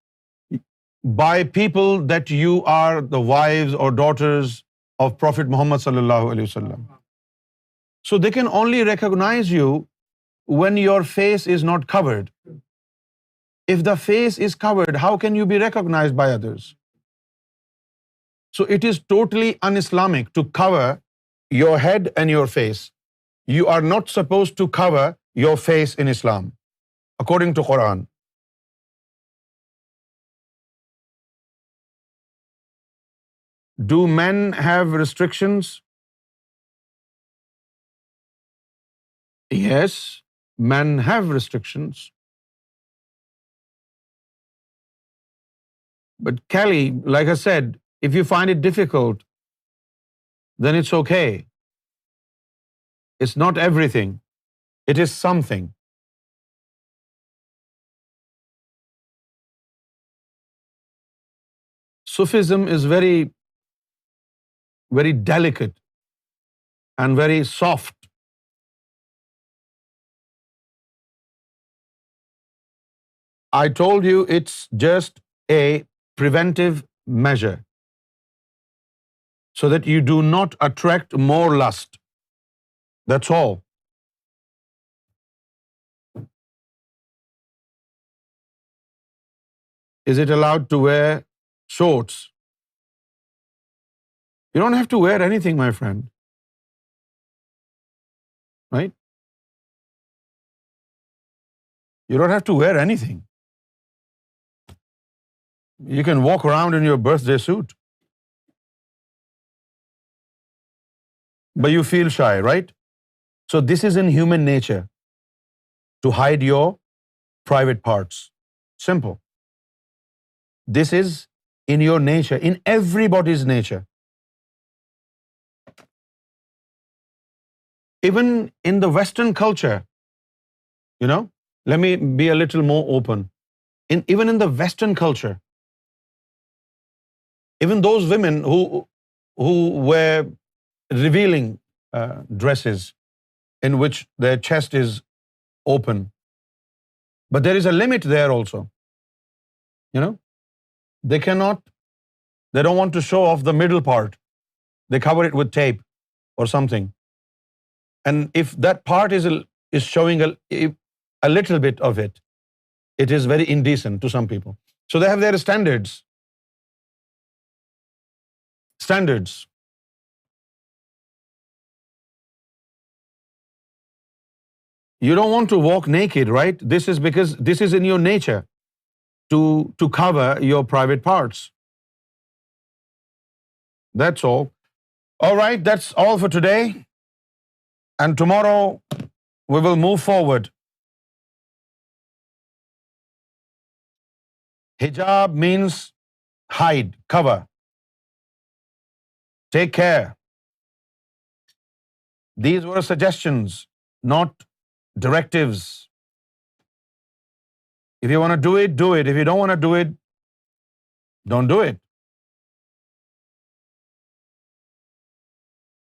by people that you are the wives or daughters of Prophet Muhammad sallallahu alaihi wasallam. So they can only recognize you when your face is not covered. If the face is covered, how can you be recognized by others? So it is totally un-Islamic to cover your head and your face. You are not supposed to cover your face in Islam, according to Quran. Do men have restrictions? Yes, men have restrictions. But Kelly, like I said, if you find it difficult, then it's okay. It's not everything. It is something. Sufism is very, very delicate and very soft. I told you it's just a preventive measure so that you do not attract more lust. That's all. Is it allowed to wear shorts? You don't have to wear anything, my friend. Right? You don't have to wear anything. You can walk around in your birthday suit. But you feel shy, right? So this is in human nature, to hide your private parts. Simple. This is in your nature, in everybody's nature. Even in the Western culture, let me be a little more open. Even in the Western culture, even those women who wear revealing dresses in which their chest is open, but there is a limit there also. They don't want to show off the middle part. They cover it with tape or something. And if that part is showing a little bit of it, it is very indecent to some people. So they have their standards. You don't want to walk naked, right? This is because this is in your nature to cover your private parts. That's all. All right, that's all for today. And tomorrow we will move forward. Hijab means hide, cover. Take care. These were suggestions, not directives. If you want to do it, do it. If you don't want to do it, don't do it.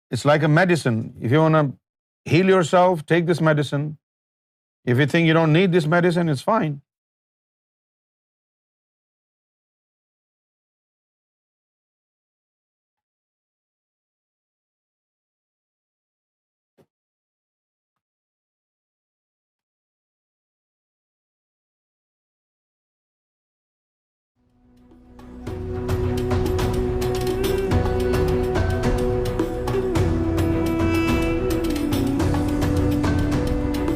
It's like a medicine. If you want to heal yourself, take this medicine. If you think you don't need this medicine, it's fine.